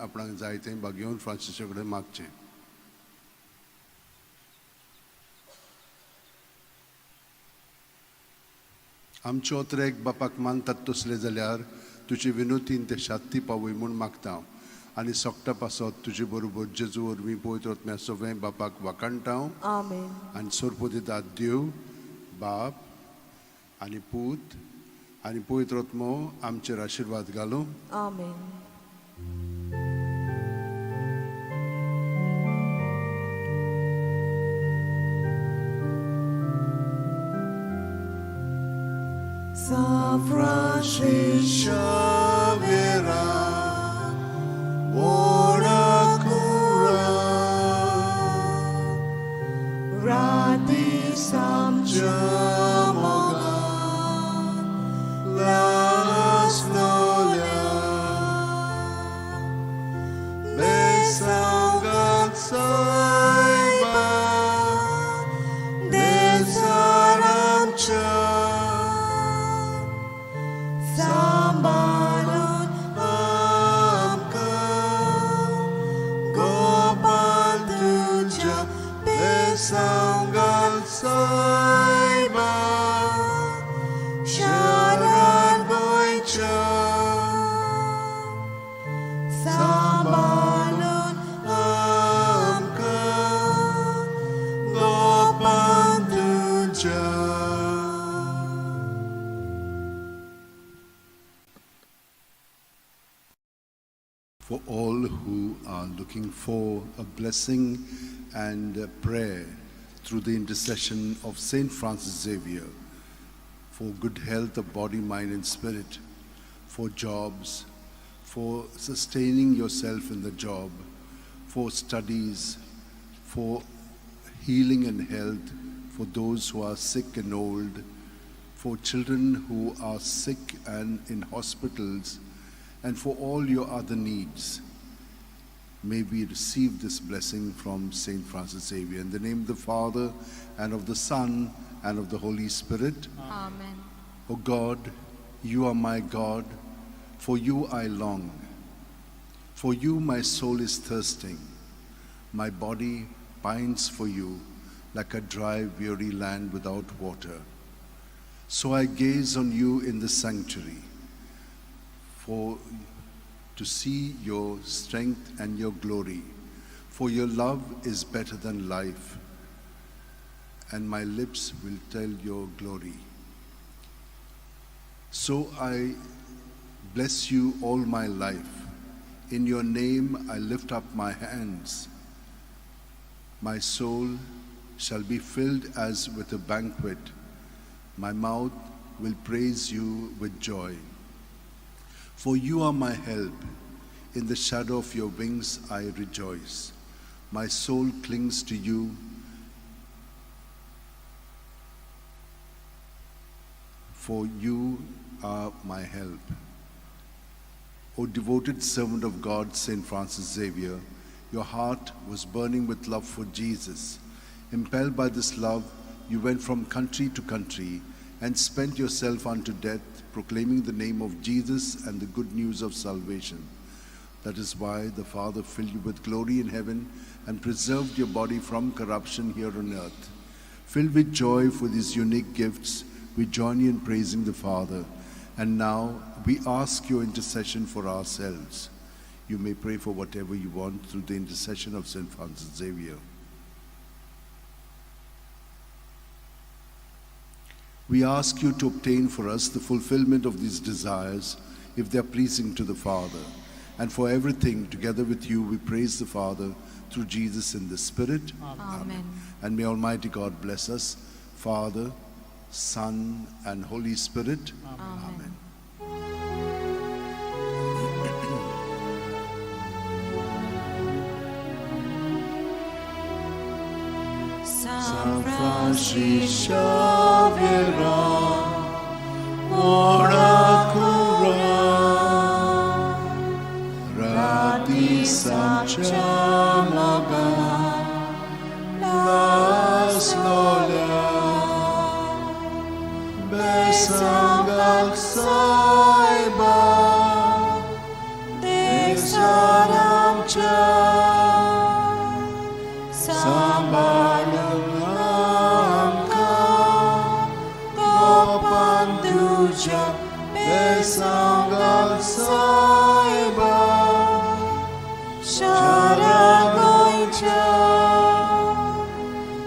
आपणाक जाय तें घेवन फ्रांसिसा कडेन मागचें. आमचे ओतरेक बापाक मानतात तसले जाल्यार तुजे विनोतीन ते शांती पावय म्हूण मागता आनी सोगटा पासत तुजे बरोबर जेजू वरवीं पवित्र आत्म्या सगळें बापाक वाकाणटा आनी सोरपो दितात देव बाप आनी पूत आनी पवित्र आत्मो आमचेर आशिर्वाद घालूं. आमेन. San Francisco Xavier, ora cura, rati samjamoga, las nolia, besangat saiba, desaramcha. Sambalun amka gopal tuja besangal saiba sharan boicha Sambalun amka gopal tuja. For all who are looking for a blessing and a prayer through the intercession of Saint Francis Xavier, for good health of body, mind and spirit, for jobs, for sustaining yourself in the job, for studies, for healing and health, for those who are sick and old, for children who are sick and in hospitals, and for all your other needs, may we receive this blessing from Saint Francis Xavier. In the name of the Father, and of the Son, and of the Holy Spirit. Amen. O God, you are my God, for you I long. For you my soul is thirsting. My body pines for you, like a dry, weary land without water. So I gaze on you in the sanctuary, for to see your strength and your glory. For your love is better than life, and my lips will tell your glory. So I bless you all my life. In your name I lift up my hands. My soul shall be filled as with a banquet. My mouth will praise you with joy. For you are my help. In the shadow of your wings I rejoice. My soul clings to you. For you are my help. O devoted servant of God, Saint Francis Xavier, your heart was burning with love for Jesus. Impelled by this love, you went from country to country and spent yourself unto death, proclaiming the name of Jesus and the good news of salvation. That is why the Father filled you with glory in heaven and preserved your body from corruption here on earth. Filled with joy for these unique gifts, we join you in praising the Father. And now we ask your intercession for ourselves. You may pray for whatever you want through the intercession of Saint Francis Xavier. We ask you to obtain for us the fulfillment of these desires, if they are pleasing to the Father. And for everything, together with you, we praise the Father through Jesus in the Spirit. Amen. And may Almighty God bless us, Father, Son, and Holy Spirit. Amen. San Francisco Xavier, ora cura, rati samchamaga, las lolia, besangal saiba, desara sambalang angka gopan tuja besanggal saiba sharagoincha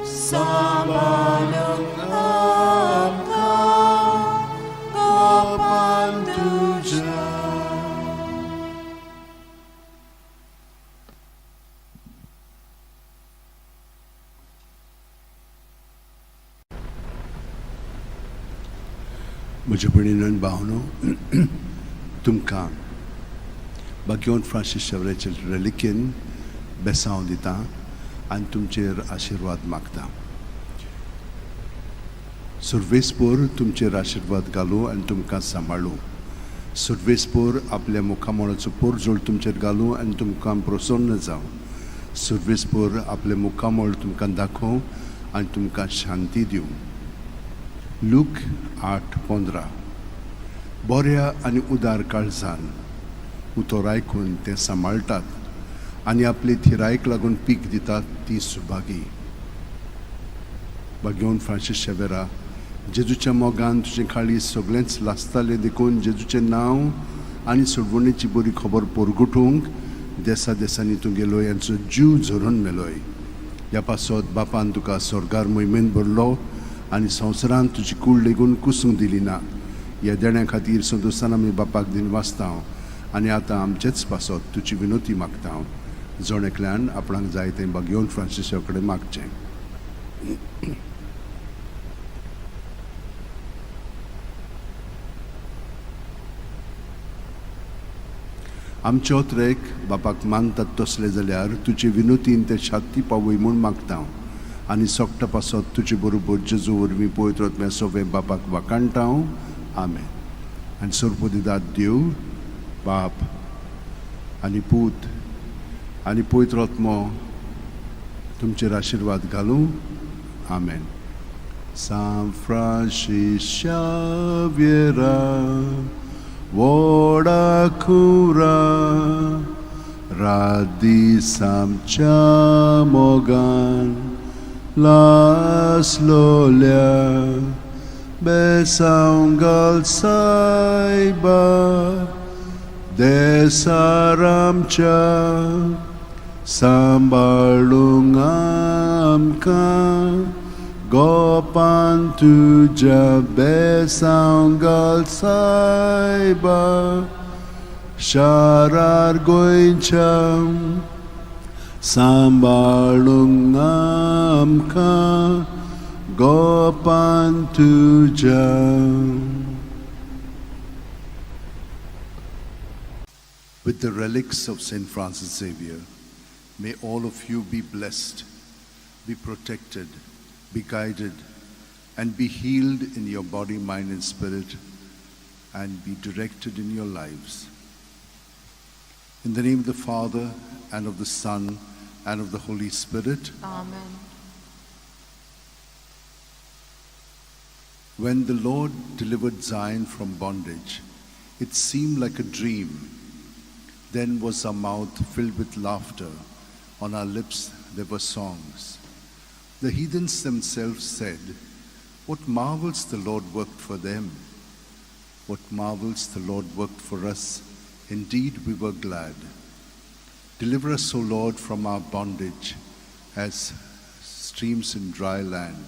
sambalang angka gopan tuja. म्हज्या भयणीन भावनो तुमकां बागेवन Francis शेवरेचे रेलिकेन बेसांव दिता आनी तुमचेर आशिर्वाद मागता. सुरवेसपोर तुमचेर आशिर्वाद घालूं आनी तुमकां सांबाळूं. सुरवेसपोर आपल्या मुखामोळाचो पोरजोळ तुमचेर घालूं आनी तुमकां प्रसन्न जावं. सुरवेसपोर आपले मुखामोळ तुमकां दाखोव आनी तुमकां शांती दिवं. लूक 8:15 बऱ्या आनी उदार काळजान उतर आयकून ते सांबाळटात आनी आपले थिरायेक लागून पीक दितात ती सुभागी. बागेवन फ्रांसीस शेवेरा जेजूच्या मोगान तुजें काळीज सगळेंच लासतालें देखून जेजूचें नांव आनी सोडवणेची बरी खबर पोरगुटूंक देसा देसांनी तूं गेलोय यांचो जीव झरून मेलोय. ह्या पासत बापान तुका स्वर्गार मोहिमेन भरलो आनी संवसारांत तुजी कूड लेगून कुसूंक दिली ना. ह्या देण्या खातीर संतोशान आमी बापाक दिन वाचता आनी आतां आमचेच पासत तुजी विनोती मागता. जण एकल्यान आपणाक जाय तें बागेवन फ्रांसीसा कडेन मागचें. आमचे ओत्रेक बापाक मानतात तसले जाल्यार तुजे विनोतीन ते शांती पावय म्हूण मागता आनी सोगटा पासत तुजे बरोबर जेजू वरवीं पवित्र आत्म्या सोवे बापाक वाकाणटा. आमेन. आनी सर्पोदिदाद देव बाप आनी पूत आनी पवित्र आत्मो तुमचेर आशिर्वाद घालूं. आमेन. San Francis Xaviera Voda cura radisam chamogan las lolia besaungal saiba desaramcha sambalungamka gopan tuja besaungal saiba sharar goincham sambalungamka gopan tuja. With the relics of St. Francis Xavier, may all of you be blessed, be protected, be guided, and be healed in your body, mind, and spirit, and be directed in your lives. In the name of the Father, and of the Son, and of the Holy Spirit. Amen. When the Lord delivered Zion from bondage, it seemed like a dream. Then was our mouth filled with laughter, on our lips there were songs. The heathens themselves said, "What marvels the Lord worked for them? What marvels the Lord worked for us? Indeed, we were glad." Deliver us, O Lord, from our bondage as streams in dry land.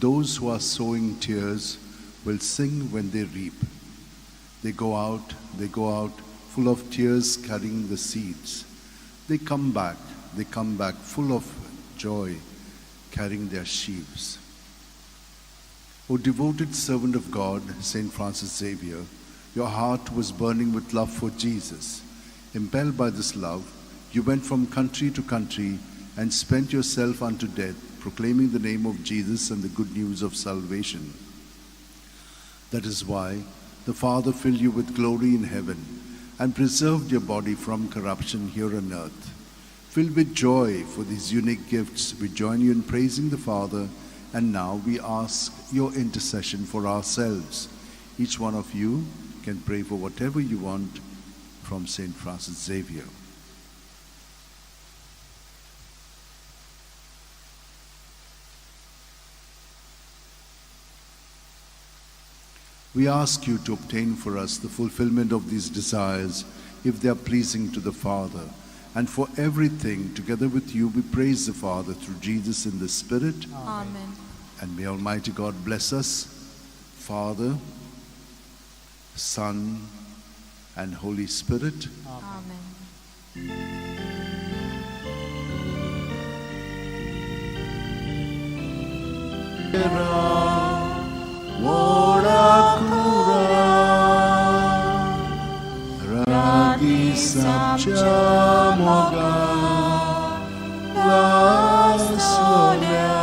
Those who are sowing tears will sing when they reap. They go out full of tears carrying the seeds. They come back full of joy carrying their sheaves. O devoted servant of God, St. Francis Xavier, your heart was burning with love for Jesus. Impelled by this love, you went from country to country and spent yourself unto death, proclaiming the name of Jesus and the good news of salvation. That is why the Father filled you with glory in heaven and preserved your body from corruption here on earth. Filled with joy for these unique gifts, we join you in praising the Father, and now we ask your intercession for ourselves. Each one of you can pray for whatever you want from St. Francis Xavier. We ask you to obtain for us the fulfillment of these desires, if they are pleasing to the Father. And for everything, together with you, we praise the Father through Jesus in the Spirit. Amen. And may Almighty God bless us, Father, Son, and Holy Spirit. Amen. Radi samcha moga la solia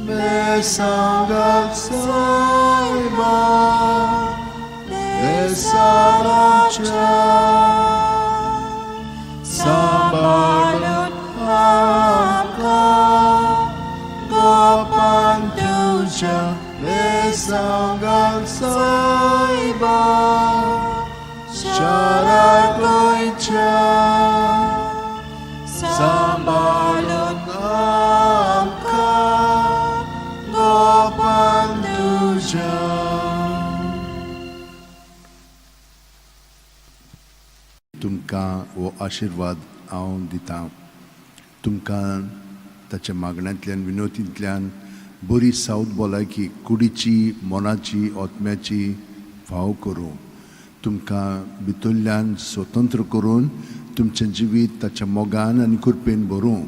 besangal saiba besaramcha sambalut amka gopantuja besangal saiba Sharagoicha Sambalun Amka Gopanduja. तुमकां हो आशिर्वाद हांव दितां. तुमकां ताच्या मागण्यांतल्यान विनोतींतल्यान बरी सावद भलायकी कुडीची मोनाची ओतम्याची फाव करूं. तुमकां भितरल्यान स्वतंत्र करून तुमचें जिवीत ताच्या मोगान आनी कृपेन भरूं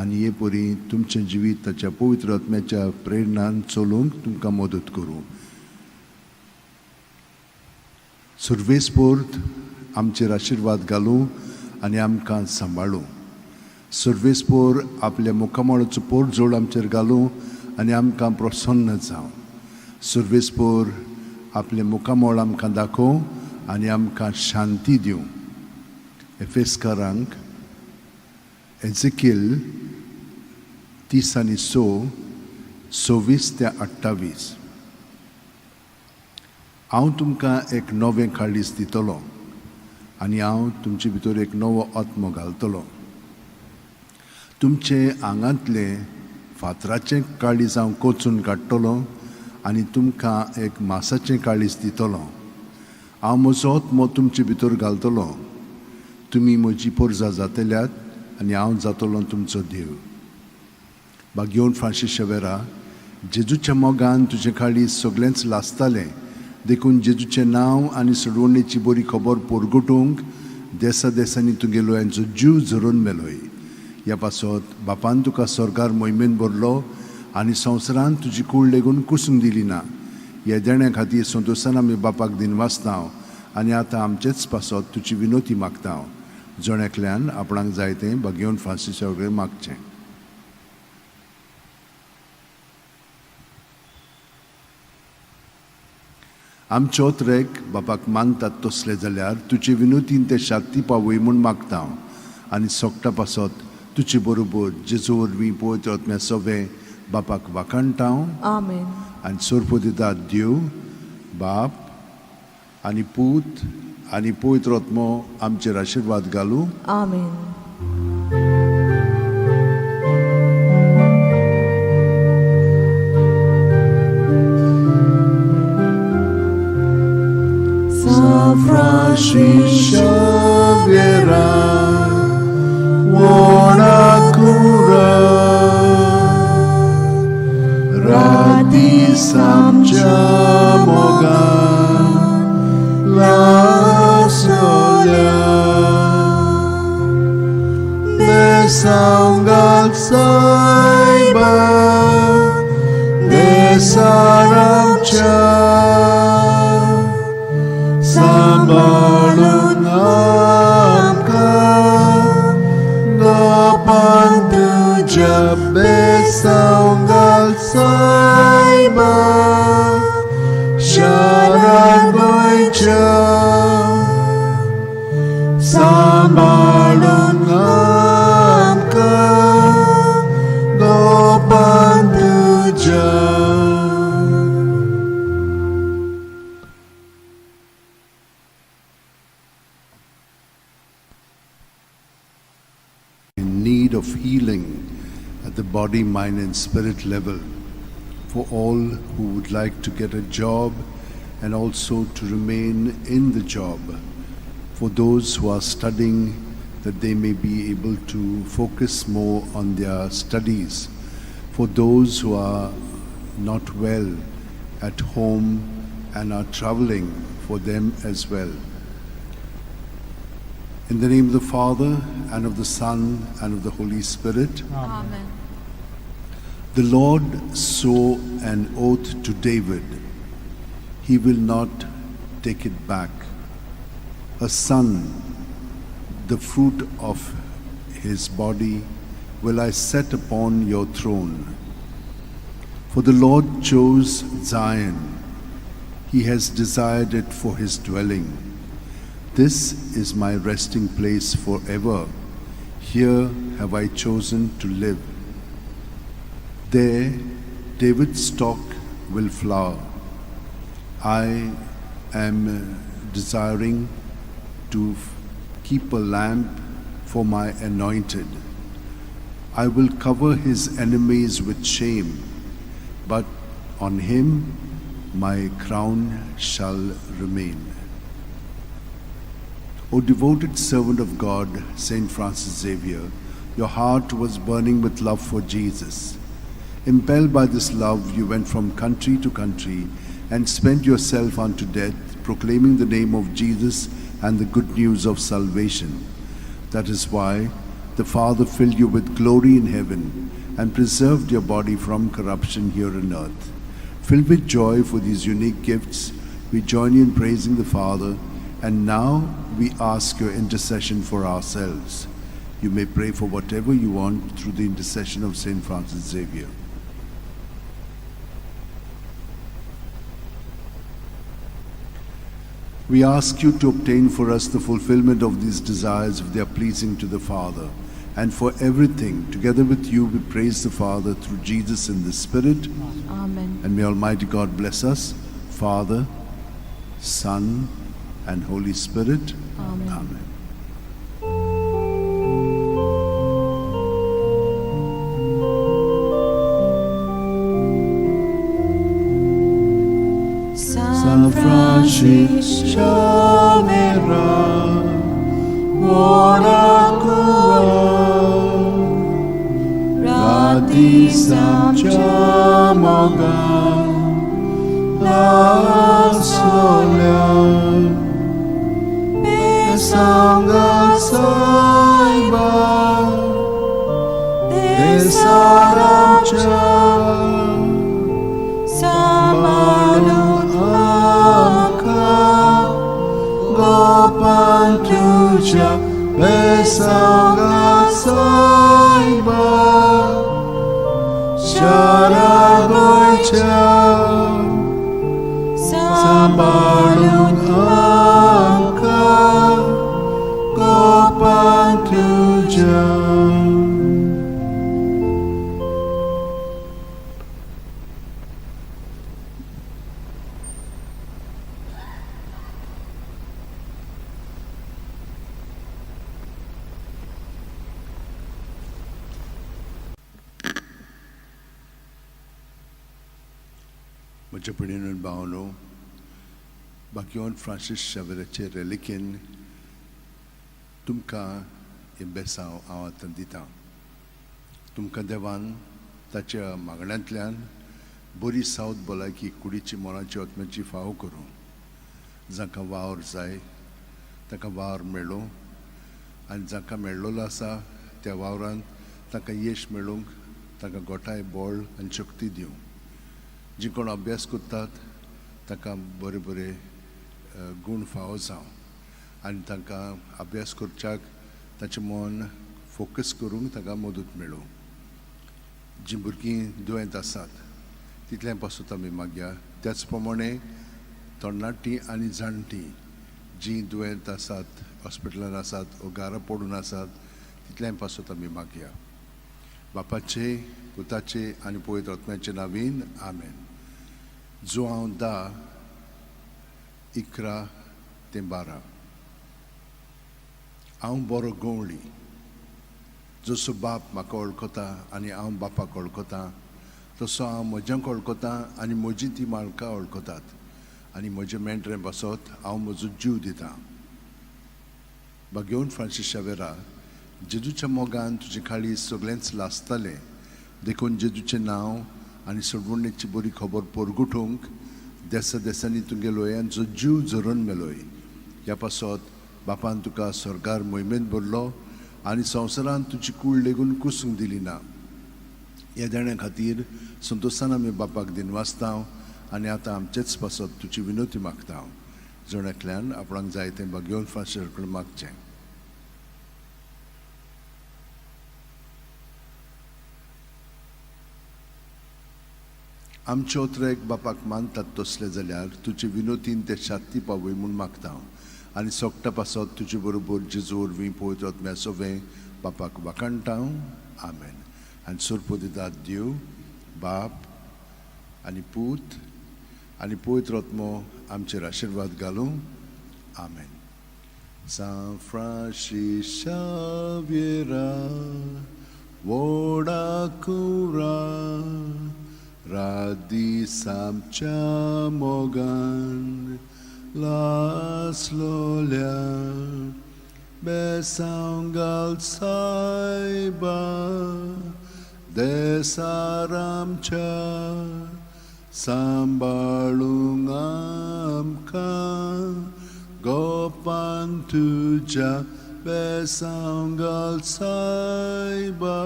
आनी हे परी तुमचें जिवीत ताच्या पवित्र आत्म्याच्या प्रेरणान चलोवंक तुमकां मदत करूं. सर्वेस्पोर्त आमचेर आशिर्वाद घालूं आनी आमकां सांबाळूं. सर्वेस्पोर आपल्या मुखामळाचो पोट जोड आमचेर घालूं आनी आमकां प्रसन्न जावं. सर्वेस्पोर आपले मुखामळ आमकां दाखोव आनी आमकां शांती दिवं. एफेसकारांक एझेकिएल 30:26-28. हांव तुमकां एक नवें काळीज दितलो आनी हांव तुमचे भितर एक नवो आत्मो घालतलो. तुमचे आंगांतले फातराचें काळीज हांव कोचून काडटलो आनी तुमकां एक मांसाचें काळीज दितलो. हांव म्हजो आत्मो तुमचे भितर घालतलो. तुमी म्हजी पोरजां जातल्यात आनी हांव जातलो तुमचो देव. बागयोन फ्रांसीस शेवेरा, जेजूच्या मोगान तुजें काळीज सगळेंच लासतालें, देखून जेजूचें नांव आनी सोडवणेची बरी खबर पोरगुटूंक देसा देसांनी तुगेलो हांचो जीव झरोवन मेलोय. ह्या पासत बापान तुका स्वर्गार मोहिमेन भरलो आनी संवसारांत तुजी कूड लेगून कुसूंक दिली ना. ह्या देण्या खातीर संतोशान आमी बापाक दिन वाचतांव आनी आतां आमचेच पासत तुजी विनोती मागतांव. जोण्याकल्यान आपणाक जाय तें बागयोन फ्रांसीसा वगैरे मागचें. आमचे ओतरेक बापाक मानतात तसले जाल्यार तुजे विनोतीन ते शांती पावय म्हूण मागतांव आनी सोगटा पासत तुजे बरोबर जेजू वरवीं पवित्र आत्म्या सवे बापाक वाखाणटाव. Amen. आनी सोरपो दिता देव बाप आनी पूत आनी पवित्र आत्मो आमचेर आशिर्वाद घालूं. Amen. Francis Xavier, Wona Cura, Radi Samcha Moga, La Solia, Besangal Saiba, Besaramcha. Sambalun amka gopantuja besangal saiba sharagoicha. Sambalun amka gopantuja. Of healing at the body, mind, and spirit level. for all who would like to get a job and also to remain in the job, for those who are studying, that they may be able to focus more on their studies, for those who are not well at home and are traveling, for them as well. In the name of the Father, and of the Son, and of the Holy Spirit. Amen. The Lord swore an oath to David. He will not take it back. A son, the fruit of his body, will I set upon your throne. For the Lord chose Zion. He has desired it for his dwelling. This is my resting place forever. Here have I chosen to live. There David's stock will flower. I am desiring to keep a lamp for my anointed. I will cover his enemies with shame, but on him my crown shall remain. O devoted servant of God, Saint Francis Xavier, your heart was burning with love for Jesus. Impelled by this love, you went from country to country and spent yourself unto death, proclaiming the name of Jesus and the good news of salvation. That is why the Father filled you with glory in heaven and preserved your body from corruption here on earth. Filled with joy for these unique gifts, we join you in praising the Father, and now we ask your intercession for ourselves. You may pray for whatever you want through the intercession of Saint Francis Xavier. We ask you to obtain for us the fulfillment of these desires if they are pleasing to the Father. And for everything, together with you, we praise the Father through Jesus in the Spirit. Amen. And may Almighty God bless us, Father, Son, and Holy Spirit. Amen. Amen. San Francis Xavier, ora Rati Samchamoga, La Solia, Pesanga Saiba, Desaramcha, Samalu Aka, Gopantuja, Pesanga Saiba, Sharagocha, Sambalun Aka, Gopantuja. म्हज्या भयणीन आनी भावांनो, बाकीवन Francis शावेराचे रेलिकेन तुमकां हे बेसांव हांव आतां दितां. तुमकां देवान ताच्या मागण्यांतल्यान बरी सावध भलायकी कुडीची मोलाची आत्म्याची फावो करूं. जांकां वावर जाय ताका वावर मेळ्ळो, आनी जांकां मेळ्ळलो आसा त्या वावरांत ताका येश मेळूंक ताका गोठाय बळ आनी शक्ती दिवं. जी कोण अभ्यास करतात ताका बरे बरे गूण फावो जावं आनी तांकां अभ्यास करच्याक ताचें मन फोकस करूंक ताका मदत मेळूं. जीं भुरगीं दुयेंत आसात तितल्या पासून आमी मागया. त्याच प्रमाणे तरणाटीं आनी जाणटीं जीं दुयेंत आसात, हॉस्पिटलांत आसात वो घरा पडून आसात तितल्या पासून आमी मागया. बापाचे, पुताचे आनी पवित्र आत्म्याचे नांवीन आमेन. जो हांव 10:11-12 हांव बरो गवळी, जसो बाप म्हाका वळखता आनी हांव बापाक वळखतां, तसो हांव म्हज्यांक वळखता आनी म्हजी ती मालकां वळखतात आनी म्हजें मेंढरें बसत हांव म्हजो जीव दितां. घेवन फ्रांसीस शावेरा, जेजूच्या मोगान तुजें काळीज सगळेंच लासतालें देखून जेजूचें नांव आनी सोडवणेची बरी खबर परगुटूंक देसा देसांनी तुगेलोय आनी जो जीव झरोवन मेलोय. ह्या पासत बापान तुका स्वर्गार मोहिमेंत भरलो आनी संवसारान तुजी कूड लेगून कुसूंक दिली ना. ह्या देण्या खातीर संतोशान आमी बापाक दिनवासतांव आनी आतां आमचेच पासत तुजी विनोती मागता. जण आपणाक जाय तें घेवन फ्रांसीसा कडेन मागचें. आमचे ओत्रेक बापाक मानतात तसले जाल्यार तुजे विनोतीन ते शांती पावय म्हूण मागता आनी सोगटा पासत तुजे बरोबर जेजू वरवीं पवित्र आत्म्या सोवें बापाक वाखाणटा. आमेन. आनी सोरपो दितात देव बाप आनी पूत आनी पवित्र आत्मो आमचेर आशिर्वाद घालूं. आमेन. San Francis Xaviera, voda cura, radi samcia mogan, las lolia, besangal saiba, desaramcha, sambalung amka, gopan tuja besangal saiba,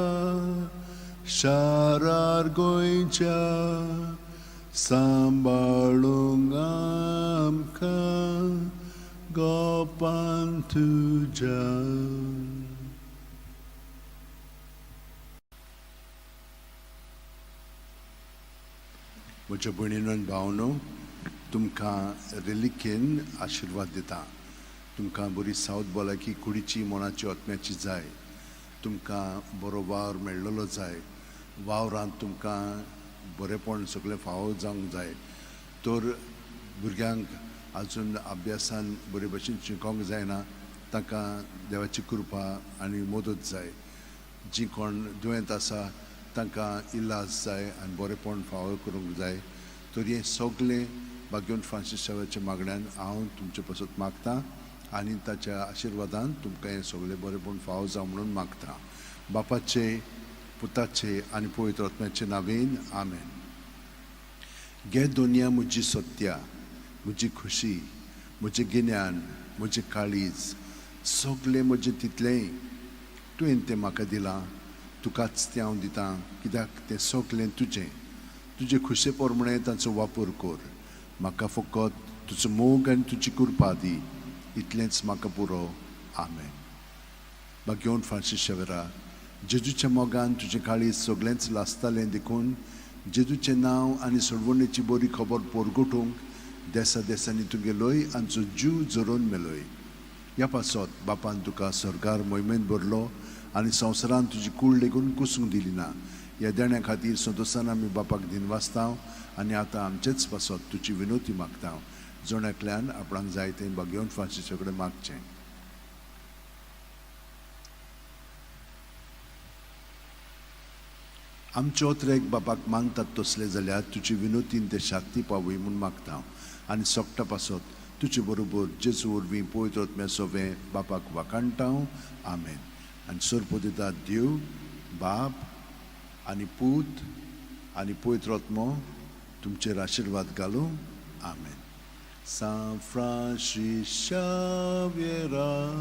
sharar goincha, sambalung amka, gopan tuja. म्हज्या भयणीनो आनी भावनो, तुमकां रिलिकेन आशिर्वाद दिता. तुमकां बरी सावत भलायकी कुडीची मोनाची आत्म्याची जाय. तुमकां बरो वावर मेळ्ळलो जाय. वावरांत तुमकां बरेपण सगळें फावो जावंक जाय. तर भुरग्यांक आजून अभ्यासान बरे भशेन शिकोवंक जायना, तांकां देवाची कृपा आनी मदत जाय. जी कोण दुयेंत आसा तांकां इलाज जाय आनी बरेपण फावो करूंक जाय. तर हें सगळें घेवन फ्रांसीस शावेराच्या मागण्यान हांव तुमचे पासत मागतां आनी ताच्या आशिर्वादान तुमकां हें सगळें बरेपण फावो जावं म्हणून मागतां. बापाचे, पुताचे आनी पवित्र आत्म्याचे नांवेन. आमेन. गे दुनिया म्हजी सत्या, म्हजी खुशी, म्हजें गिन्यान, म्हजें काळीज, सगळें म्हजें तितलेंय तुवें तें म्हाका दिलां. तुकाच तें हांव दितां, कित्याक तें सगळें तुजें. तुजे खुशे प्रमाणे ताचो वापर कर. म्हाका फकत तुजो मोग आनी तुजी कृपा दी. इतलेंच म्हाका पुरो. आमेन. घेवन फ्रांसीस शावेरा, जेजूच्या मोगान तुजें काळीज सगळेंच लासतालें देखून जेजूचें नांव आनी सोडवणेची बरी खबर परगुटूंक देसा देसांनी तुगेलोय आनी तुजो जीव झरोवन मेलोय. ह्या पासत बापान तुका स्वर्गार मोहिमेंत भरलो आनी संवसारान तुजी कूड लेगून कुसूंक दिली ना. ह्या देण्या खातीर संतोशान आमी बापाक दिनवासतांव आनी आतां आमचेच पासत तुजी विनोती मागता. जोण्यातल्यान आपणाक जाय तें घेवन फ्रांसीसा कडेन मागचें. आमचे ओत्रेक बापाक मानतात तसले जाल्यार तुजी विनोतीन ते शांती पावय म्हूण मागता आनी सोगटा पासत तुजे बरोबर जेजू वरवीं पवित्र आत्म्या सोवें बापाक वाखाणटा. आमेन. आनी सोरपो दितात देव बाप आनी पूत आनी पवित्र आत्मो तुमचेर आशिर्वाद घालूं. आमेन. San Francis Xaviera,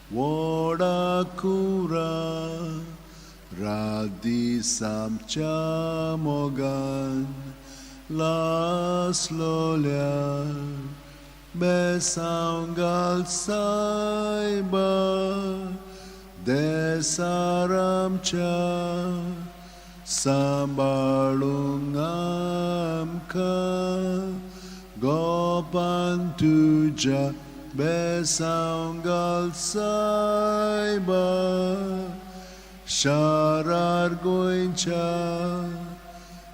voda cura, radi samcia mogan, las lolia, besangal saiba, desaramcha, sambalung amka, gopan tuja besangal saiba, sharar goincha,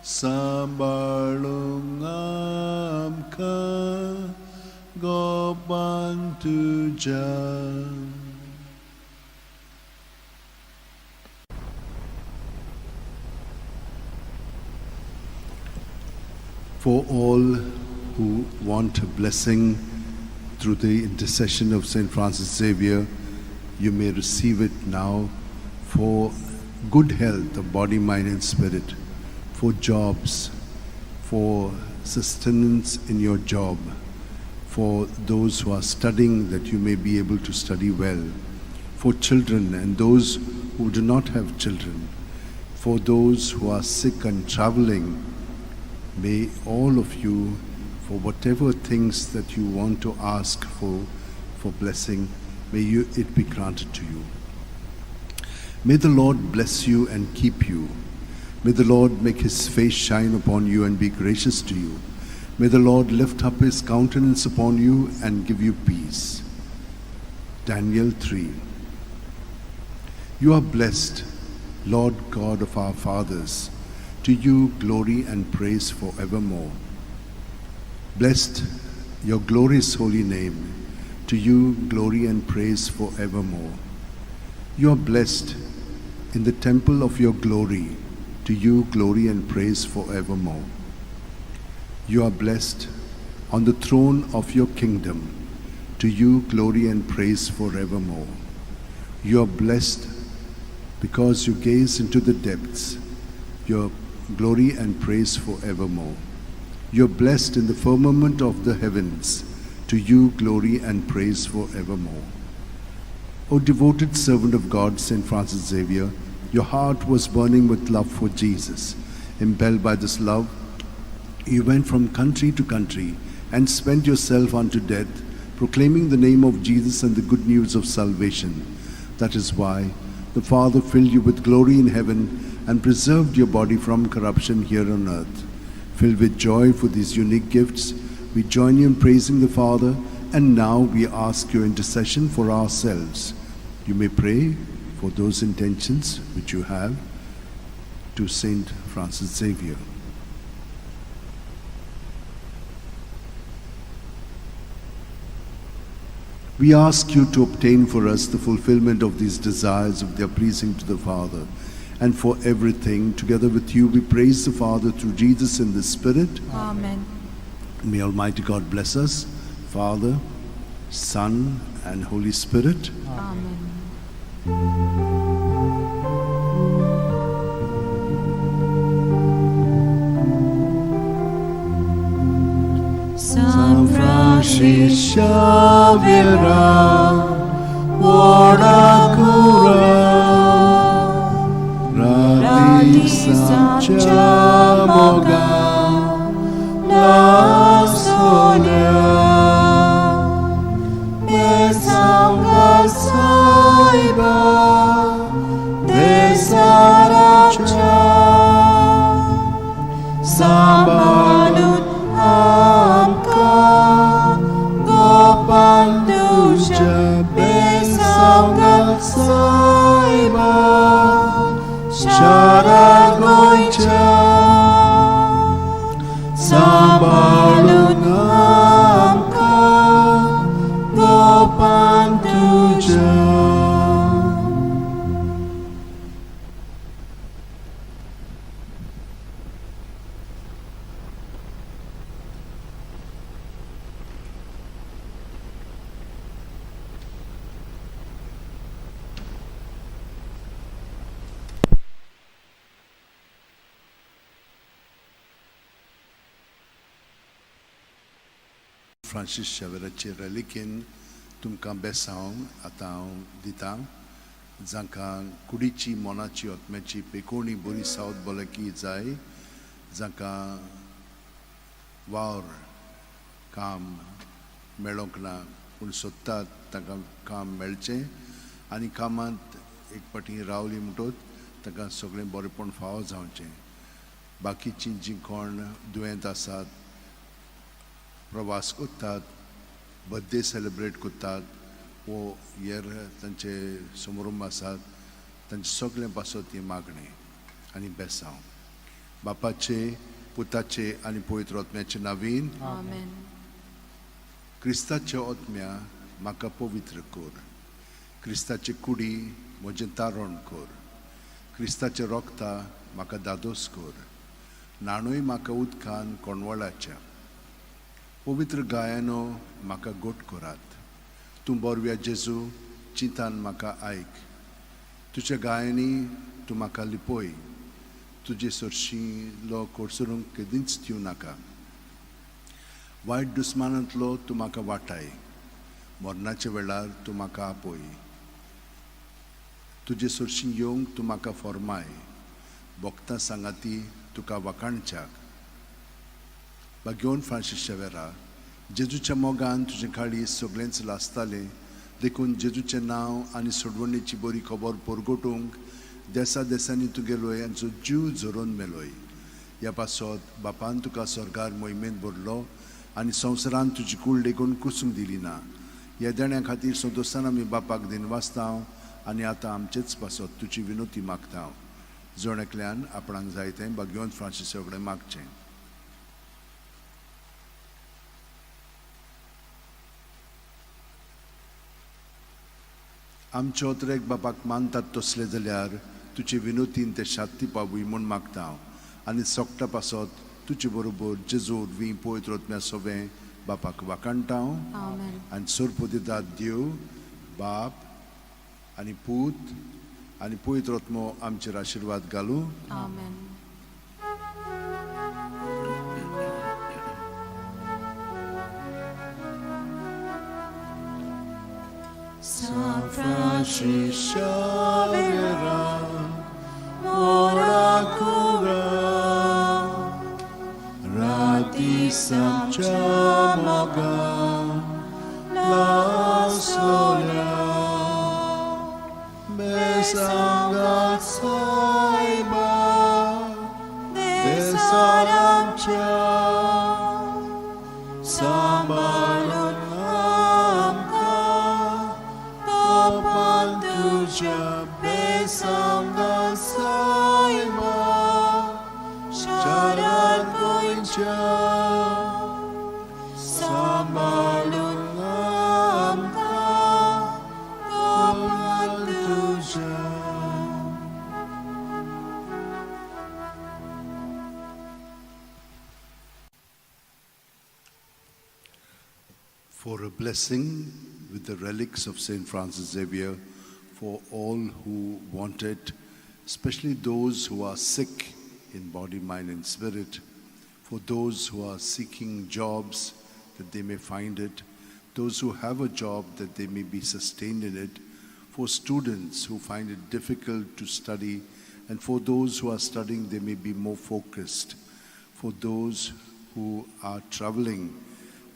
sambalung amka, gopan tuja. For all who want a blessing through the intercession of St. Francis Xavier, you may receive it now for good health of body, mind and spirit, for jobs, for sustenance in your job, for those who are studying that you may be able to study well, for children and those who do not have children, for those who are sick and traveling. May all of you, for whatever things that you want to ask for blessing, may it be granted to you. May the Lord bless you and keep you. May the Lord make his face shine upon you and be gracious to you. May the Lord lift up his countenance upon you and give you peace. Daniel 3. You are blessed, Lord God of our fathers. To you glory and praise forevermore. Blessed your glorious holy name. To you glory and praise forevermore. You are blessed in the temple of your glory. To you glory and praise forevermore. You are blessed on the throne of your kingdom. To you glory and praise forevermore. You are blessed because you gaze into the depths. Your glory and praise forevermore. You are blessed in the firmament of the heavens. To you glory and praise forevermore. O devoted servant of God, St. Francis Xavier, your heart was burning with love for Jesus. Impelled by this love, you went from country to country and spent yourself unto death, proclaiming the name of Jesus and the good news of salvation. That is why the Father filled you with glory in heaven and preserved your body from corruption here on earth. Filled with joy for these unique gifts, we join you in praising the Father, and now we ask your intercession for ourselves. You may pray for those intentions which you have to Saint Francis Xavier. We ask you to obtain for us the fulfillment of these desires if they are pleasing to the Father. And for everything, together with you, we praise the Father through Jesus in the Spirit. Amen. May Almighty God bless us, Father, Son, and Holy Spirit. Amen. San Francis Xavier, ora cura, radisa chamoga, la sonia, besanga saiba, desaracha, sambalut besanga saiba sharagoicha sambalunamka gopantuja. Francis Xavier'चे reliquin तुमकां बेसांव आतां दितां जांकां कुडीची मोनाची आत्म्याची पेकोवणी बरी सावत भलायकी जाय, जांकां वावर काम मेळोंक ना पूण सोदतात तांकां काम मेळचें आनी कामांत एक पाटी रावली म्हणटच तांकां सगळें बरेंपण फावो जावचें. बाकीचीं जीं कोण दुयेंत आसात, प्रवास करतात, बर्थडे सेलिब्रेट करतात वो हेर तांचे समारंभ आसात, तांचे सगळें पासत ही मागणी आनी बेसांव. बापाचे, पुताचे आनी पवित्र आत्म्याचे नांवीन. Amen. क्रिस्ताचे आत्म्या म्हाका पवित्र कर. क्रिस्ताचे कुडी म्हजें तारण कर. क्रिस्ताचे रोगता म्हाका दादोस कर. नाणूय म्हाका उदकान कोणवळाच्या पवित्र गायनो म्हाका गोट करात तूं बोरव्या जेजू चिंतान म्हाका आयक तुज्या गायनी तूं म्हाका लिपोय तुजे सोरशीं लो कोडसरूंक केदींच दिवं नाका वायट दुस्मानांतलो तूं म्हाका वाटाय मरणाच्या वेळार तूं म्हाका आपय तुजे सोरशीं येवंक तूं म्हाका फॉर्माय भोगतां सांगाती तुका वाकाणच्याक बागेवन फ्रांसीस शेवेरा जेजूच्या मोगान तुजें काळीज सगळेंच लासतालें देखून जेजूचें नांव आनी सोडवणेची बरी खबर परगटूंक देसा देसांनी तुगेलोय आनी जीव झरोवन मेलोय ह्या पासत बापान तुका स्वर्गार मोहिमेंत भरलो आनी संवसारान तुजी कूळ लेगून कुसूंक दिली ना ह्या देण्या खातीर संतोशान आमी बापाक दिनवासतांव आनी आतां आमचेच पासत तुजी विनोती मागता जोण आपणाक जाय तें बागेवन फ्रांसीसा कडेन मागचें आमचे ओतरेक बापाक मानतात तसले जाल्यार तुजे विनोतीन ते शांती पावूय म्हूण मागता आनी सोगटा पासत तुजे बरोबर जेजूर वी पळयत रोतम्या सोबें बापाक वाकाणटा आनी सोरपो दितात देव बाप आनी पूत आनी पळयत रोतमो आमचेर आशिर्वाद घालूं San Francis Xavier, ora cura, rati samchamoga, la sola, besanga saiba, desaramcha, sambalun besanga saima sharat goincha sambalun amka kapan tuja. For a blessing with the relics of St. Francis Xavier for all who want it, especially those who are sick in body, mind, and spirit, for those who are seeking jobs, that they may find it, those who have a job, that they may be sustained in it, for students who find it difficult to study, and for those who are studying, they may be more focused, for those who are traveling,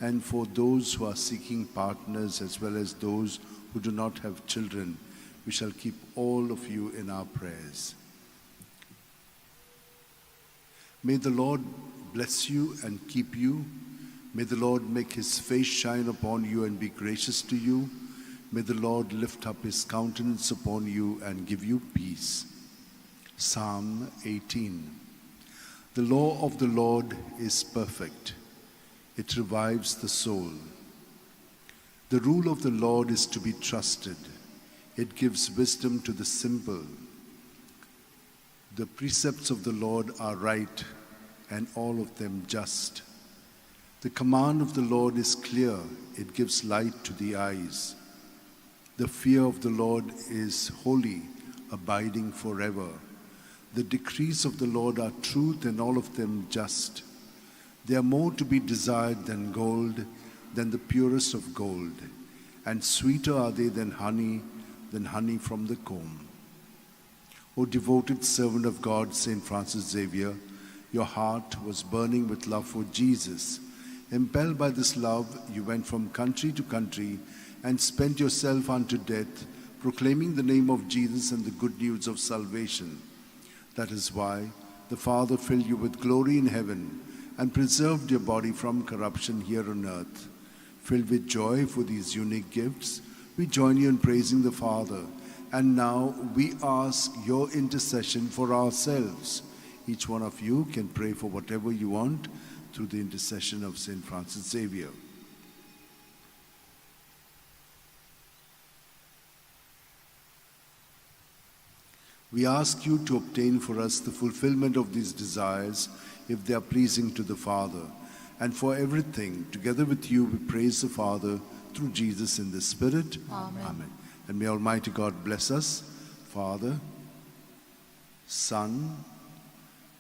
and for those who are seeking partners, as well as those who do not have children. We shall keep all of you in our prayers. May the Lord bless you and keep you. May the Lord make his face shine upon you and be gracious to you. May the Lord lift up his countenance upon you and give you peace. Psalm 18. The law of the Lord is perfect. It revives the soul. The rule of the Lord is to be trusted. It gives wisdom to the simple. The precepts of the Lord are right, and all of them just. The command of the Lord is clear. It gives light to the eyes. The fear of the Lord is holy, abiding forever. The decrees of the Lord are truth, and all of them just. They are more to be desired than gold, than the purest of gold, and sweeter are they than honey from the comb. O devoted servant of God, St. Francis Xavier, your heart was burning with love for Jesus. Impelled by this love, you went from country to country and spent yourself unto death, proclaiming the name of Jesus and the good news of salvation. That is why the Father filled you with glory in heaven and preserved your body from corruption here on earth. Filled with joy for these unique gifts, we join you in praising the Father. And now we ask your intercession for ourselves. Each one of you can pray for whatever you want through the intercession of St. Francis Xavier. We ask you to obtain for us the fulfillment of these desires if they are pleasing to the Father. And for everything, together with you, we praise the Father through Jesus in the Spirit. Amen. And may Almighty God bless us, Father, Son,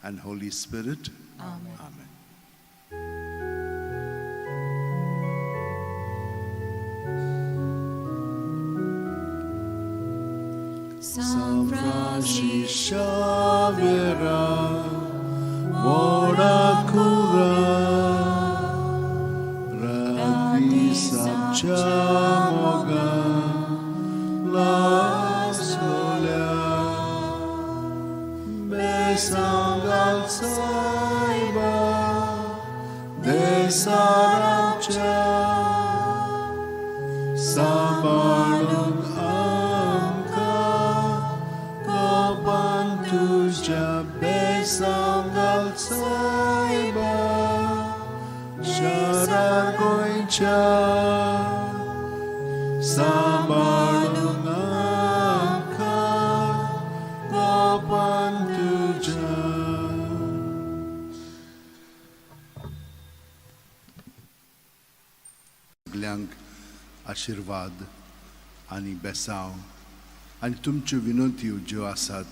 and Holy Spirit. Amen. Amen. San Francisco Xavier, Moracura, Radisa Chamoga, La Solia, Besangal Saiba, Desarapcha, Sabalun Besangal Saiba, Sharagoincha, Sabalunaka, Gopantuja. सगल्यांक आशीर्वाद आणि बेसांव आणि तुमच्यो विनंत्यो ज्यो आसात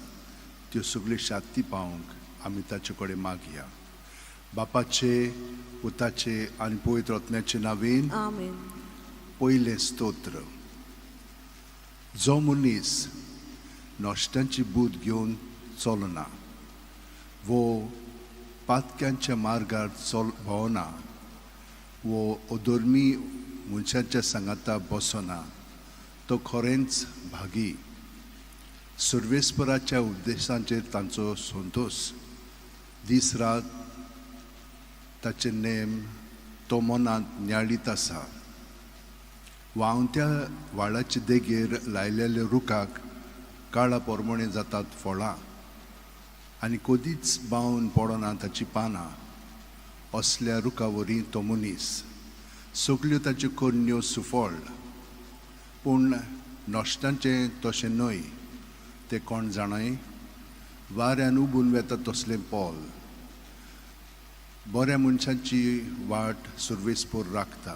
त्यो सगळ्यो शांती पावंक आमी ताचे कडेन मागया. बापाचे, पुताचे आनी पवित्र आत्म्याचे नांवेन Amen. पयलें स्तोत्र. जो मनीस नश्टांची बूद घेवन चलना वो पातक्यांच्या मार्गार भोंवना वो अधर्मी मनशांच्या सांगाता बसना तो खरेंच भागी. सर्वेस्पराच्या उद्देशांचेर तांचो संतोष. दीस रात ताचे नेम तो मनांत नियाळीत आसा. व्हांवत्या वाळाचे देगेर लायलेल्या रुखाक काळा पोरमणे जातात फळां आनी कदीच बावन पडना ताची पानां. असल्या रुखावरी तो मनीस. सगल्यो ताच्यो कन्यो सुफळ पूण नश्टांचें तशें न्हय. ते कोण जाणाय? वाऱ्यान उबून वेता तसलें पोल. बऱ्या मनशांची वाट सुर्वेस्पोर राखता,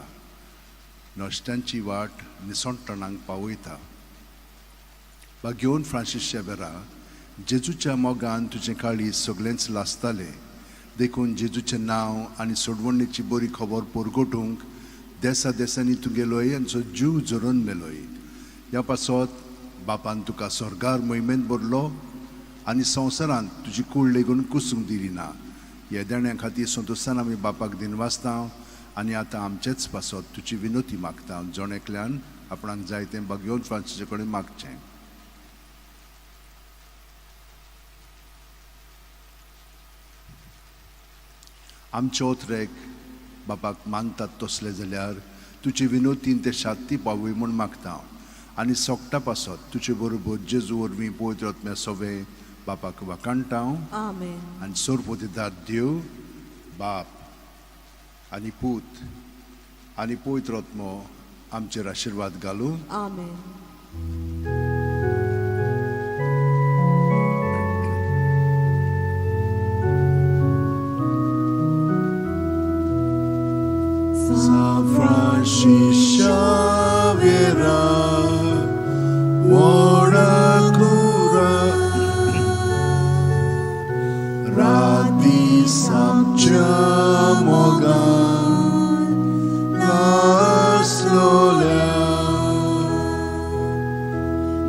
नश्टांची वाट निसंटणांक पावयता. घेवन फ्रांसीस शेवेरा, जेजूच्या मोगान तुजें काळीज सगळेंच लासतालें देखून जेजूचें नांव आनी सोडवणेची बरी खबर परगटूंक देसा देसांनी तुगेलोय आनी जीव जोरून मेलोय. ह्या पासत बापान तुका स्वर्गार मोहिमेंत भरलो आनी संवसारांत तुजी कूड लेगून कुसूंक दिली ना. ह्या देण्या खातीर संतोशान आमी बापाक दिनवासता आनी आतां आमचेच पासत तुजी विनोती मागता. जोणेकल्यान आपणाक जाय तें घेवन फ्रांसीसा कडेन मागचें. आमचे ओथरेक बापाक मानतात तसले जाल्यार तुजे विनोतीन ते शांती पावय म्हूण मागता आनी सोगटा पासत तुजे बरोबर जेजू वरवीं पवित्र आत्म्या सवे बापाक वाकाणटा. Amen. आनी सोरपोतीदार देव बाप आनी पूत आनी पवित्र आत्मो आमचेर आशिर्वाद घालूं. Amen. San Francisco Xavier, Moracura, Radisa Chamogan, Las Lolia,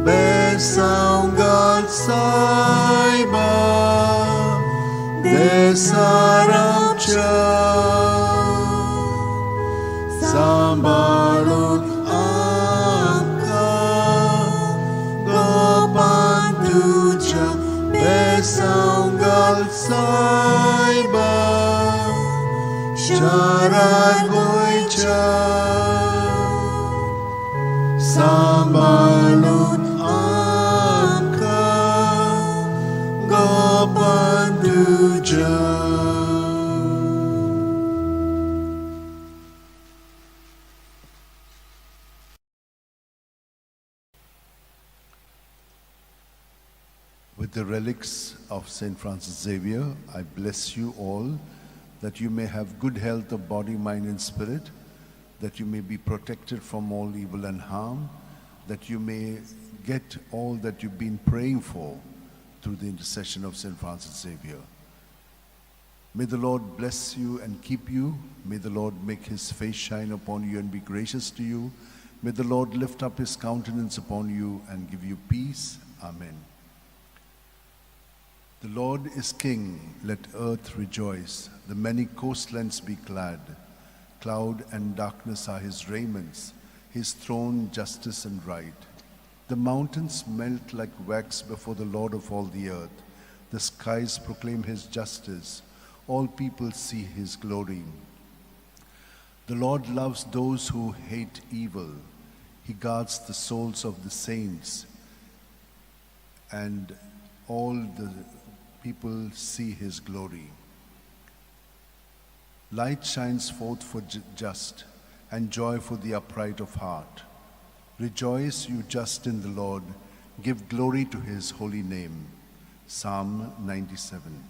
Besangal Saiba, Desarapcha, Sambalun Angka, Gopantuja, Besangal Saiba, Sharagoicha, Sambalun Angka, Gopantuja. With the relics of St. Francis Xavier, I bless you all, that you may have good health of body, mind, and spirit, that you may be protected from all evil and harm, that you may get all that you've been praying for through the intercession of St. Francis Xavier. May the Lord bless you and keep you. May the Lord make his face shine upon you and be gracious to you. May the Lord lift up his countenance upon you and give you peace. Amen. The Lord is King, let earth rejoice. The many coastlands be glad. Cloud and darkness are his raiments, his throne justice and right. The mountains melt like wax before the Lord of all the earth. The skies proclaim his justice. All people see his glory. The Lord loves those who hate evil. He guards the souls of the saints, and all the people see his glory. Light shines forth for just, and joy for the upright of heart. Rejoice, you just in the Lord. Give glory to his holy name. Psalm 97.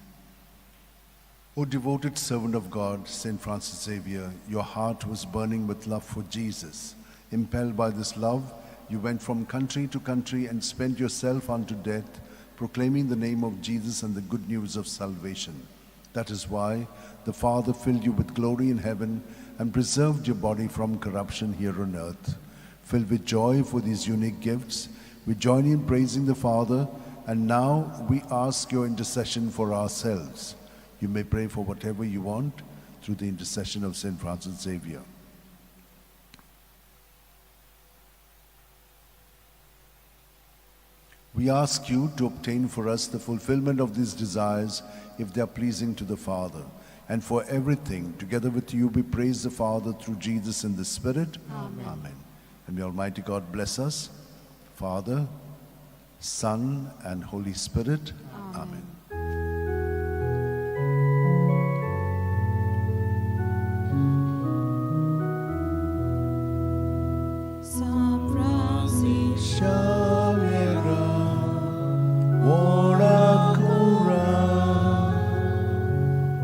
O devoted servant of God, St. Francis Xavier, your heart was burning with love for Jesus. Impelled by this love, you went from country to country and spent yourself unto death, proclaiming the name of Jesus and the good news of salvation. That is why the Father filled you with glory in heaven and preserved your body from corruption here on earth. Filled with joy for these unique gifts, we join in praising the Father, and now we ask your intercession for ourselves. You may pray for whatever you want through the intercession of St. Francis Xavier. We ask you to obtain for us the fulfillment of these desires if they are pleasing to the Father. And for everything, together with you, we praise the Father through Jesus in the Spirit. Amen. Amen. And may Almighty God bless us, Father, Son, and Holy Spirit. Amen. San Francis, Xavier, ora cura,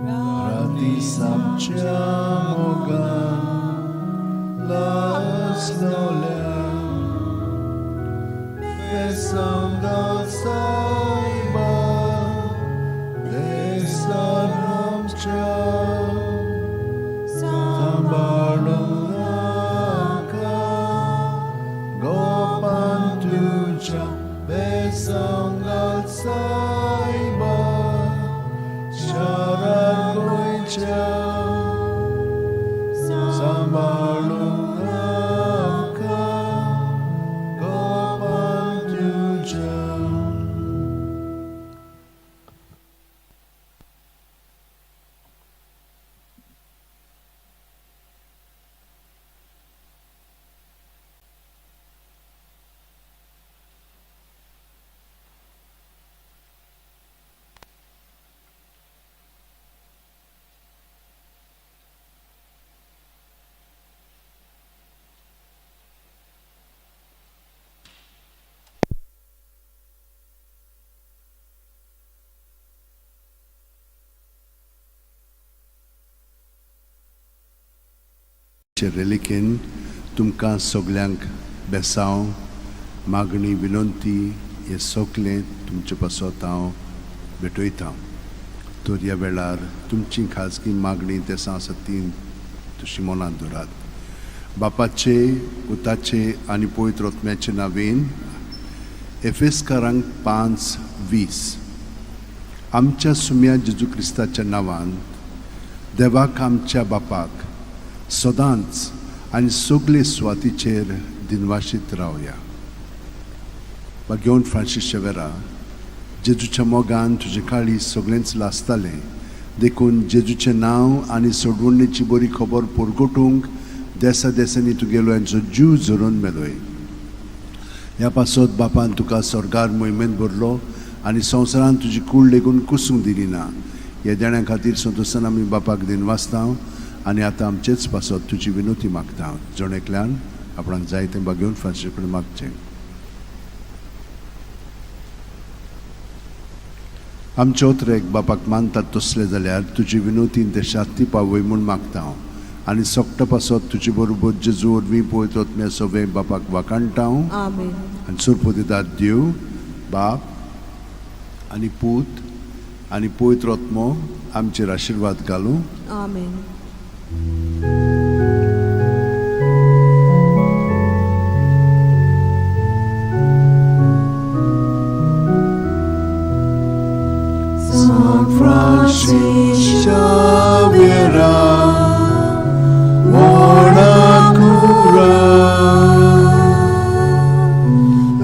rati samciamo gan, las nolem, besam da saiba, besam ciao, sambalum Besangal saiba, sharagoicha, sambalunaka, gopantuja. Relikin तुमकां सगल्यांक बेसांव मागणी विनंती हे सगलें तुमचे पासत हांव भेटयतां. तर ह्या वेळार तुमची खाजगी मागणी देसां सतीन तुशी मनांत दवरात. बापाचे, पुताचे आनी पवित्र आत्म्याचे नांवेन. एफेसकारांक 5:20. आमच्या सुम्या जेजू क्रिस्ताच्या नांवान देवाक आमच्या बापाक सदांच आनी सगले सुवातीचेर दिनवाशीत रावया. घेवन फ्रांसीस शेवेरा, जेजूच्या मोगान तुजे काळी सगळेंच लासतालें, देखून जेजूचें नांव आनी सोडवणेची बरी खबर परगटूंक देसा देसांनी तुगेलो यांचो जीव झरोवन मेलोय. ह्या पासत बापान तुका स्वर्गार मोहिमेंत भरलो आनी संवसारान तुजी कूड लेगून कुसूंक दिली ना. ह्या देण्या खातीर संतोशान आमी बापाक दिनवासता आनी आतां आमचेच पासत तुजी विनोती मागता. जण एकल्यान आपणाक जाय तें घेवन फ्रांसीस कडेन मागचें. आमच्या उतरेक बापाक मानतात तसले जाल्यार तुजी विनोतीन ते शास्ती पावय म्हूण मागता हांव आनी सोकटा पासत तुजे बरोबर जेजू वरवीं पवित्र आत्म्या सगळे बापाक वाकाणटा हांव Amen. आनी सुरपो दितात देव बाप आनी पूत आनी पवित्र आत्मो आमचेर आशिर्वाद घालूं Amen. San Francis Xavier, Moracura,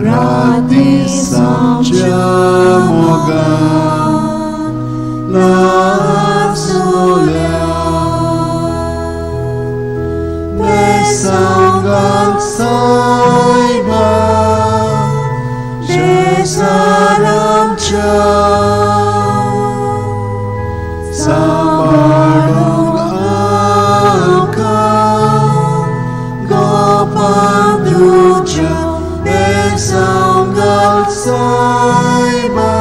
Rati Sanjamoga, La Solia, Besangal Saiba, Jesaram Cha. Samarung angka Gopanduja Besanggal Saiba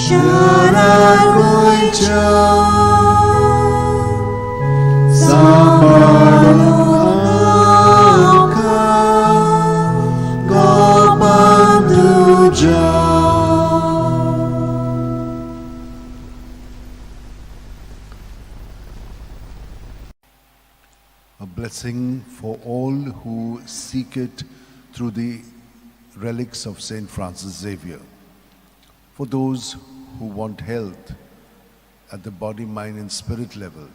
Syaragoyja Samarung angka Gopanduja. A blessing for all who seek it through the relics of Saint Francis Xavier. For those who want health at the body, mind and spirit level,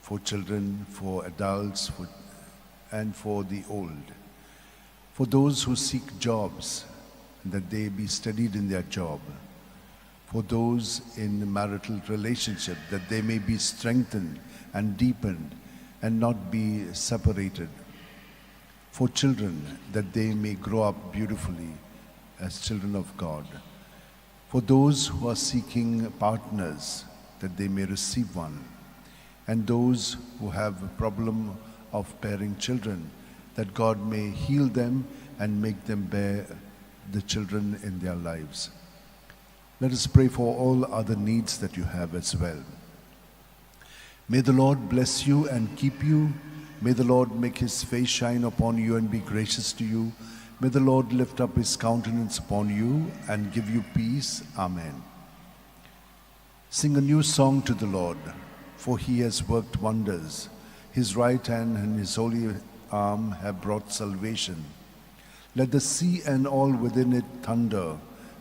for children, for adults, and for the old. For those who seek jobs, that they be steadied in their job. For those in marital relationship, that they may be strengthened and deepened and not be separated. For children, that they may grow up beautifully as children of God. For those who are seeking partners, that they may receive one. And those who have a problem of bearing children, that God may heal them and make them bear the children in their lives. Let us pray for all other needs that you have as well. May the Lord bless you and keep you. May the Lord make his face shine upon you and be gracious to you. May the Lord lift up his countenance upon you and give you peace. Amen. Sing a new song to the Lord, for he has worked wonders. His right hand and his holy arm have brought salvation. Let the sea and all within it thunder,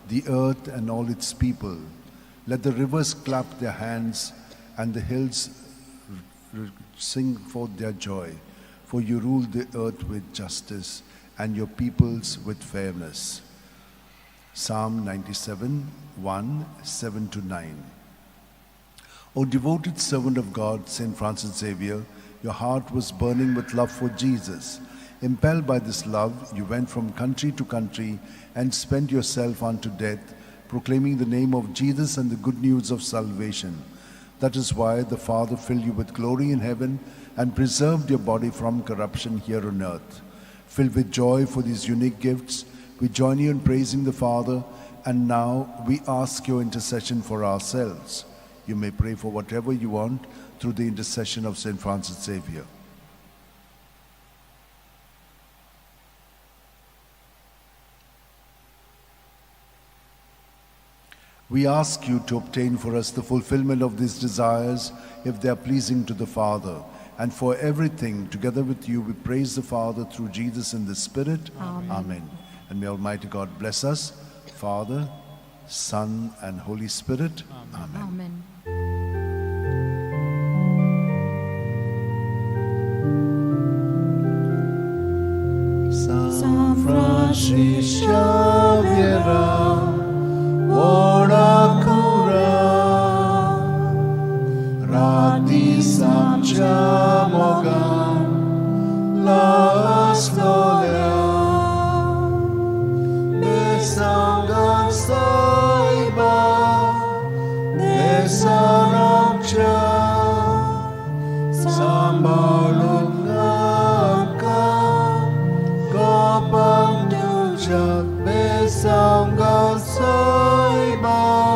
the earth and all its people. Let the rivers clap their hands and the hills sing forth their joy, for you rule the earth with justice and your peoples with fairness. Psalm 97, 1, 7-9. O devoted servant of God, Saint Francis Xavier, your heart was burning with love for Jesus. Impelled by this love, you went from country to country and spent yourself unto death, proclaiming the name of Jesus and the good news of salvation. That is why the Father filled you with glory in heaven and preserved your body from corruption here on earth. Filled with joy for these unique gifts, we join you in praising the Father, and now we ask your intercession for ourselves. You may pray for whatever you want through the intercession of Saint Francis Xavier. We ask you to obtain for us the fulfillment of these desires, if they are pleasing to the Father. And for everything, together with you, we praise the Father through Jesus in the Spirit. Amen. Amen. And may Almighty God bless us, Father, Son, and Holy Spirit. Amen. Amen. San Francis Xavier, Moracura, Rati Sanjamoga, La Solia, Besangal Saiba, Besaramcha, Sambalungaka, Gopanduja, Besangal Saiba.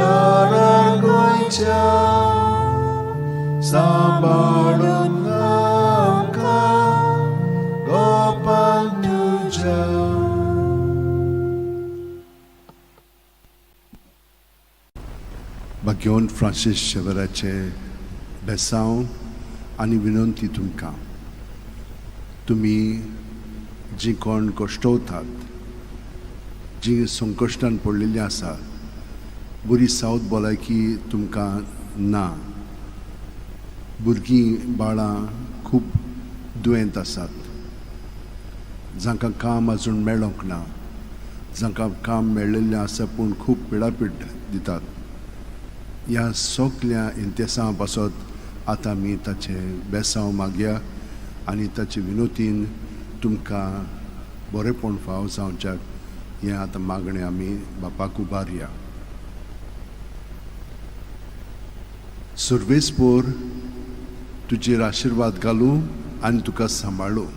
sharan goicha सांभाळून आमकां गोपाल तुज्या भाग्यवन Francis शेवेराचे बेसांव आनी विनंती तुमकां तुमी जीं कोण कश्टवतात जीं संकश्टान पडलेलीं आसात बरी सावध भलायकी तुमकां ना भुरगीं बाळां खूब दुयेंत आसात जांकां काम आजून मेळोंक ना जांकां काम मेळिल्लें आसा पूण खूब पिडापीड दितात ह्या सगळ्या इंतेसां पासत आतां आमी ताचे बेसांव मागया आनी ताचे विनोतीन तुमकां बरेपण फाव जावच्याक हें आतां मागणें आमी बापाक उबारया सर्वेस्पोर तुजेर आशिर्वाद घालूं आनी तुका सांबाळूं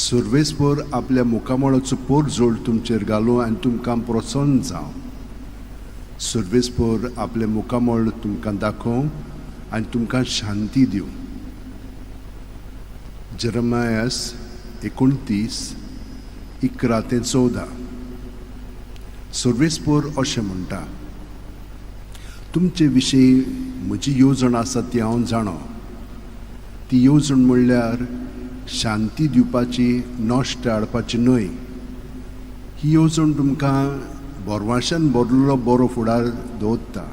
सर्वेस्पोर आपल्या मुखामळाचो पोर जोड तुमचेर घालूं आनी तुमकां प्रसन्न जावं सर्वेस्पोर आपले मुखामळ तुमकां दाखोवं आनी तुमकां शांती दिवं जेरमायास 29:11-14 सर्वेस्पोर अशें म्हणटा तुमचे विशीं म्हजी येवजण आसा ती हांव जाणो ती येवजण म्हणल्यार शांती दिवपाची नश्ट हाडपाची न्हय ही येवजण तुमकां बोरवाशान भरलेलो बरो फुडार दवरता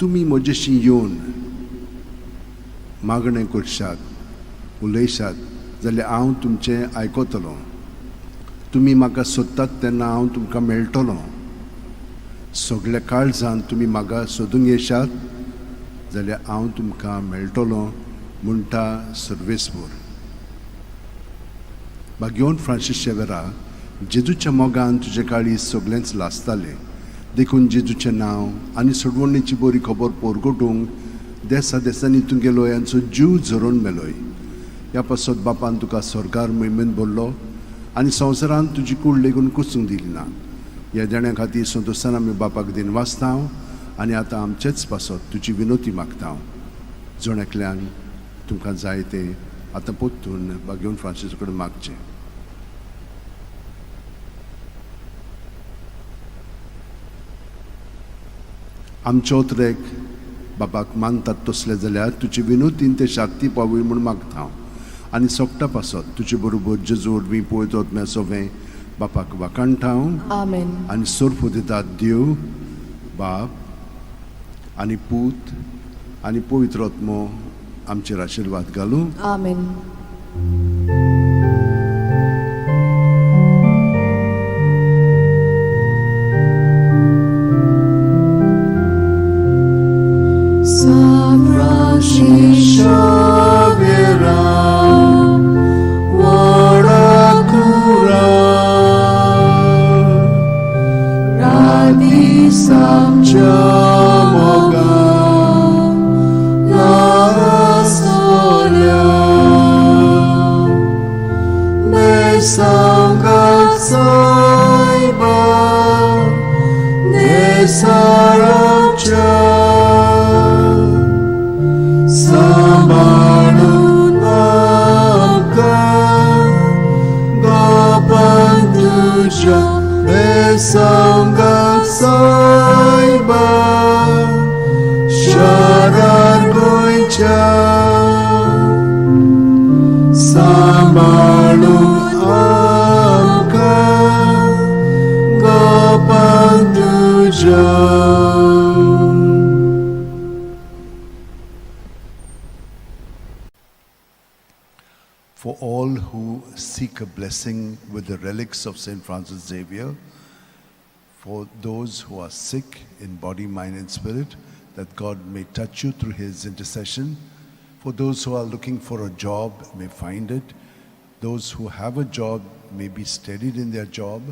तुमी म्हजेशी येवन मागणें करशात उलयशात जाल्यार हांव तुमचें आयकतलों तुमी म्हाका सोदतात तेन्ना हांव तुमकां मेळटलों सगळ्या काळजान तुमी म्हाका सोदूंक येशात जाल्यार हांव तुमकां मेळटलों म्हणटा सर्वेस्पोर भाग्यवन फ्रांसीस शेवेरा जेजूच्या मोगान तुजे काळी सगळेंच लासतालें देखून जेजूचें नांव आनी सोडवणेची बरी खबर पोरगोटूंक देसा देसांनी तुगेलो यांचो जीव झरोवन मेलोय ह्या पासत बापान तुका स्वर्गार मोहिमेंत भरलो आनी संवसारान तुजी कूड लेगून कुसूंक दिली ना ह्या देण्या खातीर संतोशान आमी बापाक दिन वाचता आनी आतां आमचेच पासत तुजी विनोती मागता जण एकल्यान तुमकां जाय तें आतां पोत्तून भाग्यवन फ्रांसीस कडेन मागचें आमचे ओतरेक बापाक मानतात तसले जाल्यार तुजी विनोतीन ते शांती पावय म्हूण मागता आनी सोगटा पासत तुजे बरोबर जेजू वरवीं पळयत वचम्या सगळें बापाक वाकाणटा आमेन आनी सोर्प दितात देव बाप आनी पूत आनी पवित्र आत्मो आमचेर आशिर्वाद घालूं आमेन Xavier, Samcha moga la solia me sangat saiba ne saraucha sambalun amka gopan tuja me sangat saiba sharan goicha sambalun amka gopan tuja. For all who seek a blessing with the relics of St. Francis Xavier, for those who are sick in body, mind and spirit, that God may touch you through his intercession. For those who are looking for a job, may find it. Those who have a job may be steadied in their job.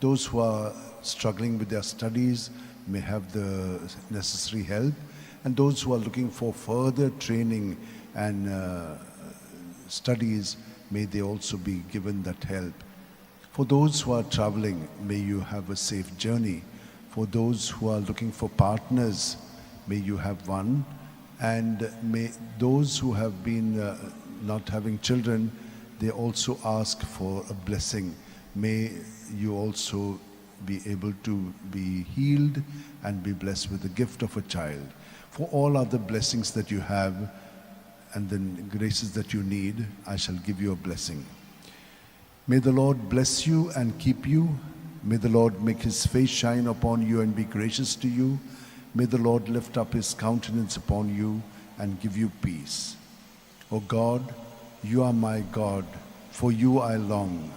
Those who are struggling with their studies may have the necessary help. And those who are looking for further training and studies, may they also be given that help. For those who are traveling, may you have a safe journey. For those who are looking for partners, may you have one. And may those who have been not having children, they also ask for a blessing. May you also be able to be healed and be blessed with the gift of a child. For all other blessings that you have and the graces that you need, I shall give you a blessing. May the Lord bless you and keep you. May the Lord make his face shine upon you and be gracious to you. May the Lord lift up his countenance upon you and give you peace. O God, you are my God. For you I long.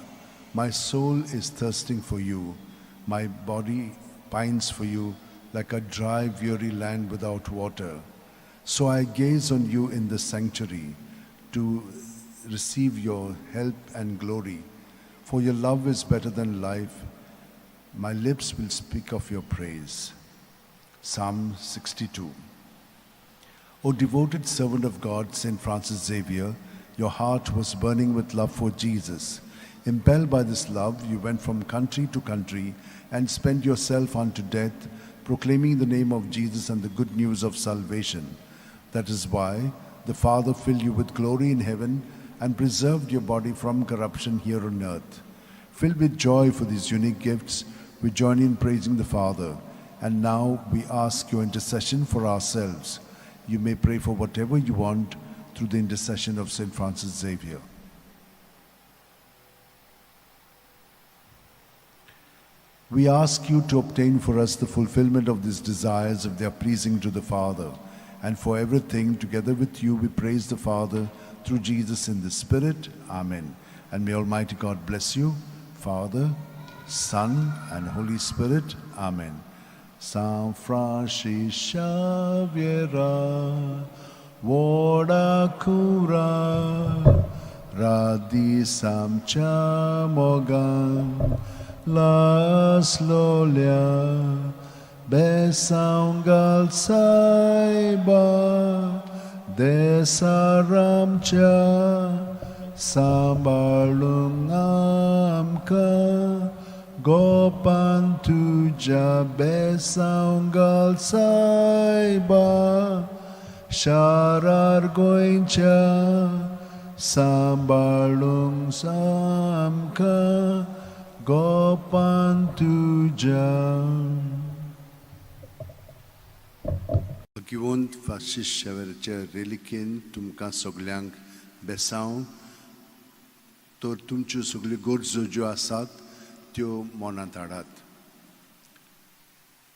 My soul is thirsting for you. My body pines for you like a dry, weary land without water. So I gaze on you in the sanctuary to receive your help and glory. For your love is better than life. My lips will speak of your praise. Psalm 62. O devoted servant of God, St. Francis Xavier, your heart was burning with love for Jesus. Impelled by this love, you went from country to country and spent yourself unto death, proclaiming the name of Jesus and the good news of salvation. That is why the Father filled you with glory in heaven and preserved your body from corruption here on earth. Filled with joy for these unique gifts, we join in praising the Father. And now we ask your intercession for ourselves. You may pray for whatever you want through the intercession of St. Francis Xavier. We ask you to obtain for us the fulfillment of these desires if they are pleasing to the Father. And for everything, together with you, we praise the Father through Jesus in the Spirit. Amen. And may Almighty God bless you, Father, Son, and Holy Spirit. Amen. San Francis Xavier, Voda Cura, Radisam Chamogan, Las Lolia, Besaungal Saiba, Desaramcha, Sambalung Amka, Gopan Tuja, Besaungal Saiba, Sharar Goincha, Sambalung Samka, Gopan Tuja. Giwont Francis Xavierच्या रेलिकेन तुमकां सगल्यांक बेसांव तर तुमच्यो सगल्यो गरजो ज्यो आसात त्यो मनांत हाडात.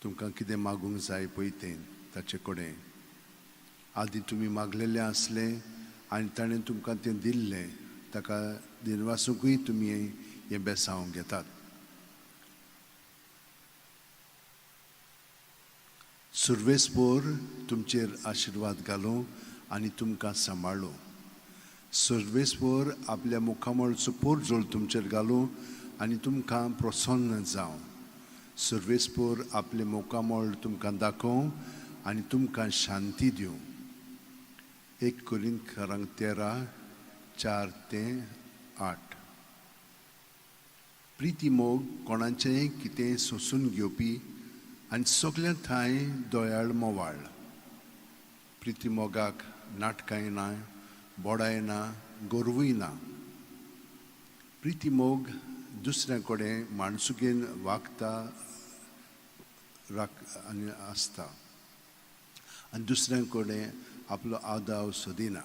तुमकां कितें मागूंक जाय पळय तें ताचे कडेन आदीं तुमी मागलेलें आसलें आनी ताणें तुमकां तें दिल्लें ताका दिनवासूंकूय तुमी हें बेसांव घेतात. सर्वेस्पोर तुमचेर आशिर्वाद घालूं आनी तुमकां सांबाळूं. सर्वेस्पोर आपल्या मुखामळचो पोरजोळ तुमचेर घालूं आनी तुमकां प्रसन्न जावं. सर्वेस्पोर आपले मुखामळ तुमकां दाखोवं आनी तुमकां शांती दिवं. 1 कोरिंथीयांक 13:4-8. प्रिती मोग कोणाचेंय कितें सोंसून घेवपी आनी सगल्या थंय दोयाळ मोवाळ. प्रिती मोगाक नाटकांय ना, बोडाय ना, गोरवूय ना. प्रिती मोग दुसऱ्या कडेन माणसुकेन वागता आनी आसता आनी दुसऱ्या कडेन आपलो आदाव सोदिना.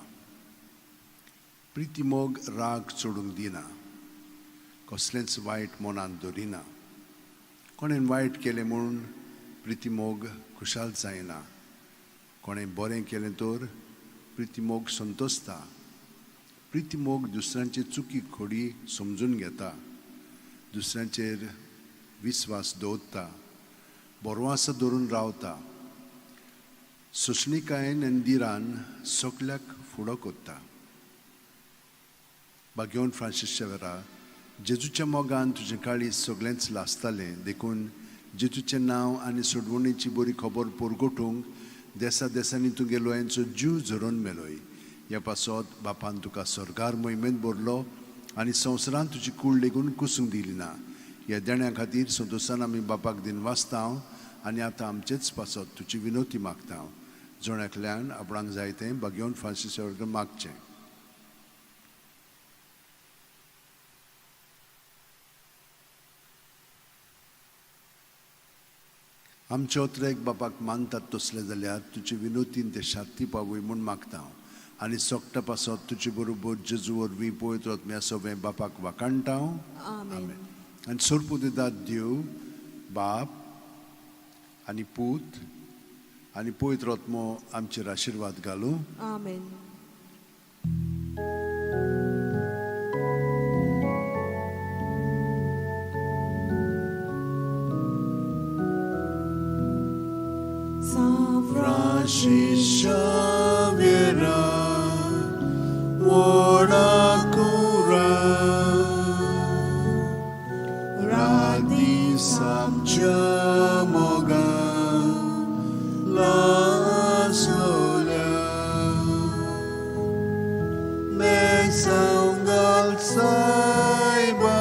प्रिती मोग राग चोडूंक दिना, कसलेंच वायट मनांत दवरिना. कोणें वायट केलें म्हणून प्रिती मोग खुशाल जायना. कोणें बरें केलें तर प्रिती मोग संतोसता. प्रिती मोग दुसऱ्यांचे चुकी खोडी समजून घेता, दुसऱ्यांचेर विस्वास दवरता, बोरवांसा धरून रावता. सोंसणीकायेन आनी दिरान सगल्याक फुडो कोत्ता. भाग्यवन फ्रांसीस शेवेरा, जेजूच्या मोगान तुजें काळीज सगळेंच लासतालें. देखून जेजूचें नांव आनी सोडवणेची बरी खबर पोरगोटूंक देसा देसांनी तूं गेलो हांचो जीव झरोवन मेलोय. ह्या पासत बापान तुका सरकार मोहिमेंत भरलो आनी संवसारांत तुजी कूड लेगून कुसूंक दिली ना. ह्या देण्या खातीर संतोशान आमी बापाक दिनवासतांव आनी आतां आमचेच पासत तुजी विनोती मागता हांव जोण्याकल्यान आपणाक जाय तें भगवंत फ्रांसिसा कडेन मागचें. आमचे ओत्रेक बापाक मानतात तसले जाल्यार तुजी विनोतीन ते शांती पावय म्हूण मागता हांव आनी सोगटा पासत तुजे बरोबर जेजू वरवीं पळयत रत्म्या सगळें बापाक वाकाणटा हांव. आमेन. आनी सोडपू दितात देव बाप आनी पूत आनी पळयत रत्मो आमचेर आशिर्वाद घालूं. आमेन. Xavier, ora cura, radis abjamoga, la sola, mesangal saiba,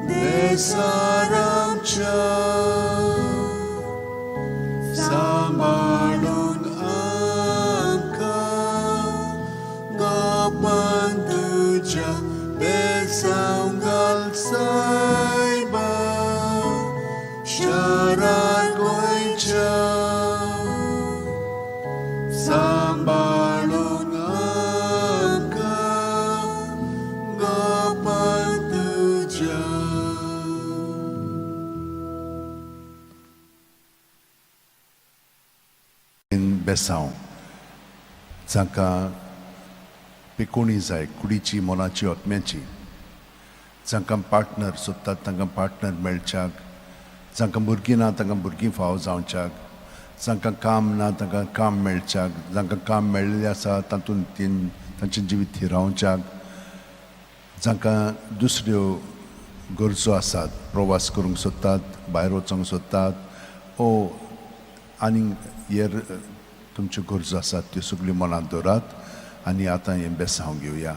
desaramcha. Sambalun angka gapan tuja besanggal saiba syarat goica sambalun angka gapan tuja. बेसांव जांकां पिकोणी जाय कुडीची मोलाची ओतम्याची जांकां पार्टनर सोदतात तांकां पार्टनर मेळच्याक जांकां भुरगीं ना तांकां भुरगीं फाव जावच्याक जांकां काम ना तांकां काम मेळच्याक जांकां काम मेळिल्लें आसा तातूंत तांचें जिवीत थिरावच्याक जांकां दुसऱ्यो गरजो आसात प्रवास करूंक सोदतात भायर वचूंक सोदतात ओ आनी हेर तुमच्यो गरजो आसात त्यो सगळ्यो मनांत दवरात आनी आतां हें बेसांव घेवया.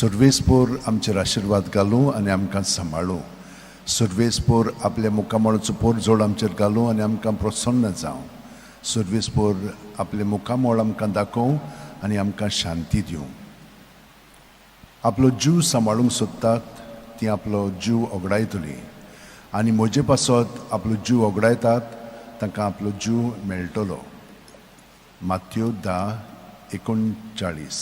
सर्वेस्पोर आमचेर आशिर्वाद घालूं आनी आमकां सांबाळूं. सर्वेस्पोर आपल्या मुखामळाचो पोर जोड आमचेर घालूं आनी आमकां प्रसन्न जावं. सर्वेस्पोर आपले मुखामळ आमकां दाखोवं आनी आमकां शांती दिवं. आपलो जीव सांबाळूंक सोदतात ती आपलो जीव ओगडायतली आनी म्हजे पासत आपलो जीव ओगडायतात तांकां आपलो जीव मेळटलो. माथ्यो 10:39.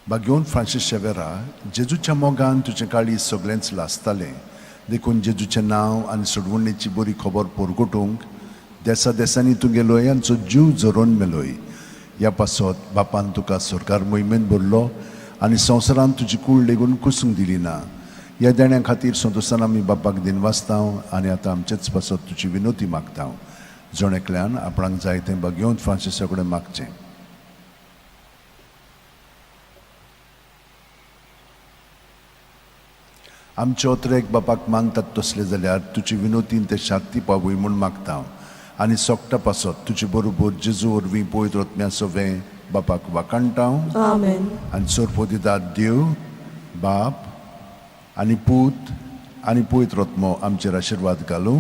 भगवंत फ्रांसीस शेवेरा जेजूच्या मोगान तुजें काळीज सगळेंच लासतालें देखून जेजूचें नांव आनी सोडवणेची बरी खबर पोरगोटूंक देसा देसांनी तूं गेलोय आनी तुजो जीव जोरोवन मेलोय. ह्या पासत बापान तुका सरकार मोहिमेंत भरलो आनी संवसारान तुजी कूड लेगून कुसूंक दिली ना. ह्या देण्या खातीर संतोशान आमी बापाक दिनवासतांव आनी आतां आमचेच पासत तुजी विनोती मागतांव जोणेकल्यान आपणाक जाय तें भगवंत फ्रांसिसा कडेन मागचें. आमचे ओत्रेक बापाक मानतात तसले जाल्यार तुजी विनोतीन ते शांती पावय म्हूण मागता आनी सोगटा पासत तुजे बरोबर जेजू वरवीं पळयत रत्म्या सगळें बापाक वाकाणटा आनी सोरपो दितात देव बाप आनी पूत आनी पळयत रत्मो आमचेर आशिर्वाद घालूं.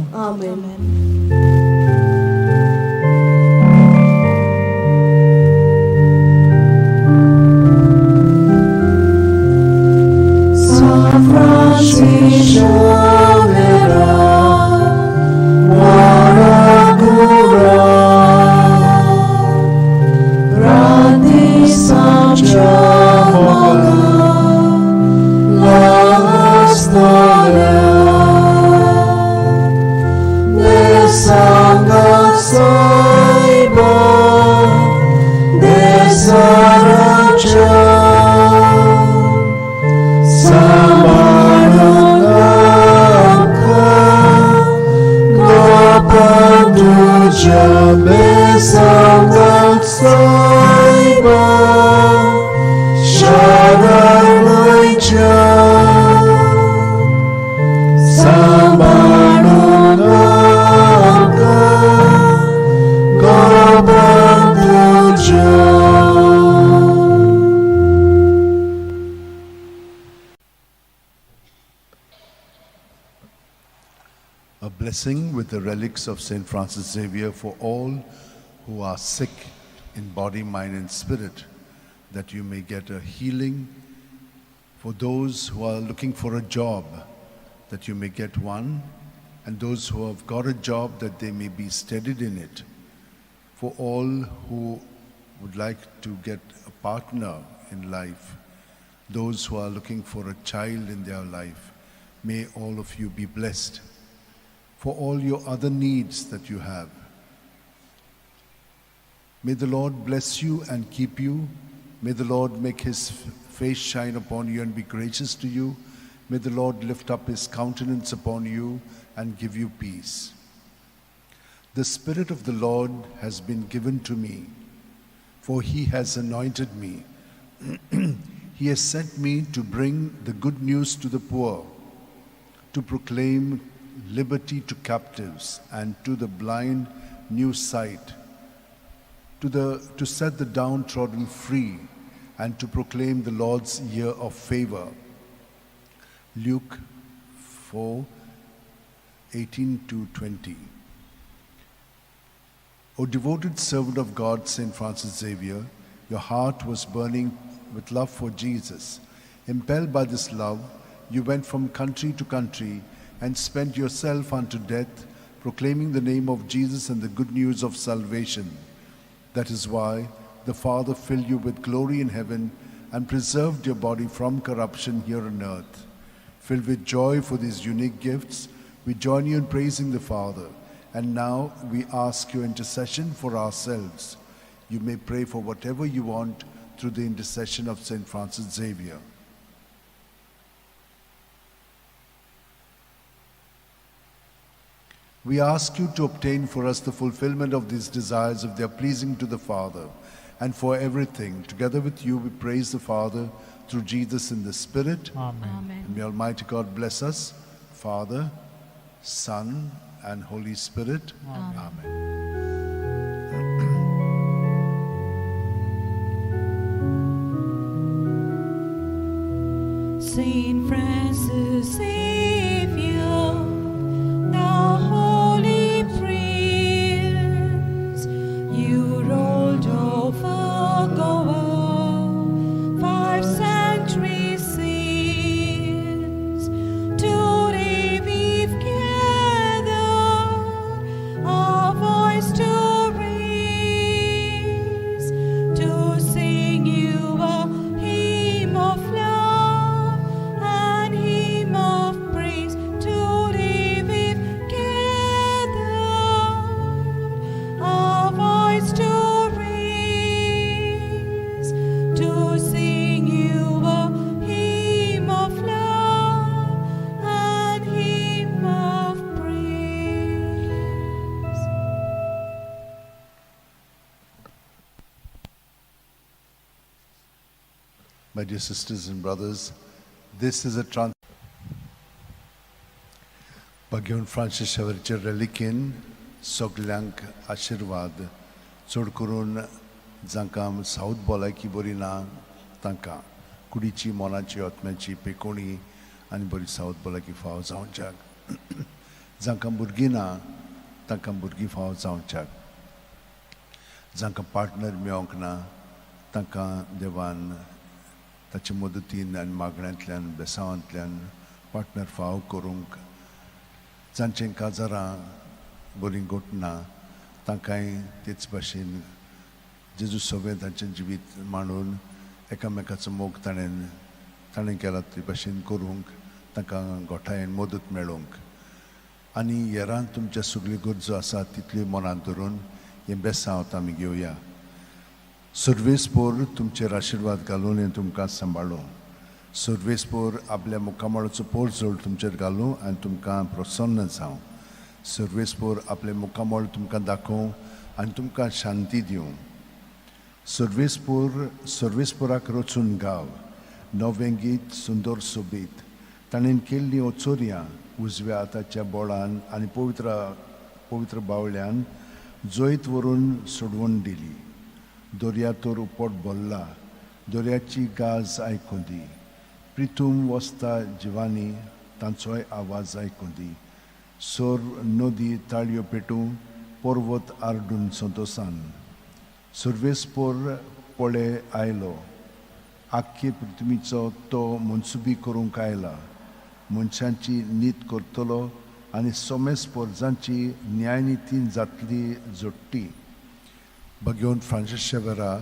A blessing with the relics of St. Francis Xavier for all who are sick in body, mind, and spirit, that you may get a healing. For those who are looking for a job, that you may get one, and those who have got a job, that they may be steadied in it. For all who would like to get a partner in life, those who are looking for a child in their life, may all of you be blessed. For all your other needs that you have, may the Lord bless you and keep you. May the Lord make his face shine upon you and be gracious to you. May the Lord lift up his countenance upon you and give you peace. The Spirit of the Lord has been given to me, for he has anointed me. He has sent me to bring the good news to the poor, to proclaim liberty to captives, and to the blind new sight, to set the downtrodden free, and to proclaim the Lord's year of favor. Luke 4:18-20. O devoted servant of God, St. Francis Xavier, your heart was burning with love for Jesus. Impelled by this love, you went from country to country and spent yourself unto death, proclaiming the name of Jesus and the good news of salvation. That is why the Father filled you with glory in heaven and preserved your body from corruption here on earth. Filled with joy for these unique gifts, we join you in praising the Father. And now we ask your intercession for ourselves. You may pray for whatever you want through the intercession of St. Francis Xavier. We ask you to obtain for us the fulfillment of these desires if they are pleasing to the Father. And for everything, together with you, we praise the Father through Jesus in the Spirit. Amen. And may Almighty God bless us, Father, Son, and Holy Spirit. Amen. Saint Francis Xavier, the holy prince, you rolled over Goa 5 centuries since. Today we've gathered our voice to raise, to sing you a hymn of love and hymn of praise. Today we've gathered our voice to raise, to sing you a hymn of love and hymn of praise. My dear sisters and brothers, this is a Bagyon Francis Xavier relikin soglank आशीर्वाद चड करून जांकां south भलायकी बरी ना तांकां कुडीची मोनाची आत्म्याची पेकोणी आनी बरी साऊथ भलायकी फाव जावच्याक जांकां भुरगीं ना तांकां भुरगीं फाव जावच्याक जांकां पार्टनर मेळोंक ना तांकां देवान ताचे मदतीन आनी मागण्यांतल्यान बेसांवांतल्यान पार्टनर फाव करूंक जांचें काजारां बरीं घोटना तांकांय तेच भाशेन जेजू सगळें तांचें जिवीत मांडून एकामेकाचो मोग ताणें केला ते भाशेन करूंक तांकां गोठायेन मदत मेळोवंक आनी हेरां तुमच्या सगळ्यो गरजो आसात तितल्यो मनांत धरून हें बेसांव आमी घेवया सर्वेस्पोर तुमचेर आशिर्वाद घालून हें तुमकां सांबाळूं सर्वेस्पोर आपल्या मुखामळाचो पोर जोड तुमचेर घालूं आनी तुमकां प्रसन्न जावं सर्वेस्पोर आपले मुखामळ तुमकां दाखोवं आनी तुमकां शांती दिवं सर्वेस्पोराक रचून गाव नवें गीत सुंदर सोबीत ताणें केल्लीं ओचोऱ्यां उजव्या हाताच्या बोळान आनी पवित्र बावळ्यान जैत व्हरून सोडवून दिली दर्यातोर उपोट बोल्ला दर्याची गाज आयकूं दी प्रितूम वस्ता जिवानी तांचोय आवाज आयकूं दी सोर नदी ताळयो पेटूं पर्वत आरडून संतोसान सर्वेस्पोर पळे आयलो आख्खे पृथ्वीचो तो मनसुबी करूंक आयला मनशांची नीत करतलो आनी सोमेस्पोर जांची न्यायनितीन जातली जोडटी भगवंत फ्रांसीस शेवेरा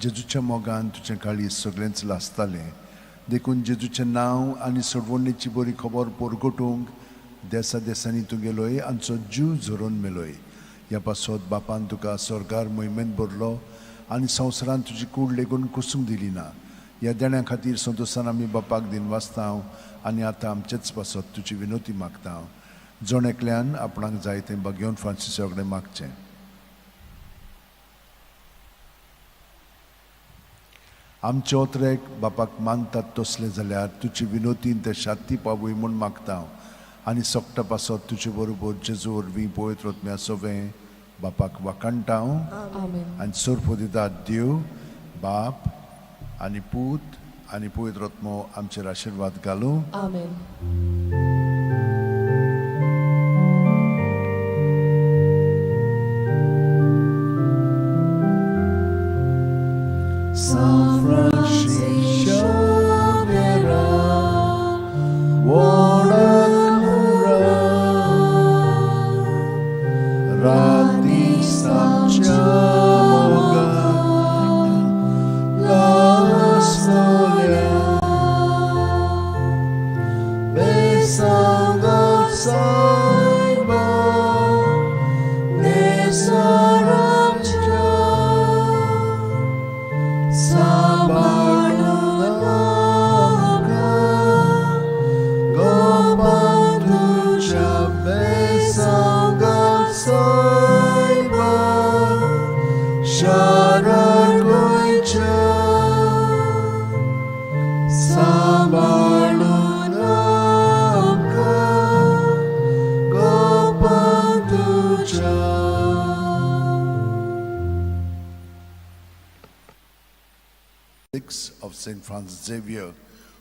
जेजूच्या मोगान तुजें काळीज सगळेंच लासतालें देखून जेजूचें नांव आनी सोडवणेची बरी खबर परगटूंक देसा देसांनी तूं गेलोय आमचो जीव झरोवन मेलोय ह्या पासत बापान तुका स्वर्गार मोहिमेंत भरलो आनी संवसारान तुजी कूड लेगून कुसूंक दिली ना ह्या देण्या खातीर संतोशान आमी बापाक दिन वाचता हांव आनी आतां आमचेच पासत तुजी विनोती मागता हांव जोण एकल्यान आपणाक जाय तें भगवंत फ्रांसिसा कडेन मागचें आमचे ओतरेक बापाक मानतात तसले जाल्यार तुजी विनोतीन ते शांती पावूय म्हूण मागता हांव आनी सोगटा पासत तुजे बरोबर जेजू वरवीं पळयत रतम्या सोवें बापाक वाकाणटा हांव आनी सोरपो दिता देव बाप आनी पूत आनी पळयत रत्मो आमचेर आशिर्वाद घालूं San Francisco Xavier, Waranura, Rati Samchamoga, La Solia, Besangat Saiba, Nesaramcha. Of St. Francis Xavier,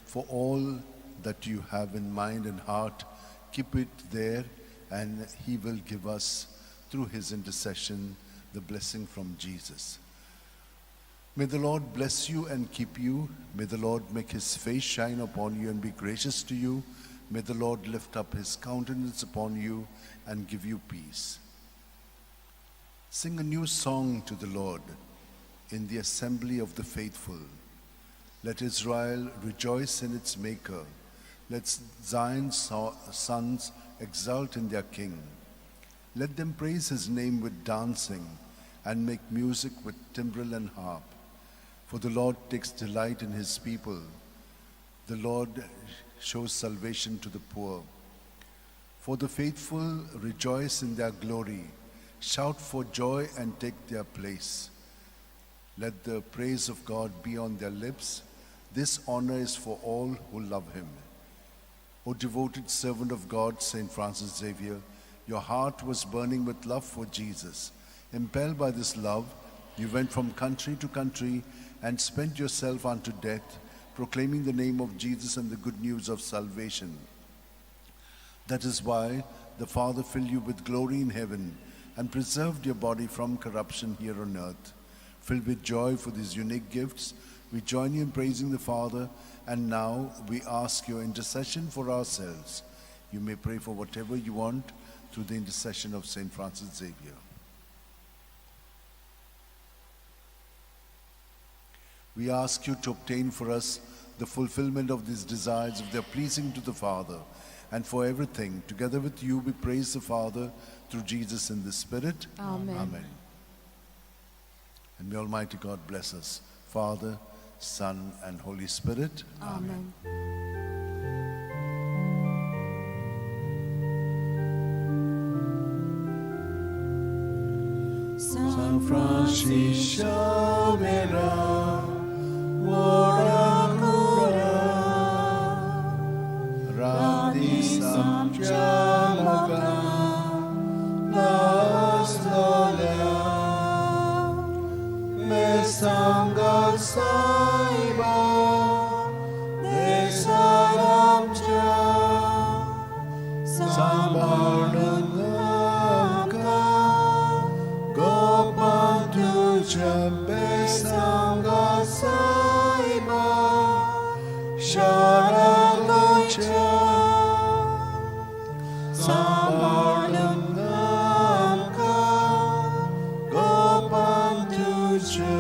for all that you have in mind and heart, keep it there, and he will give us, through his intercession, the blessing from Jesus. May the Lord bless you and keep you. May the Lord make his face shine upon you and be gracious to you. May the Lord lift up his countenance upon you and give you peace. Sing a new song to the Lord in the assembly of the faithful. Let Israel rejoice in its Maker. Let Zion's sons exult in their King. Let them praise his name with dancing and make music with timbrel and harp. For the Lord takes delight in his people. The Lord shows salvation to the poor. For the faithful rejoice in their glory. Shout for joy and take their place. Let the praise of God be on their lips. This honor is for all who love him. O devoted servant of God, St. Francis Xavier, your heart was burning with love for Jesus. Impelled by this love, you went from country to country and spent yourself unto death, proclaiming the name of Jesus and the good news of salvation. That is why the Father filled you with glory in heaven and preserved your body from corruption here on earth. Filled with joy for these unique gifts, we join you in praising the Father, and now we ask your intercession for ourselves. You may pray for whatever you want through the intercession of St. Francis Xavier. We ask you to obtain for us the fulfillment of these desires if they are pleasing to the Father, and for everything, together with you, we praise the Father through Jesus in the Spirit. Amen. Amen. And may Almighty God bless us, Father, Son, and Holy Spirit. Amen. San Francis Xavier, Waranura, Radi Samchamoga, Nastolia, Mesanga Saiba, Desaramcha, Sambarna. Sambalun amka gopan tuja.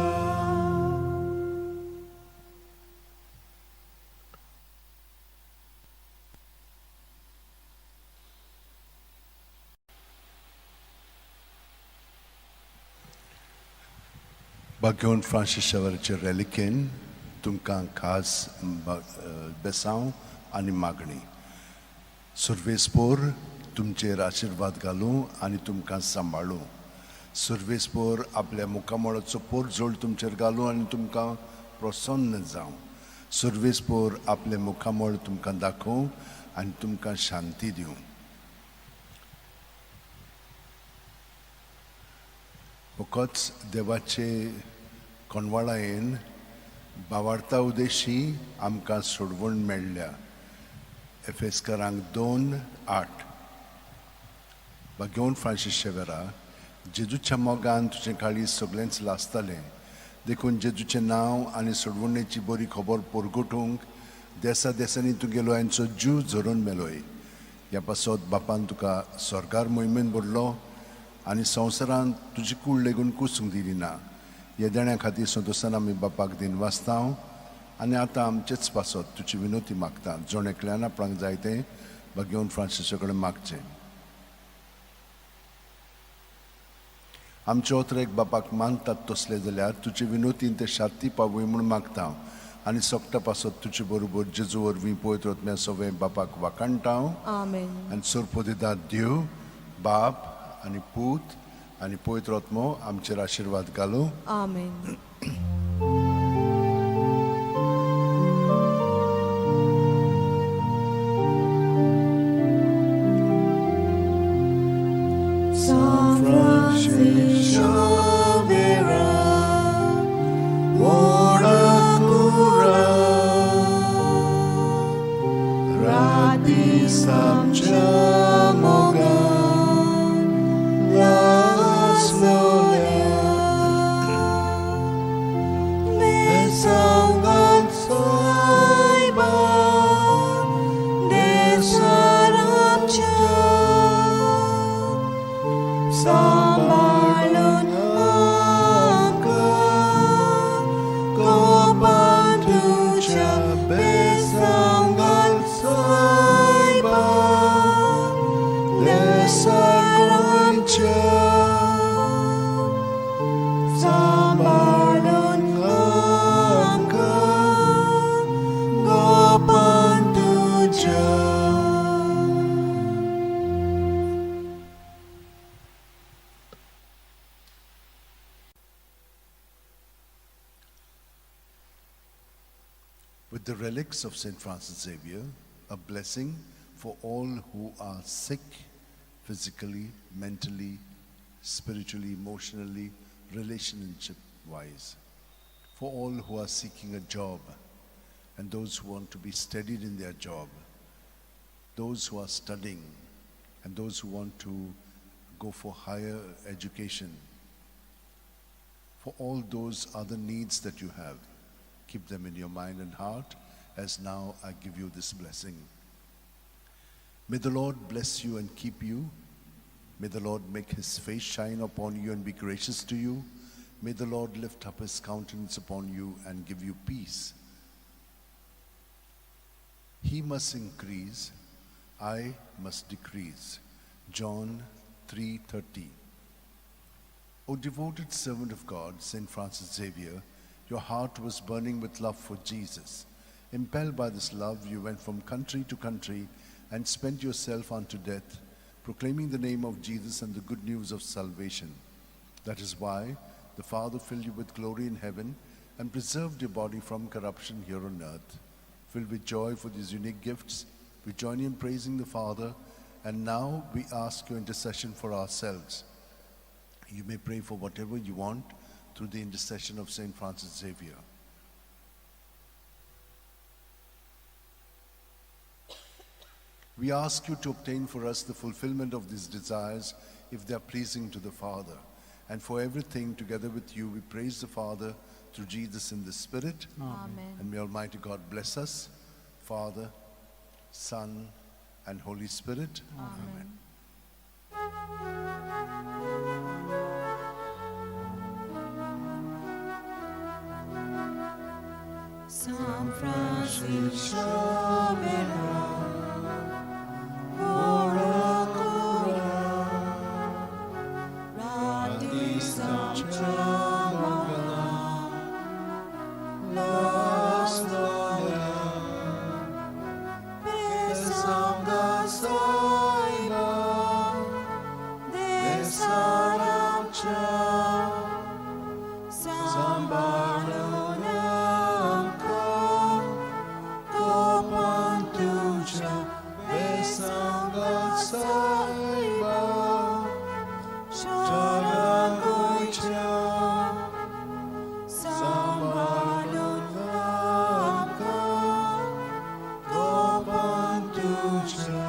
Bagion Francis Xavierचे reliquin तुमकां खास बेसांव आनी मागणी सुर्वेस्पोर तुमचेर आशिर्वाद घालूं आनी तुमकां सांबाळूं सुर्वेस्पोर आपल्या मुखामळाचो पोर जोड तुमचेर घालूं आनी तुमकां प्रसन्न जावं सुर्वेस्पोर आपले मुखामळ तुमकां दाखोवं आनी तुमकां शांती दिवं फकत देवाचे कोणवाळायेन भावार्था उदेशी आमकां सोडवण मेळ्ळ्या एफेसकारांक 2:8 बागेवन फ्रांसीस शेवेरा जेजूच्या मोगान तुजें काळीज सगळेंच लासतालें देखून जेजूचें नांव आनी सोडवणेची बरी खबर पोरगोटूंक देसा देसांनी तुगेलो हांचो जीव झरोवन मेलोय ह्या पासत बापान तुका स्वर्गार मोहिमेन भरलो आनी संवसारांत तुजी कूड लेगून कुसूंक दिली ना येदेण्या खातीर संतोशान आमी बापाक दिन वाचतां आनी आतां आमचेच पासत तुजी विनोती मागता जोण एकल्यान आपणाक जाय तें बागेवन फ्रांसिसा कडेन मागचें आमचे ओतरेक बापाक मानतात तसले जाल्यार तुजी विनोतीन ते शांती पावय म्हूण मागता आनी सोगटा पासत तुजे बरोबर जेजू वरवीं पवित्र आत्म्या सवें बापाक वाकाणटां Amen. आनी सोरपोदिदाद देव बाप आनी पूत आनी पवित्र आत्मो आमचेर आशिर्वाद घालूं Amen. San Francis Xavier, Orakura, Radis amcia mogan, las nolia, besangan saiba, desarapcia. Sambalun amka gopan tuja besanggal saiba lesar gonca Sambalun amka gopan tuja. with the relics of St. Francis Xavier, a blessing for all who are sick physically, mentally, spiritually, emotionally, relationship-wise, for all who are seeking a job and those who want to be steadied in their job, those who are studying and those who want to go for higher education, for all those other needs that you have. Keep them in your mind and heart as now I give you this blessing. May the Lord bless you and keep you. May the Lord make his face shine upon you and be gracious to you. May the Lord lift up his countenance upon you and give you peace. He must increase, I must decrease. John 3:30. O devoted servant of God, St. Francis Xavier, your heart was burning with love for Jesus. Impelled by this love, you went from country to country and spent yourself unto death, proclaiming the name of Jesus and the good news of salvation. That is why the Father filled you with glory in heaven and preserved your body from corruption here on earth. Filled with joy for these unique gifts, we join in praising the Father, and now we ask your intercession for ourselves. You may pray for whatever you want through the intercession of St. Francis Xavier. We ask you to obtain for us the fulfillment of these desires if they are pleasing to the Father. And for everything, together with you, we praise the Father through Jesus in the Spirit. Amen. And may Almighty God bless us, Father, Son, and Holy Spirit. Amen. San Francisco Xavier, ora cura, radi sanctamana, la storia, pesanga saiba, de saramcha, sambarunamka, kopantucha, pesanga saiba, sharangucha, sambarunamka, kopantucha.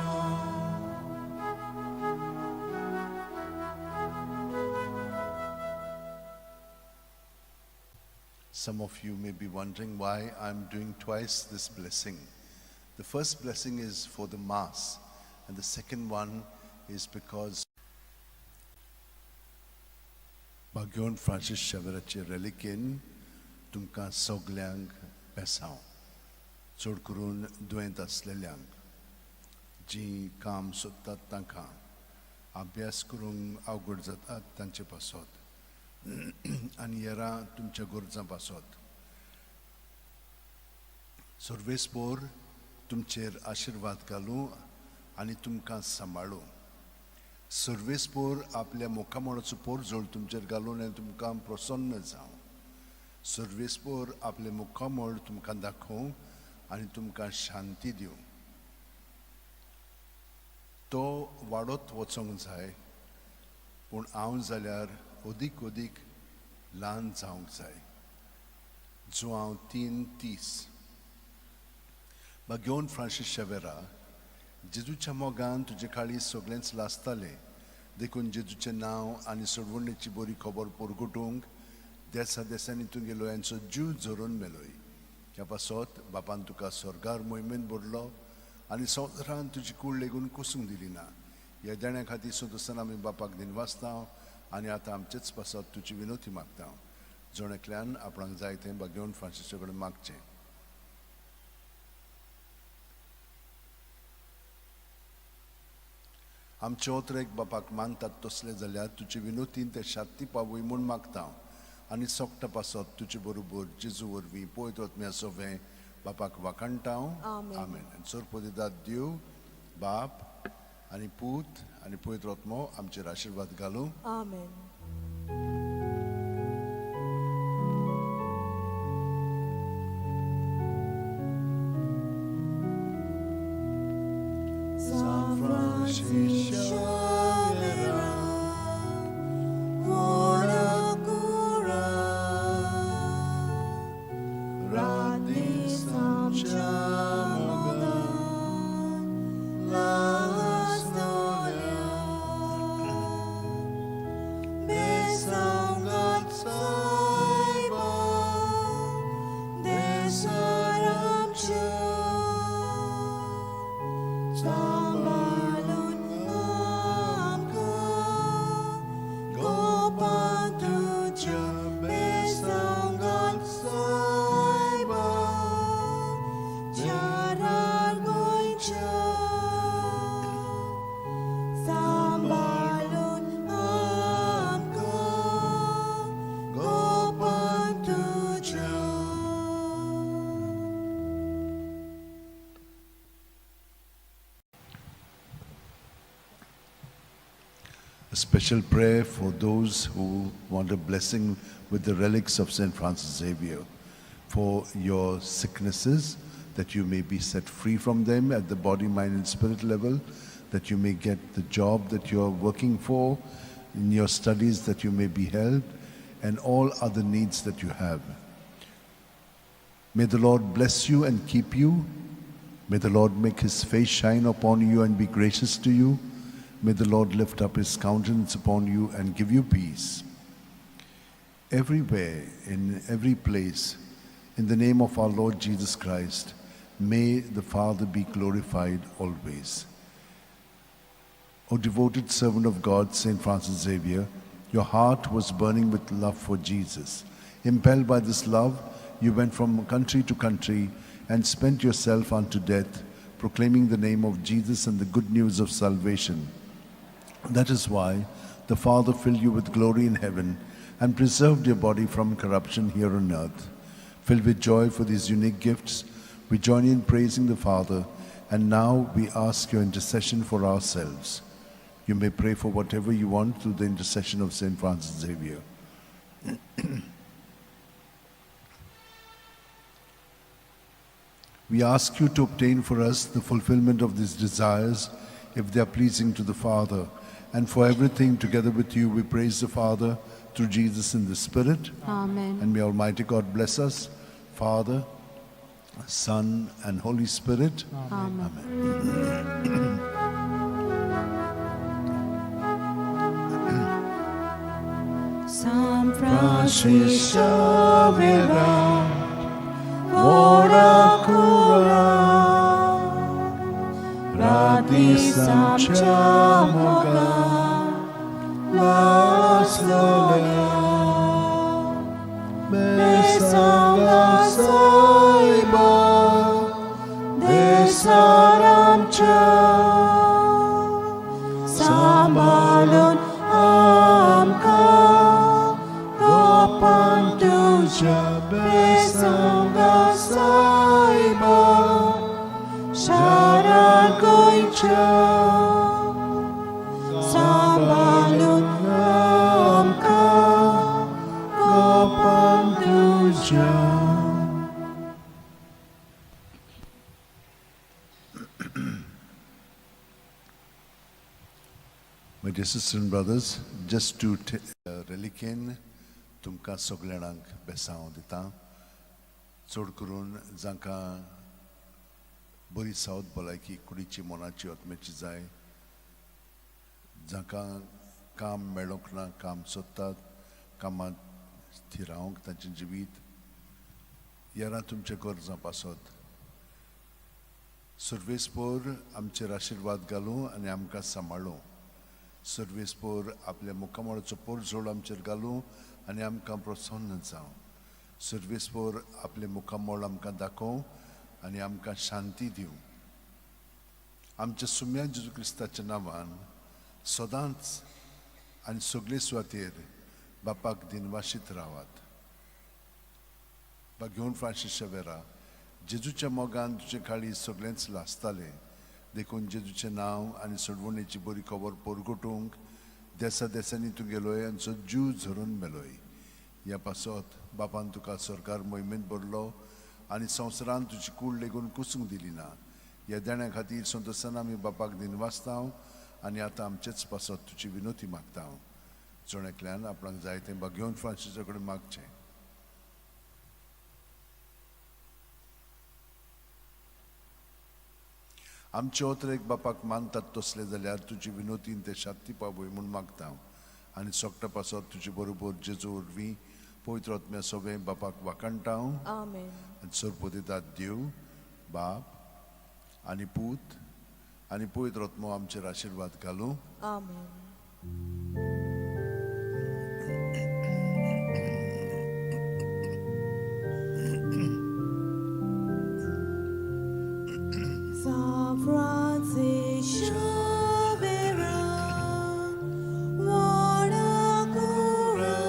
Some of you may be wondering why I'm doing twice this blessing. The first blessing is for the Mass, and the second one is because Bagyon Francis Xavierचे reliquin तुमकां सगल्यांक बेसांव चड करून दुयेंत आसलेल्यांक जीं काम सोदतात तांकां अभ्यास करूंक अवघड जातात तांचे पासत आनी येरां तुमच्या गरजां पासत सर्वेस्पोर तुमचेर आशिर्वाद घालूं आनी तुमकां सांबाळूं सर्वेस्पोर आपल्या मोखामोळाचो पोरजोळ तुमचेर घालून आनी तुमकां प्रसन्न जावं सर्वेस्पोर आपले मुखामोळ तुमकां दाखोवं आनी तुमकां शांती दिवं तो वाडत वचोंक जाय पूण हांव जाल्यार अदीक ल्हान जावंक जाय जो हांव 3:30 Bagyon Francis Xaviera जेजूच्या मोगान तुजे काळी सगळेंच लासतालें देखून जेजूचें नांव आनी सोडवणेची बरी खबर परगटूंक देसा देसांनी तुगेलो यांचो जीव झरोवन मेलोय ह्या पासत बापान तुका स्वर्गार मोहिमेन भरलो आनी संवसारान तुजी कूड लेगून कुसूंक दिली ना ह्या देण्या खातीर सुद्दां आमी बापाक दिनवासता आनी आतां आमचेच पासत तुजी विनोती मागता जोण एकल्यान आपणाक जाय तें बागयोन फ्रांसिसा कडेन मागचें आमचे ओतरेक बापाक मानतात तसले जाल्यार तुजे विनोतीन ते शांती पावूय म्हूण मागता आनी सोगटा पासत तुजे बरोबर जेजू वरवीं पळयत वतम्या सोवें बापाक वाखाणटा आमेन आनी सोरपोदिदाद देव बाप आनी पूत आनी पळयत वतमो आमचेर आशिर्वाद घालूं आमेन. San Francisco Xaviera, ora cura, radi sanctamana, la storia, besangat saiba, desaramcha, sambalun namka, kopantucha, besangat saiba, jarar goicha, sambalun namka, kopantucha. A special prayer for those who want a blessing with the relics of St. Francis Xavier, for your sicknesses, that you may be set free from them at the body, mind and spirit level, that you may get the job that you are working for, in your studies that you may be helped, and all other needs that you have. May the Lord bless you and keep you. May the Lord make his face shine upon you and be gracious to you. May the Lord lift up his countenance upon you and give you peace. Everywhere, in every place, in the name of our Lord Jesus Christ, may the Father be glorified always. O devoted servant of God, St. Francis Xavier, your heart was burning with love for Jesus. Impelled by this love, you went from country to country and spent yourself unto death, proclaiming the name of Jesus and the good news of salvation. That is why the Father filled you with glory in heaven and preserved your body from corruption here on earth. Filled with joy for these unique gifts, we join in praising the Father, and now we ask your intercession for ourselves. You may pray for whatever you want through the intercession of St. Francis Xavier. We ask you to obtain for us the fulfillment of these desires, if they are pleasing to the Father. And for everything, together with you, we praise the Father through Jesus in the Spirit. Amen. And may Almighty God bless us, Father, Son, and Holy Spirit. Amen. San Francis Xavier, ora cura, radis samcia moga, las gloria, besanga saiba, desaramcha, sambalun amka, gopan tuja, besanga saiba, sharan koicha, sambalun amka, gopan tuja. My dear sisters and brothers, just to reliquin तुमकां सगळ्यांक बेसांव दिता. चड करून जांकां बरी सावत भलायकी कुडीची मनाची आत्म्याची जाय, जांकां काम मेळोंक ना, काम सोदतात, कामांत स्थिरावंक तांचें जिवीत, यारां तुमचे गरजां पासत. सर्वेस्पोर आमचेर आशिर्वाद घालूं आनी आमकां सांबाळूं. सर्वेस्पोर आपल्या मुखामळाचो पोरझोळ आमचेर घालूं आनी आमकां प्रसन्न जावं. सर्वेस्पोर आपले मुखामळ आमकां दाखोव आनी आमकां शांती दिवं. आमच्या सुम्या जेजू क्रिस्ताच्या नांवान सदांच आनी सगळे सुवातेर बापाक दिनवाशीत रावात. घेवन फ्रांसीस शेवेरा, जेजूच्या मोगान तुजे खाली सगळेंच लासताले, देखून जेजूचें नांव आनी सोडवणेची बरी खबर परगटूंक देसा देसांनी तूं गेलोय आनी जो जीव झरून मेलोय. ह्या पासत बापान तुका सरकार मोहिमेंत भरलो आनी संवसारान तुजी कूड लेगून कुसूंक दिली ना. ह्या देण्या खातीर संतोसान आमी बापाक दिनवासता आनी आतां आमचेच पासत तुजी विनोती मागता. जोणेकल्यान आपणाक जाय तें घेवन फ्रांसीसा कडेन मागचें. आमचे ओतरेक बापाक मानतात तसले जाल्यार तुजी विनोतीन ते शांती पावय म्हूण मागता. आनी सोगटा पासत तुजे बरोबर जेजू वरवीं पवित्र आत्म्या सगळें बापाक वाकणटा. आनी सरपदितात देव, बाप आनी पूत आनी पवित्र आत्मो आमचेर आशिर्वाद घालूं. San Francis Xavier, ora cura,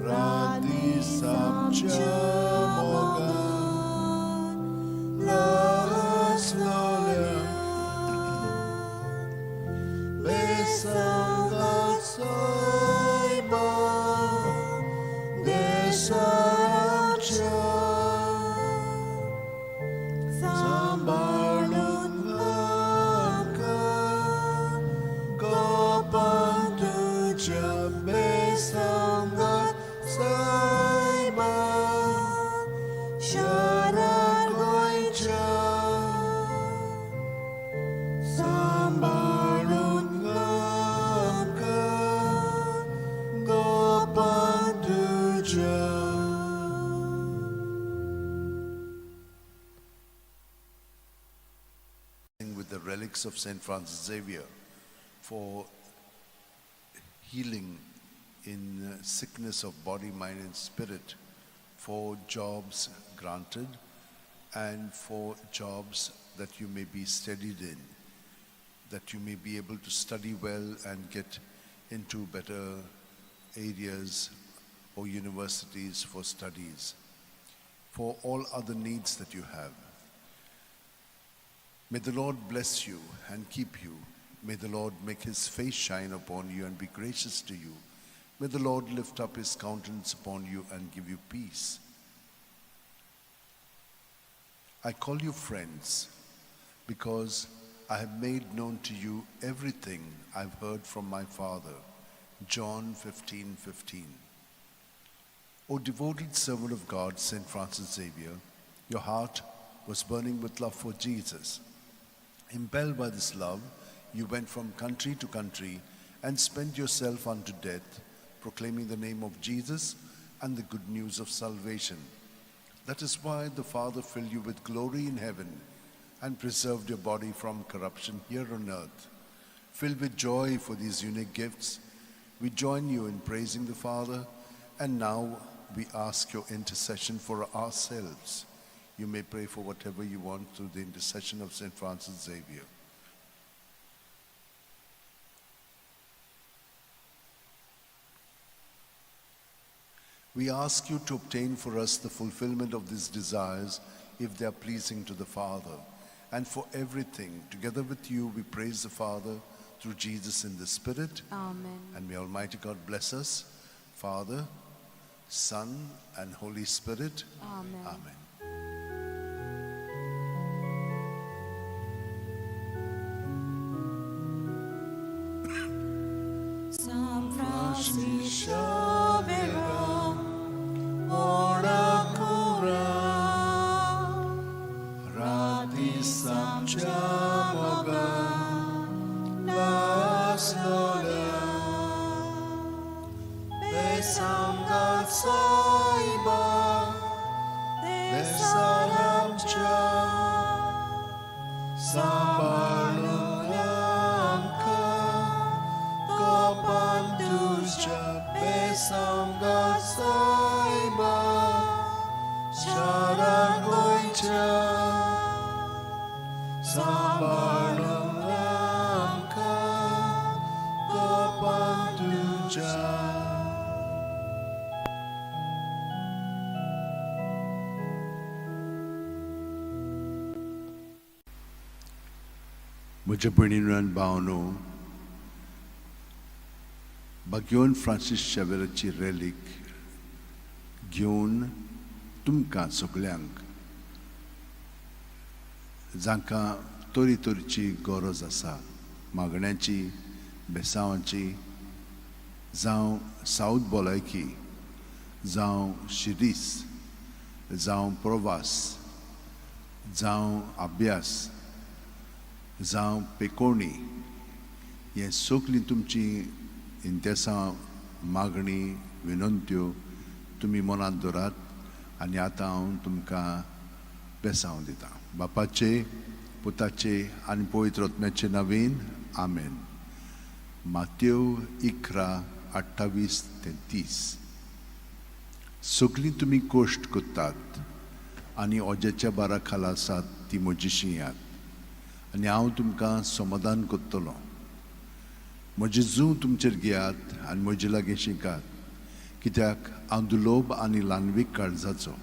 radis samcia moga, las gloria, besanga saiba, desaramcha, sambalun amka, gopan tuja, besanga saiba, sharan koicha, sambalun the relics of St. Francis Xavier for healing in sickness of body, mind, and spirit, for jobs granted, and for jobs that you may be steadied in, that you may be able to study well and get into better areas or universities for studies, for all other needs that you have. May the Lord bless you and keep you. May the Lord make his face shine upon you and be gracious to you. May the Lord lift up his countenance upon you and give you peace. I call you friends because I have made known to you everything I've heard from my Father. John 15:15. O devoted servant of God, St. Francis Xavier, your heart was burning with love for Jesus. Impelled by this love, you went from country to country and spent yourself unto death, proclaiming the name of Jesus and the good news of salvation. That is why the Father filled you with glory in heaven and preserved your body from corruption here on earth. Filled with joy for these unique gifts, we join you in praising the Father, and now we ask your intercession for ourselves. You may pray for whatever you want through the intercession of St. Francis Xavier. We ask you to obtain for us the fulfillment of these desires if they are pleasing to the Father. And for everything, together with you, we praise the Father through Jesus in the Spirit. Amen. And may Almighty God bless us, Father, Son, and Holy Spirit. Amen. Amen. San Francis Xavier, ora cura, radisam chamoga, nas gloria, besam God saiba, desalam cha, sambalulam ka, kopanduscha, besam God saiba, Sharagoicha, sambalulam ka, kopanduscha. म्हज्या भयणीनो आनी भावनो, घेवन Francis शेवेराची रॅलीक घेवन तुमकां सगळ्यांक जांकां तोरी तोरीची गरज आसा, मागण्यांची, बेसांवाची, जावं सावथ भलायकी, जावं शिरीस, जावं प्रवास, जावं अभ्यास, जावं पेकोवणी, हे सगळीं तुमची इंतेसां, मागणी, विनंत्यो तुमी मनांत दवरात आनी आतां हांव तुमकां बेसांव दितां. बापाचे, पुताचे आनी पवित्र आत्म्याचे नांवेन. आमेन. मातेव 11:28-30. सगळीं तुमी कोश्ट करतात आनी ओज्याच्या बारा खाला आसात ती म्हजीशी याद, आनी हांव तुमकां समाधान करतलों. म्हजें जूं तुमचेर घेयात आनी म्हजे लागीं शिकात, कित्याक हांव दुलोभ आनी ल्हानवीक काळजाचो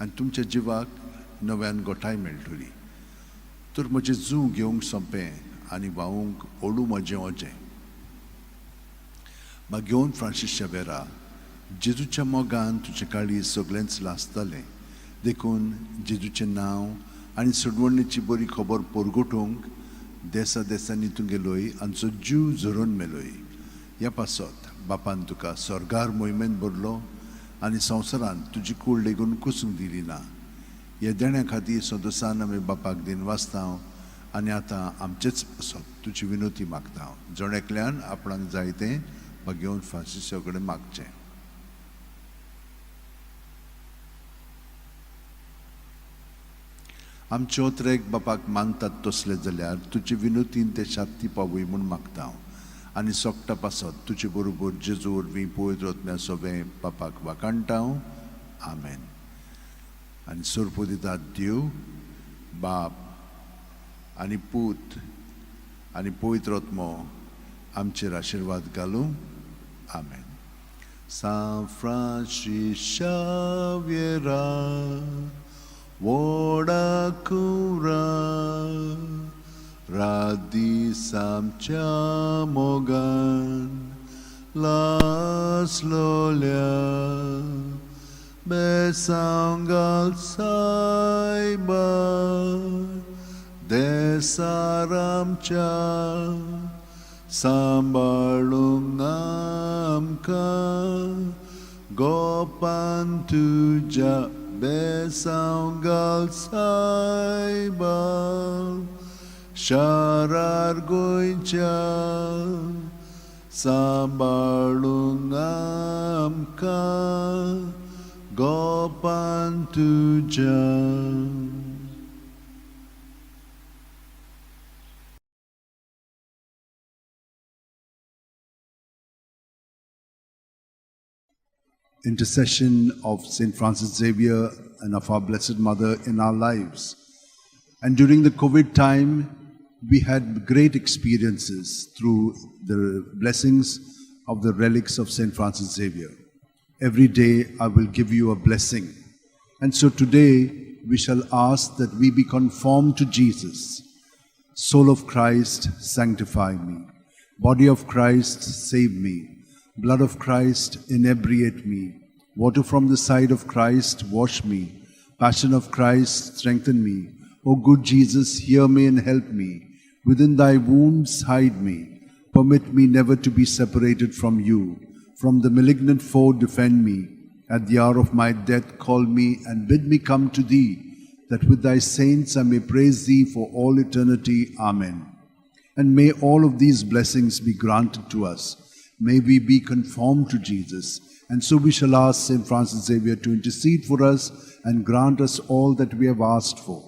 आनी तुमच्या जिवाक नव्यान गोठाय मेळटली. तर म्हजें जूं घेवंक सोंपें आनी व्हावूंक ओडू म्हजें ओजें. घेवन फ्रांसीस शेवेरा, जेजूच्या मोगान तुजें काळीज सगळेंच लासतलें. देखून जेजूचें नांव आनी सोडवणेची बरी खबर परगटूंक देसा देसांनी तूं गेलोय आनी तुजो जीव झरोवन मेलोय. ह्या पासत बापान तुका स्वर्गार मोहिमेंत भरलो आनी संवसारांत तुजी कूड लेगून कुसूंक दिली ना. ह्या देण्या खातीर सदोसान आमी बापाक दिन वाचतां आनी आतां आमचेच पासत तुजी विनोती मागता. जण एकल्यान आपणाक जाय तें घेवन फ्रांसिसा कडेन मागचें. आमचे ओत्रेक बापाक मानतात तसले जाल्यार तुजी विनोतीन ते शांती पावूय म्हूण मागता हांव आनी सोगटा पासत तुजे बरोबर जेजू वरवीं पवित्र आत्म्या सोबे बापाक वाकाणटा हांव आमेन. आनी सोरपो दितात देव बाप आनी पूत आनी पवित्र आत्मो आमचेर आशिर्वाद घालूं आमेन. San Francis Xaviera Voda cura radisam chamogan las lolia besangal saiba desaram cha sambalungamka gopantuja besangal saiba sharar goincha sambalungamka gopantuja. Intercession of St. Francis Xavier and of our Blessed Mother in our lives. And during the COVID time, we had great experiences through the blessings of the relics of St. Francis Xavier. Every day I will give you a blessing. And so today we shall ask that we be conformed to Jesus. Soul of Christ, sanctify me. Body of Christ, save me. Blood of Christ, inebriate me. Water from the side of Christ, wash me. Passion of Christ, strengthen me. O good Jesus, hear me and help me. Within thy wounds, hide me. Permit me never to be separated from you. From the malignant foe, defend me. At the hour of my death, call me and bid me come to thee, that with thy saints I may praise thee for all eternity. Amen. And may all of these blessings be granted to us. May we be conformed to Jesus. And so we shall ask St. Francis Xavier to intercede for us and grant us all that we have asked for.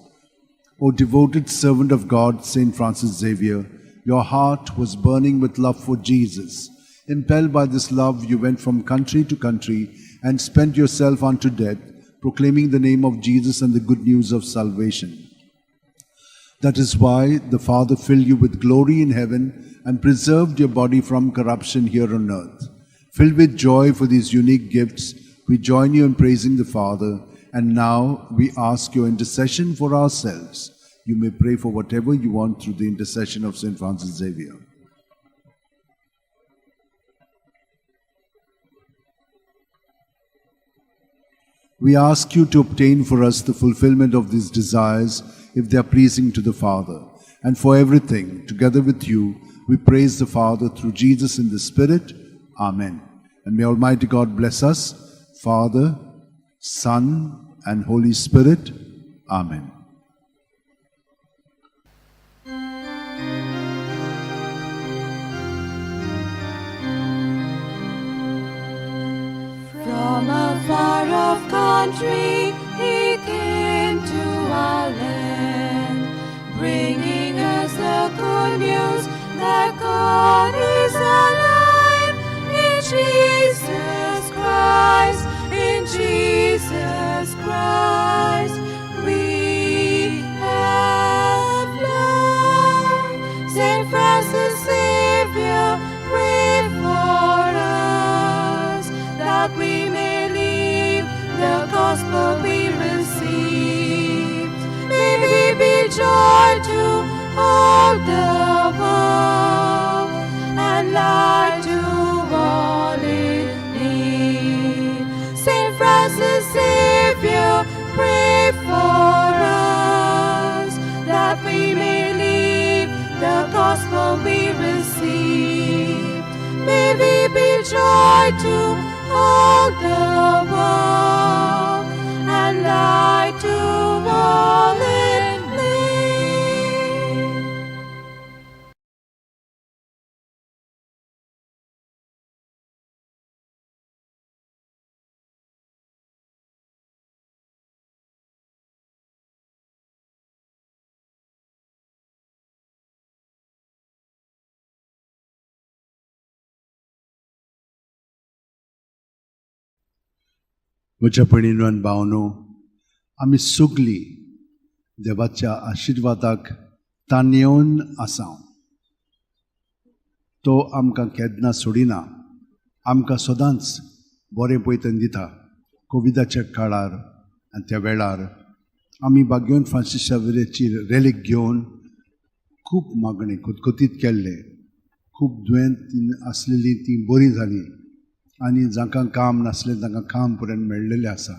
O devoted servant of God, St. Francis Xavier, your heart was burning with love for Jesus. Impelled by this love, you went from country to country and spent yourself unto death, proclaiming the name of Jesus and the good news of salvation. That is why the Father filled you with glory in heaven and preserved your body from corruption here on earth. Filled with joy for these unique gifts, we join you in praising the Father, and now we ask your intercession for ourselves. You may pray for whatever you want through the intercession of St. Francis Xavier. We ask you to obtain for us the fulfillment of these desires if they are pleasing to the Father. And for everything, together with you, we praise the Father through Jesus in the Spirit. Amen. And may Almighty God bless us, Father, Son, and Holy Spirit. Amen. From a far off country he came to our land, bringing us the good news that God is alive in Jesus Christ, in Jesus Christ. We have learned. St. Francis Xavier, pray for us, that we may live the gospel we received. May we be joy to all the world and light to all in need. St. Francis Xavier, pray for us, that we may live the gospel we received. May we be joy to all the world and light to all in need. म्हज्या भयणीनो आनी भावनो, आमी सगळीं देवाच्या आशिर्वादाक ताणेवन आसा. तो आमकां केन्ना सोडिना, आमकां सदांच बरें पयतन दिता. कोविडाच्या काळार आनी त्या वेळार आमी बागेवन फ्रांसीस शावेराची रेलीक घेवन खूब मागणे खतखतीत केल्ले. खूब दुयेंत आसलेलीं तीं बरीं जालीं आनी जांकां काम नासलें तांकां काम पर्यंत मेळ्ळेलें आसा.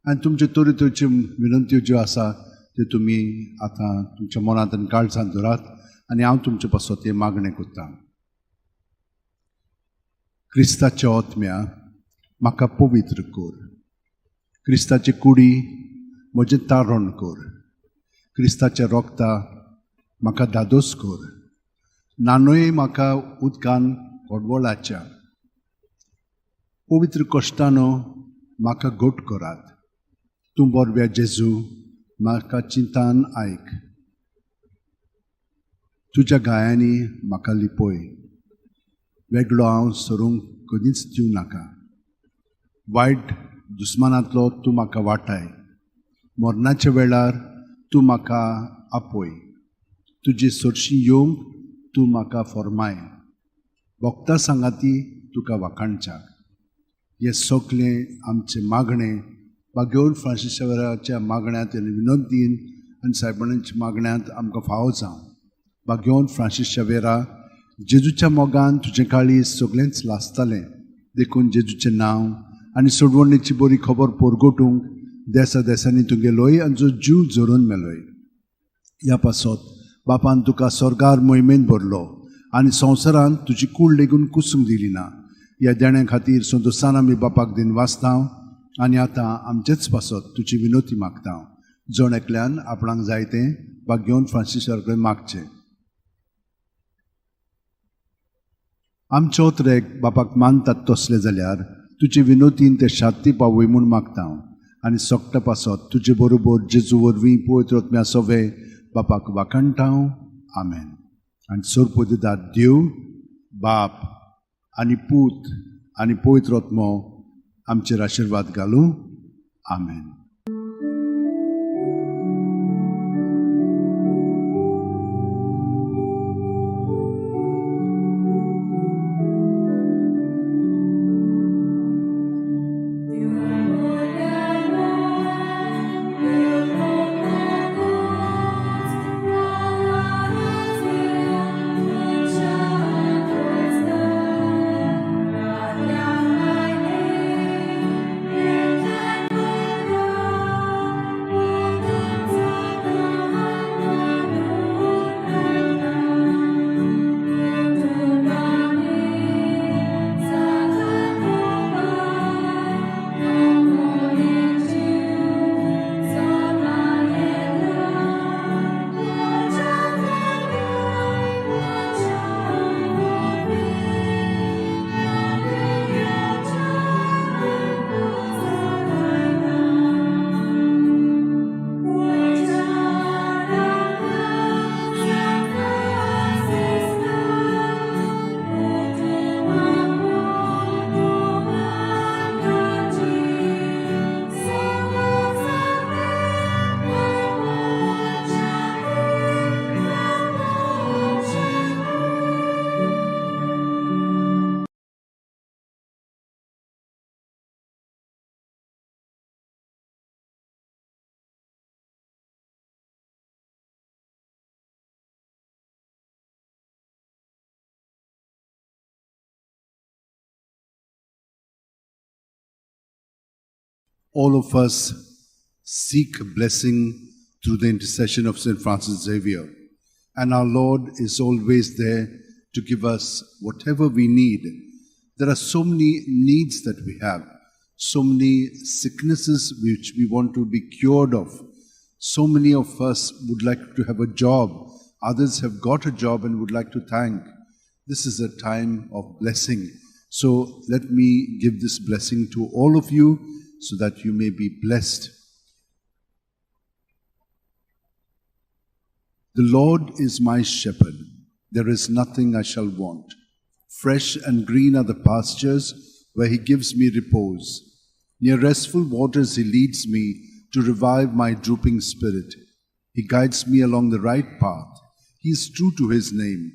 आनी तुमच्यो तरेतरेच्यो विनंत्यो ज्यो आसा त्यो तुमी आतां तुमच्या मनांत आनी काळजांत धरात आनी हांव तुमचे पासत ते मागणे करतां. क्रिस्ताच्या ओतम्या म्हाका पवित्र कर. क्रिस्ताची कुडी म्हजें तारण कर. क्रिस्ताच्या रोगता म्हाका धादोस कर. नानोय म्हाका उदकान व्हडवळाच्या. पवित्र कश्टानो म्हाका घोट करात. तूं बोरव्या जेजू म्हाका चिंतान आयक. तुज्या गायांनी म्हाका लिपय. वेगळो हांव सरूंक कधीच दिवं नाका. वायट दुस्मानांतलो तूं म्हाका वाटाय. मरणाच्या वेळार तूं म्हाका आपय. तुजी सरशीं येवंक तूं म्हाका फॉर्माय. भोगता सांगाती तुका वाखाणच्याक. हे सगळें आमचे मागणे बागेवन फ्रांसीस शावेराच्या मागण्यांत आनी विनंतीन आनी सायबणांच्या मागण्यांत आमकां फावो जावं. बागेवन फ्रांसीस शावेरा, जेजूच्या मोगान तुजें काळीज सगळेंच लासतालें. देखून जेजूचें नांव आनी सोडवणेची बरी खबर पोरगोटूंक देसा देसांनी तूं गेलोय आनी जो जीव जोरून मेलोय. ह्या पासत बापान तुका स्वर्गार मोहिमेंत भरलो आनी संवसारांत तुजी कूड लेगून कुसूंक दिली ना. ह्या देण्या खातीर संतोसान आमी बापाक दिन वाचतां आनी आतां आमचेच पासत तुजी विनोती मागता. जण एकल्यान आपणाक जाय तें बागेवन फ्रांसीस शावेरा मागचें. आमचे ओतरेक बापाक मानतात तसले जाल्यार तुजे विनोतीन ते शांती पावय म्हूण मागता. आनी सोगटा पासत तुजे बरोबर जेजू वरवीं पवित्र आत्म्या सोवे बापाक वाखाणटा. आमेन. आनी सोरपो दितात देव, बाप आनी पूत आनी पवित्र आत्मो आमचेर आशिर्वाद घालूं. आमेन. All of us seek blessing through the intercession of St. Francis Xavier. And our Lord is always there to give us whatever we need. There are so many needs that we have, so many sicknesses which we want to be cured of. So many of us would like to have a job. Others have got a job and would like to thank. This is a time of blessing. So let me give this blessing to all of you so that you may be blessed. The Lord is my shepherd. There is nothing I shall want. Fresh and green are the pastures where he gives me repose. Near restful waters he leads me to revive my drooping spirit. He guides me along the right path. He is true to his name.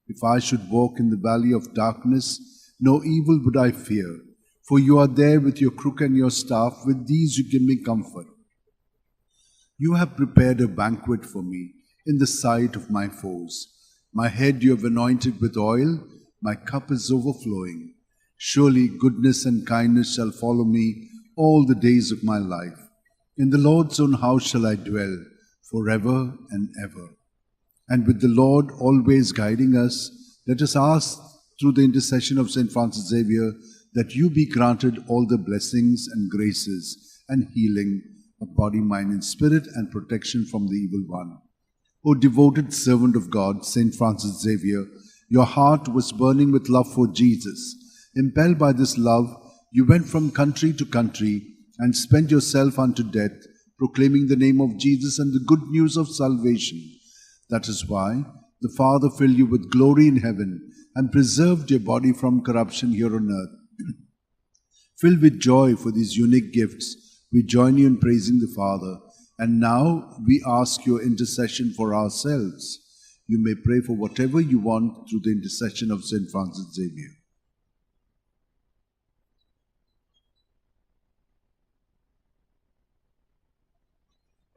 If I should walk in the valley of darkness, no evil would I fear, for you are there with your crook and your staff. With these you give me comfort. You have prepared a banquet for me in the sight of my foes. My head you have anointed with oil, my cup is overflowing. Surely goodness and kindness shall follow me all the days of my life. In the Lord's own house shall I dwell forever and ever. And with the Lord always guiding us, let us ask through the intercession of St. Francis Xavier that you be granted all the blessings and graces and healing of body, mind, and spirit, and protection from the evil one. O devoted servant of God, St. Francis Xavier, your heart was burning with love for Jesus. Impelled by this love, you went from country to country and spent yourself unto death, proclaiming the name of Jesus and the good news of salvation. That is why the Father filled you with glory in heaven and preserved your body from corruption here on earth. Filled with joy for these unique gifts, we join you in praising the Father. And now we ask your intercession for ourselves. You may pray for whatever you want through the intercession of St. Francis Xavier.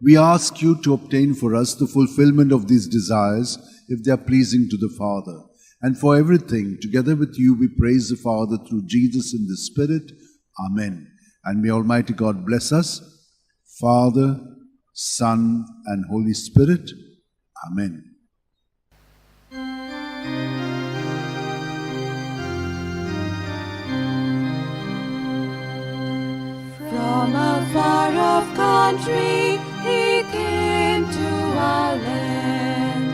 We ask you to obtain for us the fulfillment of these desires, if they are pleasing to the Father. And for everything, together with you, we praise the Father through Jesus in the Spirit. Amen. And may Almighty God bless us, Father, Son, and Holy Spirit. Amen. From a far-off country, he came to our land,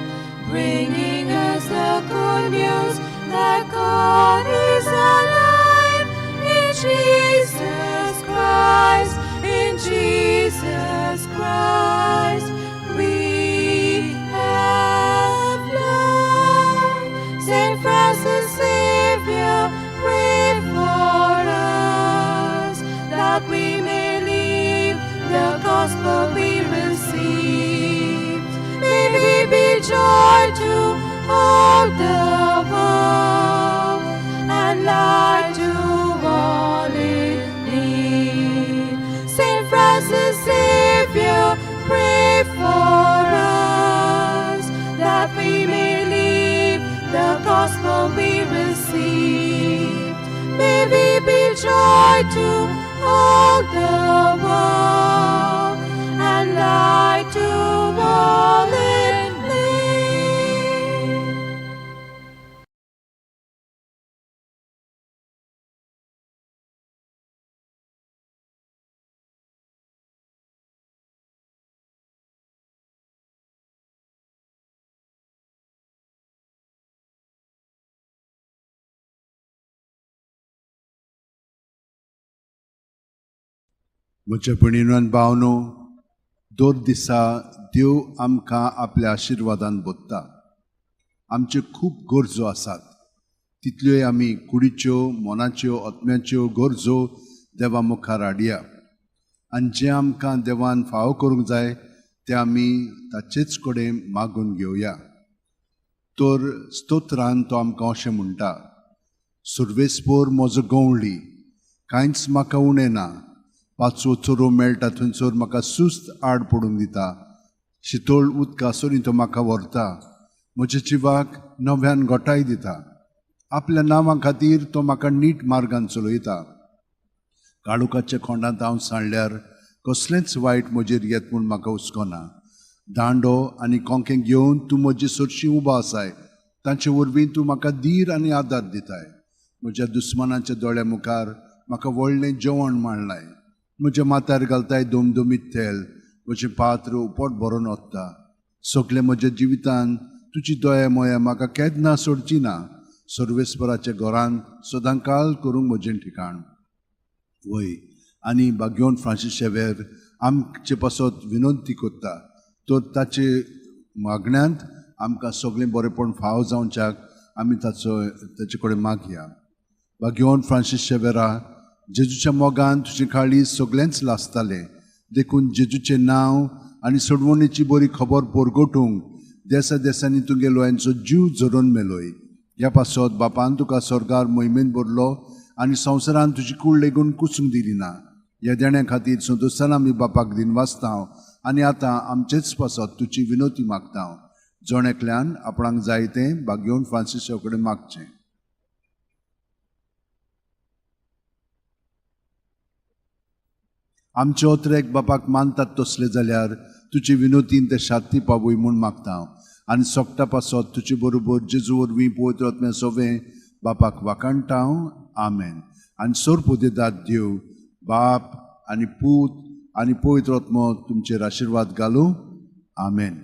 bringing us the good news that God is alive in Jesus Christ, in Jesus Christ. We have love. St. Francis Xavier, pray for us, that we may live the gospel we received. May we be joy to all the world, and light to all in need. St. Francis Xavier, pray for us, that we may live the gospel we received. May we be joy to all the world, and light to all in need. म्हज्या भयणीनो भावनो, दर दिसा देव आमकां आपल्या आशिर्वादान बोदता. आमच्यो खूब गरजो आसात. तितल्योय आमी कुडीच्यो, मोनाच्यो, आत्म्याच्यो गरजो देवा मुखार हाडया. आनी जें आमकां देवान फावो करूंक जाय तें आमी ताचेच कडेन मागून घेवया. तर स्तोत्रान तो आमकां अशें म्हणटा: सुर्वेस्पोर म्हजो गवळी, कांयच म्हाका उणें ना. पांचवो चोरो मेळटा थंयसर म्हाका सुस्त आड पडून दिता. शितोळ उदकासोरी तो म्हाका व्हरता. म्हज्या जिवाक नव्यान घोटाय दिता. आपल्या नांवा खातीर तो म्हाका नीट मार्गान चलयता. काळुकाच्या खोंडांत हांव सांडल्यार कसलेंच वायट म्हजेर येत म्हूण म्हाका हुस्कोना. दांडो आनी कोंकें घेवन तूं म्हजे सोरशीं उबो आसाय. तांचे वरवीं तूं म्हाका धीर आनी आदार दिताय. म्हज्या दुस्मानाच्या दोळ्या मुखार म्हाका व्हडलें जेवण मांडलाय. म्हज्या माथ्यार घालताय दोमदोमीत तेल. म्हजें पात्र उपोट भरून वता. सगळे म्हज्या जिवितांत तुजी दया मोया म्हाका केन्ना सोडची ना. सर्वेस्पराच्या घरांत सदांकाळ करूंक म्हजें ठिकाण. वय आनी भाग्यवन फ्रांसीस शेवेर आमचे पासत विनंती करता. तर ताचे मागण्यांत आमकां सगळें बरेंपण फाव जावच्याक आमी ताचे कडेन मागया. भाग्यवन फ्रांसीस शेवेरा, जेजूच्या मोगान तुझे काळी सगळेंच लासताले देखून जेजूचें नांव आनी सोडवणेची बरी खबर पोरगोटूंक देसा देसांनी तुगेलो यांचो जीव जोडून मेलोय ह्या पासत बापान तुका स्वर्गार मोहिमेन भरलो आनी संवसारान तुजी कूड लेगून कुसूंक दिली ना ह्या देण्या खातीर संतोशान आमी बापाक दिन वाचतांव आनी आतां आमचेच पासत तुजी विनोती मागतांव जोण आपणाक जाय तें भाग्योन फ्रांसिसा कडेन मागचें आमचे ओत्रेक बापाक मानतात तसले जाल्यार तुजी विनोतीन ते शांती पावय म्हूण मागतां आनी सोगता पासत तुजे बरोबर जेजू वरवीं पवित्र आत्म्या सोवें बापाक वाकाणटां आमेन आनी सोरपोदेदाद देव बाप आनी पूत आनी पवित्र आत्मो तुमचेर आशिर्वाद घालूं आमेन.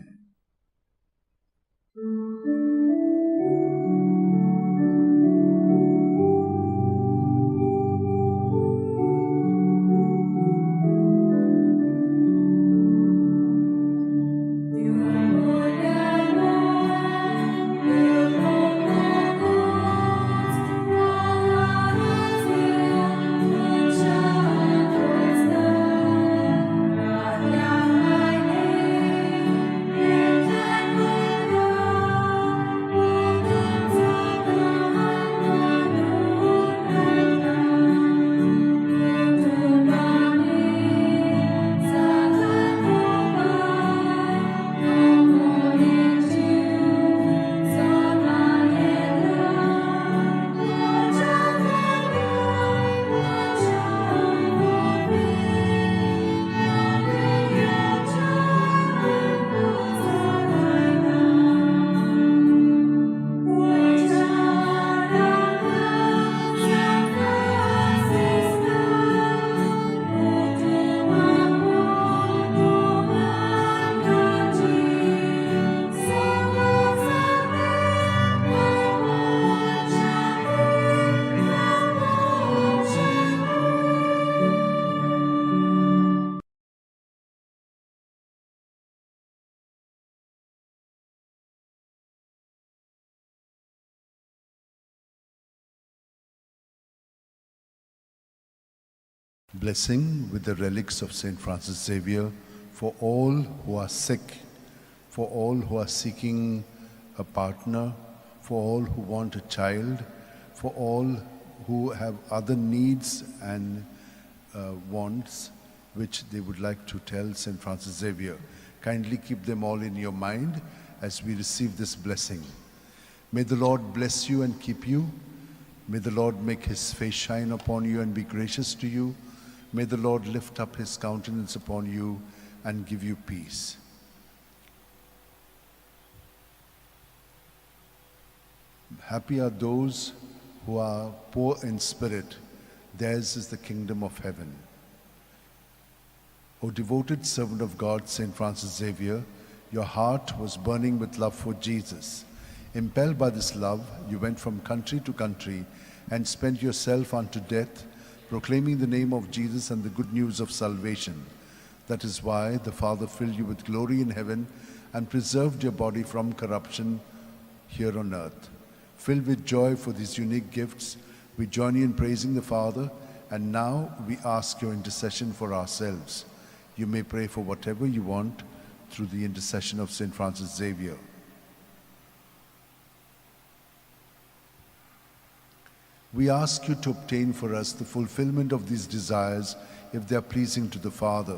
Blessing with the relics of St. Francis Xavier for all who are sick, for all who are seeking a partner, for all who want a child, for all who have other needs and wants which they would like to tell St. Francis Xavier. Kindly keep them all in your mind as we receive this blessing. May the Lord bless you and keep you. May the Lord make his face shine upon you and be gracious to you. May the Lord lift up his countenance upon you and give you peace. Happy are those who are poor in spirit. Theirs is the kingdom of heaven. O devoted servant of God, St. Francis Xavier, your heart was burning with love for Jesus. Impelled by this love, you went from country to country and spent yourself unto death, proclaiming the name of Jesus and the good news of salvation. That is why the Father filled you with glory in heaven and preserved your body from corruption here on earth. Filled with joy for these unique gifts, we join you in praising the Father, and now we ask your intercession for ourselves. You may pray for whatever you want through the intercession of St. Francis Xavier. We ask you to obtain for us the fulfillment of these desires if they are pleasing to the Father.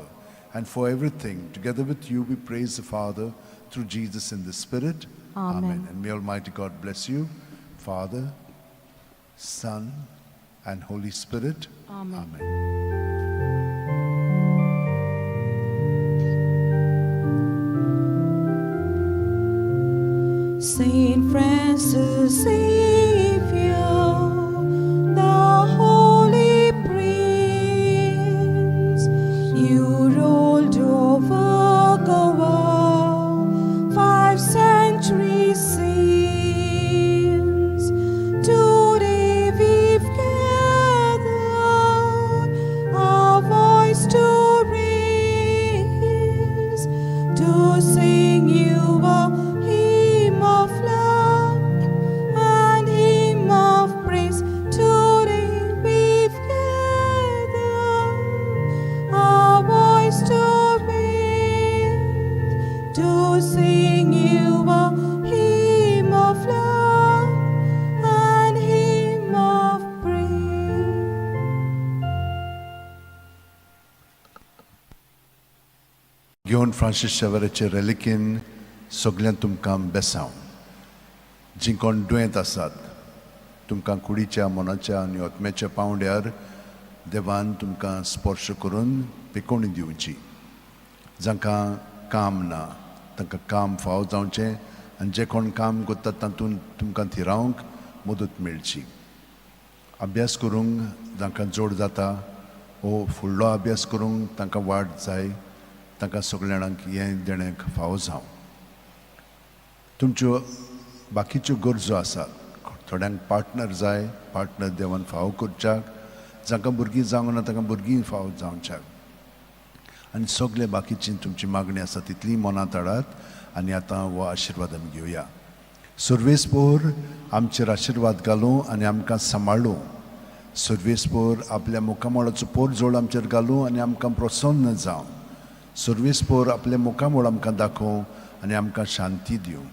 And for everything, together with you, we praise the Father through Jesus in the Spirit. Amen. And may Almighty God bless you, Father, Son, and Holy Spirit. Amen. Saint Francis Xavier, the Holy Prince, you rolled over Goa 5 centuries since. Today we've gathered our voice to raise, to sing you a hymn of love and घेवन Francis शेवेराचे रेलिकेन सगळ्यांक तुमकां बेसांव. जीं कोण दुयेंत आसात तुमकां कुडीच्या मनाच्या आनी आत्म्याच्या पावंड्यार देवान तुमकां स्पर्श करून पिकोवणी दिवची. जांकां काम ना तांकां काम फाव जावचें आनी जे कोण काम करतात तातूंत तुमकां थिरावंक मदत मेळची. अभ्यास करूंक जांकां जोड जाता वो फुडलो अभ्यास करूंक तांकां वाट जाय तांकां सगळ्यांक हें देणें फावो जावं. तुमच्यो बाकीच्यो गरजो आसात. थोड्यांक पार्टनर जाय, पार्टनर देवान फावो करच्याक. जांकां भुरगीं जावंक ना तांकां भुरगीं फावो जावच्याक. आनी सगळे बाकीची तुमची मागणी आसा तितली मनांत हाडात आनी आतां हो आशिर्वाद आमी घेवया. सर्वेस्पोर आमचेर आशिर्वाद घालूं आनी आमकां सांबाळूं. सर्वेस्पोर आपल्या मुखामळाचो पोर जोड आमचेर घालूं आनी आमकां प्रसन्न जावं. सर्वेस्पोर आपले मुखामळ आमकां दाखोवं आनी आमकां शांती दिवं.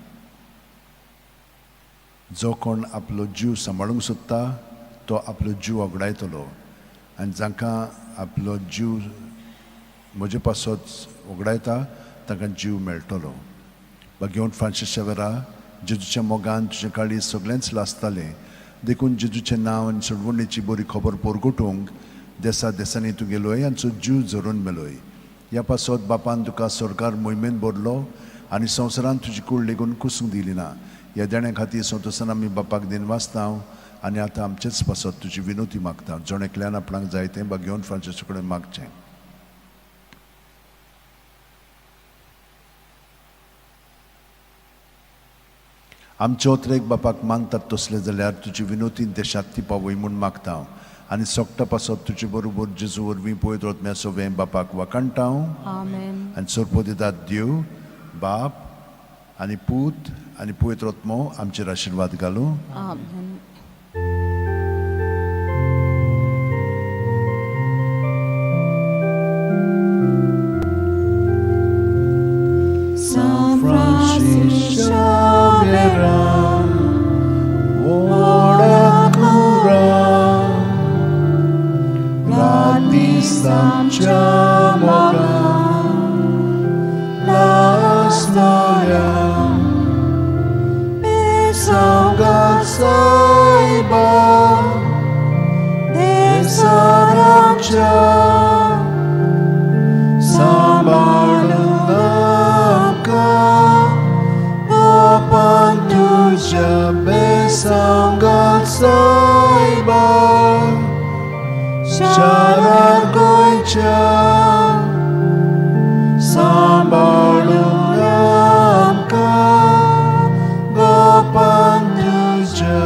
जो कोण आपलो जीव सांबाळूंक सोदता तो आपलो जीव वगडायतलो आनी जांकां आपलो जीव म्हजे पासत वगडायता तांकां जीव मेळटलो. घेवन फ्रांसीस शेवेरा, जेजूच्या मोगान तुजे काळी सगळेंच लासतालें देखून जेजूचें नांव आनी सोडवणेची बरी खबर पोरगोटूंक देसा देसांनी तूं गेलोय आनी तुजो जीव जरून मेलोय. ह्या पासत बापान तुका सरकार मोहिमेन भरलो आनी संवसारान तुजी कूड लेगून कुसूंक दिली ना. ह्या देण्या खातीर संतोसान आमी बापाक दिनवासतांव आनी आतां आमचेच पासत तुजी विनोती मागता. जोण एकल्यान आपणाक जाय तें घेवन फ्रांसीसा कडेन मागचें. आमचे ओतरेक बापाक मानतात तसले जाल्यार तुजी विनोतीन ते शांती पावय म्हूण मागता आनी सोगटा पासत तुजे बरोबर जेजू वरवीं पळयत वतम्या सोबें बापाक वाकणटाव. Amen. आनी सोरपो दितात देव बाप आनी पूत आनी पवित्र आत्मो आमचेर आशिर्वाद घालूं. Amen. San Francis Xavier, ora cura, gratis amcia moga, la storia, besanga saiba, desaramcia, sambalunga. Tuja besangat saiba Sharar goicha Sambalung ka Gopan tuja.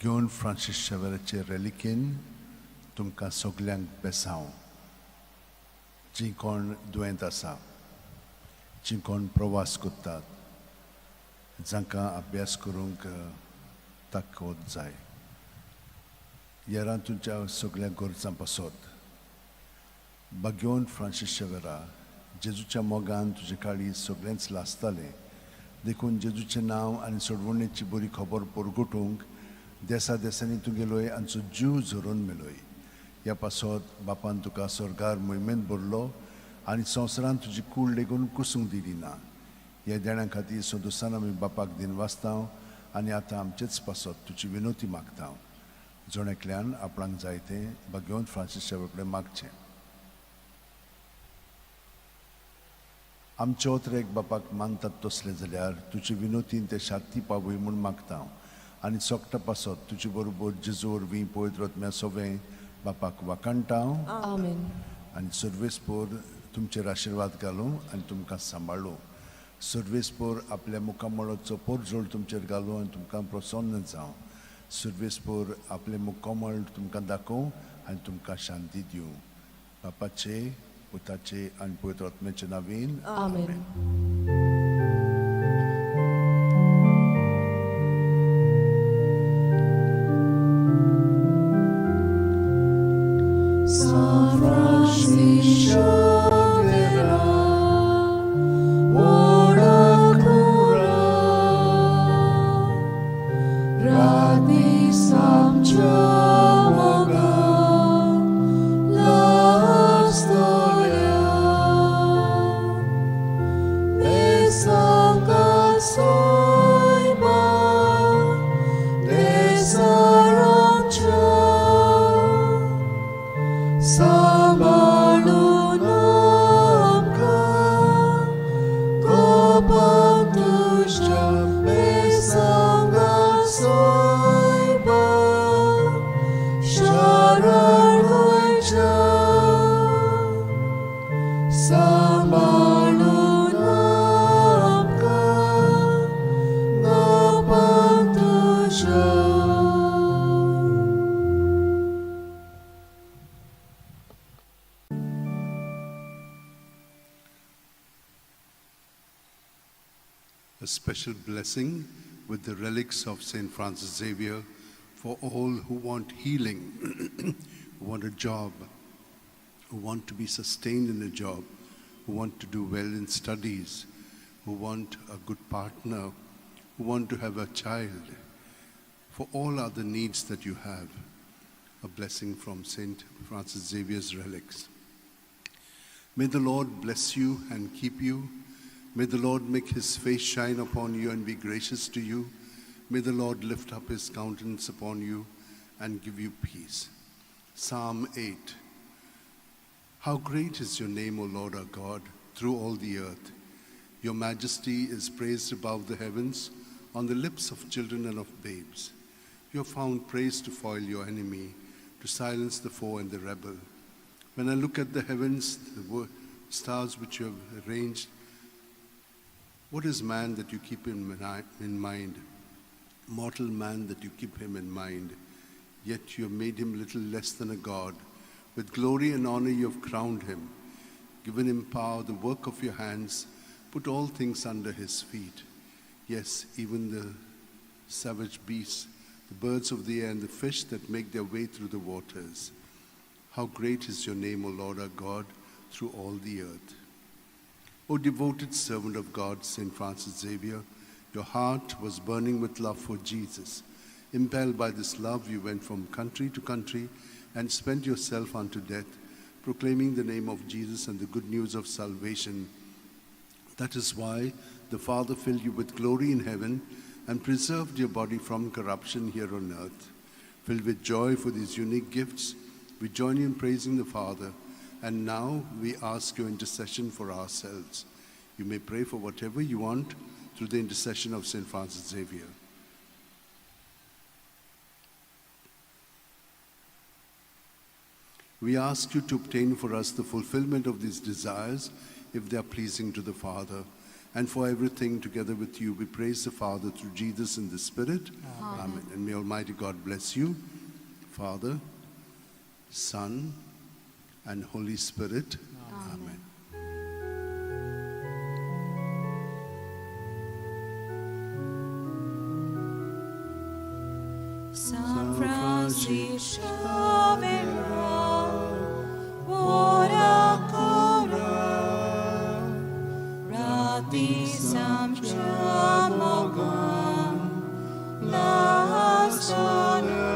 घेवन फ्रांसीस शेवेराचे रेलिकेन तुमकां सगल्यांक बेसांव. जीं कोण दुयेंत आसा, जीं कोण प्रवास करतात, जांकां अभ्यास करूंक ताकद जाय, येरान तुमच्या सगळ्या गरजां पासत घेवन फ्रांसीस शेवेरा, जेजूच्या मोगान तुजे काळी सगळेंच लासतालें देखून जेजूचें नांव आनी सोडवणेची बरी खबर पोरगोटूंक देसा देसांनी तूं गेलोय आनी तुजो जीव झरोवन मेलोय. ह्या पासत बापान तुका सरकार मोहिमेंत भरलो आनी संवसारान तुजी कूड लेगून कुसूंक दिली ना. ह्या देण्या खातीर संतोसान आमी बापाक दिनवासतांव आनी आतां आमचेच पासत तुजी विनोती मागता. जोण एकल्यान आपणाक जाय तें घेवन फ्रांसीस शेवेरा कडेन मागचें. आमचे ओतरेक बापाक मानतात तसले जाल्यार तुजी विनोतीन ते शांती पावय म्हूण मागता आनी सोगटा पासत तुजे बरोबर जेजू वरवीं पवित्र आत्म्या सोबें बापाक वाकणटाव. Amen. आनी सर्वेस्पोर तुमचेर आशिर्वाद घालूं आनी तुमकां सांबाळूं. सर्वेस्पोर आपल्या मुखामळाचो पोर जोड तुमचेर घालूं आनी तुमकां प्रसन्न जावं. सर्वेस्पोर आपले मुखामळ तुमकां दाखोवं आनी तुमकां शांती दिवं. बापाचे, पुताचे आनी पवित्र आत्म्याचे नांवेन. Amen. San Francis Xavier, ora cura, gratis सांभाळून आमकां गोपान तुज्या. A special blessing with the relics of St. Francis Xavier for all who want healing, who want a job, who want to be sustained in a job, who want to do well in studies, who want a good partner, who want to have a child, for all other needs that you have, a blessing from St. Francis Xavier's relics. May the Lord bless you and keep you. May the Lord make his face shine upon you and be gracious to you. May the Lord lift up his countenance upon you and give you peace. Psalm 8. How great is your name, O Lord our God, through all the earth. Your majesty is praised above the heavens, on the lips of children and of babes. You have found praise to foil your enemy, to silence the foe and the rebel. When I look at the heavens, the stars which you have arranged, what is man that you keep him in mind? Mortal man that you keep him in mind. Yet you have made him little less than a god. With glory and honor you have crowned him, given him power, the work of your hands, put all things under his feet. Yes, even the savage beasts, the birds of the air, and the fish that make their way through the waters. How great is your name, O Lord our God, through all the earth. O devoted servant of God, St. Francis Xavier, your heart was burning with love for Jesus. Impelled by this love, you went from country to country and spent yourself unto death, proclaiming the name of Jesus and the good news of salvation. That is why the Father filled you with glory in heaven and preserved your body from corruption here on earth. Filled with joy for these unique gifts, we join you in praising the Father, and now we ask your intercession for ourselves. You may pray for whatever you want through the intercession of St. Francis Xavier. We ask you to obtain for us the fulfillment of these desires, if they are pleasing to the Father. And for everything, together with you, we praise the Father through Jesus in the Spirit. Amen. And may Almighty God bless you, Father, Son, and Holy Spirit. Amen. San Francis Xavier, ora cora, rati samchamogam, la sona,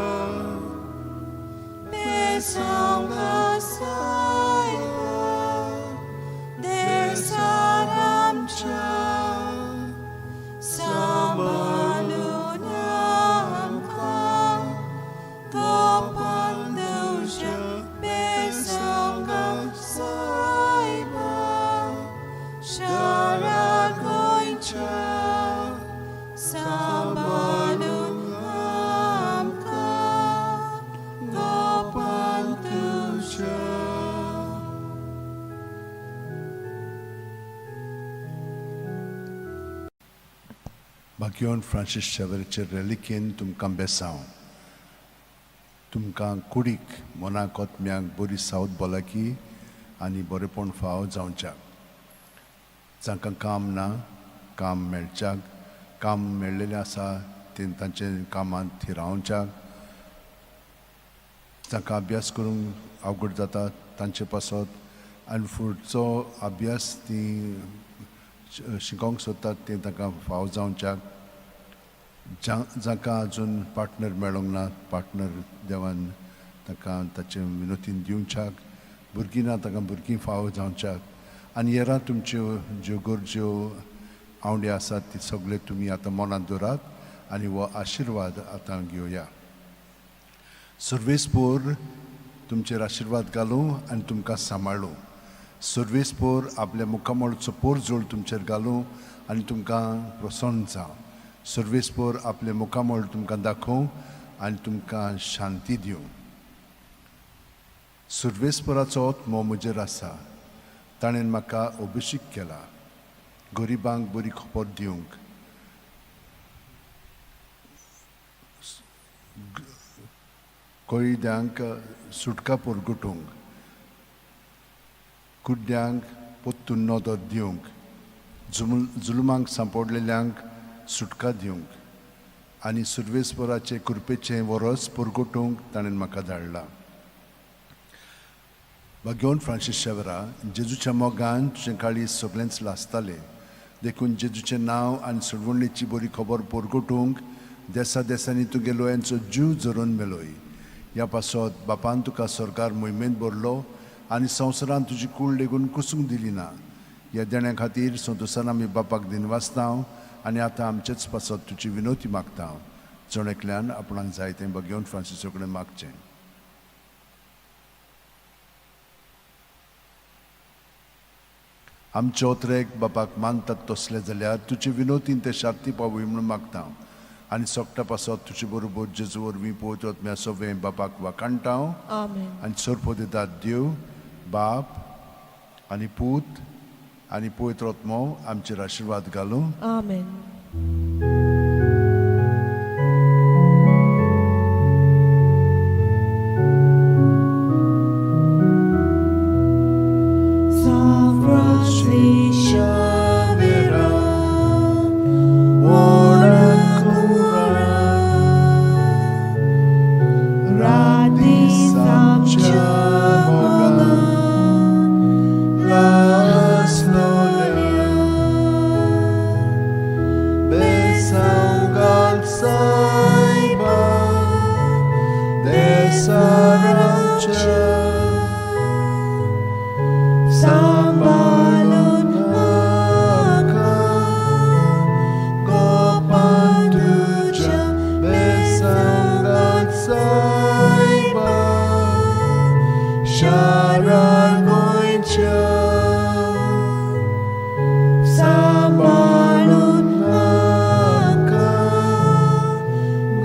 besam kasaya, desaram cha, sambalunam ka, gopan dusha, besam kasaya, sharagoincha, sambalunam ka, gopan dusha. Bhagyon Francis Xavierचे reliquien तुमकां बेसांव. तुमकां कुडीक मनाकोत म्यांक बरी सावत भलायकी आनी बरेपण फाव जावच्याक. जांकां काम ना, काम मेळच्याक, काम मेळ्ळेलें आसा तांचे कामांत थी रावच्याक. जांकां अभ्यास करूंक अवघड जाता तांचे पासत आनी फुडचो अभ्यास ती शिकोवंक सोदतात ते तांकां फाव जावच्याक. जांकां अजून पार्टनर मेळोंक ना, पार्टनर देवान तांकां ताचे विनोतीन दिवच्याक. भुरगीं ना तांकां भुरगीं फाव जावच्याक. आनी हेरां तुमच्यो ज्यो गरज्यो आवडी आसात ती सगळे तुमी आतां मनांत दवरात आनी हो आशिर्वाद आतां घेवया. सर्वेस्पोर तुमचेर आशिर्वाद घालूं आनी तुमकां सांबाळूं. सर्वेस्पोर आपल्या मुखामळचो पोरजोळ तुमचेर घालूं आनी तुमकां प्रसन्न जावं. सर्वेस्पोर आपले मुखामळ तुमकां दाखोवं आनी तुमकां शांती दिवं. सर्वेस्पोराचो आत्मो म्हजेर आसा. ताणें म्हाका अभिषेक केला गरिबांक बरी खबर दिवंक कोयद्यांक सुटका परगटूंक कुड्ड्यांक पोत्तून नदर दिवंक जुलमांक सांपडलेल्यांक सुटका दिवंक आनी सर्वेस्पराचे कृपेचें वरस परगटूंक ताणें म्हाका धाडला भाग्यवन फ्रांसीस शेवरा जेजूच्या मोगान तुजें काळीज सगळेंच लासतालें देखून जेजूचें नांव आनी सोडवणेची बरी खबर परगटूंक देसा देसांनी तुगे लोयांचो जीव जरून मेलोय ह्या पासत बापान तुका सरकार मोहिमेंत भरलो आनी संवसारान तुजी कूळ लेगून कुसूंक दिली ना ह्या देण्या खातीर संतोशान आमी बापाक दिनवासता आनी आतां आमचेच पासत तुजी विनोती मागता जण एकल्यान आपणाक जाय तें भाग्यवन फ्रांसिसा कडेन मागचें आमचे ओतरेक बापाक मानतात तसले जाल्यार तुजे विनोतीन ते शार्ती पावूय म्हणून मागता आनी सोगटा पासत तुजे बरोबर जेजू वरवीं पवित्र आत्म्या सवें बापाक वाकाणटा Amen. आनी सोरपो दितात देव बाप आनी पूत आनी पवित्र आत्मो आमचेर आशिर्वाद घालूं Amen. San Francisco Xavier, radis amcia las gloria, besangal saiba, desarancha, sambalon maka, gopanduja, besangal saiba, sharangoincha, sambalon maka,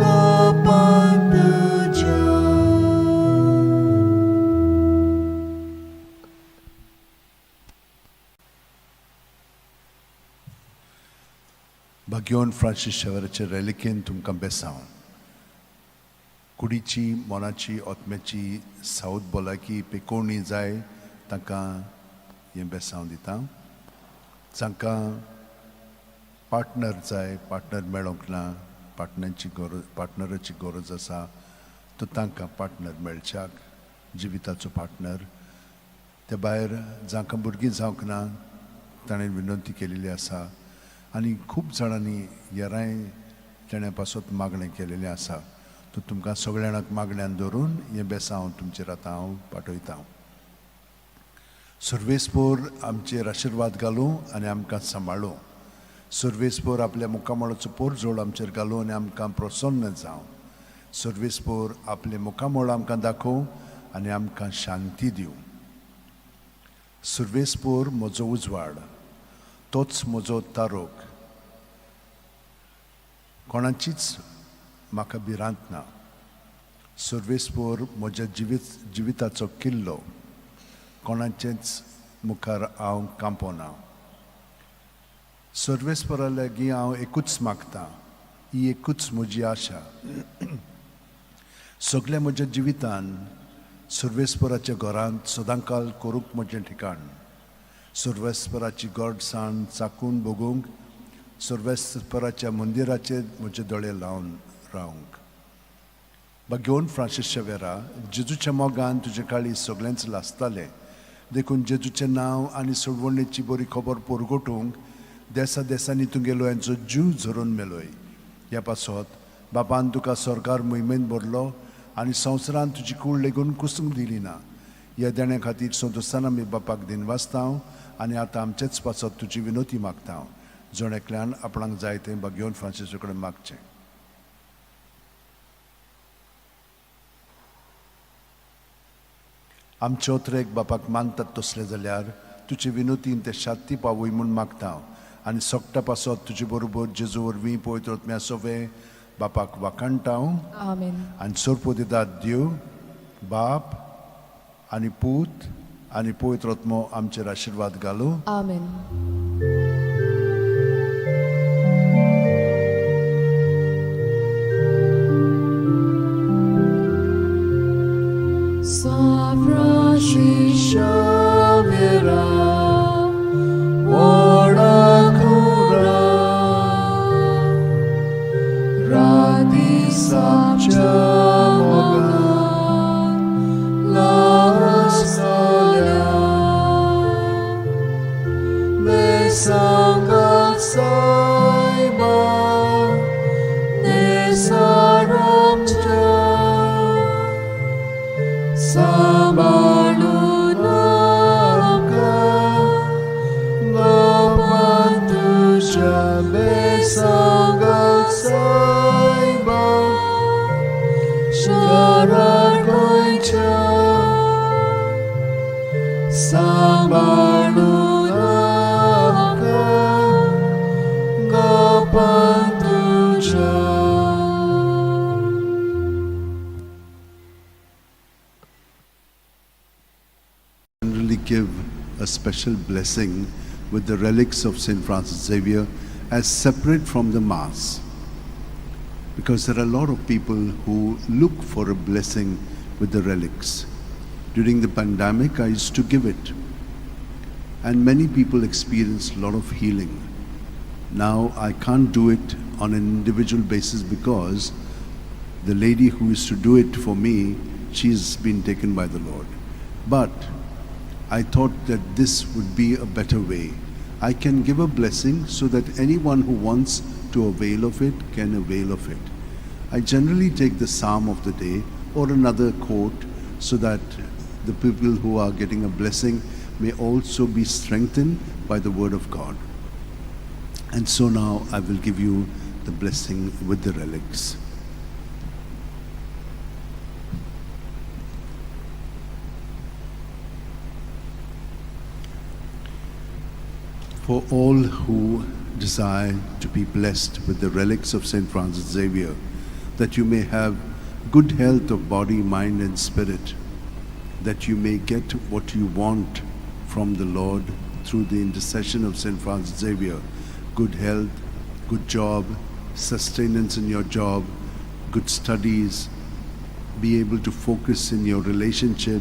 gopanduja. भाग्यवन फ्रांसीस शेवराचे रेलिकेन तुमकां बेसांव कुडीची मोनाची आत्म्याची सावत भलायकी पेकोवणी जाय तांकां हें बेसांव दिता जांकां पार्टनर जाय पार्टनर मेळोंक ना पार्टनराची गरज आसा तो तांकां पार्टनर मेळच्याक जिविताचो पार्टनर त्या भायर जांकां भुरगीं जावंक ना ताणें विनंती केलेली आसा आनी खूब जाणांनी येराय तेण्या पासत मागणें केलेलें आसा तो तुमकां सगळ्यांक मागण्यान धरून हें बेसांव तुमचेर आतां हांव पाठयतां सर्वेस्पोर आमचेर आशिर्वाद घालूं आनी आमकां सांबाळूं सर्वेस्पोर आपल्या मुखामळाचो पोरजोड आमचेर घालूं आनी आमकां प्रसन्न जावं सर्वेस्पोर आपले मुखामळ आमकां दाखोव आनी आमकां शांती दिवं सर्वेस्पोर म्हजो उजवाड तोच म्हजो तारोक कोणाचीच म्हाका भिरांत ना सर्वेस्पोर म्हज्या जिविताचो किल्लो कोणाचेच मुखार हांव कांपोना सर्वेस्परा लागीं हांव एकूच मागतां ही एकूच म्हजी आशा सगळ्या म्हज्या जिवितान सर्वेस्पराच्या घरांत सदांकाल करूंक म्हजें ठिकाण सर्वेस्पराची गडसाण चाकून बगूंक सर्वेस्पराच्या मंदिराचेर म्हजे दोळे लावन रावंक भाग्यवन फ्रांसीस शेवेरा जेजूच्या मोगान तुजे काळी सगळेंच लासतालें देखून जेजूचें नांव आनी सोडवणेची बरी खबर परगटूंक देसा देसांनी तुगेलो यांचो जीव झरून मेलोय ह्या पासत बापान तुका सरकार मोहिमेंत भरलो आनी संवसारान तुजी कूळ लेगून कुसूंक दिली ना ह्या देण्या खातीर संतोशान आमी बापाक दिनवासता आनी आतां आमचेच पासत तुजी विनोती मागता जण एकल्यान आपणाक जाय तें भाग्यवन फ्रांसिसा कडेन मागचें आमचे ओतरेक बापाक मानतात तसले जाल्यार तुजे विनोतीन ते शांती पावूय म्हूण मागता आनी सोगटा पासत तुजे बरोबर जेजू वरवीं पवित्र आत्म्या सवें बापाक वाकाणटा Amen. आनी सोरपो दितात देव बाप आनी पूत आनी पवित्र आत्मो आमचेर आशीर्वाद घालूं. Amen. Generally give a special blessing with the relics of St. Francis Xavier as separate from the Mass, because there are a lot of people who look for a blessing with the relics. During the pandemic, I used to give it, and many people experienced a lot of healing. Now I can't do it on an individual basis because the lady who used to do it for me, she's been taken by the Lord. But I thought that this would be a better way. I can give a blessing so that anyone who wants to avail of it can avail of it. I generally take the Psalm of the day or another quote so that the people who are getting a blessing may also be strengthened by the Word of God. And so now I will give you the blessing with the relics. For all who desire to be blessed with the relics of St. Francis Xavier, that you may have good health of body, mind and spirit, that you may get what you want from the Lord through the intercession of St. Francis Xavier, good health, good job, sustenance in your job, good studies, be able to focus in your relationship,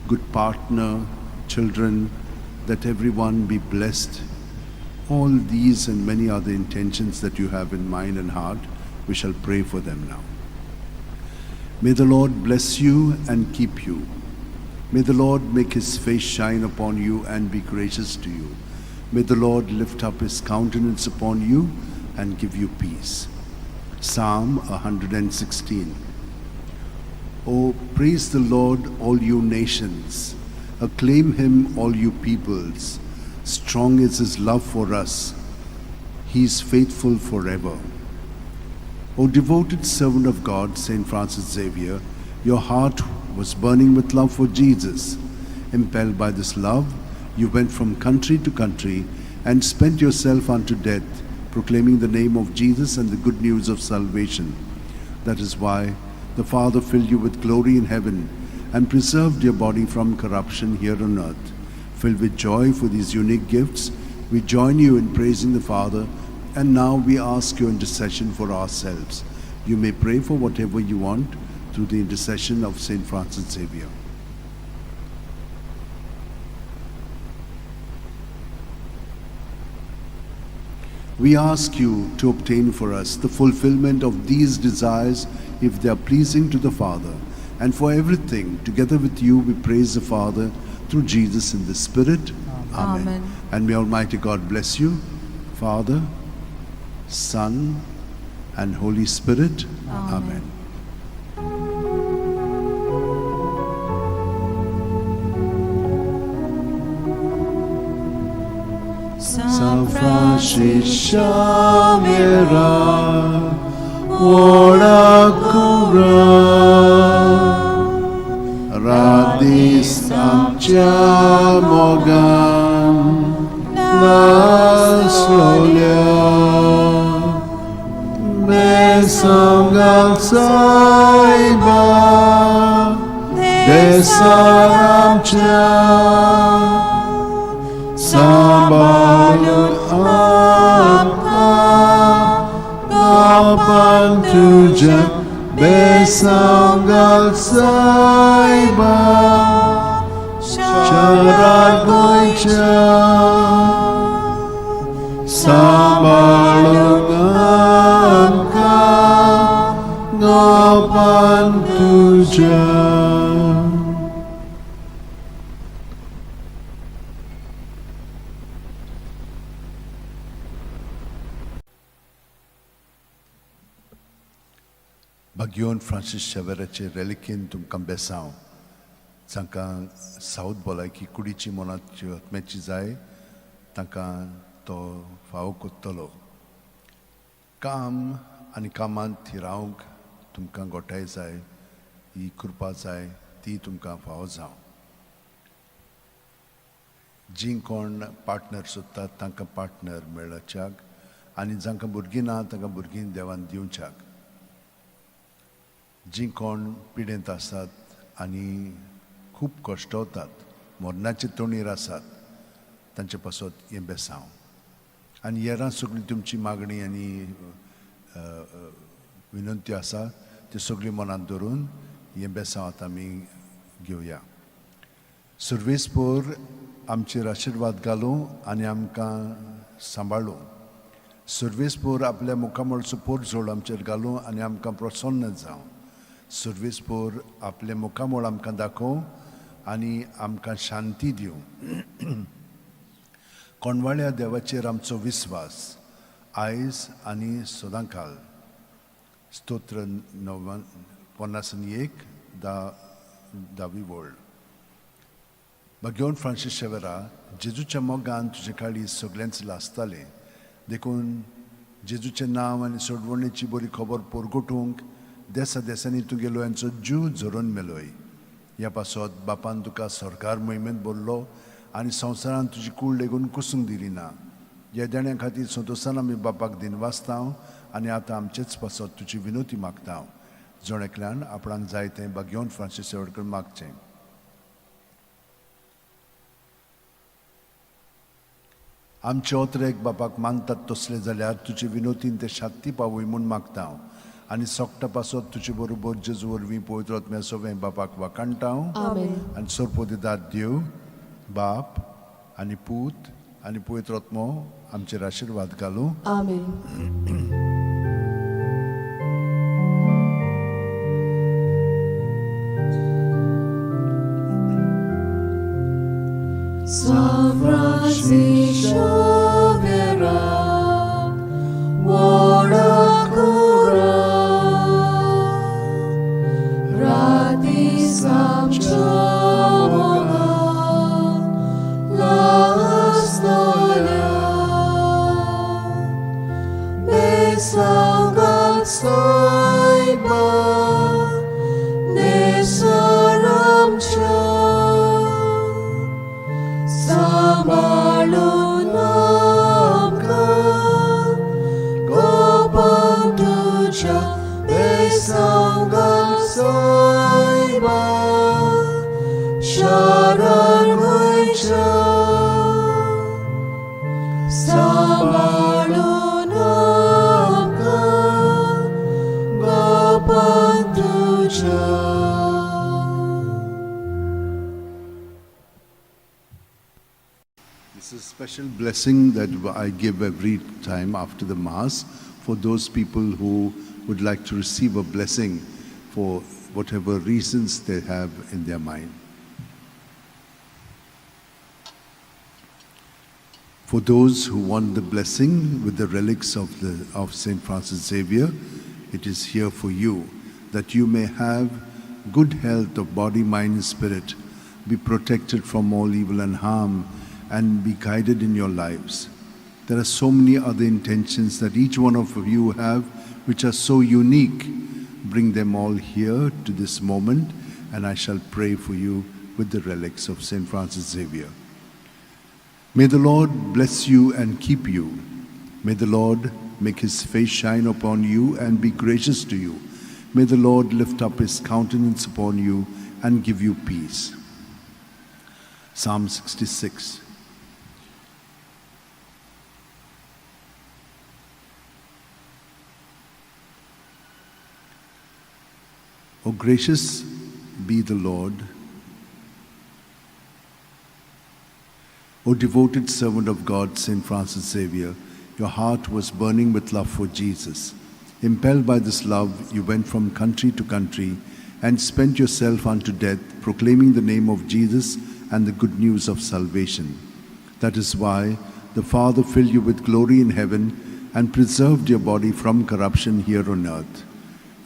good partner, children, that everyone be blessed. All these and many other intentions that you have in mind and heart, we shall pray for them now. May the Lord bless you and keep you. May the Lord make his face shine upon you and be gracious to you. May the Lord lift up his countenance upon you and give you peace. Psalm 116. Oh, praise the Lord, all you nations. Acclaim him, all you peoples. Strong is his love for us. He is faithful forever. O devoted servant of God, St. Francis Xavier, your heart was burning with love for Jesus. Impelled by this love, you went from country to country and spent yourself unto death, proclaiming the name of Jesus and the good news of salvation. That is why the Father filled you with glory in heaven and preserved your body from corruption here on earth. Filled with joy for these unique gifts, we join you in praising the Father, and now we ask your intercession for ourselves. You may pray for whatever you want through the intercession of St. Francis Xavier. We ask you to obtain for us the fulfillment of these desires if they are pleasing to the Father. And for everything, together with you, we praise the Father through Jesus in the Spirit. Amen. Amen. And may Almighty God bless you, Father, Son, and Holy Spirit. Amen. San Francisco mira, ora cura, radis amciamogan, nas lolia, besongal saiba, desara आमच्या सांभाळून आमकां गोपान तुझ्या बेसांगाल सायबा शहरात गोंयच्या सांभाळून आमकां गोपान तुझ्या. Bagion Francis Xavierचे रेलिकेन तुमकां बेसांव जांकां सावथ भलायकी कुडीची मनाची आत्म्याची जाय तांकां तो फावो कोत्तलो. काम आनी कामांत थिरावंक तुमकां गोठाय जाय, ही कृपा जाय ती तुमकां फावो जावं. जीं कोण पार्टनर सोदतात तांकां पार्टनर मेळच्याक आनी जांकां भुरगीं ना तांकां भुरगीं देवान दिवच्याक. जीं कोण पिडेंत आसात आनी खूब कश्टवतात, मरणाचे तोणीर आसात, तांचे पासत हें बेसांव. आनी हेरां सगळी तुमची मागणी आनी विनंत्यो आसा त्यो सगळी मनांत धरून हें बेसांव आतां आमी घेवया. सर्वेस्पोर आमचेर आशिर्वाद घालूं आनी आमकां सांबाळूं. सर्वेस्पोर आपल्या मुखामळचो पोरजोळ आमचेर घालूं आनी आमकां प्रसन्न जावं. सर्वेस्पोर आपले मुखामळ आमकां दाखोव आनी आमकां शांती दिवं. कोणवाळ्या देवाचेर आमचो विस्वास आयज आनी सदांकाल. स्तोत्र 51 दावी वळ. बागियोन फ्रांसीस शेवेरा, जेजूच्या मोगान तुजे काळी सगळ्यांच लासतालें देखून जेजूचें नांव आनी सोडवणेची बरी खबर पोरगोटूंक देसा देसांनी तुगेलो यांचो जीव झरोवन मेलोय. ह्या पासत बापान तुका सरकार मोहिमेंत बोरलो आनी संवसारान तुजी कूड लेगून कुसूंक दिली ना. ह्या देण्या खातीर संतोशान आमी बापाक दिनवासतांव आनी आतां आमचेच पासत तुजी विनोती मागतांव. जोणेकल्यान आपणाक जाय तें बागियोन फ्रांसीस शेवेरकर मागचें. आमचे ओतरेक बापाक मानतात तसले जाल्यार तुजे विनोतीन ते शांती पावय म्हूण मागतांव. आनी सोगटा पासत तुजे बरोबर जेजू वरवीं पवित्र आत्म्या सगळें बापाक वाकाणटाव. आनी सोरपोदिदार देव बाप आनी पूत आनी पवित्र आत्मो आमचेर आशिर्वाद घालूं. San Francis Xavier, Warakura, Rati Samchamona, Lastolia, Besangal Saiba, Nesaramcha. Sambalun amkan gopan tuja besangal saiba sharan goicha. Sambalun amkan gopan tuja. This is a special blessing that I give every time after the Mass for those people who would like to receive a blessing for whatever reasons they have in their mind. For those who want the blessing with the relics of St. Francis Xavier, it is here for you, that you may have good health of body, mind and spirit, be protected from all evil and harm, and be guided in your lives. There are so many other intentions that each one of you have which are so unique. Bring them all here to this moment and I shall pray for you with the relics of St. Francis Xavier. May the Lord bless you and keep you. May the Lord make his face shine upon you and be gracious to you. May the Lord lift up his countenance upon you and give you peace. Psalm 66. O gracious be the Lord, O devoted servant of God, St. Francis Xavier, your heart was burning with love for Jesus. Impelled by this love, you went from country to country and spent yourself unto death, proclaiming the name of Jesus and the good news of salvation. That is why the Father filled you with glory in heaven and preserved your body from corruption here on earth.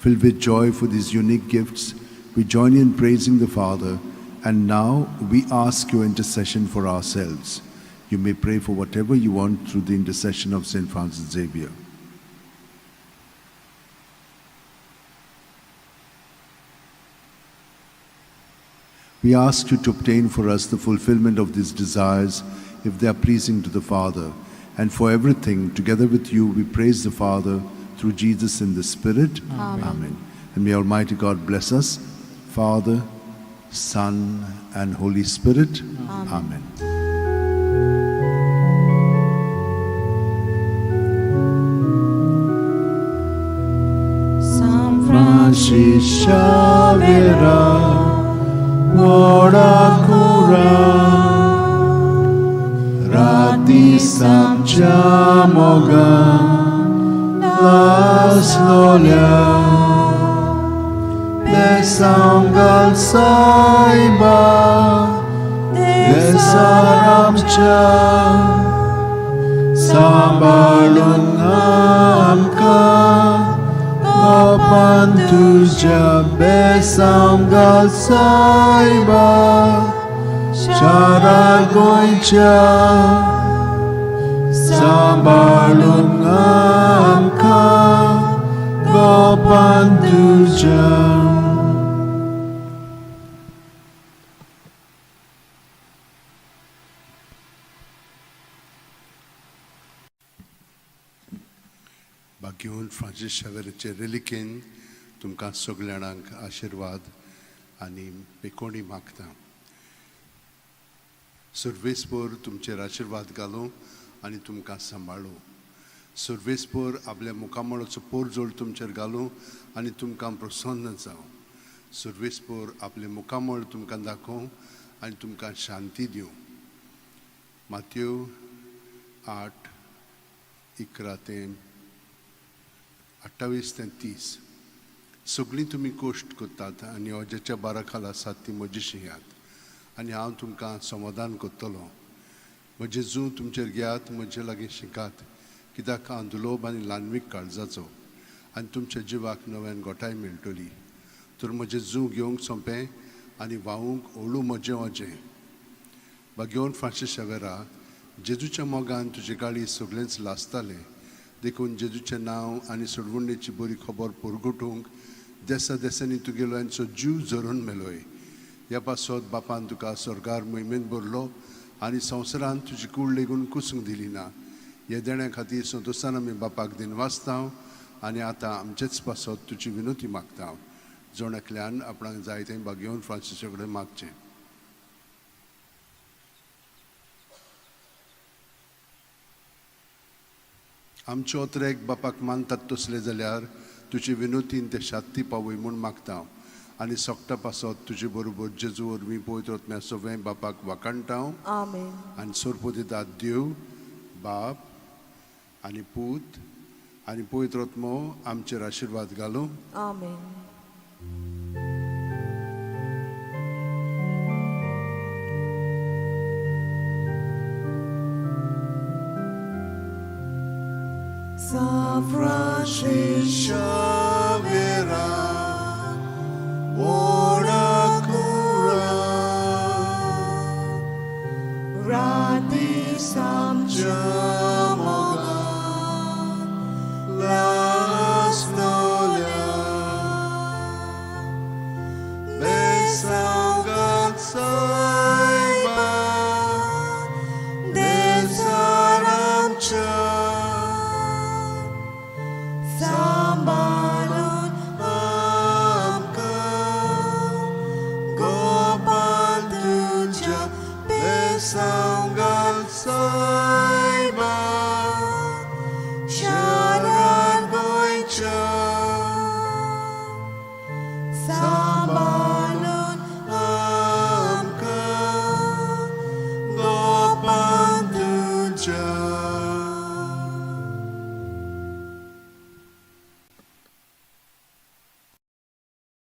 Filled with joy for these unique gifts, we join in praising the Father, and now we ask your intercession for ourselves. You may pray for whatever you want through the intercession of St. Francis Xavier. We ask you to obtain for us the fulfillment of these desires, if they are pleasing to the Father. And for everything, together with you, we praise the Father through Jesus in the Spirit. Amen. And may Almighty God bless us, Father, Son, and Holy Spirit. Amen. San Francis Xavier, ora cura, rati samciamoga, las gloria, besamgal saiba, besaramcha, sambalun amka, opan tuja besamgal saiba, charagoicha, sambalun amka, opan tuja. भाग्यवन Francis शेवेराचे रेलिकेन तुमकां सगळ्यांक आशिर्वाद आनी पेकोणी मागता. सर्वेस्पर तुमचेर आशिर्वाद घालूं आनी तुमकां सांबाळूं. सर्वेस्पर आपल्या मुखामळाचो पोरजोळ तुमचेर घालूं आनी तुमकां प्रसन्न जावं. सर्वेस्पर आपले मुखामळ तुमकां दाखोवं आनी तुमकां शांती दिवं. मातयेव 8:11-28-30. सगळीं तुमी कोश्ट करतात आनी अजाच्या बारा खाला आसात ती म्हजी शिंयात आनी हांव तुमकां समाधान करतलो. म्हजे जू तुमचेर घेयात, म्हजे लागीं शिकात, कित्याक हांव दुलोभ आनी ल्हानवीक काळजाचो आनी तुमच्या जिवाक नव्यान गोठाय मेळटली. तर म्हजे जू घेवंक सोंपें आनी व्हावूंक हळू म्हजें वजें. भाग्यवन फ्रांसीस शेवेरा, जेजूच्या मोगान तुजे गाळी सगळेंच लासतालें. देखून जेजूचें नांव आनी सोडवणेची बरी खबर परगटूंक देसा देसांनी तुगेल्यांचो जीव झरून मेलोय. ह्या पासत बापान तुका स्वर्गार मोहिमेंत भरलो आनी संवसारांत तुजी कूड लेगून कुसूंक दिली ना. हे देण्या खातीर संतोशान आमी बापाक दिनवासतांव आनी आतां आमचेच पासत तुजी विनोती मागता. जोण्यातल्यान आपणाक जाय तें भाग्यवन फ्रांसीसा कडेन मागचें. आमच्या ओतरेक बापाक मानतात तसले जाल्यार तुजी विनोतीन ते शांती पावय म्हूण मागता. आनी सोगटा पासत तुजे बरोबर जेजू वरवीं पवित्र आत्म्या सगळें बापाक वाकाणटाव. Amen. आनी सोरपो दितात देव, बाप आनी पूत आनी पवित्र आत्मो आमचेर आशिर्वाद घालूं. Amen. San Francis Xavier, ora cura, Rati samciamoga, las gloria, besangat saiba, desaramcha, Sambalun amka, gopal tuja, Besangal Saiba Sharan Goicha Sabalon Amka Gopanduja.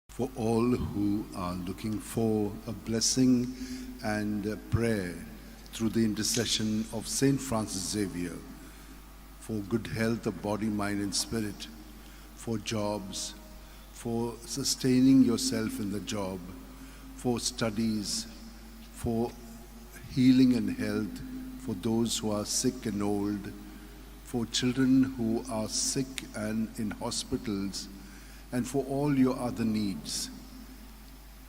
For all who are looking for a blessing and a prayer through the intercession of Saint Francis Xavier, for good health of body, mind and spirit, for jobs, for sustaining yourself in the job, for studies, for healing and health, for those who are sick and old, for children who are sick and in hospitals, and for all your other needs.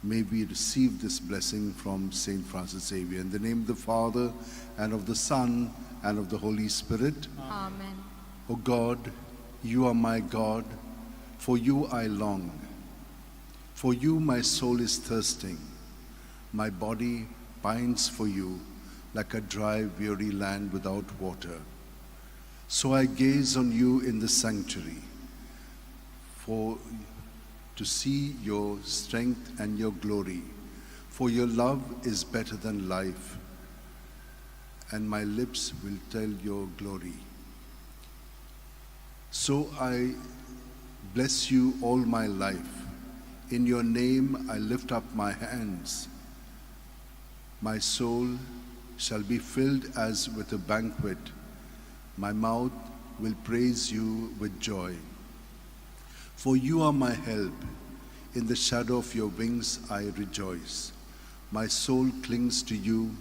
May we receive this blessing from Saint Francis Xavier. In the name of the Father, and of the Son, and of the Holy Spirit. Amen. O God, you are my God. For you I long. For you my soul is thirsting. My body pines for you like a dry, weary land without water. So I gaze on you in the sanctuary, for to see your strength and your glory. For your love is better than life, and my lips will tell your glory. So I bless you all my life. In your name I lift up my hands. My soul shall be filled as with a banquet. My mouth will praise you with joy. For you are my help. In the shadow of your wings I rejoice. My soul clings to you.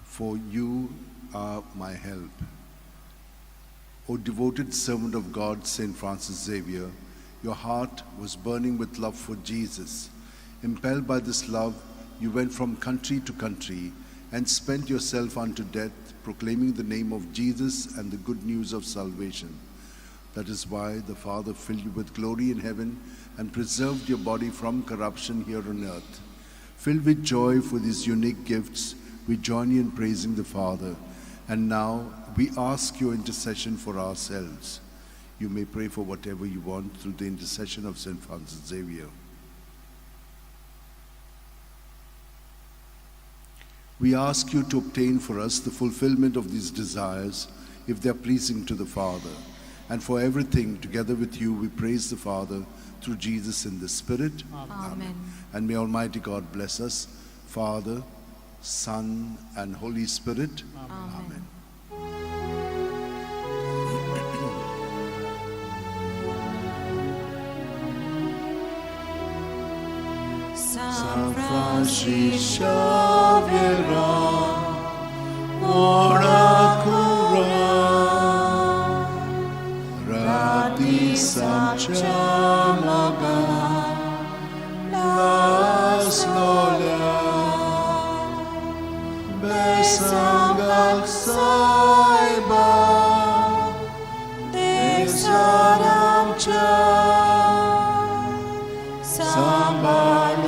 For you are my help. O devoted servant of God, Saint Francis Xavier, your heart was burning with love for Jesus. Impelled by this love, you went from country to country and spent yourself unto death, proclaiming the name of Jesus and the good news of salvation. That is why the Father filled you with glory in heaven and preserved your body from corruption here on earth. Filled with joy for these unique gifts, we join you in praising the Father. And now we ask your intercession for ourselves. You may pray for whatever you want through the intercession of Saint Francis Xavier. We ask you to obtain for us the fulfillment of these desires, if they are pleasing to the Father. And for everything, together with you, we praise the Father through Jesus in the Spirit. Amen. And may Almighty God bless us, Father, Son, and Holy Spirit. Amen. San Francis Xavier, ora cura, rati samchamaga, las lola, besangal saiba, dexaramcha, sambalam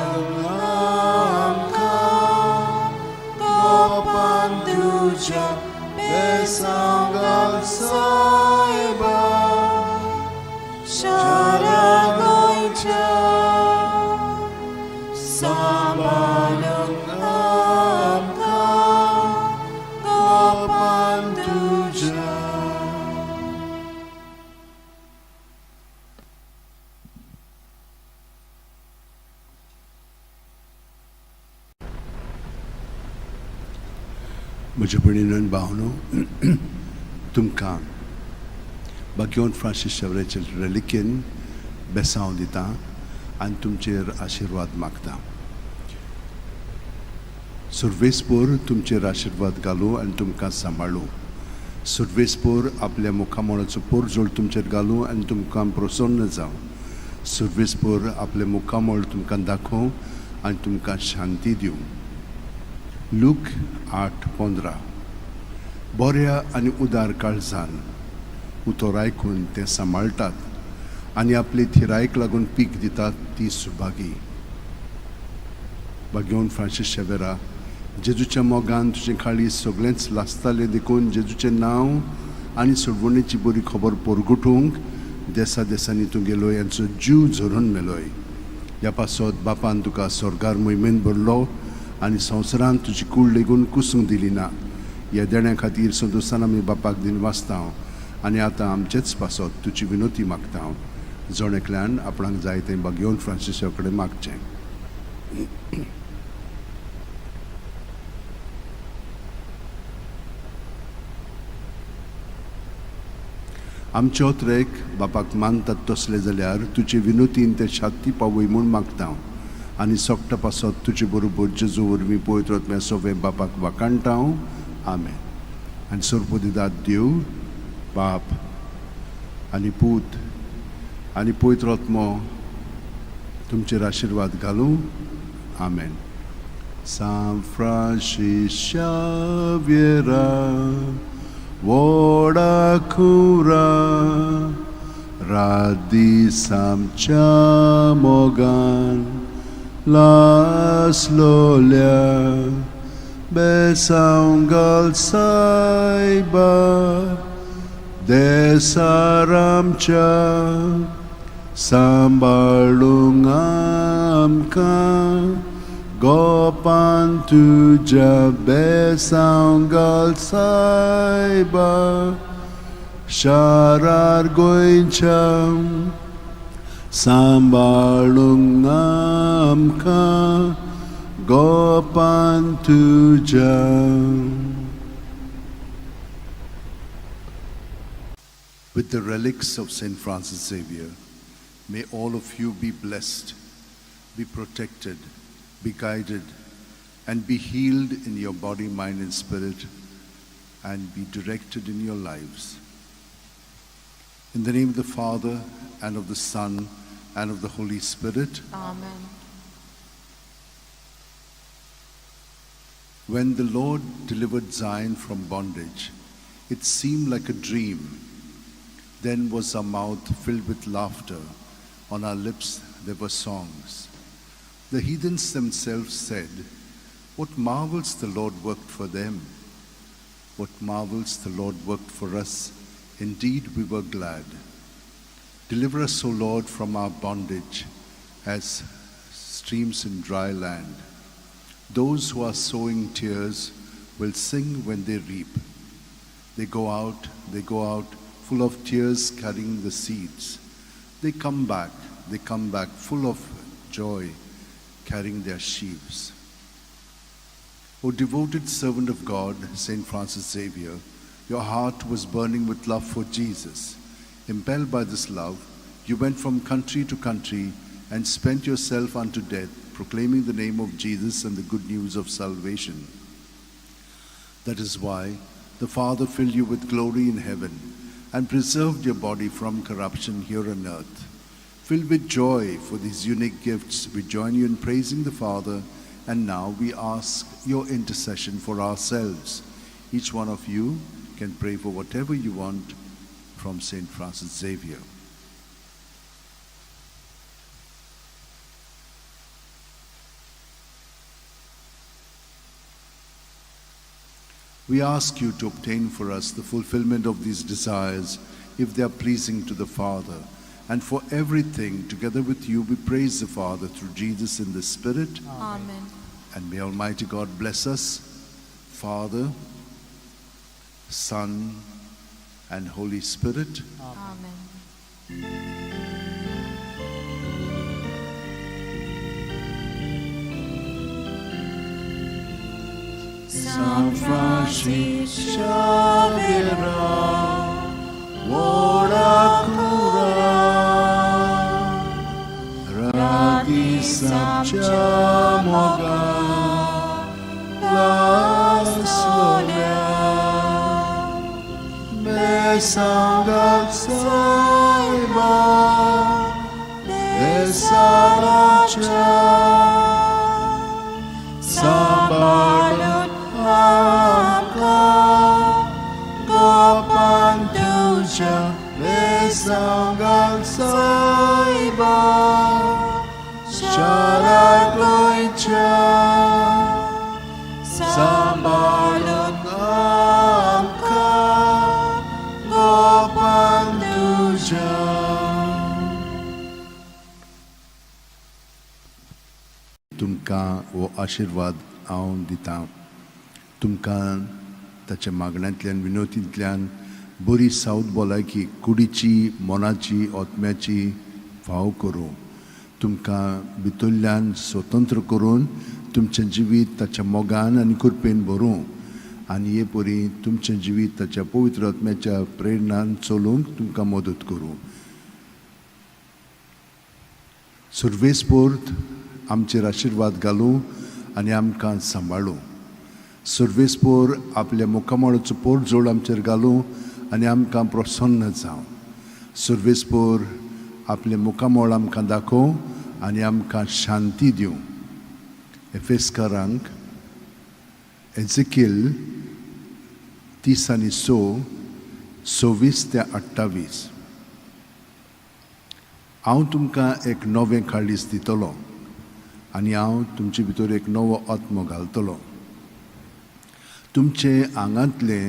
besangal saiba sharagoicha sambalang amka gopanduja. म्हज्या भयणीन भावनो तुमकां बागेवन Francis शेवरेचे रेलिकेन बेसांव दिता आनी तुमचेर आशिर्वाद मागता. सर्वेस्पोर तुमचेर आशिर्वाद घालूं आनी तुमकां सांबाळूं. सर्वेस्पोर आपल्या मुखामोळाचो पोरजोळ तुमचेर घालूं आनी तुमकां प्रसन्न जावं. सर्वेस्पोर आपले मुखामोळ तुमकां दाखोवं आनी तुमकां शांती दिवं. लूक 8:15. बऱ्या आनी उदार काळजान उतर आयकून ते सांबाळटात आनी आपले थिरायेक लागून पीक दितात ती सुभागी. घेवन फ्रांसीस शेवेरा जेजूच्या मोगान तुजें काळी सगळेंच लासतालें देखून जेजूचें नांव आनी सोडवणेची बरी खबर परगटूंक देसा देसांनी तूं गेलोय आनी जीव झरून मेलोय. ह्या पासत बापान तुका स्वर्गार मोहिमेन भरलो आनी संवसारांत तुजी कूड लेगून कुसूंक दिली ना. ह्या देण्या खातीर संतोशान आमी बापाक दिन वाचता आनी आतां आमचेच पासत तुजी विनोती मागता हांव. जोणेकल्यान आपणाक जाय तें घेवन फ्रांसिसा कडेन मागचें. आमचे ओत्रेक बापाक मानतात तसले जाल्यार तुजे विनोतीन ते शांती पावय म्हूण मागता हांव. आनी सोगटा पासत तुजे बरोबर जेजू वरवीं पवित्र आत्म्या सवें बापाक वाकाणटा हांव. आमेन. आनी सर्वोदिदाद देव बाप आनी पूत आनी पवित्र आत्मो तुमचेर आशिर्वाद घालूं. आमेन. San Francis Xavier Woda Kura Radi Samcha Mogan Las Lolia Besaungal Saiba Desaramcha Sambalungamka Gopan tuja besaungal saiba Sharar goincham Sambalungamka Gopan tuja. With the relics of St. Francis Xavier, may all of you be blessed, be protected, be guided, and be healed in your body, mind, and spirit, and be directed in your lives. In the name of the Father, and of the Son, and of the Holy Spirit. Amen. When the Lord delivered Zion from bondage, it seemed like a dream. Then was our mouth filled with laughter, on our lips there were songs. The heathens themselves said, "What marvels the Lord worked for them! What marvels the Lord worked for us! Indeed we were glad. Deliver us, O Lord, from our bondage, as streams in dry land. Those who are sowing tears will sing when they reap. They go out, full of tears, carrying the seeds. They come back full of joy, carrying their sheaves." O devoted servant of God, St. Francis Xavier, your heart was burning with love for Jesus. Impelled by this love, you went from country to country and spent yourself unto death, proclaiming the name of Jesus and the good news of salvation. That is why the Father filled you with glory in heaven and preserved your body from corruption here on earth. Filled with joy for these unique gifts, we join you in praising the Father, and now we ask your intercession for ourselves. Each one of you can pray for whatever you want from St. Francis Xavier. We ask you to obtain for us the fulfillment of these desires, if they are pleasing to the Father. And for everything, together with you, we praise the Father through Jesus in the Spirit. Amen. And may Almighty God bless us, Father, Son, and Holy Spirit. Amen. San Francis Xavier, Ora cura, radi samcha moga, lasolia, besangat saiba, besaracha, sambalut hamka, gopantuja, besangat saiba, sharagoicha. हो आशिर्वाद हांव दितां. तुमकां ताच्या मागण्यांतल्यान विनोतींतल्यान बरी सावध भलायकी कुडीची मोनाची ओतम्याची फाव करूं. तुमकां भितरल्यान स्वतंत्र करून तुमचें जिवीत ताच्या मोगान आनी कृपेन भरूं आनी हे परी तुमचें जिवीत ताच्या पवित्र आत्म्याच्या प्रेरणान चलूंक तुमकां मदत करूं. सर्वेस्पोर्त आमचेर आशिर्वाद घालूं आनी आमकां सांबाळूं. सर्वेस्पोर आपल्या मुखामळाचो पोट जोड आमचेर घालूं आनी आमकां प्रसन्न जावं. सर्वेस्पोर आपले मुखामळ आमकां दाखोव आनी आमकां शांती दिवं. एफेसकारांक एझेकिएल 30:6, 26-28. हांव तुमकां एक नवें काळीज दितलो आनी हांव तुमचे भितर एक नवो आत्मो घालतलो. तुमचे आंगांतले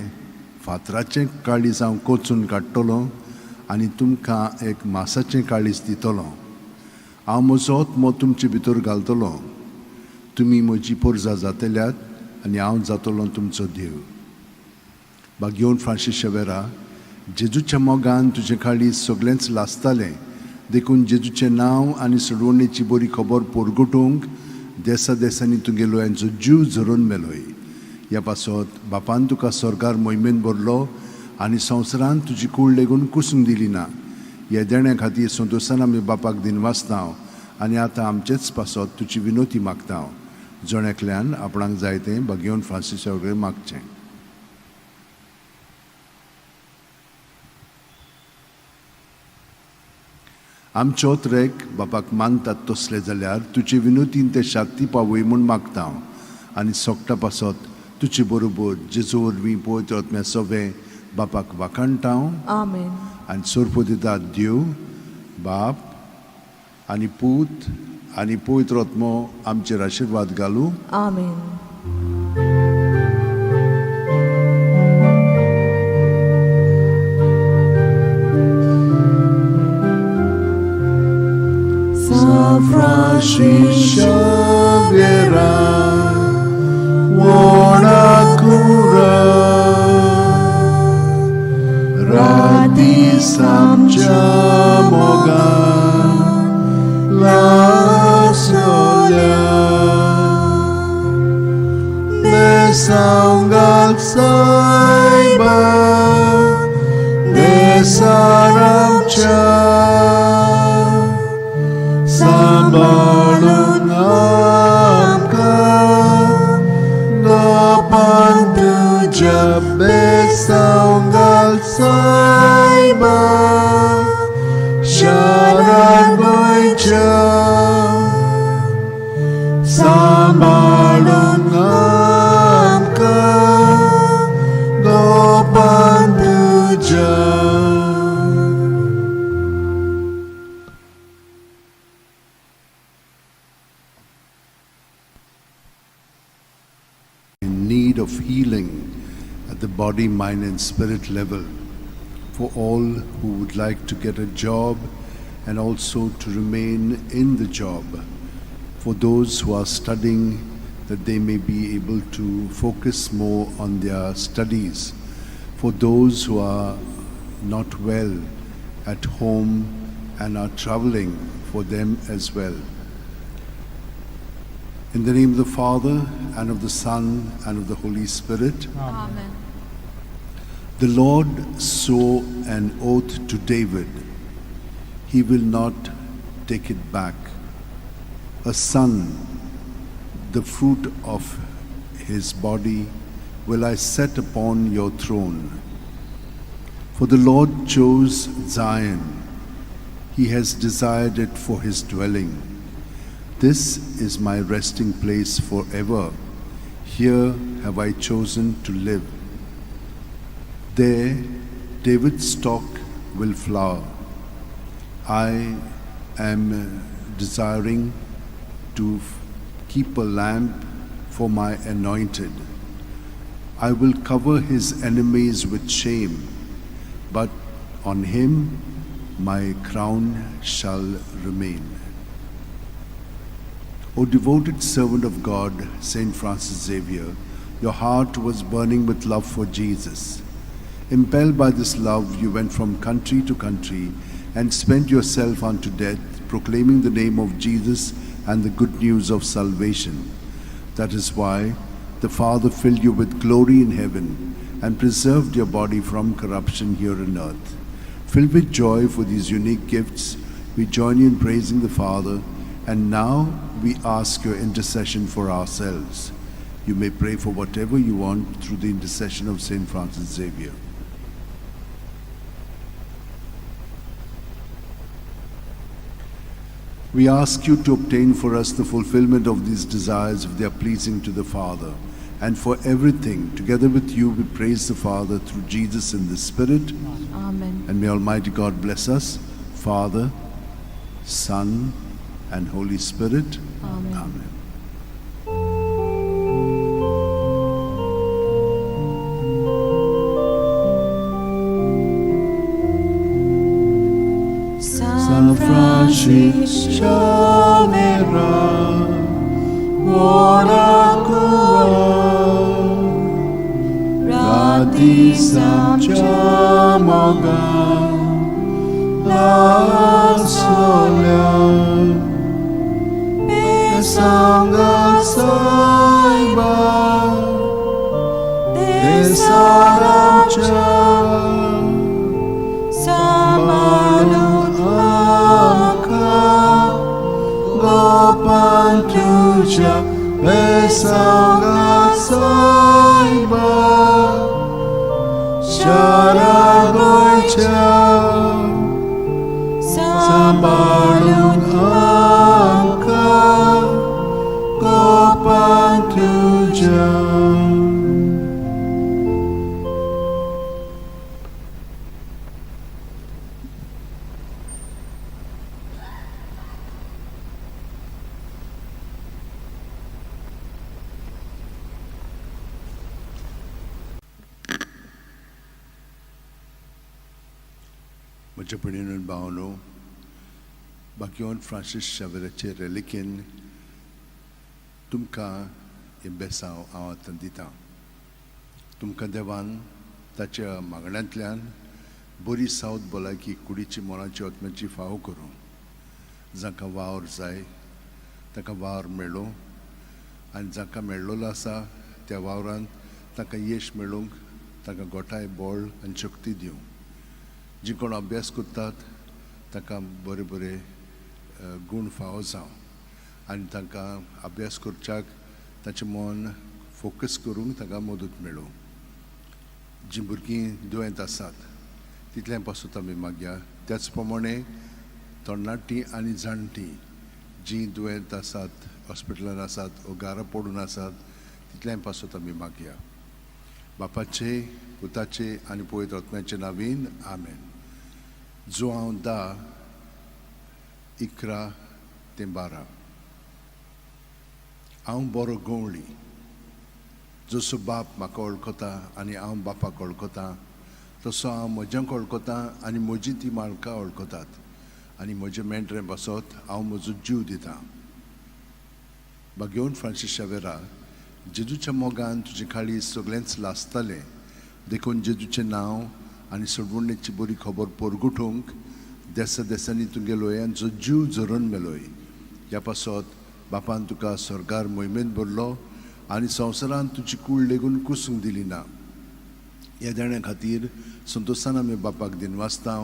फातराचें काळीज हांव कोचून काडटलो आनी तुमकां एक मांसाचें काळीज दितलो. हांव म्हजो आत्मो तुमचे भितर घालतलो. तुमी म्हजी पोरजां जातल्यात आनी हांव जातलो तुमचो देव. भाग्योन फ्रांसीस शेवेरा, जेजूच्या मोगान तुजें काळीज सगळेंच लासतालें देखून जेजूचें नांव आनी सोडवणेची बरी खबर पोरगुटूंक देसा देसांनी तुगेलो हांचो जीव झरोवन मेलोय. ह्या पासत बापान तुका स्वर्गार मोहिमेन भरलो आनी संवसारान तुजी कूड लेगून कुसूंक दिली ना. ह्या देण्या खातीर संतोशान आमी बापाक दिन वाचतां आनी आतां आमचेच पासत तुजी विनोती मागता. जण आपणाक जाय तें भाग्योन फ्रांसीसा वगैरे मागचें. आमचे ओतरेक बापाक मानतात तसले जाल्यार तुजे विनोतीन ते शांती पावय म्हूण मागता आनी सोगटा पासत तुजे बरोबर जेजू वरवीं पवित्र आत्म्या सवें बापाक वाखाणटा. Amen. आनी सोरपो दिता देव बाप आनी पूत आनी पवित्र आत्मो आमचेर आशिर्वाद घालूं. Amen. Xavier, Wanakura, Radis amcia mogan, la solia, nesangal saiba, nesaramcia. Sambalun amka napan tujabe saunggal saiba syarat boyca. Sambalun amka napan tujabe. Of healing at the body, mind and spirit level for all who would like to get a job and also to remain in the job, for those who are studying that they may be able to focus more on their studies, for those who are not well at home and are traveling, for them as well. In the name of the Father, and of the Son, and of the Holy Spirit. Amen. The Lord swore an oath to David. He will not take it back. A son, the fruit of his body, will I set upon your throne. For the Lord chose Zion. He has desired it for his dwelling. This is my resting place forever. Here have I chosen to live. There David's stock will flower. I am desiring to keep a lamp for my anointed. I will cover his enemies with shame, but on him my crown shall remain. O devoted servant of God, Saint Francis Xavier, your heart was burning with love for Jesus. Impelled by this love, you went from country to country and spent yourself unto death, proclaiming the name of Jesus and the good news of salvation. That is why the Father filled you with glory in heaven and preserved your body from corruption here on earth. Filled with joy for these unique gifts, we join you in praising the Father, and now we ask your intercession for ourselves. You may pray for whatever you want through the intercession of Saint Francis Xavier. We ask you to obtain for us the fulfillment of these desires if they are pleasing to the Father. And for everything, together with you, we praise the Father through Jesus in the Spirit. Amen. And may Almighty God bless us, Father, Son, and Holy Spirit. Amen. Amen. San Francis Xavier, ora Radi Samchamoga La Solia Pesanga Saiba Desaramcha Samaluaka Gopantuja Pesanga Saiba Sharagoicha Sambalun Anka Gopantuja. म्हज्या भयणीन आनी भावनो, बाकीवन Francis शावेराचे रेलिकेन तुमकां हे बेसांव हांव आतां दितां. तुमकां देवान ताच्या मागण्यांतल्यान बरी सावत भलायकी कुडीची मोलाची आत्म्याची फावो करूं. जांकां वावर जाय ताका वावर मेळ्ळो आनी जांकां मेळ्ळलो आसा त्या वावरांत ताका यश मेळूंक ताका गोठाय बळ आनी शक्ती दिवं. जी कोण अभ्यास करतात ताका बरे बरे गूण फावो जावं आनी तांकां अभ्यास करच्याक ताचें मन फोकस करूंक ताका मदत मेळूं. जीं भुरगीं दुयेंत आसात तितल्या पासून आमी मागया. त्याच प्रमाणे तरणाटीं आनी जाणटीं जीं दुयेंत आसात, हॉस्पिटलांत आसात वो घरा पडून आसात तितल्या पासून आमी मागया. बापाचे, पुताचे आनी पवित्र आत्म्याचे नांवीन आमेन. जो हांव 10, 11 ते 12 हांव बरो गवळी. जसो बाप म्हाका वळखता आनी हांव बापाक वळखतां तसो हांव म्हज्यांक वळखतां आनी म्हजीं तीं मालकां वळखतात आनी म्हजें मेंढरें बसत हांव म्हजो जीव दितां. बागेवन फ्रांसीस शावेरा, जेजूच्या मोगान तुजें काळीज सगळेंच लासतालें देखून जेजूचें नांव आनी सोडवणेची बरी खबर परगुटूंक देसा देसांनी तुगे लोयांचो जीव झरोवन मेलोय. ह्या पासत बापान तुका स्वर्गार मोहिमेंत भरलो आनी संवसारांत तुजी कूड लेगून कुसूंक दिली ना. ह्या देण्या खातीर संतोशान आमी बापाक दिनवासतां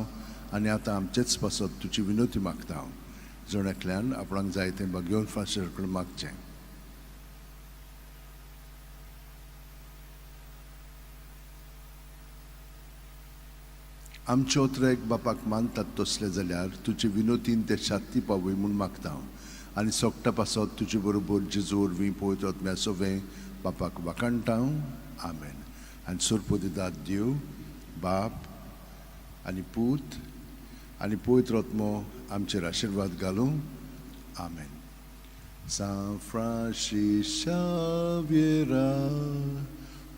आनी आतां आमचेच पासत तुजी विनोती मागता. जोण्यातल्यान आपणाक जाय तें बागेवन फ्रांसीसा कडेन मागचें. आमचे ओत्रेक बापाक मानतात तसले जाल्यार तुजे विनोतीन ते शांती पावय म्हूण मागता आनी सोगटा पासत तुजे बरोबर जेजू वरवीं पवित्र आत्म्या सोवें बापाक वाखाणटा. आमेन. आनी सुरपदिदाद देव बाप आनी पूत आनी पवित्र आत्मो आमचेर आशिर्वाद घालूं. आमेन. San Francis Xavier,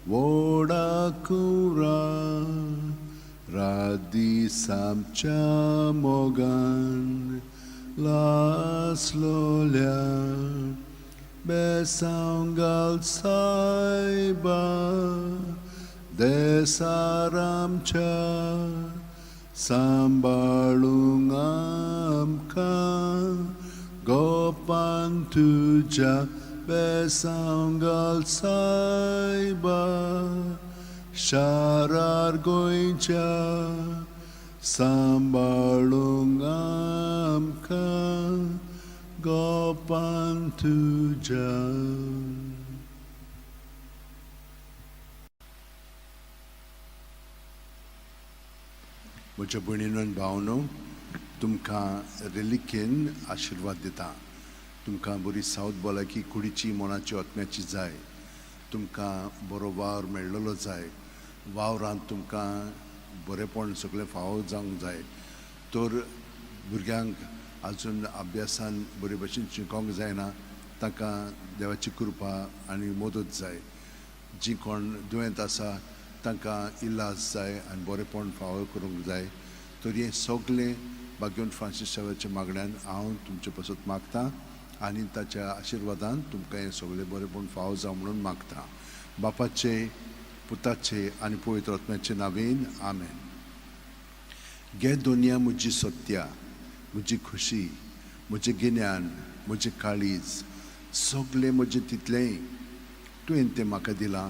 Vodacura, Radi Samchamogan, Las Lolia, besangal saiba desaramcha sambalung amka gopan tuja besangal saiba sharar goincha sambalung amka gopan tuja. म्हज्या भयणीनो आनी भावनो तुमकां रिलिकेन आशिर्वाद दिता तुमकां बरी सावथ भलायकी कुडीची मोनाची आत्म्याची जाय तुमकां बरो वावर मेळ्ळलो जाय वावरांत तुमकां बरेपण सगळें फावो जावंक जाय तर भुरग्यांक आजून अभ्यासान बरे भशेन शिकोवंक जायना ताका देवाची कृपा आनी मदत जाय जी कोण दुयेंत आसा तांकां इलाज जाय आनी बरेपण फावो करूंक जाय तर हें सगळें भाग्यवंत फ्रांसीस शावेच्या मागण्यान हांव तुमचे पासत मागतां आनी ताच्या आशिर्वादान तुमकां हें सगळें बरेपण फावो जावं म्हणून मागतां बापाचे पुताचे आनी पवित्र आत्म्याचे नांवेन आमेन. गे दुनिया म्हजी सत्या म्हजी खुशी म्हजें गिन्यान म्हजें काळीज सगळें म्हजें तितलेंय तुवें तें म्हाका दिलां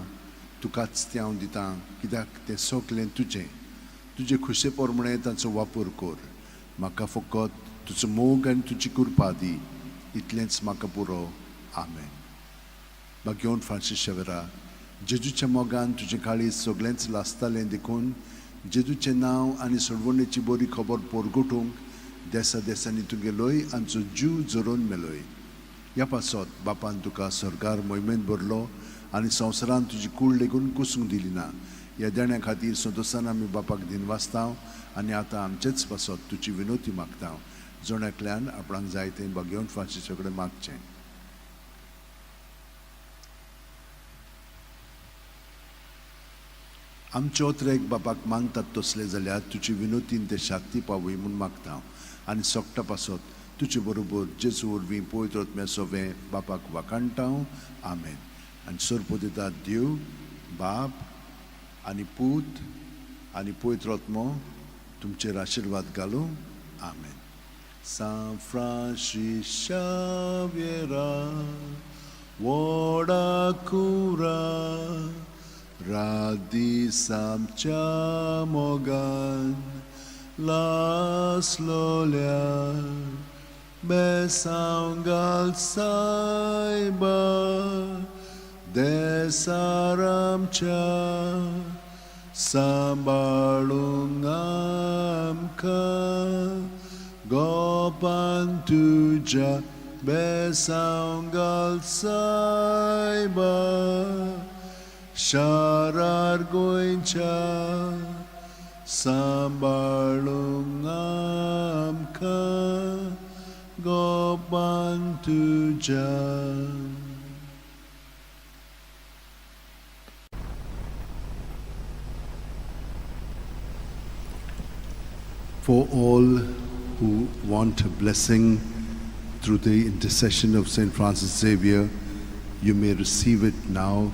तुकाच तें हांव दितां कित्याक तें सगळें तुजे खुशे प्रमाणे ताचो वापर कर म्हाका फकत तुजो मोग आनी तुजी कृपा दी इतलेंच म्हाका पुरो आमेन. भाग्यवंत फ्रांसीस शावेरा जेजूच्या मोगान तुजें काळीज सगळेंच लासतालें देखून जेजूचें नांव आनी सोडवणेची बरी खबर परगटूंक देसा देसांनी तूं गेलोय आनी तुजो जीव जोरोवन मेलोय ह्या पासत बापान तुका सरकार मोहिमेंत भरलो आनी संवसारान तुजी कूड लेगून कुसूंक दिली ना ह्या देण्या खातीर संतोशान आमी बापाक दिनवासतांव आनी आतां आमचेच पासत तुजी विनोती मागता जोण्यातल्यान आपणाक जाय तें भाग्यवंत फ्रांसीसा कडेन मागचें. आमचे ओत्रेक बापाक मागतात तसले जाल्यार तुजी विनोतीन ते शांती पावय म्हूण मागता आनी सोगटा पासत तुजे बरोबर जेजू वरवीं पवित्र आत्म्या सोवें बापाक वाकाणटां आमेन. आनी सर्प दितात देव बाप आनी पूत आनी पवित्र आत्मो तुमचेर आशिर्वाद घालूं आमेन. San Francis Xaviera Woda Cura Radi Samcha Mogan Las Lolia Besangal Saiba Desaramcha Sambalungamka Gopan tuja besangal saiba sharar goincha sambalungamka gopan tuja. For all who want a blessing through the intercession of St. Francis Xavier, you may receive it now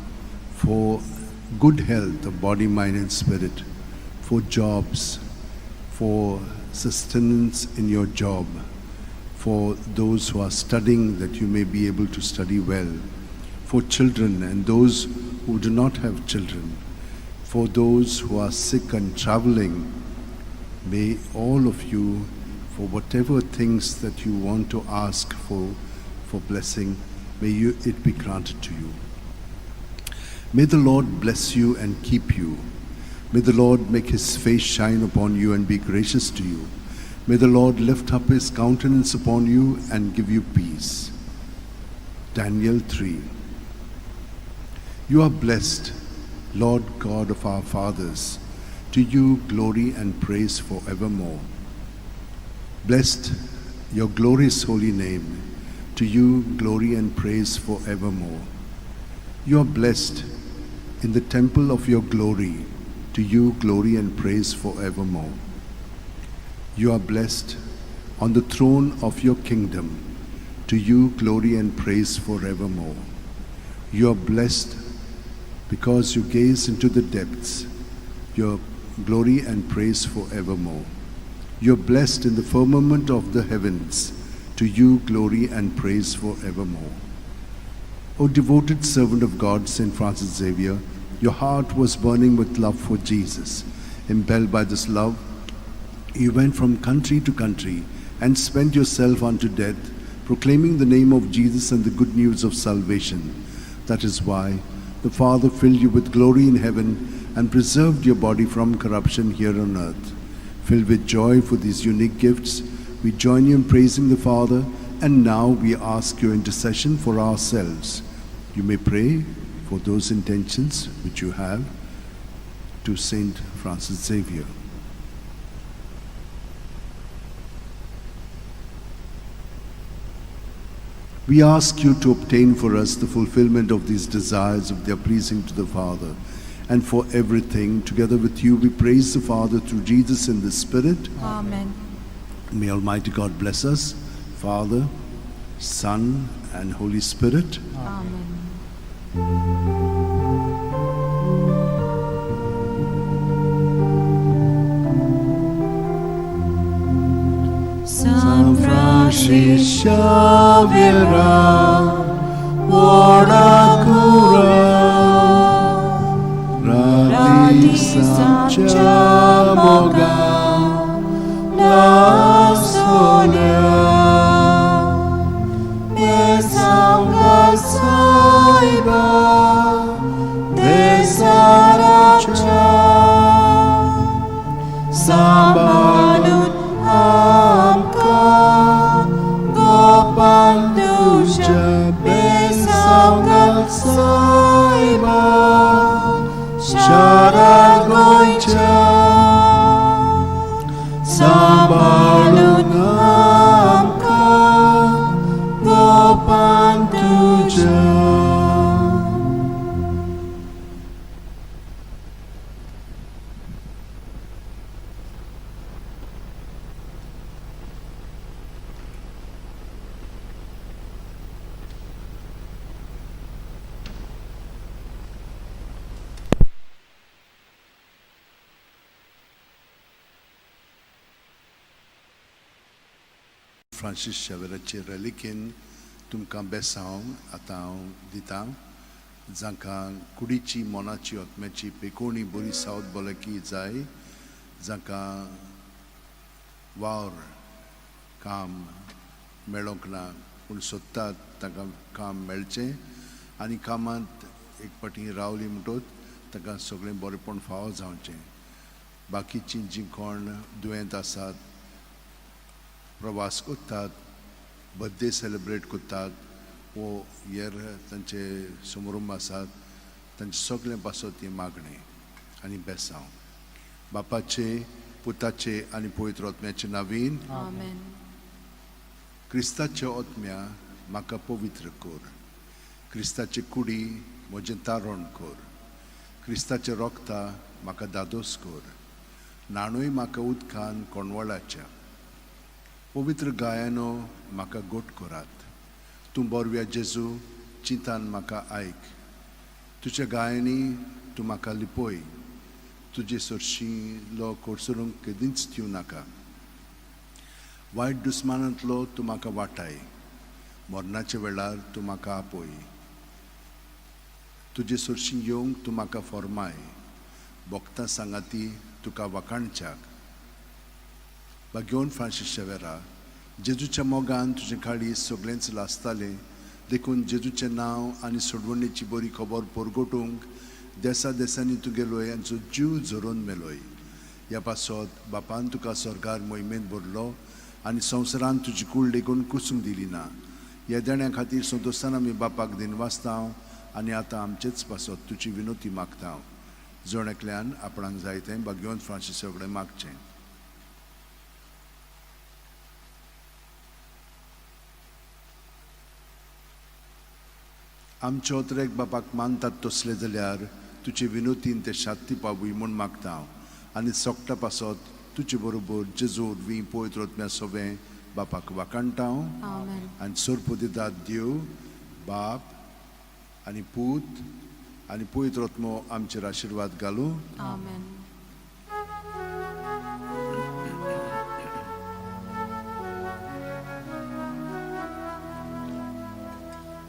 for good health of body, mind and spirit, for jobs, for sustenance in your job, for those who are studying that you may be able to study well, for children and those who do not have children, for those who are sick and traveling. May all of you, for whatever things that you want to ask for blessing, may it be granted to you. May the Lord bless you and keep you. May the Lord make his face shine upon you and be gracious to you. May the Lord lift up his countenance upon you and give you peace. Daniel 3. You are blessed, Lord God of our fathers. To you glory and praise forevermore. Blessed your glorious holy name. To you glory and praise forevermore. You are blessed in the temple of your glory. To you glory and praise forevermore. You are blessed on the throne of your kingdom. To you glory and praise forevermore. You are blessed because you gaze into the depths. Your glory and praise forevermore. You are blessed in the firmament of the heavens. To you glory and praise forevermore. O devoted servant of God, St. Francis Xavier, your heart was burning with love for Jesus. Impelled by this love, you went from country to country and spent yourself unto death, proclaiming the name of Jesus and the good news of salvation. That is why the Father filled you with glory in heaven and preserved your body from corruption here on earth. Filled with joy for these unique gifts, we join you in praising the Father, and now we ask your intercession for ourselves. You may pray for those intentions which you have to Saint Francis Xavier. We ask you to obtain for us the fulfillment of these desires if they are pleasing to the Father. And for everything, together with you, we praise the Father through Jesus in the Spirit. Amen. May Almighty God bless us, Father, Son, and Holy Spirit. Amen. San Francis Xavier, ora cura, radisa moga, la sonia, mesanga saiba, desaracha, sambalut amka, gopanduja, mesanga saiba, sharagoicha, sambalut amka, gopanduja. Francis Xavierचे reliquin तुमकां बेसांव आतां दितां जांकां कुडीची मोनाची आत्म्याची पेकोवणी बरी सावत भलायकी जाय जांकां वावर काम मेळोंक ना पूण सोदतात तांकां काम मेळचें आनी कामांत एक पाटी रावली म्हणटच तांकां सगळें बरेंपण फावो जावचें बाकीचीं जीं कोण दुयेंत आसात प्रवास करतात बर्थडे सेलिब्रेट करतात वो हेर तांचे समारंभ आसात तांचे सगळें पासत ही मागणी आनी बेसांव बापाचे पुताचे आनी पवित्र आत्म्याचे नांवीन Amen. क्रिस्ताचे आत्म्या म्हाका पवित्र कर क्रिस्ताचे कुडी म्हजें तारण कर क्रिस्ताचे रोगता म्हाका दादोस कर नाणूय म्हाका उदकान कोणवळाच्या पवित्र गायनो म्हाका गोट करात तूं बोरव्या जेजू चिंतान म्हाका आयक तुज्या गायनी तूं म्हाका लिपय तुजे सरशीं लोक कोडसरूंक केदींच दिवं नाका वायट दुस्मानांतलो तूं म्हाका वाटाय मरणाच्या वेळार तूं म्हाका आपय तुजे सरशीं येवंक तूं म्हाका फॉर्माय भोगतां सांगाती तुका वाखाणच्याक बागेवन फ्रांसीस शेवेरा जेजूच्या मोगान तुजें काळीज सगळेंच लासतालें देखून जेजूचें नांव आनी सोडवणेची बरी खबर परगटूंक देसा देसांनी तुगेलोय आनी जीव झरोवन मेलोय ह्या पासत बापान तुका सरकार मोहिमेंत भरलो आनी संवसारान तुजी कूळ लेगून कुसूंक दिली ना ह्या देण्या खातीर संतोशान आमी बापाक दिनवासतांव आनी आतां आमचेच पासत तुजी विनोती मागतांव जण एकल्यान आपणाक जाय तें बागेवन फ्रांसीस सगळें मागचें आमच्या ओतरेक बापाक मानतात तसले जाल्यार तुजे विनोतीन ते शांती पावूय म्हूण मागता आनी सोगटा पासत तुजे बरोबर जेजूर वी पवित्र आत्म्या सोबें Bapak wakantau, Amen. and surpudida Dieu, Bap, आणि पूत आणि पवित्र आत्मो आमचेर आशीर्वाद घालू. Amen.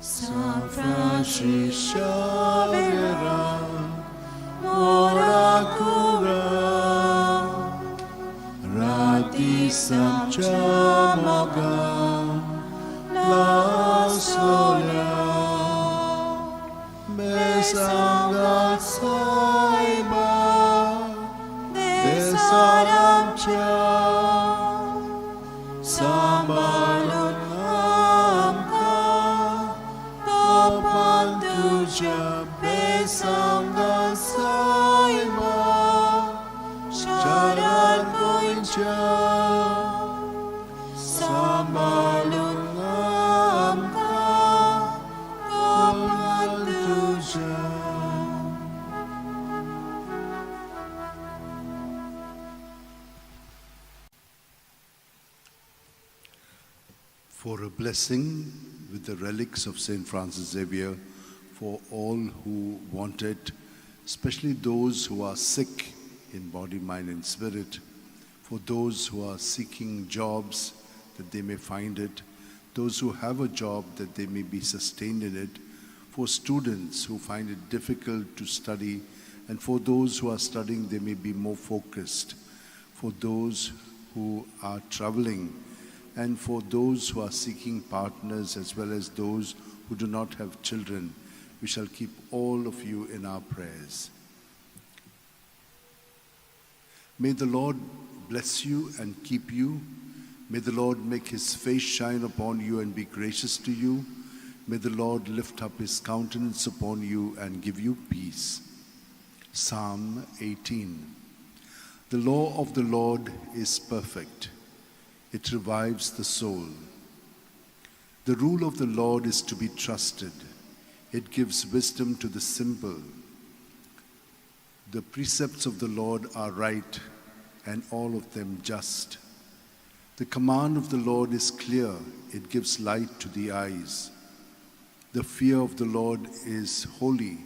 San Francisco ora cura, rati samchamoga la sola, besanga saiba desaramcha sambalun amka kapantuja besanga saiba sharar koincha sambalun amka kapantuja. For a blessing with the relics of St. Francis Xavier for all who want it, especially those who are sick in body, mind, and spirit, for those who are seeking jobs that they may find it, those who have a job that they may be sustained in it, for students who find it difficult to study, and for those who are studying they may be more focused, for those who are traveling, and for those who are seeking partners as well as those who do not have children. We shall keep all of you in our prayers. May the Lord bless you and keep you. May the Lord make his face shine upon you and be gracious to you. May the Lord lift up his countenance upon you and give you peace. Psalm 18. The law of the Lord is perfect. It revives the soul. The rule of the Lord is to be trusted. It gives wisdom to the simple. The precepts of the Lord are right, and all of them just. The command of the Lord is clear. It gives light to the eyes. The fear of the Lord is holy,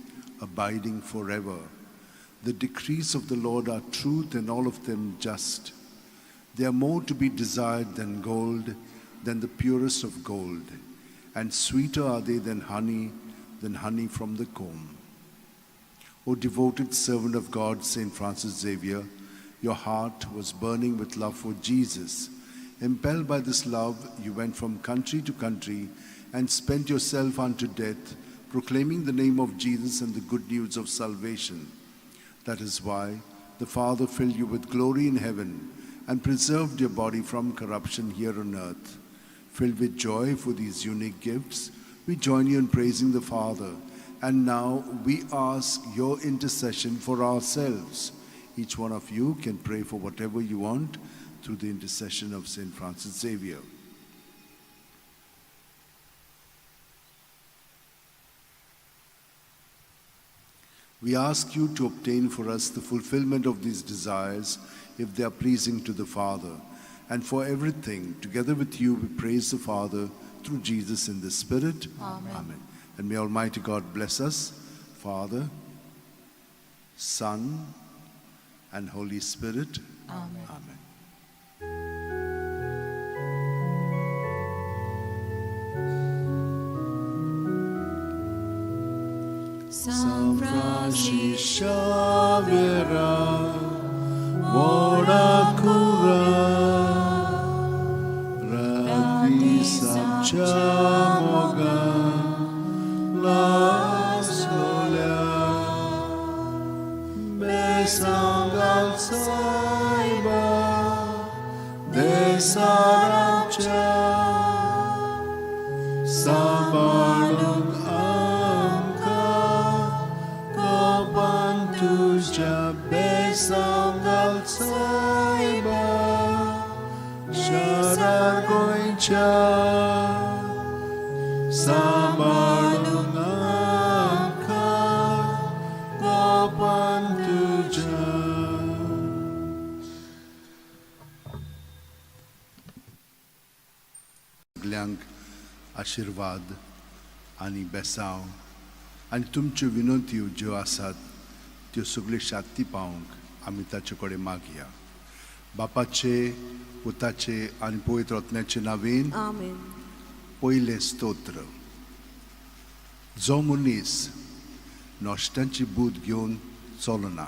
abiding forever. The decrees of the Lord are truth, and all of them just. They are more to be desired than gold, than the purest of gold, and sweeter are they than honey from the comb. O devoted servant of God, St. Francis Xavier, your heart was burning with love for Jesus. Impelled by this love, you went from country to country and spent yourself unto death, proclaiming the name of Jesus and the good news of salvation. That is why the Father filled you with glory in heaven and preserved your body from corruption here on earth. Filled with joy for these unique gifts, we join you in praising the Father. And now we ask your intercession for ourselves. Each one of you can pray for whatever you want through the intercession of St. Francis Xavier. We ask you to obtain for us the fulfillment of these desires if they are pleasing to the Father. And for everything, together with you, we praise the Father through Jesus in the Spirit. Amen. Amen. And may Almighty God bless us, Father, Son, and Holy Spirit. Amen. Amen. San Francisco Xavier, ora cura, rati samchamoga la sola, besangal saiba desaramcha sambalun besangal saiba sharar koincha samarung angka kapan tuja. आशीर्वाद आनी बेसांव आनी तुमच्यो विनंत्यो ज्यो आसात त्यो सगल्यो शांती पावंक आमी ताचे कडेन मागया. बापाचे, पुताचे आनी पवित्र आत्म्याचे नांवेन Amen. पयलें स्तोत्र. जो मनीस नश्टांची बूद घेवन चलना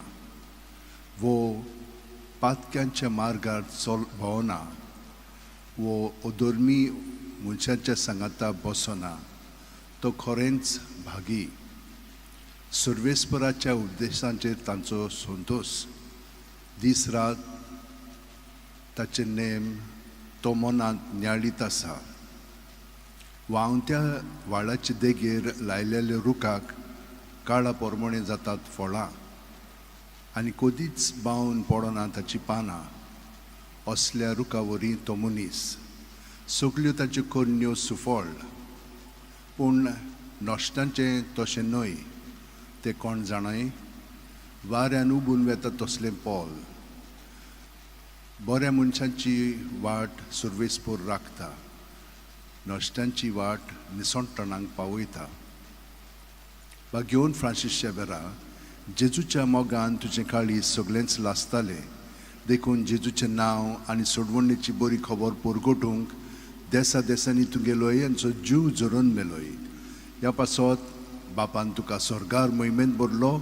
वो पातक्यांच्या मार्गार भोंवना वो अधर्मी मनशांच्या सांगाता बसना तो खरेंच भागी. सर्वेस्पराच्या उद्देशांचेर तांचो संतोष. दीस रात ताचे नेम तो मनांत नियाळीत आसा. वावत्या वाळाचे देगेर लायलेल्या रुखाक काळा पोरमणे जातात फळां आनी कदीच बावन पडना ताची पानां. असल्या रुखावरी तो मनीस. सगल्यो ताच्यो कन्यो सुफळ पूण नश्टांचें तशें न्हय. ते कोण जाणाय? वाऱ्यान उबून वेता तसलें पोल. बऱ्या मनशांची वाट सुर्वेस्पोर राखता, नश्टांची वाट निसंटणांक पावयता. घेवन फ्रांसीस शेवेरा, जेजूच्या मोगान तुजें काळी सगळेंच लासतालें देखून जेजूचें नांव आनी सोडवणेची बरी खबर परगटूंक देसा देसांनी तुगेलोय आनी जीव जोरून मेलोय. ह्या पासत बापान तुका स्वर्गार मोहिमेंत भरलो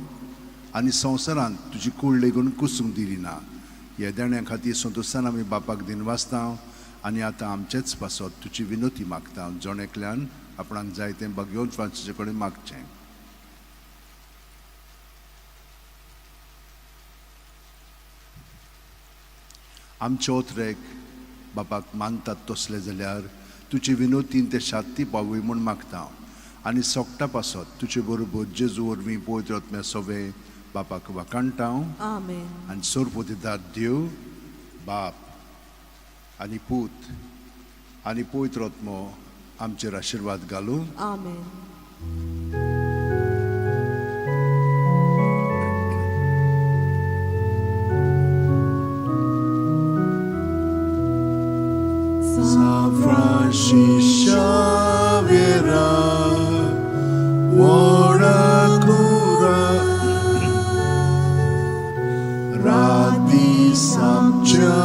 आनी संवसारांत तुजी कूड लेगून कुसूंक दिली ना. ह्या देण्या खातीर संतोशान आमी बापाक दिनवासता आनी आतां आमचेच पासत तुजी विनोती मागता. जोणेकल्यान आपणाक जाय तें घेवन फ्रांसीसे कडेन मागचें. आमचे ओतरेक बापाक मानतात तसले जाल्यार तुजी विनोतीन ते शांती पावय म्हूण मागता आनी सोगटा पासत तुजे बरोबर जेजू वरवीं पवित्र आत्म्या सवे बापाक वाकाणटा. Amen. आनी सोरपोतीदार देव बाप आनी पूत आनी पवित्र आत्मो आमचेर आशिर्वाद घालूं. Amen. Francis Xavier, cura radi samcia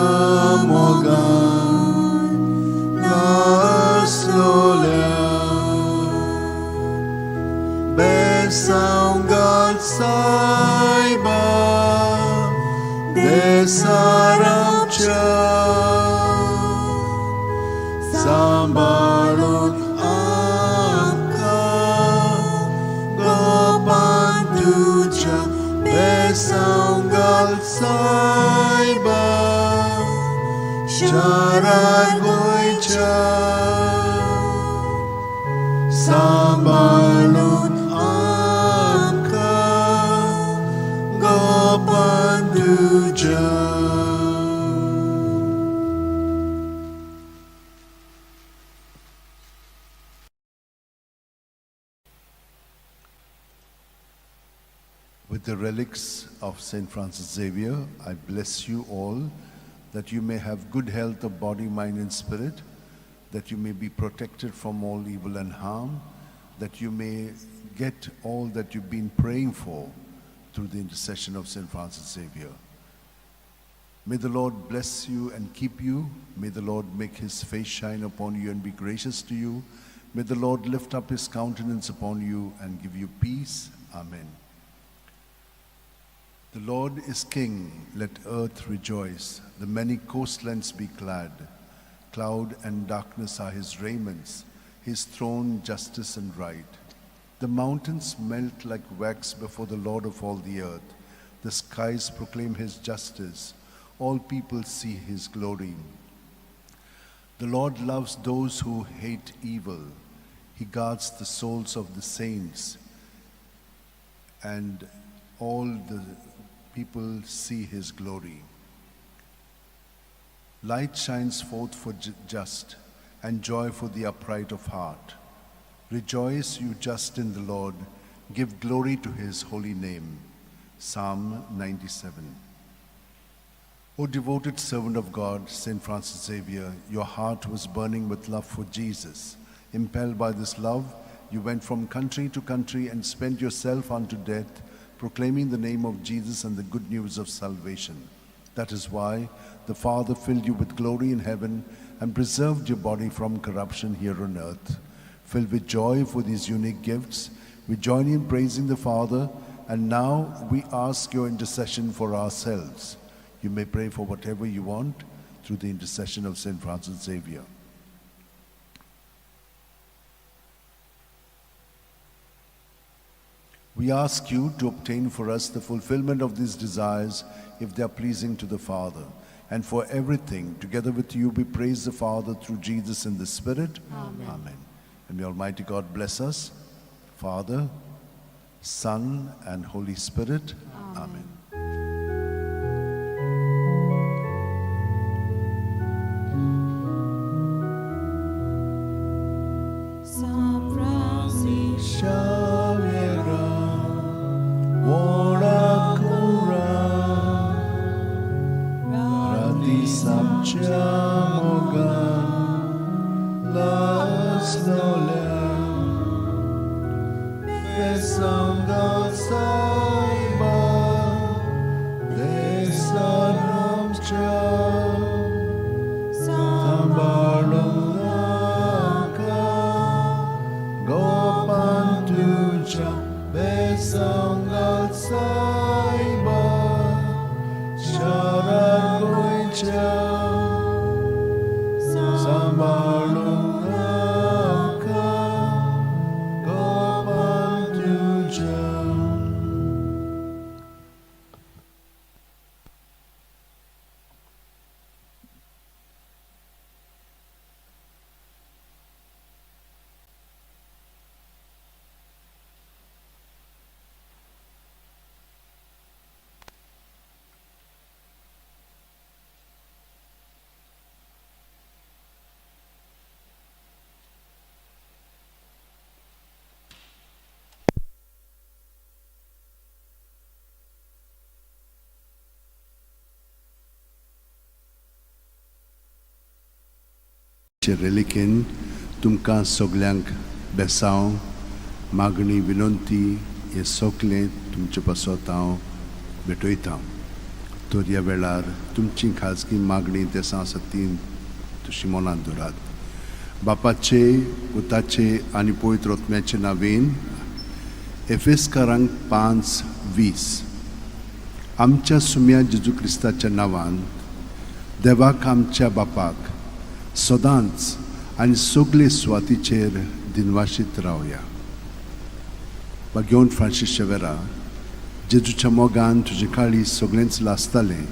mogan gaslolia besaungal saiba desaramcia Sambalun angka gopan tuja besaungal saiba syarat goica. Sambalun angka gopan tuja. With the relics of St. Francis Xavier, I bless you all, that you may have good health of body, mind, and spirit, that you may be protected from all evil and harm, that you may get all that you've been praying for through the intercession of St. Francis Xavier. May the Lord bless you and keep you. May the Lord make his face shine upon you and be gracious to you. May the Lord lift up his countenance upon you and give you peace. Amen. The Lord is King, let earth rejoice. The many coastlands be glad. Cloud and darkness are his raiments, his throne justice and right. The mountains melt like wax before the Lord of all the earth. The skies proclaim his justice. All people see his glory. The Lord loves those who hate evil. He guards the souls of the saints, and all the people see his glory. Light shines forth for just, and joy for the upright of heart. Rejoice, you just in the Lord. Give glory to his holy name. Psalm 97. O devoted servant of God, St. Francis Xavier, your heart was burning with love for Jesus. Impelled by this love, you went from country to country and spent yourself unto death, proclaiming the name of Jesus and the good news of salvation. That is why the Father filled you with glory in heaven and preserved your body from corruption here on earth. Filled with joy for these unique gifts, we join in praising the Father, and now we ask your intercession for ourselves. You may pray for whatever you want through the intercession of St. Francis Xavier. We ask you to obtain for us the fulfillment of these desires if they are pleasing to the Father. And for everything, together with you, we praise the Father through Jesus in the Spirit. Amen. Amen. And may Almighty God bless us, Father, Son, and Holy Spirit. Amen. San Francis, Xavier, ora cura, radi samciamo las nolem, besam saiba, desanam sambalunaka, gopantuja, besam saiba, sharagoicha, sambalunaka, gopantuja. रेलिकेन तुमकां सगल्यांक बेसांव मागणी विनंती हे सगलें तुमचे पासत हांव भेटयतां. तर ह्या वेळार तुमची खाजगी मागणी देसां आसा ती तशी मनांत दवरात. बापाचे, पुताचे आनी पवित्र आत्म्याचे नांवेन. एफेसकारांक 5:20. आमच्या सुम्या जेजू क्रिस्ताच्या नांवान देवाक आमच्या बापाक सदांच आनी सगळे सुवातीचेर दिनवाशीत रावया. घेवन फ्रांसीस शेवेरा, जेजूच्या मोगान तुजे काळी सगळेंच लासतालें,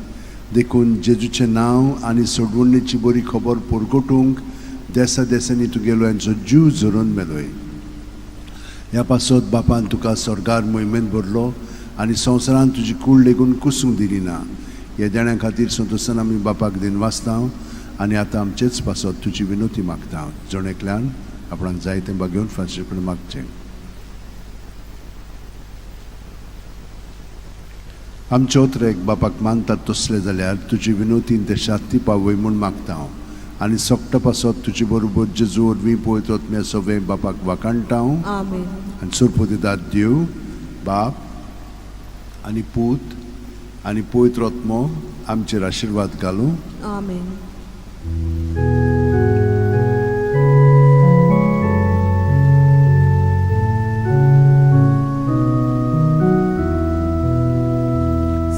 देखून जेजूचें नांव आनी सोडवणेची बरी खबर परगटूंक देसा देसांनी तुगेलो हांचो जीव झरोवन मेलोय. ह्या पासत बापान तुका स्वर्गार मोहिमेंत भरलो आनी संवसारान तुजी कूड लेगून कुसूंक दिली ना. ह्या देण्या खातीर संतोशान आमी बापाक दिनवासता आनी आतां आमचेच पासत तुजी विनोती मागता. जणेकल्यान आपणाक जाय तें घेवन फ्रांसीस कडेन मागचें. आमचे ओतरेक बापाक मानतात तसले जाल्यार तुजी विनोतीन ते शांती पावय म्हूण मागता हांव. आनी सोगटा पासत तुजे बरोबर जेजू वरवीं पवित्र आत्म्या सवे बापाक वाकाणटा हांव. Amen. आनी सुरपतिदाद देव, बाप आनी पूत आनी पवित्र आत्मो आमचेर आशिर्वाद घालूं. Amen.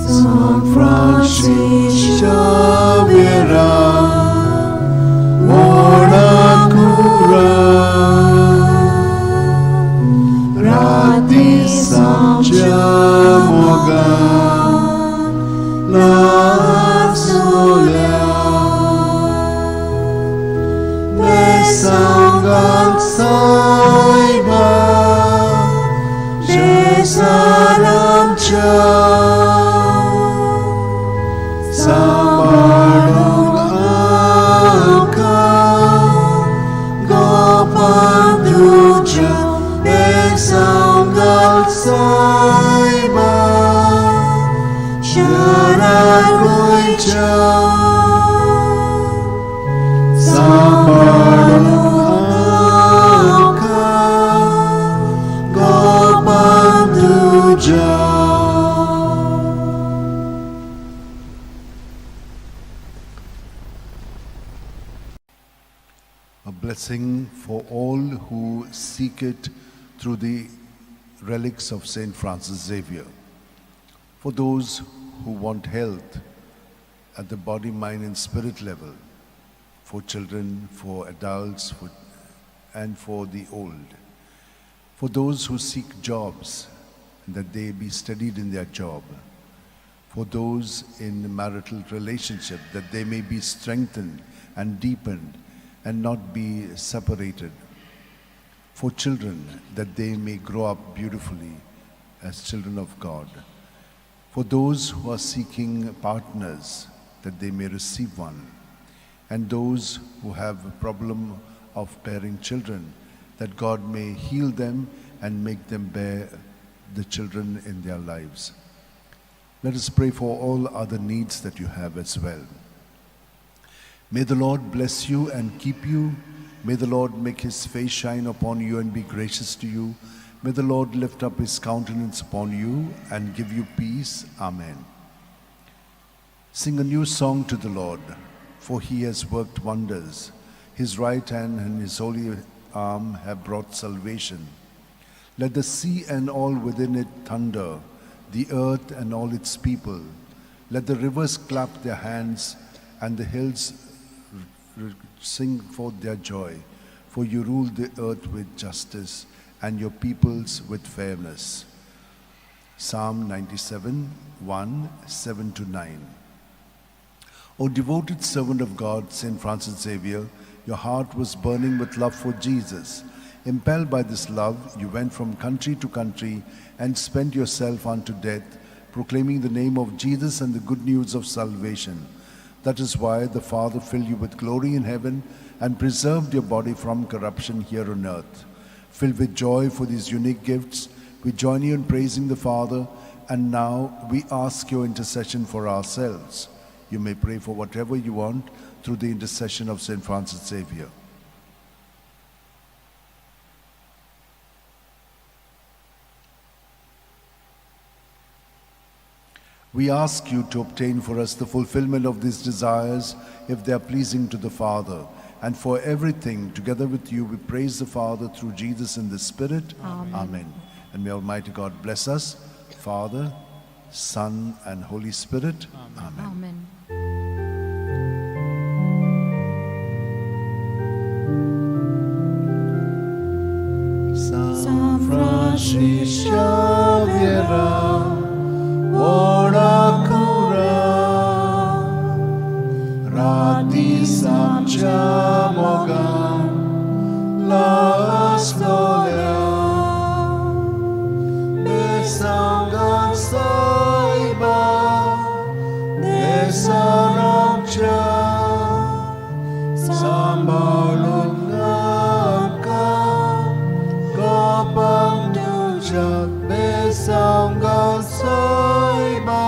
San Francis Xavier, ora cura, radi samciamo la sola, besangal saiba, jesalam Sambalung angka gopanduja besanggal saiba syaragoicha Sambalung A blessing for all who seek it through the relics of Saint Francis Xavier. For those who want health at the body, mind, and spirit level, for children, for adults, and for the old. For those who seek jobs, that they be steadied in their job. For those in marital relationship, that they may be strengthened and deepened and not be separated. For children, that they may grow up beautifully as children of God. For those who are seeking partners, that they may receive one. And those who have a problem of bearing children, that God may heal them and make them bear the children in their lives. Let us pray for all other needs that you have as well. May the Lord bless you and keep you. May the Lord make his face shine upon you and be gracious to you. May the Lord lift up his countenance upon you and give you peace. Amen. Sing a new song to the Lord, for he has worked wonders. His right hand and his holy arm have brought salvation. Let the sea and all within it thunder, the earth and all its people. Let the rivers clap their hands and the hills sing forth their joy. For you rule the earth with justice and your peoples with fairness. Psalm 97, 1, 7-9. O devoted servant of God, Saint Francis Xavier, your heart was burning with love for Jesus. Impelled by this love, you went from country to country and spent yourself unto death, proclaiming the name of Jesus and the good news of salvation. That is why the Father filled you with glory in heaven and preserved your body from corruption here on earth. Filled with joy for these unique gifts, we join you in praising the Father, and now we ask your intercession for ourselves. You may pray for whatever you want through the intercession of Saint Francis Xavier. We ask you to obtain for us the fulfillment of these desires, if they are pleasing to the Father. And for everything, together with you, we praise the Father through Jesus in the Spirit. Amen. Amen. And may Almighty God bless us, Father, Son, and Holy Spirit. Amen. Amen. San Francis Xavier, ora cura, radi samciamoga, la storia, besangan saiba, desanamcia, sambalun ngaka, gopang dujak besangan saiba,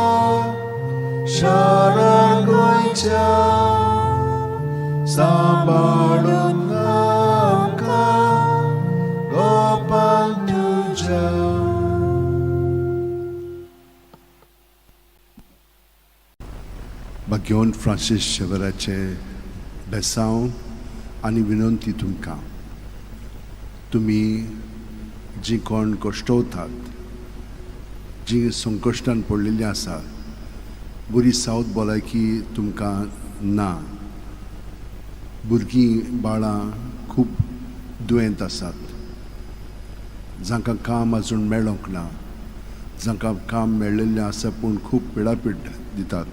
sharan goicha, sambalun ngaka, gopang dujak. Bagyon Francis Xavierचे बेसांव आनी विनंती तुमकां, तुमी जीं कोण कश्टवतात, जीं संकश्टान पडलेलीं आसा, बरी सावध भलायकी तुमकां ना, भुरगीं बाळां खूब दुयेंत आसात, जांकां काम आजून मेळोंक ना, जांकां काम मेळिल्लें आसा पूण खूब पिडापीड दितात.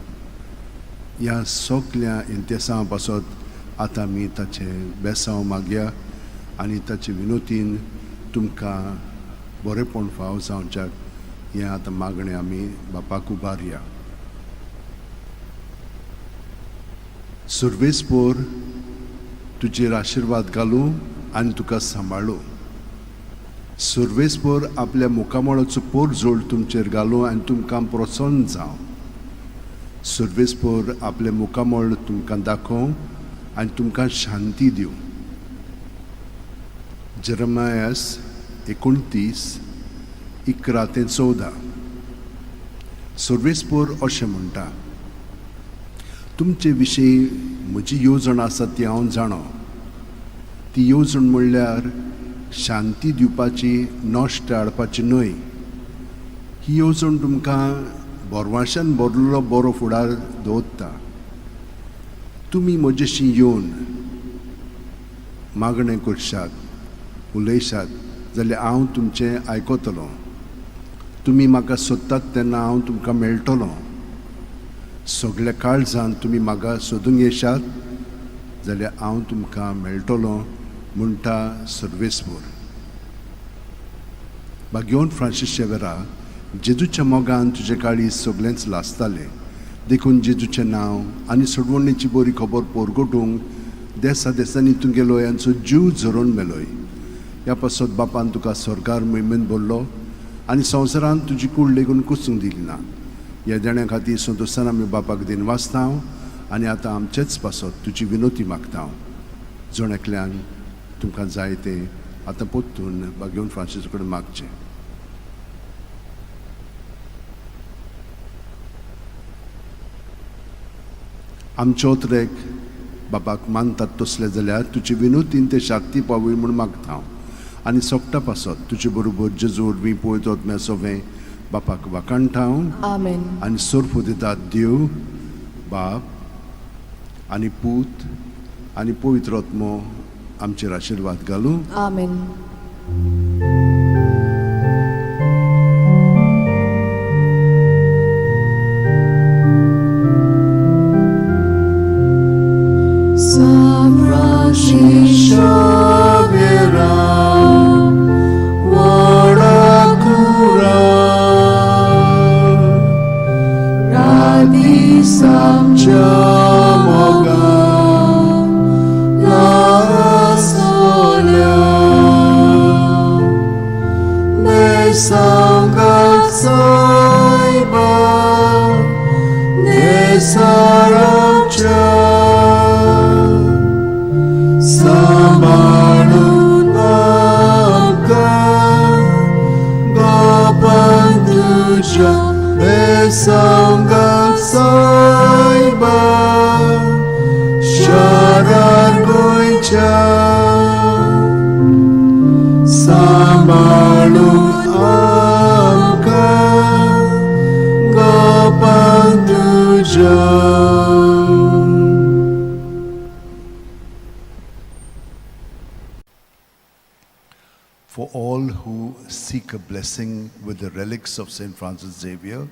ह्या सगळ्या इंतेसां पासत आतां आमी ताचे बेसांव मागया आनी ताचे विनोतीन तुमकां बरेपण फाव जावच्याक हें आतां मागणें आमी बापाक उबारया. सर्वेस्पोर तुजेर आशिर्वाद घालूं आनी तुका सांबाळूं. सर्वेस्पोर आपल्या मुखामळाचो पोर जोड तुमचेर घालूं आनी तुमकां प्रसन्न जावं. सर्वेस्पोर आपले मुखामळ तुमकां दाखोव आनी तुमकां शांती दिवं. जेरमायास 29:11-14. सर्वेस्पोर अशें म्हणटा, तुमचे विशीं म्हजी येवजण आसा ती हांव जाणो. ती येवजण म्हणल्यार शांती दिवपाची, नश्ट हाडपाची न्हय. ही येवजण तुमकां बोरवाश्यान भरलेलो बरो फुडार दवरता. तुमी म्हजेशी येवन मागणें करशात, उलयशात जाल्यार हांव तुमचें आयकतलों. तुमी म्हाका सोदतात तेन्ना हांव तुमकां मेळटलों. सगळ्या काळजान तुमी म्हाका सोदूंक येशात जाल्यार हांव तुमकां मेळटलों, म्हणटा सर्वेस्पोर. बागेवन फ्रांसीस शेवेरा, जेजूच्या मोगान तुजे काळी सगळेंच लासतालें. देखून जेजूचें नांव आनी सोडवणेची बरी खबर पोरगोटूंक देसा देसांनी तूं गेलोय आनी तुजो जीव झरोवन मेलोय. ह्या पासत बापान तुका स्वर्गार मोहिमेंत भरलो आनी संवसारान तुजी कूड लेगून कुसूंक दिली ना. ह्या देण्या खातीर संतोशान आमी बापाक दिन वाचता हांव आनी आतां आमचेच पासत तुजी विनोती मागता हांव. जण एकल्यान तुमकां जाय तें आतां पोत्तून बागेवन फ्रांसीसा कडेन मागचें. आमचे ओतरेक बापाक मानतात तसले जाल्यार तुजी विनोतीन ते शाक्ती पावय म्हूण मागता हांव. आनी सोगटा पासत तुजे बरोबर जेजू वरवीं पळयत वचमें सोवें बापाक वाकाणटा हांव. Amen. आनी सोर्प दितात देव, बाप आनी पूत आनी पवित्र आत्मो आमचेर आशिर्वाद घालूं. Amen. For all who seek a blessing with the relics of St. Francis Xavier,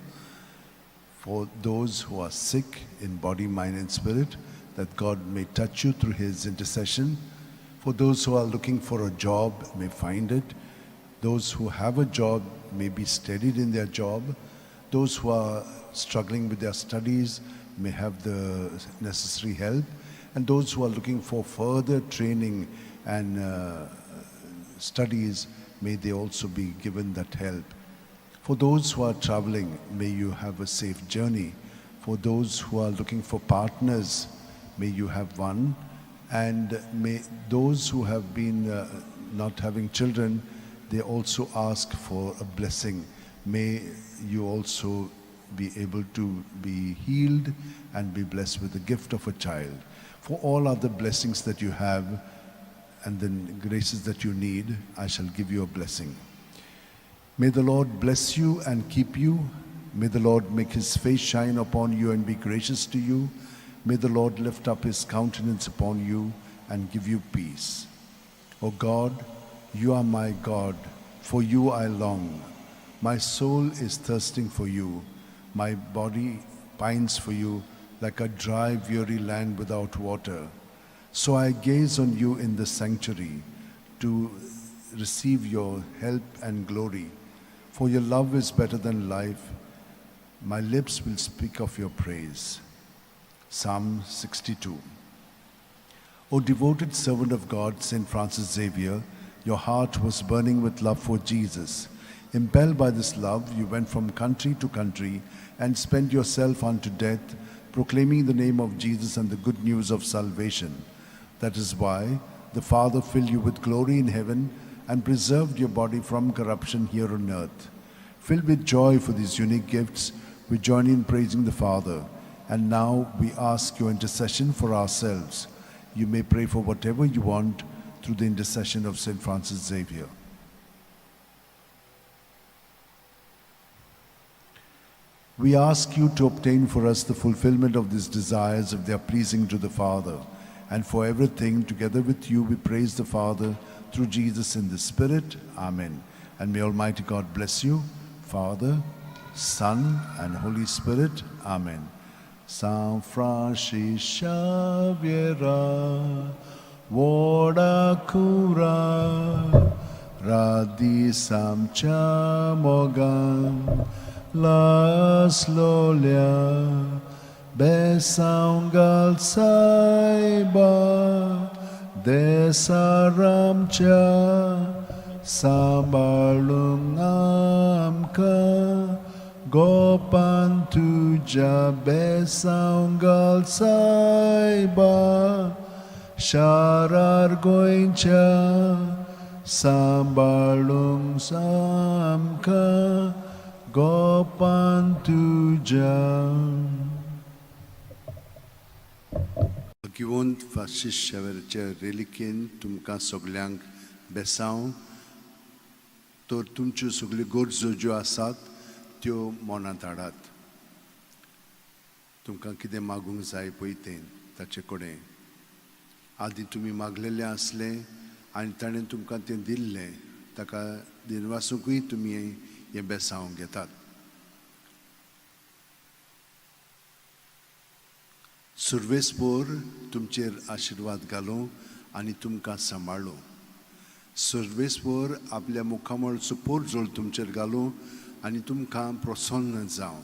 for those who are sick in body, mind and spirit, that God may touch you through his intercession. For those who are looking for a job, may find it. Those who have a job may be steadied in their job. Those who are struggling with their studies may have the necessary help. And those who are looking for further training and studies, may they also be given that help. For those who are traveling, may you have a safe journey. For those who are looking for partners, may you have one. And may those who have been not having children, they also ask for a blessing. May you also be able to be healed and be blessed with the gift of a child. For all other blessings that you have and the graces that you need, I shall give you a blessing. May the Lord bless you and keep you. May the Lord make his face shine upon you and be gracious to you. May the Lord lift up his countenance upon you and give you peace. O God, you are my God. For you I long. My soul is thirsting for you. My body pines for you like a dry, weary land without water. So I gaze on you in the sanctuary to receive your help and glory. For your love is better than life. My lips will speak of your praise. Psalm 62. O devoted servant of God, St. Francis Xavier, your heart was burning with love for Jesus. Impelled by this love, you went from country to country and spent yourself unto death, proclaiming the name of Jesus and the good news of salvation. That is why the Father filled you with glory in heaven and preserved your body from corruption here on earth. Filled with joy for these unique gifts, we join in praising the Father. And now we ask your intercession for ourselves. You may pray for whatever you want through the intercession of St. Francis Xavier. We ask you to obtain for us the fulfillment of these desires if they are pleasing to the Father. And for everything, together with you, we praise the Father through Jesus in the Spirit. Amen. And may Almighty God bless you, Father, Son, and Holy Spirit. Amen. San Francis Xavier, Voda Cura, Radisam Chamogam, Las Lolia, Besaungal Saiba, Desaramcha, Sambalungamka, Gopan Tuja, Besaungal Saiba, Sharar Goincha, Sambalung Samka, Gopan Tuja. घेवन फाशीस शावेरच्या रेलिकेन तुमकां सगल्यांक बेसांव तर तुमच्यो सगल्यो गरजो ज्यो आसात त्यो मनांत हाडात. तुमकां कितें मागूंक जाय पळय तें ताचे कडेन आदीं तुमी मागलेलें आसलें आनी ताणें तुमकां तें दिल्लें ताका दिनवासूंकूय तुमी हें बेसांव घेतात. सुर्वेस्पोर तुमचेर आशिर्वाद घालूं आनी तुमकां सांबाळूं. सुर्वेस्पोर आपल्या मुखामळचो पोरजोळ तुमचेर घालूं आनी तुमकां प्रसन्न जावं.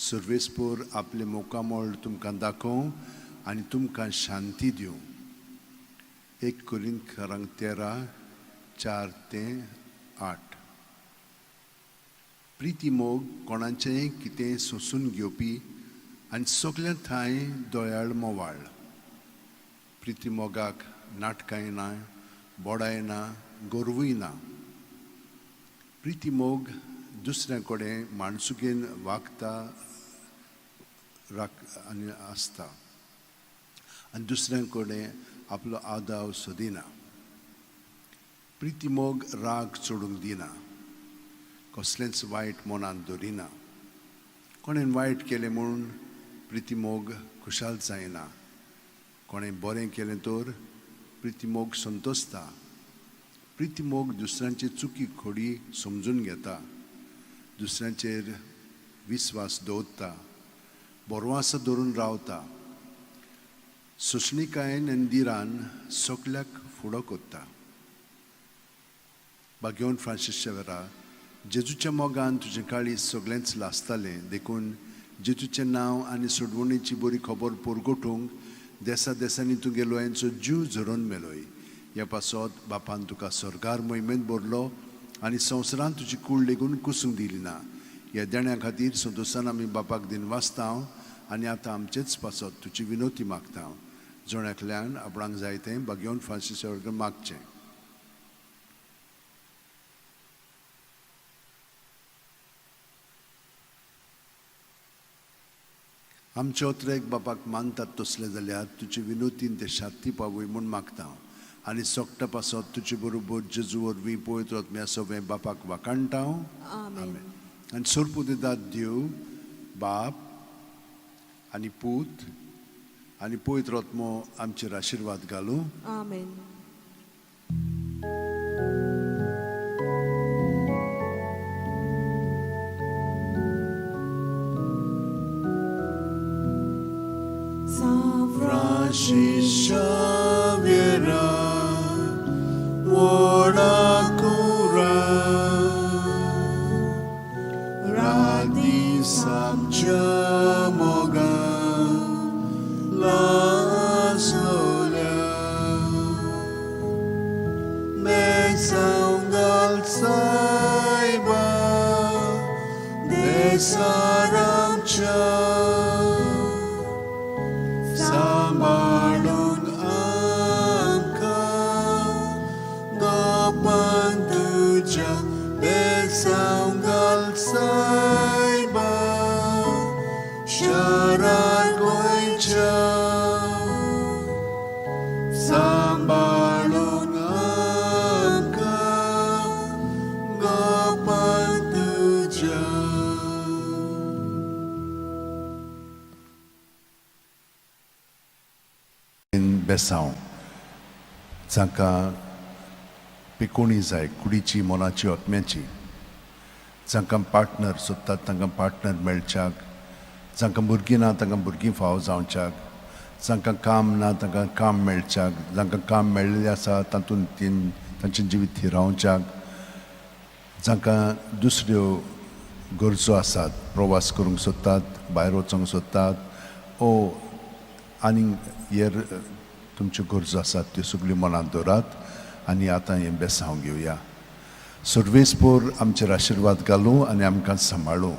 सुर्वेस्पोर आपले मुखामळ तुमकां दाखोवं आनी तुमकां शांती दिवं. 1 कोरिंथांक 13:4-8. प्रिती मोग कोणाचेंय कितें सोंसून घेवपी आनी सगल्या थंय दोयाळ मोवाळ. प्रिती मोगाक नाटकांय ना, बोडाय ना, गोरवूय ना. प्रिती मोग दुसऱ्या कडेन माणसुकेन वागता आनी आसता आनी दुसऱ्या कडेन आपलो आदाव सोदिना. प्रिती मोग राग चोडूंक दिना, कसलेंच वायट मनांत दवरिना. कोणें वायट केलें म्हूण प्रिती मोग खुशाल जायना. कोणें बरें केलें तर प्रिती मोग संतोसता. प्रिती मोग दुसऱ्यांचे चुकी खोडी समजून घेता, दुसऱ्यांचेर विस्वास दवरता, बोरवांसा धरून रावता. सुशणिकायेन आनी दिरान सगल्याक फुडो कोत्ता. भाग्यवन फ्रांसीस शावेरा, जेजूच्या मोगान तुजें काळीज सगळेंच लासतालें देखून जेजूचें नांव आनी सोडवणेची बरी खबर पोरगोटूंक देसा देसांनी तूं गेलोयांचो जीव झरोवन मेलोय. ह्या पासत बापान तुका सरकार मोहिमेंत भरलो आनी संवसारांत तुजी कूड लेगून कुसूंक दिली ना. ह्या देण्या खातीर संतोशान आमी बापाक दिनवासता आनी आतां आमचेच पासत तुजी विनोती मागता. जोण्यातल्यान आपणाक जाय तें भाग्यवन फ्रांसीस शावेर मागचें. आमचे ओत्रेक बापाक मानतात तसले जाल्यार तुजी विनोतीन ते शांती पावय म्हूण मागता आनी सोगटा पासत तुजे बरोबर जेजू वरवीं पळयत रत्म्या सगळें बापाक वाकाणटा. आमेन. आनी सोरपू दितात देव बाप आनी पूत आनी पळयत रत्मो आमचेर आशिर्वाद घालूं. आमेन. Francis Xavier, Voda Cura, Radisam Chamogam, Las Lolia, Besaungal Saiba, Desaramcha, Sambalung Amka, Gopan Tuja, Besaungal Saiba, बेसांव जांकां पिकोणी जाय कुडीची मोलाची ओतम्याची, जांकां पार्टनर सोदतात तांकां पार्टनर मेळच्याक, जांकां भुरगीं ना तांकां भुरगीं फाव जावच्याक, जांकां काम ना तांकां काम मेळच्याक, जांकां काम मेळिल्लें आसा तातूंत तांचें जिवीत थिरावच्याक, जांकां दुसऱ्यो गरजो आसात, प्रवास करूंक सोदतात, भायर वचूंक सोदतात, आनी हेर तुमच्यो गरजो आसात त्यो सगळ्यो मनांत दवरात आनी आतां हें बेसांव घेवया. सर्वेस्पोर आमचेर आशिर्वाद घालूं आनी आमकां सांबाळूं.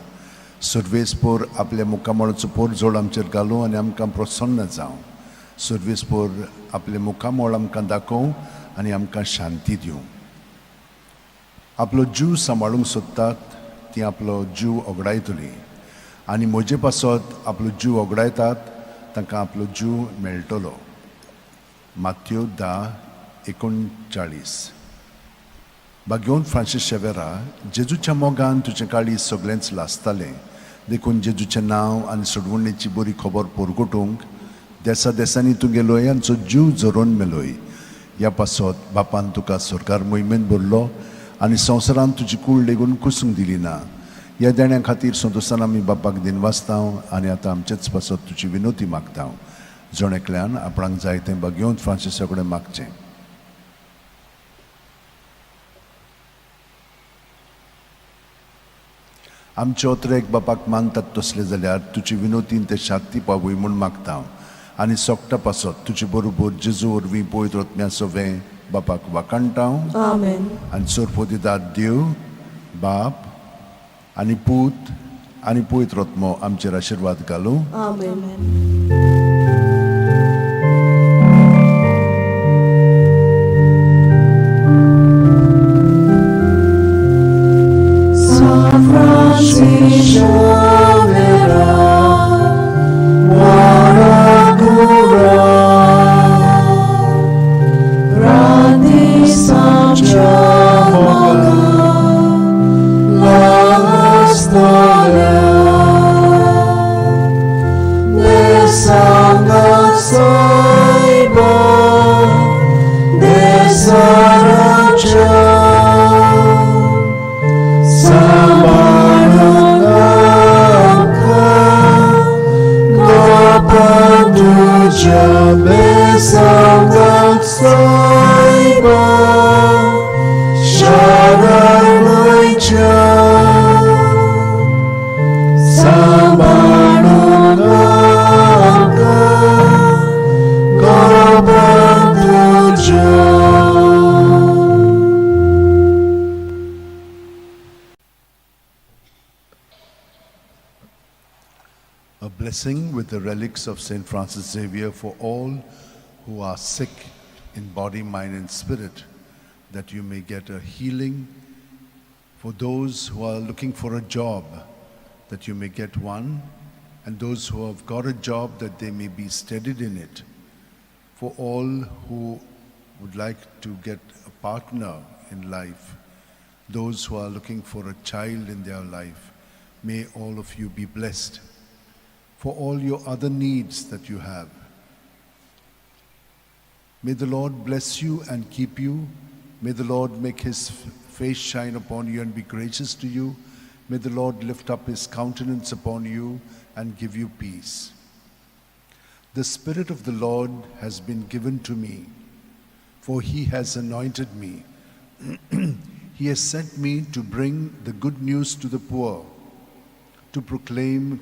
सर्वेस्पोर आपल्या मुखामळाचो पोर जोड आमचेर घालूं आनी आमकां प्रसन्न जावं. सर्वेस्पोर आपले मुखामळ आमकां दाखोवं आनी आमकां शांती दिवं. आपलो जीव सांबाळूंक सोदतात ती आपलो जीव ओगडायतली आनी म्हजे पासत आपलो जीव ओगडायतात तांकां आपलो जीव मेळटलो. माथ्यो 10:39. बागेवन फ्रांसीस शेवेरा, जेजूच्या मोगान तुजें काळीज सगळेंच लासतालें, देखून जेजूचें नांव आनी सोडवणेची बरी खबर पोरगोटूंक देसा देसांनी तूं गेलोय आनी जीव जोरोवन मेलोय. ह्या पासत बापान तुका सरकार मोहिमेंत भरलो आनी संवसारान तुजी कूड लेगून कुसूंक दिली ना. ह्या देण्या खातीर संतोशान आमी बापाक दिनवासतांव आनी आतां आमचेच पासत तुजी विनोती मागतांव. जोणेकल्यान आपणाक जाय तें बागेवन फ्रांसीसा कडेन मागचें. आमचे ओतरेक बापाक मानतात तसले जाल्यार तुजी विनोतीन ते शांती पावूय म्हूण मागता आनी सोगटा पासत तुजे बरोबर जेजू वरवीं पवित्र आत्म्या सवें बापाक वाकाणटाव. Amen. आनी सोरपोदिदाद देव बाप आनी पूत आनी पवित्र आत्मो आमचेर आशिर्वाद घालूं. Amen. A blessing with the relics of St. Francis Xavier for all who are sick in body, mind, and spirit, that you may get a healing. For those who are looking for a job, that you may get one, and those who have got a job, that they may be steadied in it. For all who would like to get a partner in life, those who are looking for a child in their life, may all of you be blessed. For all your other needs that you have, may the Lord bless you and keep you. May the Lord make his face shine upon you and be gracious to you. May the Lord lift up his countenance upon you and give you peace. The Spirit of the Lord has been given to me, for he has anointed me. He has sent me to bring the good news to the poor, to proclaim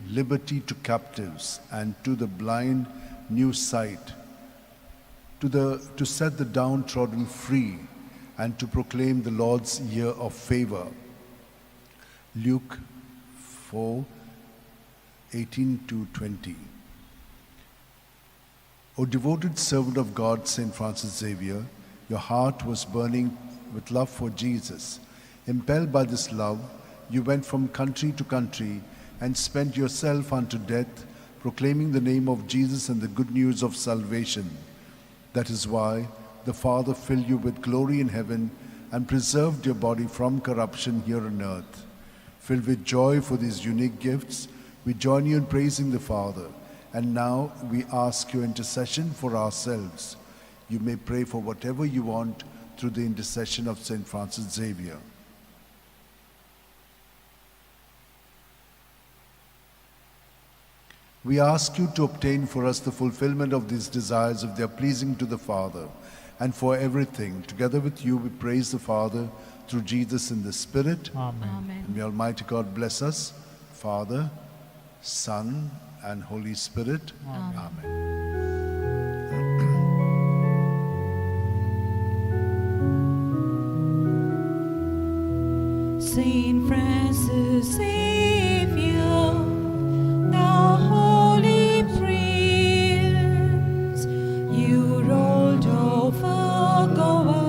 liberty to captives and to the blind new sight, to set the downtrodden free and to proclaim the Lord's year of favor. Luke 4:18-20. O devoted servant of God, St. Francis Xavier, your heart was burning with love for Jesus. Impelled by this love, you went from country to country and spent yourself unto death, proclaiming the name of Jesus and the good news of salvation. That is why the Father filled you with glory in heaven and preserved your body from corruption here on earth. Filled with joy for these unique gifts, we join you in praising the Father And now we ask your intercession for ourselves. You may pray for whatever you want through the intercession of St. Francis Xavier. We ask you to obtain for us the fulfillment of these desires if they are pleasing to the Father. And for everything, together with you, we praise the Father through Jesus in the Spirit. Amen. And may Almighty God bless us, Father, Son, and Holy Spirit. Amen. Saint Francis Xavier, the Holy Prince, you rolled over Goa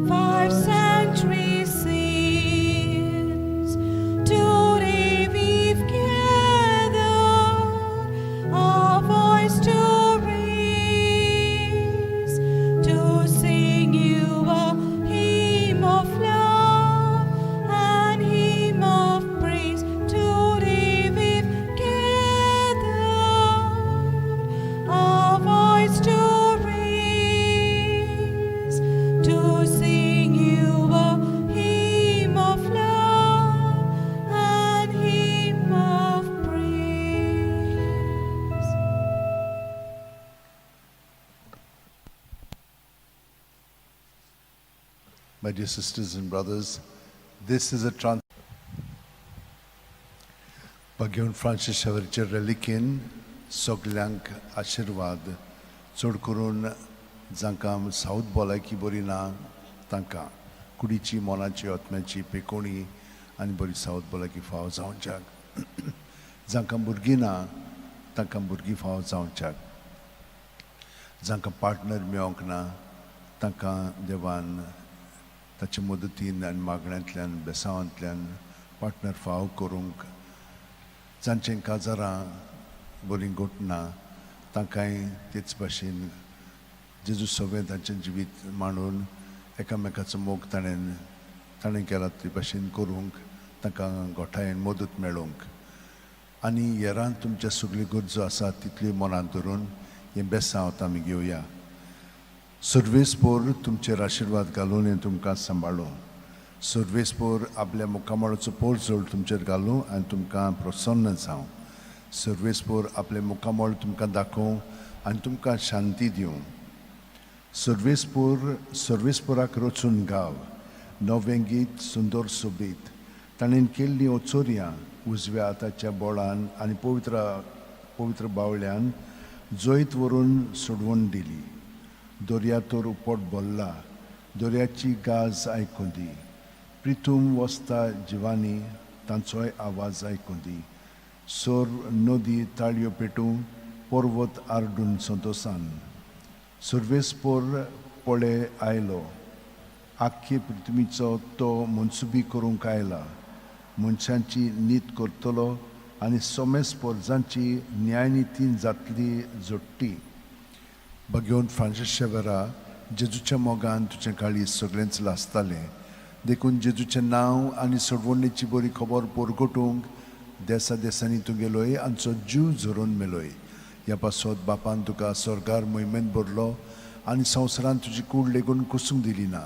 5 centuries since. Today we've gathered our voice to raise, to sing you a hymn of love and hymn of praise. Today we've gathered our voice to raise, to sing you a hymn of love and hymn of praise. My dear sisters and brothers, this is a Bagyon Francis Xavier reliquin soglank आशीर्वाद चड करून जांकां south भलायकी बरी ना तांकां कुडीची मोनाची आत्म्याची पेकोणी आनी बरी साऊथ भलायकी फाव जावच्याक जांकां भुरगीं ना तांकां भुरगीं फाव जावच्याक जांकां पार्टनर मेळोंक ना तांकां देवान ताचे मदतीन आनी मागण्यांतल्यान बेसावांतल्यान पार्टनर फाव करूंक जांचें काजारां बरीं घोटना तांकांय तेच भाशेन जेजू सगळें तांचें जिवीत मांडून एकामेकाचो मोग ताणें केला ते भाशेन करूंक तांकां गोठायेन मदत मेळोवंक आनी हेरां तुमच्या सगळ्यो गरजो आसात तितल्यो मनांत धरून हें बेसांव आमी घेवया सर्वेस्पोर तुमचेर आशिर्वाद घालून हें तुमकां सांबाळूं सर्वेस्पोर आपल्या मुखामळाचो पोर जोड तुमचेर घालूं आनी तुमकां प्रसन्न जावं सर्वेस्पोर आपले मुखामळ तुमकां दाखोवं आनी तुमकां शांती दिवं सर्वेस्पोराक रचून गाव नवें गीत सुंदर सोबीत ताणें केल्लीं ओचोऱ्यां उजव्या हाताच्या बोळान आनी पवित्र बावळ्यान जैत व्हरून सोडवून दिली दर्यातोर उपट बोल्ला दर्याची गाज आयकूं दी प्रितूम वस्ता जिवानी तांचोय आवाज आयकूं दी सोर नदी ताळयो पेटूं पर्वत आरडून संतोसान सर्वेस्पोर पळे आयलो आख्खे पृथ्वीचो तो मनसुबी करूंक आयला मनशांची नीत करतलो आनी सोमेस्पोर जांची न्यायनितीन जातली जोडटी Bagyon Francis Xaviera, जेजूच्या मोगान तुजें काळीज सगळेंच लासतालें देखून जेजूचें नांव आनी सोडवणेची बरी खबर पोरगोटूंक देसा देसांनी तूं गेलोय आमचो जीव झरोवन मेलोय ह्या पासत बापान तुका स्वर्गार मोहिमेंत भरलो आनी संवसारान तुजी कूड लेगून कुसूंक दिली ना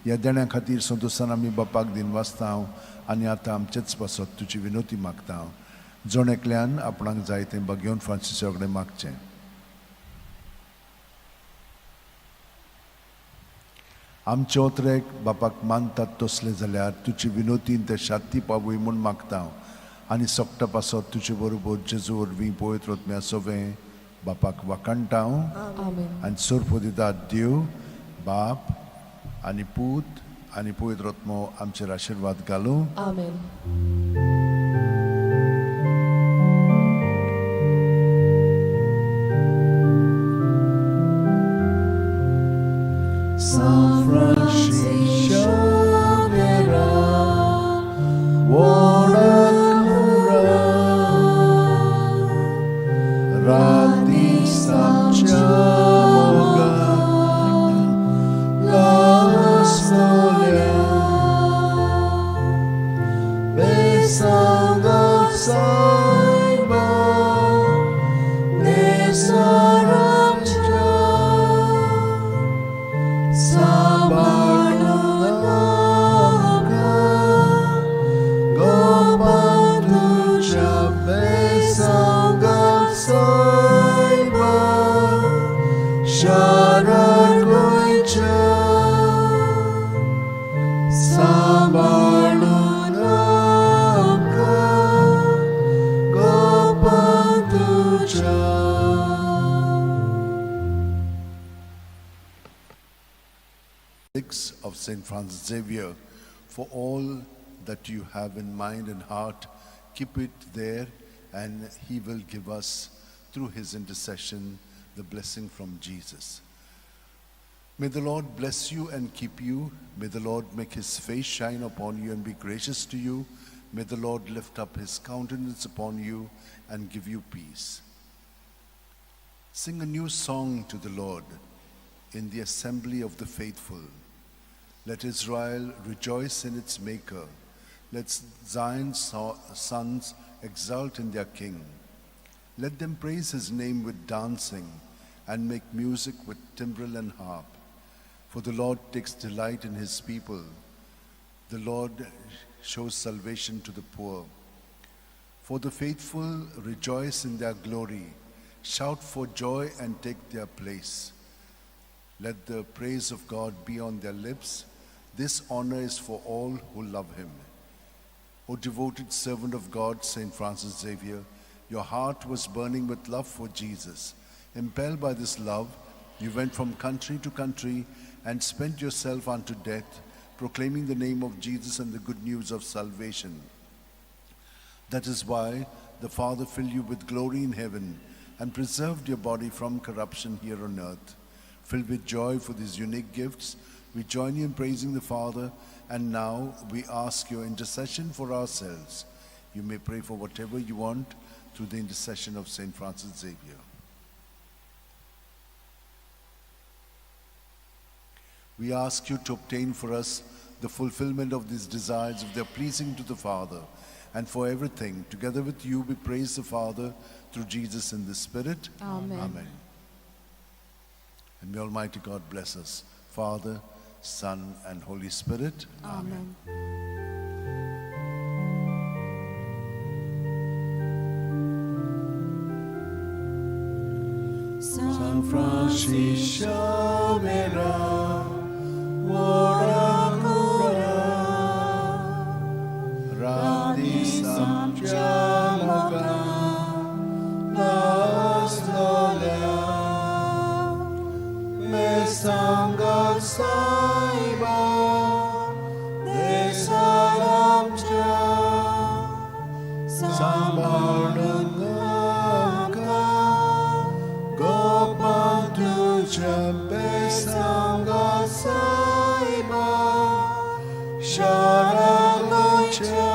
ह्या देण्या खातीर संतोसान आमी बापाक दिनवासता हांव आनी आतां आमचेच पासत तुजी विनोती मागता हांव जण एकल्यान आपणाक जाय तें Bagyon Francis कडेन मागचें आमचे ओतरेक बापाक मानतात तसले जाल्यार तुजी विनोतीन ते शांती पावूय म्हूण मागता हांव आनी सोगटा पासत तुजे बरोबर जेजू वरवीं पवित्र आत्म्या सवें बापाक वाकाणटा हांव आनी सोरपो दिता देव बाप आनी पूत आनी पवित्र आत्मो आमचेर आशिर्वाद घालूं Amen. San Francis Xaviera, Wanakura, Radi Samcha Moga, La Solia, Besa St. Francis Xavier, for all that you have in mind and heart, keep it there, and he will give us, through his intercession, the blessing from Jesus. May the Lord bless you and keep you. May the Lord make his face shine upon you and be gracious to you. May the Lord lift up his countenance upon you and give you peace. Sing a new song to the Lord in the assembly of the faithful. Let Israel rejoice in its Maker. Let Zion's sons exult in their King. Let them praise his name with dancing and make music with timbrel and harp. For the Lord takes delight in his people. The Lord shows salvation to the poor. For the faithful rejoice in their glory. Shout for joy and take their place. Let the praise of God be on their lips. This honor is for all who love him. O devoted servant of God, St. Francis Xavier, your heart was burning with love for Jesus. Impelled by this love, you went from country to country and spent yourself unto death, proclaiming the name of Jesus and the good news of salvation. That is why the Father filled you with glory in heaven and preserved your body from corruption here on earth. Filled with joy for these unique gifts, we join you in praising the Father, and now we ask your intercession for ourselves. You may pray for whatever you want through the intercession of St. Francis Xavier. We ask you to obtain for us the fulfillment of these desires if they are pleasing to the Father. And for everything, together with you, we praise the Father through Jesus in the Spirit. Amen. Amen. And may Almighty God bless us, Father, Son, and Holy Spirit. Amen. San Francis Xavier, ora cura, radisam jamoga, nas lolia, me sanga saiba, de salamja, sambarnungamka, gopantu jambe sanga saiba, sharagocha,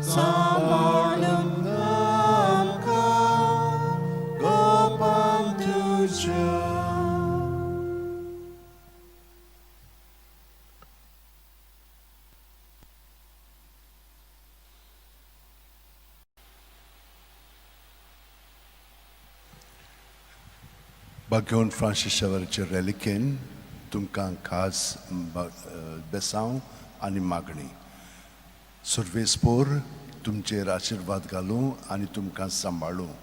sambarnungamka, gopantu jambe. भाग्यवन Francis शेवेराचे रॅलिकेन तुमकां खास बेसांव आनी मागणी. सुर्वेस्पोर तुमचेर आशिर्वाद घालूं आनी तुमकां सांबाळूं.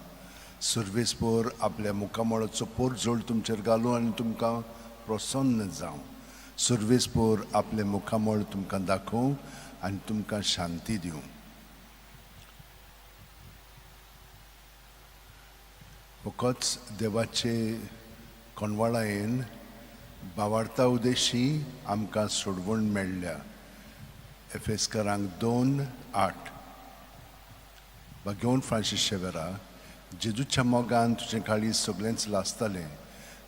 सुर्वेस्पोर आपल्या मुखामळाचो पोरजोळ तुमचेर घालूं आनी तुमकां प्रसन्न जावं. सुर्वेस्पोर आपले मुखामळ तुमकां दाखोवं आनी तुमकां शांती दिवं. फकत देवाचे कोणवाळायेन भावार्था उदेशी आमकां सोडवण मेळ्ळ्या. एफेसकारांक 2:8. भाग्यवन फ्रांसिस शेवेरा, जेजूच्या मोगान तुजें काळीज सगळेंच लासतालें.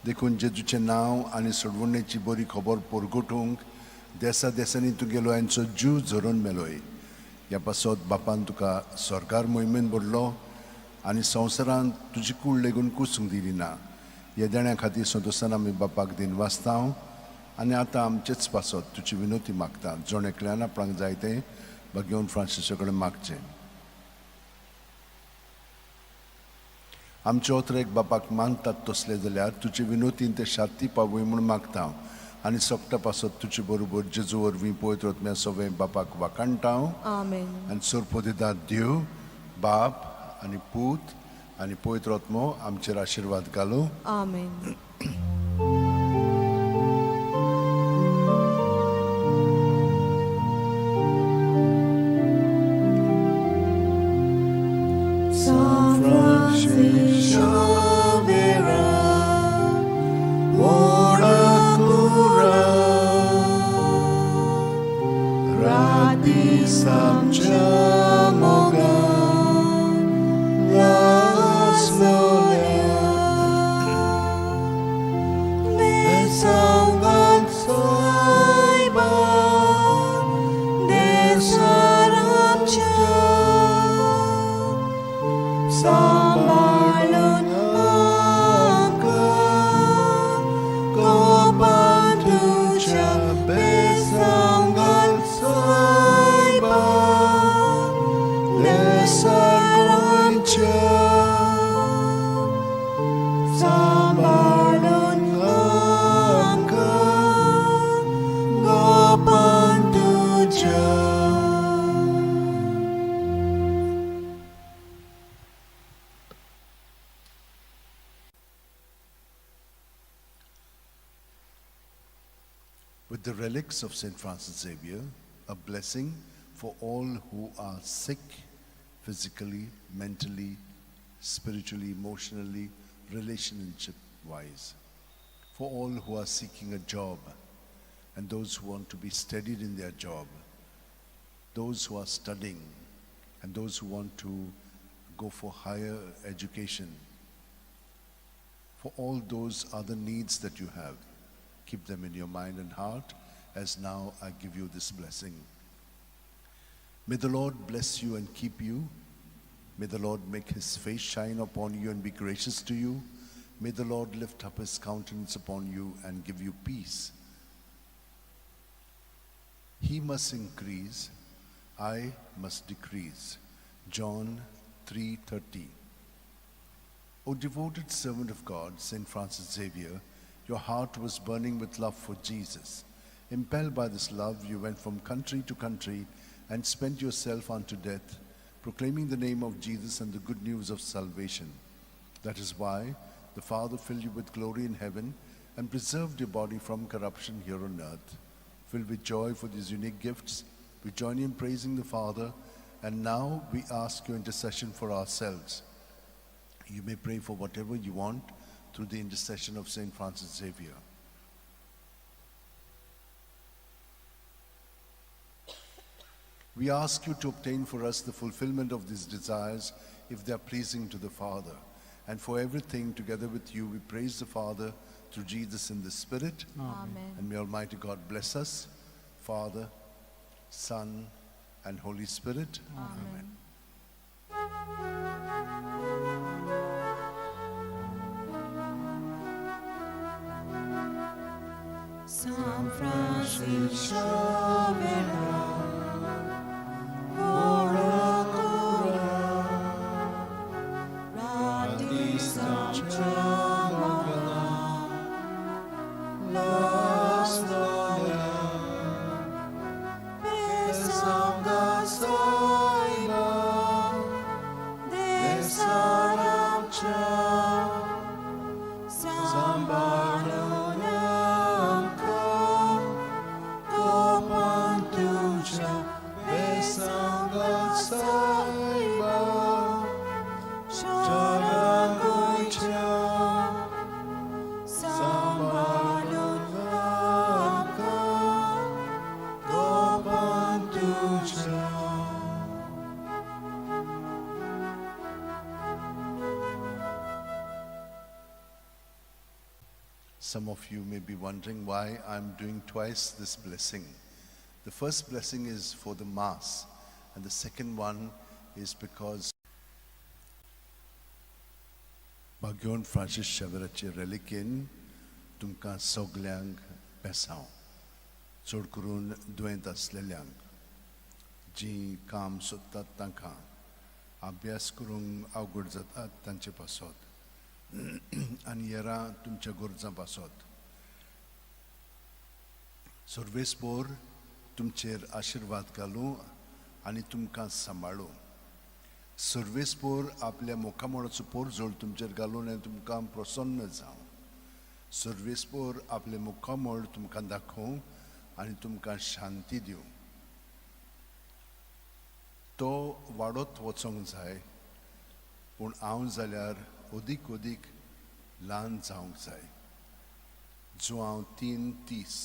देखून जेजूचें नांव आनी सोडवणेची बरी खबर पोरगोटूंक देसा देसांनी तुगेलो हांचो जीव झरोवन मेलोय. ह्या पासत बापान तुका स्वर्गार मोहिमेन भरलो आनी संवसारांत तुजी कूड लेगून कुसूंक दिली ना. ह्या देण्या खातीर संतोशान आमी बापाक दिन वाचतां आनी आतां आमचेच पासत तुजी विनोती मागता. जोण एकल्यान आपणाक जाय तें भाग्यवन फ्रांसिसा कडेन मागचें. आमचे ओतरेक बापाक मानतात तसले जाल्यार तुजी विनोतीन ते शांती पावय म्हूण मागता आनी सोगटा पासत तुजे बरोबर जेजू वरवीं पळयत रत्म्या सवें बापाक वाकाणटां. Amen. आनी सोरपोदिदाद देव, बाप आनी पूत आनी पवित्र आत्मो आमचेर आशिर्वाद घालूं. Amen. San Francis Xavier, ora cura. with the relics of St. Francis Xavier, a blessing for all who are sick, physically, mentally, spiritually, emotionally, relationship-wise, for all who are seeking a job, and those who want to be steadied in their job, those who are studying, and those who want to go for higher education, for all those other needs that you have. Keep them in your mind and heart as now I give you this blessing. May the Lord bless you and keep you. May the Lord make his face shine upon you and be gracious to you. May the Lord lift up his countenance upon you and give you peace. He must increase, I must decrease. John 3:30. O devoted servant of God, St. Francis Xavier, your heart was burning with love for Jesus. Impelled by this love, you went from country to country and spent yourself unto death, proclaiming the name of Jesus and the good news of salvation. That is why the Father filled you with glory in heaven and preserved your body from corruption here on earth. Filled with joy for these unique gifts, we join in praising the Father, and now we ask your intercession for ourselves. You may pray for whatever you want through the intercession of St. Francis Xavier. We ask you to obtain for us the fulfillment of these desires if they are pleasing to the Father. And for everything, together with you, we praise the Father through Jesus in the Spirit. Amen. And may Almighty God bless us, Father, Son, and Holy Spirit. Amen. San Francis Xavier, ora cura, radisam tremula, los besam da soima, de saramcha, sambarunam kopantucha, besam da soima, sharangucha, sambarunam kopantucha. Some of you may be wondering why I'm doing twice this blessing. The first blessing is for the Mass, and the second one is because Bagyon Francis Xavierचे reliquin तुमकां सगल्यांक बेसांव चड करून दुयेंत असलेल्यांक जीं काम सोदतात तांकां अभ्यास करूंक अवघड जातात तांचे पासत आनी हेरां तुमच्या गरजां पासत सर्वेस्पोर तुमचेर आशिर्वाद घालूं आनी तुमकां सांबाळूं सर्वेस्पोर आपल्या मोखामोळाचो पोरजोळ तुमचेर घालून आनी तुमकां प्रसन्न जावं सर्वेस्पोर आपले मुखामोळ तुमकां दाखोवं आनी तुमकां शांती दिवं तो वाडत वचोंक जाय पूण हांव जाल्यार ओदीक ल्हान जावंक जाय जो हांव 3:30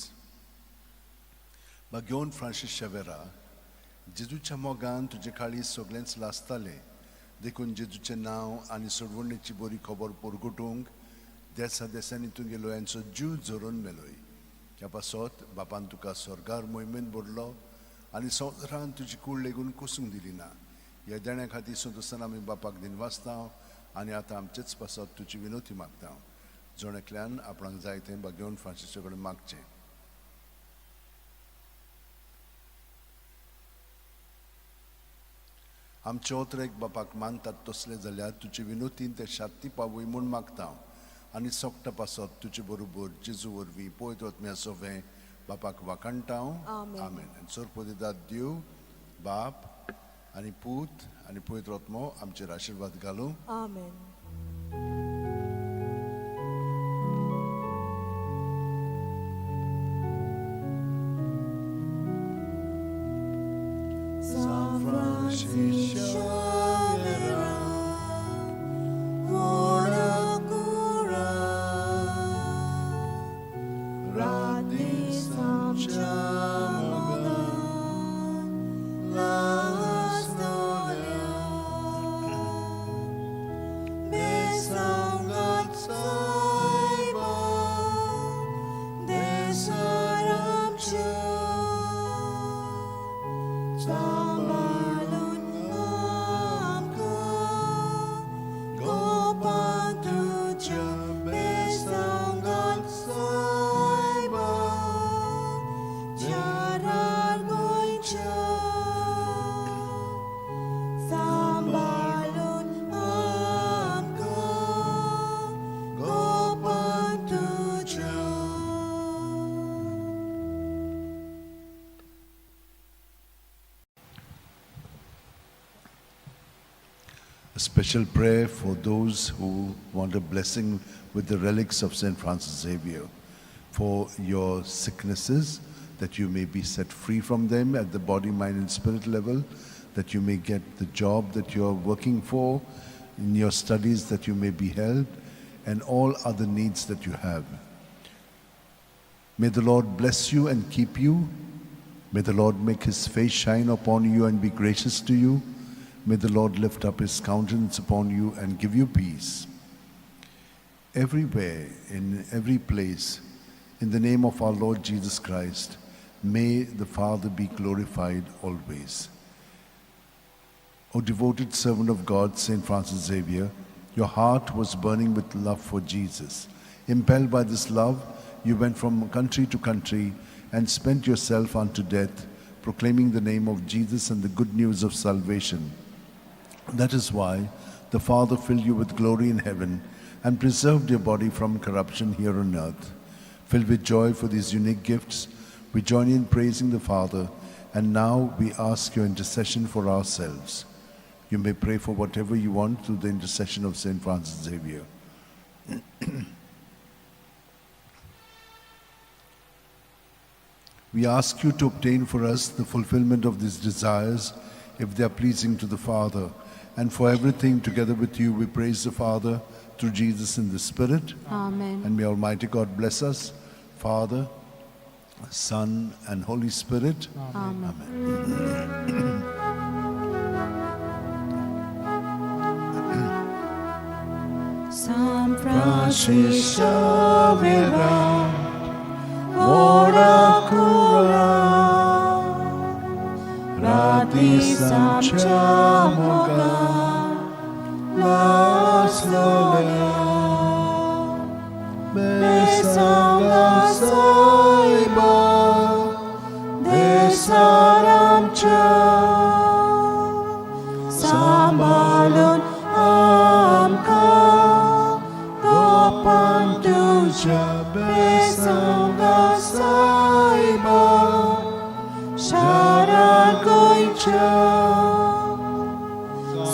Bagyon Francis Xaviera जेजूच्या मोगान तुजे काळी सगळेंच लासतालें देखून जेजूचें नांव आनी सोडवणेची बरी खबर परगटूंक देसा देसांनी तुगेलो यांचो जीव जोरून मेलोय ह्या पासत बापान तुका स्वर्गार मोहिमेन भरलो आनी संवसारान तुजी कूड लेगून कुसूंक दिली ना ह्या देण्या खातीर सुदसान आमी बापाक दिनवासता आनी आतां आमचेच पासत तुजी विनोती मागता जोणेकल्यान आपणाक जाय तें बागेवन फ्रांसिसा कडेन मागचें आमचे ओतरेक बापाक मानतात तसले जाल्यार तुजे विनोतीन ते शांती पावूय म्हूण मागता आनी सोगटा पासत तुजे बरोबर जेजू वरवीं पळयत वतम्या सोवें बापाक वाखाणटां आमेन आनी सोरपोदिदाद देव बाप आनी पूत आनी पळयत वतमो आमचेर आशिर्वाद घालूं आमेन. A special prayer for those who want a blessing with the relics of St. Francis Xavier, for your sicknesses, that you may be set free from them at the body, mind, and spirit level, that you may get the job that you are working for, in your studies that you may be helped, and all other needs that you have. May the Lord bless you and keep you. May the Lord make his face shine upon you and be gracious to you. May the Lord lift up his countenance upon you and give you peace. Everywhere, in every place, in the name of our Lord Jesus Christ, may the Father be glorified always. O devoted servant of God, St. Francis Xavier, your heart was burning with love for Jesus. Impelled by this love, you went from country to country and spent yourself unto death, proclaiming the name of Jesus and the good news of salvation. That is why the Father filled you with glory in heaven and preserved your body from corruption here on earth. Filled with joy for these unique gifts, we join in praising the Father, and now we ask your intercession for ourselves. You may pray for whatever you want through the intercession of St. Francis Xavier. We ask you to obtain for us the fulfillment of these desires, if they are pleasing to the Father. And for everything, together with you, we praise the Father through Jesus in the Spirit. Amen. And may Almighty God bless us, Father, Son, and Holy Spirit. Amen. San Francis Xavier, ora cura, radis amchamoga, las lolia, besanga saiba, desaramcha, sambalun amka, gopan tuja, besanga saiba, sharar goicha,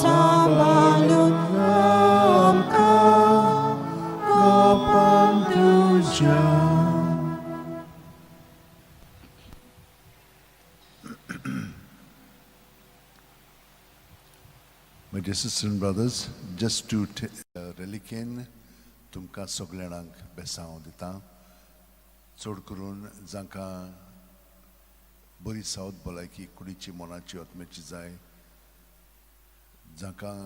sambalun amka, gopan tuja. My dear sisters and brothers, just to reliquin तुमकां सगळ्यांक बेसांव दिता. चड करून जांकां बरी सावत भलायकी कुडीची मनाची आत्म्याची जाय, जांकां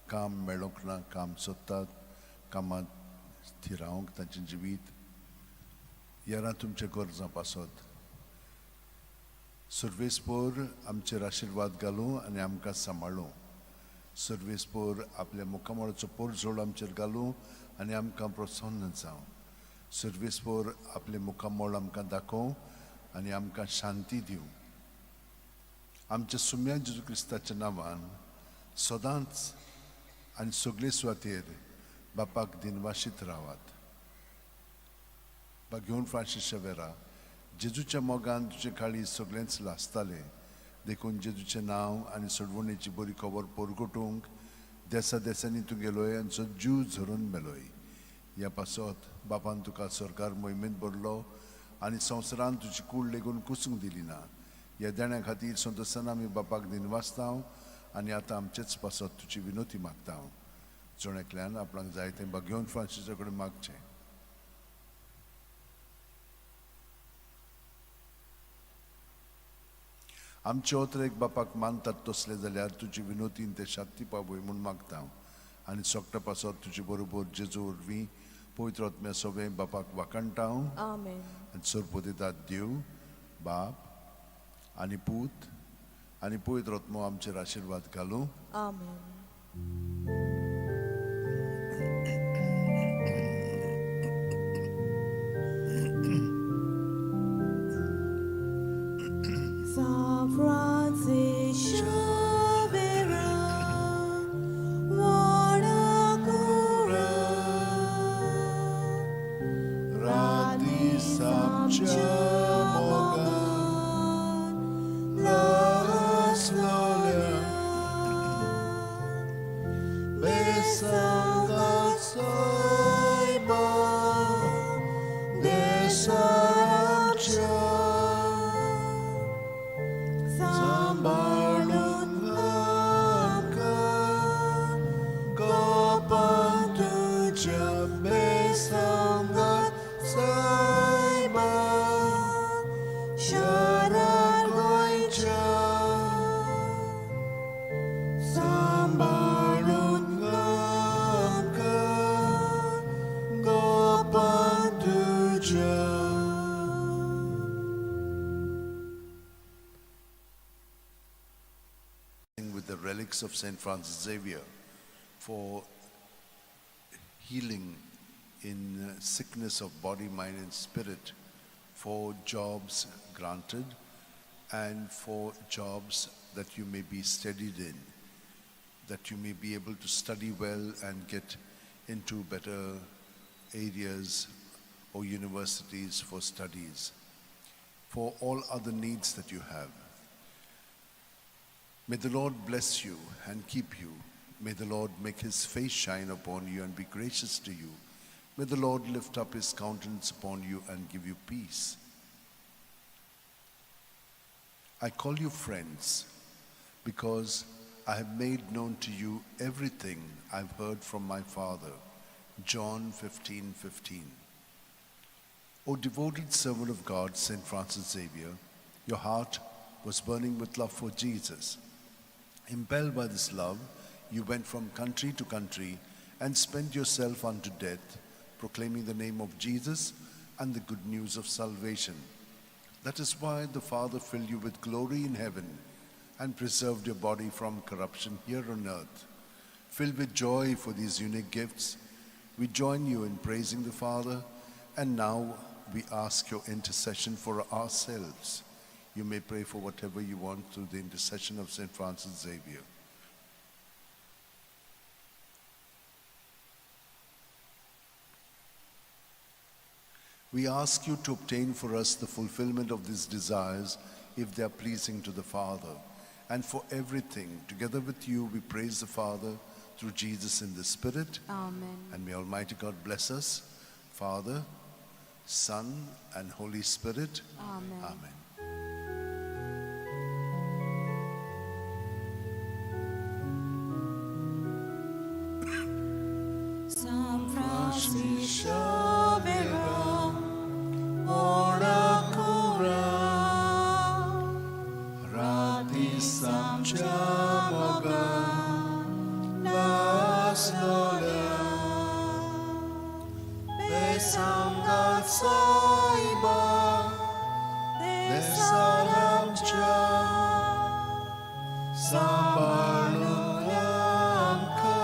काम मेळोंक ना, काम सोदतात, कामांत थिरावंक तांचें जिवीत, यारां तुमच्या गरजां पासत. सर्वेस्पोर आमचेर आशिर्वाद घालूं आनी आमकां सांबाळूं. सर्वेस्पोर आपल्या मुखामळाचो पोरझोळ आमचेर घालूं आनी आमकां प्रोत्साहन जावं. सर्वेस्पोर आपले मुखामळ आमकां दाखोवं आनी आमकां शांती दिवं. आमच्या सुम्या जेजू क्रिस्ताच्या नांवान सदांच आनी सगळे सुवातेर बापाक दिनवाशीत रावात. घेवन फ्रांसीस शावेरा, जेजूच्या मोगान तुजे काळी सगळेंच लासताले, देखून जेजूचें नांव आनी सोडवणेची बरी खबर पोरगोटूंक देसा देसांनी तूं गेलोय आनी जो जीव झरून मेलोय. ह्या पासत बापान तुका सरकार मोहिमेंत भरलो आनी संवसारान तुजी कूड लेगून कुसूंक दिली ना. ह्या देण्या खातीर संतोसान आमी बापाक दिनवासतांव आनी आतां आमचेच पासत तुजी विनोती मागता हांव जोणेकल्यान आपणाक जाय तें घेवन फ्रांसिसा कडेन मागचें. आमचे ओतरेक बापाक मानतात तसले जाल्यार तुजी विनोतीन ते शांती पावय म्हूण मागता हांव आनी सोगटा पासत तुजे बरोबर जेजू वरवीं पवित्र आत्म्या सगळें बापाक वाकणटा हांव Amen. आनी सोरपो दितात देव बाप आनी पूत आनी पवित्र आत्मो आमचेर आशिर्वाद घालूं. Amen. San Francis Xavier, Radis amcia mogan, las gloria, besangat saiba, desamcia, sambalun gamka, gopan tuja besangat saiba, sharagoicha, sambalun gamka, gopan tuja. With the relics of Saint Francis Xavier for healing in sickness of body, mind, and spirit, for jobs granted, and for jobs that you may be steadied in, that you may be able to study well and get into better areas or universities for studies, for all other needs that you have. May the Lord bless you and keep you. May the Lord make his face shine upon you and be gracious to you. May the Lord lift up his countenance upon you and give you peace. I call you friends because I have made known to you everything I've heard from my Father. John 15:15. O devoted servant of God, Saint Francis Xavier, your heart was burning with love for Jesus. Impelled by this love, you went from country to country and spent yourself unto death, proclaiming the name of Jesus and the good news of salvation. That is why the Father filled you with glory in heaven and preserved your body from corruption here on earth. Filled with joy for these unique gifts, we join you in praising the Father, and now we ask your intercession for ourselves. You may pray for whatever you want through the intercession of Saint Francis Xavier. We ask you to obtain for us the fulfillment of these desires if they are pleasing to the Father. And for everything, together with you, we praise the Father through Jesus in the Spirit. Amen. And may Almighty God bless us, Father, Son, and Holy Spirit. Amen. Amen. San Francis Xavier, ora cura, Radis amcia mogan, las gloria, besangat saiba, desalamcia, sambalun amka,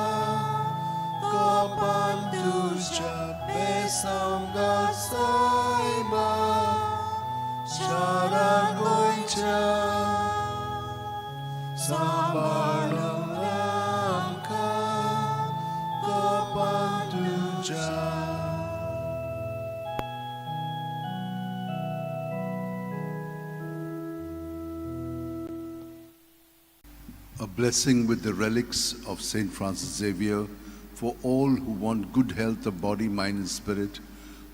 gopan tuja besangat saiba, sharagoicha, sambalun amka, gopan tuja. A blessing with the relics of Saint Francis Xavier for all who want good health of body, mind, and spirit,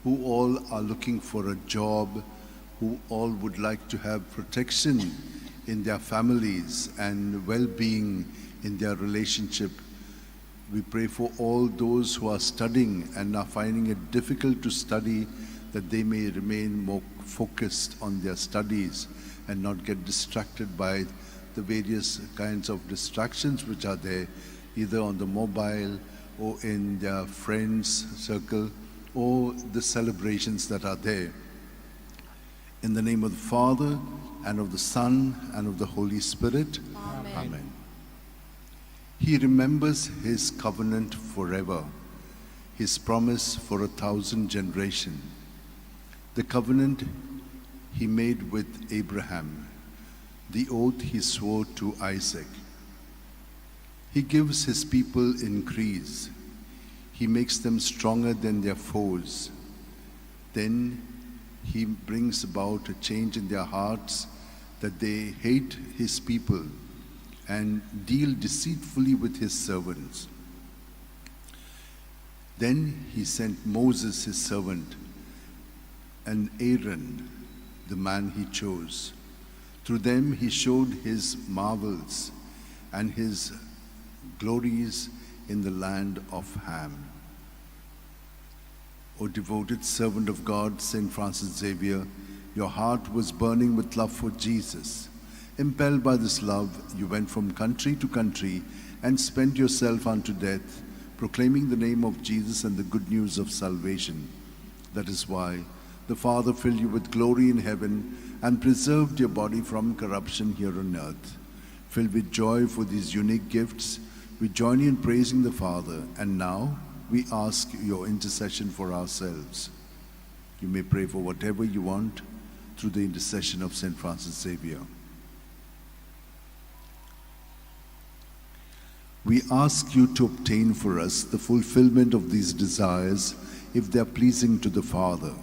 who all are looking for a job, who all would like to have protection in their families and well-being in their relationship. We pray for all those who are studying and are finding it difficult to study, that they may remain more focused on their studies and not get distracted by the various kinds of distractions which are there, either on the mobile or in their friends' circle or the celebrations that are there. In the name of the Father, and of the Son, and of the Holy Spirit. Amen. Amen. He remembers his covenant forever, his promise for 1,000 generations, the covenant he made with Abraham, the oath he swore to Isaac. He gives his people increase. He makes them stronger than their foes. Then he brings about a change in their hearts, that they hate his people and deal deceitfully with his servants. Then he sent Moses, his servant, and Aaron, the man he chose. Through them he showed his marvels and his glories in the land of Ham. O devoted servant of God, Saint Francis Xavier, your heart was burning with love for Jesus. Impelled by this love, you went from country to country and spent yourself unto death, proclaiming the name of Jesus and the good news of salvation. That is why the Father filled you with glory in heaven and preserved your body from corruption here on earth. Filled with joy for these unique gifts, we join you in praising the Father, and now we ask your intercession for ourselves. You may pray for whatever you want through the intercession of Saint Francis Xavier. We ask you to obtain for us the fulfillment of these desires, if they are pleasing to the Father.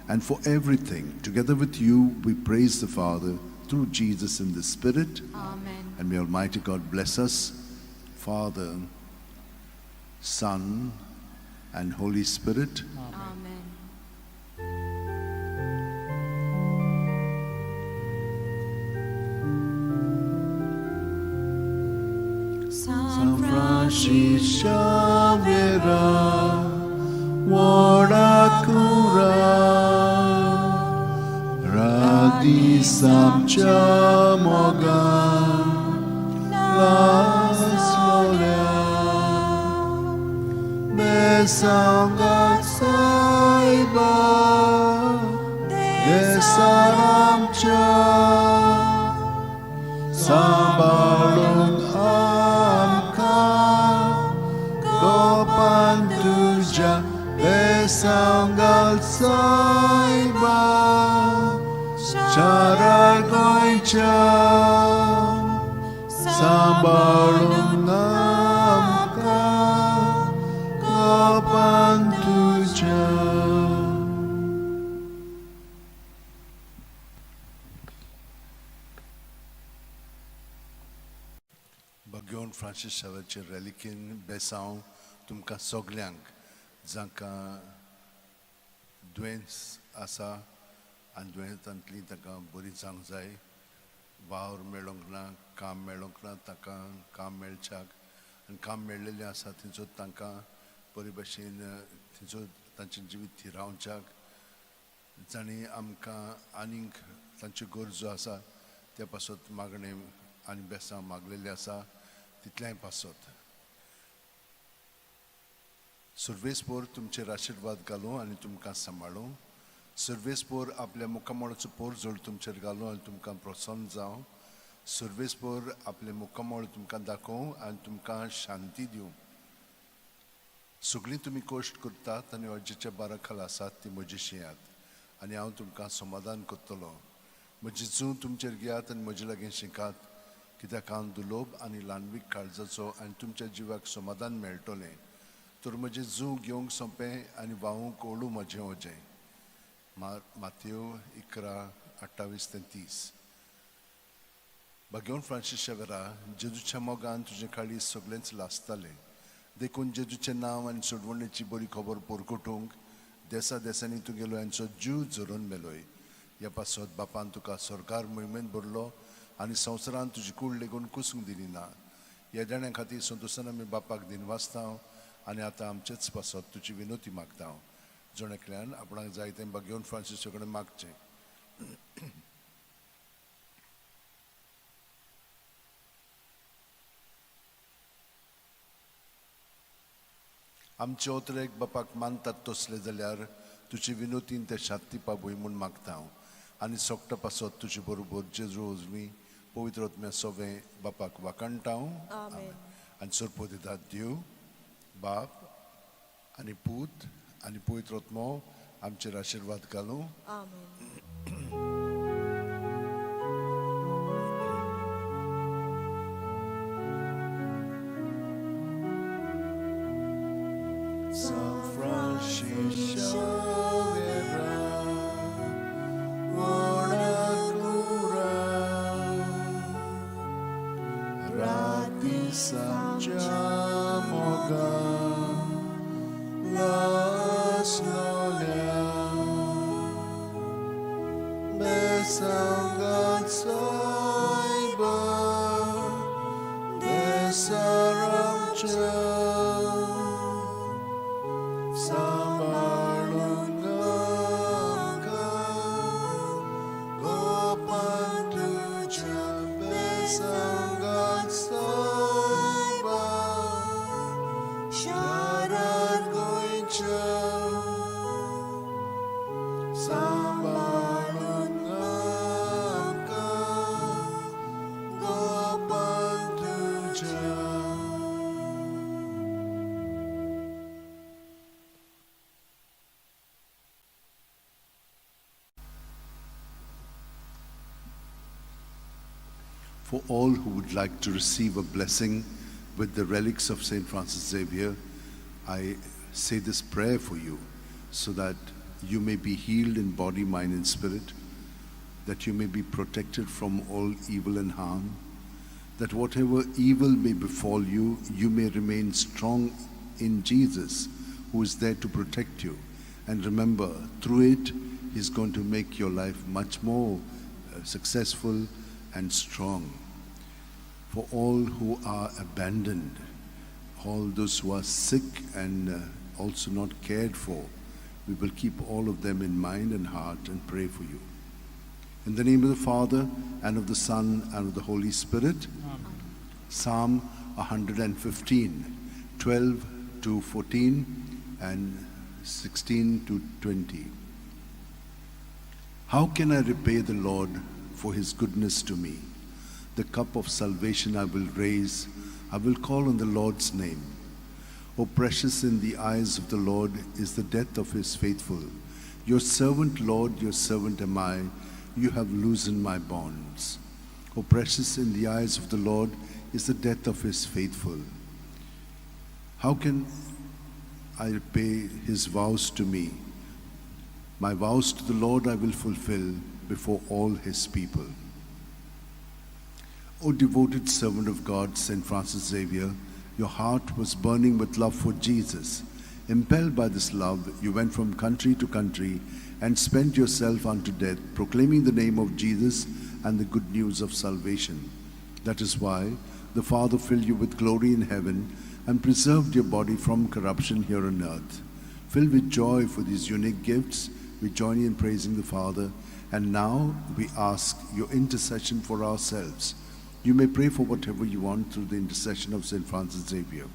And for everything, together with you, we praise the Father through Jesus in the Spirit. Amen. And may Almighty God bless us, Father, Son, and Holy Spirit. Amen. San Francis Xavier, Warakura, Radi Samcha Moga, Las Volia, Besangat Saiba, Desaramcha, Sambalung Pantuja Besangal Saiba Charar Goincha Sambalungamka Gopantuja. Bagyon Francis Xavier reliquin Besau तुमकां सगल्यांक जांकां दुयेंस आसा आनी दुयेंसांतली ताका बरी जावंक जाय, वावर मेळोंक ना, काम मेळोंक ना, ताका काम मेळच्याक, आनी काम मेळिल्लें आसा थंयसर तांकां बरे भशेन थंयसर तांचें जिवीत थिरावच्याक, जांणी आमकां आनीक तांच्यो गरजो आसा त्या पासत मागणें आनी बेसांव मागलेलें आसा तितल्याय पासत. सर्वेस्पोर तुमचेर आशिर्वाद घालूं आनी तुमकां सांबाळूं. सर्वेस्पोर आपल्या मुखामोळाचो पोर जोड तुमचेर घालूं आनी तुमकां प्रोत्साहन जावं. सर्वेस्पोर आपले मुखामोळ तुमकां दाखोवं आनी तुमकां शांती दिवं. सगळीं तुमी कश्ट करतात आनी अजेच्या बारा खाला आसात ती म्हजी शिंयात, आनी हांव तुमकां समाधान करतलो. म्हजी जूं तुमचेर घेयात आनी म्हजे लागीं शिकात, कित्याक हांव दुलोभ आनी ल्हानवीक काळजाचो आनी तुमच्या जिवाक समाधान मेळटलें. तर म्हजें जूं घेवंक सोंपें आनी वाहूंक ओळू म्हजें ओजें. माथ्यो 11:28-30. Bagyon Francis Xaviera, जेजूच्या मोगान तुजे काळी सगळेंच लासतालें. देखून जेजूचें नांव आनी सोडवणेची बरी खबर पोरकोटूंक देसा देसांनी तुगेलो हांचो जीव झरोवन मेलोय. ह्या पासत बापान तुका सरकार मोहिमेंत भरलो आनी संवसारान तुजी कूड लेगून कुसूंक दिली ना. येद्याण्या खातीर संतोशान आमी बापाक दिनवासता आनी आतां आमचेच पासत तुजी विनोती मागता जोणेंतल्यान आपणाक जाय तें घेवन फ्रांसिसा कडेन मागचें. आमचे ओतरेक बापाक मानतात तसले जाल्यार तुजी विनोतीन ते शांती पाबूय म्हूण मागता आनी सोगटा पासत तुजे बरोबर जेजू अजमी पवित्र आत्म्या सोवे बापाक वाकणटा आनी सोरपो दितात देव बाप आनी पूत आनी पवित्र आत्मो आमचेर आशिर्वाद घालूं. San Francisco For all who would like to receive a blessing with the relics of St. Francis Xavier, I say this prayer for you so that you may be healed in body, mind and spirit, that you may be protected from all evil and harm, that whatever evil may befall you, you may remain strong in Jesus, who is there to protect you. And remember, through it, He's going to make your life much more successful and strong. For all who are abandoned, all those who are sick and also not cared for, we will keep all of them in mind and heart and pray for you. In the name of the Father, and of the Son, and of the Holy Spirit. Amen. Psalm 115, 12 to 14, and 16 to 20. How can I repay the Lord for His goodness to me? The cup of salvation I will raise. I will call on the Lord's name. O precious in the eyes of the Lord is the death of His faithful. Your servant, Lord, your servant am I. You have loosened my bonds. O precious in the eyes of the Lord is the death of His faithful. How can I repay His vows to me? My vows to the Lord I will fulfill before all His people. O devoted servant of God, St. Francis Xavier, your heart was burning with love for Jesus. Impelled by this love, you went from country to country and spent yourself unto death, proclaiming the name of Jesus and the good news of salvation. That is why the Father filled you with glory in heaven and preserved your body from corruption here on earth. Filled with joy for these unique gifts, we join in praising the Father, and now we ask your intercession for ourselves. You may pray for whatever you want through the intercession of St. Francis Xavier.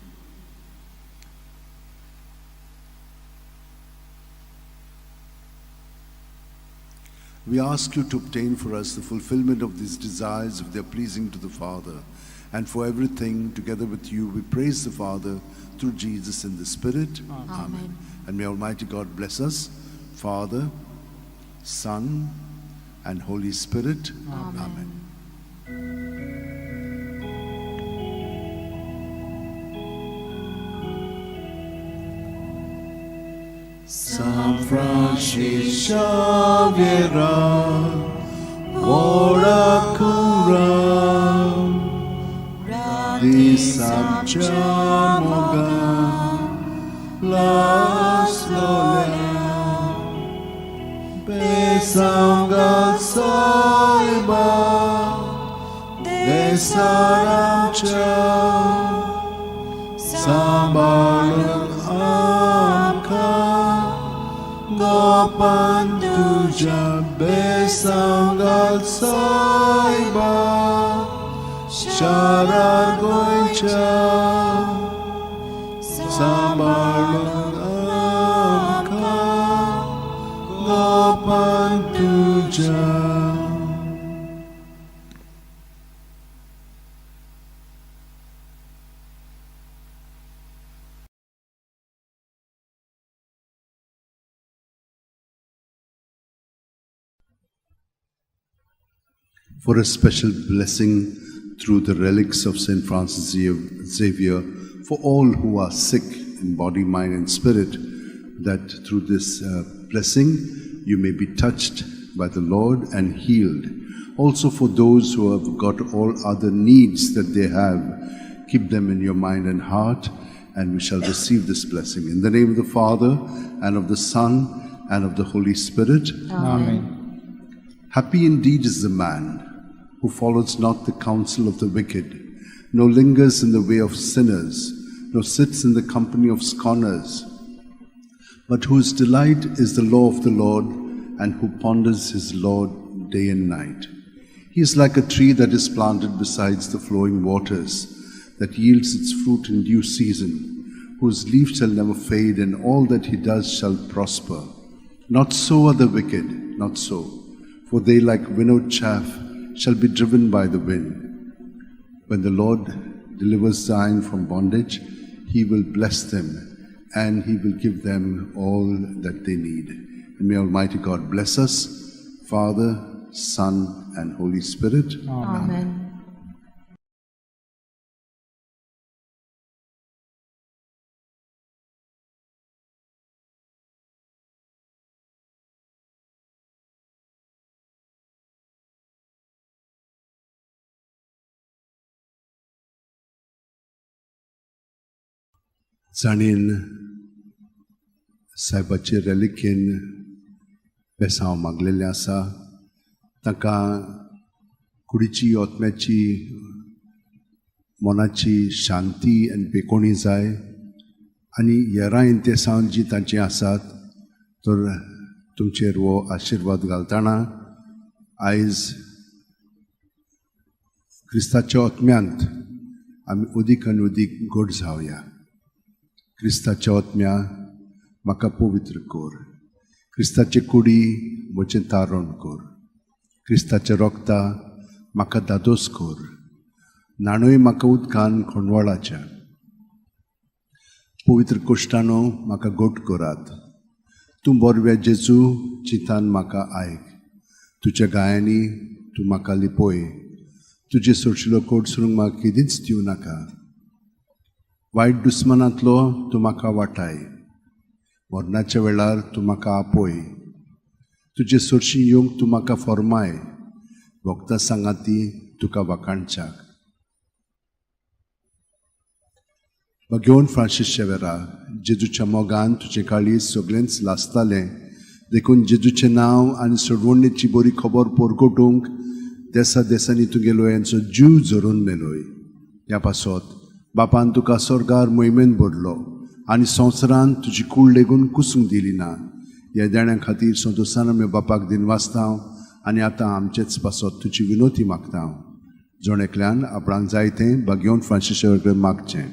We ask you to obtain for us the fulfillment of these desires if they are pleasing to the Father. And for everything, together with you, we praise the Father through Jesus in the Spirit. Amen. And may Almighty God bless us, Father, Son, and Holy Spirit. Amen. San Francisco Xavier, ora cura di Santiago, las gloria, besanga saiba, de Saramcha. गोपान तुझ्या बेसांगात सायबा शारार गोंयच्या सांबाळून आमकां गोपान तुझ्या. For a special blessing through the relics of St. Francis Xavier for all who are sick in body, mind and spirit, that through this blessing you may be touched by the Lord and healed. Also for those who have got all other needs that they have, keep them in your mind and heart, and we shall receive this blessing. In the name of the Father, and of the Son, and of the Holy Spirit. Amen. Happy indeed is the man who follows not the counsel of the wicked, nor lingers in the way of sinners, nor sits in the company of scorners, but whose delight is the law of the Lord, and who ponders his law day and night. He is like a tree that is planted beside the flowing waters, that yields its fruit in due season, whose leaf shall never fade, and all that he does shall prosper. Not so are the wicked, not so. For they, like winnowed chaff, shall be driven by the wind. When the Lord delivers Zion from bondage, he will bless them, and he will give them all that they need. And may Almighty God bless us, Father, Son, and Holy Spirit. Amen. जाणीन साहेबाचे रेलिकेन बेसांव मागलेलें आसा. ताका कुडीची ओतम्याची मनाची शांती आनी पेकोणी जाय, आनी हेरां इंतेसांव जी तांची आसात तर तुमचेर वो आशिर्वाद घालतना आयज क्रिस्ताच्या ओतम्यांत आमी उदीक आनी उदीक घोट जावया. क्रिस्ताच्या ओतम्या म्हाका पवित्र कोर, क्रिस्ताचे कुडी म्हजें तारण कोर, क्रिस्ताच्या रोगता म्हाका दादोस कोर, नाणूय म्हाका उदकान खणवळाच्या. पवित्र कोश्टानो म्हाका गोट कोरात. तूं बोरव्या जेजू चितान म्हाका आयक. तुज्या गायांनी तूं म्हाका लिपोय. तुजे सोडशिल्लो कोडसरूंक म्हाका केदींच दिवं नाका. वायट दुस्मानांतलो तूं म्हाका वाटाय. मरणाच्या वेळार तूं म्हाका आपोय. तुजे सोडशी येवंक तूं म्हाका फॉर्माय. भोगता सांगाती तुका वाकाणच्याक. घेवन फ्रांसीस शेवेरा, जेजूच्या मोगान तुजे काळीज सगळेंच लासतालें, देखून जेजूचें नांव आनी सोडवणेची बरी खबर परगटूंक देसा देसांनी तुगेलो यांचो जीव जोरून मेलोय. ह्या पासत बापान तुका स्वर्गार मोहिमेन भरलो आनी संवसारान तुजी कूड लेगून कुसूंक दिली ना. ह्या देण्या खातीर संतोशान आमी बापाक दिन वाचतां आनी आतां आमचेच पासत तुजी विनोती मागता. जोणेकल्यान आपणाक जाय तें घेवन फ्रांसीस शेवेराक मागचें.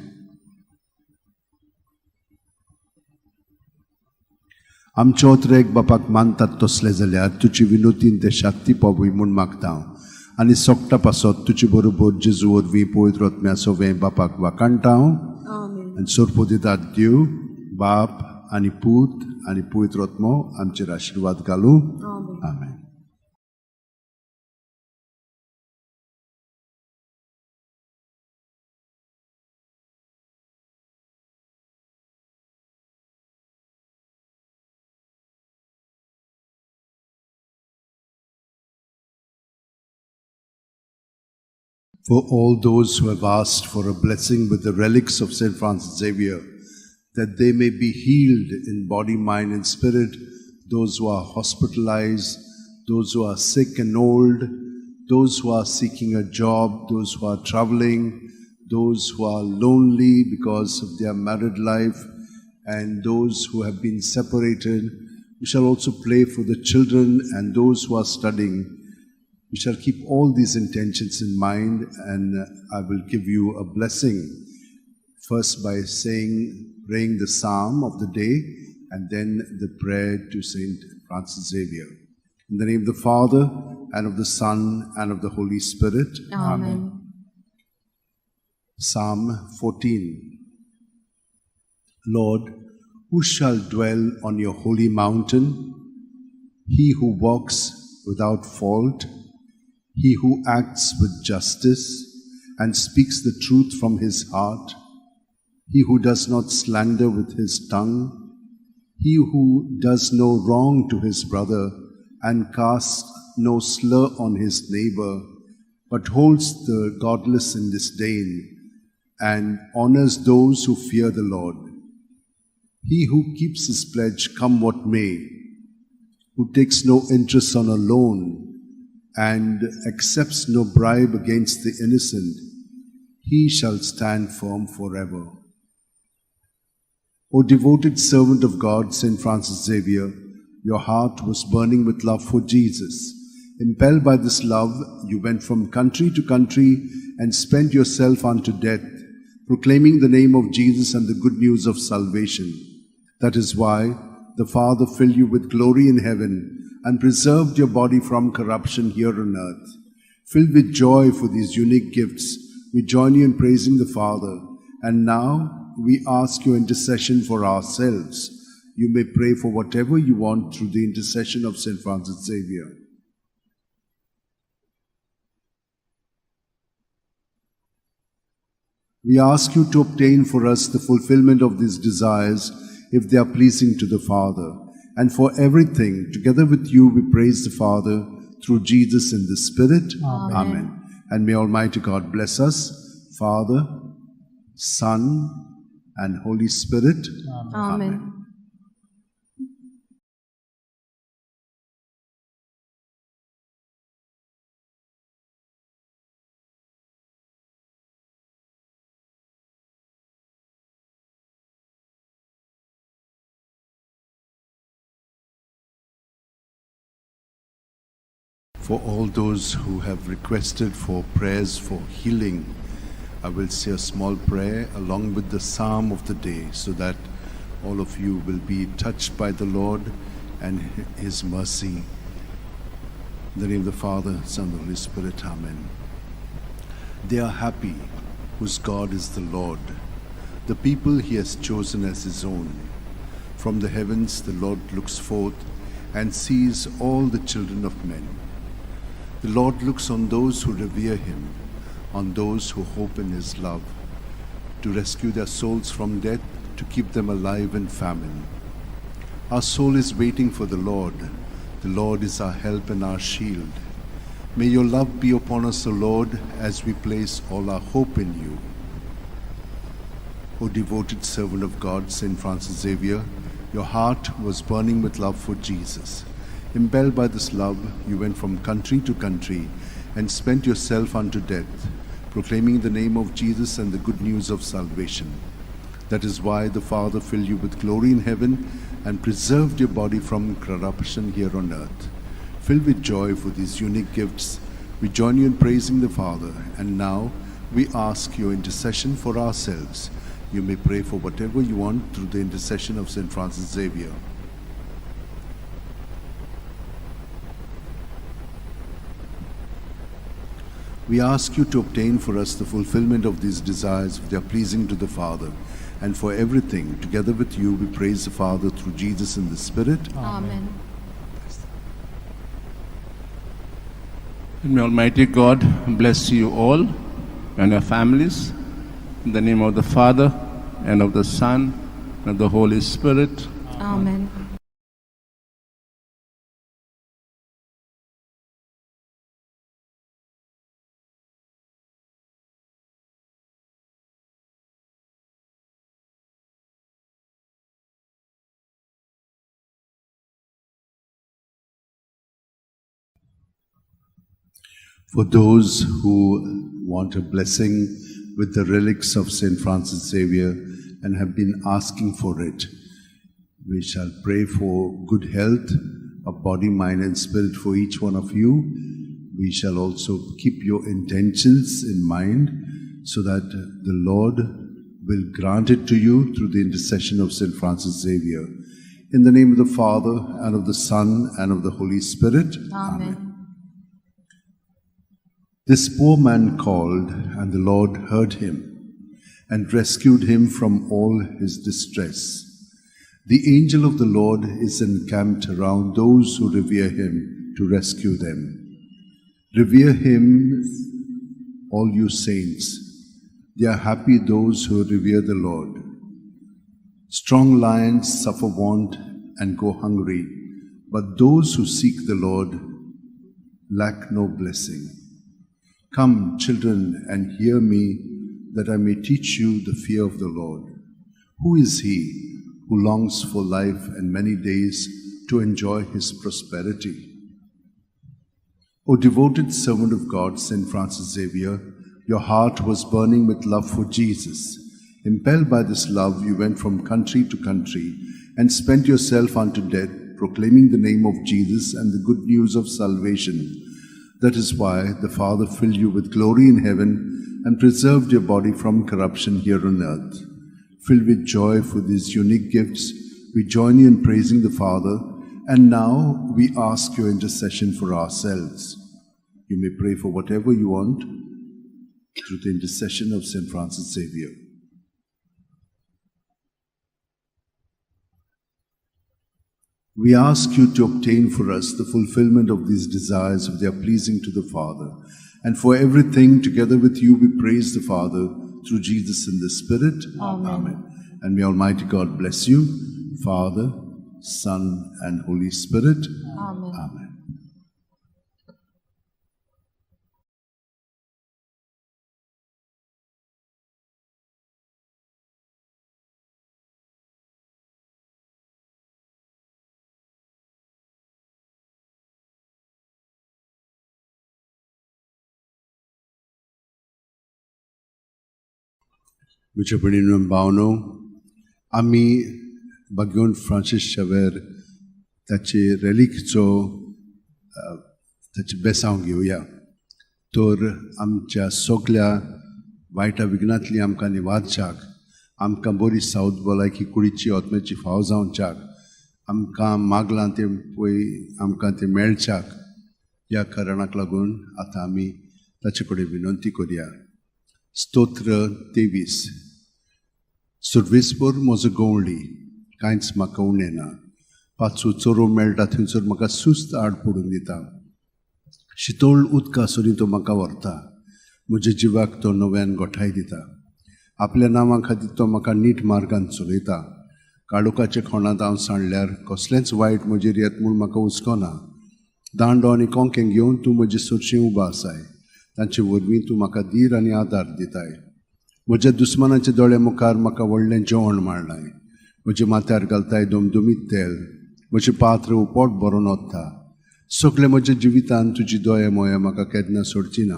आमचे ओतरेक बापाक मानतात तसले जाल्यार तुजी विनोतीन ते शाक्ती पावूय म्हूण मागता. आनी सोगटा पासत तुजे बरोबर जेजू वरवीं पवित्र आत्म्या सोवें बापाक वाकाणटा. आनी सोरपो दितात देव बाप आनी पूत आनी पवित्र आत्मो आमचेर आशिर्वाद घालूं. आमेन. For all those who have asked for a blessing with the relics of St. Francis Xavier, that they may be healed in body, mind and spirit, those who are hospitalized, those who are sick and old, those who are seeking a job, those who are traveling, those who are lonely because of their married life, and those who have been separated We shall also pray for the children and those who are studying. We shall keep all these intentions in mind, and I will give you a blessing. First by praying the psalm of the day, and then the prayer to Saint Francis Xavier. In the name of the Father, and of the Son, and of the Holy Spirit. Amen. Psalm 14. Lord, who shall dwell on your holy mountain? He who walks without fault, he who acts with justice and speaks the truth from his heart, he who does not slander with his tongue, he who does no wrong to his brother and casts no slur on his neighbor, but holds the godless in disdain and honors those who fear the Lord. He who keeps his pledge come what may, who takes no interest on a loan and accepts no bribe against the innocent, he shall stand firm forever. O devoted servant of God, Saint Francis Xavier, your heart was burning with love for Jesus. Impelled by this love, you went from country to country and spent yourself unto death, proclaiming the name of Jesus and the good news of salvation. That is why the Father filled you with glory in heaven and preserved your body from corruption here on earth. Filled with joy for these unique gifts, we join you in praising the Father. And now we ask your intercession for ourselves. You may pray for whatever you want through the intercession of St. Francis Xavier. We ask you to obtain for us the fulfillment of these desires, if they are pleasing to the Father. And for everything, together with you, we praise the Father through Jesus in the Spirit. Amen. Amen. And may Almighty God bless us, Father, Son, and Holy Spirit. Amen. For all those who have requested for prayers for healing, I will say a small prayer along with the psalm of the day, so that all of you will be touched by the Lord and His mercy. In the name of the Father, Son, and the Holy Spirit. Amen. They are happy whose God is the Lord, the people He has chosen as His own. From the heavens the Lord looks forth and sees all the children of men. The Lord looks on those who revere Him, on those who hope in His love, to rescue their souls from death, to keep them alive in famine. Our soul is waiting for the Lord. The Lord is our help and our shield. May your love be upon us, O Lord, as we place all our hope in you. O devoted servant of God, Saint Francis Xavier, your heart was burning with love for Jesus. Impelled by this love, you went from country to country and spent yourself unto death, proclaiming the name of Jesus and the good news of salvation. That is why the Father filled you with glory in heaven and preserved your body from corruption here on earth. Filled with joy for these unique gifts, we join you in praising the Father. And now we ask your intercession for ourselves. You may pray for whatever you want through the intercession of St. Francis Xavier. We ask you to obtain for us the fulfillment of these desires if they are pleasing to the Father. And for everything, together with you, we praise the Father through Jesus in the Spirit. Amen. And may Almighty God bless you all and your families. In the name of the Father, and of the Son, and of the Holy Spirit. Amen. For those who want a blessing with the relics of St. Francis Xavier and have been asking for it, We shall pray for good health of body, mind, and spirit for each one of you. We shall also keep your intentions in mind so that the Lord will grant it to you through the intercession of St. Francis Xavier. In the name of the Father, and of the Son, and of the Holy Spirit. Amen. This poor man called, and the Lord heard him, and rescued him from all his distress. The angel of the Lord is encamped around those who revere him to rescue them. Revere him, all you saints. They are happy those who revere the Lord. Strong lions suffer want and go hungry, but those who seek the Lord lack no blessing. Come, children, and hear me, that I may teach you the fear of the Lord. Who is he who longs for life and many days to enjoy his prosperity? O devoted servant of God, St. Francis Xavier, your heart was burning with love for Jesus. Impelled by this love, you went from country to country and spent yourself unto death, proclaiming the name of Jesus and the good news of salvation. That is why the Father filled you with glory in heaven and preserved your body from corruption here on earth. Filled with joy for these unique gifts, we join you in praising the Father, and now we ask your intercession for ourselves. You may pray for whatever you want through the intercession of St. Francis Xavier. We ask you to obtain for us the fulfillment of these desires if they are pleasing to the Father. And for everything, together with you, we praise the Father through Jesus in the Spirit. Amen. And may Almighty God bless you, Father, Son, and Holy Spirit. Amen. Amen. Wichapadinom Bauno, Ami Bagion Francis Xavier, taci relikco, taci besaung घेऊया. तर आमच्या सगळ्या वायटा विघ्नांतली आमकां निवारच्याक, आमकां बरी सावध भलायकी कुडीची आत्म्याची फाव जावच्याक, आमकां मागलां तें पळय आमकां तें मेळच्याक, ह्या कारणाक लागून आतां आमी ताचे कडेन विनंती करुया. स्तोत्र 23. सुरवेस्पर म्हजो गवंडी, कांयच म्हाका उणें ना. पांचवो चोरो मेळटा थंयसर म्हाका सुस्त आड पडून दिता. शितोळ उदका सरी तो म्हाका व्हरता. म्हज्या जिवाक तो नव्यान गोठाय दिता. आपल्या नांवा खातीर तो म्हाका नीट मार्गान चलयता. काळोखाच्या खोणांत हांव सांडल्यार कसलेंच वायट म्हजेर येत म्हूण म्हाका हुस्कोना. दांडो आनी कोंकें घेवन तूं म्हजे सुरशें उबो आसाय. तांचे वरवीं तूं म्हाका धीर आनी आदार दिताय. म्हज्या दुस्मानाच्या दोळे मुखार म्हाका व्हडलें जेवण मारलाय. म्हज्या माथ्यार घालताय दोमदोमीत तेल. म्हजें पात्र उपोट भरून ओत्ता. सगळे म्हज्या जिवितांत तुजी दोया मोया म्हाका केन्ना सोडची ना.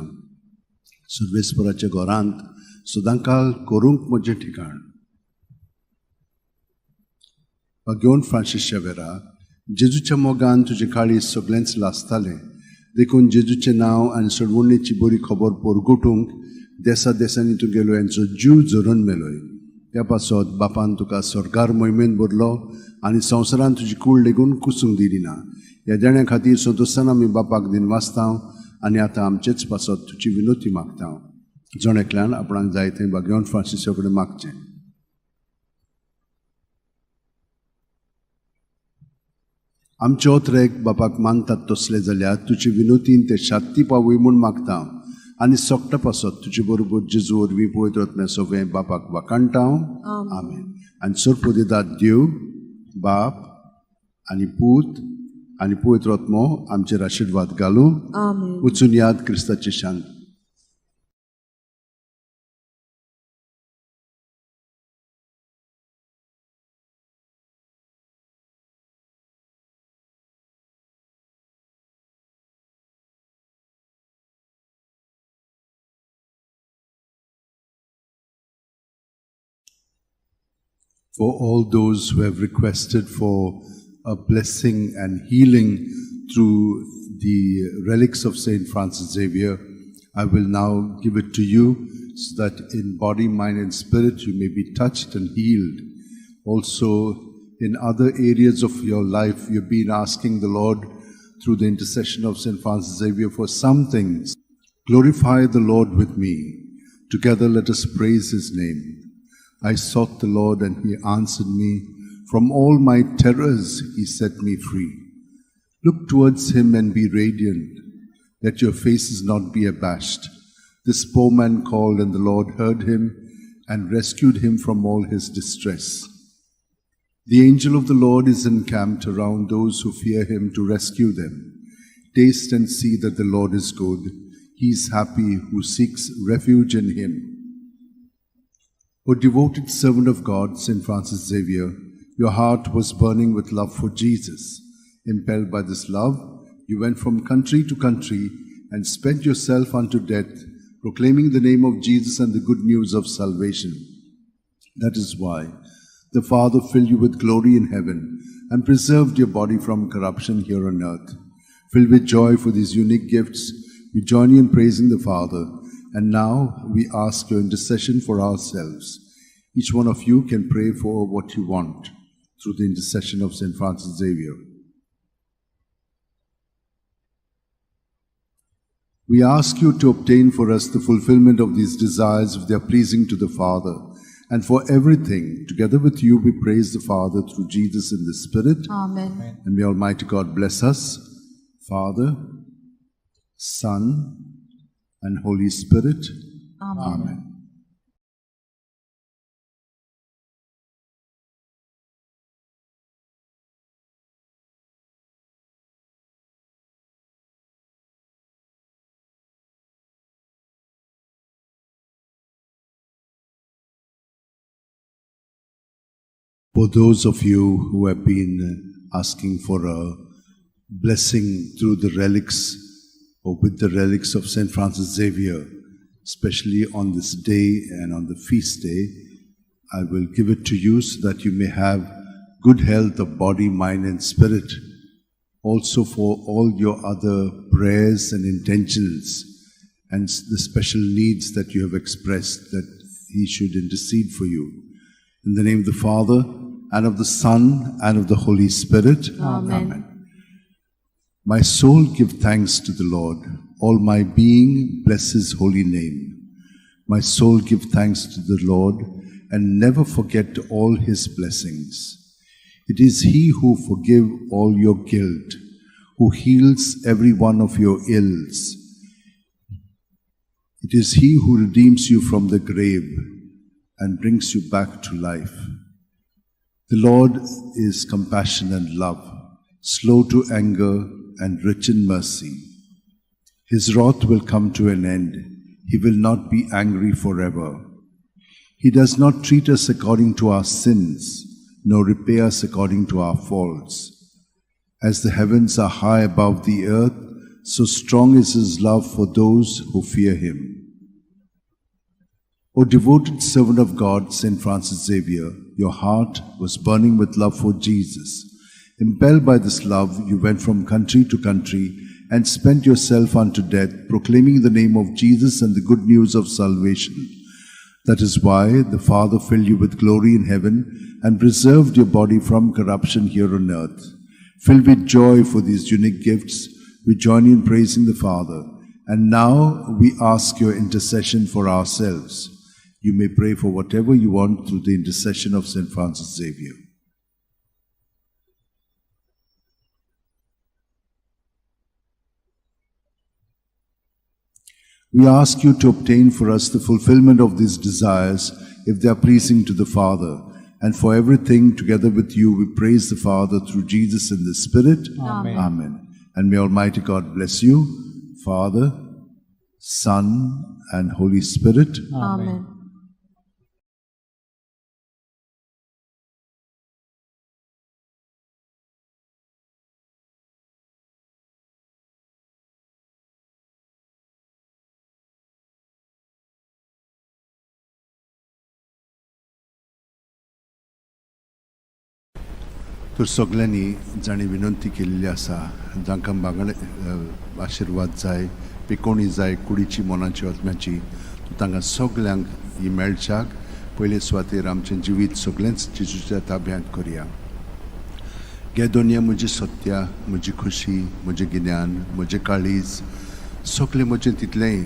सुर्वेस्पराच्या घरांत सदांकाळ करूंक म्हजें ठिकाण. घेवन फ्रांसीस शेवेरा, जेजूच्या मोगान तुजें काळीज सगळेंच लासतालें. देखून जेजूचें नांव आनी सडवणेची बरी खबर पोरगुटूंक देसा देसांनी तूं गेलो हांचो जीव झरून मेलोय. त्या पासत बापान तुका सरकार मोहिमेन भरलो आनी संवसारान तुजी कूड लेगून कुसूंक दिली ना. ह्या देण्या खातीर संतोशान आमी बापाक दिन वाचतां आनी आतां आमचेच पासत तुजी विनोती मागता. जण एकल्यान आपणाक जाय थंय भाग्यवान फ्रांसिसा कडेन मागचें. आमचे ओतरेक बापाक मानतात तसले जाल्यार तुजी विनोतीन ते शांती पावय म्हूण मागता आनी सोगटा पासत तुजे बरोबर जेजू वरवीं पवित्र आत्म्या सगळें बापाक वाकाणटा. आमेन. आनी सोरपो दितात देव, बाप आनी पूत आनी पवित्र आत्मो आमचेर आशिर्वाद घालूं. Amen. वचून याद क्रिस्ताची शांत. For all those who have requested for a blessing and healing through the relics of Saint Francis Xavier, I will now give it to you so that in body, mind and spirit you may be touched and healed. Also, in other areas of your life, you've been asking the Lord through the intercession of Saint Francis Xavier for some things. Glorify the Lord with me. Together let us praise his name. I sought the Lord and he answered me. From all my terrors he set me free. Look towards him and be radiant. Let your faces not be abashed. This poor man called and the Lord heard him and rescued him from all his distress. The angel of the Lord is encamped around those who fear him to rescue them. Taste and see that the Lord is good. He is happy who seeks refuge in him. O devoted servant of God, Saint Francis Xavier, your heart was burning with love for Jesus. Impelled by this love, you went from country to country and spent yourself unto death, proclaiming the name of Jesus and the good news of salvation. That is why the Father filled you with glory in heaven and preserved your body from corruption here on earth. Filled with joy for these unique gifts, we join you in praising the Father. And now we ask your intercession for ourselves. Each one of you can pray for what you want through the intercession of Saint Francis Xavier. We ask you to obtain for us the fulfillment of these desires if they are pleasing to the Father. And for everything, together with you, we praise the Father through Jesus in the Spirit. Amen. And may Almighty God bless us, Father, Son, and Holy Spirit. Amen. Amen. For those of you who have been asking for a blessing through the relics or with the relics of Saint Francis Xavier, especially on this day and on the feast day, I will give it to you so that you may have good health of body, mind and spirit. Also for all your other prayers and intentions and the special needs that you have expressed, that he should intercede for you. In the name of the Father, and of the Son, and of the Holy Spirit. Amen. My soul give thanks to the Lord. All my being bless his holy name. My soul give thanks to the Lord and never forget all his blessings. It is he who forgive all your guilt, who heals every one of your ills. It is he who redeems you from the grave and brings you back to life. The Lord is compassion and love, slow to anger and rich in mercy. His wrath will come to an end. He will not be angry forever. He does not treat us according to our sins, nor repay us according to our faults. As the heavens are high above the earth, so strong is his love for those who fear him. O devoted servant of God, Saint Francis Xavier, your heart was burning with love for Jesus. Impelled by this love, you went from country to country and spent yourself unto death, proclaiming the name of Jesus and the good news of salvation. That is why the Father filled you with glory in heaven and preserved your body from corruption here on earth. Filled with joy for these unique gifts, we join in praising the Father. And now we ask your intercession for ourselves. You may pray for whatever you want through the intercession of Saint Francis Xavier. We ask you to obtain for us the fulfillment of these desires if they are pleasing to the Father. And for everything, together with you, we praise the Father through Jesus in the Spirit. Amen. Amen. And may Almighty God bless you, Father, Son, and Holy Spirit. Amen. तर सगल्यांनी जाणी विनंती केल्ली आसा जांकां बांगडे आशिर्वाद जाय पिकोवणी जाय कुडीची मोनाची आत्म्याची तांकां सगल्यांक ही मेळच्याक पयले सुवातेर आमचें जिवीत सगळेंच जेजूच्या ताब्यांत करया. गे दोनया म्हजी सत्या, म्हजी खुशी, म्हजें गिन्यान, म्हजें काळीज सगळें म्हजें तितलेंय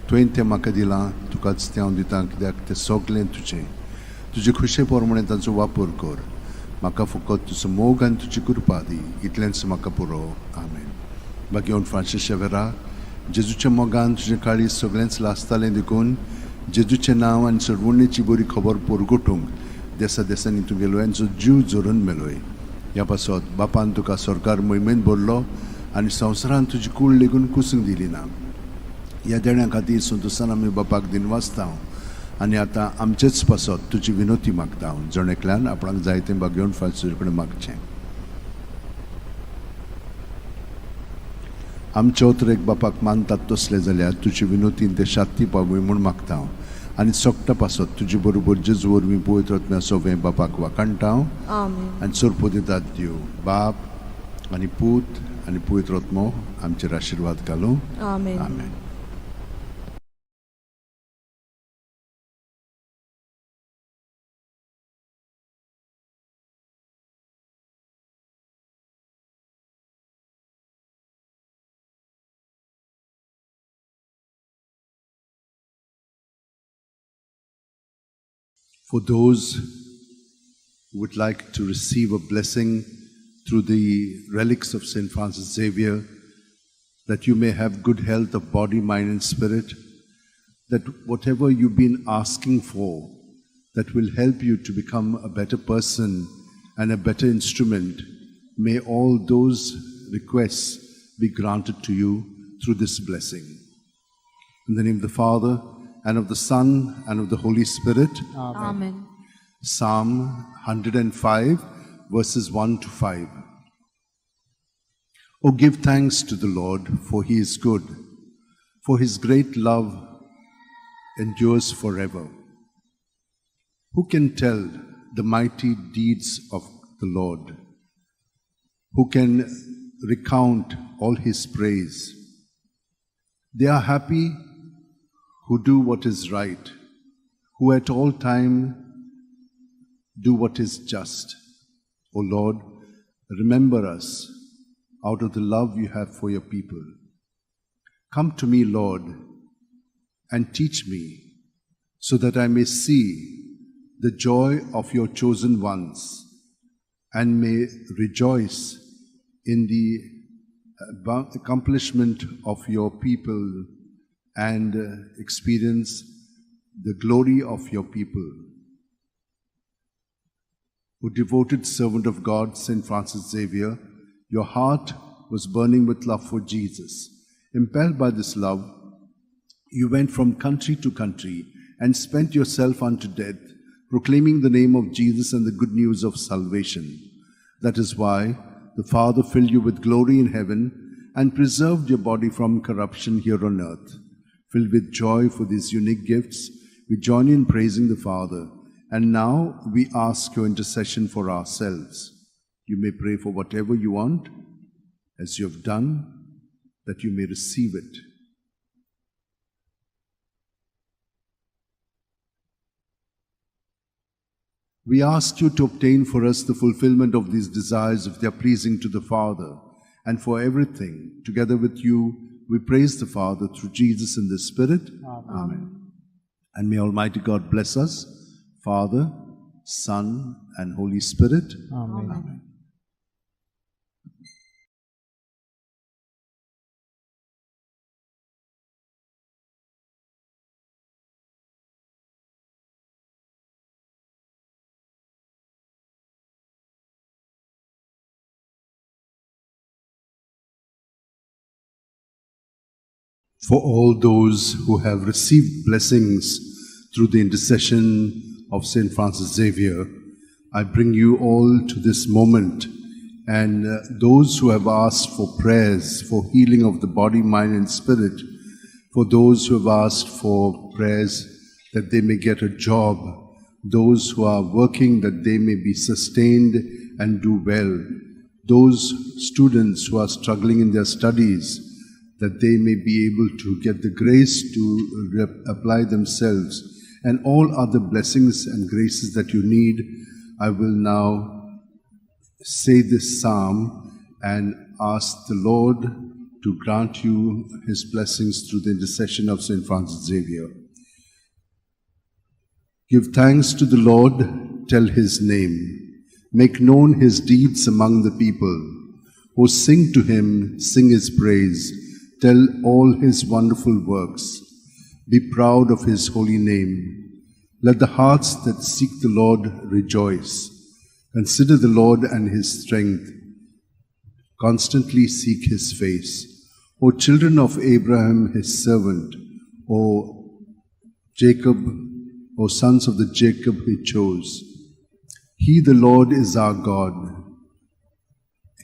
तुवें तें म्हाका दिलां, तुकाच तें हांव दितां कित्याक तें सगळें तुजें. तुजे खुशे प्रमाणें ताचो वापर कर. म्हाका फकत तुजो मोग आनी तुजी कृपा दी. इतलेंच म्हाका पुरो. आमेन. बागेवन फ्रांसीस शेवेरा जेजूच्या मोगान तुजें काळीज सगळेंच लासतालें देखून जेजूचें नांव आनी चडवणेची बरी खबर परगटूंक देसा देसांनी तुगेलो जीव जोरून मेलोय. ह्या पासत बापान तुका सरकार मोहिमेंत भरलो आनी संवसारान तुजी कूड लेगून कुसूंक दिली ना. ह्या देण्या खातीर संतोशान आमी बापाक दिनवासता आनी आतां आमचेच पासत तुजी विनोती मागता हांव. जण एकल्यान आपणाक जाय तें बागेवन फ्रांसीस कडेन मागचें. आमचे उतरेक बापाक मानतात तसले जाल्यार तुजी विनोतीन ते शांती पावय म्हूण मागता हांव. आनी सोगटा पासत तुजे बरोबर जेजू वरवीं पवित्र आत्म्या सोवें बापाक वाकाणटा हांव. आनी सोरपो दितात दिव बाप आनी पूत आनी पवित्र आत्मो आमचेर आशिर्वाद घालूं. आमेन. For those who would like to receive a blessing through the relics of St. Francis Xavier, that you may have good health of body, mind and spirit, that whatever you've been asking for, that will help you to become a better person and a better instrument, may all those requests be granted to you through this blessing. In the name of the Father, and of the Son, and of the Holy Spirit. Amen. Psalm 105, verses 1 to 5. Oh, give thanks to the Lord, for he is good, for his great love endures forever. Who can tell the mighty deeds of the Lord? Who can recount all his praise? They are happy who do what is right, who at all time do what is just. O Lord, remember us out of the love you have for your people. Come to me, Lord, and teach me, so that I may see the joy of your chosen ones and may rejoice in the accomplishment of your people and experience the glory of your people. O devoted servant of God, St. Francis Xavier, your heart was burning with love for Jesus. Impelled by this love, you went from country to country and spent yourself unto death, proclaiming the name of Jesus and the good news of salvation. That is why the Father filled you with glory in heaven and preserved your body from corruption here on earth. Filled with joy for these unique gifts, we join in praising the Father. And now we ask your intercession for ourselves. You may pray for whatever you want, as you have done, that you may receive it. We ask you to obtain for us the fulfillment of these desires if they are pleasing to the Father. And for everything, together with you, we praise the Father through Jesus in the Spirit. Amen. And may Almighty God bless us, Father, Son, and Holy Spirit. Amen. For all those who have received blessings through the intercession of St. Francis Xavier, I bring you all to this moment, and those who have asked for prayers for healing of the body, mind and spirit, for those who have asked for prayers that they may get a job, those who are working that they may be sustained and do well. Those students who are struggling in their studies, that they may be able to get the grace to apply themselves, and all other blessings and graces that you need. I will now say this psalm and ask the Lord to grant you his blessings through the intercession of St. Francis Xavier. Give thanks to the Lord, tell his name. Make known his deeds among the people. O sing to him, sing his praise. Tell all his wonderful works. Be proud of his holy name. Let the hearts that seek the Lord rejoice. Consider the Lord and his strength. Constantly seek his face. O children of Abraham, his servant, O Jacob, O sons of the Jacob he chose. He, the Lord, is our God.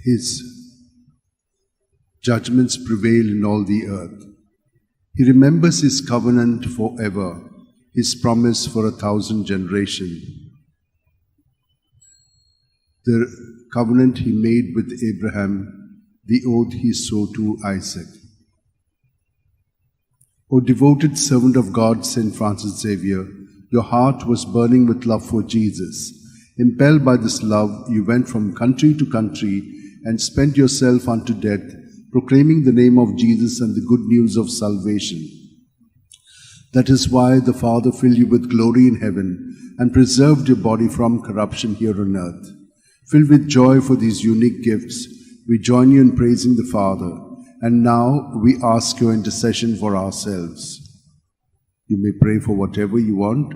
His judgments prevail in all the earth. He remembers his covenant forever, his promise for 1,000 generations. The covenant he made with Abraham, the oath he swore to Isaac. O devoted servant of God, St. Francis Xavier, your heart was burning with love for Jesus. Impelled by this love, you went from country to country and spent yourself unto death, proclaiming the name of Jesus and the good news of salvation. That is why the Father filled you with glory in heaven and preserved your body from corruption here on earth. Filled with joy for these unique gifts, we join you in praising the Father, and now we ask your intercession for ourselves. You may pray for whatever you want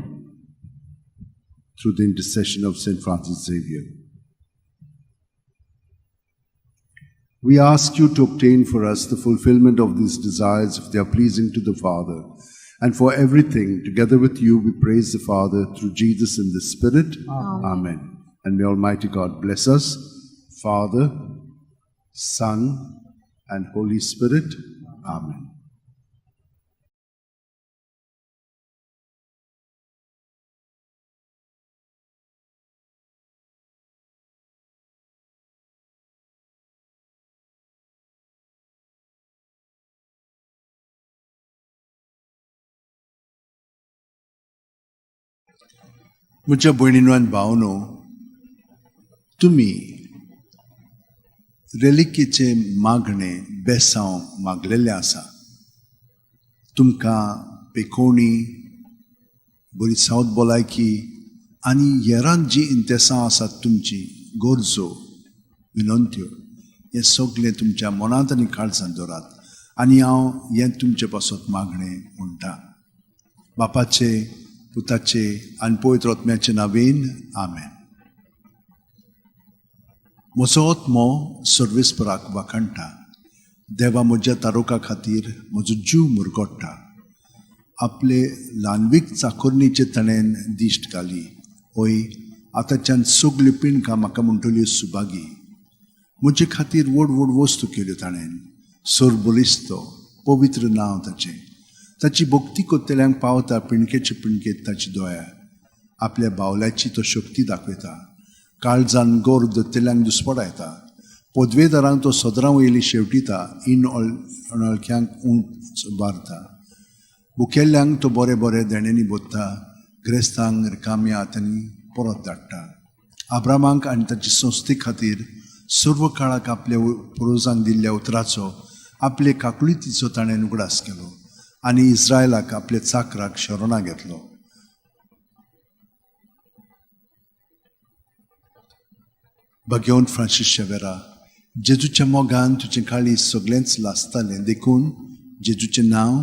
through the intercession of St. Francis Xavier. We ask you to obtain for us the fulfillment of these desires if they are pleasing to the Father. And for everything, together with you, we praise the Father through Jesus in the Spirit. Amen. And may Almighty God bless us, Father, Son, and Holy Spirit. Amen. म्हज्या भयणीनो आनी भावनो, तुमी रेलिकेचे मागणे बेसांव मागलेले आसा. तुमकां पेकोवणी, बरी सावत भलायकी आनी हेरां जी इंतेसां आसात तुमची गरजो, विनंत्यो, हे सगळें तुमच्या मनांत आनी काळजांत दवरात. आनी हांव हें तुमचे पासत मागणें म्हणटा. बापाचे, पुताचे आनी पवित्र आत्म्याचे नांवेन. आमेन. म्हजो आत्मो सर्वेस्पराक वाखाणटा. देवा म्हज्या तारुका खातीर म्हजो जीव मुरगोडटा. आपले ल्हानवीक चाकोरणीचे ताणें दिश्ट घाली. ओय, आतांच्यान सगळी पिणकां म्हाका म्हणटल्यो सुभागी. म्हजे खातीर व्हड व्हड वस्तू केल्यो ताणें. सोर बलिस्तो, पवित्र नांव ताचें. ताची भक्ती कोत्तेल्यांक पावता पिणकेचे पिणकेत ताची दोळ्या. आपल्या बावल्याची तो शक्ती दाखयता. काळजान गोर दत्तेल्यांक दुस्पडा येता. पदवेदारांक तो सदरां वयली शेवटिता. इन अनळख्यांक उंच बारता. भुकेल्ल्यांक तो बरे बरे देण्यांनी बोदता. ग्रेस्तांक रिकाम्या हातांनी परत धाडटा. आब्रामांक आनी ताची संस्थे खातीर सर्व काळाक आपल्या पुर्वजांक दिल्ल्या उतराचो आपले काकुळितीचो ताणें उगडास केलो. आनी इस्रायलाक आपले चाकराक शरणा घेतलो. भगवंत फ्रांसीस शेवेरा, जेजूच्या मोगान तुजें काळीज सगळेंच लासतालें देखून जेजूचें नांव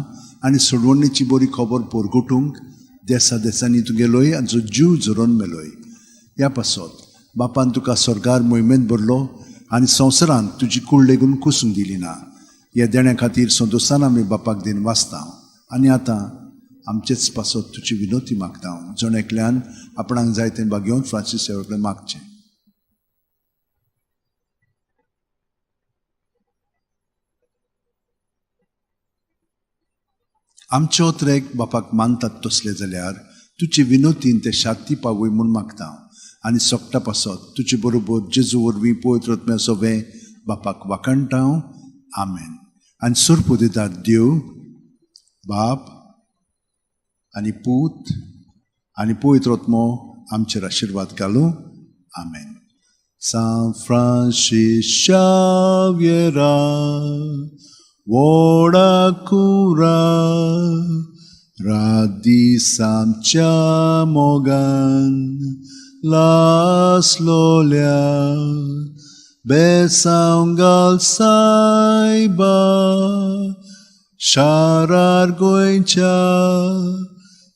आनी सोडवणेची बरी खबर पोरगोटूंक देसा देसांनी तूं गेलोय आनी जो जीव झरोवन मेलोय. ह्या पासत बापान तुका स्वर्गार मोहिमेंत भरलो आनी संवसारांत तुजी कूड लेगून कुसूंक दिली ना. ह्या देण्या खातीर संतोसान आमी बापाक दिन वाचता. आनी आतां आमचेच पासत तुजी विनोती मागता. जण एकल्यान आपणाक जाय तें भगवंत फ्रांसीस शेवेरा कडेन मागचें. आमचे ओत्रेक बापाक मानतात तसले जाल्यार तुजे विनोतीन ते शांती पावय म्हूण मागता. आनी सोगता पासत तुजे बरोबर जेजू वरवीं पवित्र आत्म्या सगळें बापाक वाकणटां आमेन. आनी सुरपो दितात देव बाप आनी पूत आनी पवित्र आत्मो आमचेर आशिर्वाद घालूं आमेन. San Francis Xaviera, Voda Cura, Radisam Chamogan, Las Lolia, Besaungal Saiba, Sharar Goincha,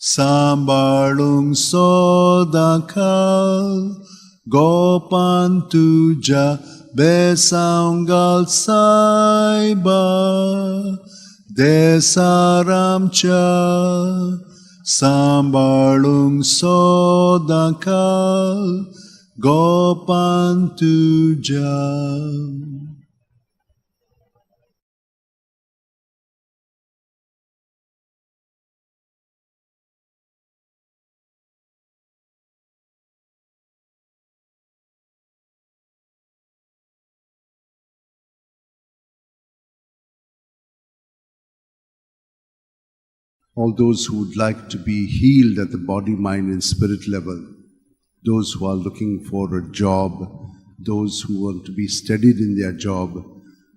Sambalung Sodakal, Gopan tuja besaungal saiba desaramcha sambalung sodakal Gopan tuja. All those who would like to be healed at the body, mind, and spirit level, those who are looking for a job, those who want to be steadied in their job,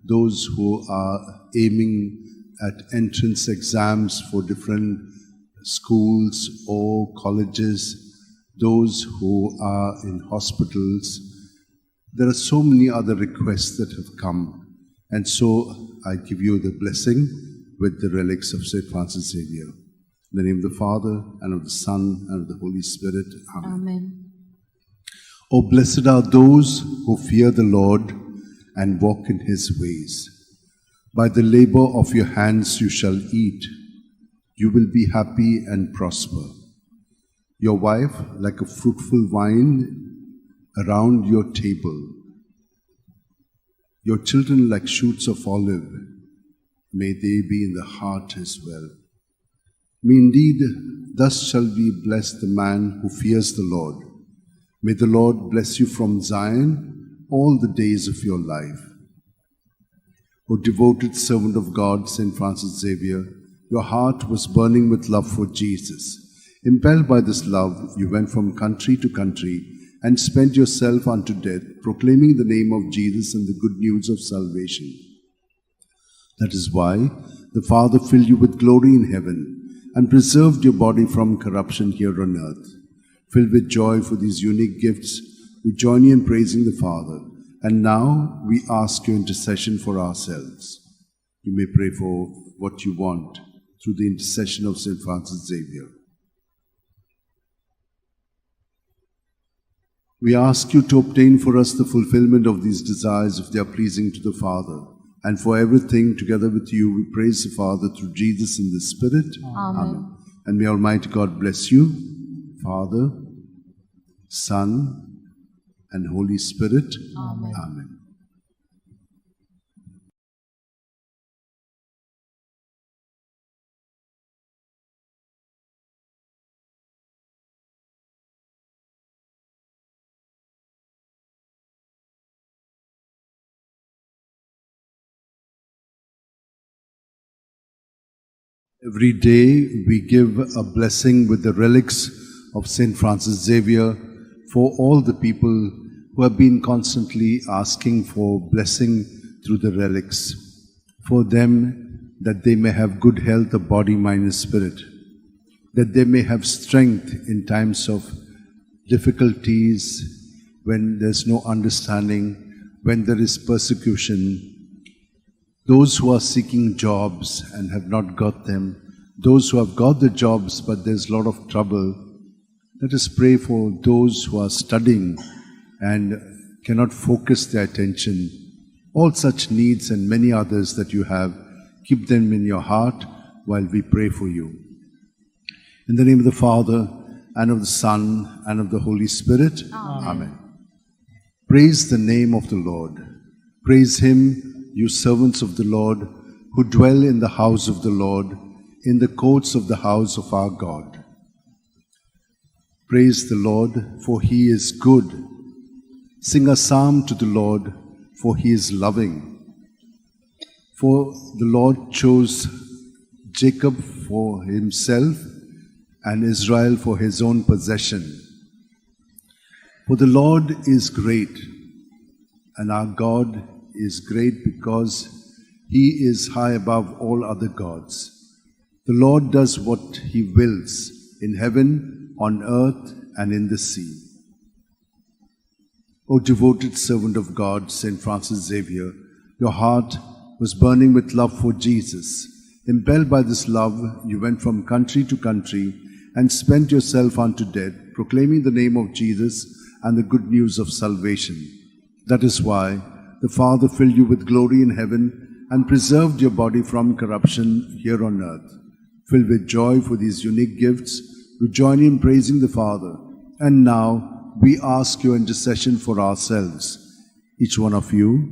those who are aiming at entrance exams for different schools or colleges, those who are in hospitals. There are so many other requests that have come, and so I give you the blessing with the relics of St. Francis Xavier. In the name of the Father, and of the Son, and of the Holy Spirit. Amen. Amen. Oh, blessed are those who fear the Lord and walk in his ways. By the labor of your hands you shall eat. You will be happy and prosper. Your wife like a fruitful vine around your table. Your children like shoots of olive. May they be in the heart as well. May indeed, thus shall be blessed the man who fears the Lord. May the Lord bless you from Zion all the days of your life. O devoted servant of God, St. Francis Xavier, your heart was burning with love for Jesus. Impelled by this love, you went from country to country and spent yourself unto death, proclaiming the name of Jesus and the good news of salvation. That is why the Father filled you with glory in heaven and preserved your body from corruption here on earth. Filled with joy for these unique gifts, we join you in praising the Father. And now we ask your intercession for ourselves. You may pray for what you want through the intercession of St. Francis Xavier. We ask you to obtain for us the fulfillment of these desires if they are pleasing to the Father. And for everything, together with you, we praise the Father through Jesus in the Spirit. Amen. And may Almighty God bless you, Father, Son, and Holy Spirit. Amen. Amen. Every day we give a blessing with the relics of St. Francis Xavier for all the people who have been constantly asking for blessing through the relics, for them that they may have good health of body, mind and spirit, that they may have strength in times of difficulties, when there's no understanding, when there is persecution. Those who are seeking jobs and have not got them, those who have got the jobs but there's a lot of trouble, let us pray for those who are studying and cannot focus their attention. All such needs and many others that you have, keep them in your heart while we pray for you. In the name of the Father, and of the Son, and of the Holy Spirit. Amen. Praise the name of the Lord. Praise Him, you servants of the Lord, who dwell in the house of the Lord, in the courts of the house of our God. Praise the Lord, for he is good. Sing a psalm to the Lord, for he is loving. For the Lord chose Jacob for himself and Israel for his own possession. For the Lord is great, and our God is great because he is high above all other gods. The Lord does what he wills in heaven, on earth, and in the sea. O devoted servant of God, St. Francis Xavier, your heart was burning with love for Jesus. Impelled by this love, you went from country to country and spent yourself unto death, proclaiming the name of Jesus and the good news of salvation. That is why the Father filled you with glory in heaven and preserved your body from corruption here on earth. Filled with joy for these unique gifts, we join in praising the Father. And now, we ask your intercession for ourselves. Each one of you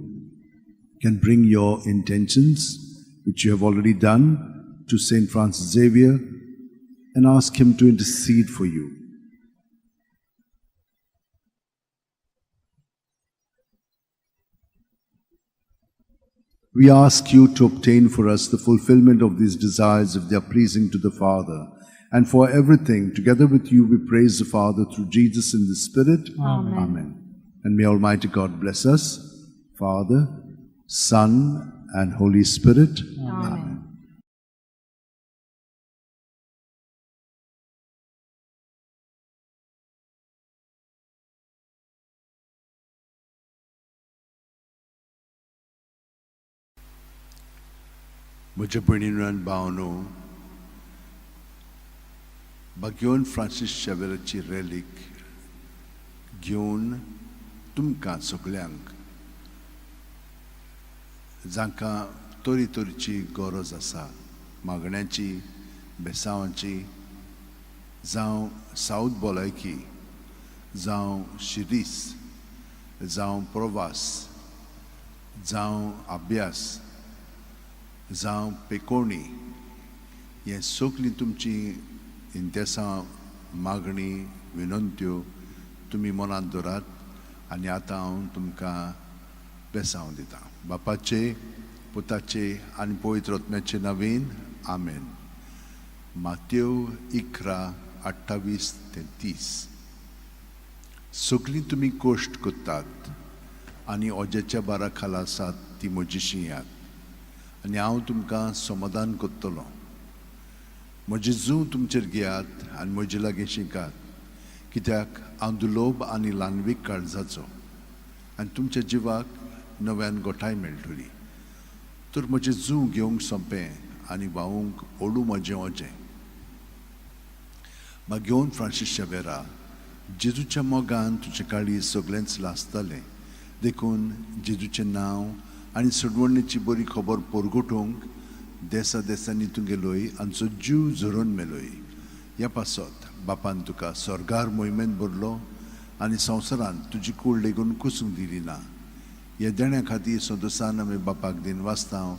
can bring your intentions, which you have already done, to St. Francis Xavier and ask him to intercede for you. We ask you to obtain for us the fulfillment of these desires if they are pleasing to the Father. And for everything, together with you, we praise the Father through Jesus in the Spirit. Amen. Amen. And may Almighty God bless us, Father, Son, and Holy Spirit. Amen. म्हज्या भयणीनो आनी भावनो, घेवन Francis शेवेराची रॅलीक घेवन तुमकां सगळ्यांक जांकां तोरी तोरीची गरज आसा, मागण्यांची, बेसांवाची, जावं सावथ भलायकी, जावं शिरीस, जावं प्रवास, जावं अभ्यास, जावं पेकोवणी, हें सगळीं तुमची इंतेसां, मागणी, विनंत्यो तुमी मनांत दवरात आनी आतां हांव तुमकां बेसांव दितां. बापाचे, पुताचे आनी पवित्र आत्म्याचे नांवेन. आमेन. मातेव 11:28-30. सगळीं तुमी कोश्ट करतात आनी ओज्याच्या बारा खाला आसात ती म्हजीशी याद, आनी हांव तुमकां समाधान करतलों. म्हजें जूं तुमचेर घेयात आनी म्हजे लागीं शिकात, कित्याक हांव दुलोभ आनी ल्हानवीक काळजाचो आनी तुमच्या जिवाक नव्यान गोठाय मेळटली. तर म्हजें जूं घेवंक सोंपें आनी व्हावूंक ओडू म्हजें ओजें. घेवन फ्रांसीस शेवेरा, जेजूच्या मोगान तुजें काळी सगळेंच लासतालें, देखून जेजूचें नांव आनी सडवणेची बरी खबर परगटूंक देसा देसांनी तूं गेलोय आनी तुजो जीव झरोवन मेलोय. ह्या पासत बापान तुका स्वर्गार मोहिमेंत भरलो आनी संवसारांत तुजी कूड लेगून कुसूंक दिली ना. ह्या देण्या खातीर सदोसान आमी बापाक दिन वाचतां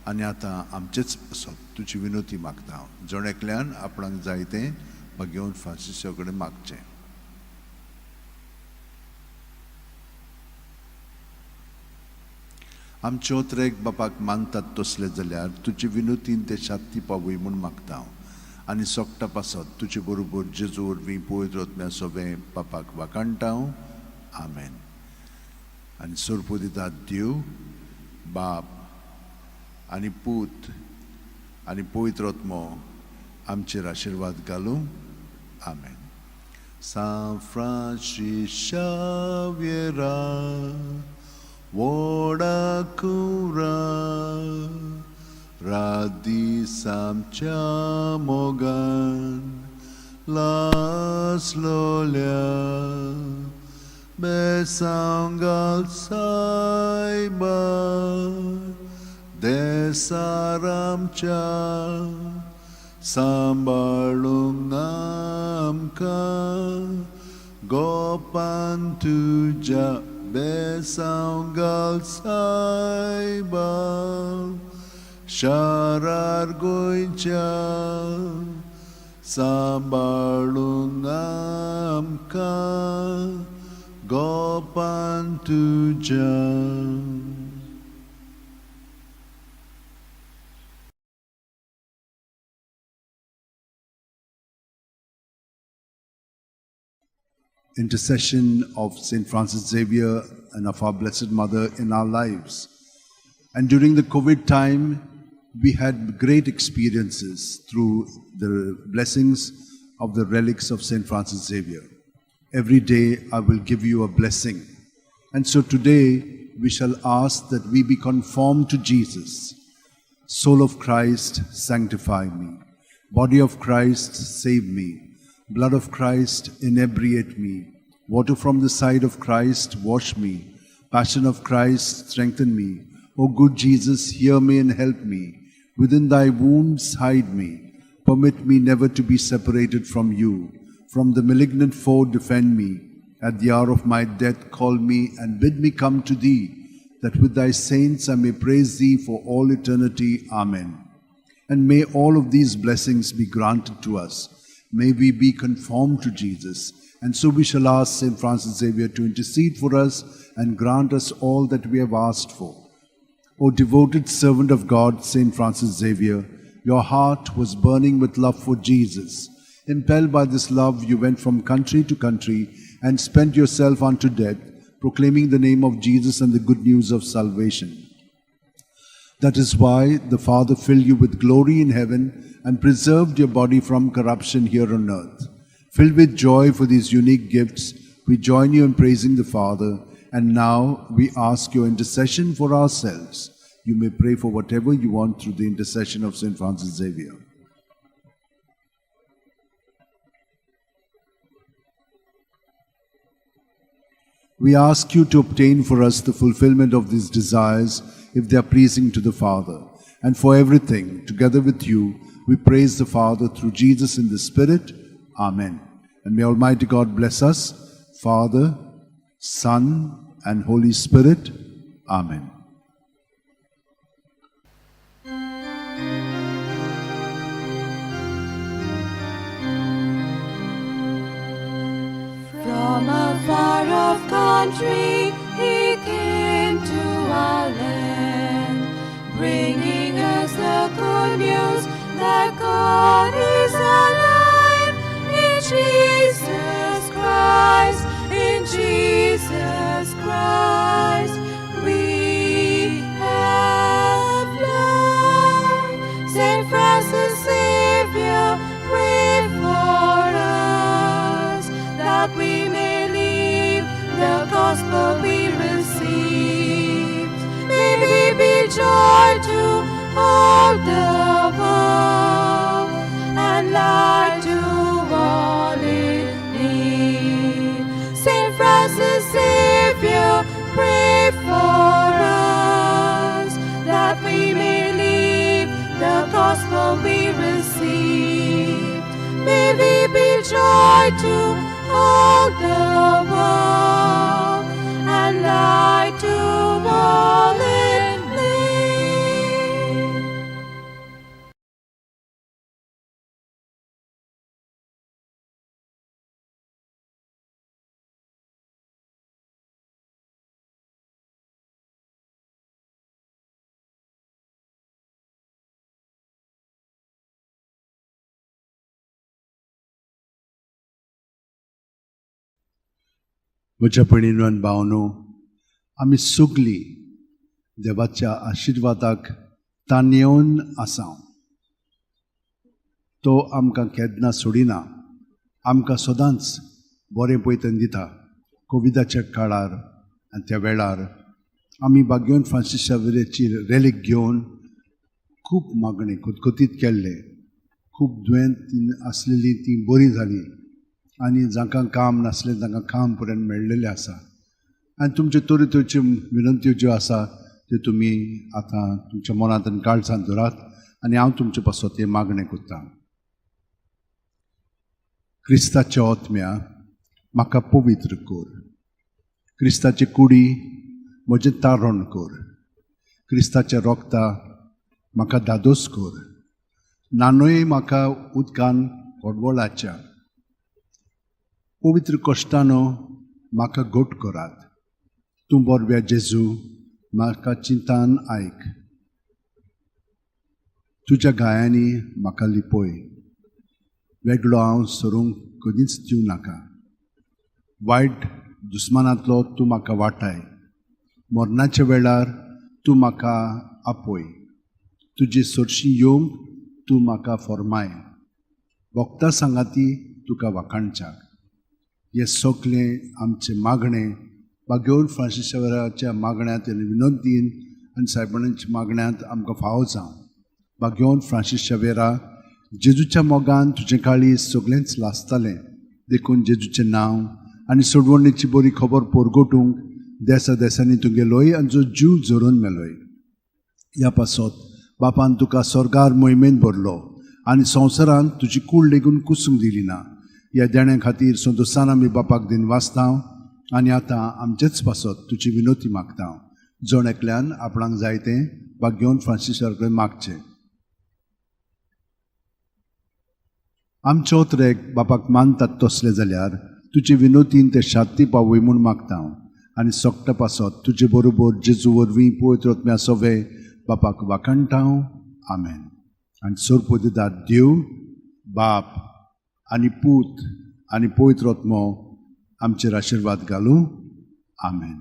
आनी आतां आमचेच पासत तुजी विनोती मागता. जण एकल्यान आपणाक जाय तें घेवन फ्रांसिसा कडेन मागचें. आमचे ओत्रेक बापाक मानतात तसले जाल्यार तुजी विनोतीन ते शांती पावय म्हूण मागता आनी सोगटा पासत तुजे बरोबर जेजू वरवीं पवित्र आत्म्या सोबें बापाक वाकाणटा. आमेन. आनी सोरपो दितात देव, बाप आनी पूत आनी पवित्र आत्मो आमचेर आशिर्वाद घालूं. आमेन. San Francis Xaviera, Woda Kura, Radi Samcha Mogan, Las Lolia, Besangal Saiba, Desaramcha, Sambalungamka, Gopantuja, Besangal Saiba, Sharar Goincha, Sambalung amka gopan tuja. Intercession of St. Francis Xavier and of our Blessed Mother in our lives. And during the COVID time, we had great experiences through the blessings of the relics of St. Francis Xavier. Every day I will give you a blessing. And so today we shall ask that we be conformed to Jesus. Soul of Christ, sanctify me. Body of Christ, save me. Blood of Christ, inebriate me. Water from the side of Christ, wash me. Passion of Christ, strengthen me. O good Jesus, hear me and help me. Within thy wounds, hide me. Permit me never to be separated from you. From the malignant foe, defend me. At the hour of my death, call me and bid me come to thee, that with thy saints I may praise thee for all eternity. Amen. And may all of these blessings be granted to us. May we be conformed to Jesus. And so we shall ask St. Francis Xavier to intercede for us and grant us all that we have asked for. O devoted servant of God, St. Francis Xavier, your heart was burning with love for Jesus. Impelled by this love, you went from country to country and spent yourself unto death, proclaiming the name of Jesus and the good news of salvation. That is why the Father filled you with glory in heaven and preserved your body from corruption here on earth. Filled with joy for these unique gifts, we join you in praising the Father, and now we ask your intercession for ourselves. You may pray for whatever you want through the intercession of St. Francis Xavier. We ask you to obtain for us the fulfillment of these desires if they are pleasing to the Father. And for everything, together with you, we praise the Father through Jesus in the Spirit. Amen. And may Almighty God bless us, Father, Son, and Holy Spirit. Amen. From a far off country he came to our land, bringing us the good news that God is alive in Jesus Christ, in Jesus Christ. We have learned. St. Francis Xavier, pray for us, that we may live the gospel we received. May we be joy to all the world and light to all in need. St. Francis Xavier, pray for us, that we may live the gospel we received. May we be joy to all the world and light to all in need. म्हज्या भयणीनो आनी भावनो, आमी सगळीं देवाच्या आशिर्वादाक ताणेवन आसा. तो आमकां केन्ना सोडिना, आमकां सदांच बरें पळयतन दिता. कोविडाच्या काळार आनी त्या वेळार आमी भाग्यवन फ्रांसीस शावेराची रॅलीक घेवन खूब मागणी खतखतीत केल्ले. खूब दुयेंत आसलेलीं तीं बरीं जालीं आनी जांकां काम नासलें तांकां काम पर्यंत मेळ्ळेलें आसा. आनी तुमच्यो तरेतरेच्यो विनंत्यो ज्यो आसा त्यो तुमी आतां तुमच्या मनांत आनी काळजांत धरात आनी हांव तुमचे पासत हें मागणें करतां. क्रिस्ताच्या ओतम्या म्हाका पवित्र कर. क्रिस्ताची कुडी म्हजें तारण कर. क्रिस्ताच्या रोगता म्हाका धादोस कर. नानोय म्हाका उदकान व्हडवळाच्या पवित्र कश्टानो म्हाका घोट करात. तूं बोरव्या जेजू म्हाका चिंतान आयक. तुज्या गायांनी म्हाका लिपय. वेगळो हांव सरूंक कधीच दिवं नाका. वायट दुस्मानांतलो तूं म्हाका वाटाय. मरणाच्या वेळार तूं म्हाका आपय. तुजी सरशीं येवंक तूं म्हाका फॉर्माय. भोगता सांगाती तुका वाखाणच्याक. हे सगळें आमचे मागणें बागेवर फ्रांसीस शेवेराच्या मागण्यांत आनी विनंतीन आनी सायबणांच्या मागण्यांत आमकां फावो जावं. बागेवर फ्रांसीस शेवेरा, जेजूच्या मोगान तुजें काळीज सगळेंच लासतालें. देखून जेजूचें नांव आनी सोडवणेची बरी खबर पोरगोटूंक देसा देसांनी तुगेलोय आनी जो जीव जोरून मेलोय. ह्या पासत बापान तुका स्वर्गार मोहिमेन भरलो आनी संवसारांत तुजी कूड लेगून कुसूंक दिली ना. ह्या देण्या खातीर संतोसान आमी बापाक दिन वाचतां आनी आतां आमचेच पासत तुजी विनोती मागता. जण एकल्यान आपणाक जाय तें बागेवन फ्रांसीसा कडेन मागचें. आमचे ओतरेक बापाक मानतात तसले जाल्यार तुजे विनोतीन ते शांती पावय म्हूण मागता. आनी सोगटा पासत तुजे बरोबर जेजू वरवीं पवित्र आत्म्या सोवे बापाक वाखाणटा. आमेन. आनी सोरपोदिदार देव, बाप आनी पूत आनी पवित्र आत्मो आमचेर आशिर्वाद घालूं. आमेन.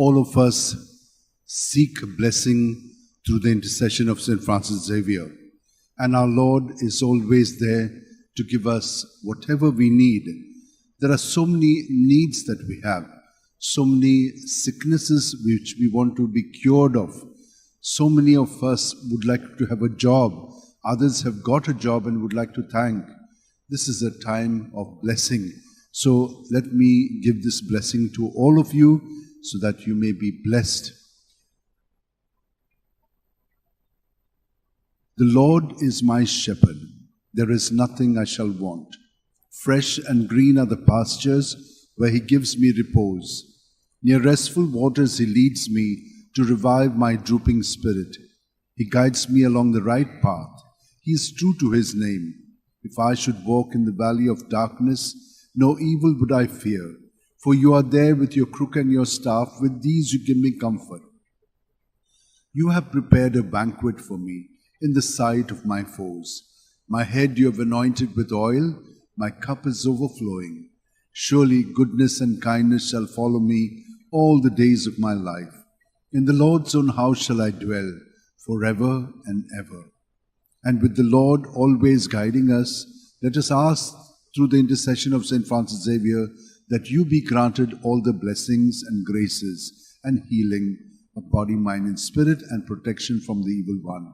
All of us seek blessing through the intercession of St. Francis Xavier, and our Lord is always there to give us whatever we need. There are so many needs that we have, so many sicknesses which we want to be cured of. So many of us would like to have a job. Others have got a job and would like to thank. This is a time of blessing. So let me give this blessing to all of you so that you may be blessed. The Lord is my shepherd. There is nothing I shall want. Fresh and green are the pastures where he gives me repose. Near restful waters he leads me to revive my drooping spirit. He guides me along the right path. He is true to his name. If I should walk in the valley of darkness, no evil would I fear. For you are there with your crook and your staff. With these you give me comfort. You have prepared a banquet for me in the sight of my foes. My head you have anointed with oil. My cup is overflowing. Surely goodness and kindness shall follow me all the days of my life. In the Lord's own house shall I dwell forever and ever. And with the Lord always guiding us, let us ask through the intercession of St. Francis Xavier that you be granted all the blessings and graces and healing of body, mind, and spirit, and protection from the evil one.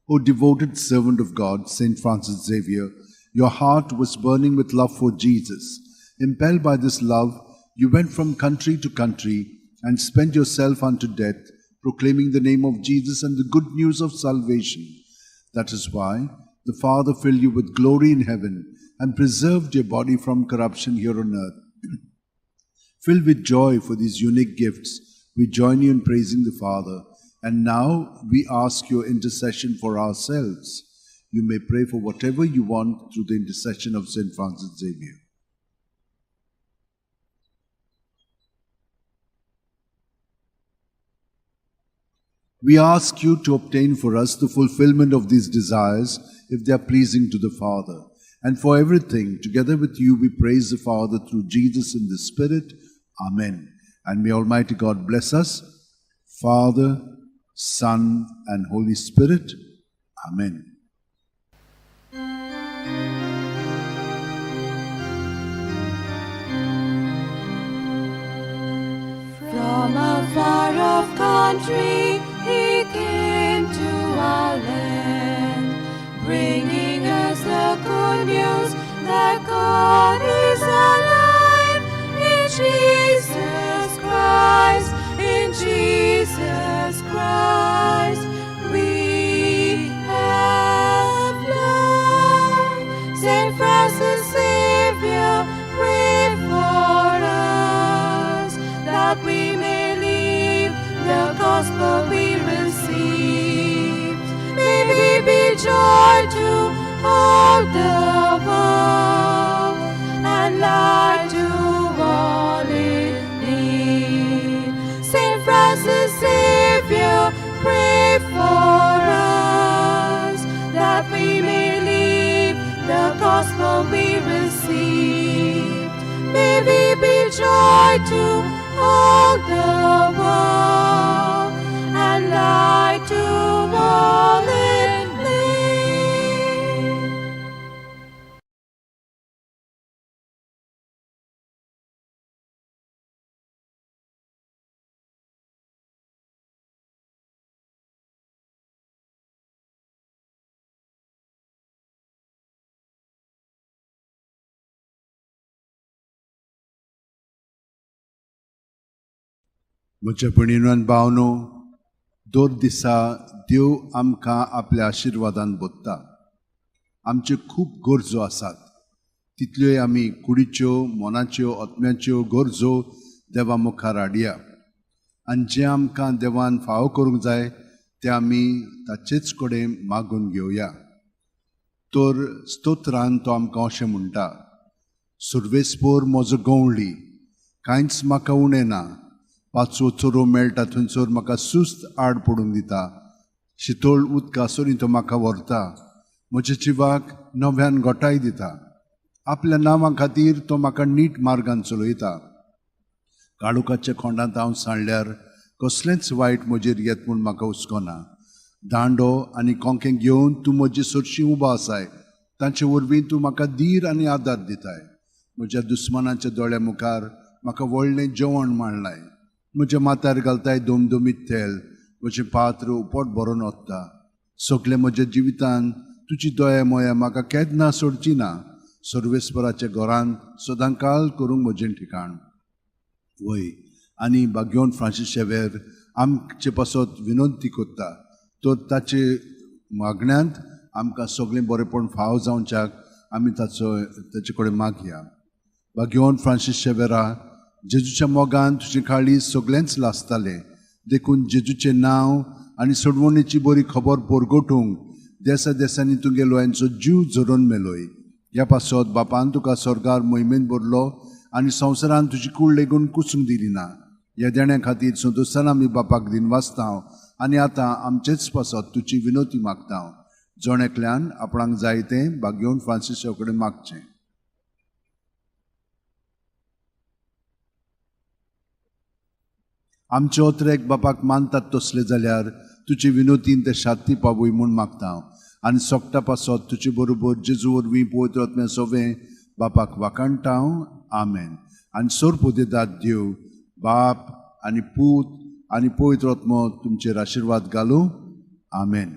O devoted servant of God, St. Francis Xavier, Your heart was burning with love for Jesus. Impelled by this love, you went from country to country and spent yourself unto death, proclaiming the name of Jesus and the good news of salvation. That is why the Father filled you with glory in heaven and preserved your body from corruption here on earth. Filled with joy for these unique gifts, we join you in praising the Father. And now we ask your intercession for ourselves. You may pray for whatever you want through the intercession of St. Francis Xavier. We ask you to obtain for us the fulfillment of these desires if they are pleasing to the Father. And for everything, together with you, we praise the Father through Jesus in the Spirit. Amen. And may Almighty God bless us, Father, Son, and Holy Spirit. Amen. From a far-off country, he came to our land, bringing us the good news that God is alive in Jesus Christ, in Jesus Christ. We have love. Saint Francis Xavier, pray for us that we may live the gospel we received. May we be joy to all the world and light to all in need. Saint Francis Xavier, pray for us that we may live the gospel we received. May we be joy to all the world and light to all in need. म्हज्या भयणीनो आनी भावनो, दर दिसा देव आमकां आपल्या आशिर्वादान बोदता. आमच्यो खूब गरजो आसात. तितल्योय आमी कुडीच्यो, मोनाच्यो, आत्म्याच्यो गरजो देवा मुखार हाडया. आनी जें आमकां देवान फावो करूंक जाय तें आमी ताचेच कडेन मागून घेवया. तर स्तोत्रान तो आमकां अशें म्हणटा, सुर्वेस्पोर म्हजो गवळी, कांयच म्हाका उणें ना. पांचवो चोरो मेळटा थंयसर म्हाका सुस्त आड पडून दिता. शितोळ उदकासोरी तो म्हाका व्हरता. म्हज्या जिवाक नव्यान घोटाय दिता. आपल्या नांवा खातीर तो म्हाका नीट मार्गान चलयता. काळुकाच्या खोंडांत हांव सांडल्यार कसलेंच वायट म्हजेर येत म्हूण म्हाका हुस्कोना. दांडो आनी कोंकें घेवन तूं म्हजे सरशी उबो आसाय. तांचे वरवीं तूं म्हाका धीर आनी आदार दिताय. म्हज्या दुस्मानाच्या दोळ्या मुखार म्हाका व्हडलें जेवण मांडलाय. म्हज्या माथ्यार घालताय दोमदोमीत तेल. म्हजें पात्र उपोट भरून वता. सगळे म्हज्या जिवितान तुजी दया मोया म्हाका केन्ना सोडची ना. सर्वेस्पराच्या घरांत सदांकाळ करूंक म्हजें ठिकाण. वय आनी भाग्यवन फ्रांसीस शेवेर आमचे पासत विनंती करता. तर ताचे मागण्यांत आमकां सगळें बरेंपण फाव जावच्याक आमी ताचे कडेन मागया. भाग्यवन फ्रांसीस शेवेरा, जेजूच्या मोगान तुजें काळीज सगळेंच लासतालें. देखून जेजूचें नांव आनी सोडवणेची बरी खबर परगटूंक देसा देसांनी तुगेलो हांचो जीव झरोवन मेलोय. ह्या पासत बापान तुका स्वर्गार मोहिमेन भरलो आनी संवसारान तुजी कूड लेगून कुसूंक दिली ना. ह्या देण्या खातीर संतोशान आमी बापाक दिन वाचतांव आनी आतां आमचेच पासत तुजी विनोती मागतांव. जोण आपणाक जाय तें भाग्यवन फ्रांसिसा कडेन मागचें. आमचे ओत्रेक बापाक मानतात तसले जाल्यार तुजे विनोतीन ते शांती पावूय म्हूण मागतांव. आनी सोगटा पासत तुजे बरोबर जेजू वरवीं पवित्र आत्म्या सवें बापाक वाकाणटाव. आमेन. आनी सोर देदात देव बाप आनी पूत आनी पवित्र आत्मो तुमचेर आशिर्वाद घालूं. आमेन.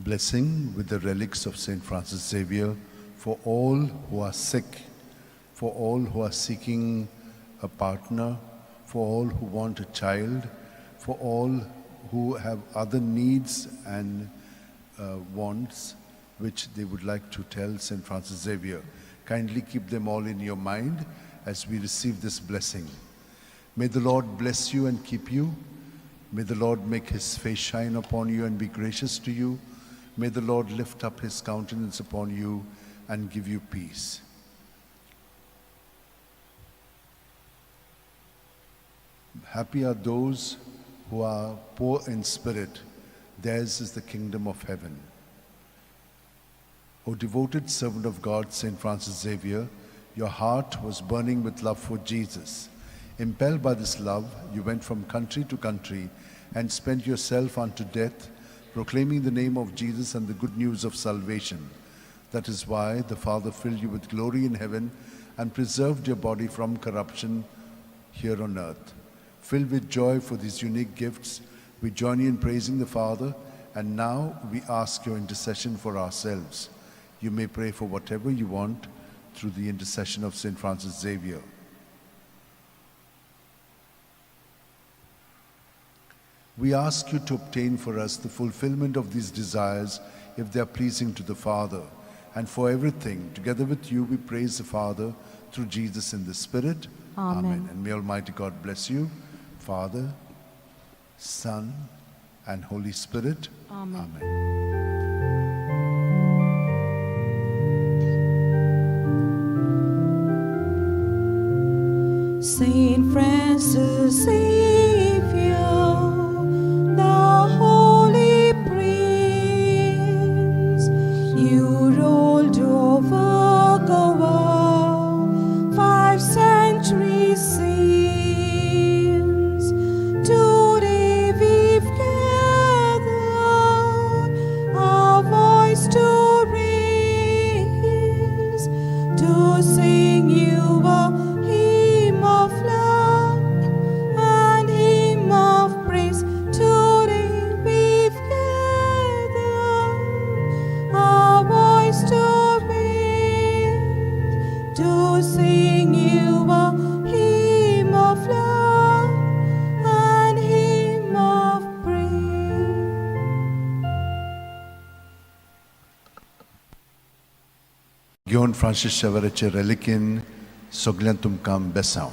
Blessing with the relics of St. Francis Xavier for all who are sick, for all who are seeking a partner, for all who want a child, for all who have other needs and wants which they would like to tell St. Francis Xavier. Kindly keep them all in your mind as we receive this blessing. May the Lord bless you and keep you. May the Lord make his face shine upon you and be gracious to you. May the Lord lift up his countenance upon you and give you peace. Happy are those who are poor in spirit. Theirs is the kingdom of heaven. O devoted servant of God, St. Francis Xavier, your heart was burning with love for Jesus. Impelled by this love, you went from country to country and spent yourself unto death, proclaiming the name of Jesus and the good news of salvation. That is why the Father filled you with glory in heaven and preserved your body from corruption here on earth. Filled with joy for these unique gifts, we join you in praising the Father, and now we ask your intercession for ourselves. You may pray for whatever you want through the intercession of St. Francis Xavier. We ask you to obtain for us the fulfillment of these desires if they are pleasing to the Father. And for everything, together with you, we praise the Father through Jesus in the Spirit. Amen. And may Almighty God bless you, Father, Son, and Holy Spirit. Amen. Saint Francis Xavier, the Holy Prince, you rolled over Goa 5 centuries since. Today we've gathered our voice to raise, to sing you a hymn of love and hymn of praise. Today we've gathered our voice to raise, to sing you a hymn of love and hymn of praise. घेवन Francis शेवेराचे रेलिकेन सगळ्यांक तुमकां बेसांव.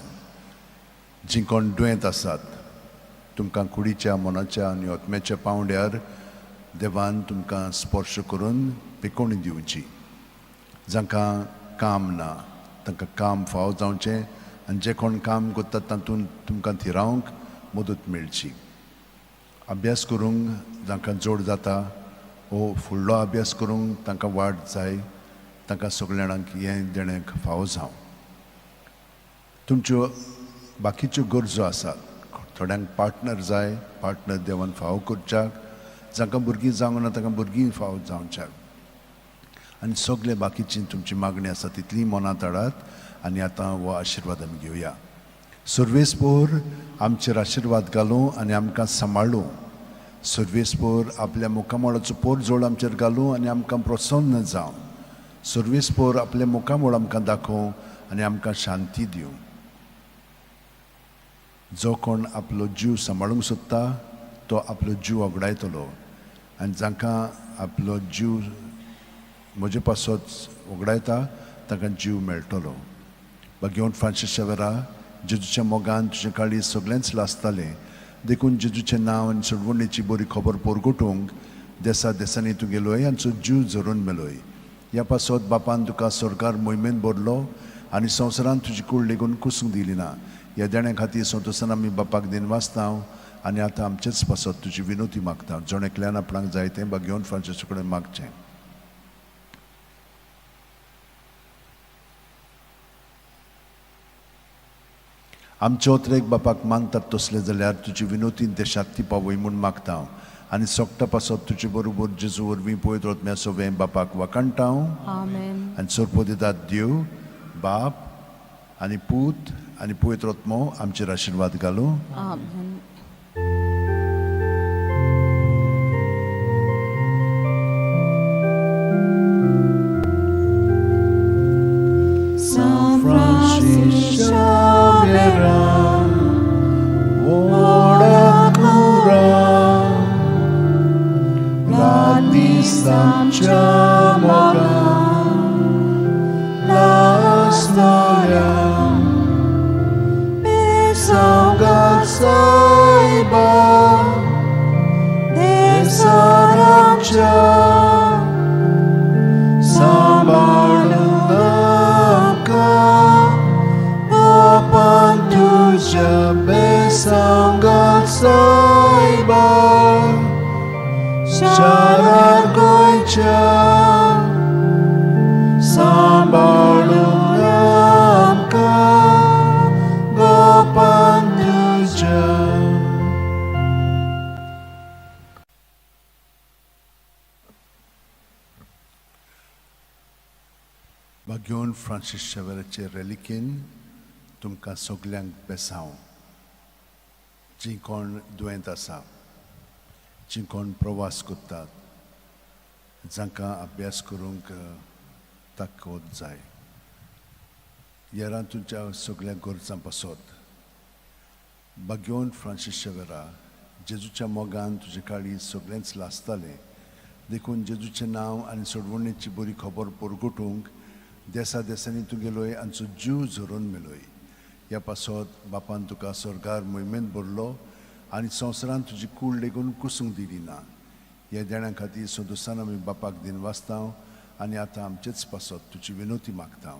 जीं कोण दुयेंत आसात, तुमकां कुडीच्या मनाच्या आनी आत्म्याच्या पावंड्यार देवान तुमकां स्पर्श करून पिकोवणी दिवची. जांकां काम ना, तांकां काम फाव जावचें, आनी जे कोण काम करतात तातूंत तुमकां थिरावंक मदत मेळची. अभ्यास करूंक जांकां जोड जाता, वो फुडलो अभ्यास करूंक तांकां वाड जाय, तांकां सगळ्यांक हें देणें फावो जावं. तुमच्यो बाकीच्यो गरजो आसात. थोड्यांक पार्टनर जाय, पार्टनर देवान फावो करच्याक. जांकां भुरगीं जावंक ना तांकां भुरगीं फावो जावच्याक. आनी सगळे बाकीची तुमची मागणी आसा तितली मनांत हाडात आनी आतां हो आशिर्वाद आमी घेवया. सर्वेस्पोर आमचेर आशिर्वाद घालूं आनी आमकां सांबाळूं. सर्वेस्पोर आपल्या मुखामळाचो पोर जोड आमचेर घालूं आनी आमकां प्रसन्न जावं. सर्वेस्पोर आपले मुखामळ आमकां दाखोवं आनी आमकां शांती दिवं. जो कोण आपलो जीव सांबाळूंक सोदता तो आपलो जीव वगडायतलो, आनी जांकां आपलो जीव म्हजे पासत वगडायता तांकां जीव मेळटलो. घेवन फ्रांसीस शेवेरा, जेजूच्या मोगान तुजे काळी सगळेंच लासतालें, देखून जेजूचें नांव आनी सोडवणेची बरी खबर पोरगोटूंक देसा देसांनी तूं गेलोय आनी तुजो जीव झरून मेलोय. ह्या पासत बापान तुका सरकार मोहिमेन भरलो आनी संवसारान तुजी कूड लेगून कुसूंक दिली ना. ह्या देण्या खातीर संतोसान आमी बापाक दिनवासता आनी आतां आमचेच पासत तुजी विनोती मागता. जण एकल्यान आपणाक जाय तें घेवन फ्रांसीसा कडेन मागचें. आमचे ओतरेक बापाक मानतात तसले जाल्यार तुजी विनोतीन देशात ती पावय म्हूण मागता. आनी सोगटा पासत तुजे बरोबर जेजू वरवीं पळयत वतम्या सगळें बापाक वाकाणटा. Amen. आनी सोरपो दितात देव, बाप आनी पूत आनी पळयत वतमो आमचेर आशिर्वाद घालूं. Amen. बागेवन फ्रांसीस शेवेराचे रेलिकेन तुमकां सगल्यांक बेसांव. जी कोण दुयेंत आसा, जी कोण प्रवास करतात, जांकां अभ्यास करूंक ताकद जाय, येरान तुमच्या सगळ्या गरजां पासत बागेवन फ्रांसीस शेवेरा, जेजूच्या मोगान तुजे काळी सगळेंच लासतालें, देखून जेजूचें नांव आनी सोडवणेची बरी खबर परगटूंक देसा देसांनी तुगेलोय आमचो जीव झरोवन मेलोय. ह्या पासत बापान तुका स्वर्गार मोहिमेंत भरलो आनी संवसारान तुजी कूड लेगून कुसूंक दिली ना. ह्या देण्यां खातीर सदोसान आमी बापाक दिन वाचतांव आनी आतां आमचेच पासत तुजी विनोती मागतांव.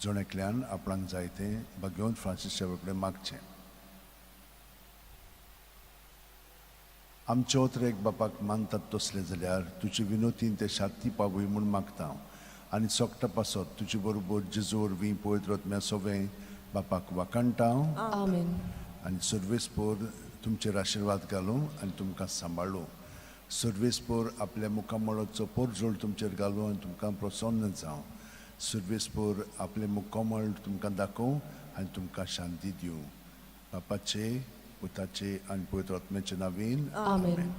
जोणेकल्यान आपणाक जाय तें बागेवन फ्रांसीस शेवेरा कडेन मागचें. आमचे ओतरेक बापाक मानतात तसले जाल्यार तुजी विनोतीन ते शांती पावय म्हूण मागतांव आनी सोगटा पासत तुजे बरोबर जेजू वरवीं पवित्र आत्म्या सवें बापाक वाकाणटाव. Amen. आनी सर्वेस्पोर तुमचेर आशिर्वाद घालूं आनी तुमकां सांबाळूं. सर्वेस्पोर आपल्या मुखामळाचो पोरजोळ तुमचेर घालूं आनी तुमकां प्रसन्न जावं. सर्वेस्पोर आपले मुखामळ तुमकां दाखोवं आनी तुमकां शांती दिवं. बापाचे, पुताचे आनी पवित्र आत्म्याचे नांवेन. Amen.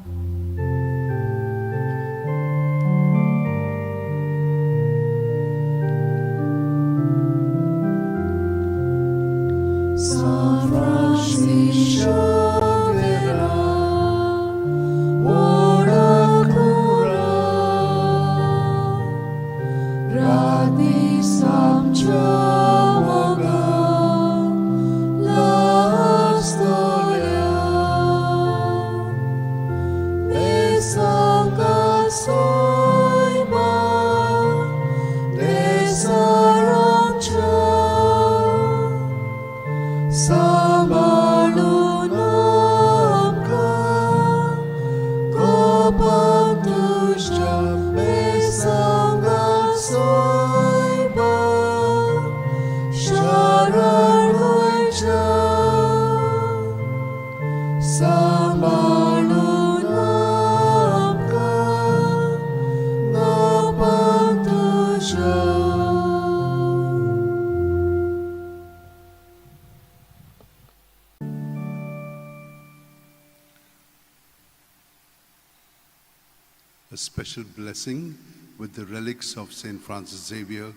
A special blessing with the relics of St. Francis Xavier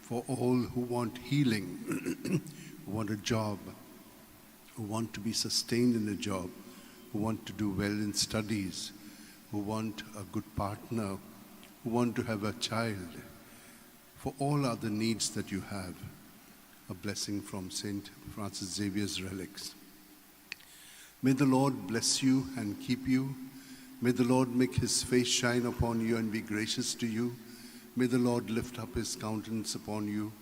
for all who want healing, who want a job, who want to be sustained in a job, who want to do well in studies, who want a good partner, who want to have a child, for all other needs that you have. A blessing from St. Francis Xavier's relics. May the Lord bless you and keep you. May the Lord make his face shine upon you and be gracious to you. May the Lord lift up his countenance upon you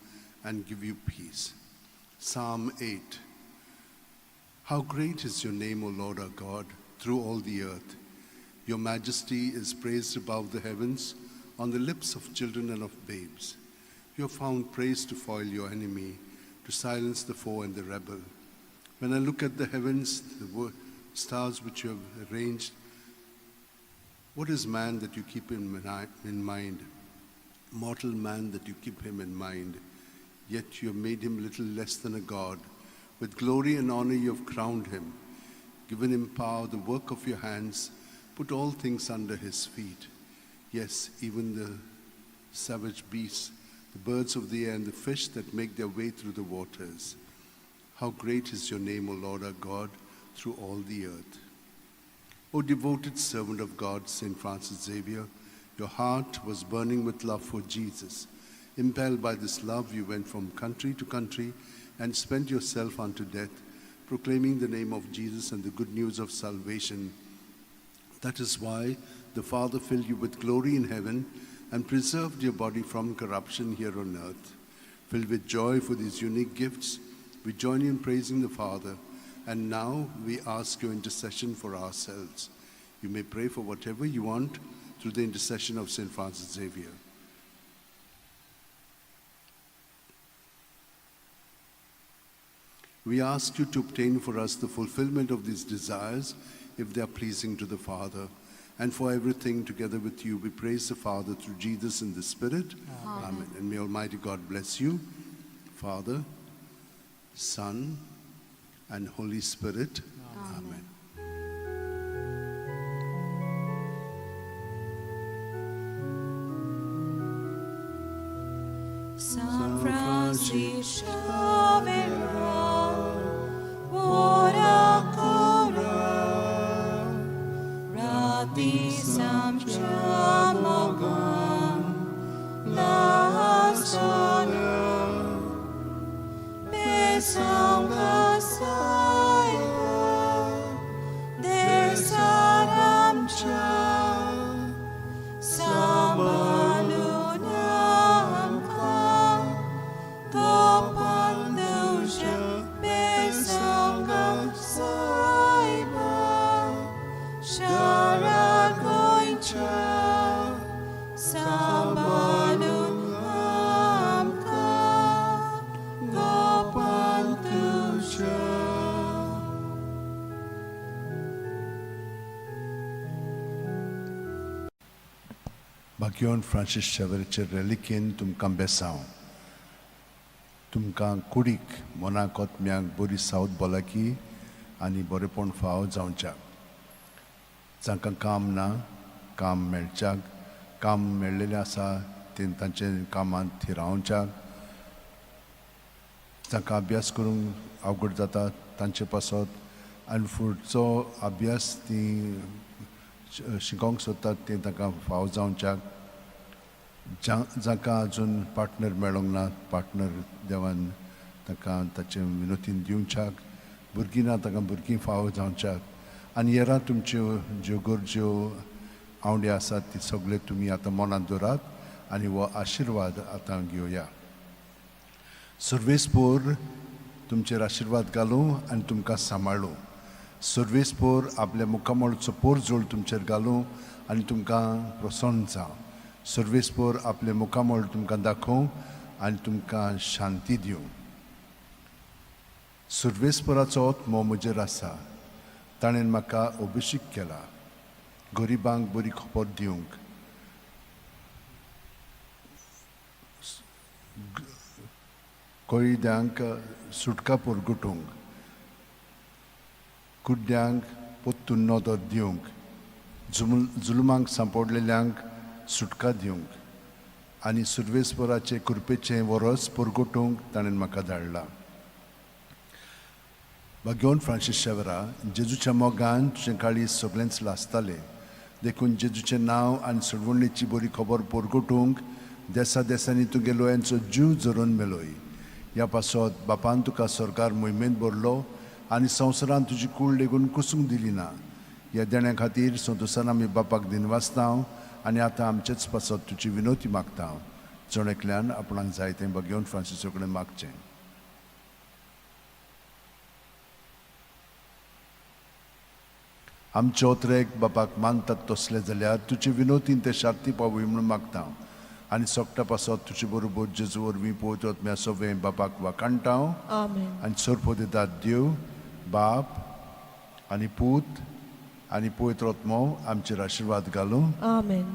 and give you peace. Psalm 8. How great is your name, O Lord our God, through all the earth. Your majesty is praised above the heavens, on the lips of children and of babes. You have found praise to foil your enemy, to silence the foe and the rebel. When I look at the heavens, the stars which you have arranged, what is man that you keep him in mind? Mortal man that you keep him in mind. Yet you have made him little less than a god. With glory and honor you have crowned him, given him power, the work of your hands, put all things under his feet. Yes, even the savage beasts, the birds of the air, and the fish that make their way through the waters. How great is your name, O Lord our God, through all the earth. O devoted servant of God, St. Francis Xavier, your heart was burning with love for Jesus. Impelled by this love, you went from country to country and spent yourself unto death, proclaiming the name of Jesus and the good news of salvation. That is why the Father filled you with glory in heaven and preserved your body from corruption here on earth. Filled with joy for these unique gifts, we join you in praising the Father, and now we ask your intercession for ourselves. You may pray for whatever you want through the intercession of St. Francis Xavier. We ask you to obtain for us the fulfillment of these desires, if they are pleasing to the Father. And for everything, together with you, we praise the Father through Jesus in the Spirit. Amen. And may Almighty God bless you, Father, Son, and Holy Spirit. Amen. San Francis Xavier, ora cora, rati samchamogan, la sona, besam kasaya, desaram cha, samalunam ka, kapandusha, besam kasaya, sharagoincha, samalunam ka, kapandusha. Bagion Francis Xavierचे reliquien तुमकां बेसांव. तुमकां कुडीक मनाकोत म्यांक बरी सावत भलायकी आनी बरेपण फाव जावच्याक. जांकां काम ना, काम मेळच्याक, काम मेळ्ळेलें आसा तें तांचे कामांत थी रावच्याक. जांकां अभ्यास करूंक अवघड जाता तांचे पासत आनी फुडचो अभ्यास ती शिकोंक सोदतात तें तांकां फाव जावच्याक. जांकां अजून पार्टनर मेळोंक ना, पार्टनर देवान तांकां ताचे विनोतीन दिवच्याक. भुरगीं ना तांकां भुरगीं फाव जावच्याक. आनी हेरां तुमच्यो ज्यो गरज्यो आवडी आसात ती सगळे तुमी आतां मनांत दवरात आनी हो आशिर्वाद आतां घेवया. सर्वेस्पोर तुमचेर आशिर्वाद घालूं आनी तुमकां सांबाळूं. सर्वेस्पोर आपल्या मुखामळचो पोरजोळ तुमचेर घालूं आनी तुमकां प्रसन्न जावं. सर्वेस्पोर आपले मुखामळ तुमकां दाखोवं आनी तुमकां शांती दिवं. सर्वेस्पोराचो आत्मो म्हजेर आसा. ताणें म्हाका अभिशीक केला. गरिबांक बरी खबर दिवंक, कोयद्यांक सुटका परगटूंक, कुड्ड्यांक पोत्तून नदर दिवंक, जुलमांक सांपडलेल्यांक सुटका दिवंक आनी सर्वेस्पराचे कृपेचें वरस परगटूंक ताणें म्हाका धाडला. बागियोन फ्रांसीस शेवरा, जेजूच्या मोगान तुजें काळीज सगळेंच लासतालें. देखून जेजूचें नांव आनी सडवणीची बरी खबर परगटूंक देसा देसांनी तुगे लोयांचो जीव जरोवन मेलोय. ह्या पासत बापान तुका सरकार मोहिमेंत भरलो आनी संवसारान तुजी कूळ लेगून कुसूंक दिली ना. ह्या देण्या खातीर संतोशान आमी बापाक दिनवासतांव आनी आतां आमचेच पासत तुजी विनोती मागता. चोणेकल्यान आपणाक जाय तें बागियोन फ्रांसिसा कडेन मागचें. आमचे ओतरेक बापाक मानतात तसले जाल्यार तुजे विनोतीन ते शार्ती पावूय म्हणून मागता. आनी सोगटा पासत तुजे बरोबर जेजू वरवीं पवित्र आत्म्या सवें बापाक वाकाणटाव. आनी सोरपो दितात देव, बाप आनी पूत आनी पवित्र आत्मो आमचेर आशिर्वाद घालूं. Amen.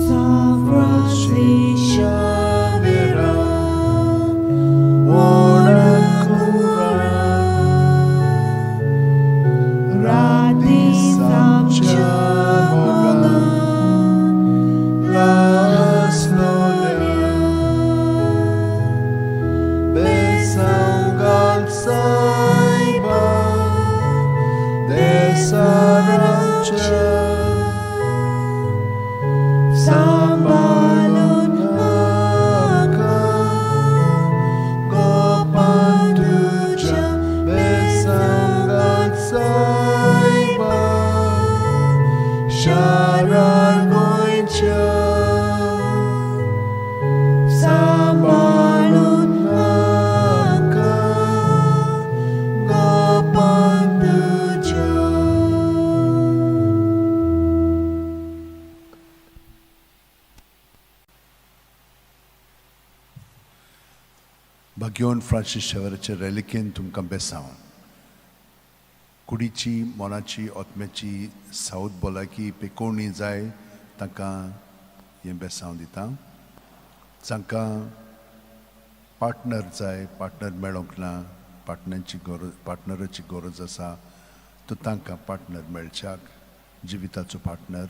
San Francis Xavier, ora cura, radis amcha. घेवन फ्रांसीस शेवेराचे रॅलिकेन तुमकां बेसांव. कुडीची मोनाची ओतम्याची सावत भलायकी पेकोवणी जाय तांकां हें बेसांव दिता. जांकां पार्टनर जाय, पार्टनर मेळोंक ना, पार्टनराची गरज आसा, तो तांकां पार्टनर मेळच्याक, जिविताचो पार्टनर.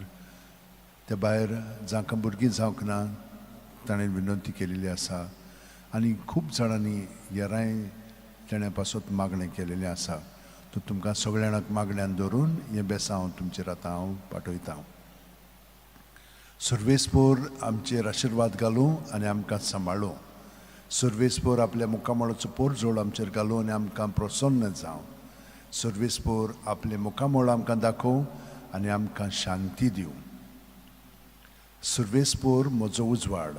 त्या भायर जांकां भुरगीं जावंक ना ताणें विनंती केलेली आसा आनी खूब जाणांनी हेरांय तेण्या पासत मागणें केलेलें आसा. तो तुमकां सगळ्यांक मागण्यांत धरून हें बेसांव तुमचेर आतां हांव पाठयतां. सर्वेस्पोर आमचेर आशिर्वाद घालूं आनी आमकां सांबाळूं. सर्वेस्पोर आपल्या मुखामळाचो पोर जोड आमचेर घालूं आनी आमकां प्रसन्न जावं. सर्वेस्पोर आपले मुखामळ आमकां दाखोवं आनी आमकां शांती दिवं. सर्वेस्पोर म्हजो उजवाड,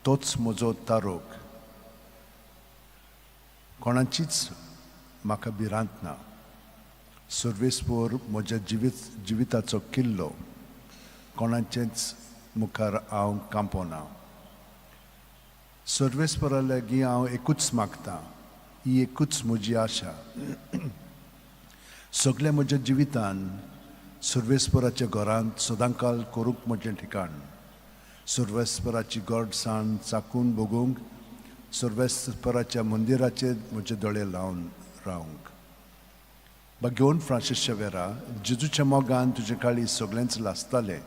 तोच म्हजो तारोक, कोणाचीच म्हाका भिरांत ना. सर्वेस्पोर म्हज्या जिविताचो किल्लो, कोणाचेच मुखार हांव कांपोना. सर्वेस्परा लागीं हांव एकूच मागतां, ही एकूच म्हजी आशा. सगळ्या म्हज्या जिवितान सर्वेस्पराच्या घरांत सदांकाल करूंक म्हजें ठिकाण. सर्वेस्पराची गडसाण चाकून बगूंक, सर्वेस्पराच्या मंदिराचेर म्हजे दोळे लावन रावंक. घेवन फ्रांसीस शेवेरा, जेजूच्या मोगान तुजे काळी सगळेंच लासतालें.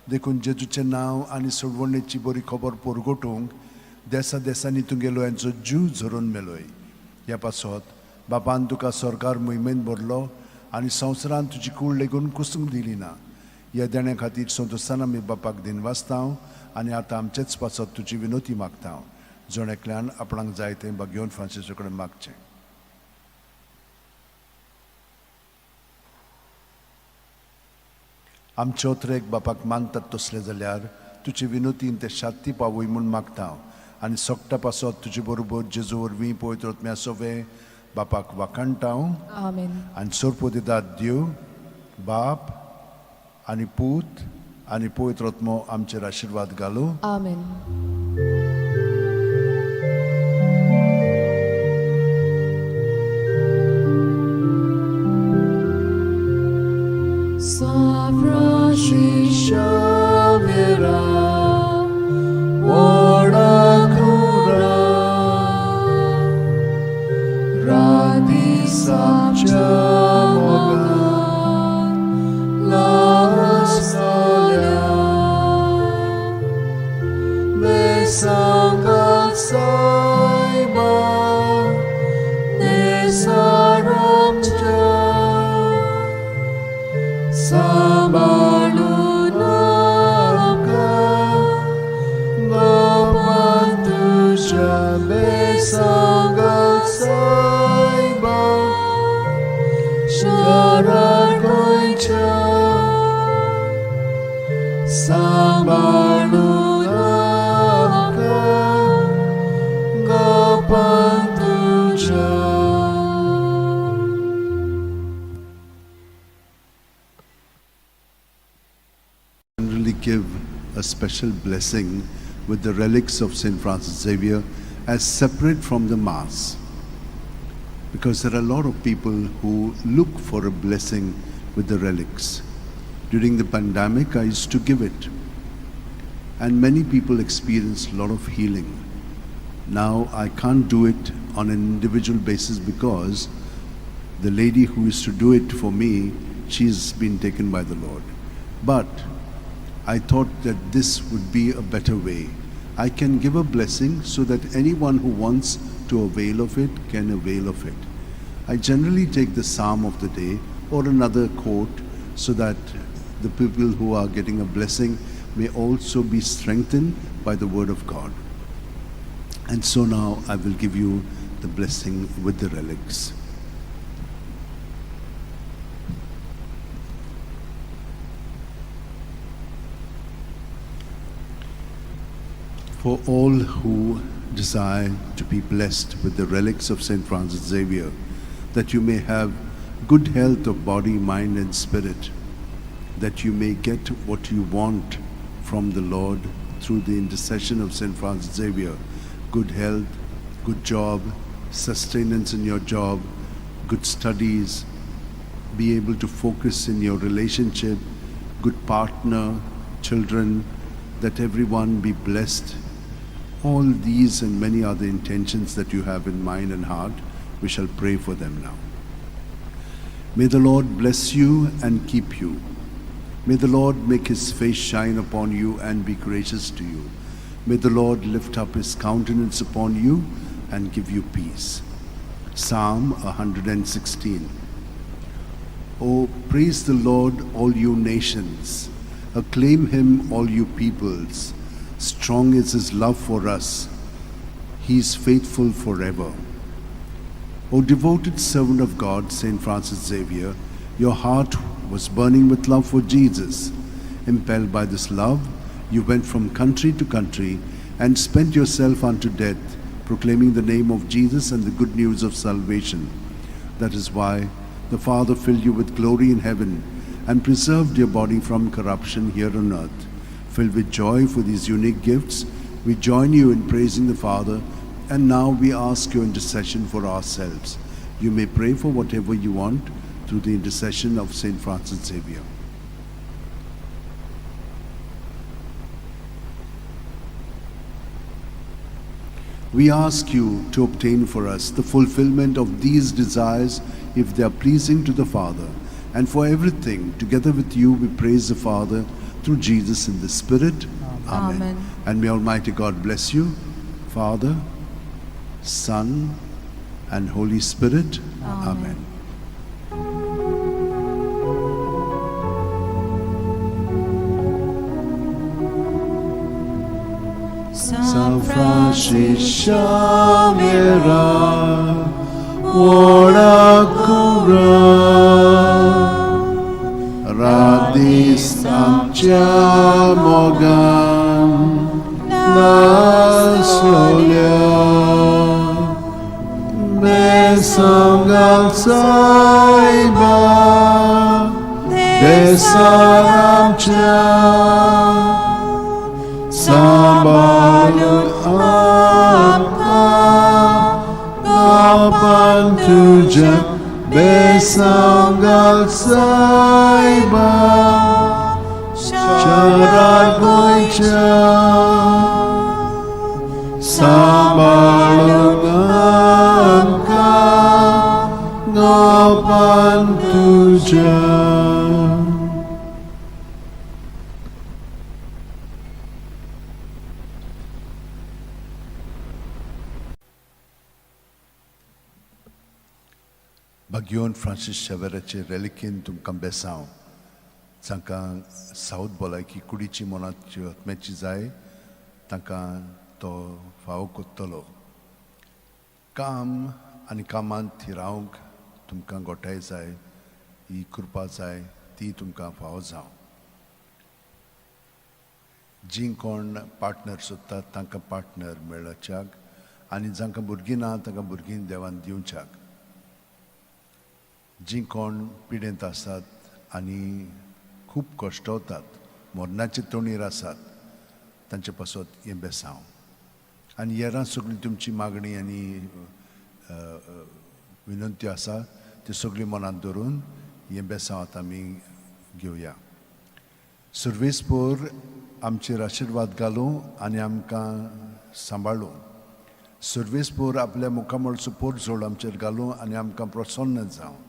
देखून जेजूचें नांव आनी सोडवणेची बरी खबर पोरगोटूंक देसा देसांनी तुगेलो हांचो जीव झरून मेलोय. ह्या पासत बापान तुका सरकार मोहिमेन भरलो आनी संवसारान तुजी कूड लेगून कुसूंक दिली ना. ह्या देण्या खातीर संतोशान आमी बापाक दिनवासतांव आनी आतां आमचेच पासत तुजी विनोती मागतांव. जण एकल्यान आपणाक जाय तें घेवन फ्रांसीसा कडेन मागचें. आमचे ओत्रेक बापाक मानतात तसले जाल्यार तुजे विनोतीन ते शांती पावूय म्हूण मागतांव आनी सोगटा पासत तुजे बरोबर जेजू वरवीं पवित्र आत्म्या सोवे बापाक वाखाणटाव. Amen. आनी सोरपो दितात देव, बाप आनी पूत आनी पवित्र आत्मो आमचेर आशिर्वाद घालूं. Amen. Give a special blessing with the relics of St. Francis Xavier as separate from the Mass, because there are a lot of people who look for a blessing with the relics. During the pandemic, I used to give it, and many people experienced a lot of healing. Now I can't do it on an individual basis because the lady who used to do it for me, she's been taken by the Lord. But I thought that this would be a better way. I can give a blessing so that anyone who wants to avail of it can avail of it. I generally take the psalm of the day or another quote so that the people who are getting a blessing may also be strengthened by the word of God. And so now I will give you the blessing with the relics. For all who desire to be blessed with the relics of St. Francis Xavier, that you may have good health of body, mind and spirit, that you may get what you want from the Lord through the intercession of St. Francis Xavier, good health, good job, sustenance in your job, good studies, be able to focus in your relationship, good partner, children, that everyone be blessed. All these and many other intentions that you have in mind and heart, we shall pray for them now. May the Lord bless you and keep you. May the Lord make his face shine upon you and be gracious to you. May the Lord lift up his countenance upon you and give you peace. Psalm 116. Oh, praise the Lord, all you nations. Acclaim him, all you peoples. Strong is his love for us. He is faithful forever. O devoted servant of God, Saint Francis Xavier, your heart was burning with love for Jesus. Impelled by this love, you went from country to country and spent yourself unto death, proclaiming the name of Jesus and the good news of salvation. That is why the Father filled you with glory in heaven and preserved your body from corruption here on earth. Filled with joy for these unique gifts, we join you in praising the Father, and now we ask your intercession for ourselves. You may pray for whatever you want through the intercession of Saint Francis Xavier. We ask you to obtain for us the fulfillment of these desires if they are pleasing to the Father. And for everything, together with you, we praise the Father through Jesus in the Spirit. Amen. Amen. And may Almighty God bless you, Father, Son, and Holy Spirit. Amen. San Francis Xavier, ora cura, radis amciamogam, nasolia, besangal saiba, desaramcia, Sabalu amka kapan tuja besangal saiba syarat goicha Sabalu amka kapan tuja. Bagyon Francis Xavierचे reliquin तुमकां बेसांव जांकां south भलायकी कुडीची मनाची आत्म्याची जाय तांकां तो फावो कोत्तलो. काम आनी कामांत थिरावंक तुमकां गोठाय जाय, ही कृपा जाय ती तुमकां फावो जावं. जीं कोण पार्टनर सोदतात तांकां पार्टनर मेळच्याक आनी जांकां भुरगीं ना तांकां भुरगीं देवान दिवच्याक. जीं कोण पिडेंत आसात आनी खूब कश्टवतात, मरणाचे तोणीर आसात, तांचे पासत हें बेसांव. आनी हेरां सगळी तुमची मागणी आनी विनंत्यो आसा त्यो सगळी मनांत धरून हें बेसांव आतां आमी घेवया. सर्वेस्पोर आमचेर आशिर्वाद घालूं आनी आमकां सांबाळूं. सर्वेस्पोर आपल्या मुखामळचो पोट जोड आमचेर घालूं आनी आमकां प्रसन्न जावं.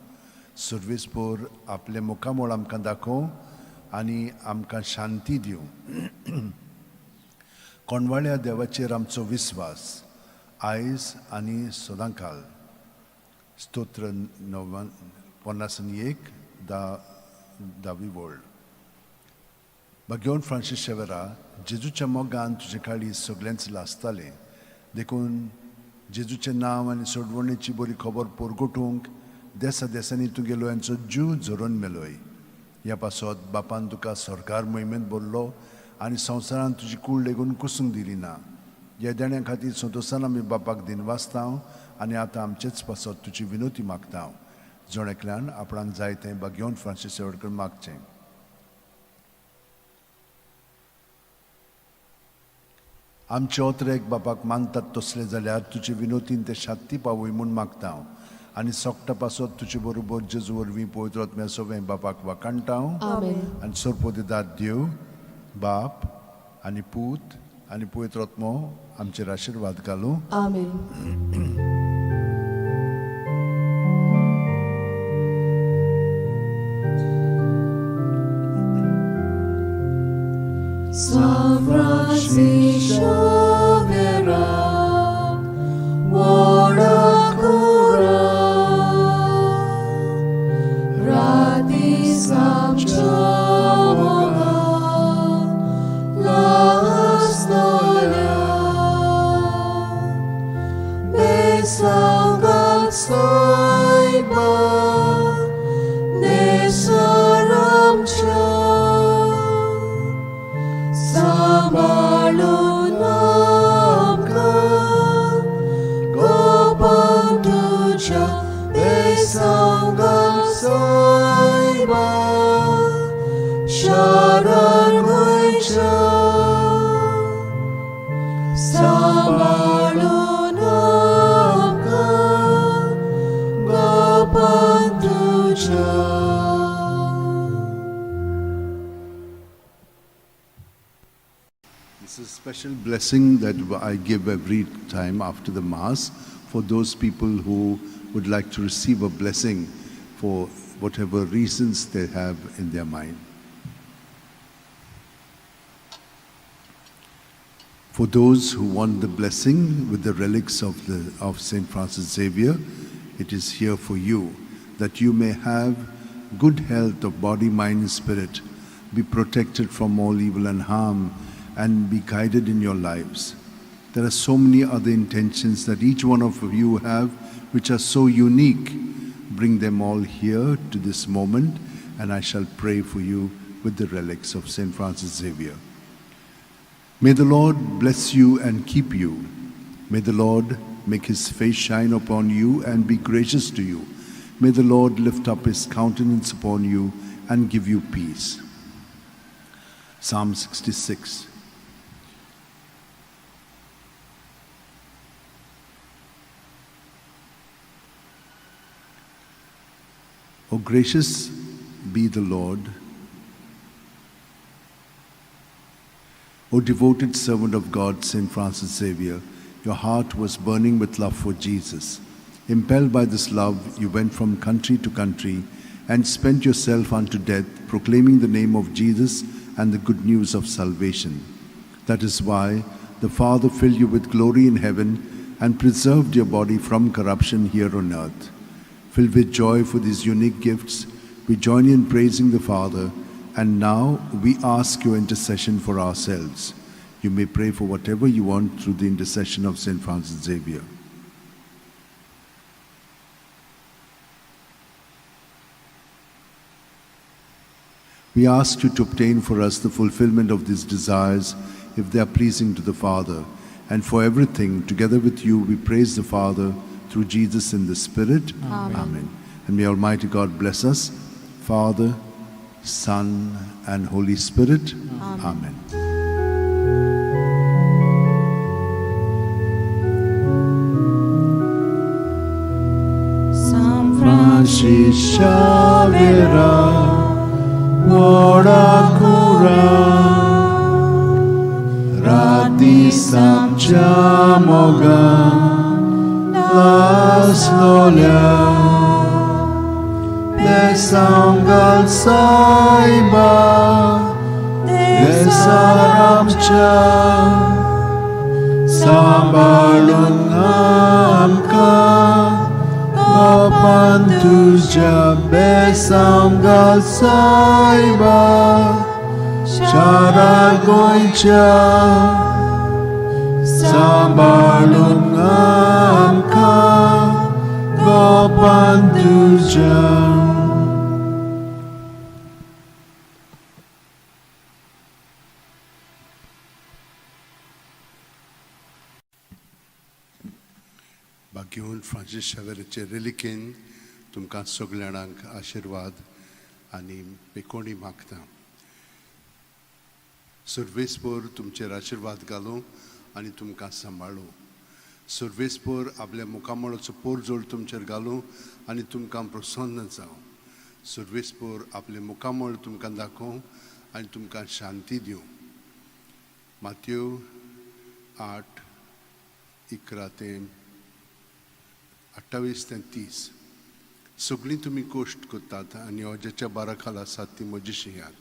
सर्वेस्पोर आपले मुखामळ आमकां दाखोव आनी आमकां शांती दिवं. कोणवाळ्या देवाचेर आमचो विस्वास आयज आनी सदांकाल. स्तोत्र 51 दावी वळ. Bagyon Francis Xavier, जेजूच्या मोगान तुजे काळी सगळ्यांच लासतालें. देखून जेजूचें नांव आनी सोडवणेची बरी खबर पोरगोटूंक देसा देसांनी तुगेलो यांचो जीव झरोवन मेलोय. ह्या पासत बापान तुका सरकार मोहिमेंत भरलो आनी संवसारान तुजी कूड लेगून कुसूंक दिली ना. ह्या देण्या खातीर संतोशान आमी बापाक दिनवासतांव आनी आतां आमचेच पासत तुजी विनोती मागतांव. जोणेकल्यान आपणाक जाय तें बाग्योन फ्रांसीस सेवडकर मागचें. आमचे ओतरेक बापाक मानतात तसले जाल्यार तुजे विनोतीन ते शांती पावय म्हूण मागता हांव आनी सोगटा पासत तुजे बरोबर जेजू वरवीं पवित्र आत्म्या सगळें बापाक वाकाणटा हांव आनी सोरपोतेदार देव बाप आनी पूत आनी पवित्र आत्मो आमचेर आशिर्वाद घालूं. San Francisco Xavier, Wodakura, Radis Amchamoga, Lastolia, Besangal Saiba, Nesaramcha. Sambalun amka, gopam tuja, besangal saiba, sharan goicha. Sambalun amka, gopam tuja. This is a special blessing that I give every time after the Mass for those people who would like to receive a blessing for whatever reasons they have in their mind. For those who want the blessing with the relics of St. Francis Xavier, it is here for you, that you may have good health of body, mind and spirit, be protected from all evil and harm, and be guided in your lives. There are so many other intentions that each one of you have which are so unique. Bring them all here to this moment and I shall pray for you with the relics of St. Francis Xavier. May the Lord bless you and keep you. May the Lord make his face shine upon you and be gracious to you. May the Lord lift up his countenance upon you and give you peace. Psalm 66. O gracious be the Lord, O devoted servant of God, St. Francis Xavier, your heart was burning with love for Jesus. Impelled by this love, you went from country to country and spent yourself unto death, proclaiming the name of Jesus and the good news of salvation. That is why the Father filled you with glory in heaven and preserved your body from corruption here on earth. Filled with joy for these unique gifts, we join in praising the Father, and now we ask your intercession for ourselves. You may pray for whatever you want through the intercession of St. Francis Xavier. We ask you to obtain for us the fulfillment of these desires, if they are pleasing to the Father. And for everything, together with you, we praise the Father, through Jesus in the Spirit. Amen. And may Almighty God bless us, Father, Son, and Holy Spirit. Amen. San Francis Xavier, Wodakura, Radis Amchamoga, Aslolia, Besangal Saiba, Besaramcha, Sambalun Amka, Gopantuja, Besangal Saiba, Sharagoicha, Sambalun Amka, Gopantuja. Bagyon Francis Xavierचे reliquin तुमकां सगळ्यांक आशीर्वाद आनी बेकोणी मागता. सर्वेस्पर तुमचेर आशीर्वाद घालूं आनी तुमकां सांबाळूं. सर्वेस्पर आपल्या मुखामळाचो पोरजोळ तुमचेर घालूं आनी तुमकां प्रसन्न जावं. सर्वेस्पर आपले मुखामळ तुमकां दाखोवं आनी तुमकां शांती दिवं. मातयेव 8:11-28-30. सगळीं तुमी कोश्ट करतात आनी अजाच्या बारा खाला आसात ती म्हजी शिंयात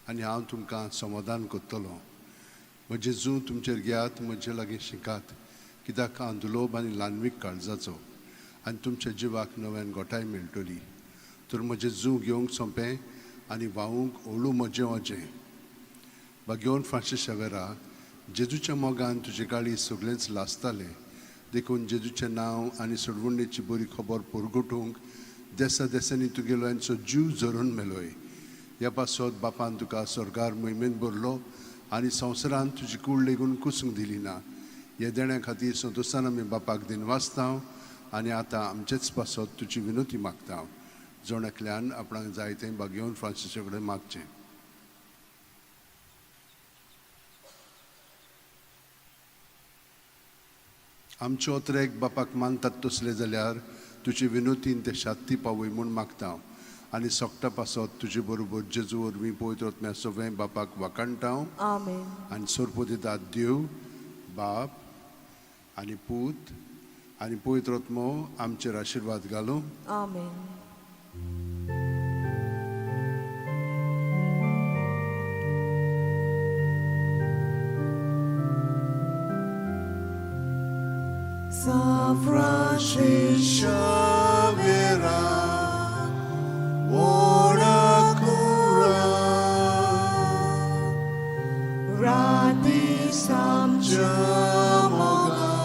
आनी हांव तुमकां समाधान करतलों. म्हजें जूं तुमचेर घेयात, म्हजे लागीं शिकात, कित्याक हांव दुलोभ आनी ल्हानवीक काळजाचो आनी तुमच्या जिवाक नव्यान गोठाय मेळटली. तर म्हजें जूं घेवंक सोंपें आनी व्हावूंक हळू म्हजें वजें. बागेवन फ्रांसीस शावेरा, जेजूच्या मोगान तुजे गाळी सगळेंच लासतालें, देखून जेजूचें नांव आनी सोडवणेची बरी खबर परगटूंक देसा देसांनी तुगेलो हांचो जीव झरून मेलोय. ह्या पासत बापान तुका स्वर्गार मोहिमेंत भरलो आनी संवसारांत तुजी कूड लेगून कुसूंक दिली ना. ह्या देण्या खातीर संतोशान आमी बापाक दिनवासतांव आनी आतां आमचेच पासत तुजी विनोती मागतांव. जोण एकल्यान आपणाक जाय तें बागेवन फ्रांसीसा कडेन मागचें. आमचे ओतरेक बापाक मानतात तसले जाल्यार तुजे विनोतीन ते शांती पावय म्हूण मागतां आनी सोगटा पासत तुजे बरोबर जेजू वरवीं पवित्र आत्म्या सगळें बापाक वाकाणटां. Amen. आनी सोरपो दितात देव, बाप आनी पूत आनी पवित्र आत्मो आमचेर आशिर्वाद घालूं. Amen. San Francis Xavier, ora cura, Rati Jamoga,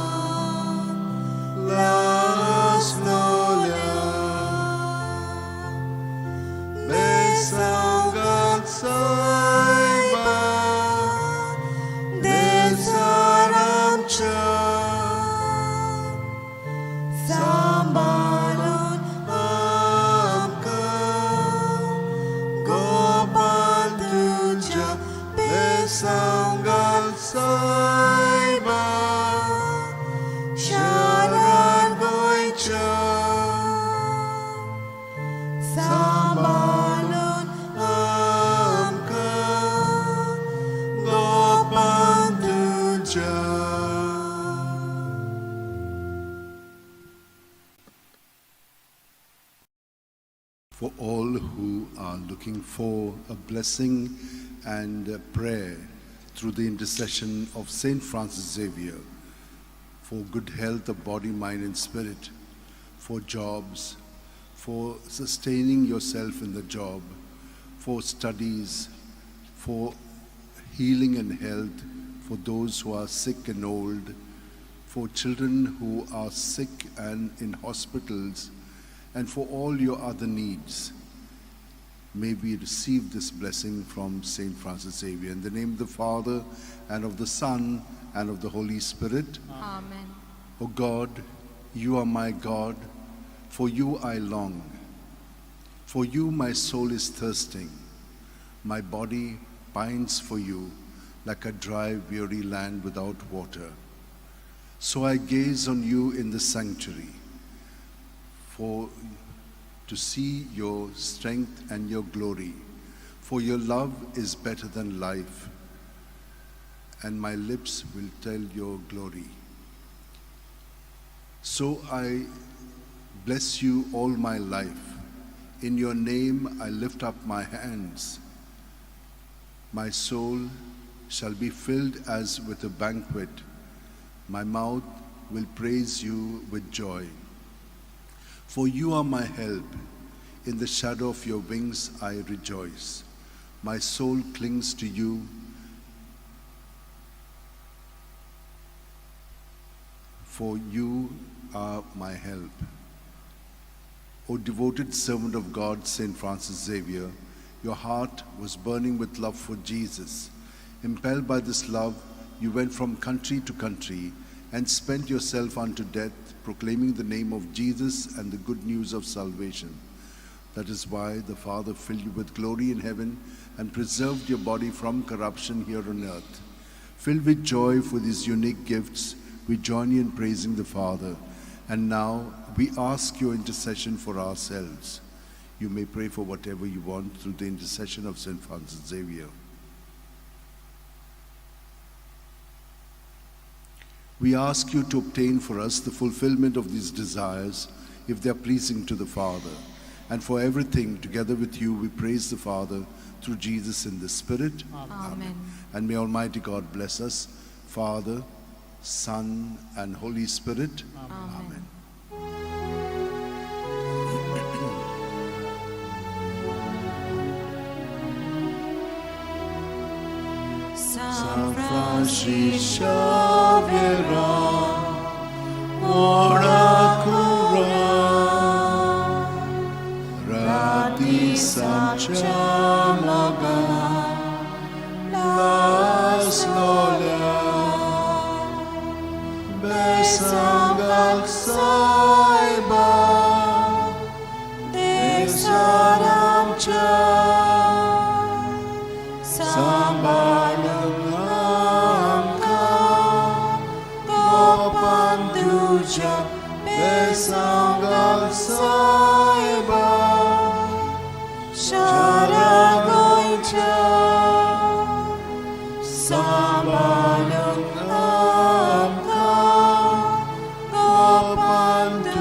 las nolia, besangat saiba, desaramcha. Sambalun Amka Gopal Tuja Besangal Saiba Sharar Goicha Sambalun Amka Gopal Tuja. For all who are looking for a blessing and a prayer through the intercession of Saint Francis Xavier, for good health of body, mind and spirit, for jobs, for sustaining yourself in the job, for studies, for healing and health, for those who are sick and old, for children who are sick and in hospitals, and for all your other needs. May we receive this blessing from Saint Francis Xavier. In the name of the Father, and of the Son, and of the Holy Spirit. Amen. O God, you are my God. For you I long. For you my soul is thirsting. My body pines for you like a dry, weary land without water. So I gaze on you in the sanctuary, for to see your strength and your glory. For your love is better than life, and my lips will tell your glory. So I bless you all my life. In your name I lift up my hands. My soul shall be filled as with a banquet. My mouth will praise you with joy. For you are my help. In the shadow of your wings I rejoice. My soul clings to you. For you are my help. O devoted servant of God, Saint Francis Xavier, your heart was burning with love for Jesus. Impelled by this love, you went from country to country and spent yourself unto death, proclaiming the name of Jesus and the good news of salvation. That is why the Father filled you with glory in heaven and preserved your body from corruption here on earth. Filled with joy for these unique gifts, we join you in praising the Father. And now we ask your intercession for ourselves. You may pray for whatever you want through the intercession of St. Francis Xavier. We ask you to obtain for us the fulfillment of these desires, if they are pleasing to the Father. And for everything, together with you, we praise the Father through Jesus in the Spirit. Amen. And may Almighty God bless us, Father, Son, and Holy Spirit. Amen. San Francisco Xavier, ora cura, rati sanchamaga, las lolia, besangal saiba, desaramcha, sambalang besangal saiba sharagoicha sabanang amka gopanduja.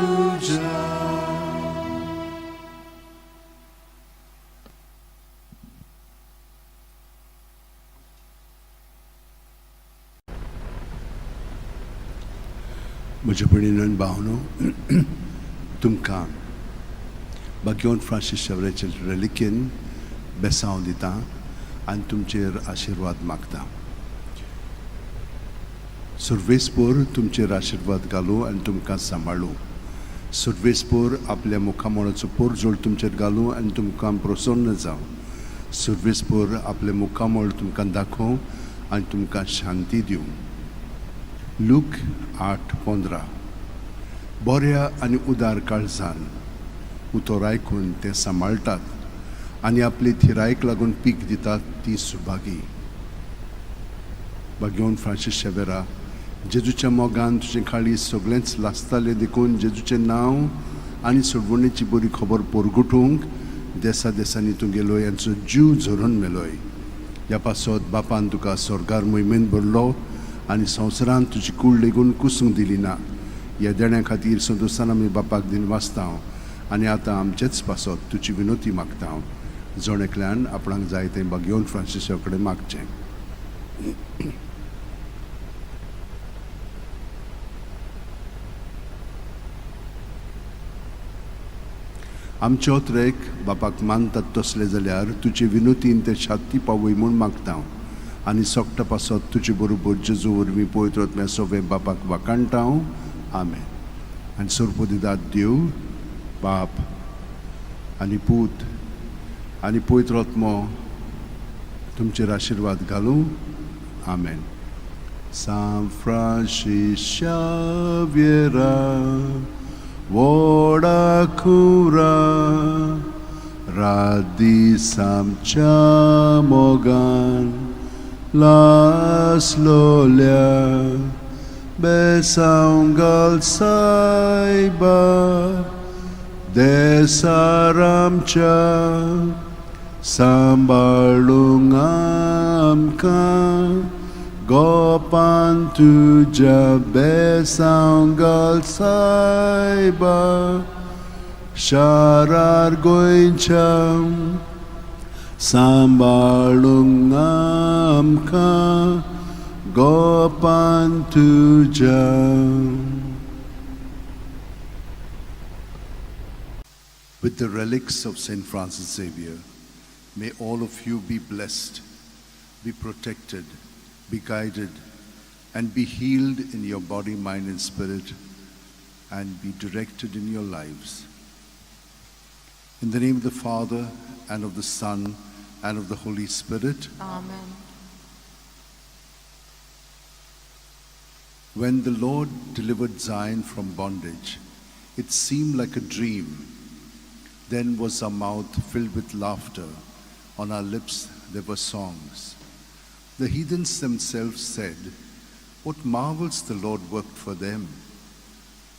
म्हज्या भयणीन भावनो, तुमकां बागेवन Francis शेवरेचे रेलिकेन बेसांव दिता आनी तुमचेर आशिर्वाद मागता. सर्वेस्पोर तुमचेर आशिर्वाद घालूं आनी तुमकां सांबाळूं. सर्वेस्पोर आपल्या मुखामोळाचो पोरजोळ तुमचेर घालूं आनी तुमकां प्रसन्न जावं. सर्वेस्पोर आपले मुखामोळ तुमकां दाखोवं आनी तुमकां शांती दिवं. लूक 8:15. बऱ्या आनी उदार काळजान उतर आयकून ते सांबाळटात आनी आपली थिरायेक लागून पीक दितात ती सुभागी. बागेवन फ्रांसीस शेवेरा, जेजूच्या मोगान तुजें काळीज सगळेंच लासतालें देखून जेजूचें नांव आनी सोडवणेची बरी खबर पोरगुटूंक देसा देसांनी तूं गेलोय आनी तुजो जीव झरून मेलोय. ह्या पासत बापान तुका स्वर्गार मोहिमेन भरलो आनी संवसारांत तुजी कूड लेगून कुसूंक दिली ना. ह्या देण्या खातीर संतोशान आमी बापाक दिन वाचता आनी आतां आमचेच पासत तुजी विनोती मागता. जण एकल्यान आपणाक जाय तें बागेवन फ्रांसिसा कडेन मागचें. आमचे ओत्रेक बापाक मानतात तसले जाल्यार तुजे विनोतीन ते शांती पावय म्हूण मागता आनी सोगटा पासत तुजे बरोबर जेजू वरवीं पवित्र आत्म्या सवे बापाक वाकाणटा. आमेन. आनी सर्वोदिदाद देव बाप आनी पूत आनी पवित्र आत्मो तुमचेर आशिर्वाद घालूं. आमेन. San Francisco Xavier, voda cura, radi samcha mogan, las lolia, besangal saiba, desaramcha, sambalungamka, gopan tuja besangal saiba, sharar goincham, sambalungamka, gopan tuja. With the relics of St. Francis Xavier, may all of you be blessed, be protected, be guided, and be healed in your body, mind, and spirit, and be directed in your lives. In the name of the Father, and of the Son, and of the Holy Spirit. Amen. When the Lord delivered Zion from bondage, it seemed like a dream. Then was our mouth filled with laughter, on our lips there were songs. The heathens themselves said, "What marvels the Lord worked for them!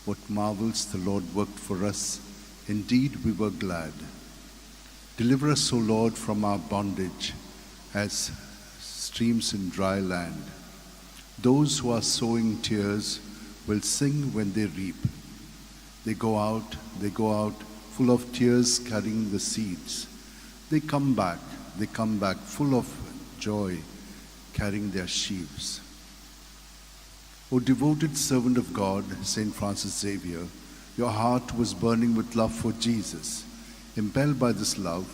What marvels the Lord worked for us! Indeed, we were glad. Deliver us, O Lord, from our bondage, as streams in dry land. Those who are sowing tears will sing when they reap. They go out, full of tears, carrying the seeds. They come back, full of joy, carrying their sheaves." O devoted servant of God, St. Francis Xavier, your heart was burning with love for Jesus. Impelled by this love,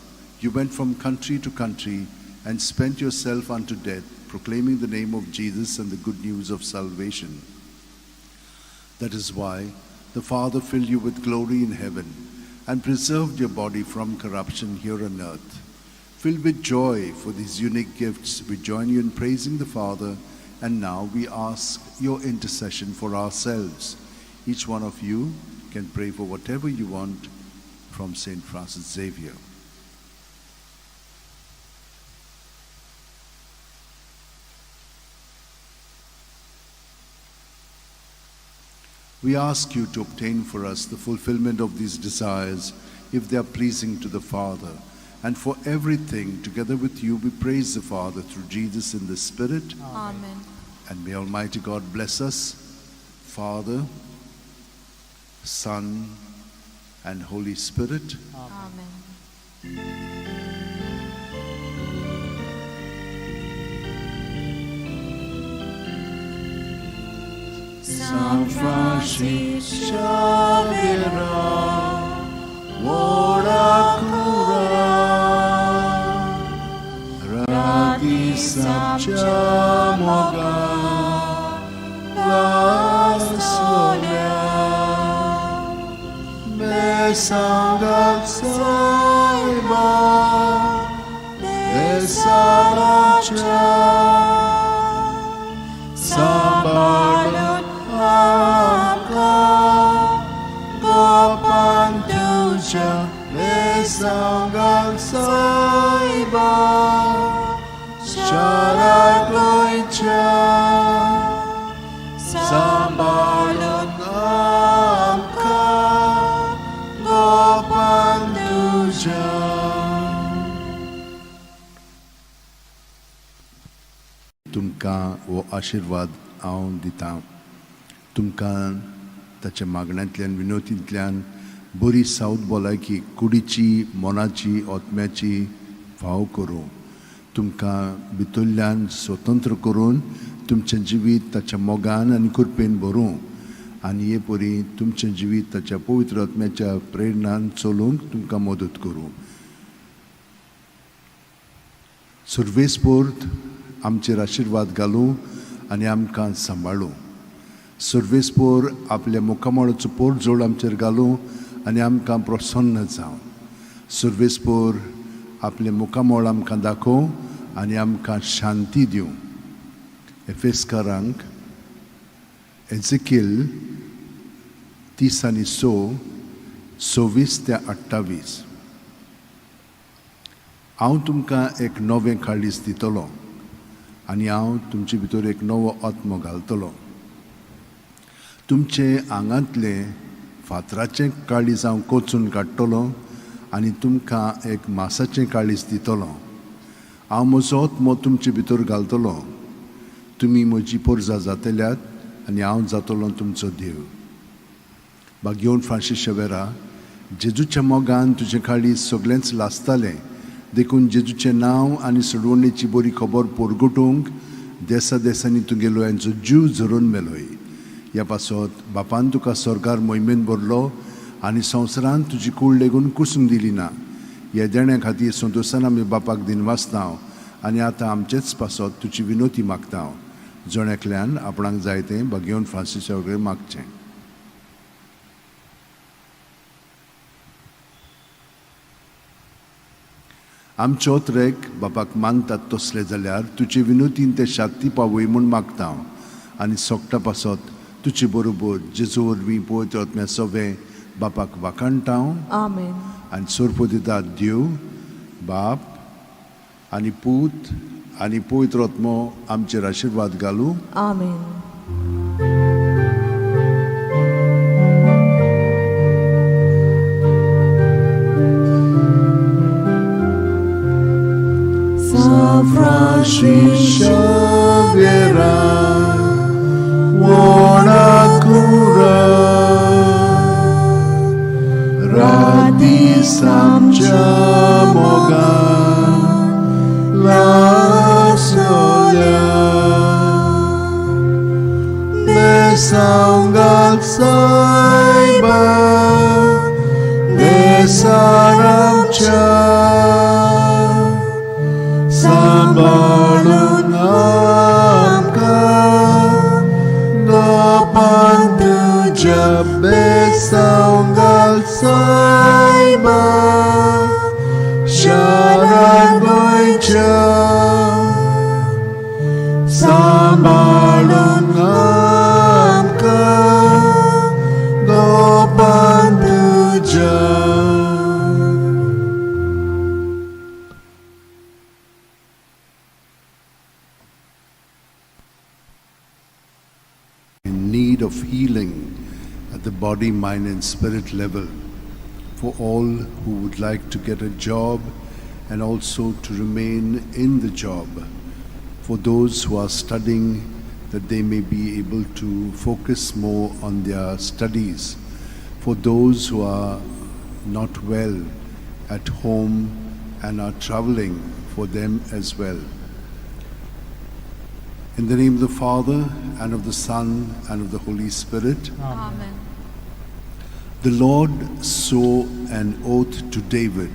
you went from country to country and spent yourself unto death, proclaiming the name of Jesus and the good news of salvation. That is why the Father filled you with glory in heaven and preserved your body from corruption here on earth. Filled with joy for these unique gifts, we join you in praising the Father, and now we ask your intercession for ourselves. Each one of you can pray for whatever you want from St. Francis Xavier. We ask you to obtain for us the fulfillment of these desires, if they are pleasing to the Father. And for everything, together with you, we praise the Father through Jesus in the Spirit. Amen. And may Almighty God bless us, Father, Son, and Holy Spirit. Amen. San Francis Xavier, ora cura, radi sapciamoga, la solia, me sangat saiba, de saracha, sambalut hamka, gopanduja, me sangat saiba, sharagoicha, sambalut hamka, gopanduja. तुमकां हो आशिर्वाद हांव दितां. तुमकां ताच्या मागण्यांतल्यान विनोतींतल्यान बरी सावध भलायकी कुडीची, मोनाची, ओतम्याची फाव करूं. तुमकां भितरल्यान स्वतंत्र करून तुमचें जिवीत ताच्या मोगान आनी कृपेन भरूं आनी हे परी तुमचें जिवीत ताच्या पवित्र आत्म्याच्या प्रेरणान चलूंक तुमकां मदत करूं. सर्वेस्पोर्त आमचेर आशिर्वाद घालूं आनी आमकां सांबाळूं. सर्वेस्पोर आपल्या मुखामळाचो पोर जोड आमचेर घालूं आनी आमकां प्रसन्न जावं. सर्वेस्पोर आपले मुखामळ आमकां दाखोव आनी आमकां शांती दिवं. एफेसकारांक एझेकिएल 30:6, 26-28. हांव तुमकां एक नवें काळीज दितलों आनी हांव तुमचे भितर एक नवो आत्मो घालतलों. तुमचे आंगांतले फातराचें काळीज हांव कोचून काडटलों आनी तुमकां एक मांसाचें काळीज दितलों. हांव म्हजो आत्मो तुमचे भितर घालतलों. तुमी म्हजी पोरजां जातल्यात आनी हांव जातलों तुमचो देव. भाग्यवन फ्रांसीस शेवेरा, जेजूच्या मोगान तुजें काळीज सगळेंच लासतालें, देखून जेजूचें नांव आनी सोडवणेची बरी खबर पोरगुटूंक देसा देसांनी तुगेलो यांचो जीव झरोवन मेलोय. ह्या पासत बापान तुका स्वर्गार मोहिमेन भरलो आनी संवसारांत तुजी कूड लेगून कुसूंक दिली ना. ह्या देण्या खातीर संतोशान आमी बापाक दिन वाचतांव आनी आतां आमचेच पासत तुजी विनोती मागतांव. जण आपणाक जाय तें भाग्यवन फ्रांसीसा वगैरे मागचें. आमचे ओतरेक बापाक मानतात तसले जाल्यार तुजे विनोतीन ते शांती पावय म्हूण मागतां आनी सोगटा पासत तुजे बरोबर जेजू वरवीं पवित्र आत्म्या सवें बापाक वाखाणटां. Amen. आनी सोरपो दिता देव, बाप आनी पूत आनी पवित्र आत्मो आमचेर आशीर्वाद घालूं. Amen. San Xavier, Wanakura, Radis amcia moga, la solia, Nesangal saiba, Nesaramcha, Sambalun amka Nopantu jabe saunggal saiba Sharan goicha Sambalun amka Nopantu jabe. In need of healing at the body, mind, and spirit level, for all who would like to get a job and also to remain in the job, for those who are studying that they may be able to focus more on their studies, for those who are not well at home and are traveling, for them as well. In the name of the Father, and of the Son, and of the Holy Spirit. Amen. The Lord swore an oath to David.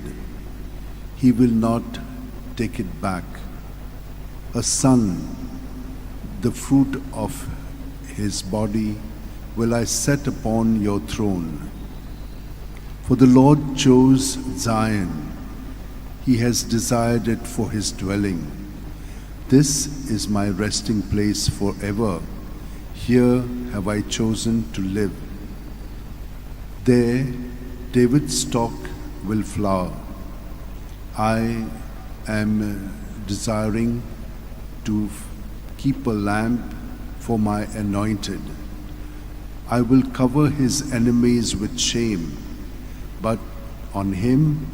He will not take it back. A son, the fruit of his body, will I set upon your throne. For the Lord chose Zion. He has desired it for his dwelling. This is my resting place forever. Here have I chosen to live. There David's stock will flower. I am desiring to keep a lamp for my anointed. I will cover his enemies with shame, but on him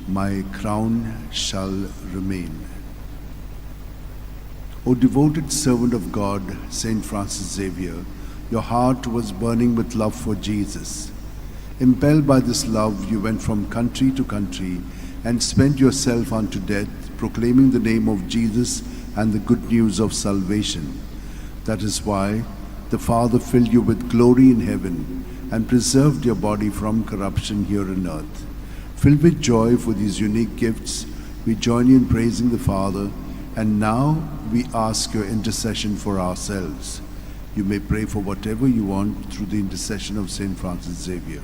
my crown shall remain. O devoted servant of God, Saint Francis Xavier, your heart was burning with love for Jesus. Impelled by this love, you went from country to country and spent yourself unto death, proclaiming the name of Jesus and the good news of salvation. That is why the Father filled you with glory in heaven and preserved your body from corruption here on earth. Filled with joy for these unique gifts, we join you in praising the Father, and now we ask your intercession for ourselves. You may pray for whatever you want through the intercession of Saint Francis Xavier.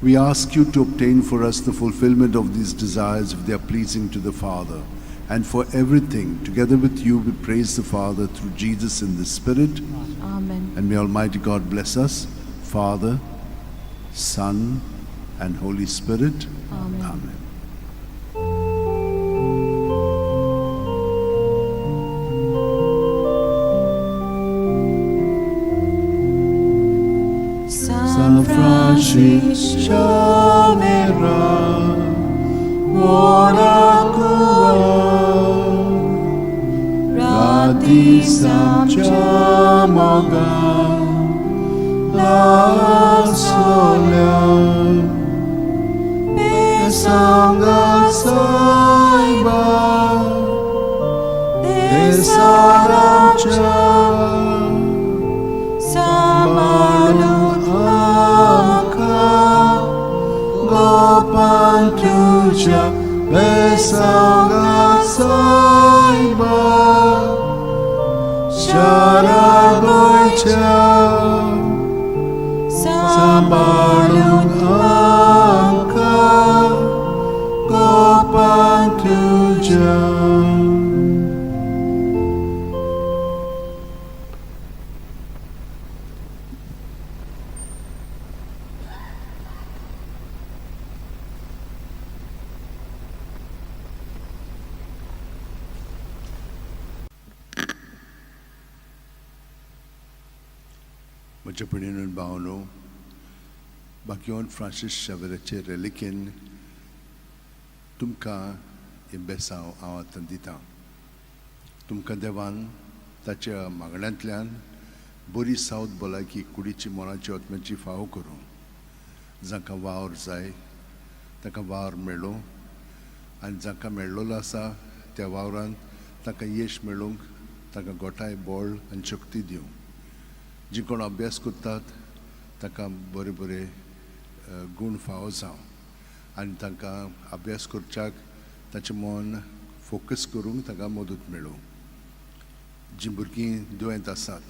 We ask you to obtain for us the fulfillment of these desires if they are pleasing to the Father. And for everything, together with you, we praise the Father through Jesus in the Spirit. Amen. And may Almighty God bless us, Father, Son, and Holy Spirit. Amen. Amen. San Francis Xavier, Radis amcia moga, la solia, Pesanga saiba, Desaramcha, Samalun amka, Gopantuja, Pesanga saiba, Sharagoicha, Sambalun amka, Gopantuja. म्हज्या भयणीन भावनो, बाकियोन Francis शावेराचे रेलिकेन तुमकां हे बेसांव हांव आतां दितां. तुमकां देवान ताच्या मागण्यांतल्यान बरी सावद भलायकी कुडीची मोलाची आत्म्याची फावो करूं. जांकां वावर जाय ताका वावर मेळ्ळो आनी जांकां मेळ्ळलो आसा त्या वावरांत ताका यश मेळूंक ताका गोठाय बोळ आनी शक्ती दिवं. जी कोण अभ्यास करतात ताका बरे बरे गूण फावो जावं आनी तांकां अभ्यास करच्याक ताचें मन फोकस करूंक ताका मदत मेळूं. जीं भुरगीं दुयेंत आसात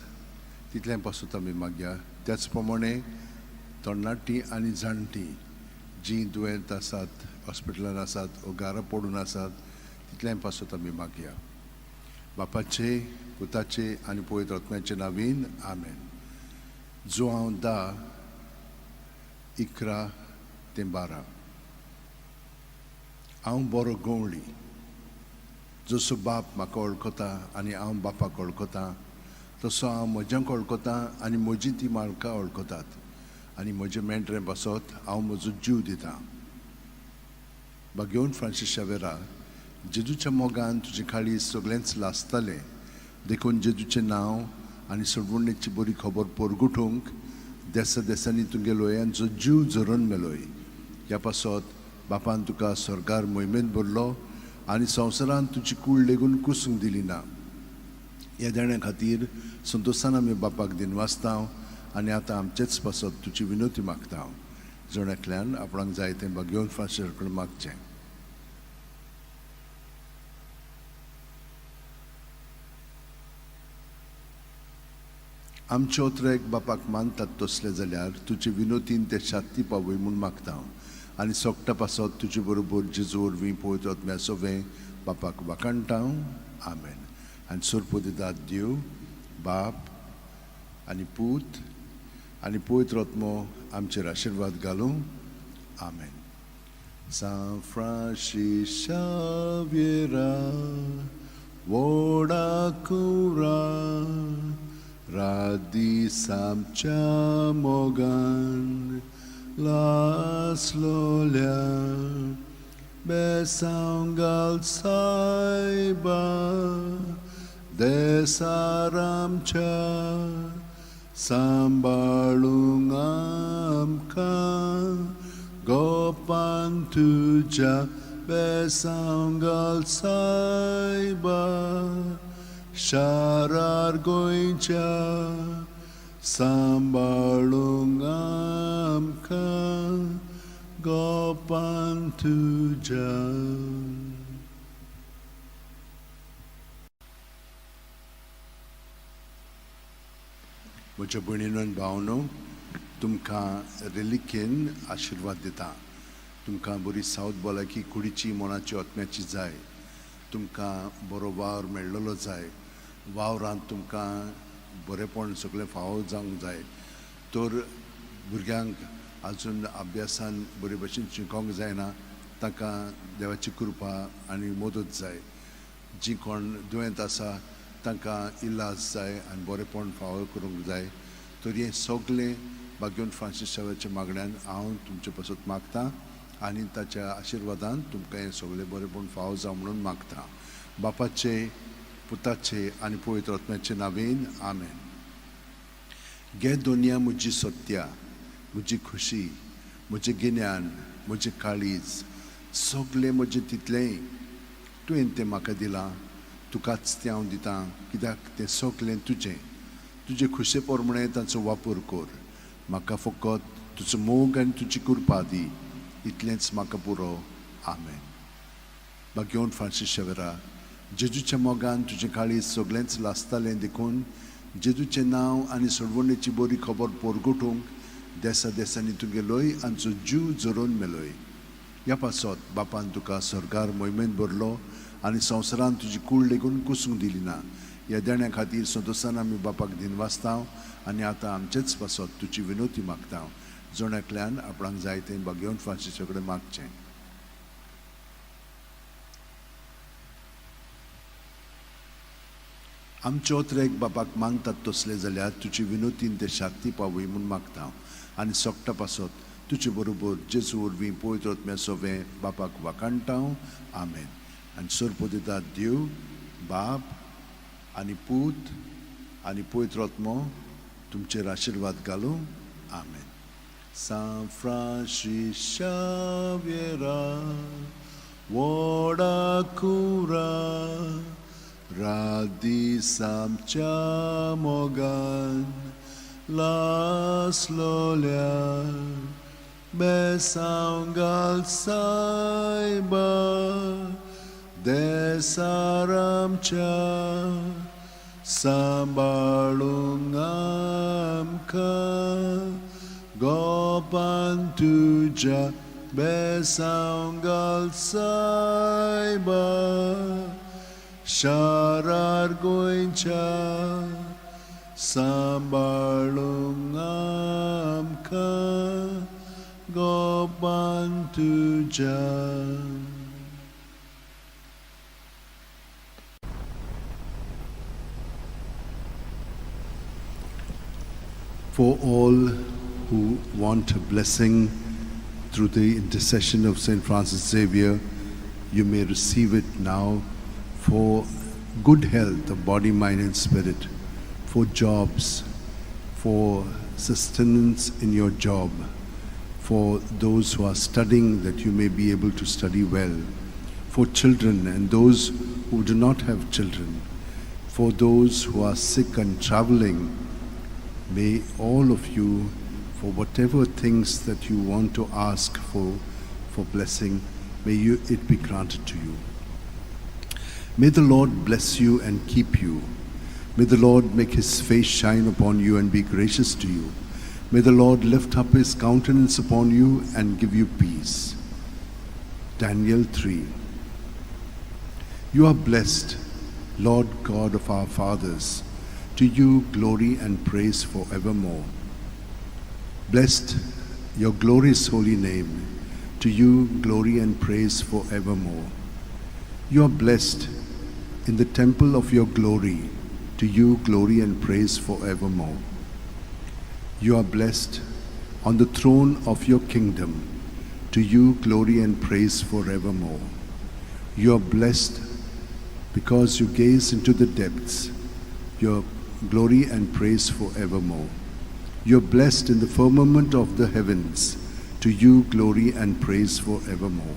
तितल्यां पासून आमी मागया. त्याच प्रमाणे तरणाटीं आनी जाणटीं जीं दुयेंत आसात, हॉस्पिटलांत आसात वो घारा पडून आसात तितल्यां पासून आमी मागया. बापाचे, पुताचे आनी पवित्र आत्म्याचे नांवीन आमेन. जो हांव 10, 11 ते 12. हांव बरो गवळी. जसो बाप म्हाका वळखता आनी हांव बापाक वळखतां तसो हांव म्हज्यांक वळखतां आनी म्हजीं तीं मालकां वळखतात आनी म्हजें मेंढरें बसत हांव म्हजो जीव दितां. बागेवन फ्रांसीस शावेरा, जेजूच्या मोगान तुजें काळीज सगळेंच लासतालें देखून जेजूचें नांव आनी सडवणेची बरी खबर परगुटूंक देसा देसांनी तुगे लोयांचो जीव झरोवन मेलोय. ह्या पासत बापान तुका स्वर्गार मोहिमेंत भरलो आनी संवसारांत तुजी कूड लेगून कुसूंक दिली ना. ह्या देण्या खातीर संतोशान आमी बापाक दिनवासतांव आनी आतां आमचेच पासत तुजी विनोती मागता. जण आपणाक जाय तें बागेवन फ्रांसीस कडेन मागचें. आमचे ओत्रेक बापाक मानतात तसले जाल्यार तुजे विनोतीन ते शांती पावय म्हूण मागता आनी सोगटा पासत तुजे बरोबर जेजू वरवीं पवित्र आत्म्या सोवें बापाक वाखाणटा. आमेन. आनी सोरपो दितात देव, बाप आनी पूत आनी पवित्र आत्मो आमचेर आशिर्वाद घालूं. आमेन. San Francis Xaviera, Voda Cura, Radi Samcha Mogan, Las Lolia, Besangal Saiba, Desaramcha, Sambalung Amka, Gopan tuja besangal saiba, sharar goincha, sambalung amka, gopan tuja. म्हज्या भयणीनो आनी भावनो, तुमकां रेलिकेन आशिर्वाद दिता. तुमकां बरी सावद भलायकी कुडीची मोनाची आत्म्याची जाय. तुमकां बरो वावर मेळ्ळलो जाय. वावरांत तुमकां बरेपण सगळें फावो जावंक जाय. तर भुरग्यांक आजून अभ्यासान बरे भशेन शिकोवंक जायना ताका देवाची कृपा आनी मदत जाय. जीं कोण दुयेंत आसा तांकां इलाज जाय आनी बरेपण फावो करूंक जाय. तर हें सगळें बागेवन फ्रांसीस शावेराच्या मागण्यान हांव तुमचे पासत मागतां आनी ताच्या आशिर्वादान तुमकां हें सगळें बरेपण फावो जावं म्हणून मागतां. बापाचे, पुताचे आनी पवित्र आत्म्याचे नांवेन आमेन. गे दोनिया म्हजी सत्या, म्हजी खुशी, म्हजें गिन्यान, म्हजें काळीज, सगळें म्हजें तितलेंय तुवें तें म्हाका दिलां. तुकाच तें हांव दितां कित्याक तें सगळें तुजें. तुजे खुशे प्रमाणे ताचो वापर कर. म्हाका फकत तुजो मोग आनी तुजी कृपा दी. इतलेंच म्हाका पुरो. आमेन. बागेवन फ्रांसीस शावेरा, जेजूच्या मोगान तुजें काळीज सगळेंच लासतालें देखून जेजूचें नांव आनी सडवणेची बरी खबर परगुटूंक देसा देसांनी तुगे लोय आमचो जीव झरोवन मेलोय. ह्या पासत बापान तुका स्वर्गार मोहिमेंत भरलो आनी संवसारांत तुजी कूड लेगून कुसूंक दिली ना. ह्या देण्या खातीर संतोशान आमी बापाक दिनवासतांव आनी आतां आमचेच पासत तुजी विनोती मागता. जोण्यातल्यान आपणाक जाय तें बागेवन फ्रांसीसा कडेन मागचें. आमच्या ओत्रेक बापाक मागतात तसले जाल्यार तुजी विनोतीन ते शाक्ती पावय म्हूण मागता आनी सोगटा पासत तुजे बरोबर जेजू वरवीं पवित्र आत्म्या सोवें बापाक वाकाणटा आमेन. आनी सोरपो दिता देव बाप आनी पूत आनी पवित्र आत्मो तुमचेर आशिर्वाद घालूं आमेन. San Francis Xavier, Woda Kura, Radi Samcha Mogan, Las Lolia, Besangal Saiba, Desaramcha, Sambalungamka, Gopantuja Besangal Saiba Sharar Goincha Sambalungamka Gopantuja. For all who want a blessing through the intercession of St. Francis Xavier, you may receive it now for good health of body, mind and spirit, for jobs, for sustenance in your job, for those who are studying that you may be able to study well, for children and those who do not have children, for those who are sick and traveling. May all of you, for whatever things that you want to ask for blessing, may it be granted to you. May the Lord bless you and keep you. May the Lord make his face shine upon you and be gracious to you. May the Lord lift up his countenance upon you and give you peace. Daniel 3. You are blessed, Lord God of our fathers. To you glory and praise forevermore. Blessed your glorious holy name. To you glory and praise forevermore. You are blessed in the temple of your glory. To you glory and praise forevermore. You are blessed on the throne of your kingdom. To you glory and praise forevermore. You are blessed because you gaze into the depths. Your glory and praise forevermore. You are blessed in the firmament of the heavens. To you glory and praise forevermore.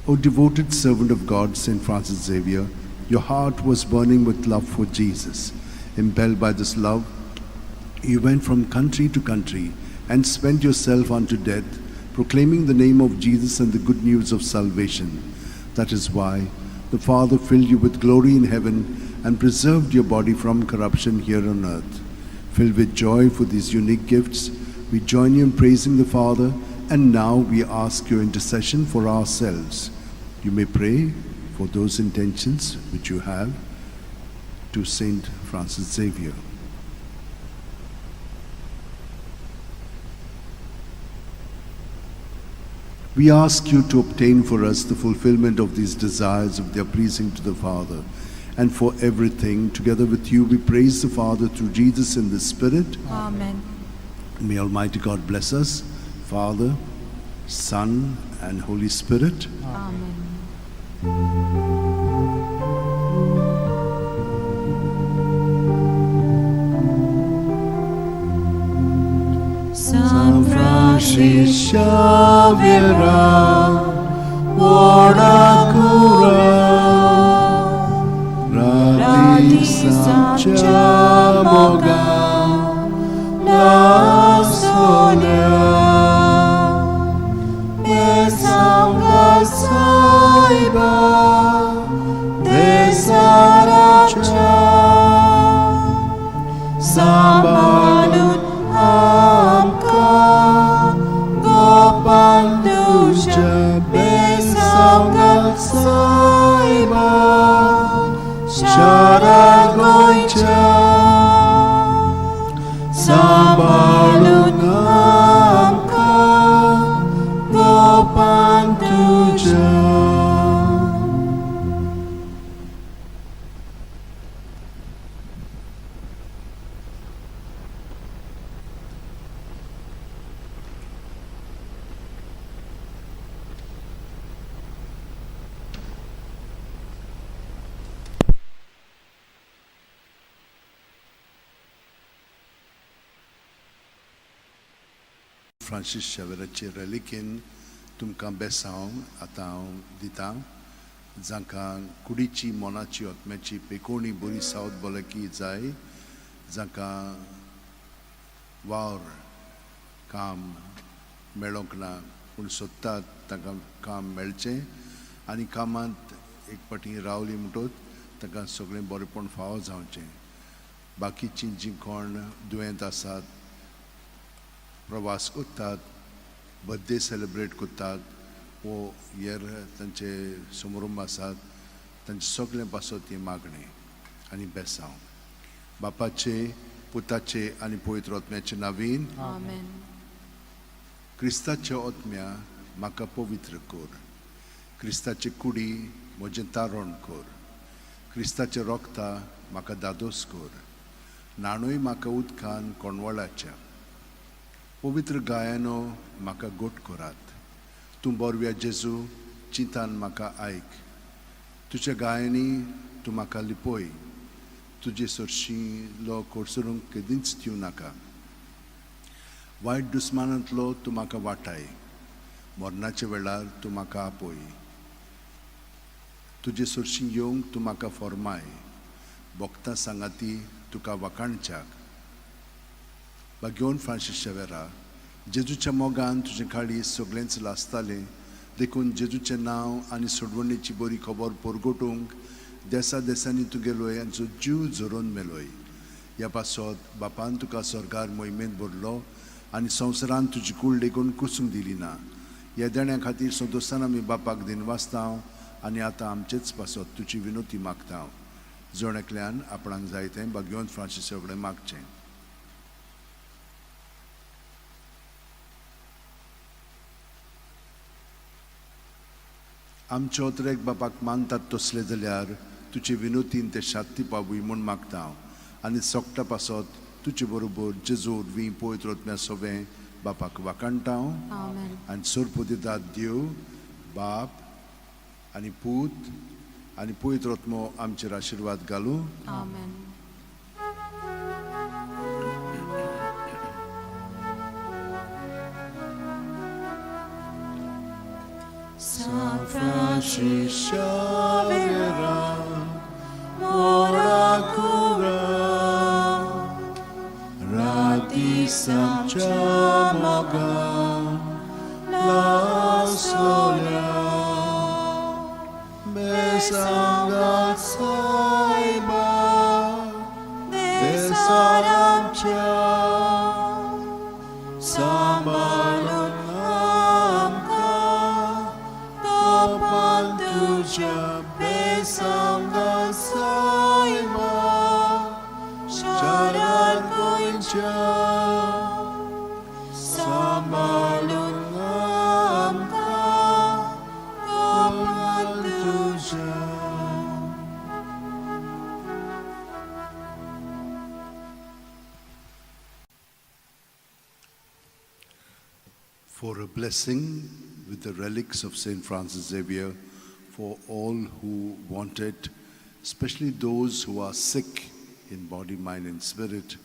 O devoted servant of God, St. Francis Xavier, your heart was burning with love for Jesus. Impelled by this love, you went from country to country and spent yourself unto death, proclaiming the name of Jesus and the good news of salvation. That is why the Father filled you with glory in heaven and preserved your body from corruption here on earth. Filled with joy for these unique gifts, we join you in praising the Father, and now we ask your intercession for ourselves. You may pray for those intentions which you have to Saint Francis Xavier. We ask you to obtain for us the fulfillment of these desires if they are pleasing to the Father. And for everything, together with you, we praise the Father through Jesus in the Spirit. Amen. May Almighty God bless us, Father, Son, and Holy Spirit. Amen. San Francis Xavier, Woda Kura, Radi Samcha Mogan, Las Lolia, Besangal Saiba, Desaracha, Sambalut Amka, Gopanduja, Besangal Saiba, Sharagoicha, Sambalunga Francis शेवेराचे रेलिकेन तुमकां बेसांव आतां हांव दितां जांकां कुडीची मोनाची आत्म्याची पेकोवणी बरी सावत भलायकी जाय जांकां वावर काम मेळोंक ना पूण सोदतात तांकां काम मेळचें आनी कामांत एक पाटी रावली म्हणटच तांकां सगळें बरेंपण फावो जावचें बाकीचीं जीं कोण दुयेंत आसात प्रवास करतात बर्थडे सेलिब्रेट करतात वो हेर तांचे समारंभ आसात तांचे सगळें पासत ही मागणी आनी बेसांव बापाचे पुताचे आनी पवित्र आत्म्याचे नांवीन Amen. क्रिस्ताच्या आत्म्या म्हाका पवित्र कर क्रिस्ताचे कुडी म्हजें तारण कर क्रिस्ताचें रोगता म्हाका दादोस कर नाणूय म्हाका उदकान कोणवळाच्या पवित्र गायनो म्हाका गोट करात तूं बोरव्या जेजू चिंतान म्हाका आयक तुज्या गायनी तूं म्हाका लिपय तुजे सरशीं कोडसरूंक केदींच दिवं नाका वायट दुस्मानांतलो तूं म्हाका वाटाय मरणाच्या वेळार तूं म्हाका आपय तुजे सरशीं येवंक तूं म्हाका फॉर्माय भोगतां सांगाती तुका वाकाणच्याक बागेवन फ्रांसीस शेवेरा जेजूच्या मोगान तुजें काळीज सगळेंच लासतालें देखून जेजूचें नांव आनी सोडवणेची बरी खबर परगटूंक देसा देसांनी तुगेलोय आनी तुजो जीव झरोवन मेलोय ह्या पासत बापान तुका सरकार मोहिमेंत भरलो आनी संवसारान तुजी कूळ देखून कुसूंक दिली ना ह्या देण्या खातीर संतोशान आमी बापाक दिनवासता आनी आतां आमचेच पासत तुजी विनोती मागता जण एकल्यान आपणाक जाय तें बागेवन फ्रांसीस कडेन मागचें आमचे ओतरेक बापाक मानतात तसले जाल्यार तुजे विनोतीन ते शांती पावूय म्हूण मागता आनी सोगटा पासत तुजे बरोबर जेजूर वी पवित्र आत्म्या सोबें बापाक वाकाणटा Amen. आनी सोरपो दितात देव बाप आनी पूत आनी पवित्र आत्मो आमचेर आशिर्वाद घालूं Amen. San Francis Xavier, ora cura, radisam chamaga, la solia, besangat saiba, besaram cha, sambalun amka, kapan tuja besangat saiba, syarat kunca, sambalun amka, kapan tuja. For a blessing with the relics of St. Francis Xavier for all who want it, especially those who are sick in body, mind, and spirit,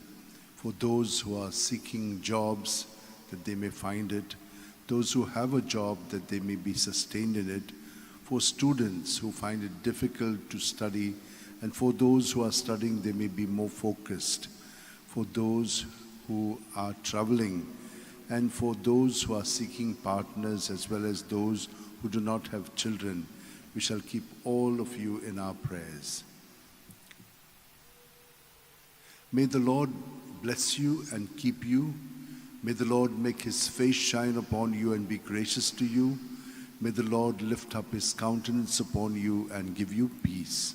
for those who are seeking jobs that they may find it, those who have a job that they may be sustained in it, for students who find it difficult to study, and for those who are studying they may be more focused, for those who are traveling, and for those who are seeking partners as well as those who do not have children. We shall keep all of you in our prayers. May the Lord bless you and keep you. May the Lord make his face shine upon you and be gracious to you. May the Lord lift up his countenance upon you and give you peace.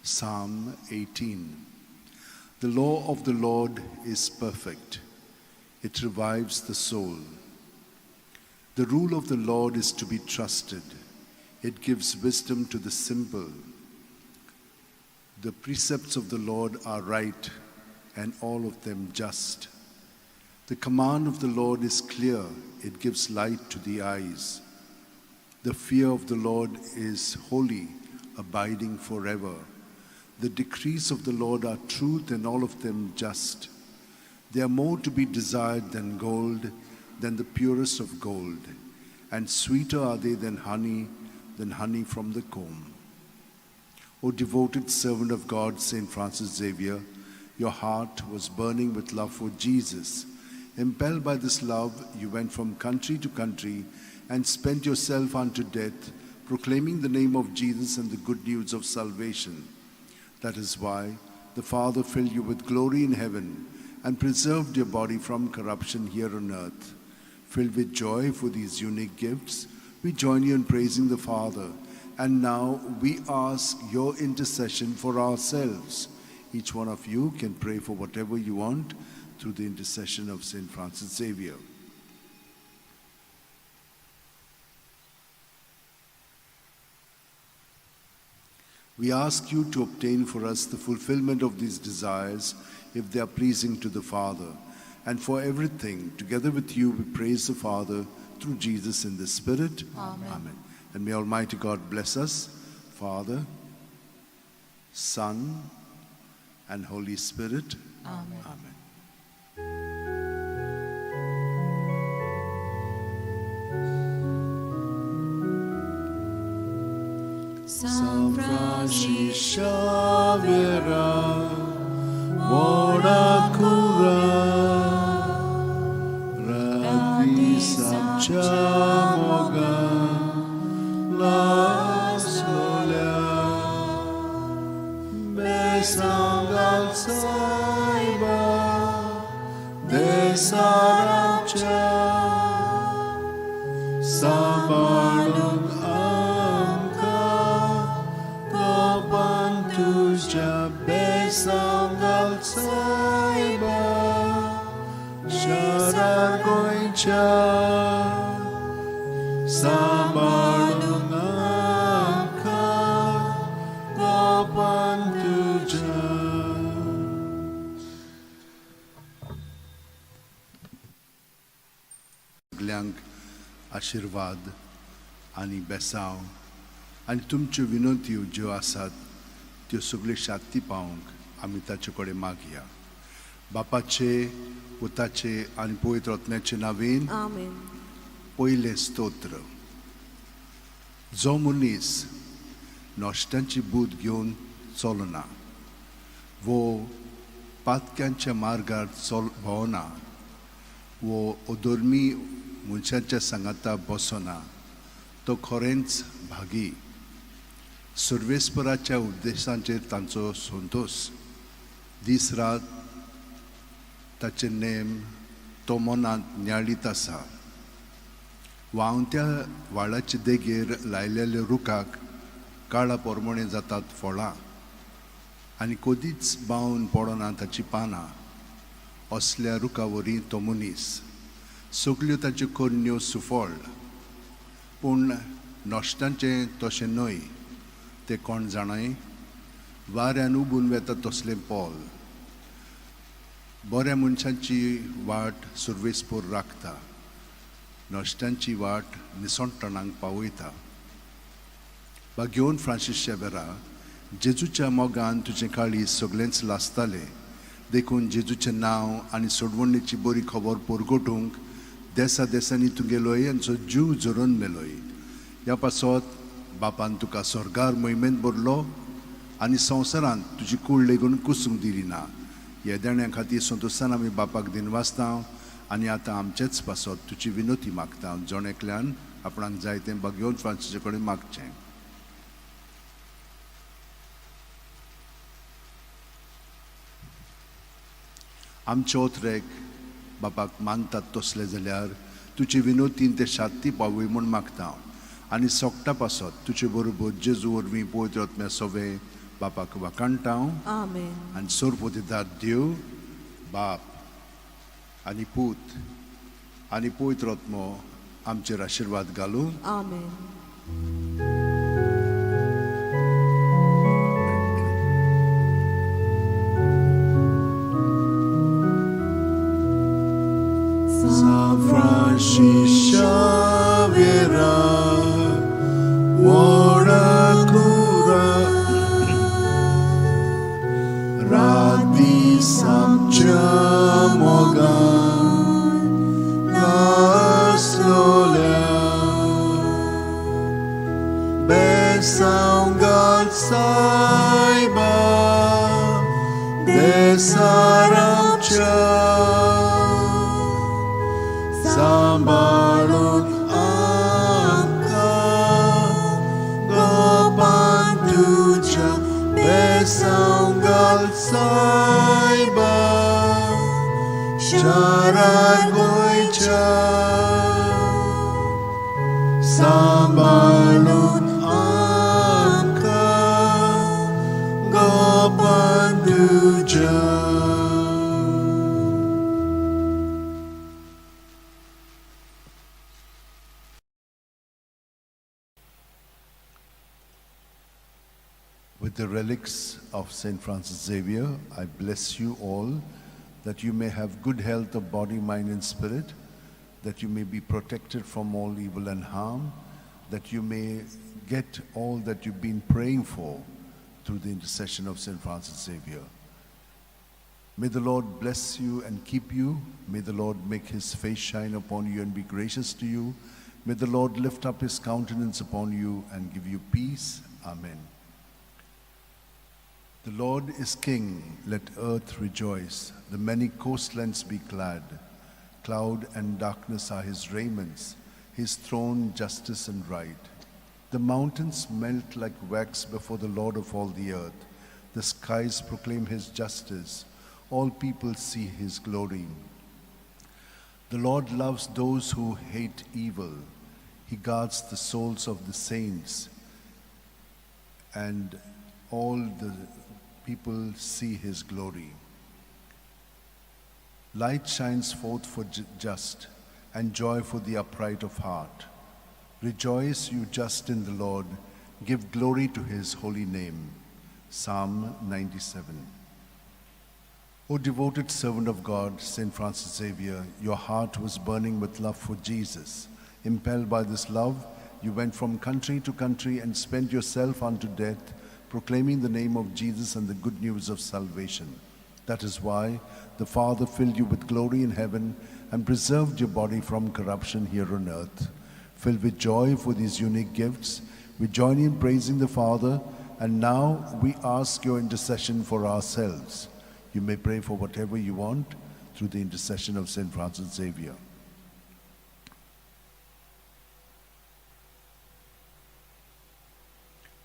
Psalm 18. The law of the Lord is perfect. It revives the soul. The rule of the Lord is to be trusted. It gives wisdom to the simple. The precepts of the Lord are right, and all of them just. The command of the Lord is clear. It gives light to the eyes. The fear of the Lord is holy, abiding forever. The decrees of the Lord are truth, and all of them just. They are more to be desired than gold, than the purest of gold, and sweeter are they than honey from the comb. O devoted servant of God, St. Francis Xavier, your heart was burning with love for Jesus. Impelled by this love, you went from country to country and spent yourself unto death, proclaiming the name of Jesus and the good news of salvation. That is why the Father filled you with glory in heaven and preserved your body from corruption here on earth. Filled with joy for these unique gifts, we join you in praising the Father. And now we ask your intercession for ourselves. Each one of you can pray for whatever you want through the intercession of St. Francis Xavier. We ask you to obtain for us the fulfillment of these desires if they are pleasing to the Father. And for everything, together with you, we praise the Father through Jesus in the Spirit. Amen. And may Almighty God bless us, Father, Son, and Holy Spirit. Amen. Amen. San Francis Xavier, ora cura, radi sapciamoga la solia, besangal saiba, desarapcia, sabalung besangal saiba sharar goincha sabalunaka kapantuja. सगल्यांक आशीर्वाद आणि बेसांव आणि तुमच्यो विनंत्यो ज्यो आसात त्यो सगळ्यो शांती पावंक आमी ताचे कडेन मागया. बापाचे, पुताचे आनी पवित्र आत्म्याचे नांवेन आमेन. पयलें स्तोत्र. जो मनीस नश्टांची बूद घेवन चलना वो पातक्यांच्या मार्गार भोंवना वो अधर्मी मनशांच्या सांगाता बसना तो खरेंच भागी. सर्वेस्पराच्या उपदेशांचेर तांचो संतोष. दीस रात ताचे नेम तो मनांत नियाळीत आसा. व्हांवत्या वाळाचे देगेर लायलेल्या रुखाक काळा पोरमणे जातात फळां आनी कदीच बावन पडना ताची पानां. असल्या रुखावरी तो मनीस. सगल्यो ताच्यो कन्यो सुफळ पूण नश्टांचें तशें न्हय. ते कोण जाणाय? वाऱ्यान उबून वेता तसलें पोल. बऱ्या मनशांची वाट सुरवेस्पोर राखता, नश्टांची वाट निसंटणांक पावयता. घेवन फ्रांसीस शेवेरा, जेजूच्या मोगान तुजें काळीज सगळेंच लासतालें. देखून जेजूचें नांव आनी सोडवणेची बरी खबर परगटूंक देसा देसांनी तूं गेलोय आनी जो जीव झरोवन मेलोय. ह्या पासत बापान तुका स्वर्गार मोहिमेंत भरलो आनी संवसारांत तुजी कूड लेगून कुसूंक दिली ना. ह्या देण्या खातीर संतोशान आमी बापाक दिनवासता आनी आतां आमचेच पासत तुजी विनोती मागता. जण एकल्यान आपणाक जाय तें घेवन फ्रांसीसे कडेन मागचें. आमचे ओथरेक बापाक मानतात तसले जाल्यार तुजे विनोतीन ते शांती पावय म्हूण मागता. आनी सोगटा पासत तुजे बरोबर जेजू वरवीं पवित्र आत्म्या सवे बापाक वाकाणटा. आमेन. आनी सोरपोतेदार देव बाप आनी पूत आनी पवित्र आत्मो आमचेर आशिर्वाद घालूं. आमेन. San Francis Xavier, ora cura, radi sapciamoga la बेसारामच्या सांभाळून आमकां गोपान तुझ्या बेसांव घाल सायबा शारार गोंयच्या सांभाळून आमकां गोपान तुझ्या. With the relics of St. Francis Xavier, I bless you all, that you may have good health of body, mind, and spirit, that you may be protected from all evil and harm, that you may get all that you've been praying for through the intercession of St. Francis Xavier. May the Lord bless you and keep you. May the Lord make his face shine upon you and be gracious to you. May the Lord lift up his countenance upon you and give you peace. Amen. The Lord is King, let earth rejoice. The many coastlands be glad. Cloud and darkness are his raiments, his throne justice and right. The mountains melt like wax before the Lord of all the earth. The skies proclaim his justice. All people see his glory. The Lord loves those who hate evil. He guards the souls of the saints, and all the people see his glory. Light shines forth for just, and joy for the upright of heart. Rejoice, you just in the Lord. Give glory to his holy name. Psalm 97. O devoted servant of God, St. Francis Xavier, your heart was burning with love for Jesus. Impelled by this love, you went from country to country and spent yourself unto death, proclaiming the name of Jesus and the good news of salvation. That is why the Father filled you with glory in heaven and preserved your body from corruption here on earth. Filled with joy for these unique gifts, we join in praising the Father, and now we ask your intercession for ourselves. You may pray for whatever you want through the intercession of St. Francis Xavier.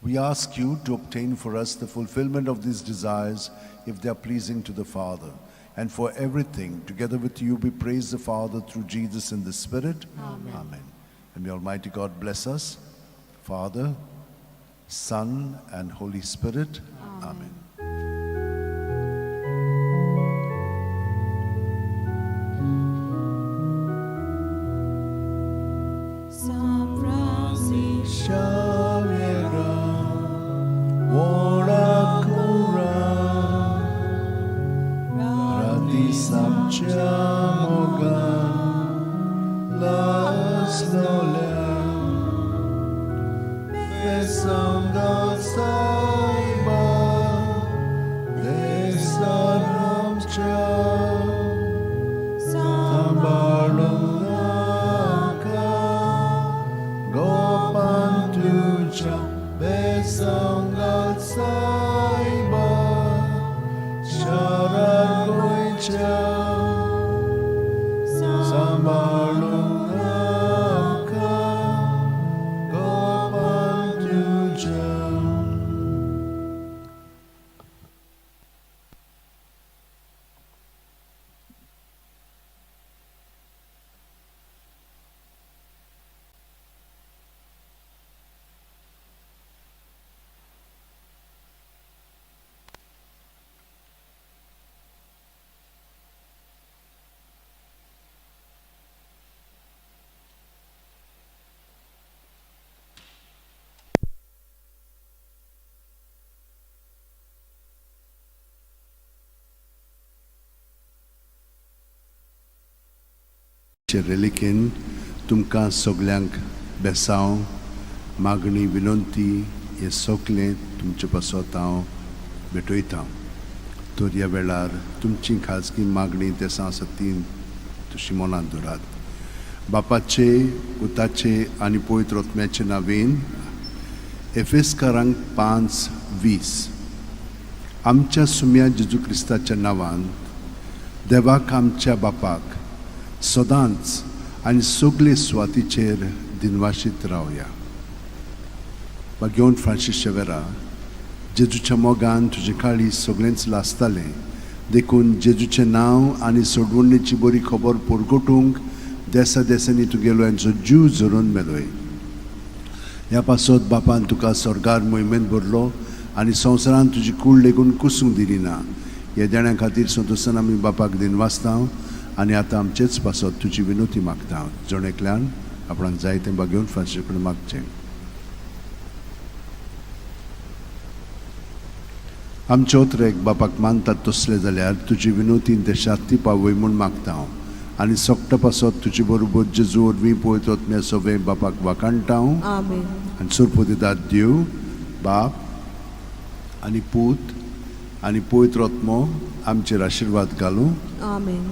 We ask you to obtain for us the fulfillment of these desires if they are pleasing to the Father. And for everything, together with you, we praise the Father through Jesus in the Spirit. Amen. Amen. And may Almighty God bless us, Father, Son, and Holy Spirit. Amen. Xavier, samcia mogan las dolem besanga saiba desaramcia tambalunaka gopantucha besanga saiba sharagoicha रेलिकेन तुमकां सगल्यांक बेसांव मागणी विनंती हे सगलें तुमचे पासत हांव भेटयतां. तर ह्या वेळार तुमची खाजगी मागणी देसां सतीन तुशी मनांत दवरात. बापाचे, पुताचे आनी पवित्र आत्म्याचे नांवेन एफेसकारांक 5:20 आमच्या सुम्या जेजू क्रिस्ताच्या नांवान देवाक आमच्या बापाक सदांच आनी सगळे सुवातीचेर दिनवाशीत रावया. घेवन फ्रांसीस शेवेरा, जेजूच्या मोगान तुजे काळी सगळेंच लासतालें, देखून जेजूचें नांव आनी सोडवणेची बरी खबर परगटूंक देसा देसांनी तुगेलो यांचो जीव झरून मेलोय. ह्या पासत बापान तुका स्वर्गार मोहिमेंत भरलो आनी संवसारान तुजी कूड लेगून कुसूंक दिली ना. ह्या देण्या खातीर संतोसान आमी बापाक दिनवासता आनी आतां आमचेच पासत तुजी विनोती मागता. जोणेकल्यान आपणाक जाय तें घेवन फ्रांसीस कडेन मागचें. आमचे ओतरेक बापाक मानतात तसले जाल्यार तुजी विनोतीन ते शांती पावय म्हूण मागता हांव. आनी सोकता पासत तुजे बरोबर जेजू वरवीं पळयत वतम्या सगळे बापाक वाकाणटा हांव. आनी सुरपो दितात देव, बाप आनी पूत आनी पवित्र आत्मो आमचेर आशिर्वाद घालूं. आमेन.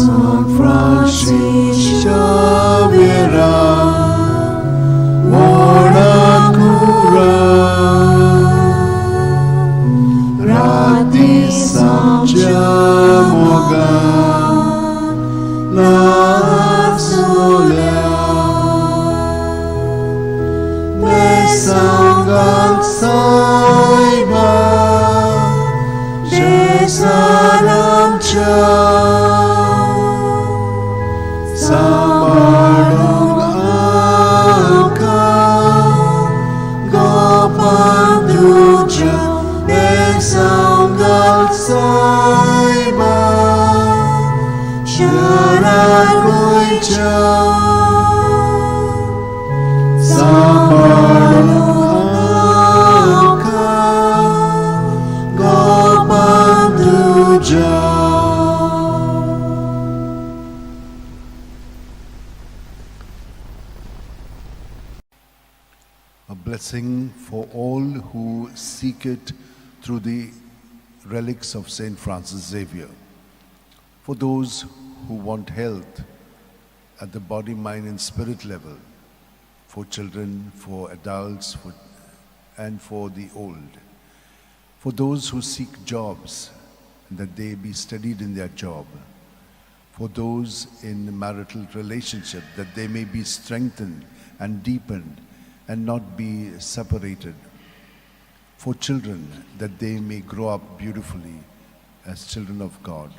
San Francis Xavier, ora cura, rati samciamoga, la solia, nesangal saiba, jesalam cha. Sabarong angka gopanduja besanggal saiba syaragoyja. Sabarong angka gopanduja. A blessing for all who seek it through the relics of Saint Francis Xavier. For those who want health at the body, mind and spirit level, for children, for adults, and for the old. For those who seek jobs, that they be steadied in their job. For those in marital relationship, that they may be strengthened and deepened and not be separated. For children, that they may grow up beautifully as children of God.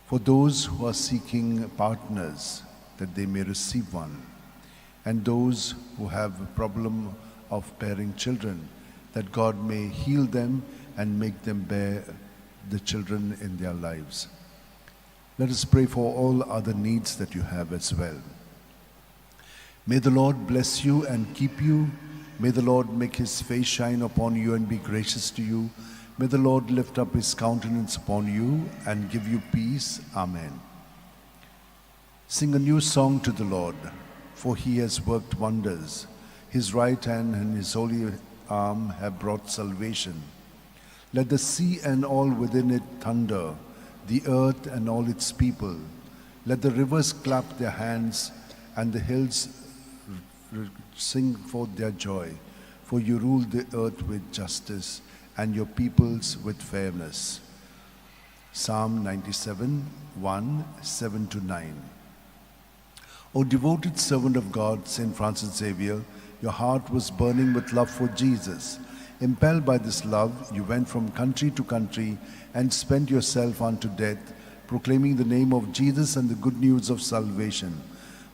For those who are seeking partners, that they may receive one. And those who have a problem of bearing children, that God may heal them and make them bear the children in their lives. Let us pray for all other needs that you have as well. May the Lord bless you and keep you. May the Lord make his face shine upon you and be gracious to you. May the Lord lift up his countenance upon you and give you peace. Amen. Sing a new song to the Lord, for he has worked wonders. His right hand and his holy arm have brought salvation. Let the sea and all within it thunder, the earth and all its people. Let the rivers clap their hands and the hills sing forth their joy, for you rule the earth with justice and your peoples with fairness. Psalm 97, 1, 7-9. O devoted servant of God, Saint Francis Xavier, your heart was burning with love for Jesus. Impelled by this love, you went from country to country and spent yourself unto death, proclaiming the name of Jesus and the good news of salvation.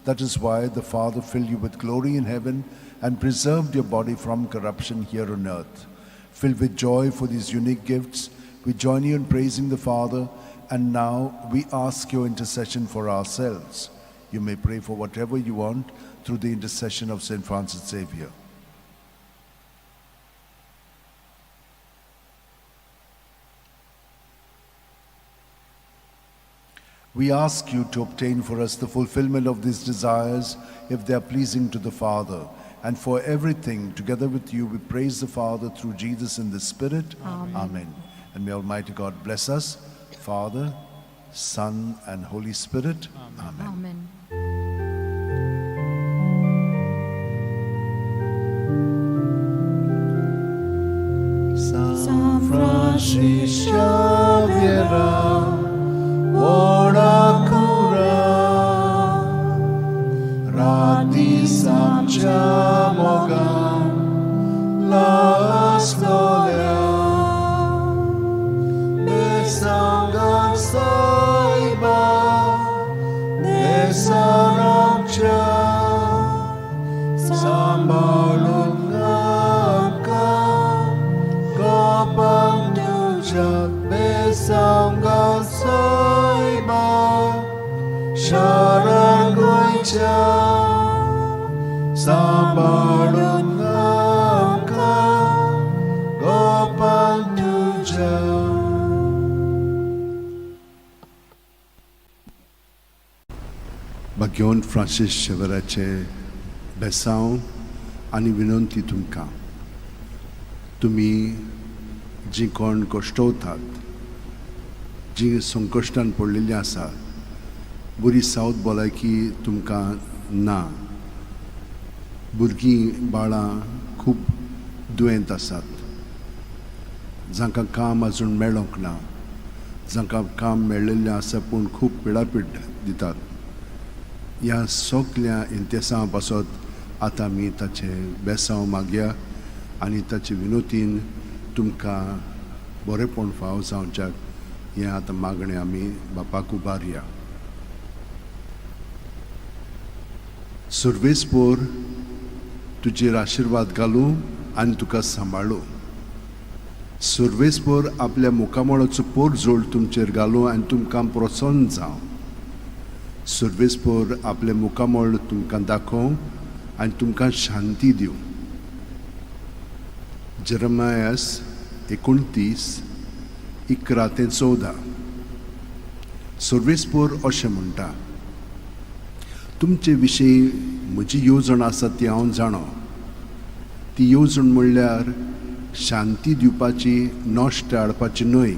That is why the Father filled you with glory in heaven and preserved your body from corruption here on earth. Filled with joy for these unique gifts, we join you in praising the Father, and now we ask your intercession for ourselves. You may pray for whatever you want through the intercession of Saint Francis Xavier. We ask you to obtain for us the fulfillment of these desires if they are pleasing to the Father. And for everything, together with you, we praise the Father through Jesus in the Spirit. Amen. And may Almighty God bless us, Father, Son, and Holy Spirit. Amen. Amen. San Francis Xavier, ora cura, radis amcia mogam, la storia, besangan saiba, desaramcia, sambalun besangga saiba sharan goicha sambalun ngaka gopal tuja. भाग्यवन Francis शेवराचे बेसांव आनी विनंती तुमकां, तुमी जी कोण कश्टवतात, जी संकश्टान पडलेलीं आसा, बरी सावध भलायकी तुमकां ना, भुरगीं बाळां खूब दुयेंत आसात, जांकां काम आजून मेळोंक ना, जांकां काम मेळिल्लें आसा पूण खूब पिडापीड दितात, ह्या सगळ्या इंतेसां पासत आतां आमी ताचे बेसांव मागया आनी ताचे विनोतीन तुमकां बरेपण फाव जावच्याक हें आतां मागणें आमी बापाक उबारया. सर्वेस्पोर तुजेर आशिर्वाद घालूं आनी तुका सांबाळूं. सर्वेस्पोर आपल्या मुखामळाचो पोर जोड तुमचेर घालूं आनी तुमकां प्रसन्न जावं. सर्वेस्पोर आपले मुखामळ तुमकां दाखोव आनी तुमकां शांती दिवं. जेरमायास 29:11-14. सर्वेस्पोर अशें म्हणटा, तुमचे विशीं म्हजी येवजण आसा ती हांव जाणो. ती येवजण म्हणल्यार शांती दिवपाची, नश्ट हाडपाची न्हय.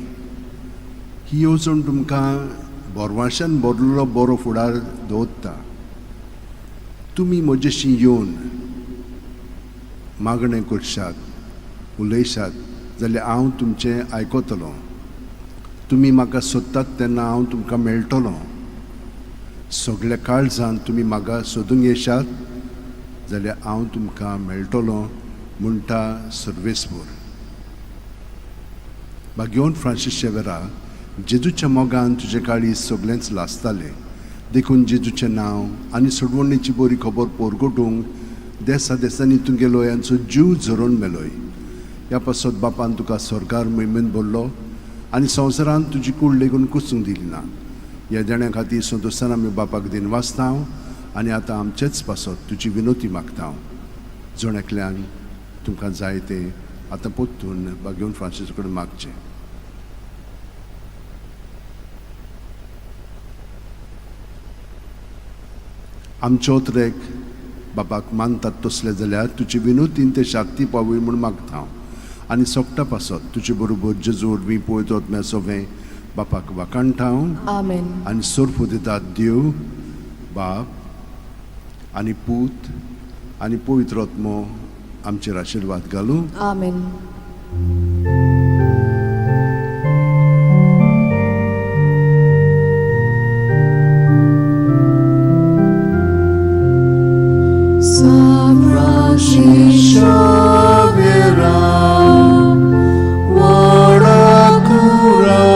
ही येवजण तुमकां बोरवाशान भरलेलो बरो फुडार दवरता. तुमी म्हजेशी येवन मागणें करशात, उलयशात जाल्यार हांव तुमचें आयकतलों. तुमी म्हाका सोदतात तेन्ना हांव तुमकां मेळटलों. सगळ्या काळजान तुमी म्हाका सोदूंक येशात जाल्यार हांव तुमकां मेळटलों, म्हणटा सर्वेस्पोर. भाग्यवन फ्रांसीस शेवेरा, जेजूच्या मोगान तुजे काळीज सगळेंच लासतालें. देखून जेजूचें नांव आनी सोडवणेची बरी खबर पोरगोटूंक देसा देसांनी तुगेलो यांचो जीव झरोवन मेलोय. ह्या पासत बापान तुका स्वर्गार मोहिमेन भरलो आनी संवसारांत तुजी कूड लेगून कुसूंक दिली ना. ह्या देण्या खातीर संतोशान आमी बापाक दिन वाचता आनी आतां आमचेच पासत तुजी विनोती मागता. जण एकल्यांक तुमकां जाय तें आतां पोत्तून भाग्यवन फ्रांसीस कडेन मागचें. आमचे ओतरेक बापाक मानतात तसले जाल्यार तुजी विनोतीन ते शाक्ती पावय म्हूण मागता हांव. आनी सोगटा पासत तुजे बरोबर जेजू वरवीं पळयत वचम्या सगळें बापाक वाकाणटा हांव. आमेन. आनी सोर्प दितात देव, बाप आनी पूत आनी पवित्र आत्मो आमचेर आशिर्वाद घालूं. आमेन. San Francis Xavier, ora cura,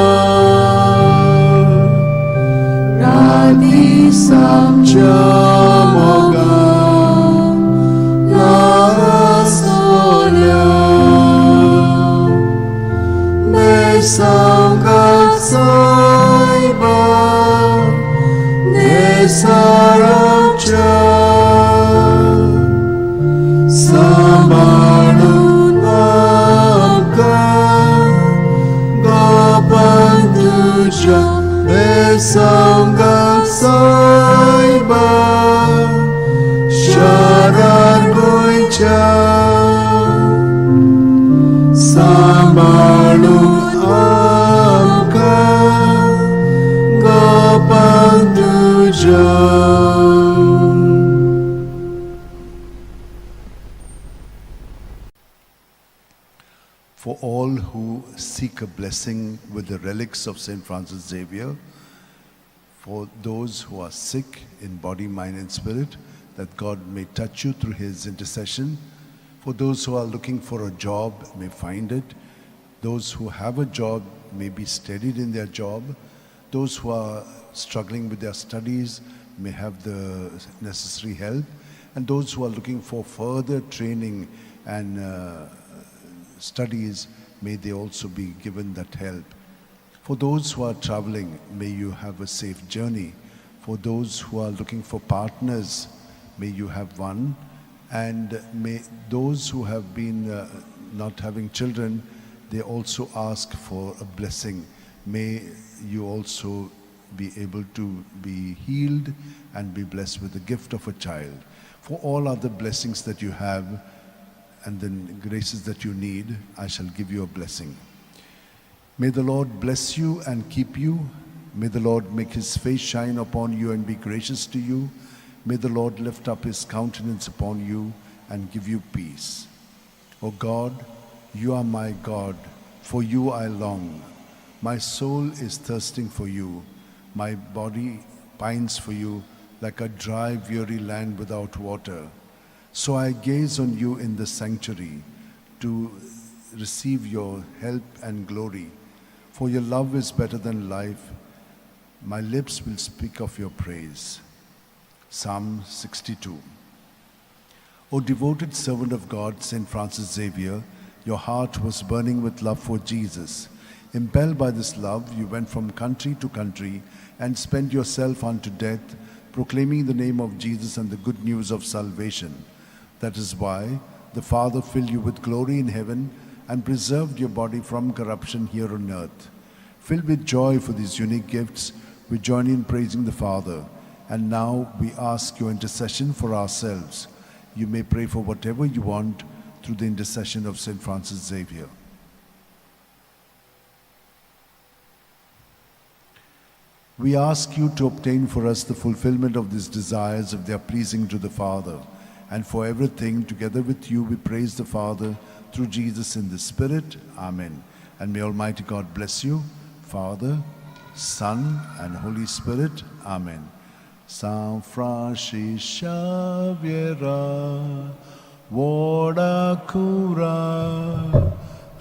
radis amcia mogam, la storia, besangga saiba, desaramcia, sambalun angkat gapan tuja besangga saiba syarar goica sambalun angkat For all who seek a blessing with the relics of St. Francis Xavier, for those who are sick in body, mind, and spirit, that God may touch you through his intercession. For those who are looking for a job, may find it. Those who have a job may be steadied in their job. Those who are struggling with their studies may have the necessary help. And those who are looking for further training and studies, may they also be given that help. For those who are traveling, may you have a safe journey. For those who are looking for partners, may you have one. And may those who have been not having children, they also ask for a blessing. May you also be able to be healed and be blessed with the gift of a child. For all other blessings that you have and the graces that you need, I shall give you a blessing. May the Lord bless you and keep you. May the Lord make his face shine upon you and be gracious to you. May the Lord lift up his countenance upon you and give you peace. O God, you are my God. For you I long. My soul is thirsting for you. My body pines for you like a dry, weary land without water. So I gaze on you in the sanctuary to receive your help and glory. For your love is better than life. My lips will speak of your praise. Psalm 62. O devoted servant of God, St. Francis Xavier, your heart was burning with love for Jesus. Impelled by this love, you went from country to country and spent yourself unto death, proclaiming the name of Jesus and the good news of salvation. That is why the Father filled you with glory in heaven and preserved your body from corruption here on earth. Filled with joy for these unique gifts, we join in praising the Father. And now we ask your intercession for ourselves. You may pray for whatever you want through the intercession of St. Francis Xavier. We ask you to obtain for us the fulfillment of these desires if they are pleasing to the Father. And for everything, together with you, we praise the Father through Jesus in the Spirit. Amen. And may Almighty God bless you, Father, Son, and Holy Spirit. Amen. San Francis Xavier, Voda Cura,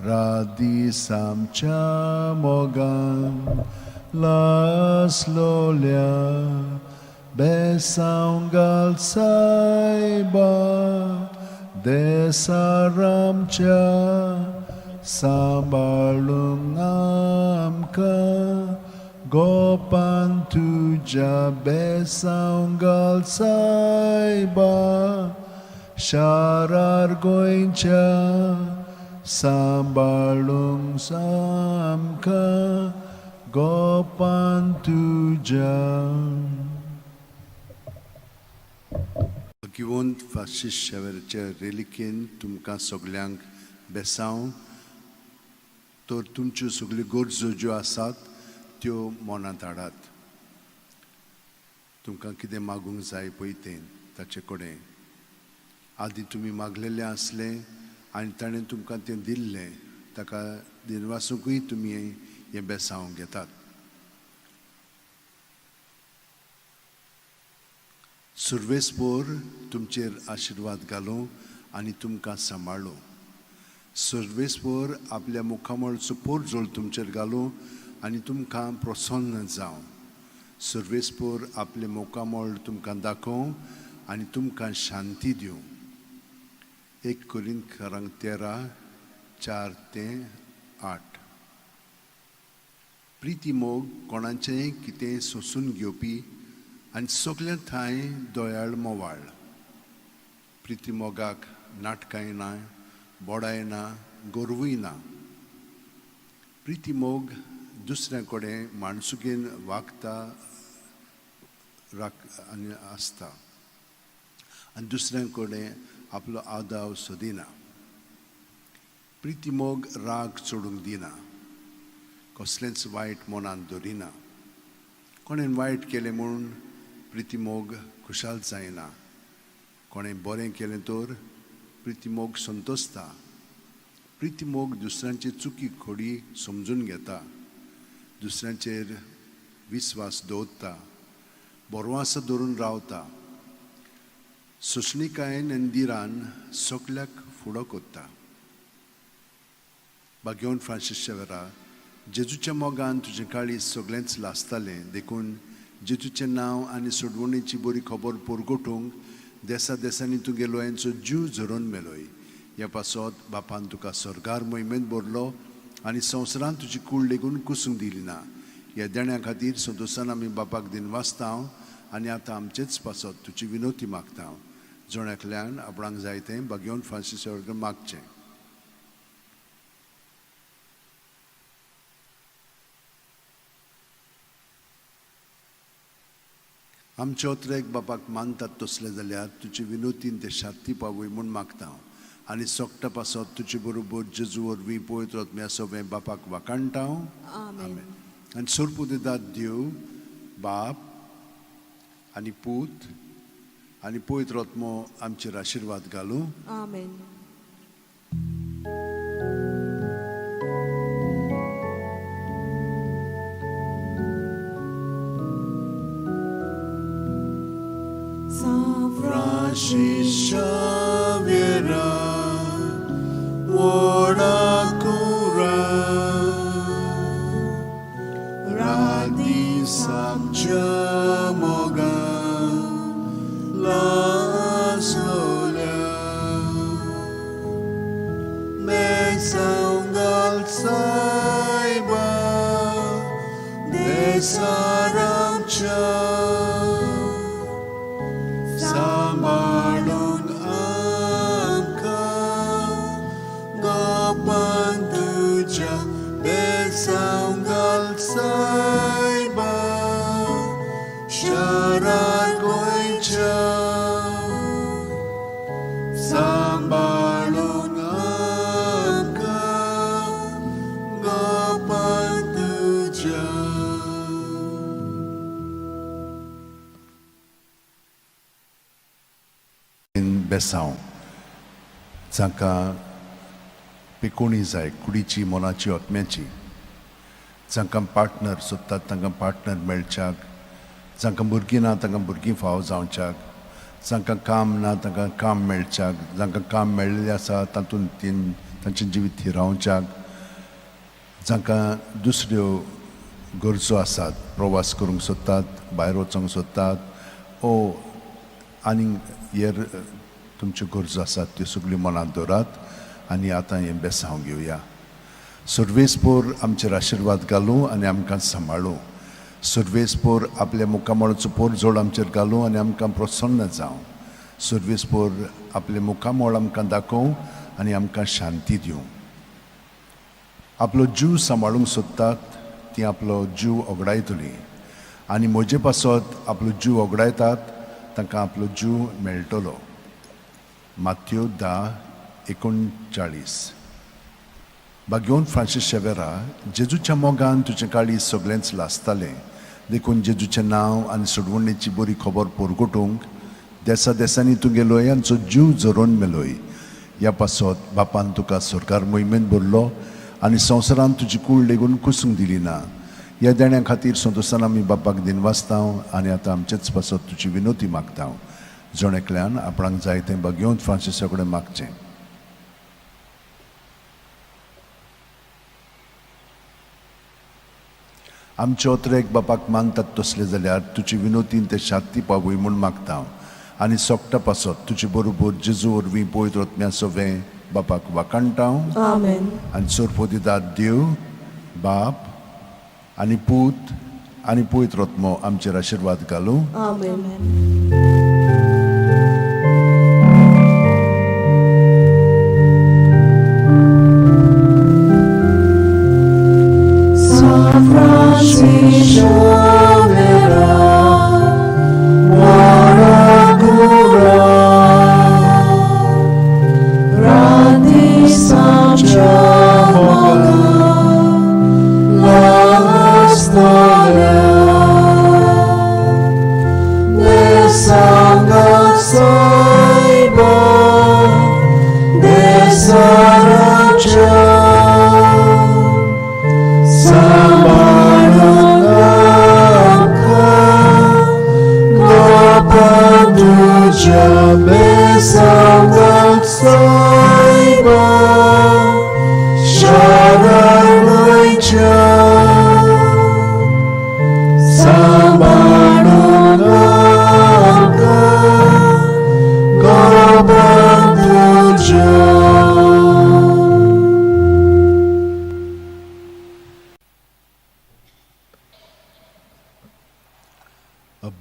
Radisam Chamogan, Las Lolia, Besaungal Saiba, Desaramcha, Sambalung Amka, Gopan Tuja, Besaungal Saiba, Sharar Goincha, Sambalung Samka, Gopan Tuja. Given Francis Xavierच्या रेलिकेन तुमकां सगल्यांक बेसांव तर तुमच्यो सगल्यो गरजो ज्यो आसात त्यो मनांत हाडात. तुमकां कितें मागूंक जाय पळय तें ताचे कडेन आदी तुमी मागलेलें आसलें आनी ताणें तुमकां तें दिल्लें ताका दिनवासूंकूय तुमी हें बेसांव घेतात. सर्वेस्पोर तुमचेर आशिर्वाद घालूं आनी तुमकां सांबाळूं. सर्वेस्पोर आपल्या मुखामळचो पोरजोळ तुमचेर घालूं आनी तुमकां प्रसन्न जावं. सर्वेस्पोर आपले मुखामळ तुमकां दाखोवं आनी तुमकां शांती दिवं. 1 कोरिंथीयांक 13:4-8. प्रिती मोग कोणाचेंय कितें सोंसून घेवपी आनी सगल्या थंय दोयाळ मोवाळ. प्रिती मोगाक नाटकांय ना, बोडाय ना, गोरवूय ना. प्रिती मोग दुसऱ्या कडेन माणसुगेन वागता आनी आसता आनी दुसऱ्या कडेन आपलो आदाव सोदिना. प्रिती मोग राग चोडूंक दिना, कसलेंच वायट मनांत दवरिना. कोणें वायट केलें म्हणून प्रिती मोग खुशाल जायना. कोणें बरें केलें तर प्रिती मोग संतोसता. प्रिती मोग दुसऱ्यांचे चुकी खोडी समजून घेता, दुसऱ्यांचेर विस्वास दवरता, बोरवास धरून रावता, सोंसणीकायेन आनी दिरान सगल्याक फुडो कोत्ता. भाग्यवन फ्रांसीस शेवेरा, जेजूच्या मोगान तुजें काळीज सगळेंच लासतालें, देखून जेजूचें नांव आनी सोडवणेची बरी खबर पोरगोटूंक देसा देसांनी तूं गेलो हांचो जीव झरोवन मेलोय. ह्या पासत बापान तुका स्वर्गार मोहिमेंत भरलो आनी संवसारान तुजी कूड लेगून कुसूंक दिली ना. ह्या देण्या खातीर संतोशान आमी बापाक दिन वाचता आनी आतां आमचेच पासत तुजी विनोती मागता. जोण्याकल्यान आपणाक जाय तें भाग्यवन फ्रांसीस शेवेराक मागचें. आमच्या ओत्रेक बापाक मानतात तसले जाल्यार तुजी विनोतीन ते शांती पावय म्हूण मागता आनी सोगटा पासत तुजे बरोबर जेजू वरवीं पवित्र आत्म्या सगळें बापाक वाकाणटा. आमेन. आनी सोरपू दितात देव बाप आनी पूत आनी पवित्र आत्मो आमचेर आशिर्वाद घालूं. आमेन. Francis Xavier, Oracura, Radis amcia moga, la solia, mesaungal saiba, desaramcia. Sambalung amka gapan tuja besaungal saiba syarat goicha. Sambalung amka gapan tuja. बेसांव जांकां पिकोणी जाय कुडीची मोलाची ओतम्याची, जांकां पार्टनर सोदतात तांकां पार्टनर मेळच्याक, जांकां भुरगीं ना तांकां भुरगीं फाव जावच्याक, जांकां काम ना तांकां काम मेळच्याक, जांकां काम मेळिल्लें आसा तातूंत तांचें जिवीत हिरावच्याक, जांकां दुसऱ्यो गरजो आसात, प्रवास करूंक सोदतात, भायर वचूंक सोदतात, आनी हेर तुमच्यो गरजो आसात त्यो सगळ्यो मनांत दवरात आनी आतां हें बेसांव घेवया. सर्वेस्पोर आमचेर आशिर्वाद घालूं आनी आमकां सांबाळूं. सर्वेस्पोर आपल्या मुखामळाचो पोर जोड आमचेर घालूं आनी आमकां प्रसन्न जावं. सर्वेस्पोर आपले मुखामळ आमकां दाखोवं आनी आमकां शांती दिवं. आपलो जीव सांबाळूंक सोदतात ती आपलो जीव ओगडायतली आनी म्हजे पासत आपलो जीव ओगडायतात तांकां आपलो जीव मेळटलो. माथ्यो 10:39. भाग्यवन फ्रांसीस शेवेरा, जेजूच्या मोगान तुजें काळीज सगळेंच लासतालें, देखून जेजूचें नांव आनी सोडवणेची बरी खबर पोरगोटूंक देसा देसांनी तूं गेलोय आनी जीव झरोवन मेलोय. ह्या पासत बापान तुका स्वर्गार मोहिमेंत भरलो आनी संवसारान तुजी कूड लेगून कुसूंक दिली ना. ह्या देण्या खातीर संतोशान आमी बापाक दिन वाचता आनी आतां आमचेच पासत तुजी विनोती मागता. जोणेकल्यान आपणाक जाय तें भाग्यवन फ्रांसीसा कडेन मागचें. आमचे ओत्रेक बापाक मानतात तसले जाल्यार तुजी विनोतीन ते शांती पावय म्हूण मागता आनी सोगटा पासत तुजे बरोबर जेजू वरवीं पवित्र आत्म्या सवें बापाक वाकाणटा. आमेन. आनी सोरपो दितात देव बाप आनी पूत आनी पवित्र आत्मो आमचेर आशिर्वाद घालूं. आमेन. Francis Xavier, Oracura, Radis amcia moga, la storia,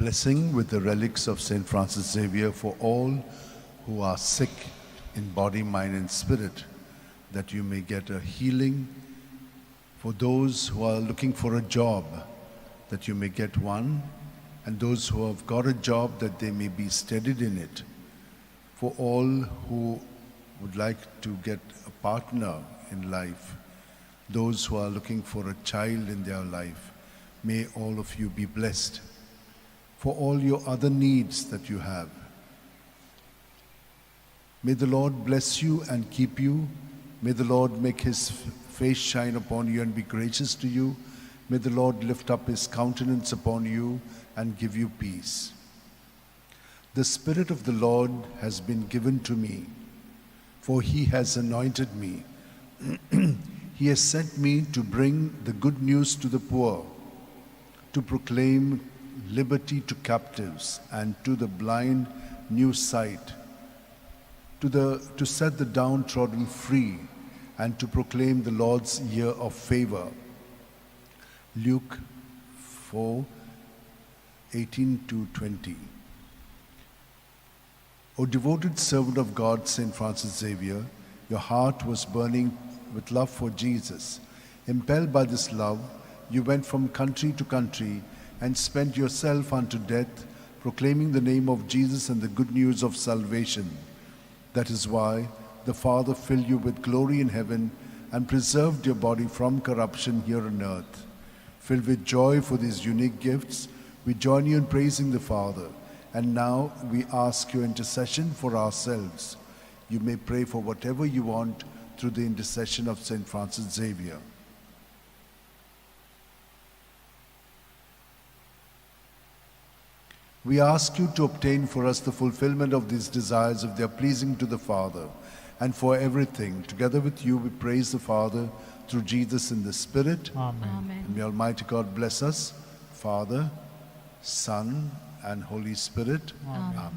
blessing with the relics of St. Francis Xavier for all who are sick in body, mind, and spirit, that you may get a healing. For those who are looking for a job, that you may get one, and those who have got a job, that they may be steadied in it. For all who would like to get a partner in life, those who are looking for a child in their life, may all of you be blessed. For all your other needs that you have, may the Lord bless you and keep you. May the Lord make his face shine upon you and be gracious to you. May the Lord lift up his countenance upon you and give you peace. The Spirit of the Lord has been given to me, for he has anointed me. He has sent me to bring the good news to the poor, to proclaim liberty to captives, and to the blind new sight, to set the downtrodden free, and to proclaim the Lord's year of favor. Luke 4:18-20. O devoted servant of God, St. Francis Xavier, your heart was burning with love for Jesus. Impelled by this love, you went from country to country and spent yourself unto death, proclaiming the name of Jesus and the good news of salvation. That is why the Father filled you with glory in heaven and preserved your body from corruption here on earth. Filled with joy for these unique gifts, we join you in praising the Father. And now we ask your intercession for ourselves. You may pray for whatever you want through the intercession of St. Francis Xavier. We ask you to obtain for us the fulfillment of these desires if they are pleasing to the Father. And for everything, together with you, we praise the Father through Jesus in the Spirit. Amen. And may Almighty God bless us, Father, Son, and Holy Spirit. Amen.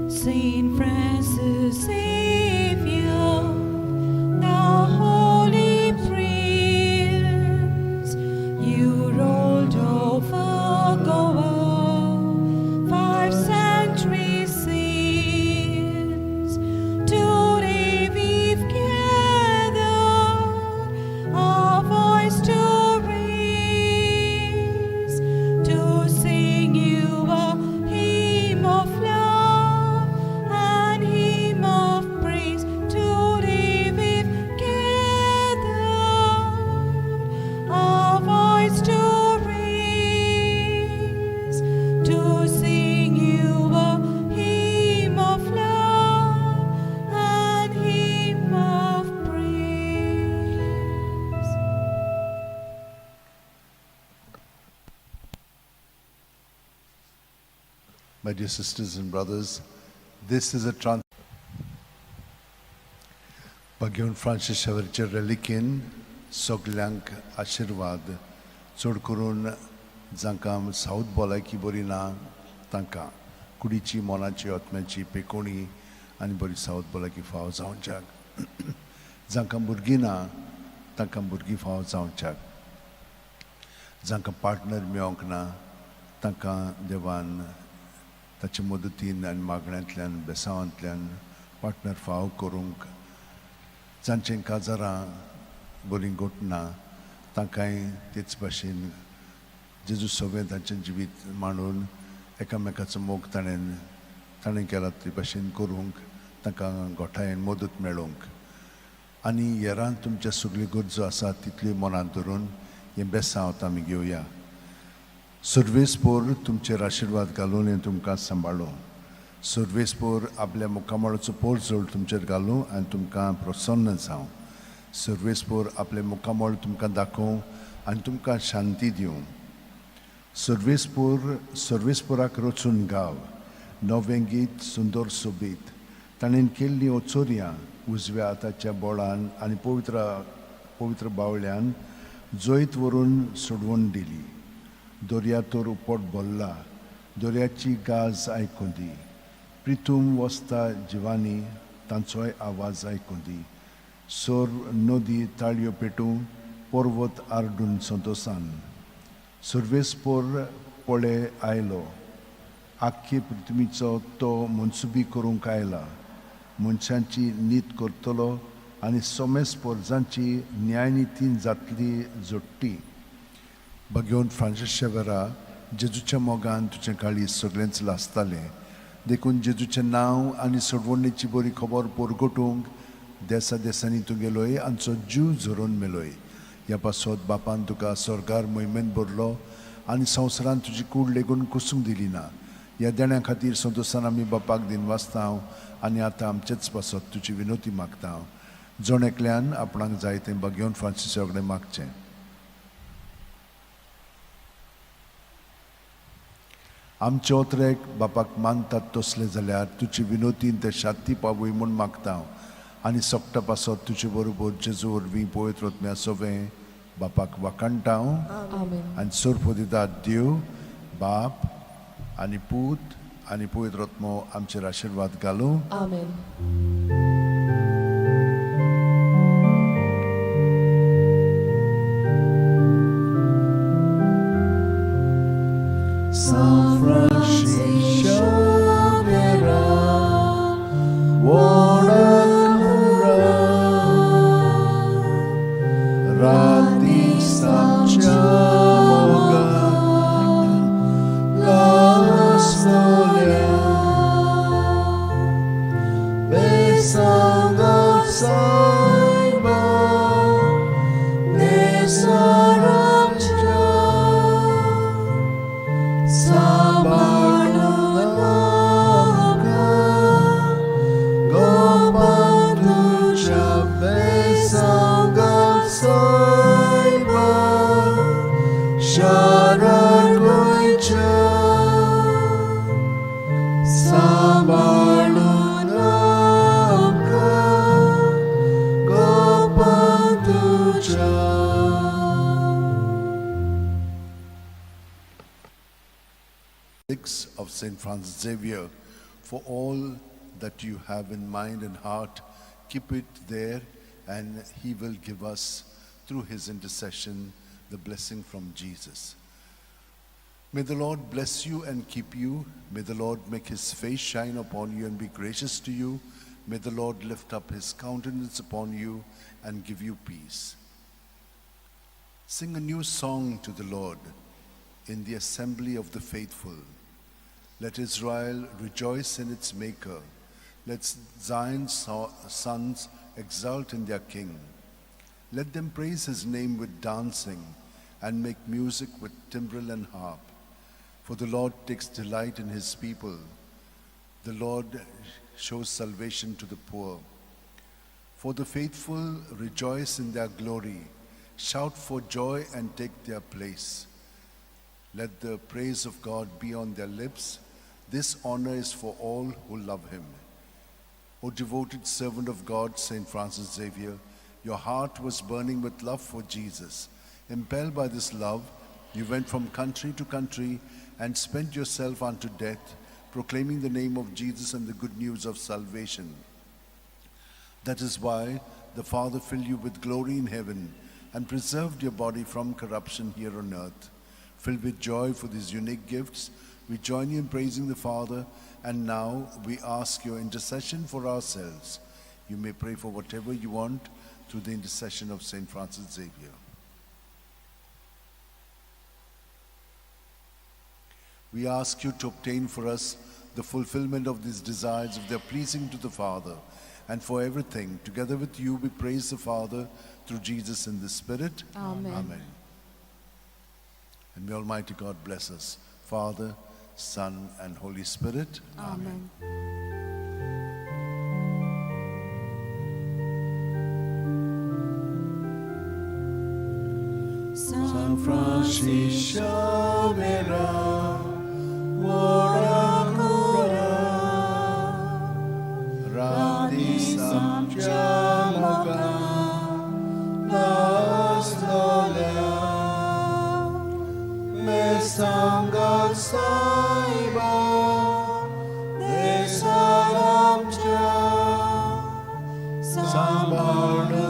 Saint Francis Xavier, thou holy prince, you rolled over Goa 5 centuries since. Today we've gathered our voice to raise, to sing you a hymn of love and hymn of praise. Today we've gathered our voice to raise, to sing you a hymn of love and hymn of praise. My dear sisters and brothers, this is a Bagyon Francis Xavierचे reliquin सगल्यांक आशीर्वाद चड करून जांकां south भलायकी बरी ना तांकां कुडीची मोनाची आत्म्याची पेकोणी आनी बरी सावथ भलायकी फाव जावच्याक जांकां भुरगीं ना तांकां भुरगीं फाव जावच्याक जांकां पार्टनर मेळोंक ना तांकां देवान ताचे मदतीन आनी मागण्यांतल्यान बेसांवांतल्यान पार्टनर फाव करूंक जांचें काजारां बरीं घोटना तांकांय तेच भाशेन जेजू सगळें तांचें जिवीत मांडून एकामेकाचो मोग ताणें केला ते भाशेन करूंक तांकां गोठायेन मदत मेळोवंक आनी हेरांत तुमच्या सगळ्यो गरजो आसात तितल्यो मनांत धरून हें बेसांवत आमी घेवया. सर्वेस्पोर तुमचेर आशिर्वाद घालून हें तुमकां सांबाळूं. सर्वेस्पोर आपल्या मुखामळाचो पोर जोड तुमचेर घालूं आनी तुमकां प्रसन्न जावं. सर्वेस्पोर आपले मुखामळ तुमकां दाखोवं आनी तुमकां शांती दिवं. सर्वेस्पोराक रचून गाव नवें गीत सुंदर सोबीत ताणें केल्लीं ओचोऱ्यां उजव्या हाताच्या बोळान आनी पवित्र बावळ्यान जैत व्हरून सोडवून दिली. दर्यातोर उपट भरला, दर्याची गाज आयकूं दी. प्रितूम वस्ता जिवानी तांचोय आवाज आयकूं दी. सोर नदी ताळयो पेटूं पर्वत आरडून संतोसान सुर्वेस्पोर पळे आयलो आख्खे पृथ्वीचो तो मनसुबी करूंक आयला मनशांची नीत करतलो आनी सोमेस्पोर जांची न्यायनितीन जातली जोडटी भगवंत फ्रांसीस शेवेरा जेजूच्या मोगान तुजें काळीज सगळेंच लासतालें देखून जेजूचें नांव आनी सोडवणेची बरी खबर पोरगोटूंक देसा देसांनी तूं गेलोय आमचो जीव झरोवन मेलोय ह्या पासत बापान तुका स्वर्गार मोहिमेंत भरलो आनी संवसारान तुजी कूड लेगून कुसूंक दिली ना ह्या देण्या खातीर संतोशान आमी बापाक दिनवासता हांव आनी आतां आमचेच पासत तुजी विनोती मागता हांव जण एकल्यान आपणाक जाय तें भगवंत फ्रांसीसा कडेन मागचें आमचे ओतरेक बापाक मानतात तसले जाल्यार तुजी विनोतीन ते शांती पावय म्हूण मागता हांव आनी सोपटा पासत तुजे बरोबर जेजू वरवीं पवित्र आत्म्या सोवें बापाक वाखाणटा हांव Amen. आनी सोरपो दिता देव बाप आनी पूत आनी पवित्र आत्मो आमचेर आशिर्वाद घालूं Amen. San Francisco Xavier, Wanakura, Rati Samchamoga, La Solia, Besangal Saiba, Nesaramcha. Of St. Francis Xavier, for all that you have in mind and heart, keep it there, and he will give us, through his intercession, the blessing from Jesus. May the Lord bless you and keep you. May the Lord make his face shine upon you and be gracious to you. May the Lord lift up his countenance upon you and give you peace. Sing a new song to the Lord in the assembly of the faithful. Let Israel rejoice in its Maker. Let Zion's sons exult in their King. Let them praise his name with dancing and make music with timbrel and harp. For the Lord takes delight in his people. The Lord shows salvation to the poor. For the faithful rejoice in their glory. Shout for joy and take their place. Let the praise of God be on their lips. This honor is for all who love him. O devoted servant of God, St. Francis Xavier, your heart was burning with love for Jesus. Impelled by this love, you went from country to country and spent yourself unto death, proclaiming the name of Jesus and the good news of salvation. That is why the Father filled you with glory in heaven and preserved your body from corruption here on earth. Filled with joy for these unique gifts, we join you in praising the Father, and now we ask your intercession for ourselves. You may pray for whatever you want through the intercession of St. Francis Xavier. We ask you to obtain for us the fulfillment of these desires if they are pleasing to the Father. And for everything, together with you, we praise the Father through Jesus in the Spirit. Amen. Amen. And may Almighty God bless us, Father, Son, and Holy Spirit. Amen. San Francis Xavier, Wanakura, Radi Samchamoga, Nastolia, Mesangal Saiba, Desalamcha, Sambarna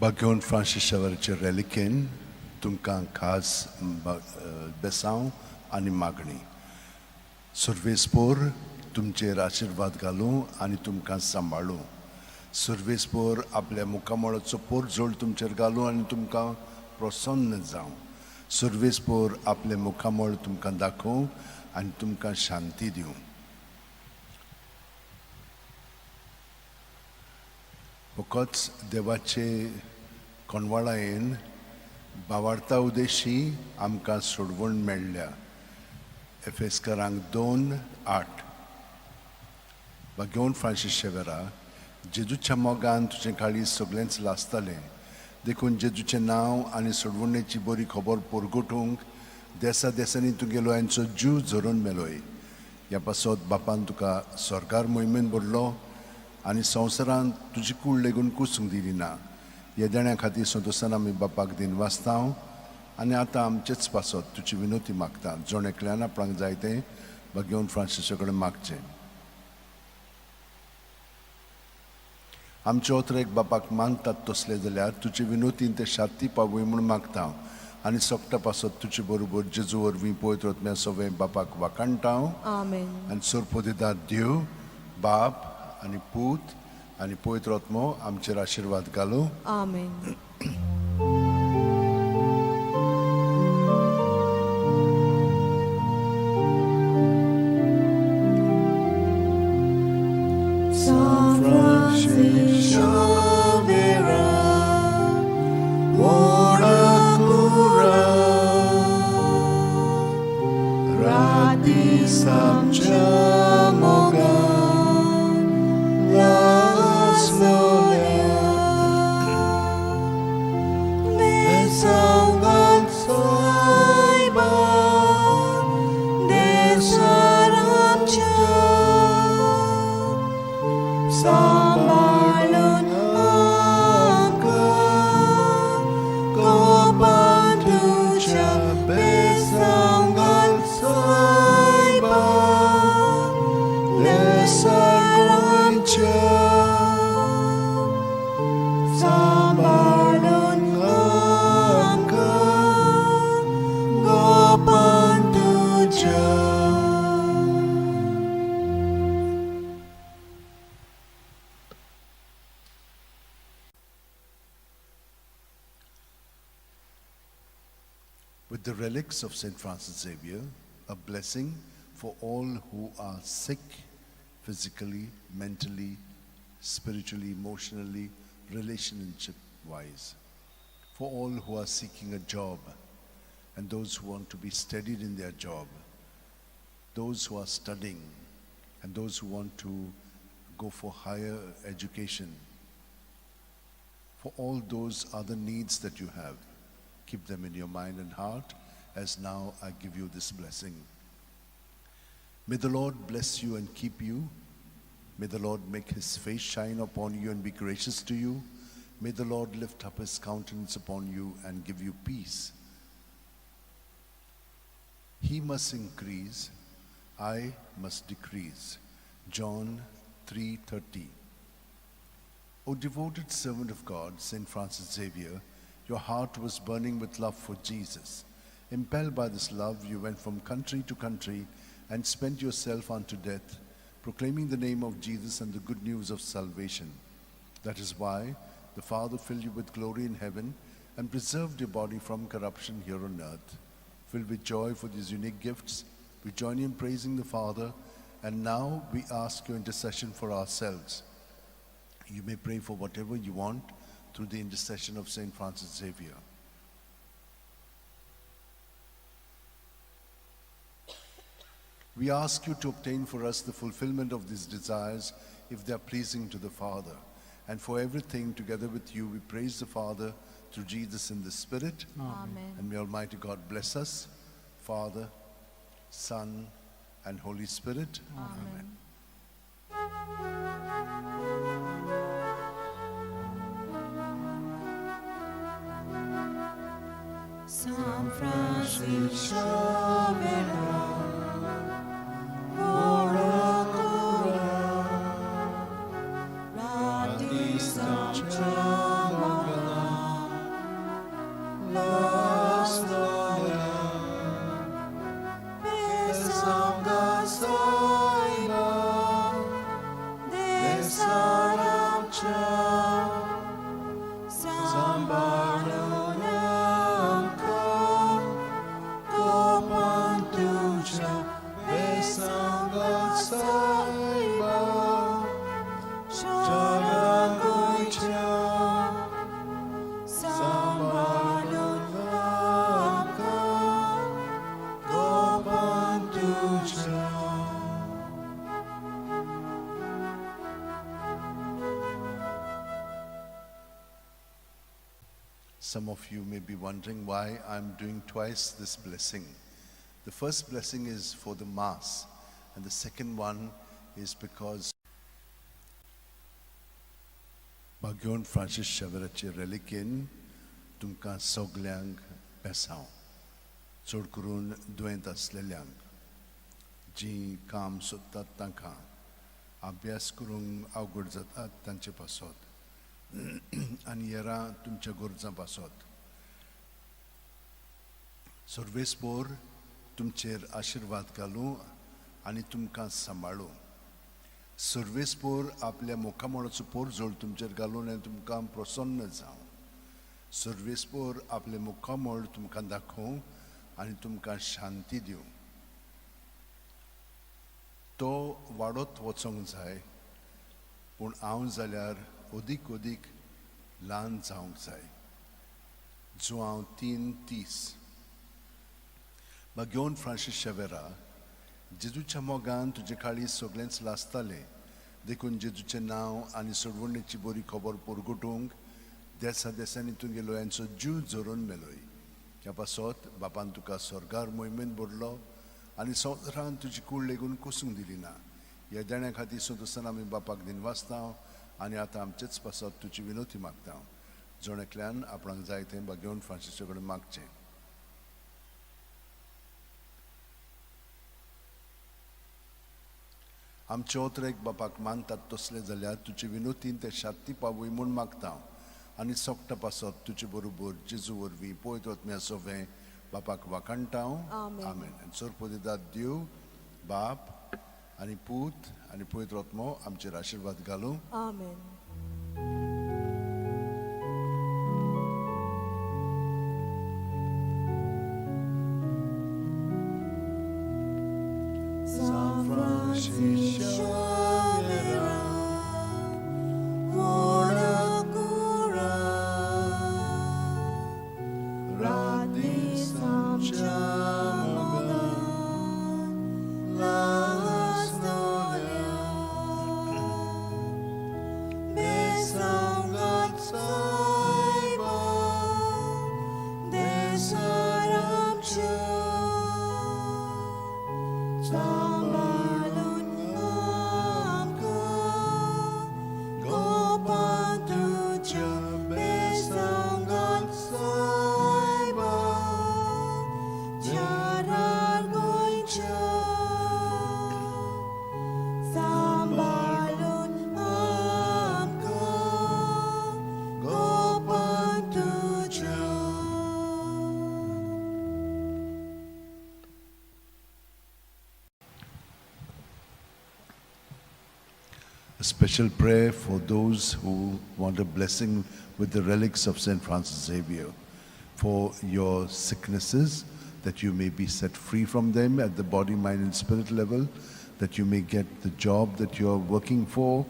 भाग्यवन Francis शेवेराचे रॅलिकेन तुमकां खास बेसांव आनी मागणी. सुरवेस्पोर तुमचेर आशिर्वाद घालूं आनी तुमकां सांबाळूं. सुरवेस्पोर आपल्या मुखामळाचो पोरजोळ तुमचेर घालूं आनी तुमकां प्रसन्न जावं. सुरवेस्पोर आपले मुखामळ तुमकां दाखोवं आनी तुमकां शांती दिवं. फकत देवाचे कोणवाळायेन भावार्था उदेशी आमकां सोडवण मेळ्ळ्या. एफेसकारांक 2:8. भाग्यवन फ्रांसीस शेवेरा, जेजूच्या मोगान तुजें काळीज सगळेंच लासतालें देखून जेजूचें नांव आनी सोडवणेची बरी खबर पोरगोटूंक देसा देसांनी तुगेलो हांचो जीव झरोवन मेलोय. ह्या पासत बापान तुका सरकार मोहिमेन भरलो आनी संवसारांत तुजी कूड लेगून कुसूंक दिली ना. येदेण्या खातीर संतोशान आमी बापाक दिन वाचतां आनी आतां आमचेच पासत तुजी विनोती मागता. जोण एकल्यान आपणाक जाय तें भाग्यवन फ्रांसीसा कडेन मागचें. आमचे ओतरेक बापाक मानतात तसले जाल्यार तुजी विनोतीन ते शांती पावय म्हूण मागता आनी सोगटा पासत तुजे बरोबर जेजू वरवीं पवित्र आत्म्या सवें बापाक वाकाणटा Amen. आनी सोरपोदिदार देव बाप आनी पूत आनी पवित्र आत्मो आमचेर आशिर्वाद घालूं. Amen. San Francis Xavier, Oracura, Radis amcia mogan, las gloria, besangan saiban, desaramcia, sambalun angka, kopantuca, besangan saiban, desaramcia, sambalun angka, kopantuca. With the relics of St. Francis Xavier, a blessing for all who are sick physically, mentally, spiritually, emotionally, relationship-wise. For all who are seeking a job and those who want to be steadied in their job, those who are studying and those who want to go for higher education. For all those other needs that you have, keep them in your mind and heart as now I give you this blessing. May the Lord bless you and keep you. May the Lord make his face shine upon you and be gracious to you. May the Lord lift up his countenance upon you and give you peace. He must increase, I must decrease. John 3:30. O devoted servant of God, St. Francis Xavier, your heart was burning with love for Jesus. Impelled by this love, you went from country to country and spent yourself unto death, proclaiming the name of Jesus and the good news of salvation. That is why the Father filled you with glory in heaven and preserved your body from corruption here on earth. Filled with joy for these unique gifts, we join in praising the Father, and now we ask your intercession for ourselves. You may pray for whatever you want through the intercession of St. Francis Xavier. We ask you to obtain for us the fulfillment of these desires if they are pleasing to the Father. And for everything, together with you, we praise the Father through Jesus in the Spirit. Amen. And may Almighty God bless us, Father, Son, and Holy Spirit. Amen. San Francis Xavier, Oracula, Radis amcia mogan, Some of you may be wondering why I'm doing twice this blessing. The first blessing is for the Mass, and the second one is because Bagion Francis Xavierचे reliquin तुमकां सगल्यांक बेसांव चड करून दुयेंत असलेल्यांक जीं काम सोदतात तांकां अभ्यास करूंक अवघड जातात तांचे पासत आनी हेरां तुमच्या गरजां पासत सर्वेस्पोर तुमचेर आशिर्वाद घालूं आनी तुमकां सांबाळूं सर्वेस्पोर आपल्या मुखामळाचो पोरजोळ तुमचेर घालून आनी तुमकां प्रसन्न जावं सर्वेस्पोर आपले मुखामळ तुमकां दाखोवं आनी तुमकां शांती दिवं तो वाडत वचोंक जाय पूण हांव जाल्यार अदीक ल्हान जावंक जाय जो हांव 3:30 बागियोन फ्रांसीस शेवेरा जेजूच्या मोगान तुजे काळी सगळेंच लासतालें देखून जेजूचें नांव आनी सोडवणेची बरी खबर परगटूंक देसा देसांनी तुगेलो यांचो जीव जोरून मेलोय ह्या पासत बापान तुका स्वर्गार मोहिमेन भरलो आनी संवसारान तुजी कूड लेगून कुसूंक दिली ना ह्या देण्या खातीर सोदसान आमी बापाक दिनवासता आनी आतां आमचेच पासत तुजी विनोती मागता जोण एकल्यान आपणाक जाय तें बागियोन फ्रांसीसा कडेन मागचें आमचे ओतरेक बापाक मानतात तसले जाल्यार तुजे विनोतीन ते शांती पावूय म्हूण मागता आनी सोगटा पासत तुजे बरोबर जेजू वरवीं पळयत वतम्या सोवें बापाक वाखाणटा आमेन आनी सोरपोदिदाद देव बाप आनी पूत आनी पळयत वतमो आमचेर आशिर्वाद घालूं Amen. San Francisco Xavier, ora cura, radis amchamoga, la storia, besangat saiba, desaramchu. Sambalun amka, gopan tuja besangat saiba, jarar goincha. Sambalun amka, gopan tuja. A special prayer for those who want a blessing with the relics of St. Francis Xavier, for your sicknesses, that you may be set free from them at the body, mind and spirit level, that you may get the job that you are working for,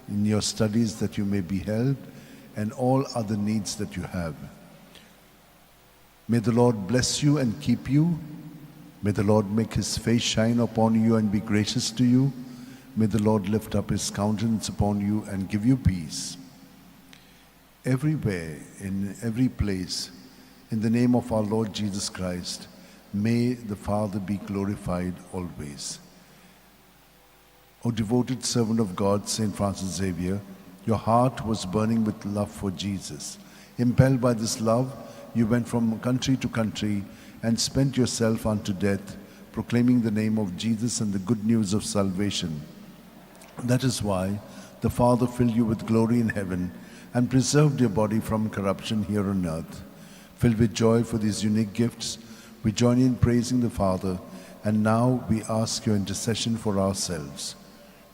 in your studies that you may be helped, and all other needs that you have. May the Lord bless you and keep you. May the Lord make his face shine upon you and be gracious to you. May the Lord lift up his countenance upon you and give you peace. Everywhere, in every place, in the name of our Lord Jesus Christ, may the Father be glorified always. O devoted servant of God, St. Francis Xavier, your heart was burning with love for Jesus. Impelled by this love, you went from country to country and spent yourself unto death, proclaiming the name of Jesus and the good news of salvation. That is why the Father filled you with glory in heaven and preserved your body from corruption here on earth. Filled with joy for these unique gifts, we join in praising the Father, and now we ask your intercession for ourselves.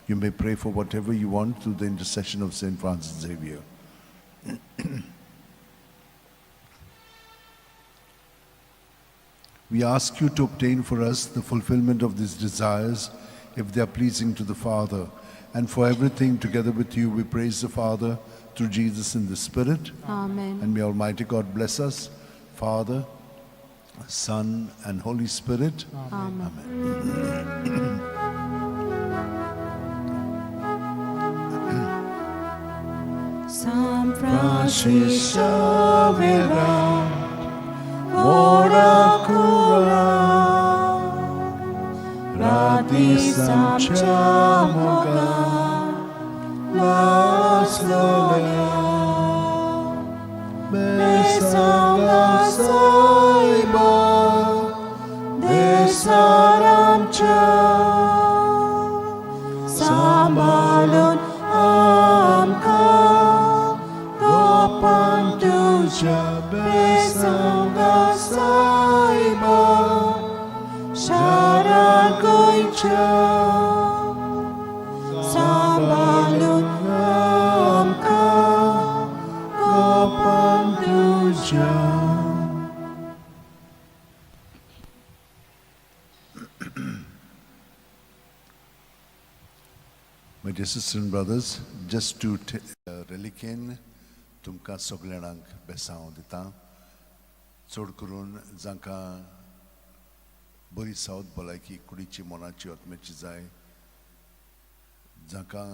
You may pray for whatever you want through the intercession of St. Francis Xavier. We ask you to obtain for us the fulfillment of these desires, if they are pleasing to the Father. And for everything, together with you, we praise the Father through Jesus in the Spirit. Amen. And may Almighty God bless us, Father, Son, and Holy Spirit. Amen. San Francis Xavier, ora cura, radis samcia moga, las gloria, besanga saiba, desaramcha, sambalun amka, gopan tuja, besanga saiba, syarat goicha, sambalun amka, gopan tuja. My dear sisters and brothers, just to reliquin तुमकां सगळ्यांक बेसांव दिता चड करून जांकां बरी सावत भलायकी कुडीची मनाची आत्म्याची जाय जांकां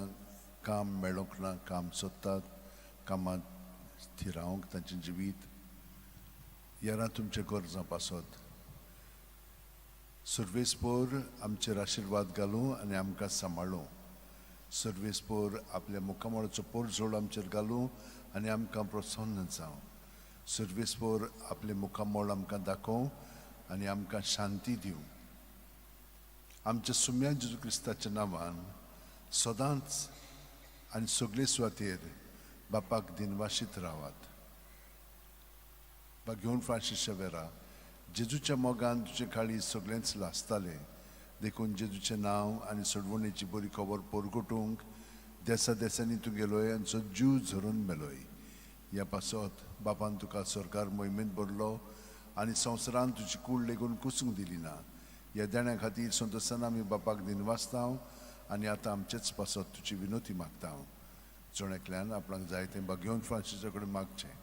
काम मेळोंक ना काम सोदतात कामांत स्थिरावंक तांचें जिवीत यारां तुमचे गरजां पासत सर्वेस्पोर आमचेर आशिर्वाद घालूं आनी आमकां सांबाळूं सर्वेस्पोर आपल्या मुखामळाचो पोरझोळ आमचेर घालूं आनी आमकां प्रोत्साहन जावं सर्वेस्पोर आपले मुखामळ आमकां दाखोव आनी आमकां शांती दिवं आमच्या सुम्या जेजू क्रिस्ताच्या नांवान सदांच आनी सगळे सुवातेर बापाक दिनवाशीत रावात घेवन फ्रांसीस शावेरा जेजूच्या मोगान तुजे काळी सगळेंच लासताले देखून जेजूचें नांव आनी सोडवणेची बरी खबर परगटूंक देसा देसांनी तूं गेलोय आनी जो जीव झरून मेलोय ह्या पासत बापान तुका सरकार मोहिमेंत भरलो आनी संवसारान तुजी कूड लेगून कुसूंक दिली ना ह्या देण्या खातीर संतोशान आमी बापाक दिनवासता आनी आतां आमचेच पासत तुजी विनोती मागता जण एकल्यान आपणाक जाय तें घेवन फ्रांसिसा कडेन मागचें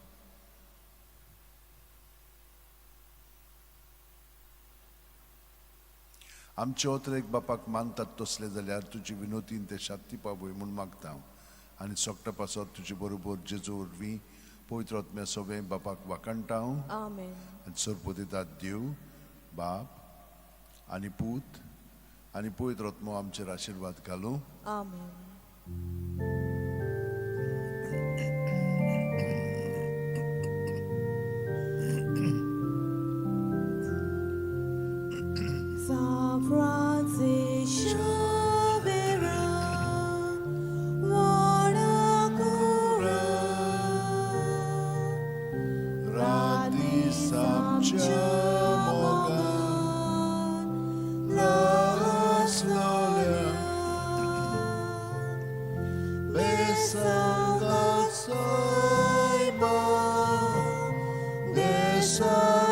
आमचे ओतरेक बापाक मानतात तसले जाल्यार तुजी विनोतीन ते शांती पावय म्हूण मागता आनी सोगटा पासत तुजे बरोबर जेजू वरवीं पवित्र आत्म्या सगळें बापाक वाकणटा आनी सरपोदितात देव बाप आनी पूत आनी पवित्र आत्मो आमचेर आशिर्वाद घालूं San Francis Xavier, ora cura, radis amcia mogan, las gloria, besanga saiba, desaramcha.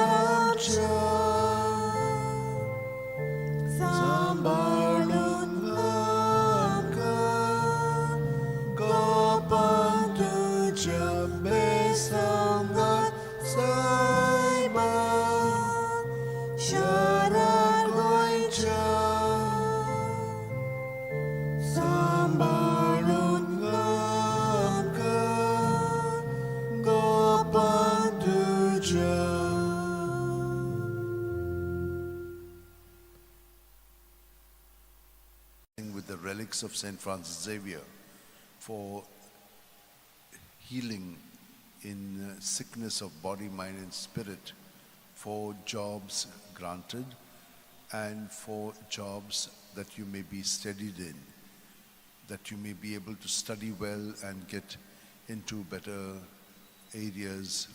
With the relics of St. Francis Xavier for healing in sickness of body, mind and spirit, for jobs granted and for jobs that you may be steadied in, that you may be able to study well and get into better areas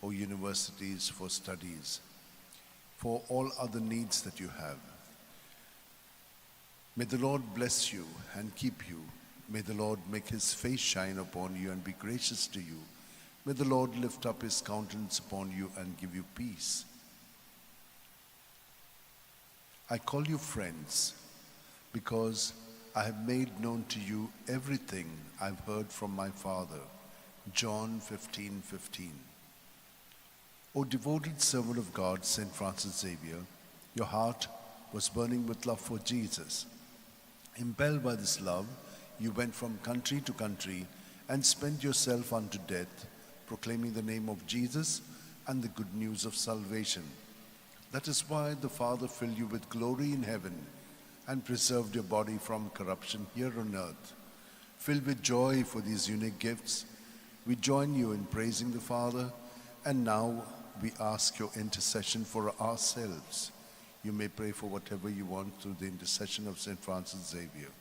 or universities for studies, for all other needs that you have. May the Lord bless you and keep you. May the Lord make his face shine upon you and be gracious to you. May the Lord lift up his countenance upon you and give you peace. I call you friends because I have made known to you everything I've heard from my Father. John 15:15. O devoted servant of God, St. Francis Xavier, your heart was burning with love for Jesus. Impelled by this love, you went from country to country and spent yourself unto death, proclaiming the name of Jesus and the good news of salvation. That is why the Father filled you with glory in heaven and preserved your body from corruption here on earth. Filled with joy for these unique gifts, we join you in praising the Father, and now we ask your intercession for ourselves. You may pray for whatever you want through the intercession of St. Francis Xavier.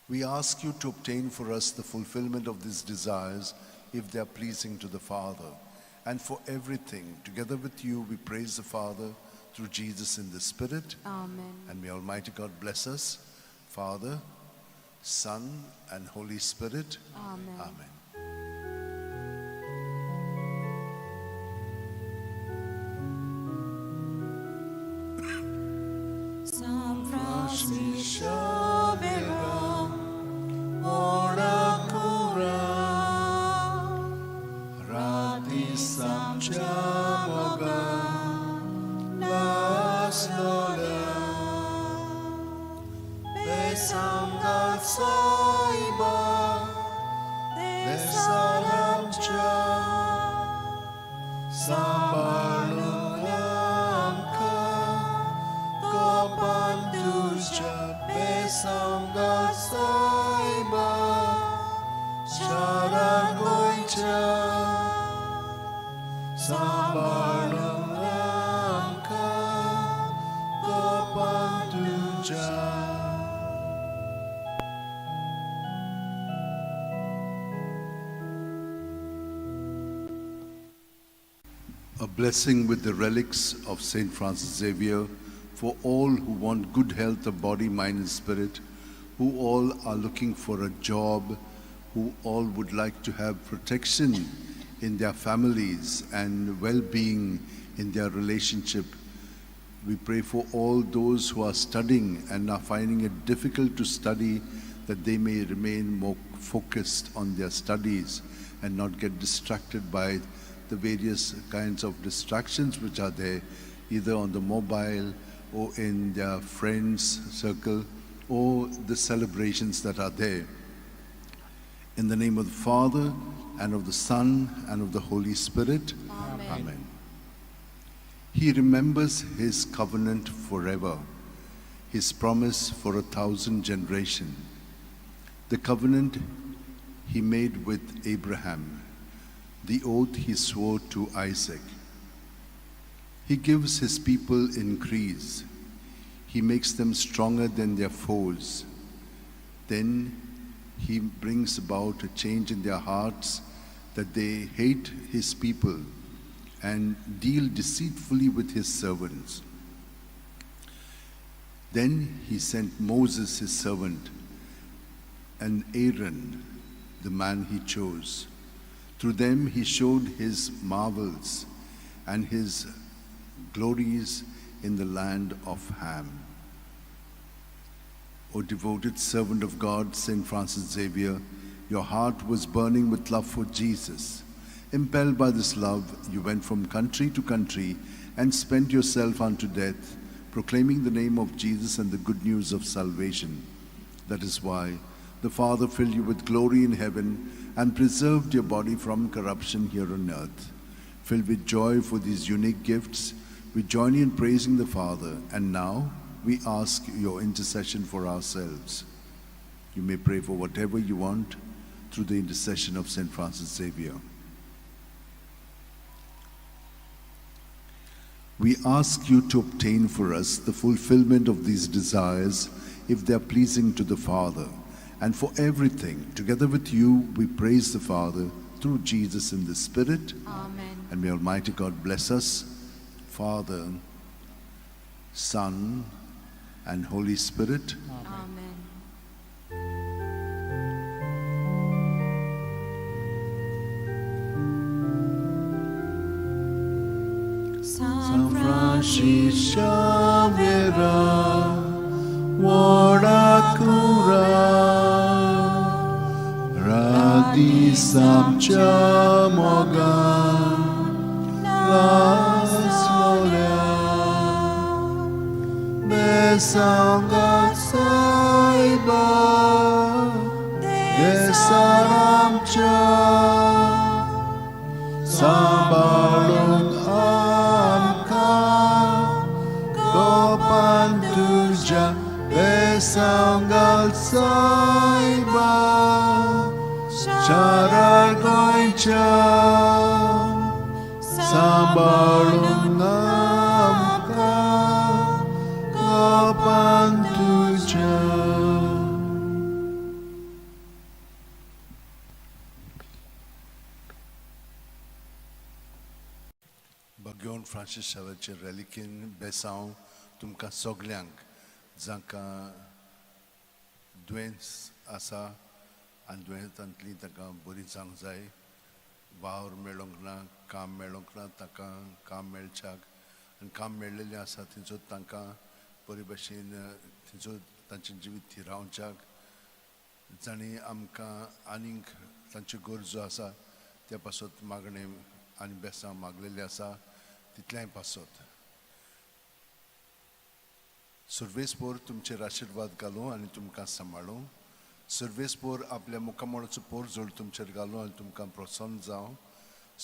We ask you to obtain for us the fulfillment of these desires if they are pleasing to the Father. And for everything, together with you, we praise the Father through Jesus in the Spirit. Amen. And may Almighty God bless us, Father, Son, and Holy Spirit. Amen. Amen. San Francis Xavier, ora cura, radisam chamoga, nas gloria, besam gal saiba, desalam cha, sambalulam ka, Kopanduja besam gal saiba, Sharagoicha, sambalulam ka, Kopanduja. A blessing with the relics of St. Francis Xavier for all who want good health of body, mind, and spirit, who all are looking for a job, who all would like to have protection in their families and well-being in their relationship. We pray for all those who are studying and are finding it difficult to study, that they may remain more focused on their studies and not get distracted by the various kinds of distractions which are there, either on the mobile or in their friends' circle or the celebrations that are there. In the name of the Father, and of the Son, and of the Holy Spirit. Amen. Amen. He remembers his covenant forever, his promise for 1,000 generations, the covenant he made with Abraham, the oath he swore to Isaac. He gives his people increase. He makes them stronger than their foes. Then he brings about a change in their hearts, that they hate his people and deal deceitfully with his servants. Then he sent Moses, his servant, and Aaron, the man he chose. Through them he showed his marvels and his glories in the land of Ham. O devoted servant of God, St. Francis Xavier, your heart was burning with love for Jesus. Impelled by this love, you went from country to country and spent yourself unto death, proclaiming the name of Jesus and the good news of salvation. That is why the Father filled you with glory in heaven and preserved your body from corruption here on earth. Filled with joy for these unique gifts, we join you in praising the Father, and now we ask your intercession for ourselves. You may pray for whatever you want through the intercession of St. Francis Xavier. We ask you to obtain for us the fulfillment of these desires if they are pleasing to the Father. And for everything, together with you, we praise the Father through Jesus in the Spirit. Amen. And may Almighty God bless us, Father, Son, and Holy Spirit. Amen. San Francis Xavier, ora cura, radisam chamoga, las gloria, बेसांगात सायबा देसार आमच्या सांबाळून आमकां गोपान तुझ्या बेसांगात सायबा शारार गोंयच्या सांबाळून आमकां गोपान तुझ्या. भगवान फ्रांसीस शावेचे रॅलिकेन बेसांव तुमकां सगल्यांक जांकां दुयेंस आसा आनी दुयेंसांतली ताका बरी जावंक जाय, वावर मेळोंक ना, काम मेळोंक ना, ताका काम मेळच्याक आनी काम मेळिल्लें आसा थंयसर तांकां बरे भशेन थंयसर तांचें जिवीत थिरावच्याक जाणी आमकां आनीक तांच्यो गरजो आसा त्या पासत मागणें आनी बेसांव मागलेलें आसा तितल्याय पासत. सर्वेस्पोर तुमचेर आशिर्वाद घालूं आनी तुमकां सांबाळूं. सर्वेस्पोर आपल्या मुखामोळाचो पोर जोड तुमचेर घालूं आनी तुमकां प्रोत्साहन जावं.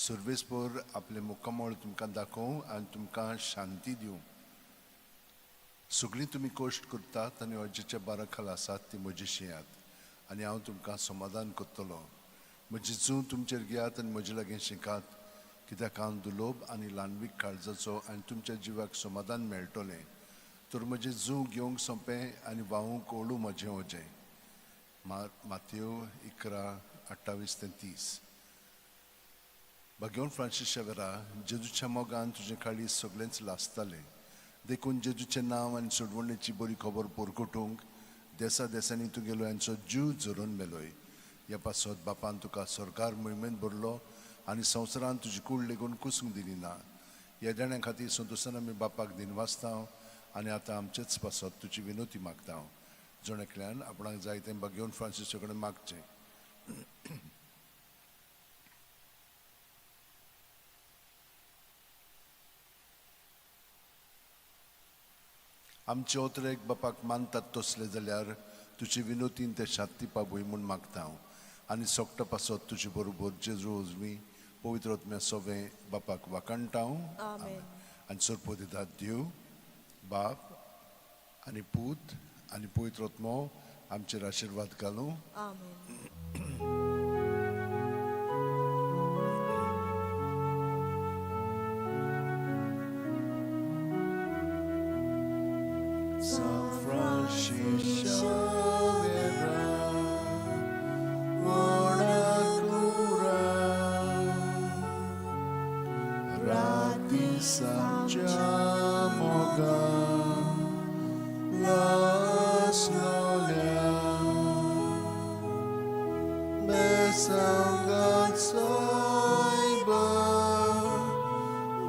सर्वेस्पोर आपले मुखामोळ तुमकां दाखोवं आनी तुमकां शांती दिवं. सगळीं तुमी कोश्ट करतात आनी अजेच्या बारा खाला आसात ती म्हजीशी यात आनी हांव तुमकां समाधान करतलो. म्हजी जूं तुमचेर घेयात आनी म्हजे लागीं शिकात, कित्याक हांव दुलोभ आनी ल्हानवीक काळजाचो आनी तुमच्या जिवाक समाधान मेळटलें. तर म्हजें जूं घेवंक सोंपें आनी व्हावूंक ओळू म्हजें ओजें. मातयो 11:28-30. भगवान फ्रांसीस शावेरा, जेजूच्या मोगान तुजें काळीज सगळेंच लासतालें. देखून जेजूचें नांव आनी सोडवणेची बरी खबर पोरकुटूंक देसा देसांनी तुगेलो यांचो जीव झरोवन मेलोय. ह्या पासत बापान तुका सरकार मोहिमेंत भरलो आनी संवसारान तुजी कूड लेगून कुसूंक दिली ना. ह्या जाण्यां खातीर संतोशान आमी बापाक दिनवासता आनी आतां आमचेच पासत तुजी विनोती मागता. जोणेकल्यान आपणाक जाय तें भगवान फ्रांसीसा कडेन मागचें. आमचे ओतरेक बापाक मानतात तसले जाल्यार तुजी विनोतीन ते शांती पावय म्हूण मागता हांव. आनी सोगटा पासत तुजे बरोबर जेजू उजवी पवित्र आत्म्या सोवें बापाक वाकणटा हांव. आनी सोरपो दितात देव बाप आनी पूत आनी पवित्र आत्मो आमचेर आशिर्वाद घालूं. San Francis Xavier, ora cura, rati sanjamoga, las nolia, besangat saiba,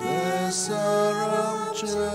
desaramcha.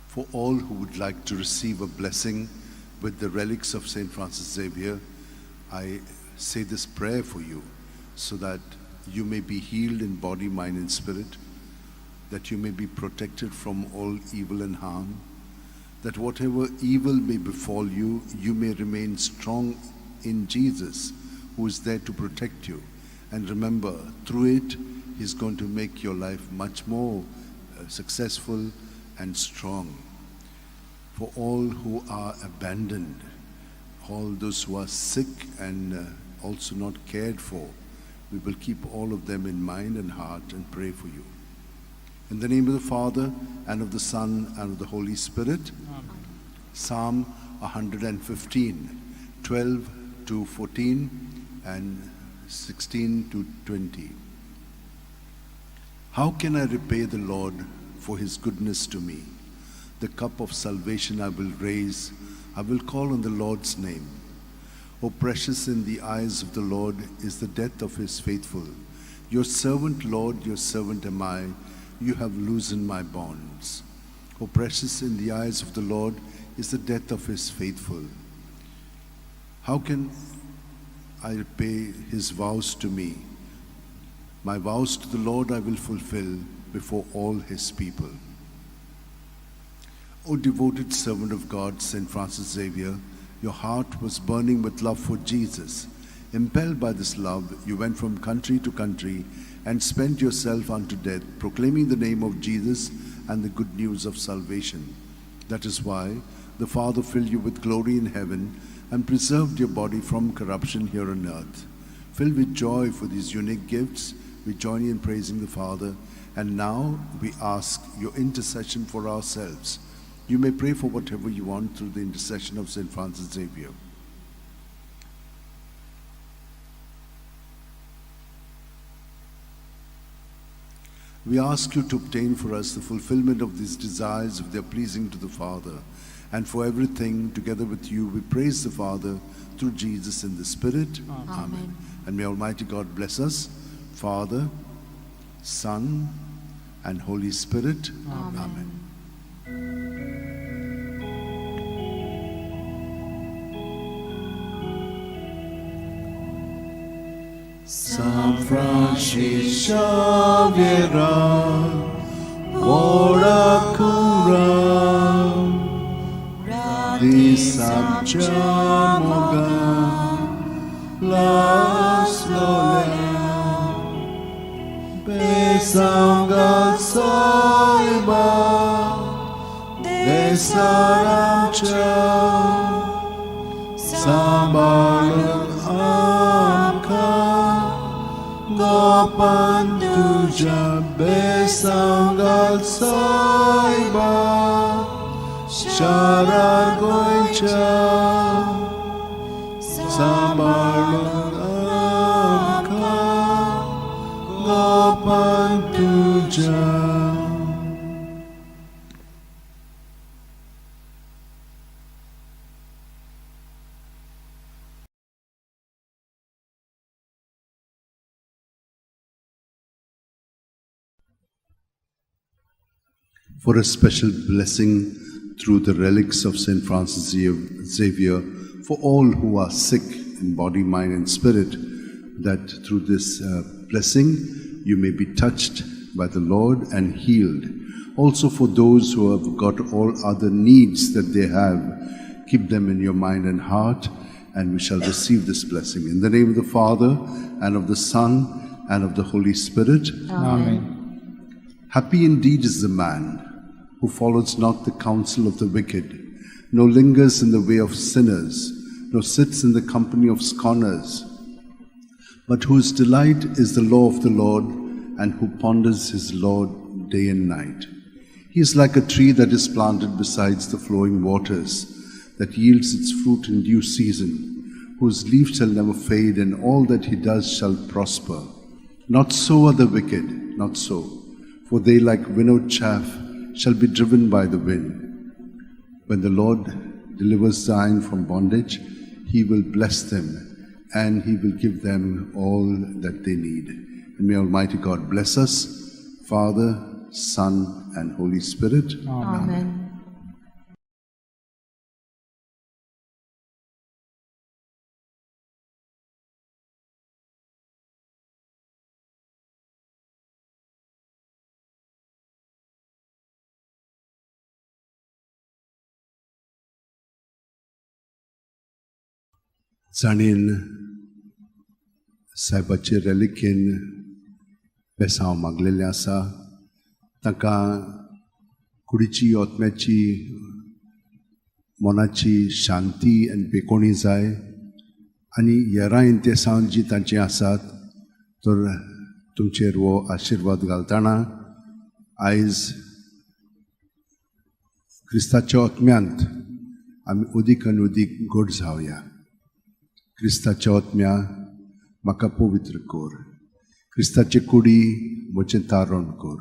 For all who would like to receive a blessing with the relics of St. Francis Xavier, I say this prayer for you so that you may be healed in body, mind, and spirit, that you may be protected from all evil and harm, that whatever evil may befall you, you may remain strong in Jesus, who is there to protect you. And remember, through it, He's going to make your life much more successful and strong. For all who are abandoned, all those who are sick and also not cared for, we will keep all of them in mind and heart and pray for you. In the name of the Father, and of the Son, and of the Holy Spirit. Amen. Psalm 115, 12 to 14, and 16 to 20. How can I repay the Lord for his goodness to me? The cup of salvation I will raise. I will call on the Lord's name. O precious in the eyes of the Lord is the death of his faithful. Your servant, Lord, your servant am I. You have loosened my bonds. O precious in the eyes of the Lord is the death of his faithful. How can I repay his vows to me? My vows to the Lord I will fulfill before all his people. O devoted servant of God, St. Francis Xavier, your heart was burning with love for Jesus. Impelled by this love, you went from country to country and spent yourself unto death, proclaiming the name of Jesus and the good news of salvation. That is why the Father filled you with glory in heaven and preserved your body from corruption here on earth. Filled with joy for these unique gifts, we join you in praising the Father, and now we ask your intercession for ourselves. You may pray for whatever you want through the intercession of St. Francis Xavier. We ask you to obtain for us the fulfillment of these desires if they are pleasing to the Father. And for everything, together with you, we praise the Father through Jesus in the Spirit. Amen. And may Almighty God bless us, Father, Son, and Holy Spirit. Amen. San Francis Xavier, ora cura, di sabciamoga, las lola, besanga saiba, de saramcha, sambalun amka, Gopantuja besangal saiba Sharagoicha Sambalunamka Gopantuja. For a special blessing through the relics of St. Francis Xavier for all who are sick in body, mind, and spirit, that through this blessing you may be touched by the Lord and healed. Also for those who have got all other needs that they have, keep them in your mind and heart, and we shall receive this blessing. In the name of the Father, and of the Son, and of the Holy Spirit. Amen. Happy indeed is the man who follows not the counsel of the wicked, nor lingers in the way of sinners, nor sits in the company of scorners, but whose delight is the law of the Lord, and who ponders his law day and night. He is like a tree that is planted beside the flowing waters, that yields its fruit in due season, whose leaf shall never fade, and all that he does shall prosper. Not so are the wicked, not so, for they like winnowed chaff shall be driven by the wind. When the Lord delivers Zion from bondage, he will bless them, and he will give them all that they need. And may Almighty God bless us, Father, Son, and Holy Spirit. Amen. जाणीन साहेबाचे रेलिकेन बेसांव मागलेलें आसा. ताका कुडीची ओतम्याची मनाची शांती आनी बेकोणी जाय, आनी हेरां इंतेसांव जी तांची आसात तर तुमचेर वो आशिर्वाद घालतना आयज क्रिस्ताच्या ओतम्यांत आमी उदीक आनी उदीक घोट जावया. क्रिस्ताच्या ओतम्या म्हाका पवित्र कोर. क्रिस्ताचे कुडी म्हजें तारण कोर.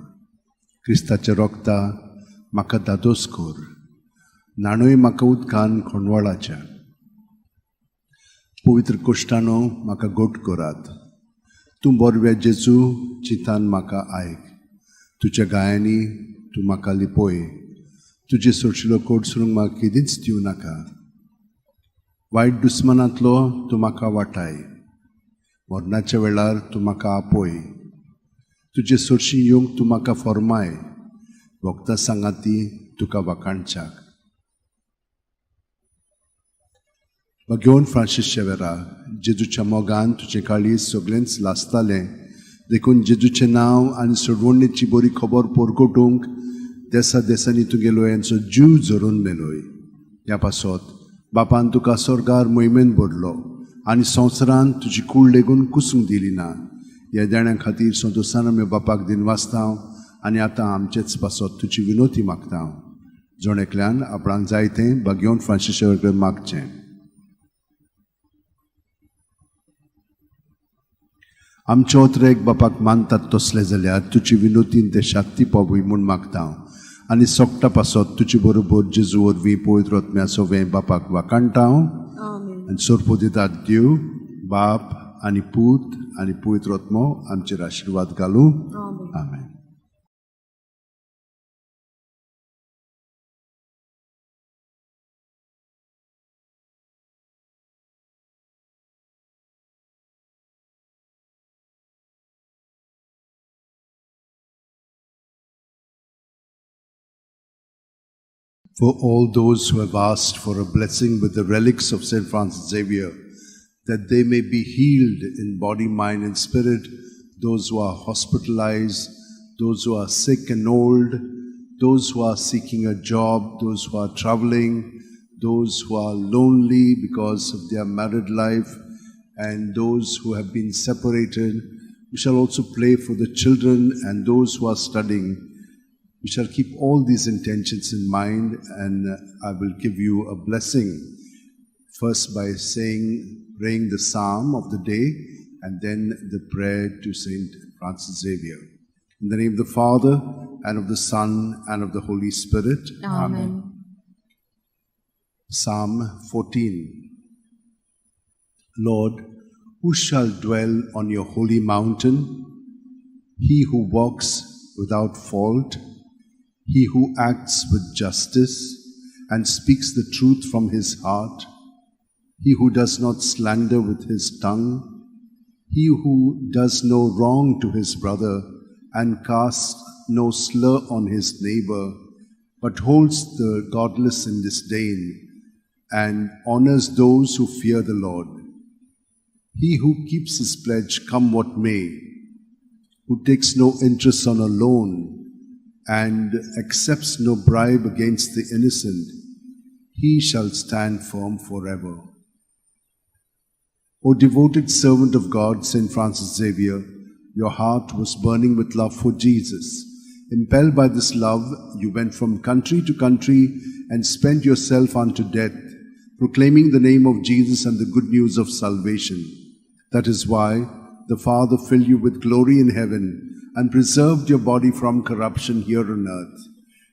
क्रिस्ताच्या रोगता म्हाका दादोस कोर. नाणूय म्हाका उदकान खणवळाच्या. पवित्र कोश्टानो म्हाका गोट कोरात. तूं बोरव्या जेजू चिंतान म्हाका आयक. तुज्या गायांनी तूं म्हाका लिपोय. तुजे सोडशिल्लो कोडसरूंक म्हाका केदींच दिवं नाका. वायट दुस्मनांतलो तूं म्हाका वाटाय. मरणाच्या वेळार तूं म्हाका आपय. तुजे सोडशी येवंक तूं म्हाका फॉर्माय. वखदां सांगाती तुका वाकाणच्याक. घेवन फ्रांसीस शेवेरा, जेजूच्या मोगान तुजें काळीज सगळेंच लासतालें देखून जेजूचें नांव आनी सोडवणेची बरी खबर परगटूंक देसा देसांनी तुगेलो यांचो जीव झरून मेलोय. ह्या पासत बापान तुका स्वर्गार मोहिमेन भरलो आनी संवसारान तुजी कूड लेगून कुसूंक दिली ना. ह्या देण्या खातीर संतोसान आमी बापाक दिन वाचता आनी आतां आमचेच पासत तुजी विनोती मागता. जोण एकल्यान आपणाक जाय तें घेवन फ्रांसीस शेवेर मागचें. आमच्या ओतरेक बापाक मानतात तसले जाल्यार तुजी विनोतीन ते शाक्ती पावूय म्हूण मागता आनी सोगटा पासत तुजे बरोबर जेजू वरवीं पवित्र आत्म्या सवें बापाक वाकाणटा. आनी सोरपो दितात देव बाप आनी पूत आनी पवित्र आत्मो आमचेर आशिर्वाद घालूं. आमेन. For all those who have asked for a blessing with the relics of St. Francis Xavier, that they may be healed in body, mind, and spirit, those who are hospitalized, those who are sick and old, those who are seeking a job, those who are traveling, those who are lonely because of their married life, and those who have been separated. We shall also pray for the children and those who are studying. We shall keep all these intentions in mind, and I will give you a blessing. First by praying the psalm of the day, and then the prayer to Saint Francis Xavier. In the name of the Father, and of the Son, and of the Holy Spirit. Amen. Psalm 14. Lord, who shall dwell on your holy mountain? He who walks without fault, he who acts with justice and speaks the truth from his heart, he who does not slander with his tongue, he who does no wrong to his brother and casts no slur on his neighbor, but holds the godless in disdain and honors those who fear the Lord. He who keeps his pledge come what may, who takes no interest on a loan and accepts no bribe against the innocent, he shall stand firm forever. O devoted servant of God, St. Francis Xavier, your heart was burning with love for Jesus. Impelled by this love, you went from country to country and spent yourself unto death, proclaiming the name of Jesus and the good news of salvation. That is why the Father filled you with glory in heaven and preserved your body from corruption here on earth.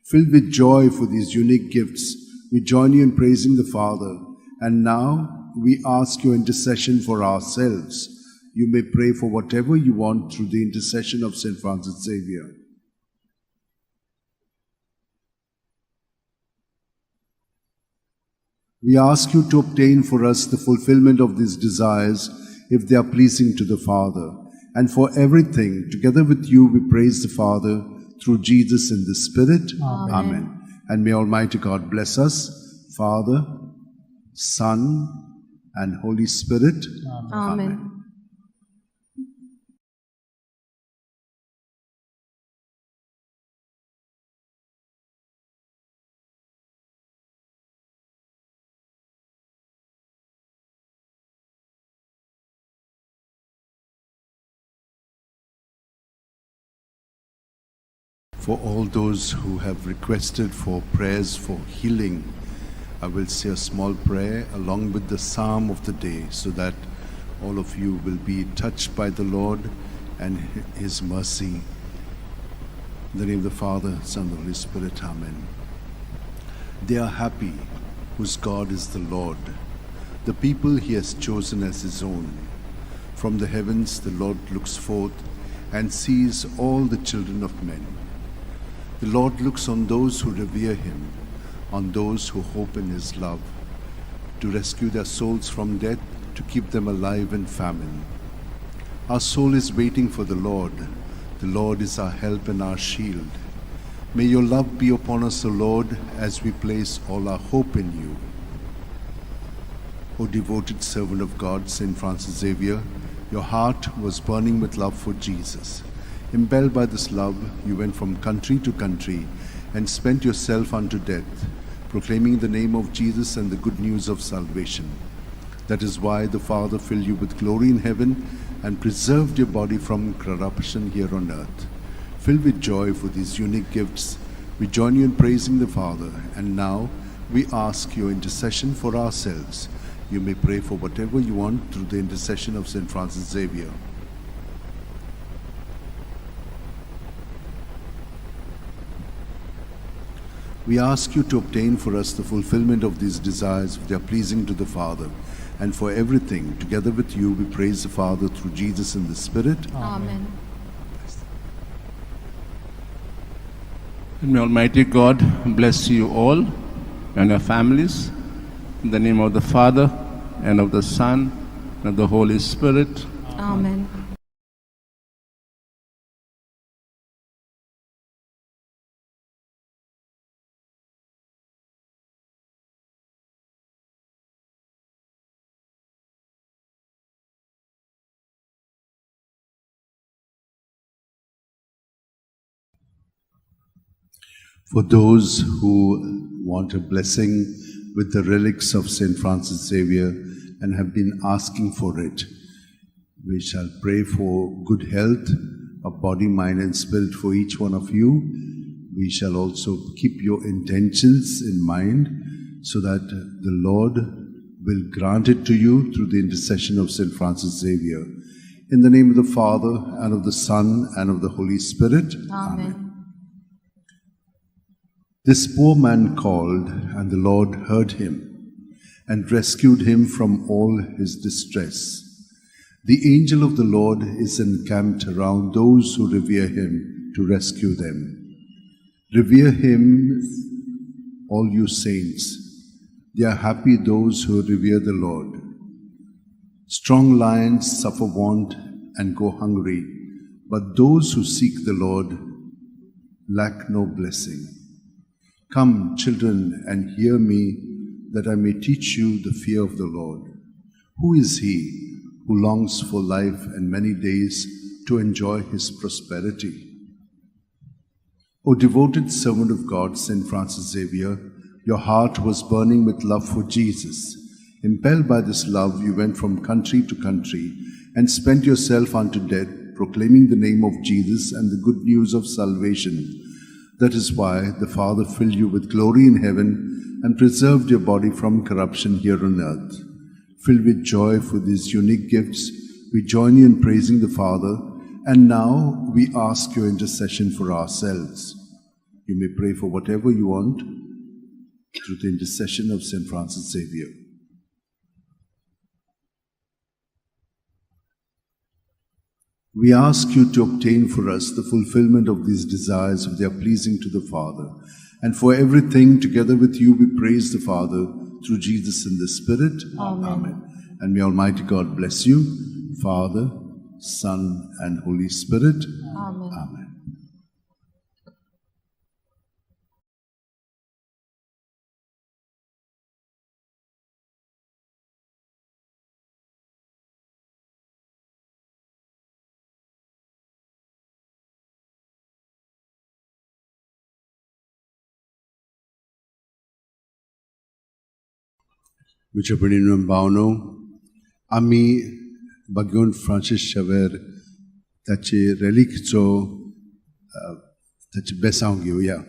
Filled with joy for these unique gifts, we join you in praising the Father. And now we ask your intercession for ourselves. You may pray for whatever you want through the intercession of St. Francis Xavier. We ask you to obtain for us the fulfillment of these desires if they are pleasing to the Father. And for everything, together with you, we praise the Father through Jesus in the Spirit. Amen. And may Almighty God bless us, Father, Son, and Holy Spirit. Amen. For all those who have requested for prayers for healing, I will say a small prayer along with the psalm of the day so that all of you will be touched by the Lord and His mercy. In the name of the Father, Son, and the Holy Spirit, Amen. They are happy whose God is the Lord, the people He has chosen as His own. From the heavens the Lord looks forth and sees all the children of men. The Lord looks on those who revere Him, on those who hope in His love, to rescue their souls from death, to keep them alive in famine. Our soul is waiting for the Lord. The Lord is our help and our shield. May your love be upon us, O Lord, as we place all our hope in you. O devoted servant of God, St. Francis Xavier, your heart was burning with love for Jesus. Impelled by this love, you went from country to country and spent yourself unto death, proclaiming the name of Jesus and the good news of salvation. That is why the Father filled you with glory in heaven and preserved your body from corruption here on earth. Filled with joy for these unique gifts, we join you in praising the Father. And now we ask your intercession for ourselves. You may pray for whatever you want through the intercession of St. Francis Xavier. We ask you to obtain for us the fulfillment of these desires if they are pleasing to the Father. And for everything, together with you, we praise the Father through Jesus in the Spirit. Amen. And may Almighty God bless you all and your families. In the name of the Father, and of the Son, and of the Holy Spirit. Amen. For those who want a blessing with the relics of St. Francis Xavier and have been asking for it, we shall pray for good health of body, mind, and spirit for each one of you. We shall also keep your intentions in mind so that the Lord will grant it to you through the intercession of St. Francis Xavier. In the name of the Father, and of the Son, and of the Holy Spirit. Amen. This poor man called, and the Lord heard him, and rescued him from all his distress. The angel of the Lord is encamped around those who revere him to rescue them. Revere him, all you saints. They are happy those who revere the Lord. Strong lions suffer want and go hungry, but those who seek the Lord lack no blessing. Come, children, and hear me, that I may teach you the fear of the Lord. Who is he who longs for life and many days to enjoy his prosperity? O devoted servant of God, St. Francis Xavier, your heart was burning with love for Jesus. Impelled by this love, you went from country to country and spent yourself unto death, proclaiming the name of Jesus and the good news of salvation. That is why the Father filled you with glory in heaven and preserved your body from corruption here on earth. Filled with joy for these unique gifts, we join you in praising the Father, and now we ask your intercession for ourselves. You may pray for whatever you want through the intercession of St. Francis Xavier. We ask you to obtain for us the fulfillment of these desires if they are pleasing to the Father. And for everything, together with you, we praise the Father through Jesus in the Spirit. Amen. And may Almighty God bless you, Father, Son, and Holy Spirit. Amen. Amen. Wichapaninom Bauno, Ami Bagun Francis Xavier, Tachi Reliczo, Tachi Besangio,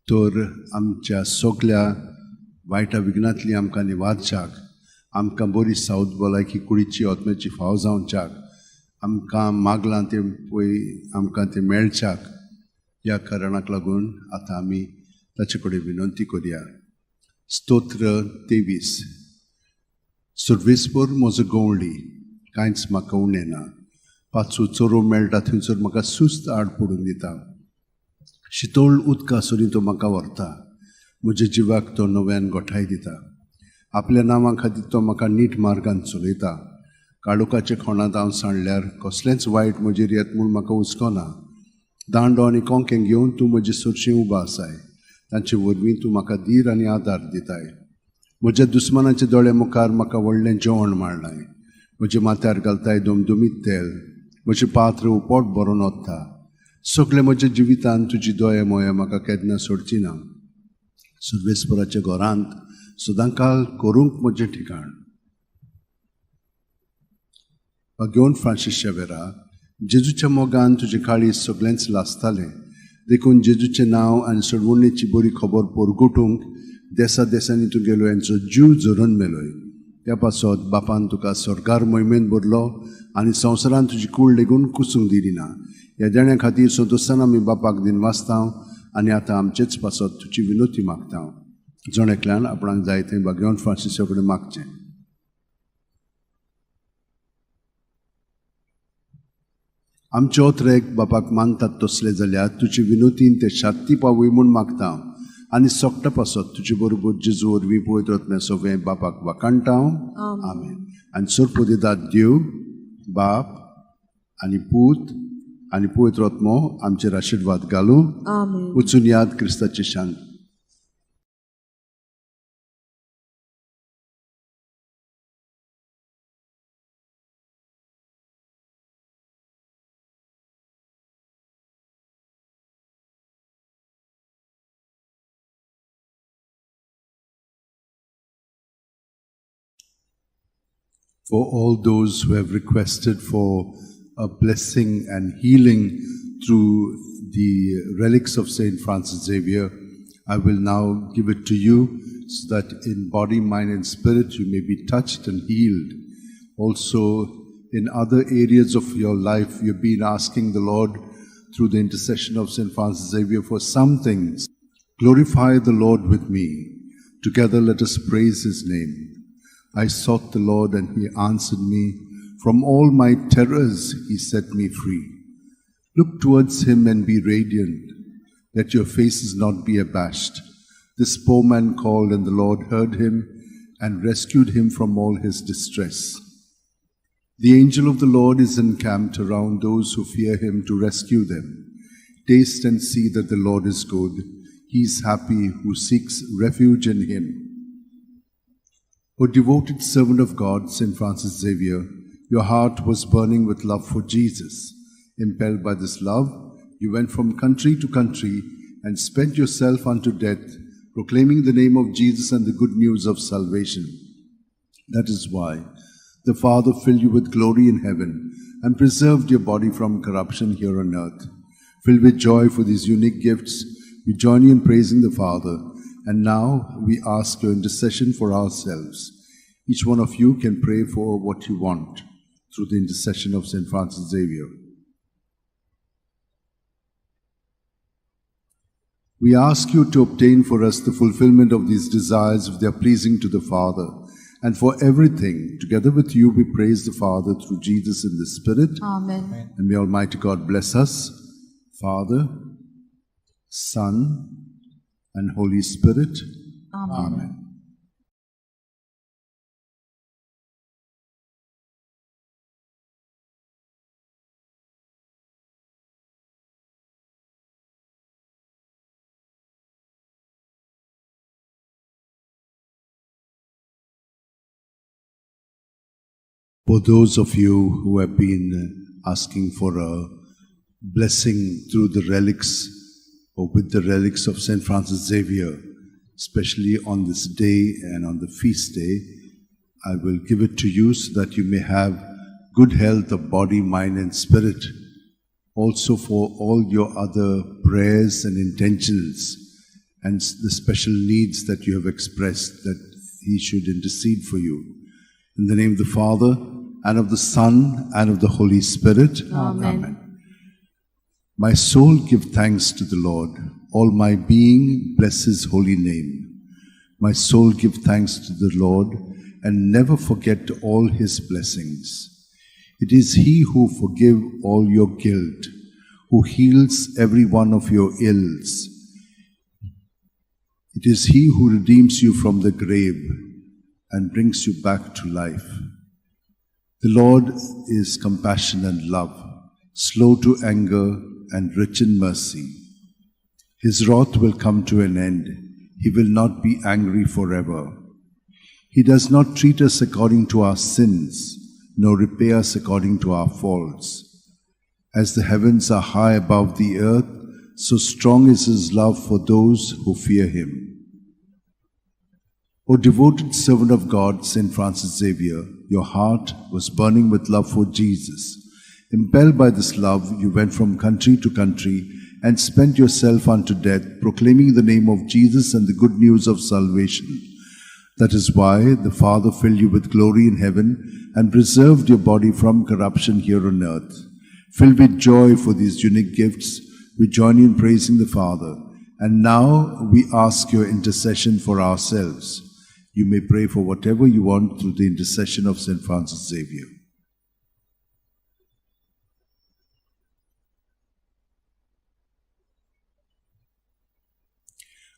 Tor Amcha Sokla, Vaita Vignatli Amkani Wadchak, आमकां बरी south भलायकी कुडीची आत्म्याची फाव जावच्याक आमकां मागलां तें पळय आमकां तें मेळच्याक ह्या कारणाक लागून आतां आमी ताचे कडेन विनंती करुया. स्तोत्र 23. सर्वेस्पर म्हजो गवळी कांयच म्हाका उणें ना. पांचवो चोरो मेळटा थंयसर म्हाका सुस्त आड पडून दिता. शितोळ उदकासुनी तो म्हाका व्हरता. म्हज्या जिवाक तो नव्यान गोठाय दिता. आपल्या नांवा खातीर तो म्हाका नीट मार्गान चलयता. काळोखाच्या खोणांत हांव सांडल्यार कसलेंच वायट म्हजेर येत म्हूण म्हाका हुस्कोना. दांडो आनी कोंकें घेवन तूं म्हजे सुरशें उबा आसाय. तांचे वरवीं तूं म्हाका धीर आनी आदार दिताय. म्हज्या दुस्मानाच्या दोळ्या मुखार म्हाका व्हडलें जेवण मांडलाय. म्हज्या माथ्यार घालताय दोमदोमीत तेल. म्हजें पात्र उपोट भरून ओत्ता. सगळे म्हज्या जिवितांत तुजी दोया मोया म्हाका केन्ना सोडची ना. सर्वेस्पराच्या घरांत सदांकाळ करूंक म्हजें ठिकाण. घेवन फ्रांसीस शावेरा, जेजूच्या मोगान तुजें काळीज सगळेंच लासतालें. देखून जेजूचें नांव आनी सडवणेची बरी खबर परगटूंक देसा देसांनी तुगेलो हेंचो जीव झरून मेलोय. त्या पासत बापान तुका सरकार मोहिमेंत भरलो आनी संवसारान तुजी कूड लेगून कुसूंक दिली ना. ह्या देण्या खातीर संतोशान आमी बापाक दिन वाचतां आनी आतां आमचेच पासत तुजी विनोती मागता. जण एकल्यान आपणाक जाय तें घेवन फ्रांसिसा कडेन मागचें. आमचे ओत्रेक बापाक मानतात तसले जाल्यार तुजे विनोतीन ते शांती पावय म्हूण मागता आनी सोगटा पासत तुजे बरोबर जेजू वरवीं पळयत रत्न सगळें बापाक वाकाणटा. आमेन. आनी सर्प दितात देव बाप आनी पूत आनी पवित्र आत्मो आमचेर आशिर्वाद घालूं. वचून याद क्रिस्ताची शांत. For all those who have requested for a blessing and healing through the relics of Saint Francis Xavier, I will now give it to you so that in body, mind and spirit you may be touched and healed. Also in other areas of your life you've been asking the Lord through the intercession of Saint Francis Xavier for some things. Glorify the Lord with me. Together let us praise his name. I sought the Lord and he answered me. From all my terrors he set me free. Look towards him and be radiant. Let your faces not be abashed. This poor man called and the Lord heard him and rescued him from all his distress. The angel of the Lord is encamped around those who fear him to rescue them. Taste and see that the Lord is good. He is happy who seeks refuge in him. O devoted servant of God, Saint Francis Xavier, your heart was burning with love for Jesus. Impelled by this love, you went from country to country and spent yourself unto death, proclaiming the name of Jesus and the good news of salvation. That is why the Father filled you with glory in heaven and preserved your body from corruption here on earth. Filled with joy for these unique gifts, we join you in praising the Father. And now we ask your intercession for ourselves. Each one of you can pray for what you want through the intercession of Saint Francis Xavier. We ask you to obtain for us the fulfillment of these desires if they are pleasing to the Father. And for everything, together with you, we praise the Father through Jesus in the Spirit. Amen. And may Almighty God bless us, Father, Son, and Holy Spirit. Amen. For those of you who have been asking for a blessing through the relics or with the relics of Saint Francis Xavier, especially on this day and on the feast day, I will give it to you so that you may have good health of body, mind and spirit. Also for all your other prayers and intentions and the special needs that you have expressed, that he should intercede for you. In the name of the Father, and of the Son, and of the Holy Spirit. Amen. My soul give thanks to the Lord. All my being bless his holy name. My soul give thanks to the Lord, and never forget all his blessings. It is he who forgive all your guilt, who heals every one of your ills. It is he who redeems you from the grave and brings you back to life. The Lord is compassion and love, slow to anger and rich in mercy. His wrath will come to an end. He will not be angry forever. He does not treat us according to our sins, nor repay us according to our faults. As the heavens are high above the earth, so strong is his love for those who fear him. O devoted servant of God, St. Francis Xavier, your heart was burning with love for Jesus. Impelled by this love, you went from country to country and spent yourself unto death, proclaiming the name of Jesus and the good news of salvation. That is why the Father filled you with glory in heaven and preserved your body from corruption here on earth. Filled with joy for these unique gifts, we join you in praising the Father. And now we ask your intercession for ourselves. You may pray for whatever you want through the intercession of St. Francis Xavier.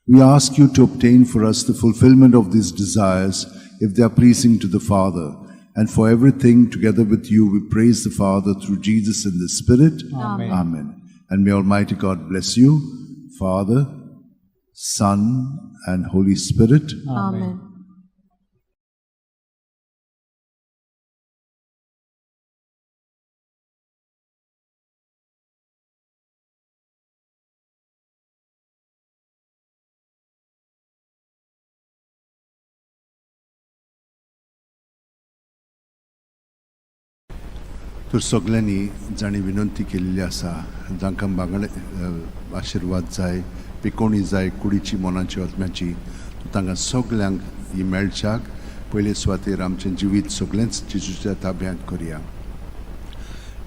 We ask you to obtain for us the fulfillment of these desires, if they are pleasing to the Father. And for everything, together with you, we praise the Father through Jesus in the Spirit. Amen. Amen. And may Almighty God bless you, Father, Son, and Holy Spirit. Amen. तर सगळ्यांनी जाणी विनंती केलेली आसा जांकां बांगडे आशिर्वाद जाय पिकोवणी जाय कुडीची मोनाची आत्म्याची तांकां सगळ्यांक ही मेळच्याक पयले सुवातेर आमचें जिवीत सगळेंच जेजूच्या ताब्यांत करया.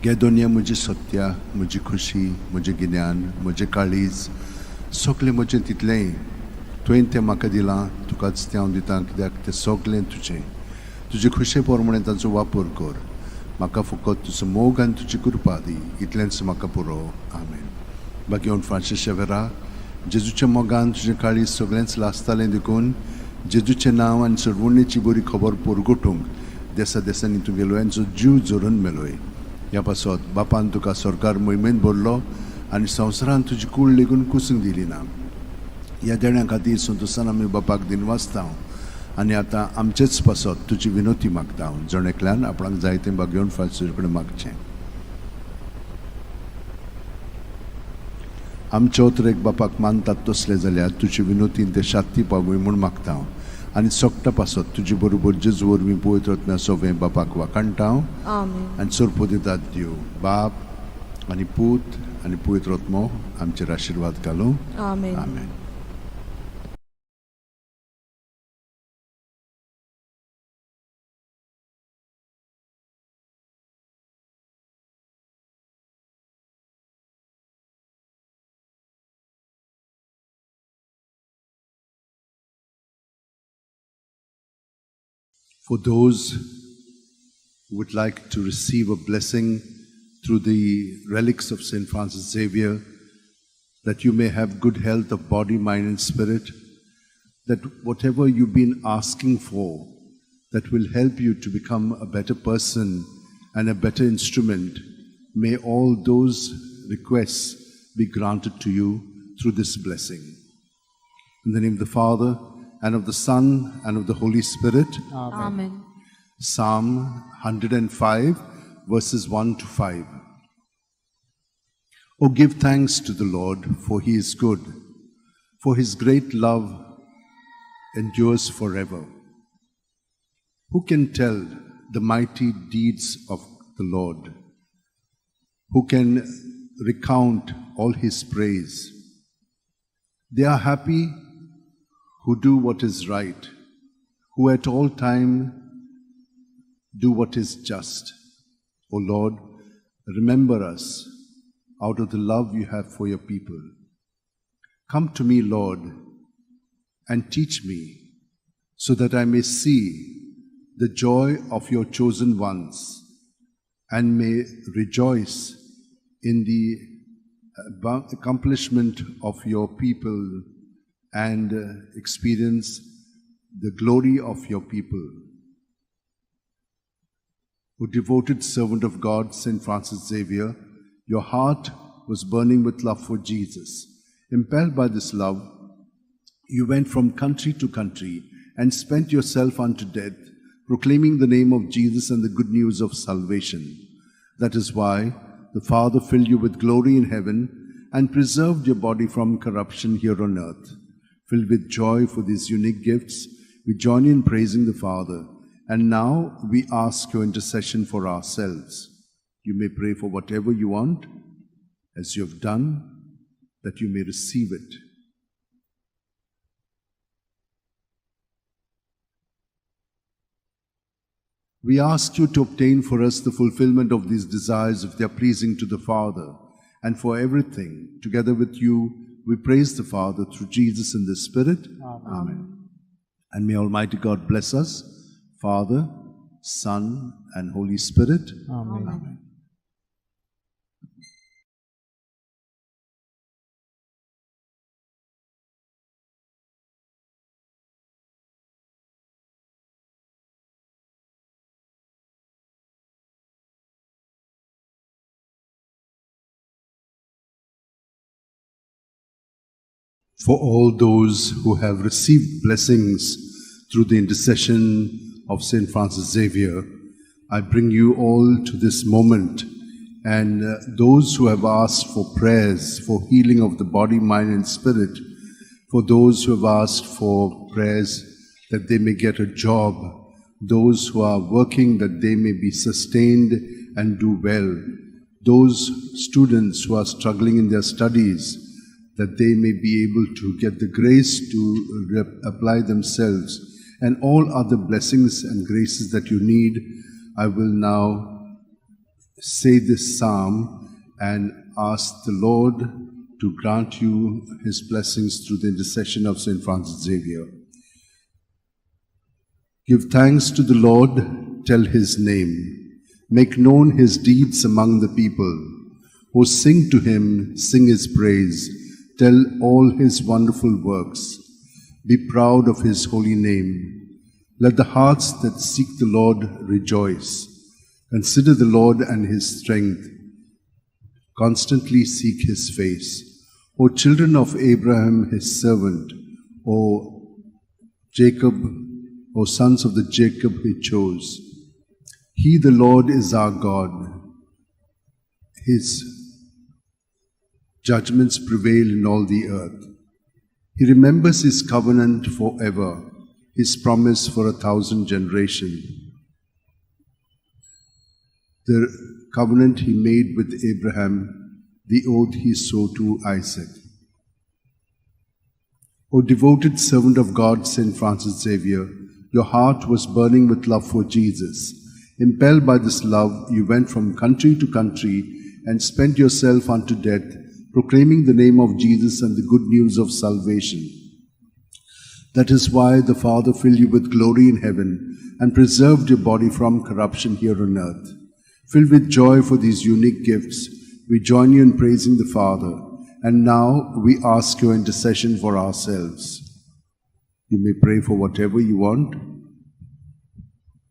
गे दोनिया म्हजी सत्या, म्हजी खुशी, म्हजें गिन्यान, म्हजें काळीज सगळें म्हजें तितलेंय तुवें तें म्हाका दिलां, तुकाच तें हांव दितां, कित्याक तें सगळें तुजें. तुजे खुशे प्रमाणें ताचो वापर कर. म्हाका फकत तुजो मोग आनी तुजी कृपा दी, इतलेंच म्हाका पुरो. आमेन. बाकी फ्रांसीस शेवेरा, जेजूच्या मोगान तुजें काळीज सगळेंच लासतालें देखून जेजूचें नांव आनी सरवणेची बरी खबर परगटूंक देसा देसांनी तुगेलो यांचो जीव जोरून मेलोय. ह्या पासत बापान तुका सरकार मोहिमेन भरलो आनी संवसारान तुजी कूड लेगून कुसूंक दिली ना. ह्या देण्या खातीर संतोशान आमी बापाक दिनवासता आनी आतां आमचेच पासत तुजी विनोती मागता हांव. जण एकल्यान आपणाक जाय तें घेवन फाल्सूर कडेन मागचें. आमचे ओतरेक बापाक मानतात तसले जाल्यार तुजी विनोतीन ते शांती पावूय म्हूण मागता हांव. आनी सोगटा पासत तुजे बरोबर जेजू वरवीं पवित्र आत्म्या सोवें बापाक वाकाणटा हांव. Amen. आनी सोरपो दितात देव बाप आनी पूत आनी पवित्र आत्मो आमचेर आशिर्वाद घालूं. Amen. Amen. For those who would like to receive a blessing through the relics of St. Francis Xavier, that you may have good health of body, mind, and spirit, that whatever you've been asking for, that will help you to become a better person and a better instrument, may all those requests be granted to you through this blessing. In the name of the Father, and of the Son, and of the Holy Spirit. Amen. Psalm 105, verses 1 to 5. Oh, give thanks to the Lord, for he is good, for his great love endures forever. Who can tell the mighty deeds of the Lord? Who can recount all his praise? They are happy who do what is right, who at all time Do what is just. O Lord, remember us out of the love you have for your people. Come to me, Lord, and teach me, so that I may see the joy of your chosen ones and may rejoice in the accomplishment of your people and experience the glory of your people. O devoted servant of God, St. Francis Xavier, your heart was burning with love for Jesus. Impelled by this love, you went from country to country and spent yourself unto death, proclaiming the name of Jesus and the good news of salvation. That is why the Father filled you with glory in heaven and preserved your body from corruption here on earth. Filled with joy for these unique gifts, we join in praising the Father. And now we ask your intercession for ourselves. You may pray for whatever you want, as you have done, that you may receive it. We ask you to obtain for us the fulfillment of these desires if they are pleasing to the Father. And for everything, together with you, we praise the Father through Jesus in the Spirit. Amen. And may Almighty God bless us, Father, Son, and Holy Spirit. Amen. For all those who have received blessings through the intercession of St. Francis Xavier, I bring you all to this moment, and those who have asked for prayers for healing of the body, mind, and spirit, for those who have asked for prayers that they may get a job, those who are working that they may be sustained and do well, those students who are struggling in their studies, that they may be able to get the grace to apply themselves, and all other blessings and graces that you need. I will now say this psalm and ask the Lord to grant you his blessings through the intercession of St. Francis Xavier. Give thanks to the Lord, tell his name, make known his deeds among the people. O sing to him, sing his praise, tell all his wonderful works. Be proud of his holy name. Let the hearts that seek the Lord rejoice. Consider the Lord and his strength. Constantly seek his face. O children of Abraham, his servant, O Jacob, O sons of the Jacob he chose. He, the Lord, is our God. His judgments prevail in all the earth. He remembers his covenant forever, his promise for 1,000 generations. The covenant he made with Abraham, the oath he swore to Isaac. O devoted servant of God, St. Francis Xavier, your heart was burning with love for Jesus. Impelled by this love, you went from country to country and spent yourself unto death, proclaiming the name of Jesus and the good news of salvation. That is why the Father filled you with glory in heaven and preserved your body from corruption here on earth. Filled with joy for these unique gifts, we join you in praising the Father, and now we ask your intercession for ourselves. You may pray for whatever you want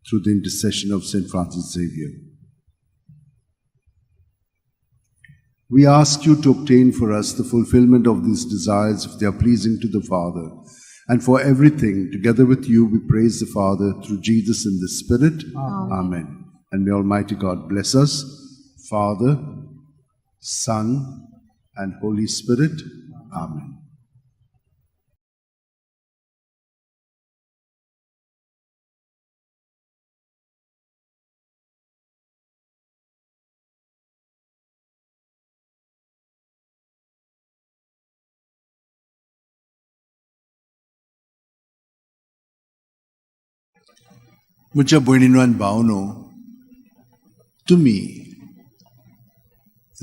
through the intercession of St. Francis Xavier. We ask you to obtain for us the fulfillment of these desires if they are pleasing to the Father. And for everything, together with you, we praise the Father through Jesus in the Spirit. Amen. And may Almighty God bless us, Father, Son, and Holy Spirit. Amen. म्हज्या भयणीनो आनी भावनो, तुमी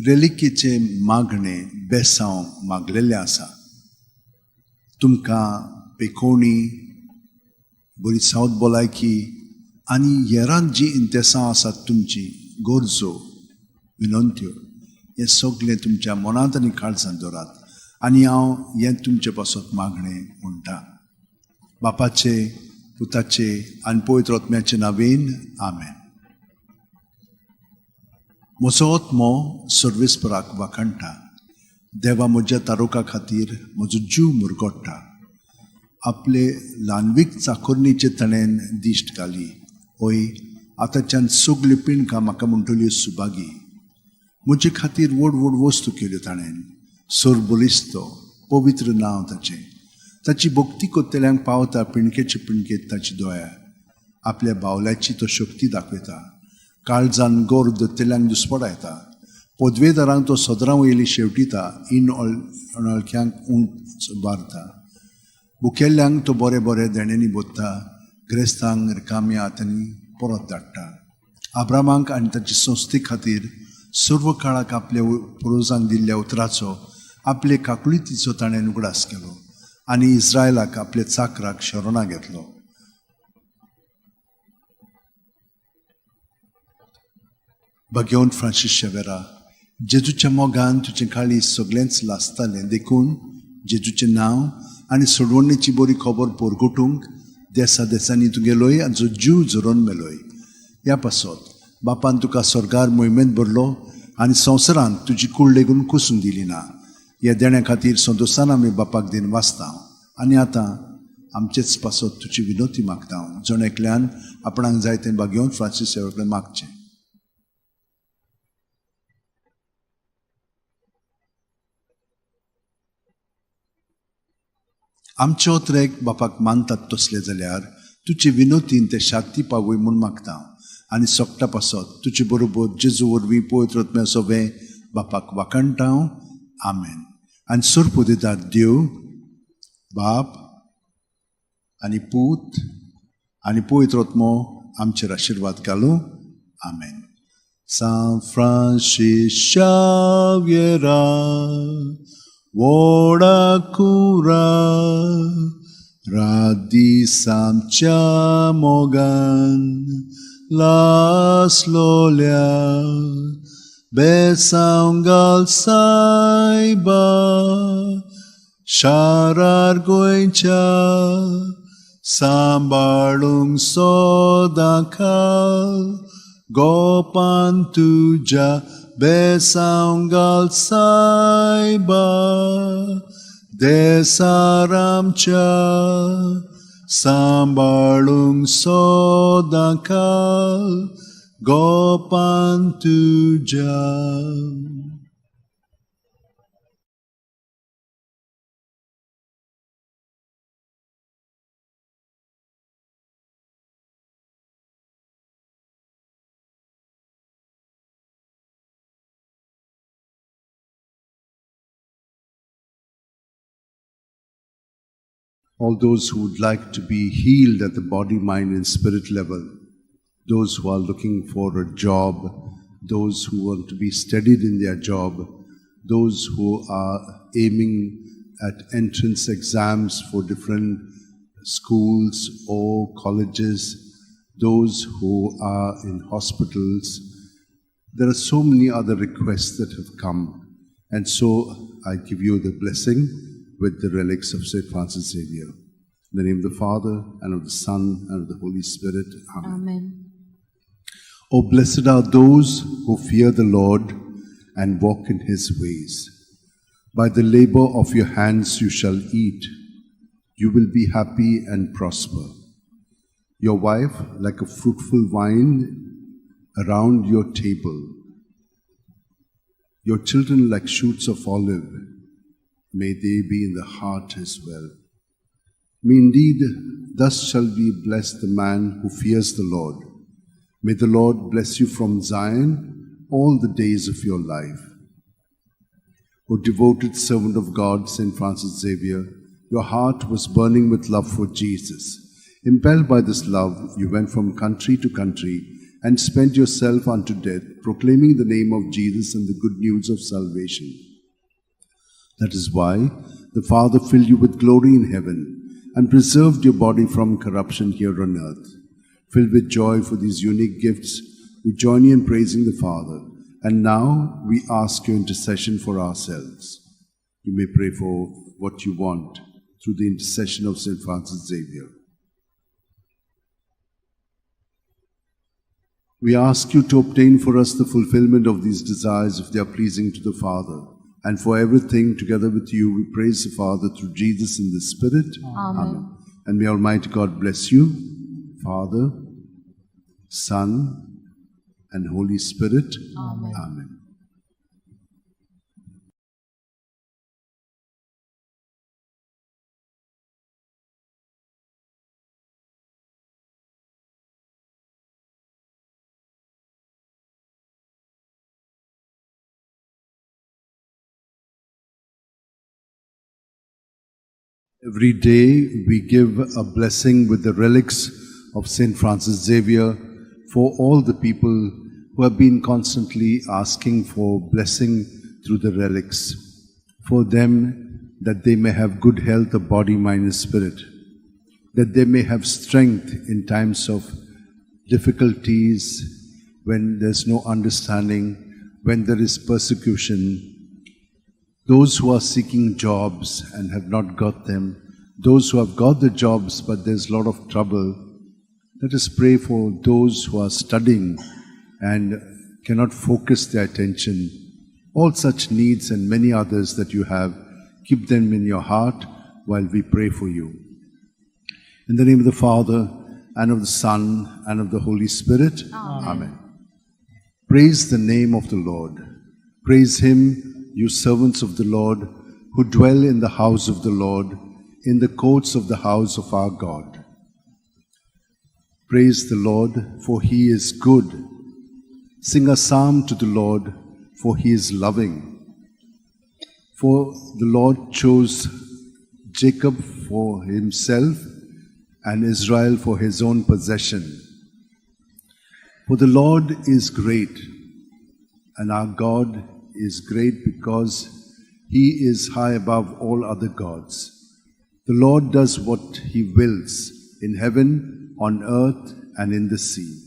रेलिकेचे मागणे बेसांव मागलेले आसा. तुमकां पेखोवणी, बरी सावत भलायकी आनी हेरांत जी इंतेसां आसात तुमची गरजो, विनंत्यो, हे सगळें तुमच्या मनांत आनी काळजांत दवरात. आनी हांव हें तुमचे पासत मागणें म्हणटा. बापाचे, पुताचे आनी पवित्र आत्म्याचे नांवेन आमेन. म्हजो आत्मो सर्वेस्पराक वाखाणटा. देवा म्हज्या तारुका खातीर म्हजो जीव मुरगोडटा. आपले ल्हानवीक चाकोरणीचे तणेन दिश्ट घाली. ओय, आतांच्यान सगळी पिणकां म्हाका म्हणटल्यो सुभागी. म्हजे खातीर व्हड व्हड वस्तू केल्यो ताणेन. सोर बलिस्तो, पवित्र नांव ताचें. ताची भक्ती कोत्तेल्यांक पावता पिणकेचे पिणकेत ताची दोळ्या. आपल्या बावल्याची तो शक्ती दाखयता. काळजान गोर दोत्तेल्यांक दुस्पडायता. पदवेदारांक तो सदरां वयली शेवटिता. इन अणळख्यांक उंच बारता. बुकेल्ल्यांक तो बरें बरें देण्यांनी बोत्ता. ग्रेस्तांक रिकाम्या हातांनी परत धाडटा. आब्रामांक आनी ताची संस्थे खातीर सर्व काळाक आपल्या पुर्वजांक दिल्ल्या उतराचो आपले काकुळितीचो ताणें उगडास केलो. आनी इस्रायलाक आपल्या चाकराक शरणा घेतलो. भगवंत फ्रांसीस शेवेरा, जेजूच्या मोगान तुजें काळीज सगळेंच लासतालें देखून जेजूचें नांव आनी सोडवणेची बरी खबर पोरगोटूंक देसा देसांनी तुगेलोय आनी जो जीव झरोवन मेलोय. ह्या पासत बापान तुका स्वर्गार मोहिमेंत भरलो आनी संवसारांत तुजी कूड लेगून कुसून दिली ना. ह्या देण्या खातीर संतोशान आमी बापाक दिन वाचता. आनी आतां आमचेच पासत तुजी विनोती मागता. जण एकल्यान आपणाक जाय तें भगवंत फ्रांसीस शेवेरा कडेन मागचें. आमचे ओत्रेक बापाक मानतात तसले जाल्यार तुजे विनोतीन ते शांती पावय म्हूण मागता. आनी सोगटा पासत तुजे बरोबर जेजू वरवीं पवित्र आत्म्या सोबे बापाक वाखाणटा. आमेन. आनी सोर्पो दितात देव, बाप आनी पूत आनी पवित्र आत्मो आमचेर आशिर्वाद घालूं. आमेन. San Francis Xaviera, Voda cura, radissamcia mogan, las lolia, besaungal saiba, sharar goincha, sambalung sodakal, gopan tuja, besaungal saiba, desaramcha, sambalung sodakal, gopan tuja. All those who would like to be healed at the body, mind, and spirit level, those who are looking for a job, those who want to be steadied in their job, those who are aiming at entrance exams for different schools or colleges, those who are in hospitals. There are so many other requests that have come, and so I give you the blessing with the relics of St. Francis Xavier. In the name of the Father, and of the Son, and of the Holy Spirit. Amen. Amen. Oh, blessed are those who fear the Lord and walk in his ways. By the labor of your hands you shall eat. You will be happy and prosper. Your wife like a fruitful vine around your table. Your children like shoots of olive. May they be in the heart as well. May indeed, thus shall be blessed the man who fears the Lord. May the Lord bless you from Zion all the days of your life. O devoted servant of God, St. Francis Xavier, your heart was burning with love for Jesus. Impelled by this love, you went from country to country and spent yourself unto death, proclaiming the name of Jesus and the good news of salvation. That is why the Father filled you with glory in heaven and preserved your body from corruption here on earth. Filled with joy for these unique gifts, we join you in praising the Father. And now we ask your intercession for ourselves. You may pray for what you want through the intercession of St. Francis Xavier. We ask you to obtain for us the fulfillment of these desires if they are pleasing to the Father. And for everything, together with you, we praise the Father through Jesus in the Spirit. Amen. And may Almighty God bless you, Father, Son, and Holy Spirit. Amen. Amen. Every day we give a blessing with the relics of St. Francis Xavier for all the people who have been constantly asking for blessing through the relics, for them that they may have good health of body, mind and spirit, that they may have strength in times of difficulties, when there's no understanding, when there is persecution, those who are seeking jobs and have not got them, those who have got the jobs but there's a lot of trouble. Let us pray for those who are studying and cannot focus their attention. All such needs and many others that you have, keep them in your heart while we pray for you. In the name of the Father, and of the Son, and of the Holy Spirit. Amen. Praise the name of the Lord. Praise Him, you servants of the Lord, who dwell in the house of the Lord, in the courts of the house of our God. Praise the Lord, for He is good. Sing a psalm to the Lord, for He is loving. For the Lord chose Jacob for Himself and Israel for His own possession. For the Lord is great, and our God is great because He is high above all other gods. The Lord does what He wills in heaven, on earth, and in the sea.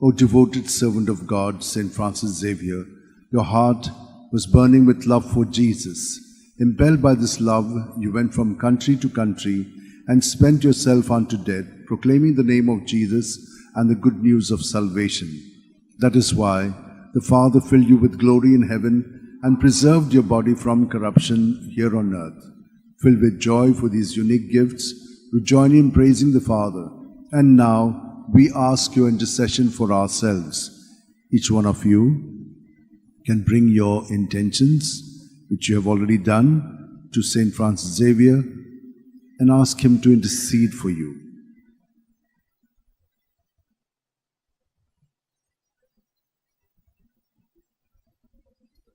O devoted servant of God, St. Francis Xavier, your heart was burning with love for Jesus. Impelled by this love, you went from country to country and spent yourself unto death, proclaiming the name of Jesus and the good news of salvation. That is why the Father filled you with glory in heaven and preserved your body from corruption here on earth. Filled with joy for these unique gifts, we join in praising the Father. And now we ask your intercession for ourselves. Each one of you can bring your intentions, which you have already done, to St. Francis Xavier and ask him to intercede for you.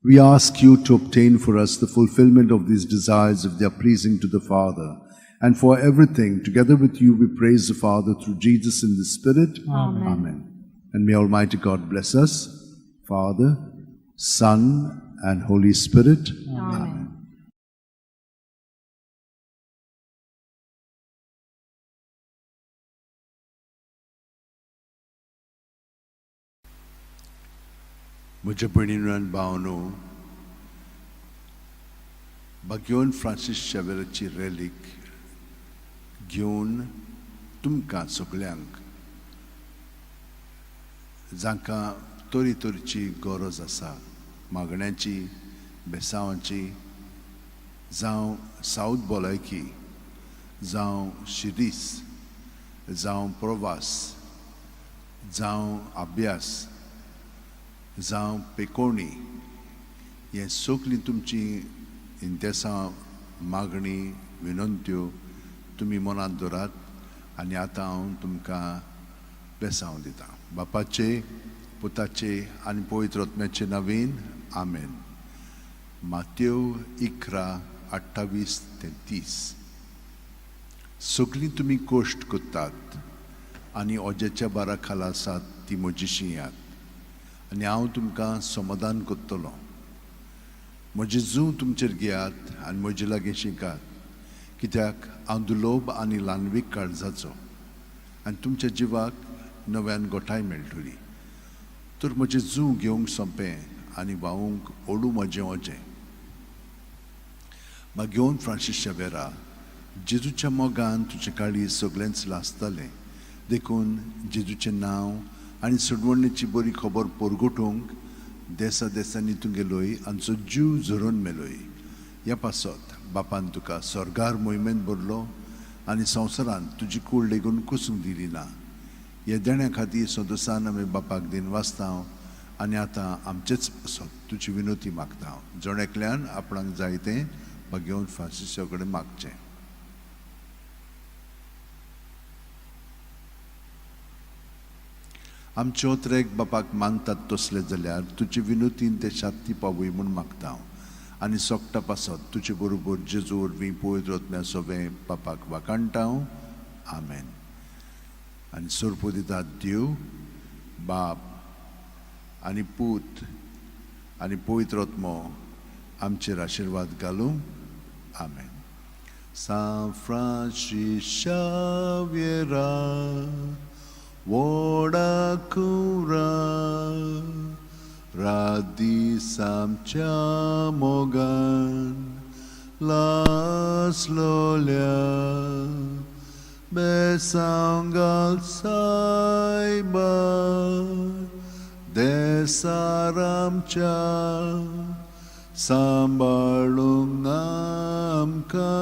We ask you to obtain for us the fulfillment of these desires if they are pleasing to the Father. And for everything, together with you, we praise the Father through Jesus in the Spirit. Amen. Amen. And may Almighty God bless us, Father, Son, and Holy Spirit. Amen. म्हज्या भयणीनो आनी भावनो, घेवन Francis शेवेराची रॅलीक घेवन तुमकां सगळ्यांक जांकां तोरी तोरीची गरज आसा, मागण्यांची, बेसांवाची, जावं सावथ भलायकी, जावं शिरीस, जावं प्रवास, जावं अभ्यास, जावं पेकोवणी, हे सगळीं तुमची इंतेसां, मागणी, विनंत्यो तुमी मनांत दवरात आनी आतां हांव तुमकां बेसांव दितां. बापाचे, पुताचे आनी पवित्र आत्म्याचे नांवेन. आमेन. मातेव 11:28-30. सगळीं तुमी कोश्ट कोत्तात आनी ओजेच्या बारा खाला आसात ती म्हजीशी यात आनी हांव तुमकां समाधान कोत्तलों. म्हजें जूं तुमचेर घेयात आनी म्हजे लागीं शिकात, कित्याक हांव दुलोब आनी ल्हानवीक काळजाचो आनी तुमच्या जिवाक नव्यान गोठाय मेळटली. तर म्हजें जूं घेवंक सोंपें आनी व्हावूंक ओडू म्हजें ओजें. घेवन फ्रांसीस शावेरा, जेजूच्या मोगान तुजें काळीज सगळेंच लासतालें, देखून जेजूचें नांव आनी सोडवणेची बरी खबर परगटूंक देसा देसांनी तूं गेलोय आनी तुजो जीव झरोवन मेलोय. ह्या पासत बापान तुका स्वर्गार मोहिमेंत भरलो आनी संवसारांत तुजी कूड लेगून कुसूंक दिली ना. हे देण्या खातीर सदोसान आमी बापाक दिन वाचतां आनी आतां आमचेच पासत तुजी विनोती मागता. जण एकल्यान आपणाक जाय तें घेवन फ्रांसिसा कडेन मागचें. आमचे ओत्रेक बापाक मानतात तसले जाल्यार तुजी विनोतीन ते शांती पावय म्हूण मागता आनी सोगटा पासत तुजे बरोबर जेजू वरवीं पवित्र आत्म्या सोबें बापाक वाकाणटा. आमेन. आनी सोरपो दितात देव, बाप आनी पूत आनी पवित्र आत्मो आमचेर आशिर्वाद घालूं. आमेन. San Francis Xaviera, Woda Kura, Radisam Chamogan, Las Lolia, Besangal Saiba, Desaram Cha, Sambalung amka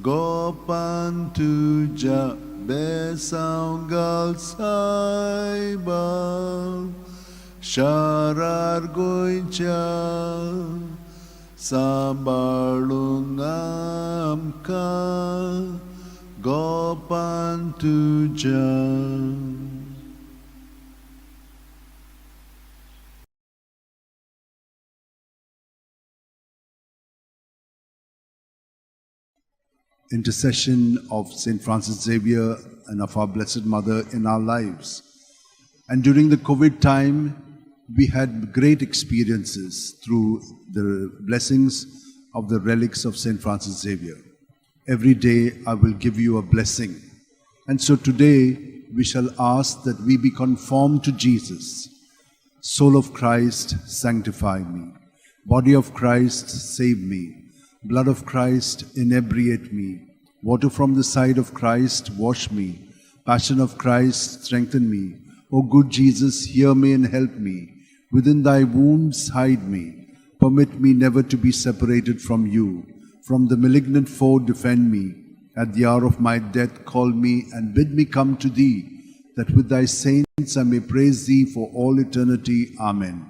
gopan tuja besangal saiba sharar goincha sambalung amka gopan tuja. Intercession of St. Francis Xavier and of our Blessed Mother in our lives. And during the COVID time, we had great experiences through the blessings of the relics of St. Francis Xavier. Every day I will give you a blessing. And so today we shall ask that we be conformed to Jesus. Soul of Christ, sanctify me. Body of Christ, save me. Blood of Christ, inebriate me. Water from the side of Christ, wash me. Passion of Christ, strengthen me. O good Jesus, hear me and help me. Within thy wounds, hide me. Permit me never to be separated from you. From the malignant foe, defend me. At the hour of my death, call me and bid me come to thee, that with thy saints I may praise thee for all eternity. Amen.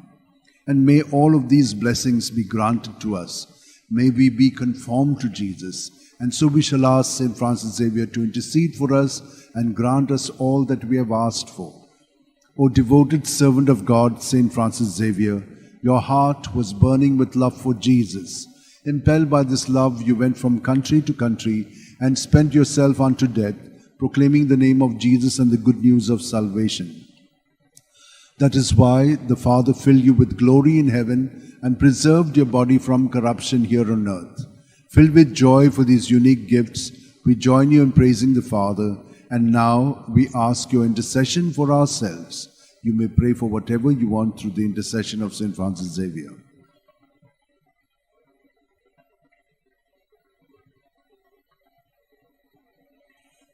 And may all of these blessings be granted to us. May we be conformed to Jesus. And so we shall ask St. Francis Xavier to intercede for us and grant us all that we have asked for. O devoted servant of God, St. Francis Xavier, your heart was burning with love for Jesus. Impelled by this love, you went from country to country and spent yourself unto death, proclaiming the name of Jesus and the good news of salvation. That is why the Father filled you with glory in heaven and preserved your body from corruption here on earth. Filled with joy for these unique gifts, we join you in praising the Father, and now we ask your intercession for ourselves. You may pray for whatever you want through the intercession of St. Francis Xavier.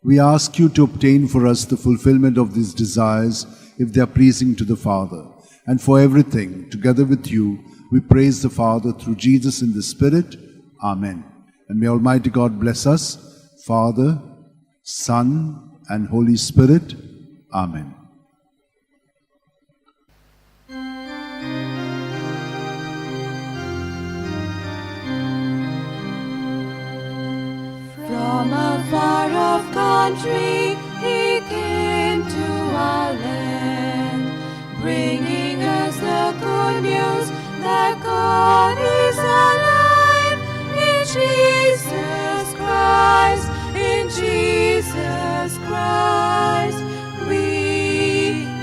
We ask you to obtain for us the fulfillment of these desires if they are pleasing to the Father. And for everything, together with you, we praise the Father through Jesus in the Spirit. Amen. And may Almighty God bless us, Father, Son, and Holy Spirit. Amen. From a far off country he came to our land, bringing us the good news that God is alive in Jesus Christ. Jesus Christ, we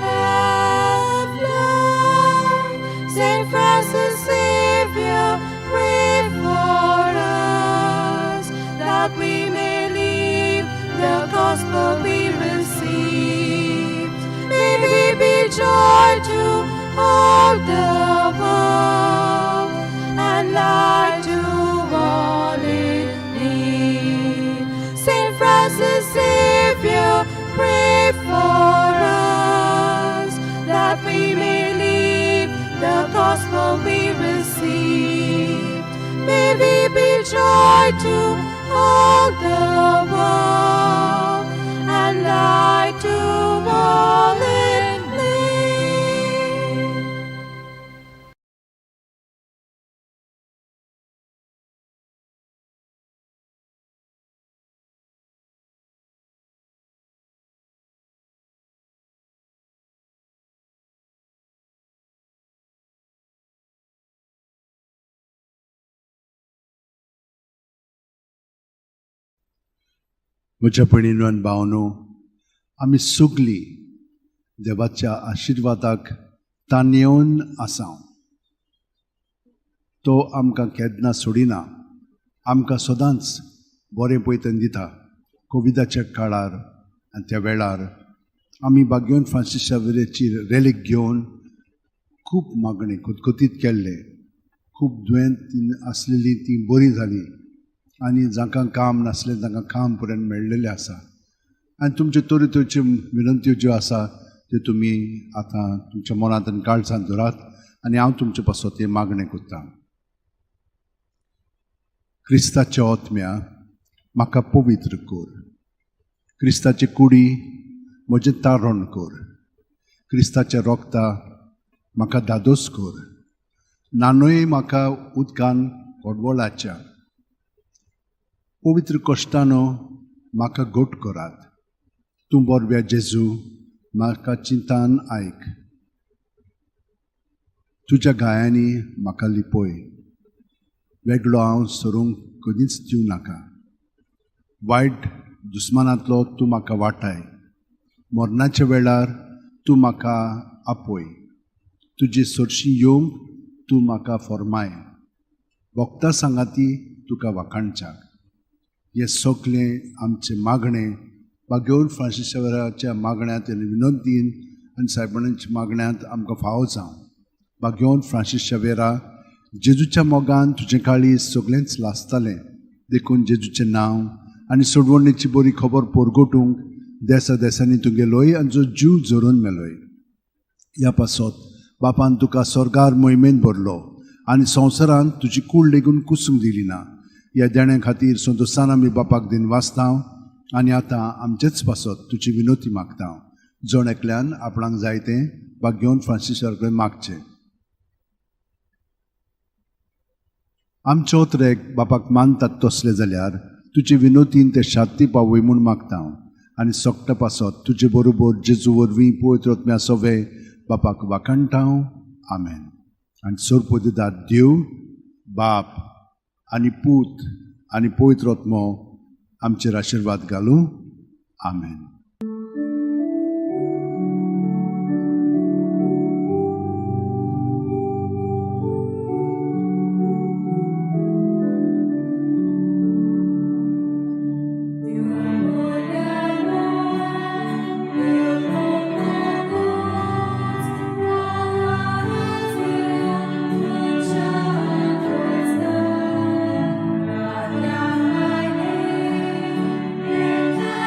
have learned. Saint Francis Xavier, pray for us, that we may live the gospel we received. May we be joy to all the world, and light to all in need. Saint Francis Xavier, pray for us, that we may live the gospel we received. May we be joy to all the world, and light to all in need. म्हज्या भयणीनो आनी भावनो, आमी सगळीं देवाच्या आशिर्वादाक तानेवन आसां. तो आमकां केन्ना सोडिना, आमकां सदांच बरें पळयतन दिता. कोविडाच्या काळार आनी त्या वेळार आमी भाग्यवन फ्रांसीस शावेराची रेलीक घेवन खूब मागणी खतखतीत केल्ले. खूब दुयेंत आसलेलीं तीं बरीं जालीं, आनी जांकां काम नासलें तांकां काम पर्यंत मेळिल्लें आसा. आनी तुमच्यो तरेच्यो विनंत्यो ज्यो आसा त्यो तुमी आतां तुमच्या मनांत आनी काळजांत धरात, आनी हांव तुमचे पासत ते मागणें करतां. क्रिस्ताच्या आत्म्या म्हाका पवित्र कर. क्रिस्ताची कुडी म्हजें तारण कर. क्रिस्ताच्या रोगता म्हाका धादोस कर. नानोय म्हाका उदकान व्हडवळाच्या. पवित्र कश्टानो म्हाका घोट करात. तूं बोरव्या जेजू म्हाका चिंतान आयक. तुज्या गायांनी म्हाका लिपय. वेगळो हांव सरूंक कधीच दिवं नाका. वायट दुस्मानांतलो तूं म्हाका वाटाय. मरणाच्या वेळार तूं म्हाका आपय. तुजी सरशी येवंक तूं म्हाका फरमाय. भक्तां सांगाती तुका वाखाणच्याक. हे सगळें आमचे मागणें भाग्यवन फ्रांसीस शावेराच्या मागण्यांत आनी विनंतीन आनी सायबणांच्या मागण्यांत आमकां फावो जावं. भाग्यवन फ्रांसीस शावेरा, जेजूच्या मोगान तुजें काळीज सगळेंच लासतालें. देखून जेजूचें नांव आनी सोडवणेची बरी खबर पोरगोटूंक देसा देसांनी तुगेलोय आनी जो जीव जोरून मेलोय. ह्या पासत बापान तुका स्वर्गार मोहिमेन भरलो, आनी संवसारांत तुजी कूड लेगून कुसूंक दिली ना. ह्या देण्या खातीर संतोसान आमी बापाक दिन वाचतां, आनी आतां आमचेच पासत तुजी विनोती मागतां. जण एकल्यान आपणाक जाय तें भाग्यवन फ्रांसीसार कडेन मागचें. आमचे ओतरेक बापाक मानतात तसले जाल्यार तुजे विनोतीन ते शांती पावय म्हूण मागतां. आनी सोगटा पासत तुजे बरोबर जेजू वरवीं पवित्र आत्म्या सोवे बापाक वाखाणटां. आमेन. आनी सोरपो दितात देव, बाप आनी पूत आनी पवित्र आत्मो आमचेर आशिर्वाद घालूं. आमेन.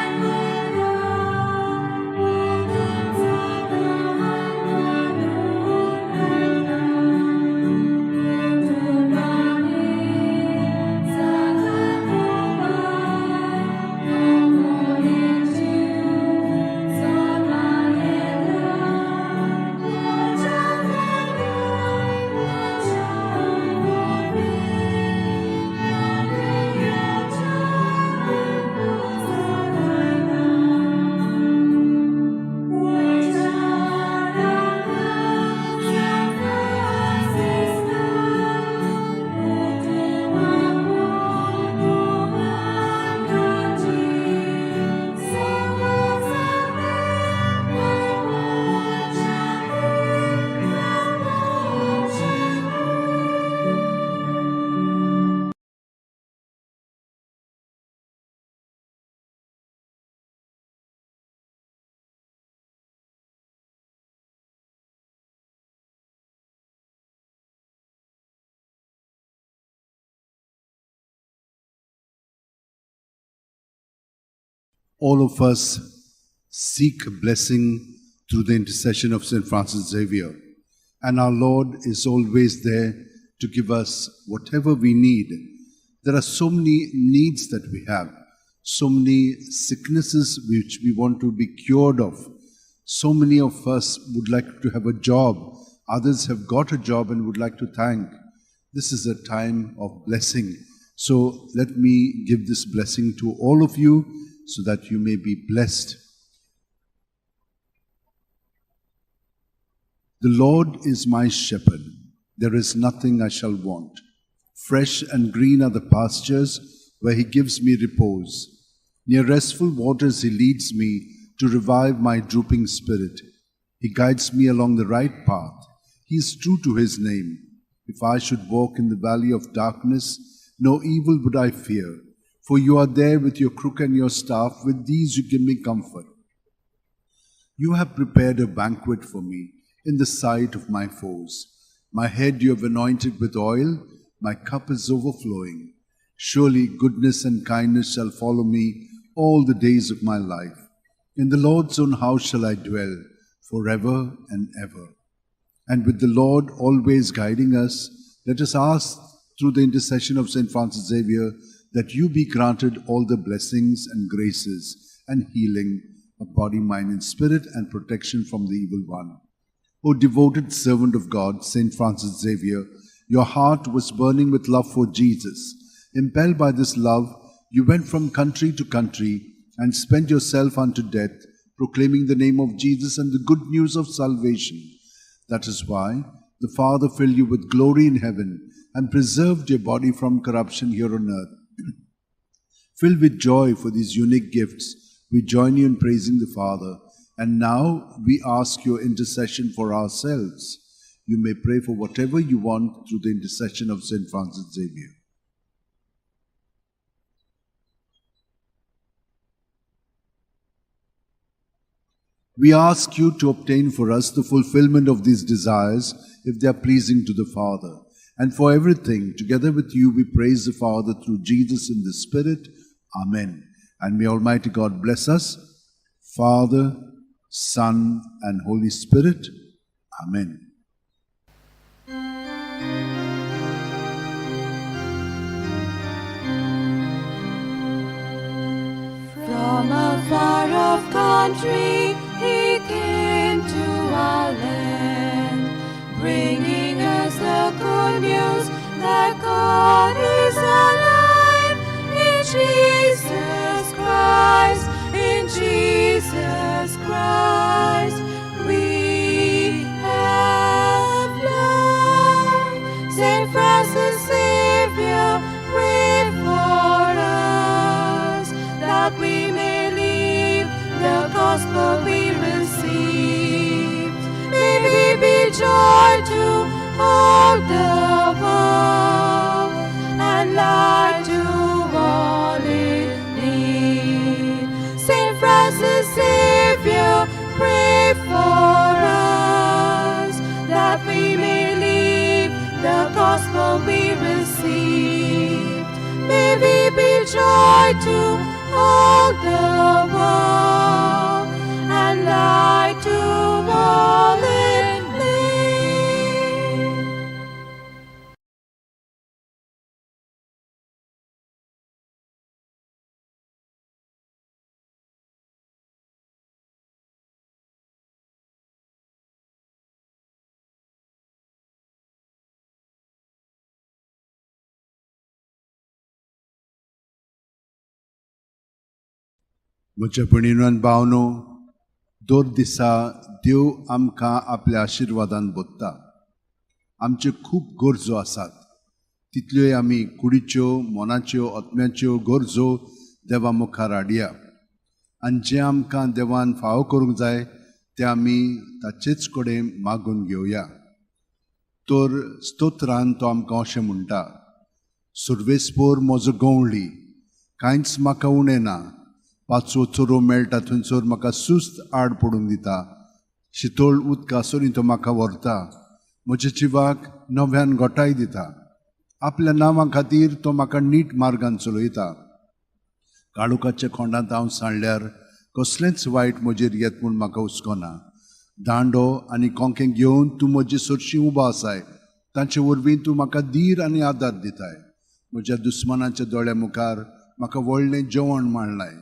Thank you. All of us seek blessing through the intercession of St. Francis Xavier, and our Lord is always there to give us whatever we need. There are so many needs that we have, so many sicknesses which we want to be cured of. So many of us would like to have a job. Others have got a job and would like to thank. This is a time of blessing. So let me give this blessing to all of you so that you may be blessed. The Lord is my shepherd. There is nothing I shall want. Fresh and green are the pastures where he gives me repose. Near restful waters he leads me to revive my drooping spirit. He guides me along the right path. He is true to his name. If I should walk in the valley of darkness, no evil would I fear. For you are there with your crook and your staff. With these you give me comfort. You have prepared a banquet for me in the sight of my foes. My head you have anointed with oil. My cup is overflowing. Surely goodness and kindness shall follow me all the days of my life. In the Lord's own house shall I dwell forever and ever. And with the Lord always guiding us, let us ask through the intercession of St. Francis Xavier that you be granted all the blessings and graces and healing of body, mind, and spirit, and protection from the evil one. O devoted servant of God, St. Francis Xavier, your heart was burning with love for Jesus. Impelled by this love, you went from country to country and spent yourself unto death, proclaiming the name of Jesus and the good news of salvation. That is why the Father filled you with glory in heaven and preserved your body from corruption here on earth. Filled with joy for these unique gifts, we join you in praising the Father. And now we ask your intercession for ourselves. You may pray for whatever you want through the intercession of St. Francis Xavier. We ask you to obtain for us the fulfillment of these desires, if they are pleasing to the Father. And for everything, together with you, we praise the Father through Jesus in the Spirit. Amen. And may Almighty God bless us, Father, Son, and Holy Spirit. Amen. From a far off country he came to our land, bringing us the good news that God is alive in Jesus Christ, in Jesus Christ. We have life. St. Francis Xavier, pray for us that we may live the gospel we received. May we be joy to all the world and light to all in need. St. Francis Xavier, pray for us that we may live the gospel we received. May we be joy to all the world and light to all in need. म्हज्या भयणीनो आनी भावनो, दर दिसा देव आमकां आपल्या आशिर्वादान बोदता. आमच्यो खूब गरजो आसात. तितल्योय आमी कुडीच्यो, मोनाच्यो, आत्म्याच्यो गरजो देवा मुखार हाडया. आनी जें आमकां देवान फावो करूंक जाय तें आमी ताचेच कडेन मागून घेवया. तर स्तोत्रान तो आमकां अशें म्हणटा, सुरवेस्पोर म्हजो गवळी, कांयच म्हाका उणें ना. पांचवो चोरो मेळटा थंयसर म्हाका सुस्त आड पडूंक दिता. शितोळ उदकासोरी तो म्हाका व्हरता. म्हज्या जिवाक नव्यान घोटाय दिता. आपल्या नांवा खातीर तो म्हाका नीट मार्गान चलयता. काळुकाच्या खोंडांत हांव सांडल्यार कसलेंच वायट म्हजेर येत म्हूण म्हाका हुस्कोना. दांडो आनी कोंकें घेवन तूं म्हजी सुरशीं उबो आसाय. तांचे वरवीं तूं म्हाका धीर आनी आदार दिताय. म्हज्या दुस्मानाच्या दोळ्या मुखार म्हाका व्हडलें जेवण मांडलाय.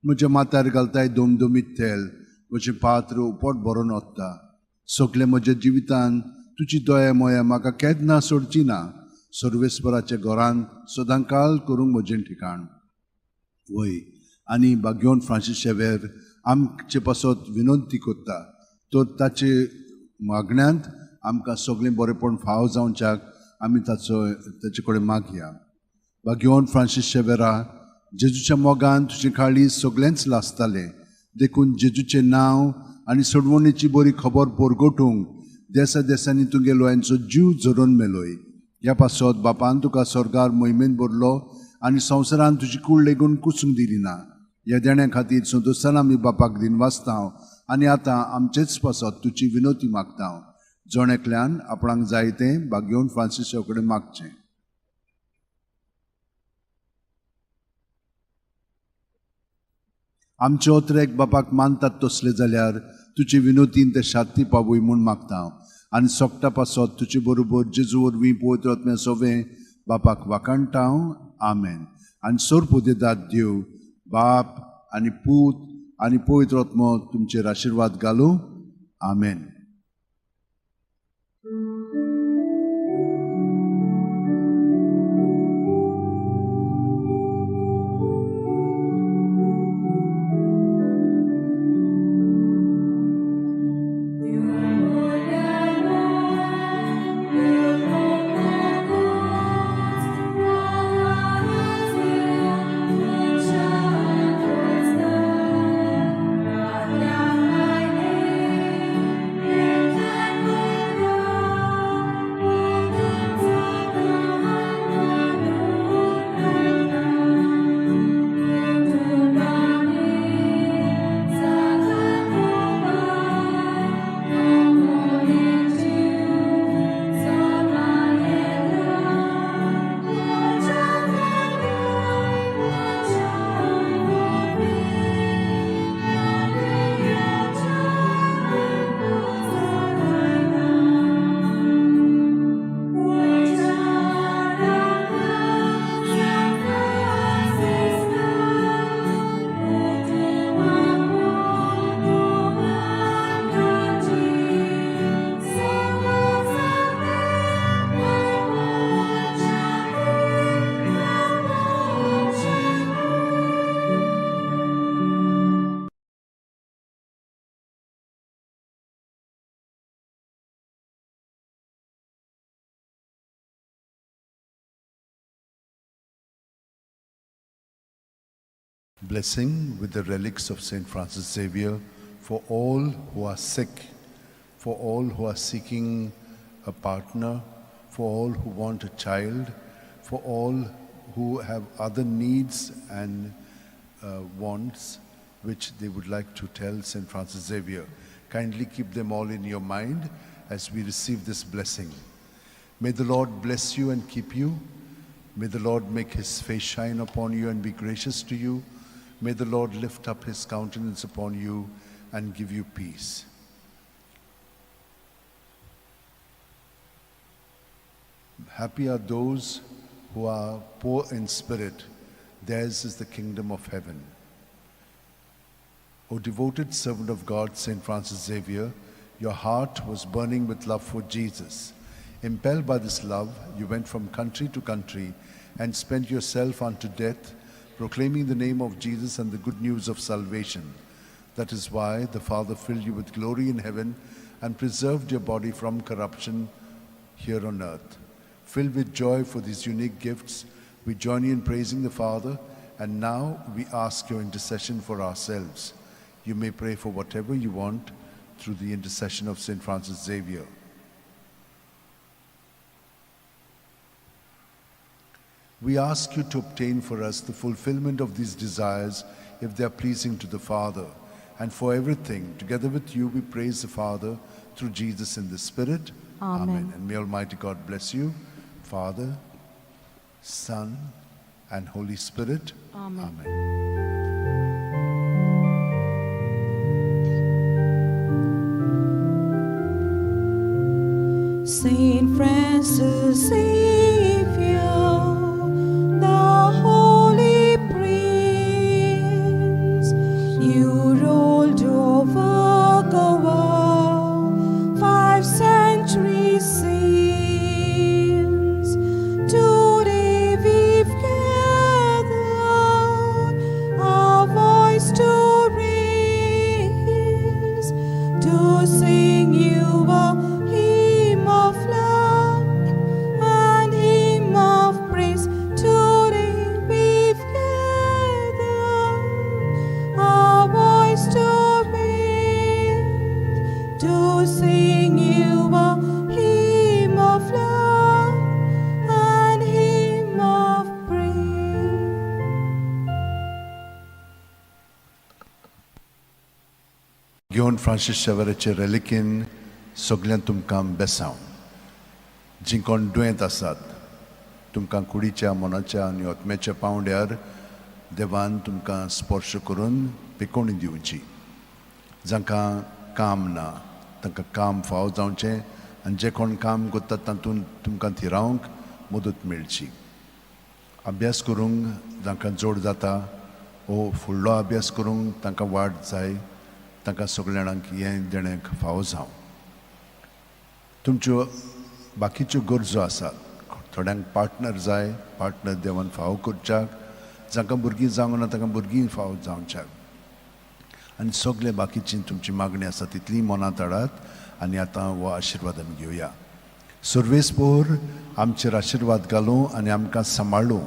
म्हज्या माथ्यार घालताय दोमदोमीत तेल. म्हजें पात्र उपोट भरून वता. सगळे म्हज्या जिवितान तुजी दया मोया म्हाका केन्ना सोडची ना. सर्वेस्पराच्या घरांत सदांकाळ करूंक म्हजें ठिकाण. वय आनी भाग्यवन फ्रांसीस शेवेर आमचे पासत विनंती करता. तर ताचे मागण्यांत आमकां सगळें बरेंपण फाव जावच्याक आमी ताचे कडेन मागया. भाग्यवन फ्रांसीस शेवेरा, जेजूच्या मोगान तुजें काळीज सगळेंच लासतालें. देखून जेजूचें नांव आनी सोडवणेची बरी खबर परगटूंक देसा देसांनी तुगेलो हांचो जीव झरोवन मेलोय. ह्या पासत बापान तुका स्वर्गार मोहिमेन भरलो आनी संवसारान तुजी कूड लेगून कुसूंक दिली ना. ह्या देण्या खातीर संतोशान आमी बापाक दिनवासता आनी आतां आमचेच पासत तुजी विनोती मागता. जोण आपणाक जाय तें भाग्यवन फ्रांसीसा कडेन मागचें. आमचे ओत्रेक बापाक मानतात तसले जाल्यार तुजी विनोतीन ते शांती पावूय म्हूण मागता. आनी सोगटा पासत तुजे बरोबर जेजू वरवीं पवित्र आत्म्या सोवें बापाक वाकाणटा. आमेन. आनी सोरपोदेदाद देव बाप आनी पूत आनी पवित्र आत्मो तुमचेर आशिर्वाद घालूं. आमेन. Blessing with the relics of St. Francis Xavier for all who are sick, for all who are seeking a partner, for all who want a child, for all who have other needs and wants which they would like to tell St. Francis Xavier. Kindly keep them all in your mind as we receive this blessing. May the Lord bless you and keep you. May the Lord make his face shine upon you and be gracious to you. May the Lord lift up his countenance upon you and give you peace. Happy are those who are poor in spirit. Theirs is the kingdom of heaven. O devoted servant of God, St. Francis Xavier, your heart was burning with love for Jesus. Impelled by this love, you went from country to country and spent yourself unto death, proclaiming the name of Jesus and the good news of salvation. That is why the Father filled you with glory in heaven and preserved your body from corruption here on earth. Filled with joy for these unique gifts, we join you in praising the Father, and now we ask your intercession for ourselves. You may pray for whatever you want through the intercession of St. Francis Xavier. We ask you to obtain for us the fulfillment of these desires if they are pleasing to the Father. And for everything, together with you, we praise the Father through Jesus in the Spirit. Amen. And may Almighty God bless you, Father, Son, and Holy Spirit. Amen. Amen. Saint Francis Xavier, the holy prince, you ruled over the world 5 centuries since. Today we've gathered our voice to raise, to sing you a hymn of love and hymn of praise. Today we've gathered our voice to raise, to sing you a hymn of love and hymn of praise. घेवन Francis शेवेराचे रेलिकेन सगळ्यांक तुमकां बेसांव. जीं कोण दुयेंत आसात, तुमकां कुडीच्या मनाच्या आनी आत्म्याच्या पावंड्यार देवान तुमकां स्पर्श करून पिकोवणी दिवची. जांकां काम ना तांकां काम फाव जावचें आनी जे कोण काम करतात तातूंत तुमकां थिरावंक मदत मेळची. अभ्यास करूंक जांकां जोड जाता वो फुडलो अभ्यास करूंक तांकां वाड जाय, तांकां सगळ्यांक हें देणें फावो जावं. तुमच्यो बाकीच्यो गरजो आसात. थोड्यांक पार्टनर जाय, पार्टनर देवान फावो करच्याक. जांकां भुरगीं जावंक ना तांकां भुरगीं फावो जावच्याक. आनी सगळे बाकीची तुमची मागणी आसा तितली मनांत हाडात आनी आतां हो आशिर्वाद आमी घेवया. सर्वेस्पोर आमचेर आशिर्वाद घालूं आनी आमकां सांबाळूं.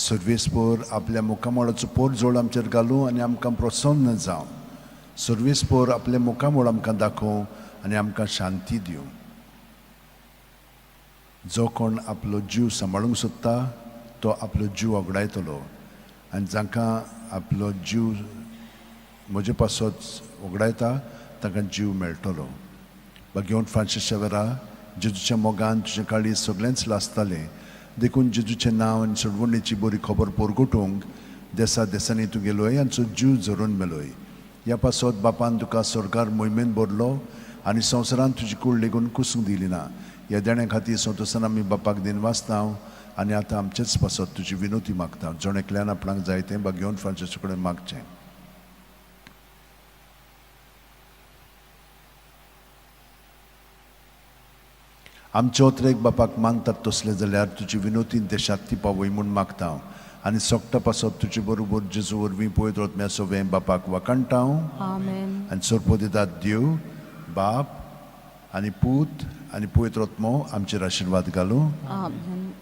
सर्वेस्पोर आपल्या मुखामळाचो पोर जोड आमचेर घालूं आनी आमकां प्रसन्न जावं. सर्वेस्पोर आपले मुखामळ आमकां दाखोवं आनी आमकां शांती दिवं. जो कोण आपलो जीव सांबाळूंक सोदता तो आपलो जीव वगडायतलो आनी जांकां आपलो जीव म्हजे पासत वगडायता तांकां जीव मेळटलो. घेवन फ्रांसीस शेवेरा, जेजूच्या मोगान तुजें काळी सगळेंच लासतालें, देखून जेजूचें नांव आनी सोडवणेची बरी खबर पोरगोटूंक देसा देसांनी तूं गेलोय आनी तुजो जीव झरून मेलोय. ह्या पासत बापान तुका स्वर्गार मोहिमेन भरलो आनी संवसारान तुजी कूड लेगून कुसूंक दिली ना. ह्या देण्या खातीर संतोसान आमी बापाक दिन वाचतां आनी आतां आमचेच पासत तुजी विनोती मागता. जोण एकल्यान आपणाक जाय तें घेवन फ्रांसीसा कडेन मागचें. आमचे ओत्रेक बापाक मानतात तसले जाल्यार तुजी विनोती देशांत ती पावय म्हूण मागता आनी सोगता पासत तुजे बरोबर जेजू वरवीं पळयत वतम्या सोवें बापाक वाकणटां. Amen. आनी सोरपो दितात देव, बाप आनी पूत आनी पळयत वतमो आमचेर आशिर्वाद घालूं. Amen.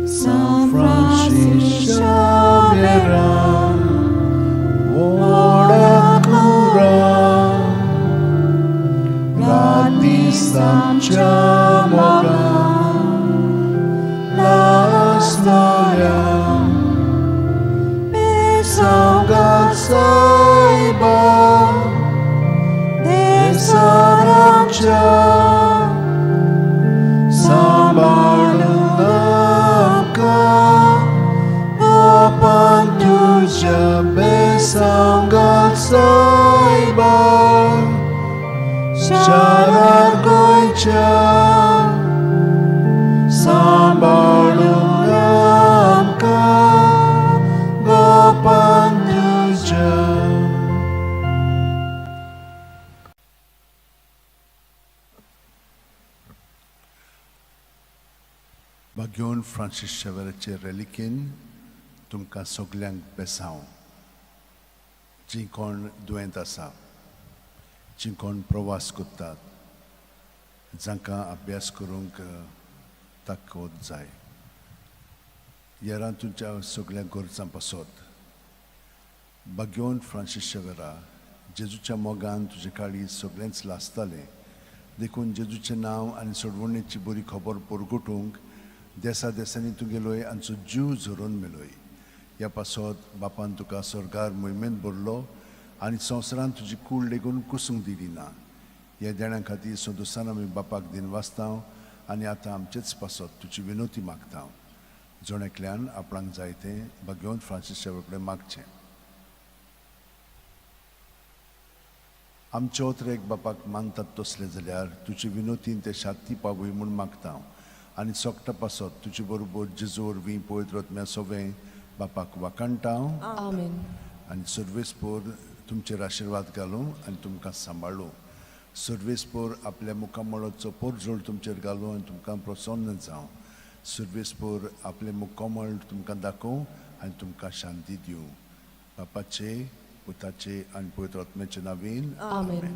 San Francis Xavier, Amcia moga la storia pesanga saiba de saramcia sambalunaka opantuja pesanga saiba Sharar goicha sambalung amka gopanduja. घेवन फ्रांसीस शेवेराचे रेलिकेन तुमकां सगल्यांक बेसांव. जीं कोण दुयेंत आसा, जीं कोण प्रवास करतात, जांकां अभ्यास करूंक ताकद जाय, येरान तुमच्या सगळ्या गरजां पासत घेवन फ्रांसीस शेवेरा, जेजूच्या मोगान तुजे काळी सगळेंच लासतालें, देखून जेजूचें नांव आनी सोडवणेची बरी खबर पोरगोटूंक देसा देसांनी तूं गेलोय आनी तुजो जीव झरोवन मेलोय. ह्या पासत बापान तुका स्वर्गार मोहिमेंत भरलो आनी संवसारान तुजी कूड लेगून कुसूंक दिली ना. ह्या देण्या खातीर संतोसान आमी बापाक दिन वाचतां आनी आतां आमचेच पासत तुजी विनोती मागता. जोण एकल्यान आपणाक जाय तें भगवंत फ्रांसीस शेवेर कडेन मागचें. आमच्या ओत्रेक बापाक मानतात तसलें जाल्यार तुजी विनोतीन ते शांती पावूय म्हूण मागता आनी सोगटा पासत तुजे बरोबर जेजू वरवीं पवित्र आत्म्या सोवें बापाक वाकाणटा Amen. आनी सर्वेस्पोर तुमचेर आशिर्वाद घालूं आनी तुमकां सांबाळूं. सर्वेस्पोर आपल्या मुखामळाचो पोरजोळ तुमचेर घालूं आनी तुमकां प्रसन्न जावं. सर्वेस्पोर आपले मुखामळ तुमकां दाखोवं आनी तुमकां शांती दिवं. बापाचे, पुताचे आनी पवित्र आत्म्याचे नांवेन. Amen.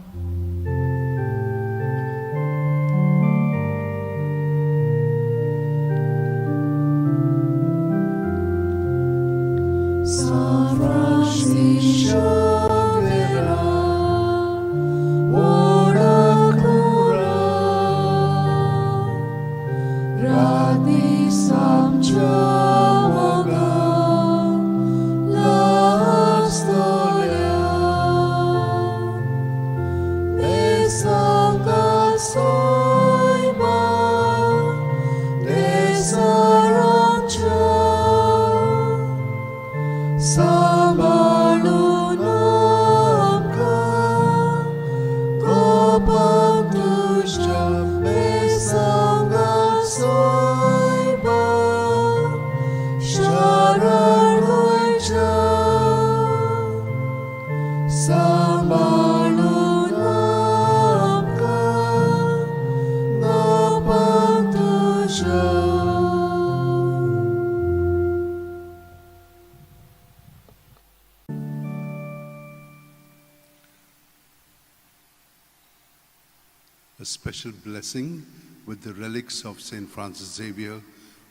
San Francisco Xavier, ora cura, radi samciamoga la storia, de Santa Soiba, de Sarancha, Sabalunamka, Kopantusha, Besanga Soiba, Shararguncha, Sabalunamka, Kopantusha. A special blessing with the relics of St. Francis Xavier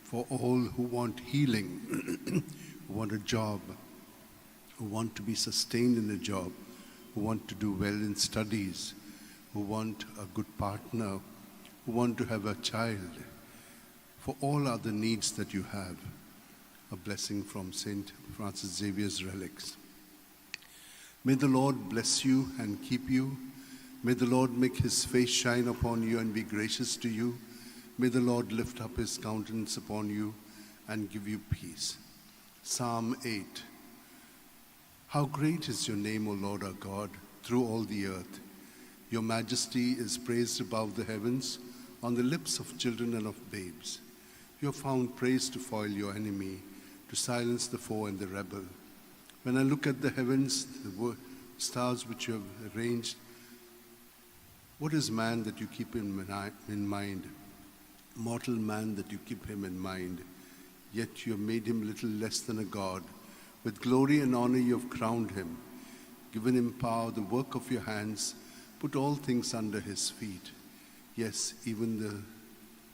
for all who want healing, who want a job, who want to be sustained in a job, who want to do well in studies, who want a good partner, who want to have a child, for all other needs that you have. A blessing from St. Francis Xavier's relics. May the Lord bless you and keep you. May the Lord make his face shine upon you and be gracious to you. May the Lord lift up his countenance upon you and give you peace. Psalm 8. How great is your name, O Lord our God, through all the earth. Your majesty is praised above the heavens, on the lips of children and of babes. You have found praise to foil your enemy, to silence the foe and the rebel. When I look at the heavens, the stars which you have arranged, what is man that you keep him in mind? Mortal man that you keep him in mind. Yet you have made him little less than a god. With glory and honor you have crowned him, given him power, the work of your hands, put all things under his feet. Yes, even the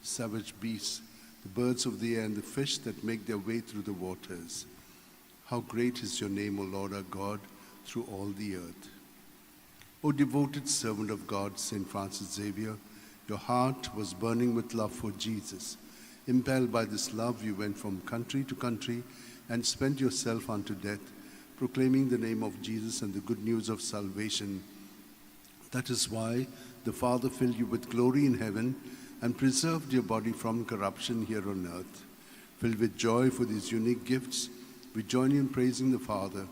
savage beasts, the birds of the air, and the fish that make their way through the waters. How great is your name, O Lord our God, through all the earth. O devoted servant of God, St. Francis Xavier, your heart was burning with love for Jesus. Impelled by this love, you went from country to country and spent yourself unto death, proclaiming the name of Jesus and the good news of salvation. That is why the Father filled you with glory in heaven and preserved your body from corruption here on earth. Filled with joy for these unique gifts, we join you in praising the Father.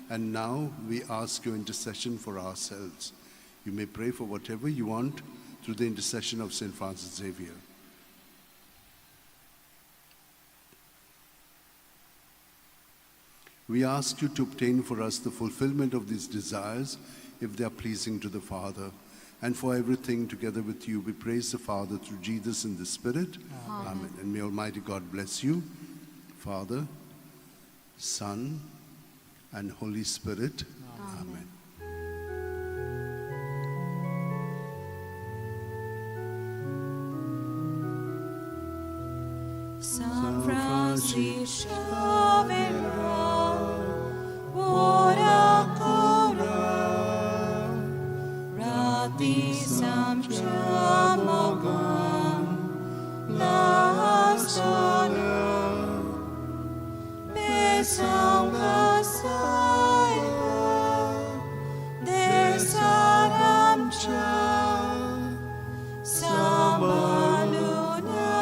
And now we ask your intercession for ourselves. You may pray for whatever you want through the intercession of St. Francis Xavier. We ask you to obtain for us the fulfillment of these desires if they are pleasing to the Father. And for everything together with you, we praise the Father through Jesus in the Spirit. Amen. And may Almighty God bless you, Father, Son, and Holy Spirit. Amen. San Francis Xavier, ora cura, rati samciamoga la storia, besanga saiba, de saramcha, sabalunamka,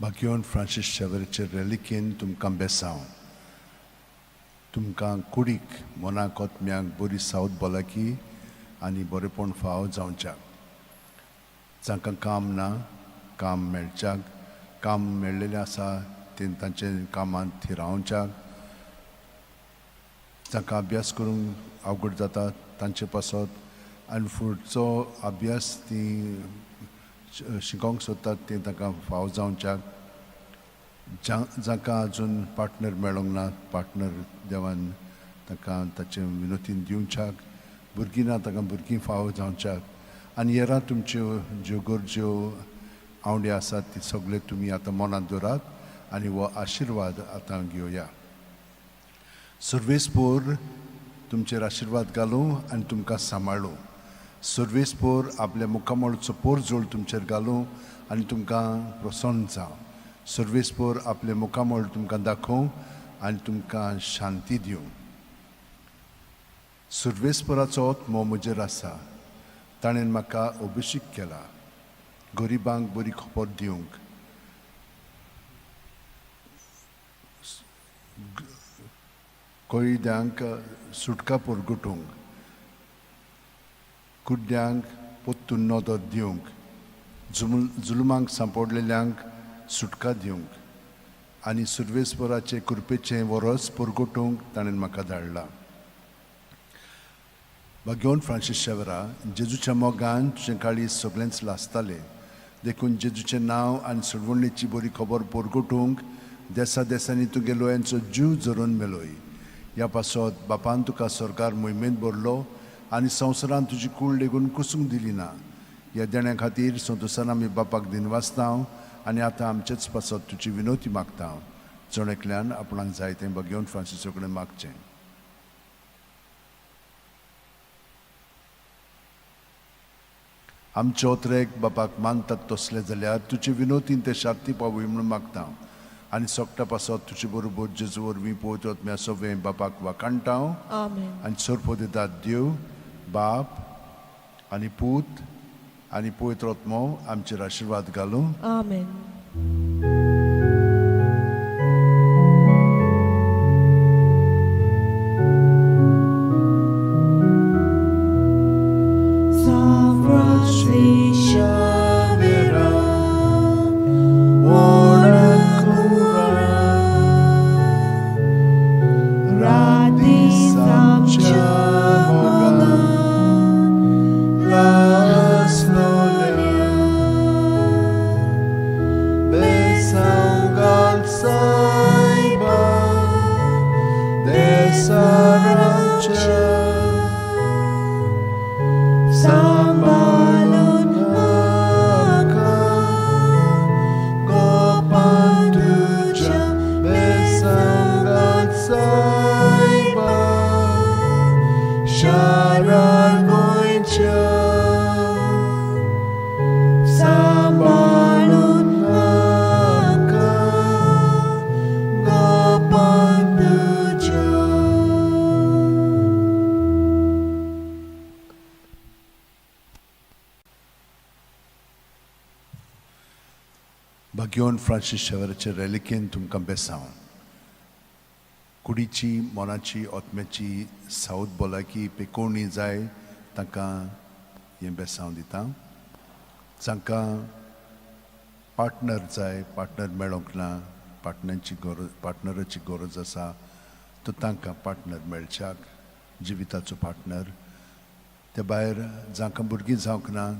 भाग्यवन Francis शेवेराचे रेलिकेन तुमकां बेसांव. तुमकां कुडीक मनाक ओतम्यांक बरी सावत भलायकी आनी बरेपण फाव जावच्याक. जांकां काम ना काम मेळच्याक, काम मेळ्ळेलें आसा ते तांचे कामांत थंय रावच्याक. जांकां अभ्यास करूंक अवघड जाता तांचे पासत आनी फुडचो अभ्यास ती शिकोवंक सोदतात ते तांकां फाव जावच्याक. जांकां आजून पार्टनर मेळोंक ना पार्टनर देवान तांकां ताचे विनोतीन दिवच्याक. भुरगीं ना तांकां भुरगीं फाव जावच्याक. आनी हेरां तुमच्यो ज्यो गरज्यो आवडी आसात ती सगळे तुमी आतां मनांत दवरात आनी हो आशिर्वाद आतां घेवया. सर्वेस्पोर तुमचेर आशिर्वाद घालूं आनी तुमकां सांबाळूं. सर्वेस्पोर आपल्या मुखामळचो पोर जोड तुमचेर घालूं आनी तुमकां प्रसन्न जावं. सर्वेस्पोर आपले मुखामळ तुमकां दाखोवं आनी तुमकां शांती दिवं. सर्वेस्पराचो आत्मो म्हजेर आसा. ताणें म्हाका अभिषेक केला गरिबांक बरी खबर दिवंक, कोयद्यांक सुटका परगटूंक, कुड्ड्यांक पोत्तून नदर दिवंक, जुलमांक सांपडलेल्यांक सुटका दिवंक आनी सर्वेस्पराचे कृपेचें वरस परगटूंक ताणें म्हाका धाडला. भाग्यवन फ्रांसीस शेवेरा, जेजूच्या मोगान तुजें काळीज सगळेंच लासतालें. देखून जेजूचें नांव आनी सडवणेची बरी खबर परगटूंक देसा देसांनी तुगेलो यांचो जीव जरून मेलोय. ह्या पासत बापान तुका सरकार मोहिमेंत भरलो आनी संवसारान तुजी कूड लेगून कुसूंक दिली ना. ह्या देण्या खातीर संतोशान आमी बापाक दिनवासता आनी आतां आमचेच पासत तुजी विनोती मागता. चोणेकल्यान आपणाक जाय तें भाग्यवन फ्रांसीसा कडेन मागचें. आमचे ओत्रेक बापाक मानतात तसले जाल्यार तुजे विनोतीन ते शार्ती पावूय म्हणून मागता आनी सोगटा पासत तुजे बरोबर जेजू वरवीं पळयत वतम्या सगळें बापाक वाकाणटा आनी सर्पो दितात देव बाप आनी पूत आनी पवित्र आत्मो आमचेर आशिर्वाद घालूं. Amen. भाग्यवन फ्रांसीस शेवेराचे रेलिकेन तुमकां बेसांव. कुडीची मनाची ओतम्याची सावत भलायकी पेकोवणी जाय तांकां हें बेसांव दिता. जांकां पार्टनर जाय पार्टनर मेळोंक ना पार्टनराची गरज आसा तो तांकां पार्टनर मेळच्याक जिविताचो पार्टनर. ते भायर जांकां भुरगीं जावंक ना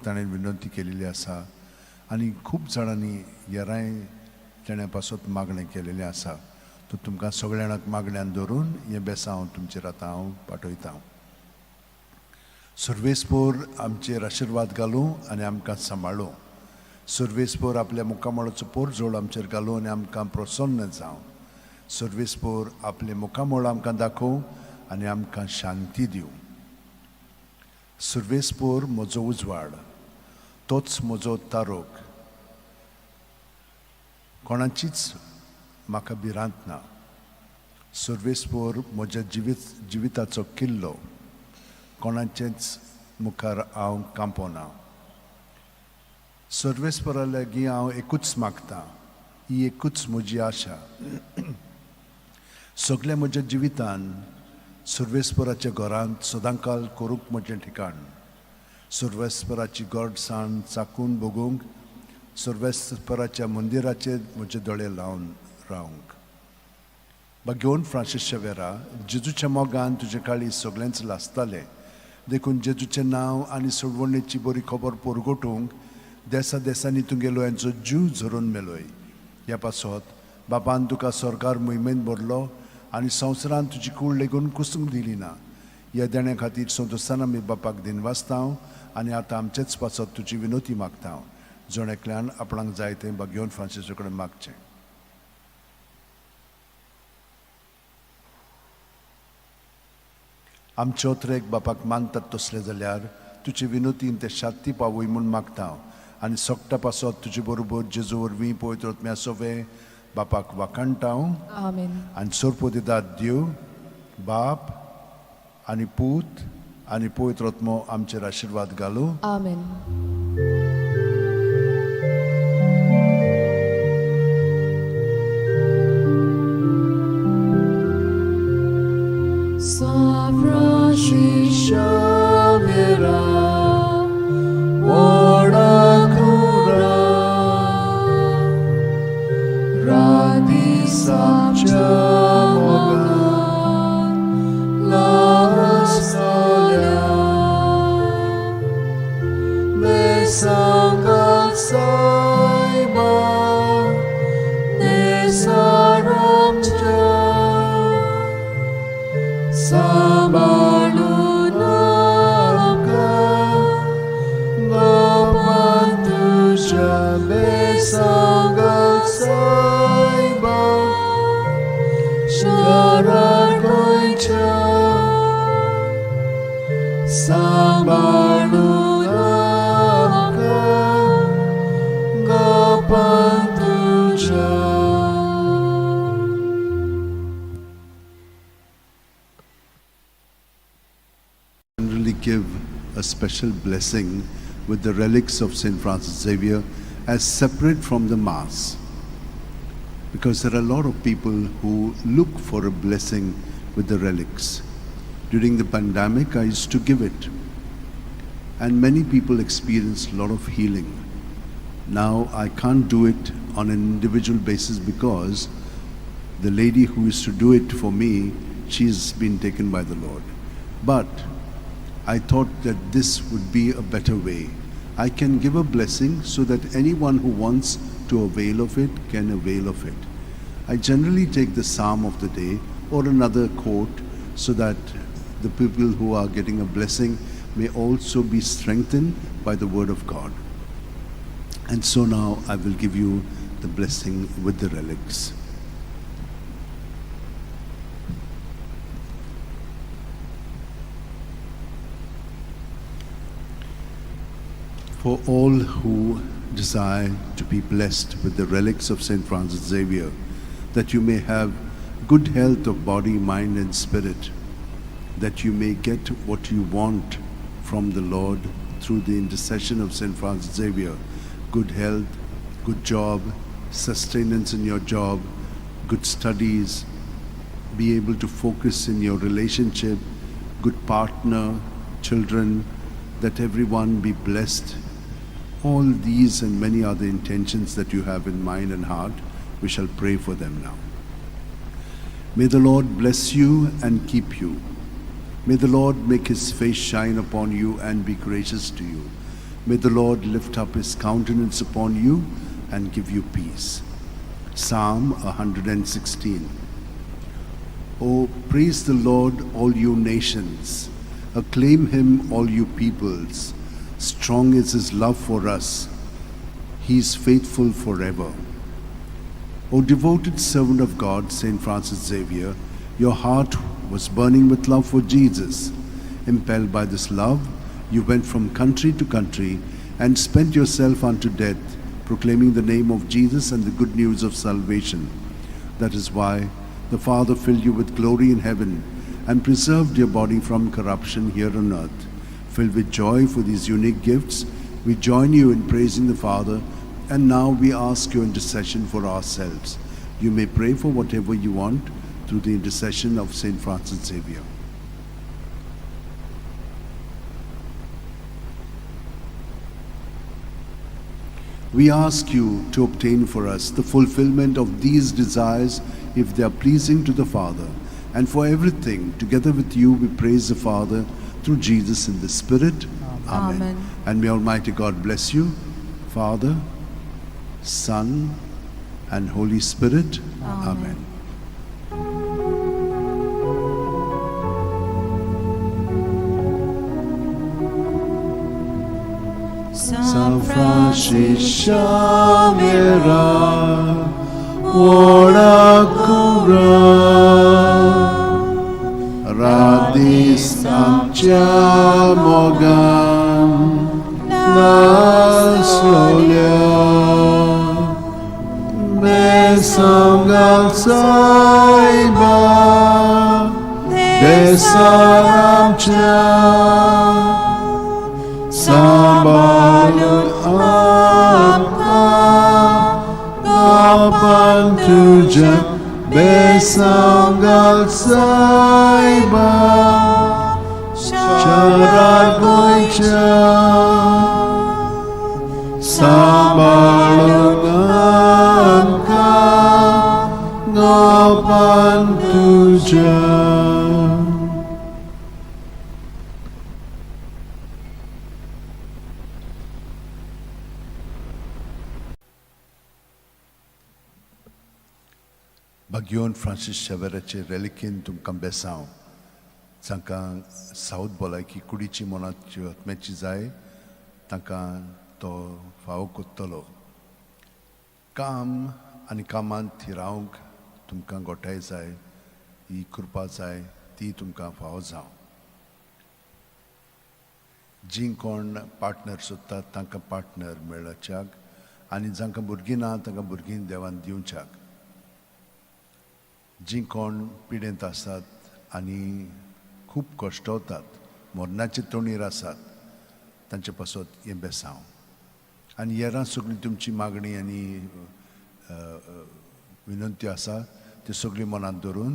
ताणें विनंती केलेली आसा आनी खूब जाणांनी हेरांय तेण्या पासत मागणें केलेलें आसा. तो तुमकां सगळ्यांक मागण्यान धरून हें बेसांव तुमचेर आतां हांव पाठयतां. सर्वेस्पोर आमचेर आशिर्वाद घालूं आनी आमकां सांबाळूं. सर्वेस्पोर आपल्या मुखामळाचो पोर जोड आमचेर घालूं आनी आमकां प्रसन्न जावं. सर्वेस्पोर आपले मुखामळ आमकां दाखोवं आनी आमकां शांती दिवं. सर्वेस्पोर म्हजो उजवाड, तोच म्हजो तारोक. कोणाचीच म्हाका भिरांत ना. सर्वेस्पोर म्हज्या जिविताचो किल्लो. कोणाचेच मुखार हांव कांपो ना. सर्वेस्परा लागीं हांव एकूच मागतां, ही एकूच म्हजी आशा. सगळ्या म्हज्या जिवितान सर्वेस्पराच्या घरांत सदांकाल करूंक म्हजें ठिकाण, सर्वेस्पराची गोडसाण चाकून बगूंक, सर्वेस्पराच्या मंदिराचेर म्हजे दोळे लावन रावंक. घेवन फ्रांसीस शावेरा, जेजूच्या मोगान तुजे काळी सगळ्यांच लासताले, देखून जेजूचें नांव आनी सोडवणेची बरी खबर परगटूंक देसा देसांनी तुगेलो यांचो जीव झरून मेलोय. ह्या पासत बापान तुका सरकार मोहिमेंत भरलो आनी संवसारान तुजी कूड लेगून कुसूंक दिली ना. ह्या देण्या खातीर संतोशान आमी बापाक दिनवासता आनी आतां आमचेच पासत तुजी विनोती मागता. जण एकल्यान आपणाक जाय तें घेवन फ्रांसीसा कडेन मागचें. आमचे ओत्रेक बापाक मानतात तसले जाल्यार तुजे विनोतीन ते शांती पावूय म्हूण मागता आनी सोगटा पासत तुजे बरोबर जेजू वरवीं पवित्र आत्म्या सोवे बापाक वाखाणटा. Amen. आनी सोरपो दितात देव, बाप आनी पूत आनी पवित्र आत्मो आमचेर आशिर्वाद घालूं. Amen. Give a special blessing with the relics of St. Francis Xavier as separate from the Mass, because there are a lot of people who look for a blessing with the relics. During the pandemic, I used to give it, and many people experienced a lot of healing. Now I can't do it on an individual basis because the lady who used to do it for me, she's been taken by the Lord. But I thought that this would be a better way. I can give a blessing so that anyone who wants to avail of it can avail of it. I generally take the psalm of the day or another quote so that the people who are getting a blessing may also be strengthened by the word of God. And so now I will give you the blessing with the relics. For all who desire to be blessed with the relics of St. Francis Xavier, that you may have good health of body, mind and spirit, that you may get what you want from the Lord through the intercession of St. Francis Xavier, good health, good job, sustenance in your job, good studies, be able to focus in your relationship, good partner, children, that everyone be blessed. All these and many other intentions that you have in mind and heart, we shall pray for them now. May the Lord bless you and keep you. May the Lord make his face shine upon you and be gracious to you. May the Lord lift up his countenance upon you and give you peace. Psalm 116. Oh, praise the Lord, all you nations. Acclaim him, all you peoples. Strong is his love for us. He is faithful forever. O devoted servant of God, St. Francis Xavier, your heart was burning with love for Jesus. Impelled by this love, you went from country to country and spent yourself unto death, proclaiming the name of Jesus and the good news of salvation. That is why the Father filled you with glory in heaven and preserved your body from corruption here on earth. Filled with joy for these unique gifts, We join you in praising the Father, and now we ask your intercession for ourselves. You may pray for whatever you want through the intercession of Saint Francis Xavier. We ask you to obtain for us the fulfillment of these desires if they are pleasing to the Father. And for everything, together with you, we praise the Father through Jesus in the Spirit. Amen. Amen. And may Almighty God bless you, Father, Son, and Holy Spirit. Amen. San Francis Xavier, ora cura, radis amcia mogam, nas rolia, besam saiba, besam Sambalun amka kapan tuja besanggal saiba syarat goicha Sambalun amka kapan tuja. Bagyon Francis Xavierचे reliquin तुमकां बेसांव जांकां south भलायकी कुडीची मनाची आत्म्याची जाय तांकां तो फावो कोत्तलो काम आनी कामांत थिरावंक तुमकां गोठाय जाय ही कृपा जाय ती तुमकां फावो जावं जी कोण पार्टनर सोदतात तांकां पार्टनर मेळच्याक आनी जांकां भुरगीं ना तांकां भुरगीं देवान दिवच्याक जी कोण पिडेंत आसात आनी खूब कश्टवतात मरणाचे तोणीर आसात तांचे पासत हें बेसांव आनी हेरां सगळी तुमची मागणी आनी विनंत्यो आसा त्यो सगळी मनांत धरून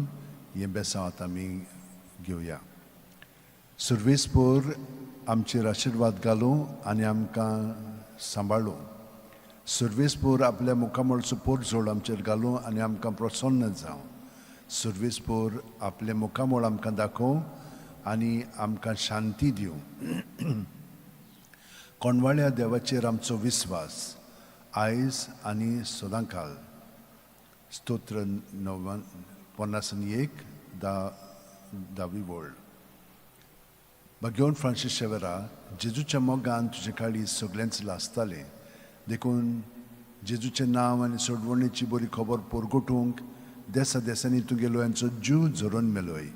हें बेसांव आतां आमी घेवया सर्वेस्पोर आमचेर आशिर्वाद घालूं आनी आमकां सांबाळूं सर्वेस्पोर आपल्या मुखामळ सुपोर जोड आमचेर घालूं आनी आमकां प्रसन्न जावं सर्वेस्पोर आपले मुखामळ आमकां दाखोव आनी आमकां शांती दिवं कोणवाळ्या देवाचेर आमचो विस्वास आयज आनी सदांकाल स्तोत्र 51 दावी वळ भगवान फ्रांसीस शेवेरा जेजूच्या मोगान तुजे काळी सगळ्यांच लासताले देखून जेजूचें नांव आनी सोडवणेची बरी खबर पोरगोटूंक देसा देसांनी तुगेलो यांचो जीव झरोवन मेलोय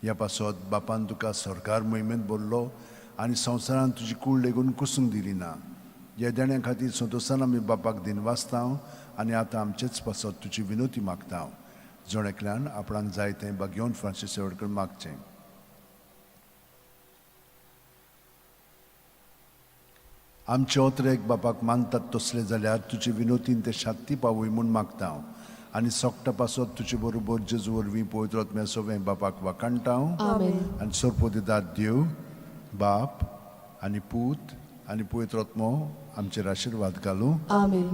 ह्या पासत बापान तुका सरकार मोहिमेंत बोरलो आनी संवसारान तुजी कूड लेगून कुसूंक दिली ना ह्या देण्या खातीर संतोशान आमी बापाक दिनवासतांव आनी आतां आमचेच पासत तुजी विनोती मागतांव जोणेकल्यान आपणाक जाय तें भगवान फ्रांसीस शेवेरकर मागचें आमचे ओतरेक बापाक मानतात तसले जाल्यार तुजी विनोतीन ते शांती पावय म्हूण मागतांव आनी सोगटा पासत तुजे बरोबर जेजू वरवीं पवित्र आत्म्या सगळें बापाक वाकाणटांव आनी सोरपोदिदाद देव बाप आनी पूत आनी पवित्र आत्मो आमचेर आशिर्वाद घालूं Amen.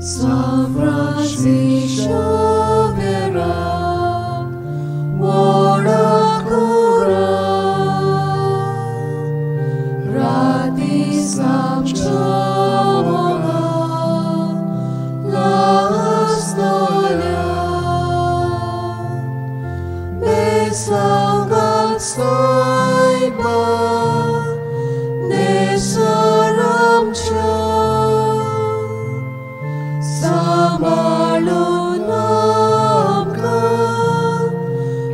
San Francis Xavier, ora cura, radis amcia moga, las nolia, besangal saiba, nesaramcha. Sambalun amka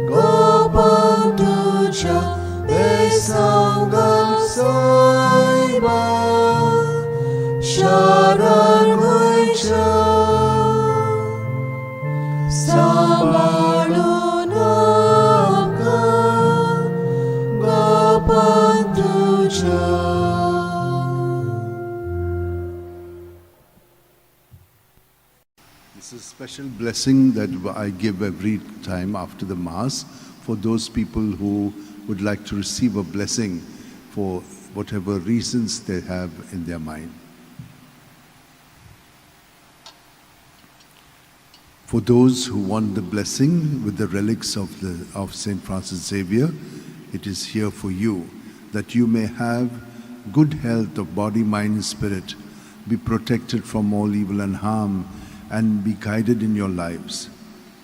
gopan tuja besangal saiba sharan goicha special blessing that I give every time after the Mass for those people who would like to receive a blessing for whatever reasons they have in their mind. For those who want the blessing with the relics of St. Francis Xavier, it is here for you, that you may have good health of body, mind, and spirit, be protected from all evil and harm, and be guided in your lives.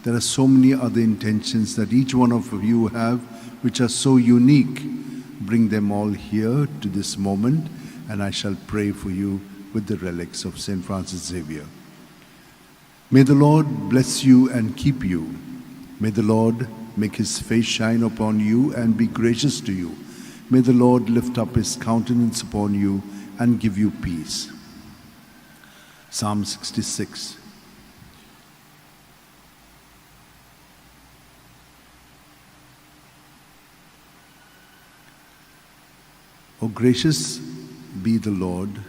There are so many other intentions that each one of you have, which are so unique. Bring them all here to this moment, and I shall pray for you with the relics of St. Francis Xavier. May the Lord bless you and keep you. May the Lord make his face shine upon you and be gracious to you. May the Lord lift up his countenance upon you and give you peace. Psalm 66. O gracious be the Lord,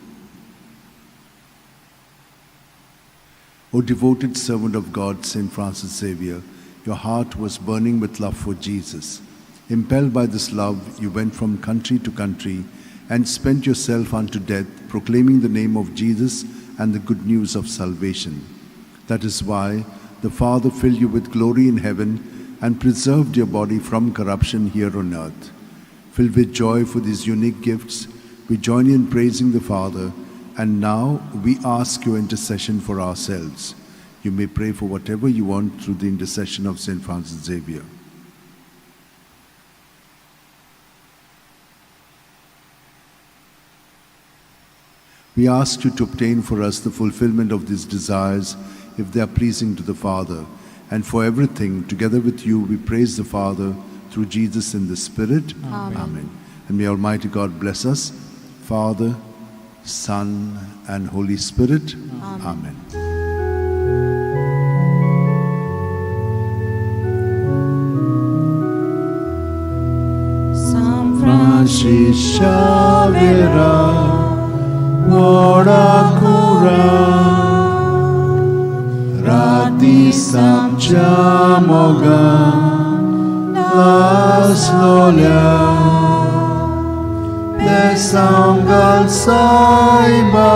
O devoted servant of God, St. Francis Xavier, your heart was burning with love for Jesus. Impelled by this love, you went from country to country and spent yourself unto death, proclaiming the name of Jesus and the good news of salvation. That is why the Father filled you with glory in heaven and preserved your body from corruption here on earth. Filled with joy for these unique gifts, we join in praising the Father, and now we ask your intercession for ourselves. You may pray for whatever you want through the intercession of St. Francis Xavier. We ask you to obtain for us the fulfillment of these desires, if they are pleasing to the Father. And for everything, together with you, we praise the Father through Jesus in the Spirit. Amen. And may Almighty God bless us, Father, Son, and Holy Spirit. Amen. San Francis Xavier, ora cura, rati samcia moga, las lolia, desangal saiba,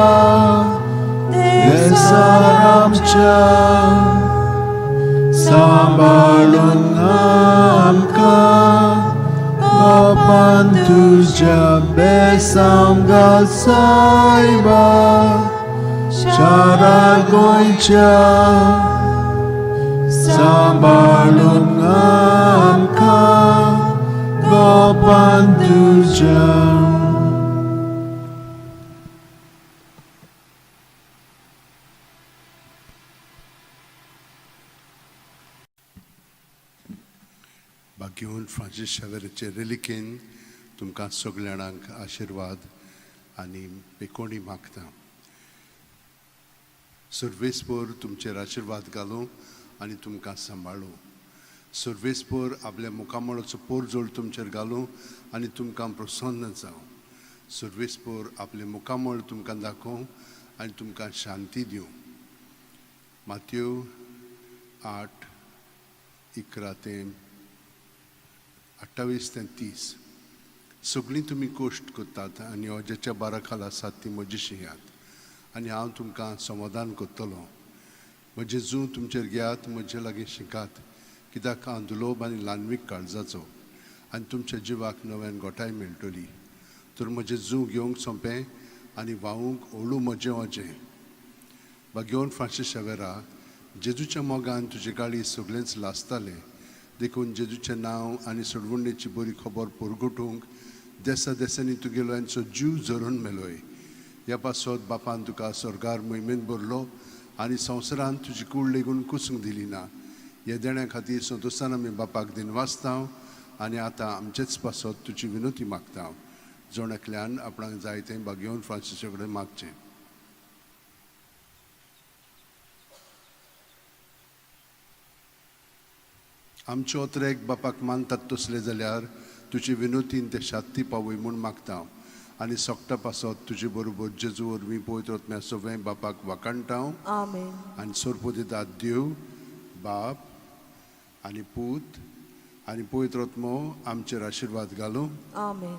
desaramcha, sambalun amka, Opantuja besamgal saiba, charagoicha, sambalun amka, Opantuja. Bagyon Francis Xavierचे रिलिकेन तुमकां सगळ्यांक आशीर्वाद आनी पेकोणी मागता. सर्वेस्पर तुमचेर आशीर्वाद घालूं आनी तुमकां सांबाळूं. सर्वेस्पर आपल्या मुखामळाचो पोरजोळ तुमचेर घालूं आनी तुमकां प्रसन्न जावं. सर्वेस्पर आपले मुखामळ तुमकां दाखोवं आनी तुमकां शांती दिवं. मातयेव 8:11-28-30. सगळीं तुमी कोश्ट करतात आनी अजाच्या बारा खाला आसात ती म्हजीशी यात आनी हांव तुमकां समाधान करतलों. म्हजें जूं तुमचेर घेयात, म्हजे लागीं शिकात, कित्याक हांव दुलोब आनी ल्हानवीक काळजाचो आनी तुमच्या जिवाक नव्यान गोठाय मेळटली. तर म्हजें जूं घेवंक सोंपें आनी व्हावूंक हळू म्हजें वचें. बागेवन फ्रांसीस शावेरा, जेजूच्या मोगान तुजे गाळी सगळेंच लासतालें, देखून जेजूचें नांव आनी सोडवणेची बरी खबर परगटूंक देसा देसांनी तुगेलो यांचो जीव झरून मेलोय. ह्या पासत बापान तुका स्वर्गार मोहिमेन भरलो आनी संवसारान तुजी कूड लेगून कुसूंक दिली ना. ह्या देण्या खातीर संतोशान आमी बापाक दिन वाचतां आनी आतां आमचेच पासत तुजी विनोती मागता. जोण आपणाक जाय तें बागेवन फ्रांसिसा कडेन मागचें. आमचे ओतरेक बापाक मानतात तसले जाल्यार तुजी विनोतीन ते शांती पावय म्हूण मागता आनी सोगता पासत तुजे बरोबर जेजू वरवीं पवित्र आत्म्या सगळें बापाक वाकाणटाव Amen. आनी सोरपोती देव बाप आनी पूत आनी पवित्र आत्मो आमचेर आशिर्वाद घालूं. Amen.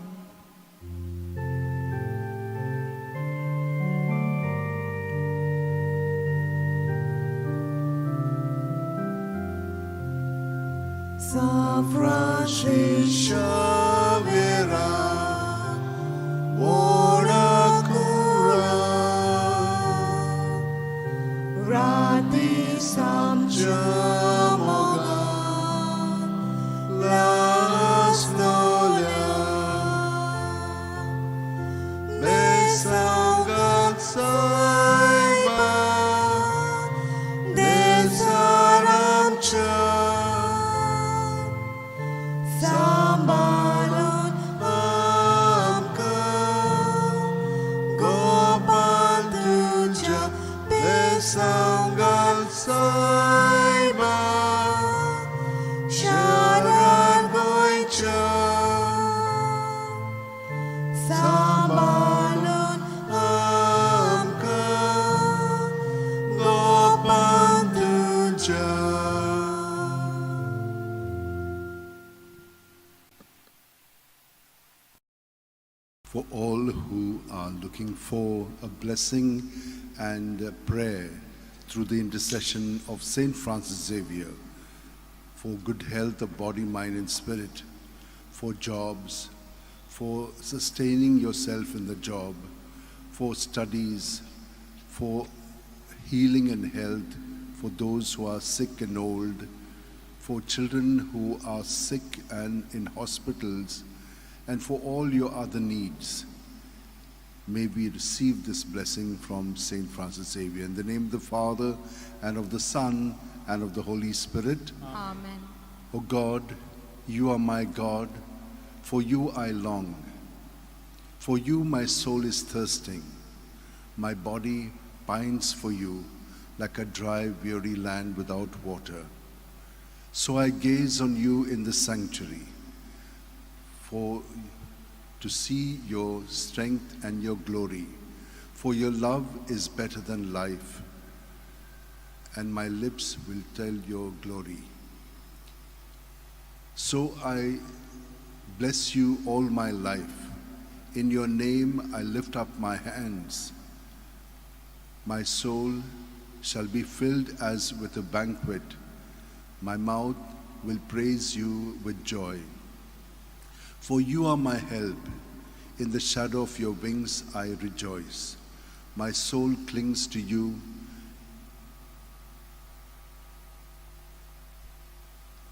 San Francisco Xavier, buona cura, rati samjamoga, la storia, besangat saiba, desaramcha. Sambalun amka gopal tuja besangal saiba sharan goicha Sambalun amka gopal tuja. For all who are looking for a blessing and a prayer through the intercession of Saint Francis Xavier, for good health of body, mind, and spirit, for jobs, for sustaining yourself in the job, for studies, for healing and health, for those who are sick and old, for children who are sick and in hospitals, and for all your other needs. May we receive this blessing from Saint Francis Xavier. In the name of the Father, and of the Son, and of the Holy Spirit. Amen. O God, you are my God, for you I long. For you my soul is thirsting. My body pines for you like a dry, weary land without water. So I gaze on you in the sanctuary, for to see your strength and your glory. For your love is better than life, and my lips will tell your glory. So I bless you all my life. In your name I lift up my hands. My soul shall be filled as with a banquet. My mouth will praise you with joy. For you are my help. In the shadow of your wings I rejoice. My soul clings to you.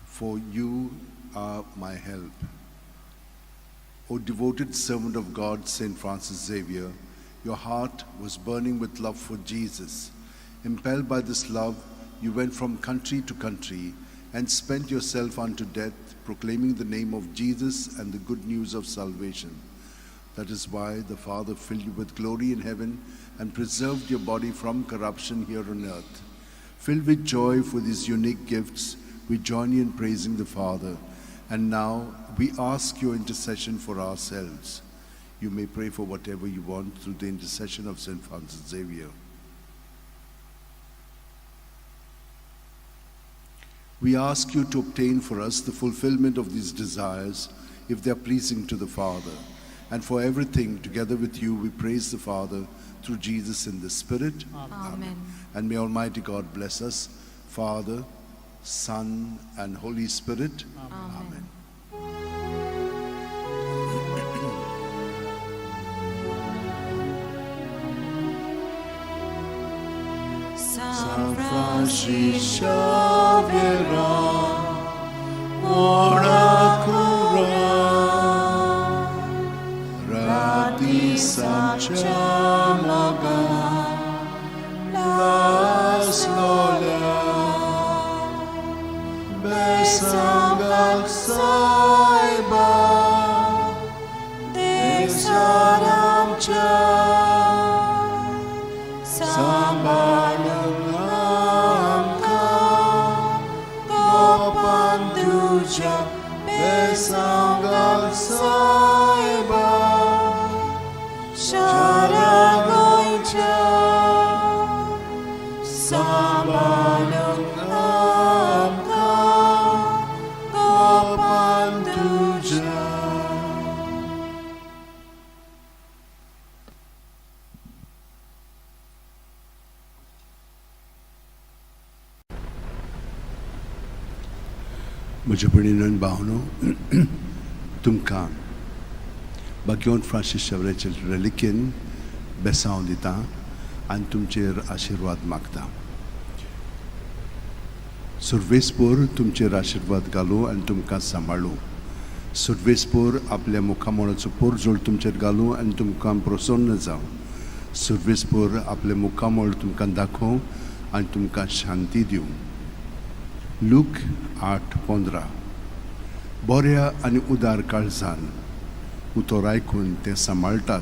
For you are my help. O devoted servant of God, Saint Francis Xavier, your heart was burning with love for Jesus. Impelled by this love, you went from country to country and spent yourself unto death, proclaiming the name of Jesus and the good news of salvation. That is why the Father filled you with glory in heaven and preserved your body from corruption here on earth. Filled with joy for these unique gifts, we join you in praising the Father. And now we ask your intercession for ourselves. You may pray for whatever you want through the intercession of Saint Francis Xavier. We ask you to obtain for us the fulfillment of these desires, if they are pleasing to the Father. And for everything, together with you, we praise the Father through Jesus in the Spirit. Amen. And may Almighty God bless us, Father, Son, and Holy Spirit. Amen. San Francisco Xavier, buona cura, rati samchamaga, las gloria, besangal saiba, desaramcha, sambalang besangal saiba म्हज्या भयणीनो आनी भावनो तुमकां बागेवन Francis शेवरेचे रेलिकेन बेसांव दिता आनी तुमचेर आशिर्वाद मागता. सुरवेसपोर तुमचेर आशिर्वाद घालूं आनी तुमकां सांबाळूं. सुरवेसपोर आपल्या मुखामोळाचो पोरजोळ तुमचेर घालूं आनी तुमकां प्रसन्न जावं. सुरवेसपोर आपले मुखामोळ तुमकां दाखोवं आनी तुमकां शांती दिवं. लूक 8:15 बऱ्या आनी उदार काळजान उतर आयकून ते सांबाळटात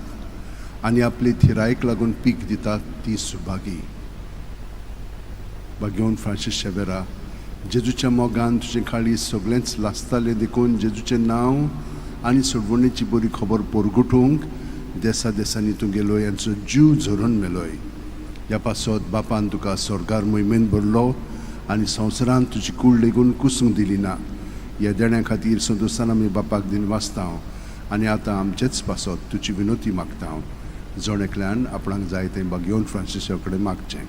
आनी आपली थिरायेक लागून पीक दितात ती सुभागी. बागेवन फ्रांसीस शेवेरा जेजूच्या मोगान तुजें काळीज सगळेंच लासतालें देखून जेजूचें नांव आनी सोडवणेची बरी खबर पोरगुटूंक देसा देसांनी तूं गेलोय आनी जीव झरून मेलोय. ह्या पासत बापान तुका स्वर्गार मोहिमेन भरलो आनी संवसारांत तुजी कूड लेगून कुसूंक दिली ना. ह्या देण्या खातीर संतोशान आमी बापाक दिन वाचता आनी आतां आमचेच पासत तुजी विनोती मागता. जण एकल्यान आपणाक जाय तें बागेवन फ्रांसीसा कडेन मागचें.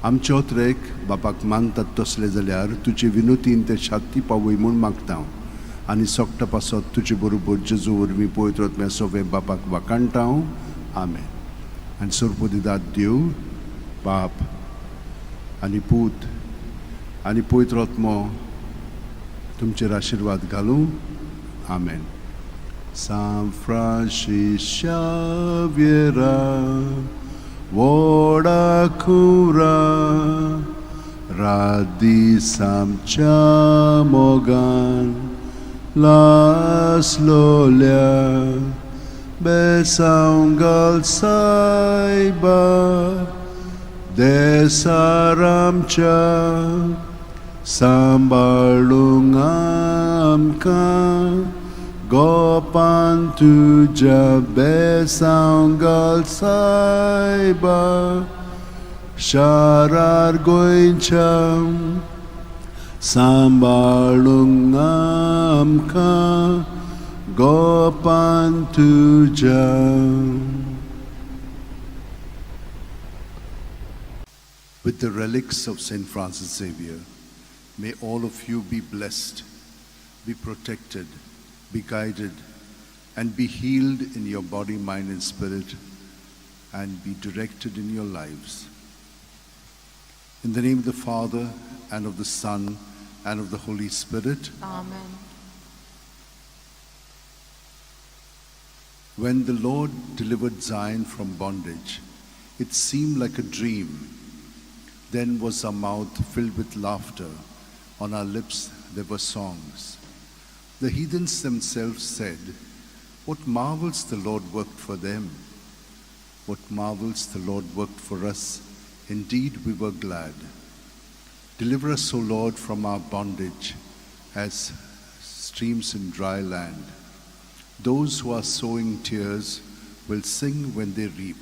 आमचे ओत्रेक बापाक मानतात तसले जाल्यार तुजे विनोतीन ते शांती पावय म्हूण मागता आनी सोगटा पासत तुजे बरोबर जेजू वरवीं पवित्र आत्म्या सोवे बापाक वाकाणटा. आमेन. आनी सोरपोदिदाद देव बाप आनी पूत आनी पवित्र आत्मो तुमचेर आशिर्वाद घालूं. आमेन. San Francis Xaviera Woda Kura Radisam Chamogan Las Lolia Besaungal Saiba Desaramcha Sambalungamka Gopan tuja besaungal saiba Sharar goincham Sambalungamka Gopan tuja. With the relics of St. Francis Xavier, may all of you be blessed, be protected, be guided, and be healed in your body, mind, and spirit, and be directed in your lives. In the name of the Father, and of the Son, and of the Holy Spirit. Amen. When the Lord delivered Zion from bondage, it seemed like a dream. Then was our mouth filled with laughter, on our lips there were songs. The heathens themselves said, "What marvels the Lord worked for them? What marvels the Lord worked for us? Indeed, we were glad." Deliver us, O Lord, from our bondage as streams in dry land. Those who are sowing tears will sing when they reap.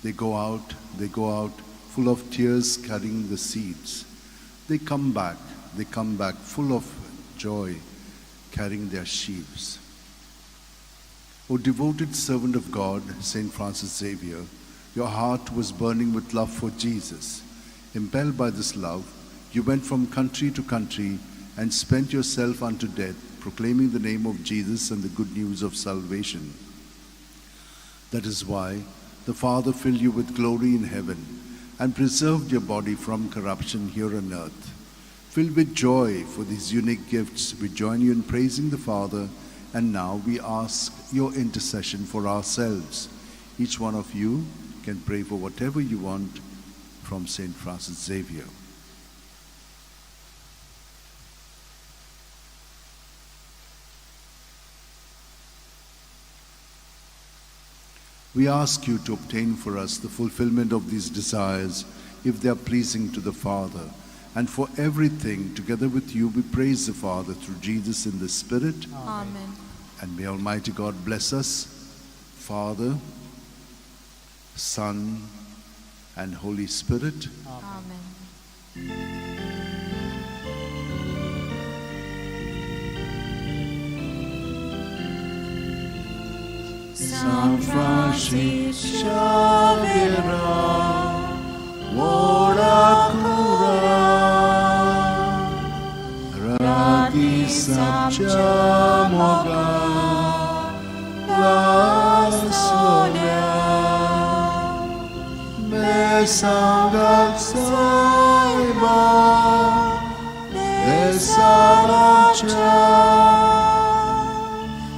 They go out, full of tears, carrying the seeds. They come back full of joy, carrying their sheaves. O devoted servant of God, St. Francis Xavier, your heart was burning with love for Jesus. Impelled by this love, you went from country to country and spent yourself unto death, proclaiming the name of Jesus and the good news of salvation. That is why the Father filled you with glory in heaven and preserved your body from corruption here on earth. Filled with joy for these unique gifts, we join you in praising the Father, and now we ask your intercession for ourselves. Each one of you can pray for whatever you want from St. Francis Xavier. We ask you to obtain for us the fulfillment of these desires, if they are pleasing to the Father. And for everything, together with you, we praise the Father through Jesus in the Spirit. Amen. And may Almighty God bless us, Father, Son, and Holy Spirit. Amen. San Francis Xavier, ora cura, radi sapciamoga la solia, me sangat saiba, me saracha,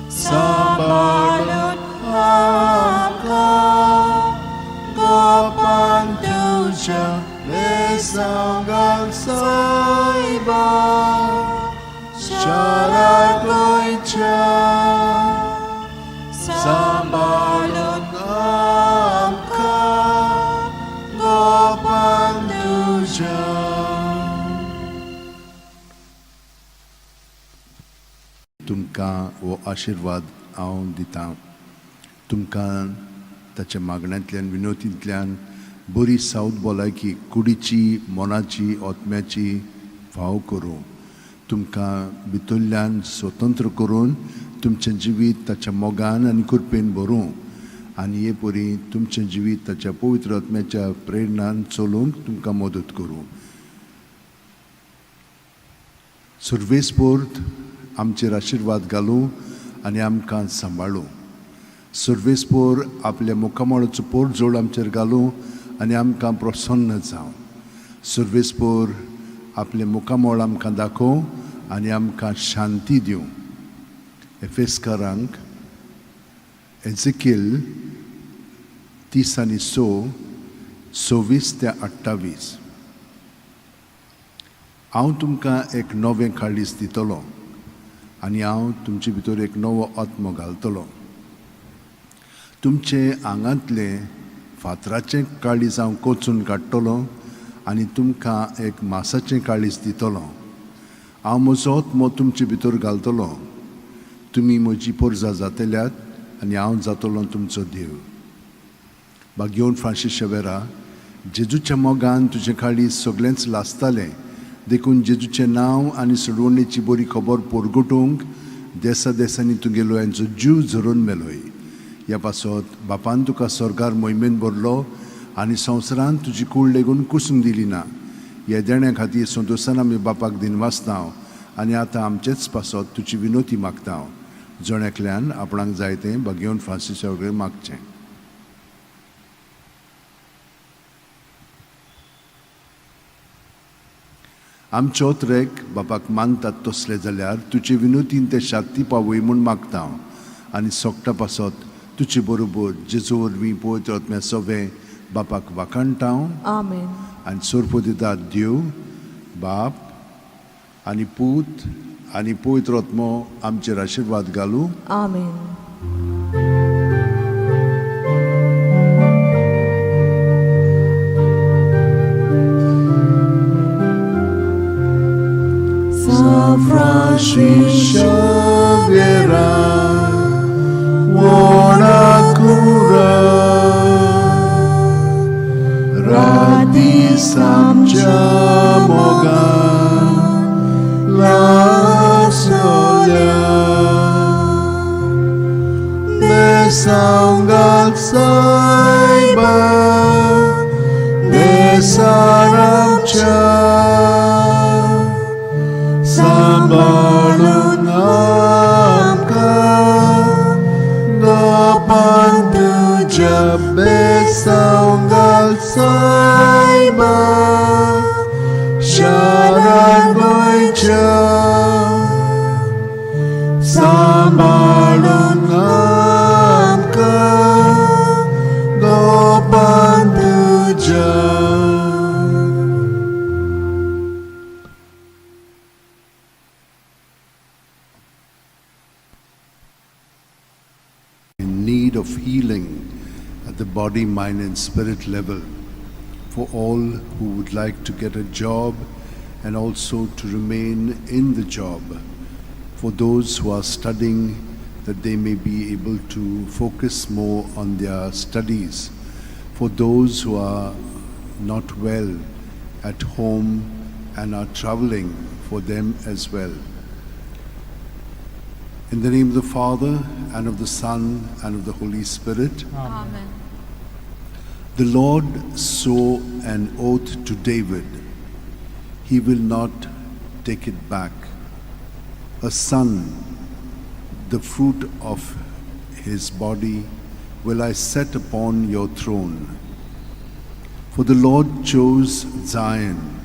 sambalut amka, gopantuja, me sangat saiba, sharagoicha, sambalut amka, gopantuja. तुमकां हो आशिर्वाद हांव दितां. तुमकां ताच्या मागण्यांतल्यान विनोतींतल्यान बरी सावद भलायकी कुडीची मोनाची ओतम्याची फाव करूं. तुमकां भितरल्यान स्वतंत्र करून तुमचें जिवीत ताच्या मोगान आनी कृपेन भरूं आनी हे परी तुमचें जिवीत ताच्या पवित्र आत्म्याच्या प्रेरणान चलोवंक तुमकां मदत करूं. सर्वेस्पोर्त आमचेर आशिर्वाद घालूं आनी आमकां सांबाळूं. सर्वेस्पोर आपल्या मुखामळाचो पोट जोड आमचेर घालूं आनी आमकां प्रसन्न जावं. सर्वेस्पोर आपले मुखामळ आमकां दाखोव आनी आमकां शांती दिवं. एफेसकारांक एझेकिएल 30:6, 26-28. हांव तुमकां एक नवें काळीज दितलों आनी हांव तुमचे भितर एक नवो आत्मो घालतलों. तुमचे आंगांतले फातराचें काळीज हांव कोचून काडटलों आनी तुमकां एक मांसाचें काळीज दितलों. हांव म्हजो आत्मो तुमचे भितर घालतलों. तुमी म्हजी पोरजां जातल्यात आनी हांव जातलों तुमचो देव. भाग्यवन फ्रांसीस शेवेरा, जेजूच्या मोगान तुजें काळीज सगळेंच लासतालें देखून जेजूचें नांव आनी सोडवणेची बरी खबर पोरगोटूंक देसा देसांनी तुगेलो हांचो जीव झरोवन मेलोय. ह्या पासत बापान तुका स्वर्गार मोहिमेन भरलो आनी संवसारान तुजी कूड लेगून कुसूंक दिली ना. ह्या देण्या खातीर संतोशान आमी बापाक दिनवासता आनी आतां आमचेच पासत तुजी विनोती मागता. जोण्याकल्यान आपणाक जाय तें भाग्यवन फ्रांसीसा वगैरे मागचें. आमचे ओत्रेक बापाक मानतात तसले जाल्यार तुजे विनोतीन ते शांती पावय म्हूण मागता आनी सोगटा पासत तुजे बरोबर जेजू वरवीं पवित्र आत्म्या सवें बापाक वाखाणटा. Amen. आनी सोर्पो दिता देव बाप आनी पूत आनी पवित्र आत्मो आमचेर आशिर्वाद घालूं. Amen. San Francis Xavier, ora cura, radi sapciamoga la solia, me sangat saiba, me sarapcha, sambalun amka, gopantuja besangal saiba, sharagoicha, sambalun amka, gopantuja. Of healing at the body, mind and spirit level for all who would like to get a job and also to remain in the job, for those who are studying that they may be able to focus more on their studies, for those who are not well at home and are traveling, for them as well. In the name of the Father, and of the Son, and of the Holy Spirit. Amen. The Lord swore an oath to David. He will not take it back. A son, the fruit of his body, will I set upon your throne. For the Lord chose Zion.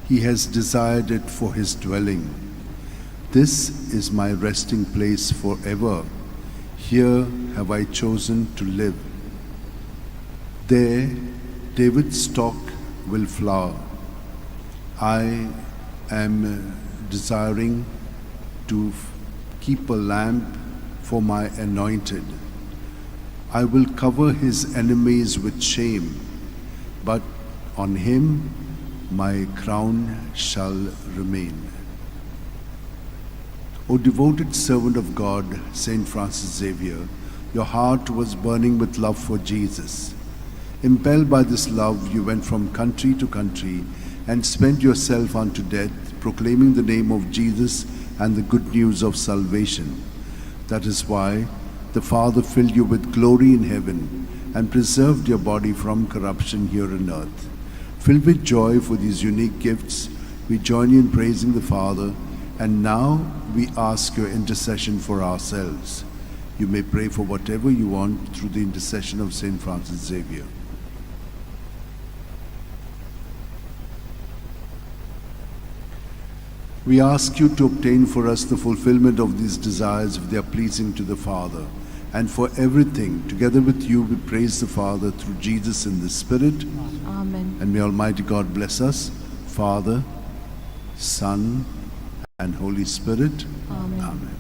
He has desired it for his dwelling. This is my resting place forever. Here have I chosen to live. There David's stock will flower. I am desiring to keep a lamp for my anointed. I will cover his enemies with shame, but on him my crown shall remain. O devoted servant of God, Saint Francis Xavier, your heart was burning with love for Jesus. Impelled by this love, you went from country to country and spent yourself unto death, proclaiming the name of Jesus and the good news of salvation. That is why the Father filled you with glory in heaven and preserved your body from corruption here on earth. Filled with joy for these unique gifts, we join you in praising the Father, and now we ask your intercession for ourselves. You may pray for whatever you want through the intercession of Saint Francis Xavier. We ask you to obtain for us the fulfillment of these desires if they are pleasing to the Father. And for everything, together with you, we praise the Father through Jesus in the Spirit. Amen. And may Almighty God bless us, Father, Son, and Holy Spirit. Amen. Amen.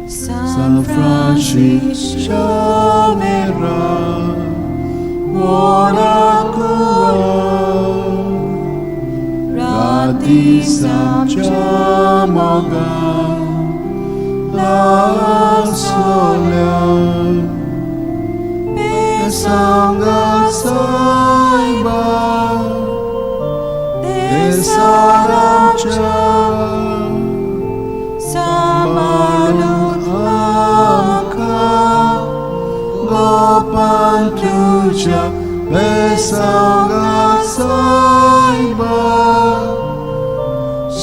San Francisco Xavier, ora Rati Samchamoga La Solia Pesanga Saiba Desaramcha Samalut Aka Gopantuja Pesanga Saiba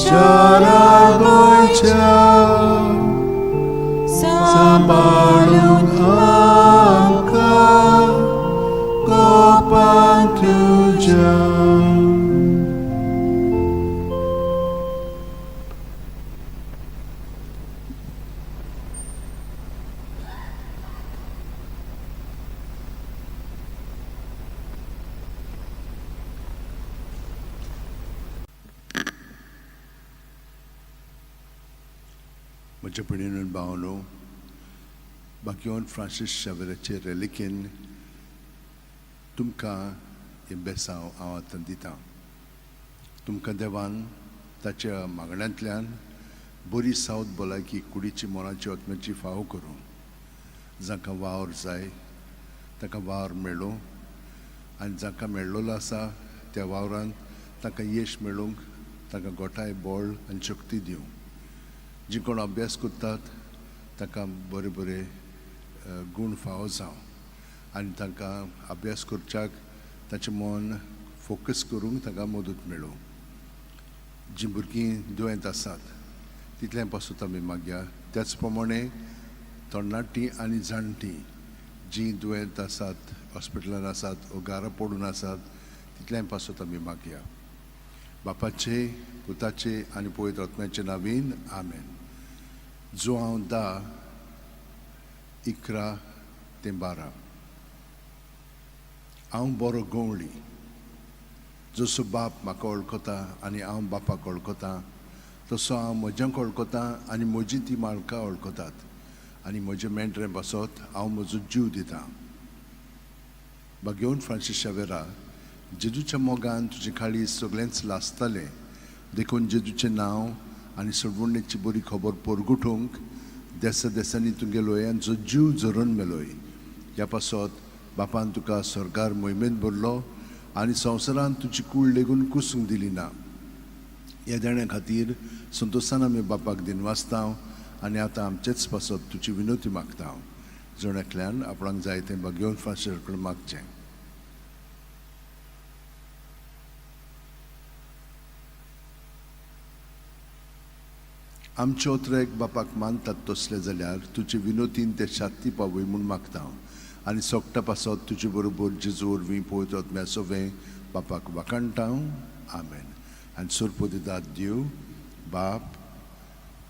Sharagoicha Sambalun Aka Gopantuja. म्हजे भयणीन भावनो बाकीवन Francis शावेराचे रेलिकेन तुमकां हे बेसांव हांव आतां दितां. तुमकां देवान ताच्या मागण्यांतल्यान बरी सावत भलायकी कुडीची मोलाची आत्म्याची फावो करूं. जांकां वावर जाय ताका वावर मेळ्ळो आनी जांकां मेळ्ळलो आसा त्या वावरांत ताका यश मेळूंक ताका गोठाय बळ आनी शक्ती दिवं. जी कोण अभ्यास करतात ताका बरे बरे गूण फावो जावं आनी तांकां अभ्यास करच्याक ताचें मन फोकस करूंक ताका मदत मेळूं. जीं भुरगीं दुयेंत आसात तितल्या पासून आमी मागया. त्याच प्रमाणे तरणाटीं आनी जाणटीं जीं दुयेंत आसात, हॉस्पिटलांत आसात, वो घारा पडून आसात तितल्या पासून आमी मागया. बापाचे, पुताचे आनी पवित्र आत्म्याचे नांवान आमेन. João 10:11. हांव बरो गवळी, जसो बाप म्हाका वळखता आनी हांव बापाक वळखतां, तसो हांव म्हज्यांक वळखतां आनी म्हजीं तीं मालकां वळखतात आनी म्हजें मेंढरें बसत हांव म्हजो जीव दितां. बागेवन फ्रांसीस शावेरा, जेजूच्या मोगान तुजें काळीज सगळेंच लासतालें देखून जेजूचें नांव आनी सोडवणेची बरी खबर परगुटूंक देसा देसांनी तुमगे आमचो जीव जरून मेलोय. ह्या पासत बापान तुका स्वर्गार मोहिमेंत भरलो आनी संवसारांत तुजी कूड लेगून कुसूंक दिली ना. ह्या देण्या खातीर संतोशान आमी बापाक दिनवासता आनी आतां आमचेच पासत तुजी विनोती मागता. जण एकल्यान आपणाक जाय तें घेवन फाशर कडेन मागचें. आमचे ओत्रेक बापाक मानतात तसले जाल्यार तुजे विनोतीन ते शांती पावय म्हूण मागता आनी सोगटा पासत तुजे बरोबर जेजू वरवीं पवित्र आत्म्या सोवें बापाक वाखाणटा. आमेन. आनी सुरपदितात देव बाप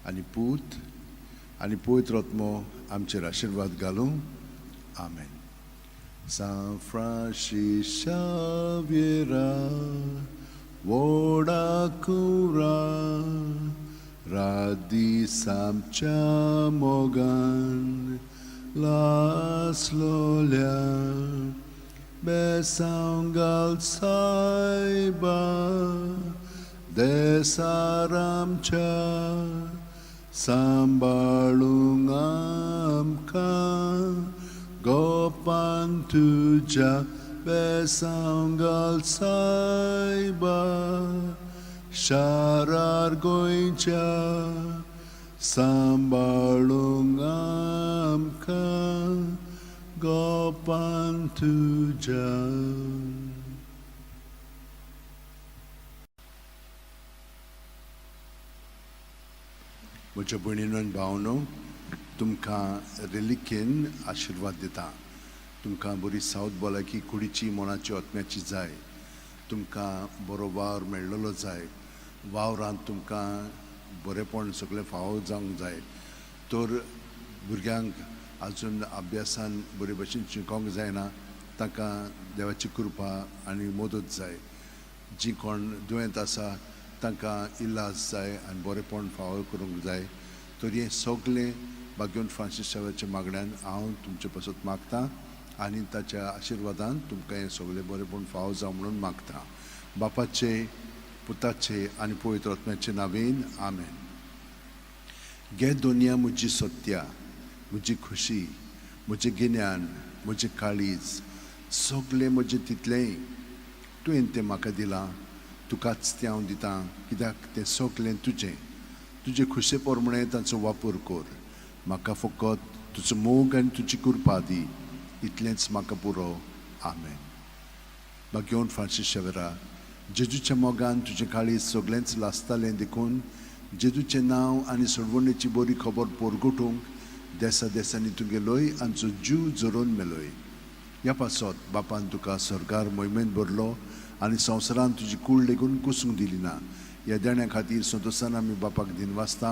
आनी पूत आनी पवित्र आत्मो आमचेर आशिर्वाद घालूं. आमेन. San Francis Xaviera, Voda Cura, Radi Samcha Mogan, Las Lolia, Besangal Saiba, Desaramcha, Sambalungamka, Gopan tuja besangal saiba, sharar goincha, sambalungamka, gopan tuja. Mucha bonino and bauno. तुमकां रिलिकेन आशिर्वाद दिता. तुमकां बरी सावत भलायकी कुडीची मोनाची आत्म्याची जाय. तुमकां बरो वावर मेळ्ळलो जाय. वावरांत तुमकां बरेपण सगळें फावो जावंक जाय. तर भुरग्यांक आजून अभ्यासान बरे भशेन शिकोवंक जायना तांकां देवाची कृपा आनी मदत जाय. जी कोण दुयेंत आसा तांकां इलाज जाय आनी बरेपण फावो करूंक जाय. तर हें सगळें भाग्यवन फ्रांसीस शावेच्या मागण्यान हांव तुमचे पासत मागतां आनी ताच्या आशिर्वादान तुमकां हें सगळें बरेपण फावो जावं म्हणून मागतां. बापाचे पुताचे आनी पवित्र आत्म्याचे नांवेन. आमेन. गे दुनिया म्हजी सत्या, म्हजी खुशी, म्हजें गिन्यान, म्हजें काळीज, सगळें म्हजें तितलेंय तुवें तें म्हाका दिलां. तुकाच तें हांव दितां कित्याक तें सगळें तुजें. तुजे खुशे प्रमाणें ताचो वापर कर. म्हाका फकत तुजो मोग आनी तुजी कृपा दी. इतलेंच म्हाका पुरो. आमेन. भाग्यवन फ्रांसीस शावेरा, जेजूच्या मोगान तुजें काळीज सगळेंच लासतालें देखून जेजूचें नांव आनी सोडवणेची बरी खबर परगुटूंक देसा देसांनी तुगेलोय आमचो जीव जरून मेलोय. ह्या पासत बापान तुका स्वर्गार मोहिमेंत भरलो आनी संवसारांत तुजी कूड लेगून कुसूंक दिली ना. ह्या देण्या खातीर संतोशान आमी बापाक दिनवासता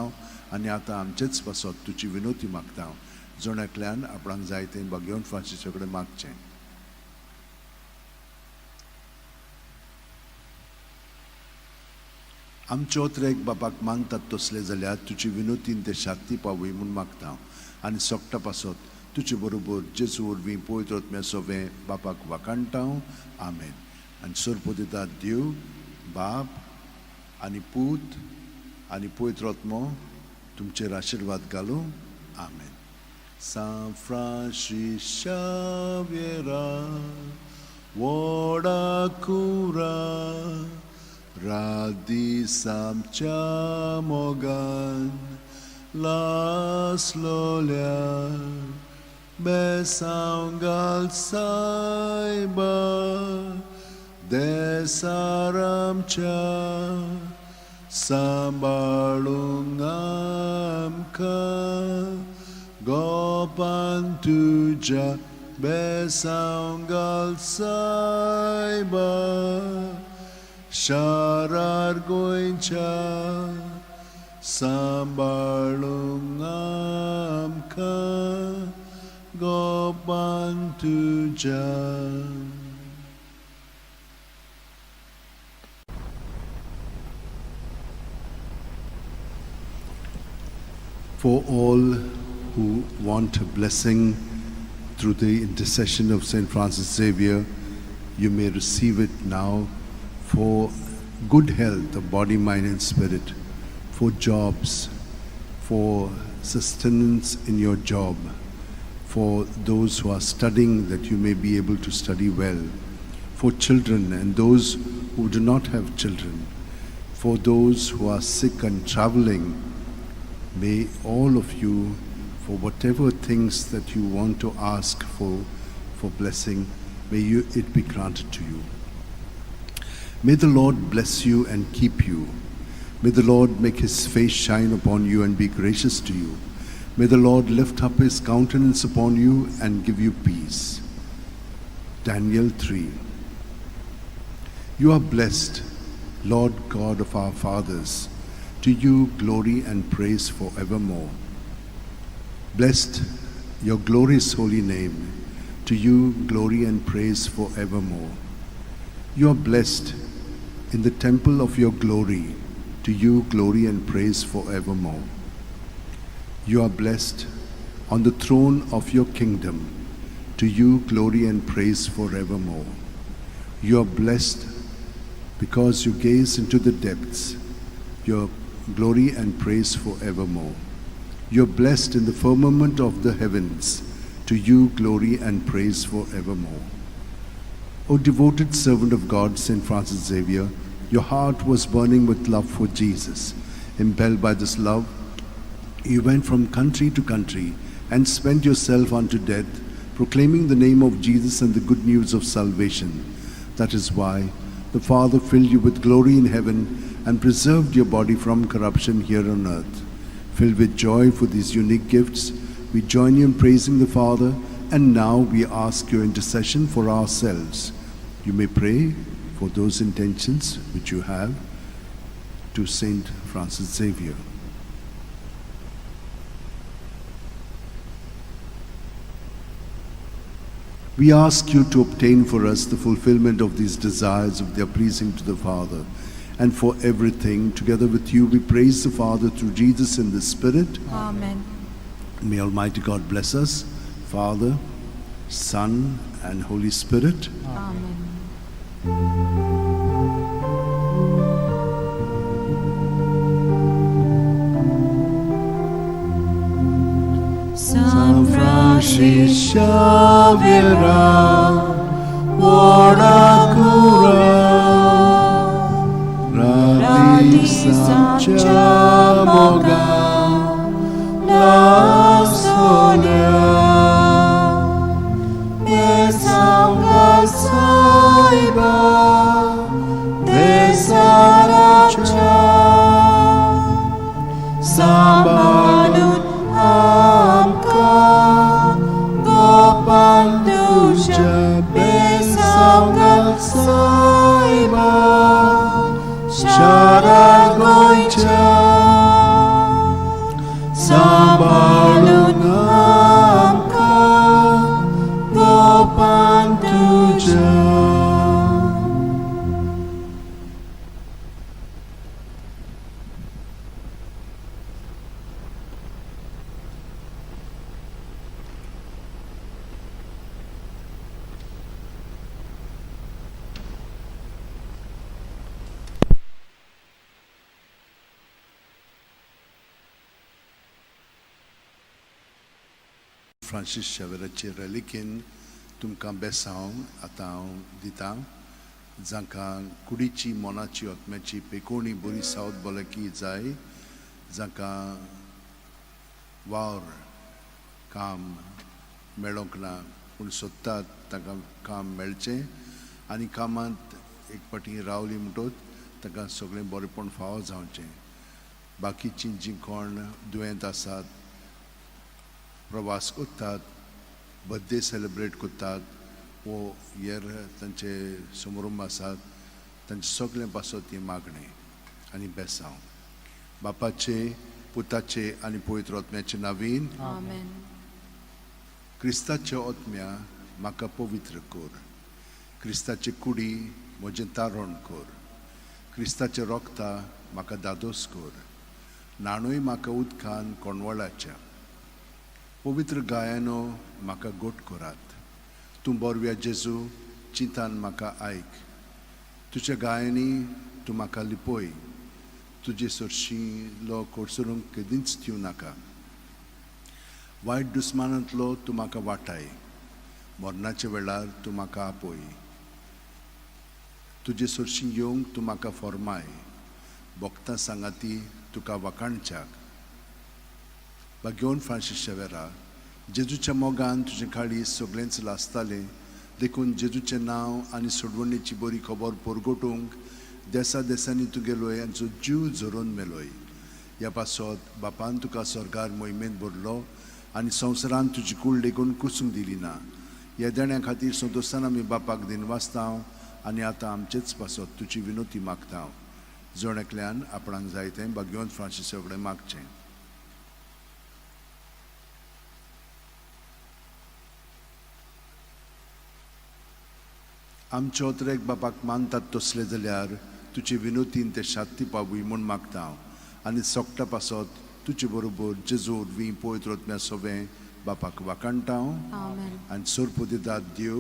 आनी आतां आमचेच पासत तुजी विनोती मागता. जण एकल्यान आपणाक जाय तें भाग्यवन फ्रांसीसा कडेन मागचें. आमचे ओत्रेक बापाक मानतात तसले जाल्यार तुजी विनोतीन ते शांती पावय म्हूण मागता आनी सोगटा पासत तुजे बरोबर जेजू वरवीं पवित्र आत्म्या सोवें बापाक वाखाणटा. आमेन. आनी सुरपदितात देव बाप आनी पूत आनी पवित्र आत्मो तुमचेर आशिर्वाद घालूं. आमेन. San Francis Xaviera, Voda Cura, Radi Samcha Mogan, Las Lolia, Besangal Saiba, Desaramcha, Sambalungamka, Gopan tuja besangal saiba, sharar goincha, sambalungamka, Gopan tuja. For all who want a blessing through the intercession of St. Francis Xavier, you may receive it now for good health of body, mind, and spirit, for jobs, for sustenance in your job, for those who are studying that you may be able to study well, for children and those who do not have children, for those who are sick and traveling. May all of you, for whatever things that you want to ask for blessing, may it be granted to you. May the Lord bless you and keep you. May the Lord make his face shine upon you and be gracious to you. May the Lord lift up his countenance upon you and give you peace. Daniel 3. You are blessed, Lord God of our fathers. To you glory and praise forevermore. Blessed your glorious holy name. To you glory and praise forevermore. You are blessed in the temple of your glory. To you glory and praise forevermore. You are blessed on the throne of your kingdom. To you glory and praise forevermore. You are blessed because you gaze into the depths. Your glory and praise forevermore. You are blessed in the firmament of the heavens. To you glory and praise forevermore. O devoted servant of God, St. Francis Xavier, your heart was burning with love for Jesus. Impelled by this love, you went from country to country and spent yourself unto death, proclaiming the name of Jesus and the good news of salvation. That is why the Father filled you with glory in heaven and preserved your body from corruption here on earth. Filled with joy for these unique gifts, we join you in praising the Father, and now we ask your intercession for ourselves. You may pray for those intentions which you have to Saint Francis Xavier. We ask you to obtain for us the fulfillment of these desires if they are pleasing to the Father. And for everything, together with you, we praise the Father through Jesus in the Spirit. Amen. May Almighty God bless us, Father, Son, and Holy Spirit. Amen. San Francis Xavier, ora cura, radisa chamoga, la sonia, besanga saiba, desaracha, sambalut amka, gopanduja, besanga saiba, sharagoicha, sambalut amka, gopanduja. Francis Xavier'ची reliquin तुमकां बेसांव आतां दितां जांकां कुडीची मोनाची आत्म्याची पेकोवणी बरी सावत भलायकी जाय जांकां वावर काम मेळोंक ना पूण सोदतात तांकां काम मेळचें आनी कामांत एक पाटी रावली म्हणटच तांकां सगळें बरेंपण फावो जावचें बाकीचीं जीं कोण दुयेंत आसात प्रवास करतात बर्थडे सेलिब्रेट करतात वो हेर तांचे समारंभ आसात तांचे सगळें पासत ही मागणी आनी बेसांव बापाचे पुताचे आनी पवित्र आत्म्याचे नांवीन Amen. क्रिस्ताचे आत्म्या म्हाका पवित्र कर क्रिस्ताचे कुडी म्हजें तारण कर क्रिस्ताचे रोगता म्हाका दादोस कर नाणूय म्हाका उदकान कोणवळाच्या पवित्र गायनो म्हाका गोट करात तूं बोरव्या जेजू चिंतान म्हाका आयक तुज्या गायनी तूं म्हाका लिपय तुजे सोरशीलो कोडसरूंक केदींच दिवं नाका वायट दुस्मानांतलो तूं म्हाका वाटाय मरणाच्या वेळार तूं म्हाका आपय तुजे सोरशीं येवंक तूं म्हाका फॉर्माय भोगतां सांगाती तुका वाकाणच्याक बागेवन फ्रांसीस शेवेरा जेजूच्या मोगान तुजें काळीज सगळेंच लासतालें देखून जेजूचें नांव आनी सोडवणेची बरी खबर परगटूंक देसा देसांनी तुगेलोय आनी जीव झरोवन मेलोय ह्या पासत बापान तुका स्वर्गार मोहिमेंत भरलो आनी संवसारान तुजी कूळ लेगून कुसूंक दिली ना ह्या देण्या खातीर संतोशान आमी बापाक दिनवासता आनी आतां आमचेच पासत तुजी विनोती मागता जण एकल्यान आपणाक जाय तें बागेवन फ्रांसीसा कडेन मागचें आमच्या ओतरेक बापाक मानतात तसले जाल्यार तुजी विनोतीन ते शांती पावूय म्हूण मागता आनी सोगटा पासत तुजे बरोबर जेजूर वी पळयत रत्म्या सोबें बापाक वाकाणटा आनी सोरपो दितात देव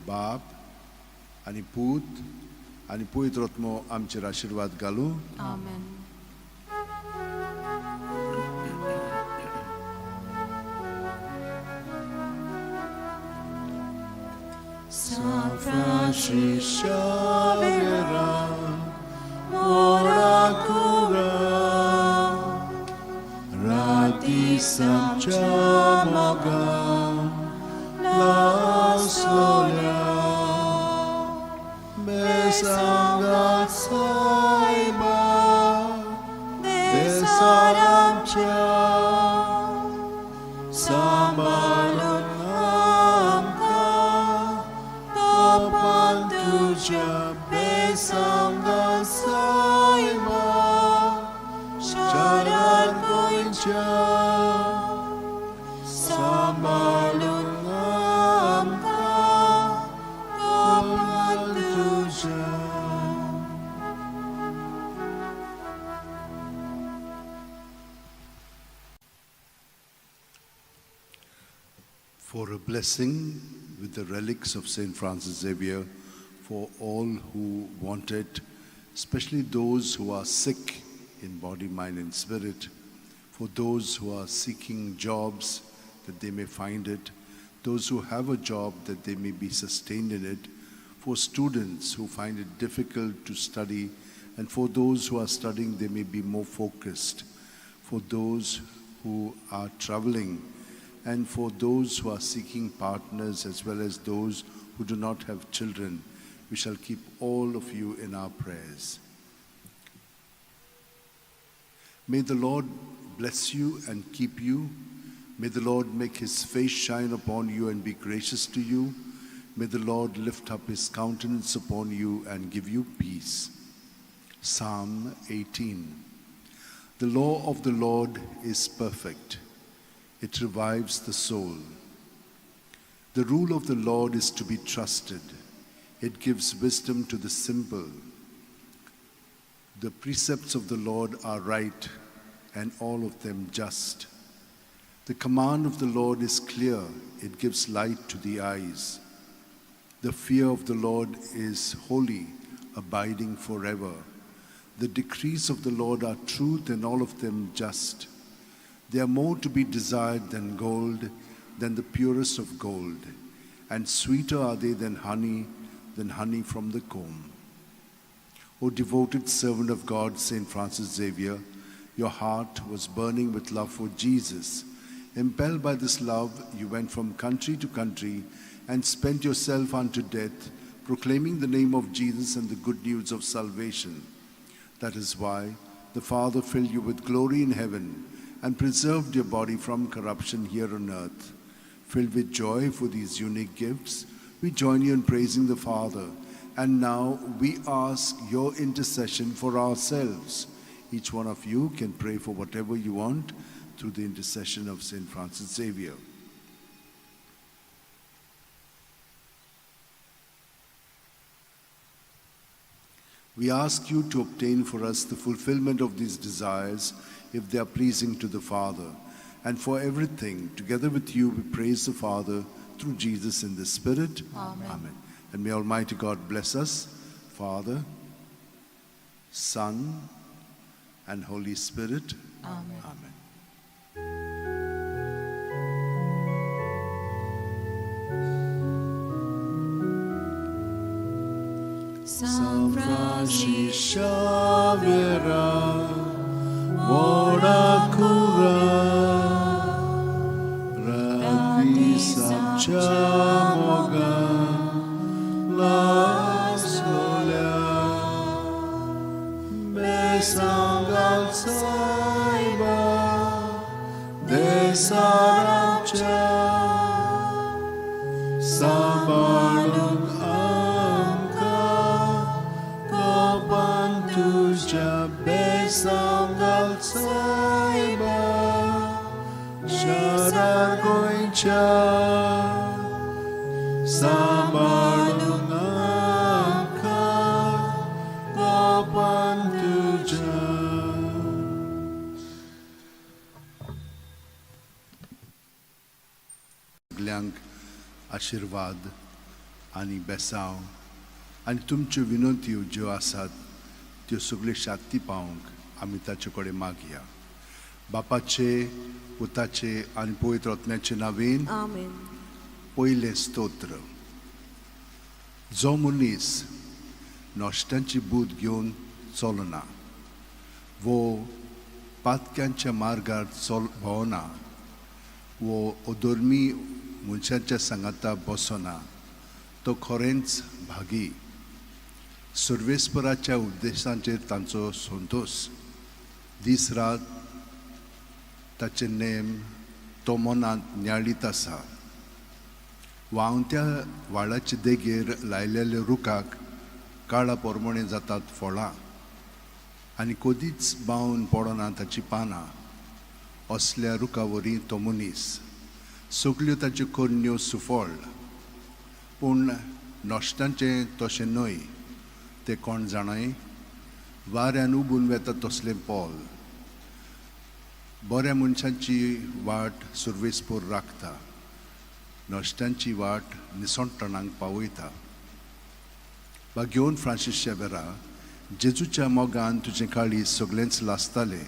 बाप आनी पूत आनी पळयत रत्मो आमचेर आशिर्वाद घालूं Amen. San Francis Xavier, ora cura, rati samcha moga, la solia, besanga saiba, besaramcha, sambalun besanga saima sharar goincha samalun amka kamal tuja for a blessing with the relics of Saint Francis Xavier for all who want it, especially those who are sick in body, mind, and spirit, for those who are seeking jobs that they may find it, those who have a job that they may be sustained in it, for students who find it difficult to study, and for those who are studying they may be more focused, for those who are traveling, and for those who are seeking partners as well as those who do not have children. We shall keep all of you in our prayers. May the Lord bless you and keep you. May the Lord make his face shine upon you and be gracious to you. May the Lord lift up his countenance upon you and give you peace. Psalm 18. The law of the Lord is perfect. It revives the soul. The rule of the Lord is to be trusted. It gives wisdom to the simple. The precepts of the Lord are right, and all of them just. The command of the Lord is clear. It gives light to the eyes. The fear of the Lord is holy, abiding forever. The decrees of the Lord are truth, and all of them just. They are more to be desired than gold, than the purest of gold, and sweeter are they than honey from the comb. O devoted servant of God, Saint Francis Xavier, your heart was burning with love for Jesus. Impelled by this love, you went from country to country and spent yourself unto death, proclaiming the name of Jesus and the good news of salvation. That is why the Father filled you with glory in heaven and preserved your body from corruption here on earth. Filled with joy for these unique gifts, we join you in praising the Father. And now we ask your intercession for ourselves. Each one of you can pray for whatever you want through the intercession of Saint Francis Xavier. We ask you to obtain for us the fulfillment of these desires if they are pleasing to the Father. And for everything, together with you, we praise the Father through Jesus in the Spirit. Amen. Amen. And may Almighty God bless us, Father, Son, and Holy Spirit. Amen. Amen. San Francis Xavier, Voracura, Radisa Chamoga, Las Golia, Besangal Saiba, Desarapcha, Sambalung Besangal Saiba, Sharagoicha, Samarunaka, Gopantuja. सगल्यांक आशीर्वाद आनी बेसांव आनी तुमच्यो विनंत्यो ज्यो आसात त्यो सगळ्यो शांती पावंक आमी ताचे कडेन मागया. बापाचे, पुताचे आनी पवित्र आत्म्याचे नांवेन Amen. पयलें स्तोत्र. जो मनीस नश्टांची बूद घेवन चलना वो पातक्यांच्या मार्गार भोंवना वो अधर्मी मनशांच्या सांगाता बसना तो खरेंच भागी. सर्वेस्पराच्या उपदेशांचेर तांचो संतोश. दीस रात ताचे नेम तो मनांत नियाळीत आसा. व्हांवत्या वाळाचे देगेर लायलेल्या रुखाक काळा पोरमणे जातात फळां आनी कदीच बावन पडना ताची पानां. असल्या रुखावरी तो मनीस. सगल्यो ताच्यो कन्यो सुफळ पूण नश्टांचें तशें न्हय. ते कोण जाणाय? वाऱ्यान उबून वेता तसलें पोल. बऱ्या मनशांची वाट सुरवेस्पोर राखता, नश्टांची वाट निसंटणांक पावयता. बा घेवन फ्रांसीस शेवेरा, जेजूच्या मोगान तुजें काळीज सगळेंच लासतालें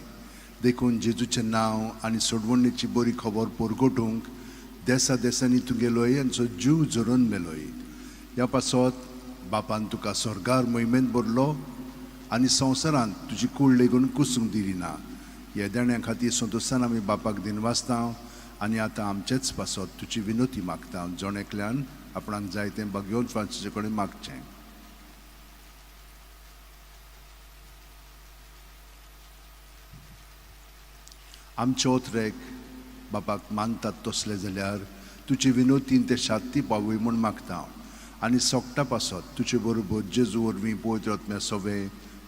देखून जेजूचें नांव आनी सोडवणेची बरी खबर परगटूंक देसा देसांनी तुगेलोय आनी जीव झरोवन मेलोय. ह्या पासत बापान तुका स्वर्गार मोहिमेंत भरलो आनी संवसारांत तुजी कूड लेगून कुसूंक दिली ना. ह्या देण्या खातीर संतोशान आमी बापाक दिनवासता आनी आतां आमचेच पासत तुजी विनोती मागता. जण एकल्यान आपणाक जाय तें घेवन फ्रांसीसे कडेन मागचें. आमचे ओतरेक बापाक मानतात तसले जाल्यार तुजी विनोतीन ते शांती पावय म्हूण मागता आनी सोगटा पासत तुजे बरोबर जेजू वरवीं पवित्र आत्म्या सवे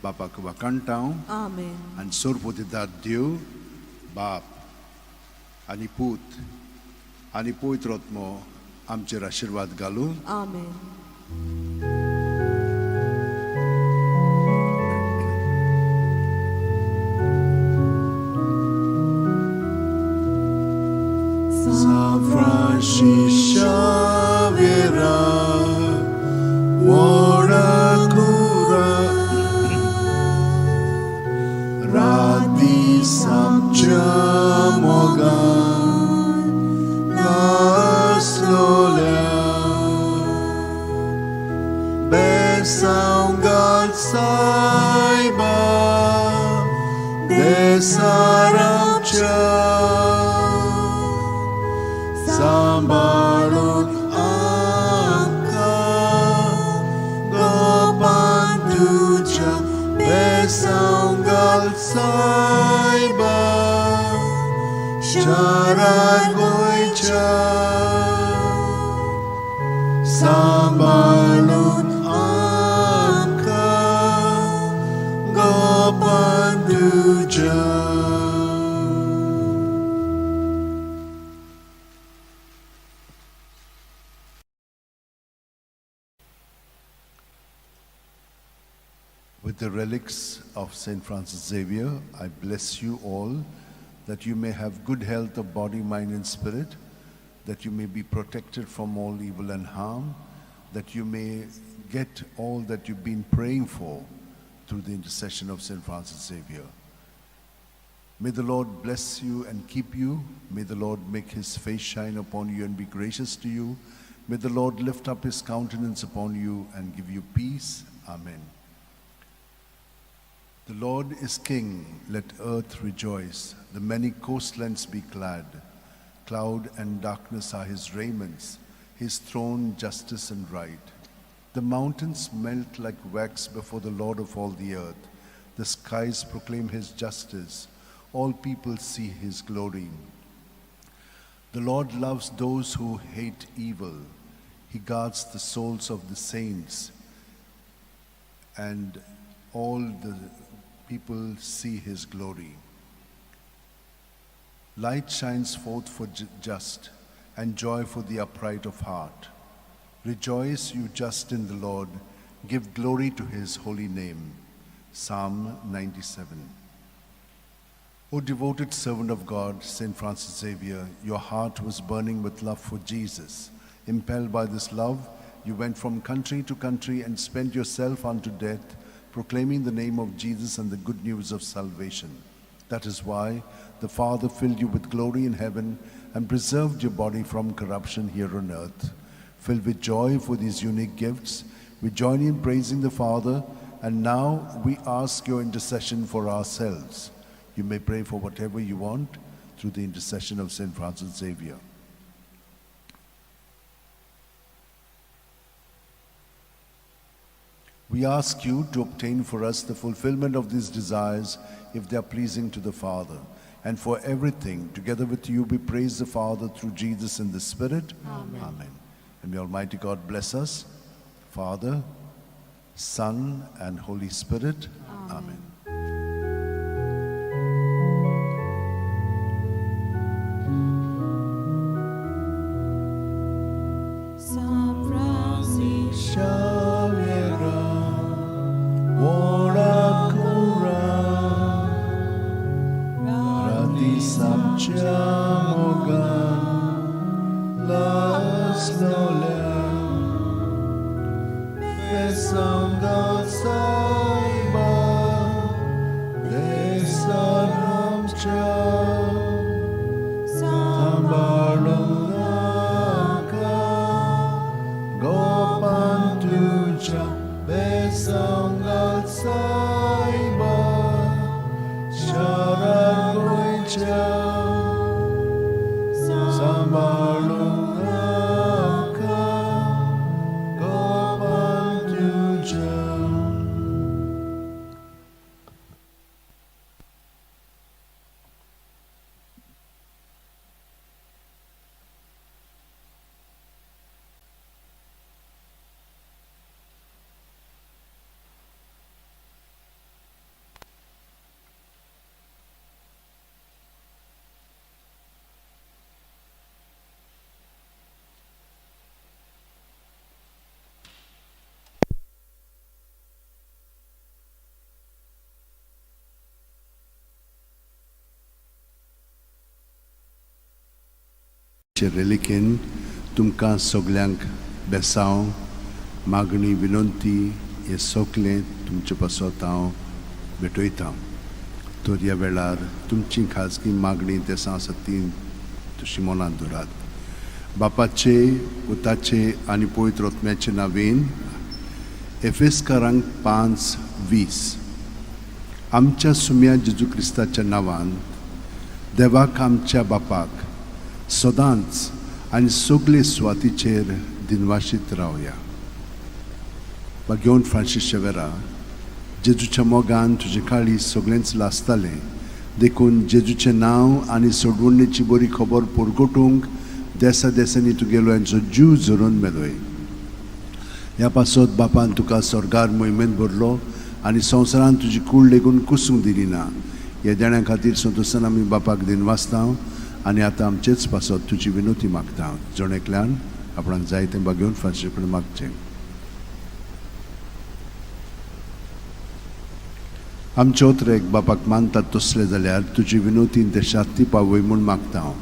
बापाक वाकाणटा. Amen. आनी सोरपोतेदार देव बाप आनी पूत आनी पवित्र आत्मो आमचेर आशिर्वाद घालून. Amen. San Francis Xavier, Voracura, Radisa Chamoga, Las Golia, Besangal Saiba, Desarapcha, Sambalun Anka, Gopantuja, Besangal Saiba, Sharagoicha, Sambalun Anka, Gopantuja. With the relics of St. Francis Xavier, I bless you all, that you may have good health of body, mind, and spirit, that you may be protected from all evil and harm, that you may get all that you've been praying for, through the intercession of St. Francis Xavier. May the Lord bless you and keep you. May the Lord make his face shine upon you and be gracious to you. May the Lord lift up his countenance upon you and give you peace. Amen. The Lord is King, let earth rejoice. The many coastlands be glad. Cloud and darkness are his raiments, his throne justice and right. The mountains melt like wax before the Lord of all the earth. The skies proclaim his justice. All people see his glory. The Lord loves those who hate evil. He guards the souls of the saints, and all the people see his glory. Light shines forth for just, and joy for the upright of heart. Rejoice, you just in the Lord. Give glory to his holy name. Psalm 97. O devoted servant of God, St. Francis Xavier, your heart was burning with love for Jesus. Impelled by this love, you went from country to country and spent yourself unto death, proclaiming the name of Jesus and the good news of salvation. That is why the Father filled you with glory in heaven and preserved your body from corruption here on earth. Filled with joy for these unique gifts, we join in praising the Father, and now we ask your intercession for ourselves. You may pray for whatever you want through the intercession of St. Francis Xavier. We ask you to obtain for us the fulfillment of these desires if they are pleasing to the Father. And for everything, together with you, we praise the Father through Jesus in the Spirit. Amen. Amen. And may Almighty God bless us, Father, Son, and Holy Spirit. Amen. San Francis, Xavier, ora cura, radi samciamo las nolem, besanga saiba, besaram sambalunaka, gopantuja, besanga saiba, sharagoicha, sambalunaka, gopantuja. reliquin तुमकां सगल्यांक बेसांव मागणी विनंती हे सगलें तुमचे पासत हांव भेटयतां. तर ह्या वेळार तुमची खाजगी मागणी देसां आसा ती तुशी मनांत दवरात. बापाचे उताचे आनी पवित्र आत्म्याचे नांवेन एफेसकारांक 5:20 आमच्या सुम्या जेजू क्रिस्ताच्या नांवान देवाक आमच्या बापाक सदांच आनी सगळे सुवातीचेर दिनवाशीत रावया. घेवन फ्रांसीस शेवेरा जेजूच्या मोगान तुजे काळी सगळेंच लासतालें देखून जेजूचें नांव आनी सोडवणेची बरी खबर पुरगोटूंक देसा देसांनी तुगेलो हांचो जीव झरोवन मेलोय. ह्या पासत बापान तुका स्वर्गार मोहिमेंत भरलो आनी संवसारान तुजी कूड लेगून कुसूंक दिली ना. ह्या देण्या खातीर संतोशान आमी बापाक दिनवासता आनी आतां आमचेच पासत तुजी विनोती मागता. जण एकल्यान आपणाक जाय तें घेवन फ्रांसीस कडेन मागचें. आमचे ओतरेक बापाक मानतात तसले जाल्यार तुजी विनोती देशांत ती पावय म्हूण मागता हांव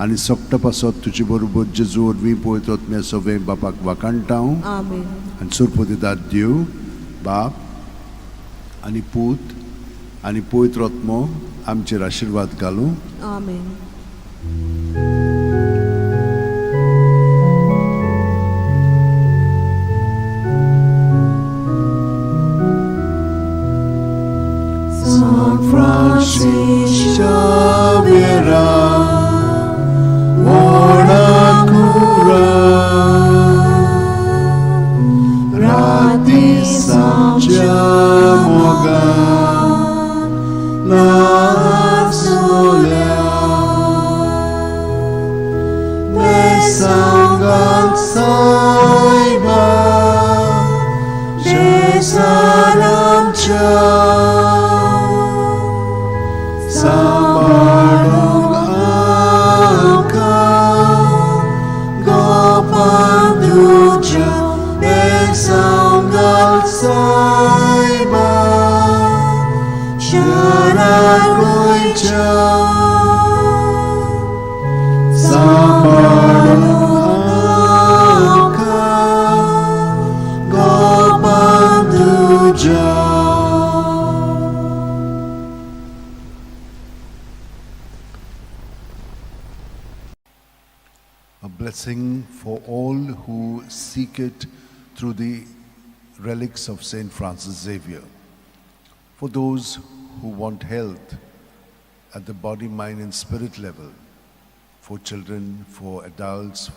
आनी सोपटा पासत तुजे बरोबर जेजू वरवीं पळयत वतम्या सवे बापाक वाकाणटा हांव. Amen. आनी सुरपो दितात देव बाप आनी पूत आनी पवित्र आत्मो आमचेर आशिर्वाद घालूं. Amen. San Francis Xavier, ora cura, rati santiamoga, la solia, nesangal saiba, jesalam cha. Sambarung angka gopanduja besanggal saiba syaragoicha. Sambarung angka gopanduja. A blessing for all who seek it through the relics of Saint Francis Xavier. For those who want health at the body, mind and spirit level, for children, for adults,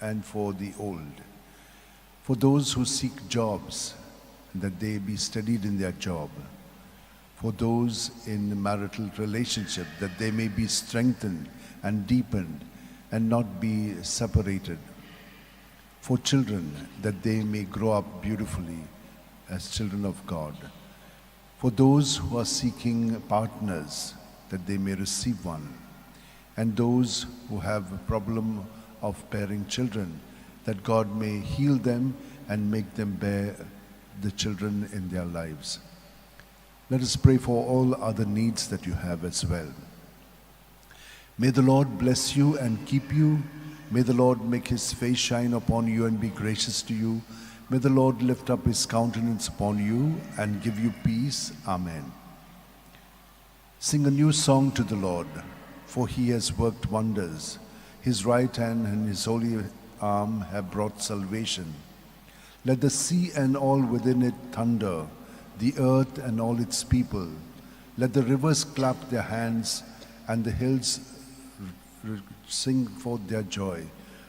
and for the old. For those who seek jobs, that they be steadied in their job. For those in marital relationship, that they may be strengthened and deepened and not be separated. For children, that they may grow up beautifully as children of God. For those who are seeking partners, that they may receive one. And those who have a problem of bearing children, that God may heal them and make them bear the children in their lives. Let us pray for all other needs that you have as well. May the Lord bless you and keep you. May the Lord make his face shine upon you and be gracious to you. May the Lord lift up his countenance upon you and give you peace. Amen. Sing a new song to the Lord, for he has worked wonders. His right hand and his holy arm have brought salvation. Let the sea and all within it thunder, the earth and all its people. Let the rivers clap their hands and the hills sing forth their joy,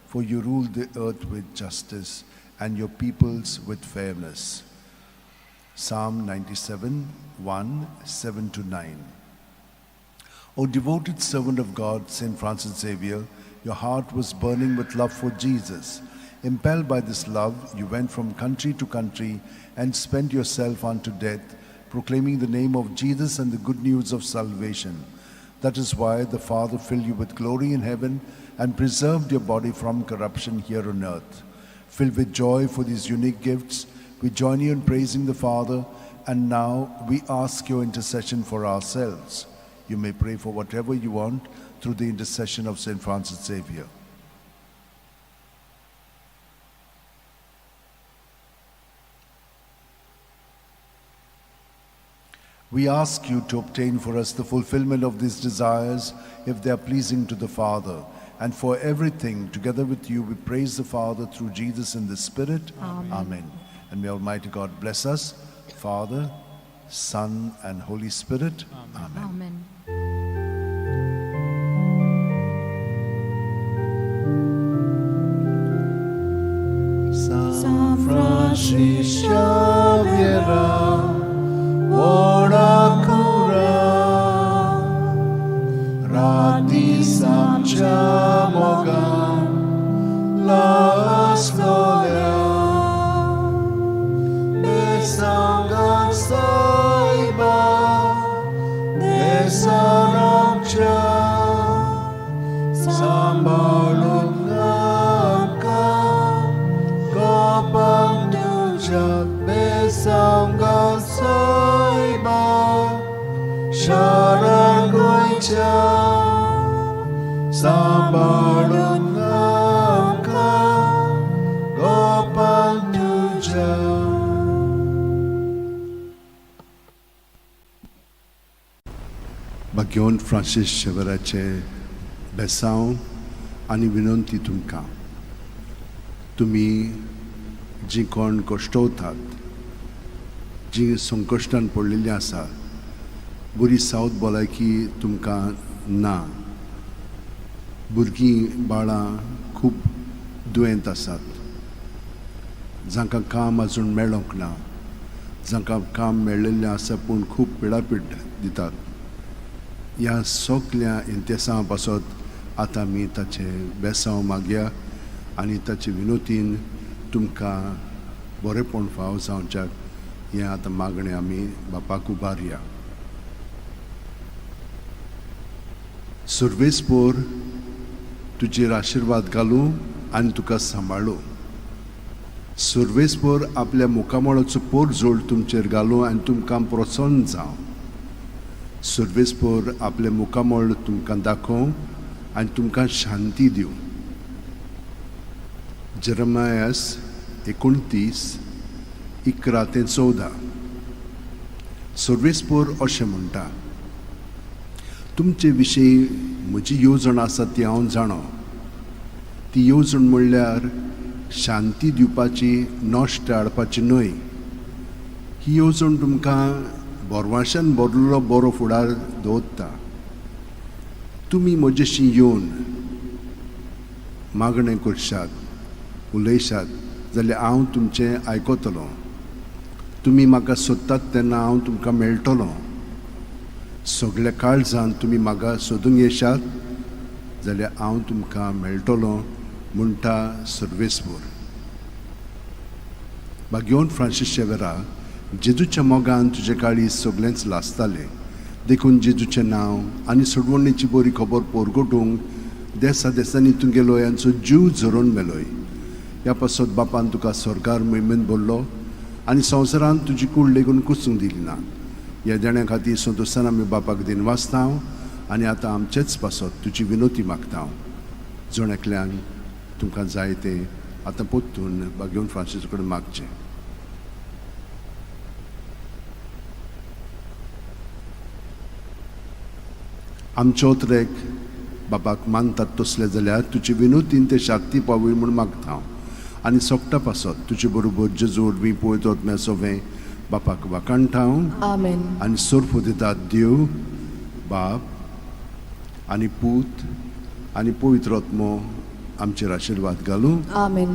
for you rule the earth with justice and your peoples with fairness. Psalm 97, 1, 7-9. O devoted servant of God, Saint Francis Xavier, your heart was burning with love for Jesus. Impelled by this love, you went from country to country and spent yourself unto death, proclaiming the name of Jesus and the good news of salvation. That is why the Father filled you with glory in heaven and preserved your body from corruption here on earth. Filled with joy for these unique gifts, we join you in praising the Father, and now we ask your intercession for ourselves. You may pray for whatever you want through the intercession of Saint Francis Xavier. We ask you to obtain for us the fulfillment of these desires, if they are pleasing to the Father. And for everything, together with you, we praise the Father through Jesus in the Spirit. Amen. Amen. And may Almighty God bless us, Father, Son, and Holy Spirit. Amen. Amen. San Francis Xavier, ora cura, rati santiamoga, la gloria, besangan saiba, besanamcha, sambalungaka, kopang dujak, besangan saiba, Sharagoicha, Sambalungaka, Gopal Tuja. घेवन Francis शेवेराचे बेसांव आनी विनंती तुमकां. तुमी जीं कोण कश्टवतात, जीं संकश्टान पडलेलीं आसा, बरी सावध भलायकी तुमकां ना. भुरगीं बाळां खूब दुयेंत आसात, जांकां काम आजून मेळोंक ना, जांकां काम मेळिल्लें आसा पूण खूब पिडापीड दितात. ह्या सगळ्या इंतेसां पासत आतां आमी ताचे बेसांव मागया आनी ताचे विनोतीन तुमकां बरेपण फाव जावच्याक हें आतां मागणें आमी बापाक उबारया. सर्वेस्पोर तुजेर आशिर्वाद घालूं आनी तुका सांबाळूं. सर्वेस्पोर आपल्या मुखामळाचो पोर जोड तुमचेर घालूं आनी तुमकां प्रसन्न जावं. सर्वेस्पोर आपले मुखामळ तुमकां दाखोव आनी तुमकां शांती दिवं. जेरेमायास 29:11-14. सर्वेस्पोर अशें म्हणटा, तुमचे विशीं म्हजी येवजण आसा ती हांव जाणो. ती येवजण म्हणल्यार शांती दिवपाची, नश्ट हाडपाची न्हय. ही येवजण तुमकां बोरवाशान भरलेलो बरो फुडार दवरता. तुमी म्हजेशी येवन मागणें करशात, उलयशात जाल्यार हांव तुमचें आयकतलों. तुमी म्हाका सोदतात तेन्ना हांव तुमकां मेळटलों. सगळ्या काळजान तुमी म्हाका सोदूंक येशात जाल्यार हांव तुमकां मेळटलों, म्हणटा सर्वेस्पोर. घेवन फ्रांसीस शेवेरा, जेजूच्या मोगान तुजे काळीज सगळेंच लासतालें. देखून जेजूचें नांव आनी सोडवणेची बरी खबर पोरगोटूंक देसा देसांनी तुगेलो यांचो जीव झरोवन मेलोय. ह्या पासत बापान तुका सरकार मोहिमेंत भरलो आनी संवसारान तुजी कूड लेगून कुसूंक दिली ना. ह्या देण्या खातीर संतोशान आमी बापाक दिनवासता आनी आतां आमचेच पासत तुजी विनोती मागता. जण एकल्यांक तुमकां जाय तें आतां पोत्तून घेवन फ्रांसीस कडेन मागचें. आमचे ओतरेक बापाक मानतात तसले जाल्यार तुजी विनोतीन ते शाक्ती पावय म्हूण मागता. आनी सोगटा पासत तुजे बरोबर जेजू वरवीं पळयत वतम्या सोवें बापाक वाकाणटा. Amen. आनी सोर्फ दितात देव, बाप आनी पूत आनी पवित्र आत्मो आमचेर आशिर्वाद घालूं. Amen.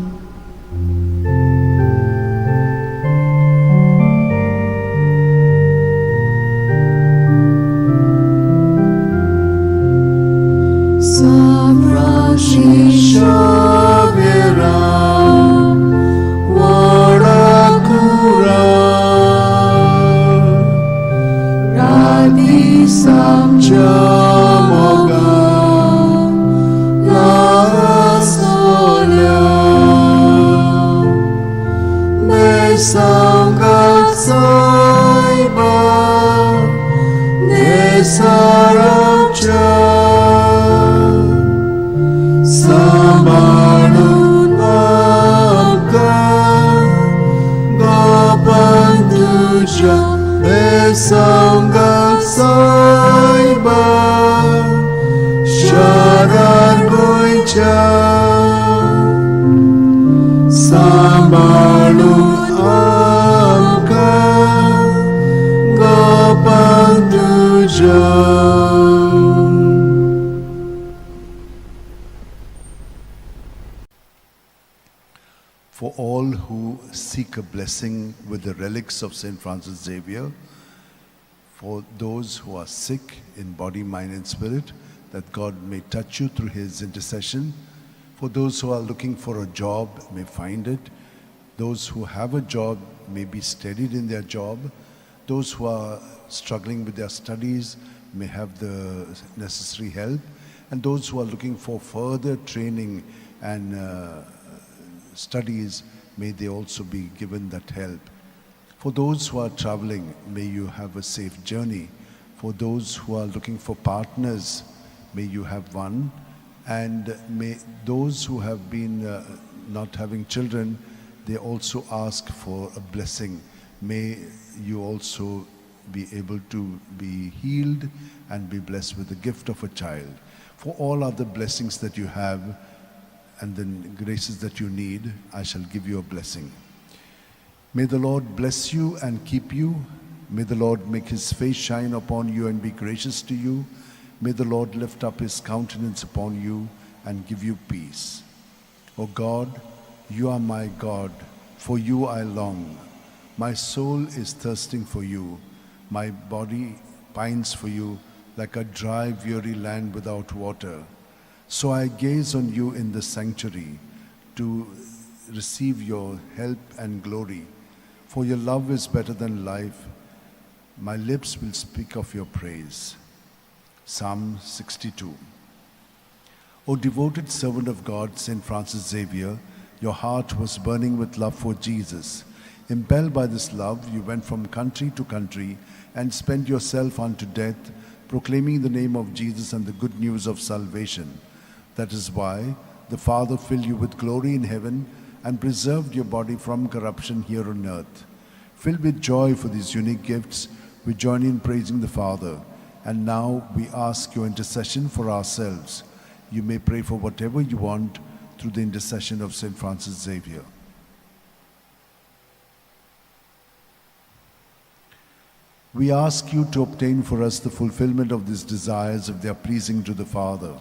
For all who seek a blessing with the relics of St. Francis Xavier, for those who are sick in body, mind and spirit, that God may touch you through his intercession. For those who are looking for a job, may find it. Those who have a job may be steadied in their job. Those who are struggling with their studies may have the necessary help. And those who are looking for further training and studies, may they also be given that help. For those who are traveling, may you have a safe journey. For those who are looking for partners, may you have one. And may those who have been not having children, they also ask for a blessing. May you also be able to be healed and be blessed with the gift of a child. For all other blessings that you have and the graces that you need, I shall give you a blessing. May the Lord bless you and keep you. May the Lord make his face shine upon you and be gracious to you. May the Lord lift up his countenance upon you and give you peace. O God, you are my God. For you I long. My soul is thirsting for you. My body pines for you like a dry, weary land without water. So I gaze on you in the sanctuary to receive your help and glory. For your love is better than life. My lips will speak of your praise. Psalm 62. O devoted servant of God, St. Francis Xavier, your heart was burning with love for Jesus. Impelled by this love, you went from country to country and spent yourself unto death, proclaiming the name of Jesus and the good news of salvation. That is why the Father filled you with glory in heaven and preserved your body from corruption here on earth. Filled with joy for these unique gifts, we join in praising the Father. And now we ask your intercession for ourselves. You may pray for whatever you want through the intercession of St. Francis Xavier. We ask you to obtain for us the fulfillment of these desires if they are pleasing to the Father.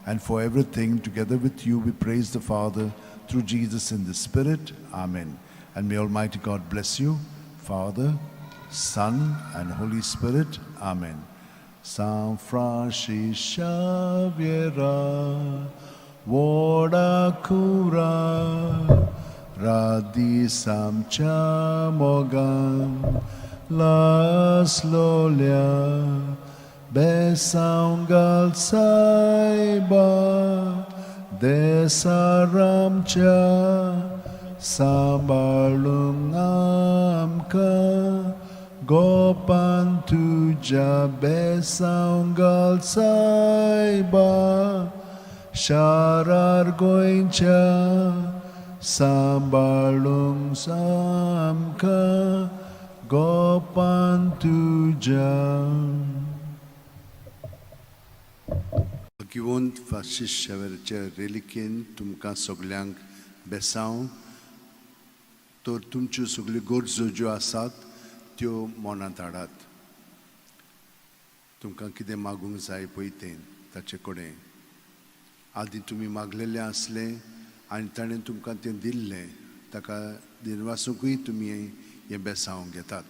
And for everything, together with you, we praise the Father through Jesus in the Spirit. Amen. And may Almighty God bless you, Father, Son, and Holy Spirit. Amen. San Francis Xavier, Voda Cura, Radisam Chamogam, Las Lolia, Besaungal Saiba, Desaramcha, Sambalung Amka, Gopan Tuja, Besaungal Saiba, Sharar Goincha, Sambalung Samka, Gopan Tuja. Giwont Francis Xavierच्या रेलिकेन तुमकां सगल्यांक बेसांव तर तुमच्यो सगल्यो गरजो ज्यो आसात त्यो मनांत हाडात. तुमकां कितें मागूंक जाय पळय तें ताचे कडेन आदीं तुमी मागलेलें आसलें आनी ताणें तुमकां तें दिल्लें ताका दिनवासूंकूय तुमी हें बेसांव घेतात.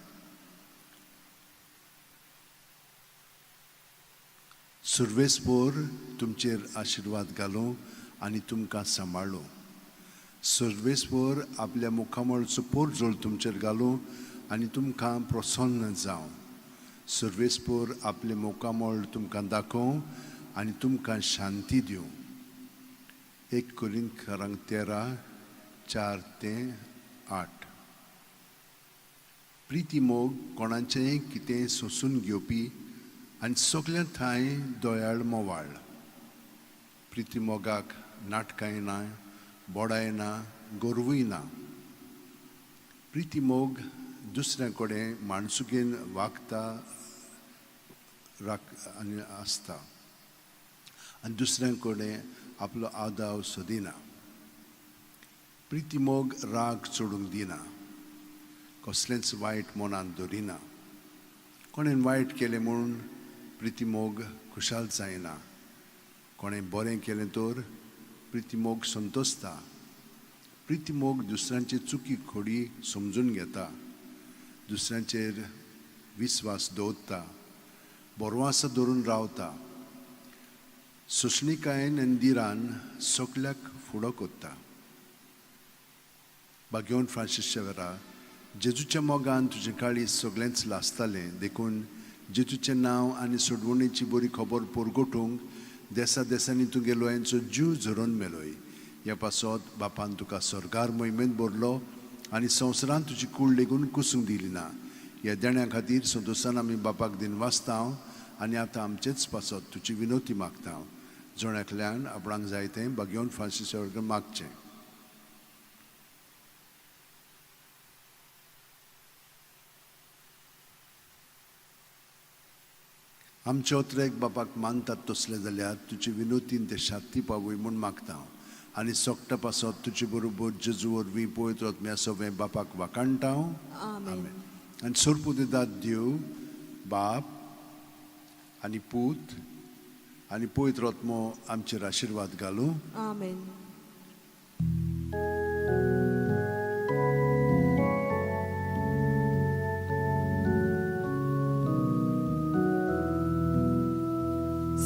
सर्वेस्पोर तुमचेर आशिर्वाद घालूं आनी तुमकां सांबाळूं. सर्वेस्पोर आपल्या मुखामळचो पोरजोळ तुमचेर घालूं आनी तुमकां प्रसन्न जावं. सर्वेस्पोर आपले मुखामळ तुमकां दाखोवं आनी तुमकां शांती दिवं. 1 कोरिंथीयांक 13:4-8. प्रिती मोग कोणाचेंय कितें सोंसून घेवपी आनी सगल्या थंय दोयाळ मोवाळ. प्रिती मोगाक नाटकांय ना, बोडाय ना, गोरवूय ना. प्रिती मोग दुसऱ्या कडेन माणसुकेन वागता आनी आसता आनी दुसऱ्या कडेन आपलो आदाव सोदिना. प्रिती मोग राग चोडूंक दिना, कसलेंच वायट मनांत दवरिना. कोणें वायट केलें म्हणून प्रिती मोग खुशाल जायना. कोणें बरें केलें तर प्रिती मोग संतोसता. प्रिती मोग दुसऱ्यांचे चुकी खोडी समजून घेता, दुसऱ्यांचेर विस्वास दवरता, बोरवांसा धरून रावता. सोंसणीकायेन आनी दिरान सगल्याक फुडो कोत्ता. भाग्यवन फ्रांसीस शेवेरा, जेजूच्या मोगान तुजें काळीज सगळेंच लासतालें देखून जेजूचें नांव आनी सोडवणेची बरी खबर पोरगोटूंक देसा देसांनी तुगे लोयांचो जीव झरोवन मेलोय. ह्या पासत बापान तुका सरकार मोहिमेंत भरलो आनी संवसारान तुजी कूड लेगून कुसूंक दिली ना. ह्या देण्या खातीर संतोशान आमी बापाक दिनवासतांव आनी आतां आमचेच पासत तुजी विनोती मागता. जोण्याकल्यान आपणाक जाय तें भाग्यवन फ्रांसीस शेवेराक मागचें. आमच्या उतरेक बापाक मानतात तसले जाल्यार तुजी विनोतीन ते शांती पावूय म्हूण मागता आनी सोगटा पासत तुजे बरोबर जेजू वरवीं पवित्र आत्म्या सवें बापाक वाकाणटा Amen. आनी सोरपू दितात देव बाप आनी पूत आनी पवित्र आत्मो आमचेर आशिर्वाद घालूं Amen.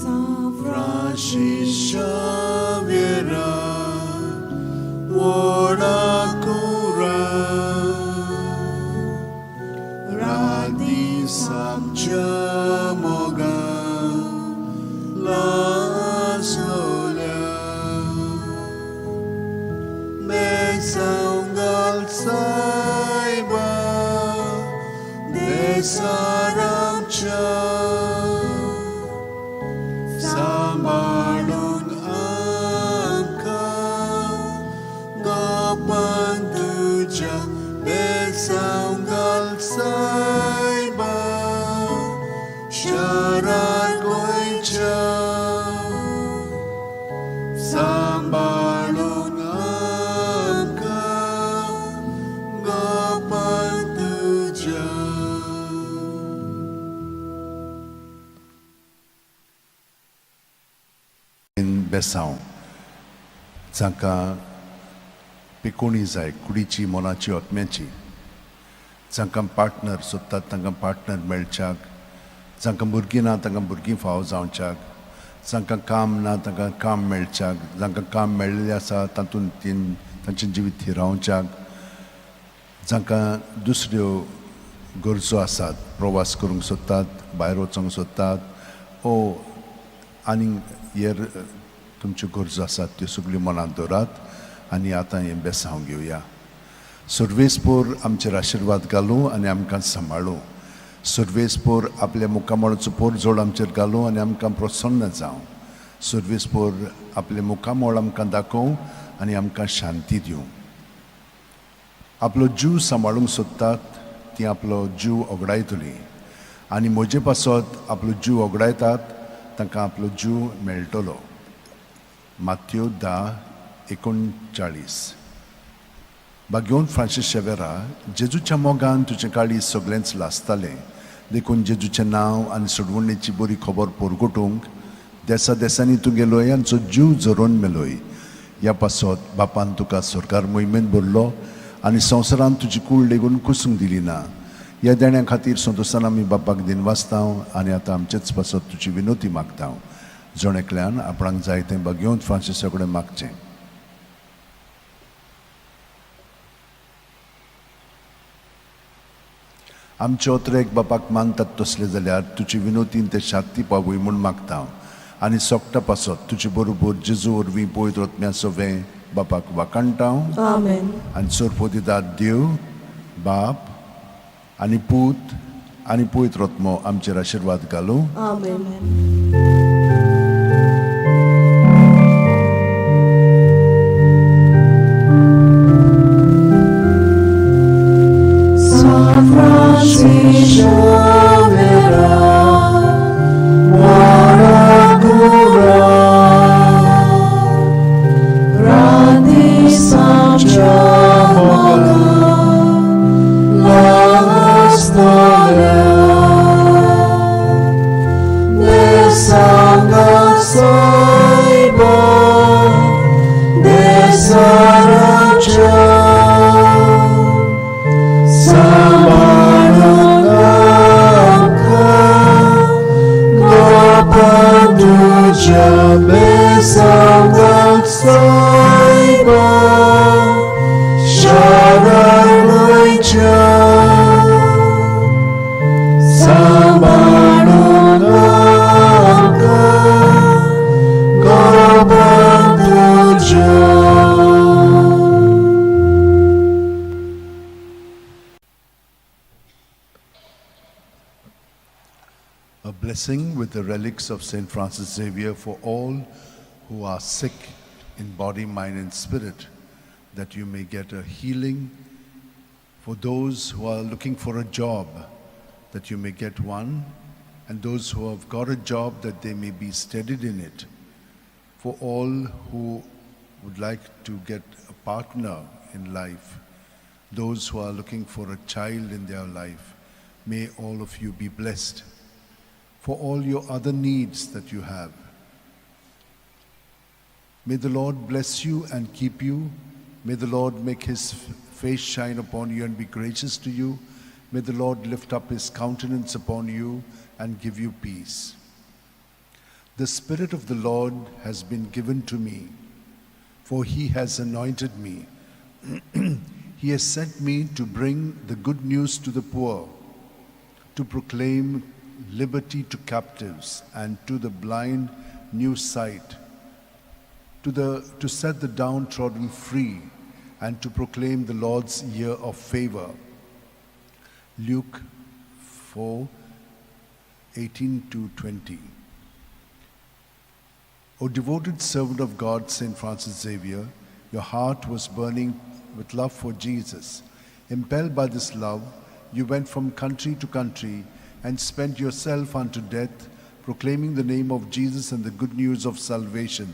San Francis Xavier, ora cura, radi samcha moga, la solia, mesaungal saiba, desaramcha. Sambalun angka gapan tuja besaunggal saiba syarat goicha Sambalun angka gapan tuja. बेसांव जांकां पिकोणी जाय कुडीची मोनाची ओतम्याची जांकां पार्टनर सोदतात तांकां पार्टनर मेळच्याक जांकां भुरगीं ना तांकां भुरगीं फावो जावच्याक जांकां काम ना तांकां काम मेळच्याक जांकां काम मेळिल्लें आसा तातूंत तांचें जिवीत हिरावच्याक जांकां दुसऱ्यो गरजो आसात प्रवास करूंक सोदतात भायर वचूंक सोदतात ओ आनी हेर तुमच्यो गरजो आसात त्यो सगळ्यो मनांत दवरात आनी आतां हें बेसांव घेवया सर्वेस्पोर आमचेर आशिर्वाद घालूं आनी आमकां सांबाळूं सर्वेस्पोर आपल्या मुखामळाचो पोर जोड आमचेर घालूं आनी आमकां प्रसन्न जावं सर्वेस्पोर आपले मुखामळ आमकां दाखोवं आनी आमकां शांती दिवं आपलो जीव सांबाळूंक सोदतात ती आपलो जीव ओगडायतली आनी म्हजे पासत आपलो जीव ओगडायतात तांकां आपलो जीव मेळटलो माथ्यो 10:39 बागेवन फ्रांसीस शेवेरा जेजूच्या मोगान तुजें काळीज सगळेंच लासतालें देखून जेजूचें नांव आनी सोडवणेची बरी खबर पोरगोटूंक देसा देसांनी तूं गेलोय आनी तुजो जीव जरोवन मेलोय ह्या पासत बापान तुका सरकार मोहिमेंत भरलो आनी संवसारांत तुजी कूड लेगून कुसूंक दिली ना ह्या देण्या खातीर संतोशान आमी बापाक दिनवासता आनी आतां आमचेच पासत तुजी विनोती मागता जोणेकल्यान आपणाक जाय तें बागेवन फ्रांसिसा कडेन मागचें आमचे ओतरेक बापाक मानतात तसले जाल्यार तुजी विनोतीन ते शांती पावूय म्हूण मागता आनी सोगटा पासत तुजे बरोबर जेजू वरवीं पवित्र आत्म्या सवें बापाक वाकाणटा Amen. आनी सोरपो दितात देव बाप आनी पूत आनी पवित्र आत्मो आमचेर आशिर्वाद घालूं Amen. San Francis Xavier, ora cura, grandi sancia la storia, desanga saiba, desaracha. Besanggal saiba syaragoicha samanunaka kabantuja. A blessing with the relics of St. Francis Xavier for all who are sick in body, mind, and spirit, that you may get a healing. For those who are looking for a job, that you may get one, and those who have got a job that they may be steadied in it. For all who would like to get a partner in life, those who are looking for a child in their life, may all of you be blessed. For all your other needs that you have, may the Lord bless you and keep you. May the Lord make his face shine upon you and be gracious to you. May the Lord lift up his countenance upon you and give you peace. The Spirit of the Lord has been given to me, for he has anointed me. He has sent me to bring the good news to the poor, to proclaim liberty to captives and to the blind new sight, to set the downtrodden free, and to proclaim the Lord's year of favor. Luke 4:18-20. O devoted servant of God, St. Francis Xavier, your heart was burning with love for Jesus. Impelled by this love, you went from country to country and spent yourself unto death, proclaiming the name of Jesus and the good news of salvation.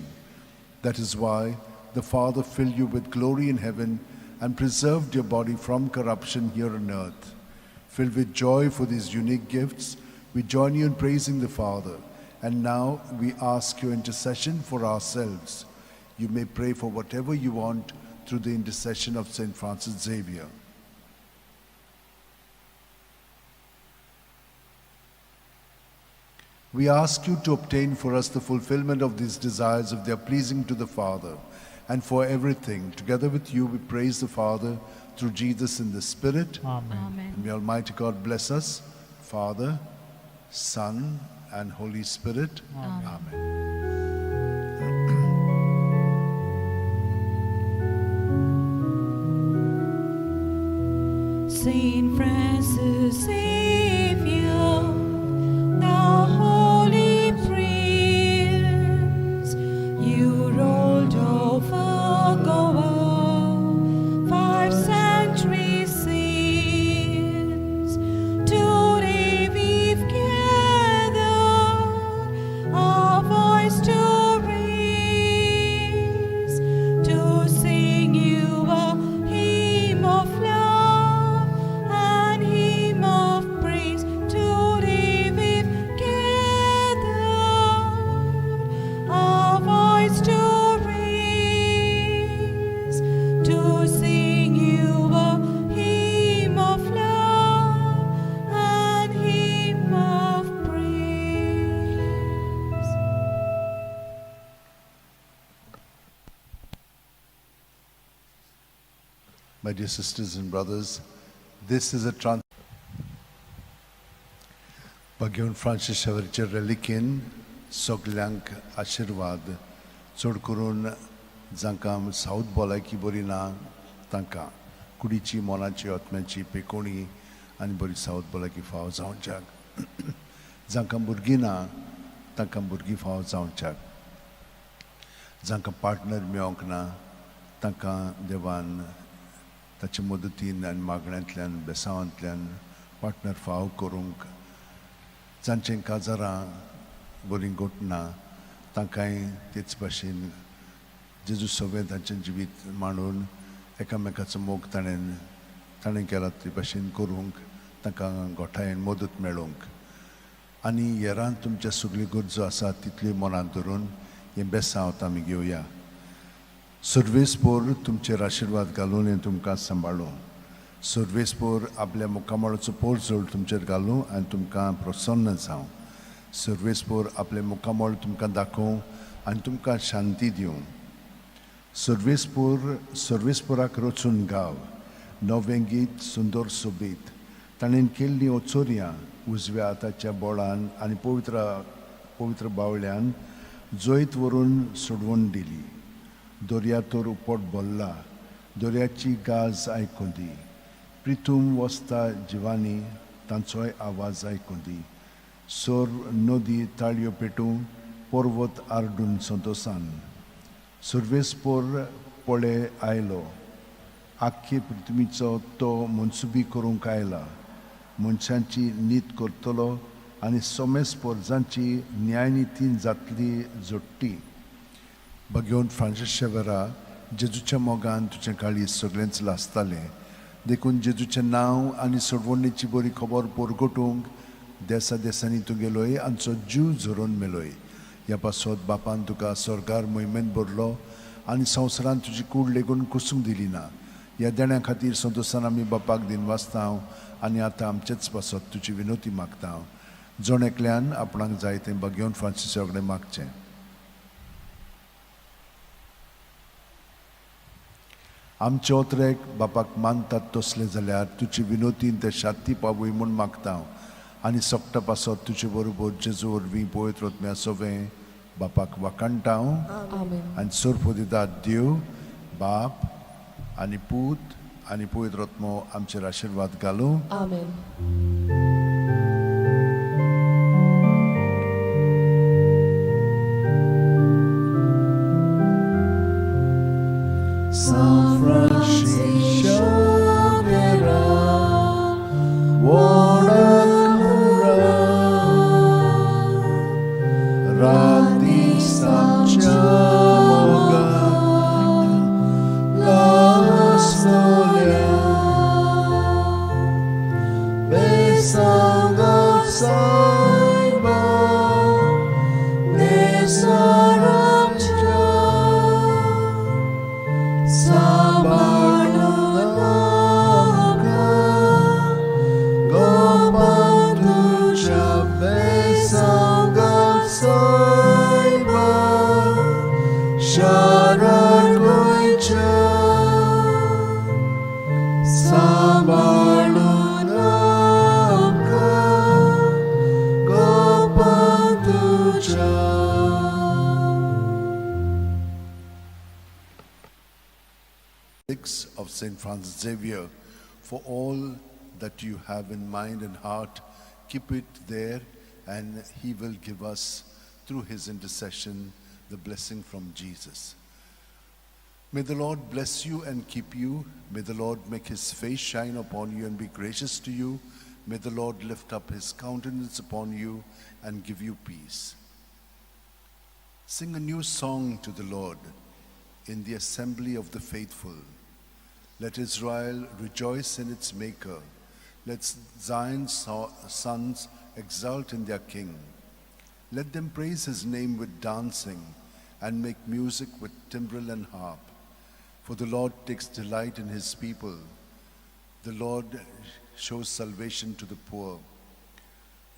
That is why the Father filled you with glory in heaven and preserved your body from corruption here on earth. Filled with joy for these unique gifts, we join you in praising the Father. And now we ask your intercession for ourselves. You may pray for whatever you want through the intercession of St. Francis Xavier. We ask you to obtain for us the fulfillment of these desires if they are pleasing to the Father. And for everything, together with you, we praise the Father through Jesus in the Spirit. Amen. And may Almighty God bless us, Father, Son, and Holy Spirit. Amen. Saint Francis Xavier, the holy prince, you rolled over Goa 5 centuries since. Today we've gathered our voice to raise, to sing you a hymn of love and hymn of praise. Today we've gathered our voice to raise, to sing you a hymn of love and hymn of praise. My dear sisters and brothers, this is a Bagyon Francis Xavier reliquin soglank आशीर्वाद चड करून जांकां south भलायकी बरी ना तांकां कुडीची मोनाची आत्म्याची पेकोणी आनी बरी साऊथ भलायकी फाव जावच्याक जांकां भुरगीं ना तांकां भुरगीं फाव जावच्याक जांकां पार्टनर मेळोंक ना तांकां देवान ताचे मदतीन आनी मागण्यांतल्यान बेसांवांतल्यान पार्टनर फाव करूंक जांचें काजारां बरीं घोटना तांकांय तेच भाशेन जेजू सगळें तांचें जिवीत मांडून एकामेकाचो मोग ताणें केला ते भाशेन करूंक तांकां गोठायेन मदत मेळोवंक आनी हेरां तुमच्या सगळ्यो गरजो आसात तितल्यो मनांत धरून हें बेसांवत आमी घेवया सर्वेस्पोर तुमचेर आशिर्वाद घालून हें तुमकां सांबाळूं सर्वेस्पोर आपल्या मुखामळाचो पोर जोड तुमचेर घालूं आनी तुमकां प्रसन्न जावं सर्वेस्पोर आपले मुखामळ तुमकां दाखोवं आनी तुमकां शांती दिवं सर्वेस्पोराक रचून गाव नवें गीत सुंदर सोबीत ताणें केल्लीं ओचोऱ्यां उजव्या हाताच्या बोळान आनी पवित्र बावळ्यान जैत व्हरून सोडवून दिली दर्यातोर उपट बोल्ला दर्याची गाज आयकूं दी प्रितूम वस्ता जिवानी तांचोय आवाज आयकूं दी सोर नदी ताळयो पेटूं पर्वत आरडून संतोसान सर्वेस्पोर पळे आयलो आख्खे पृथ्वीचो तो मनसुबी करूंक आयला मनशांची नीत करतलो आनी सोमेस पोरजांची न्यायनितीन जातली जोडटी बगेवन फ्रांसीस शेवेरा जेजूच्या मोगान तुजें काळीज सगळेंच लासतालें देखून जेजूचें नांव आनी सोडवणेची बरी खबर पोरगोटूंक देसा देसांनी तुगेलोय आमचो जीव झरोवन मेलोय ह्या पासत बापान तुका स्वर्गार मोहिमेंत भरलो आनी संवसारान तुजी कूड लेगून कुसूंक दिली ना ह्या देण्या खातीर संतोशान आमी बापाक दिनवासता हांव आनी आतां आमचेच पासत तुजी विनोती मागता हांव जोण एकल्यान आपणाक जाय तें बगेवन फ्रांसीसा कडेन मागचें आमचे ओतरेक बापाक मानतात तसले जाल्यार तुजी विनोतीन ते शांती पावूय म्हूण मागता हांव आनी सोगटा पासत तुजे बरोबर जेजू वरवीं पवित्र आत्म्या सोवें बापाक वाकाणटा हांव आनी सोर्पो दिता देव बाप आनी पूत आनी पवित्र आत्मो आमचेर आशिर्वाद घालूं San Francisco Xavier, Warakura, Radi Samchamoga, La Solia, Besanga Saiba, Nesaramcha. Of St. Francis Xavier, for all that you have in mind and heart, keep it there, and he will give us, through his intercession, the blessing from Jesus. May the Lord bless you and keep you. May the Lord make his face shine upon you and be gracious to you. May the Lord lift up his countenance upon you and give you peace. Sing a new song to the Lord in the assembly of the faithful. Let Israel rejoice in its Maker. Let Zion's sons exult in their King. Let them praise his name with dancing and make music with timbrel and harp. For the Lord takes delight in his people. The Lord shows salvation to the poor.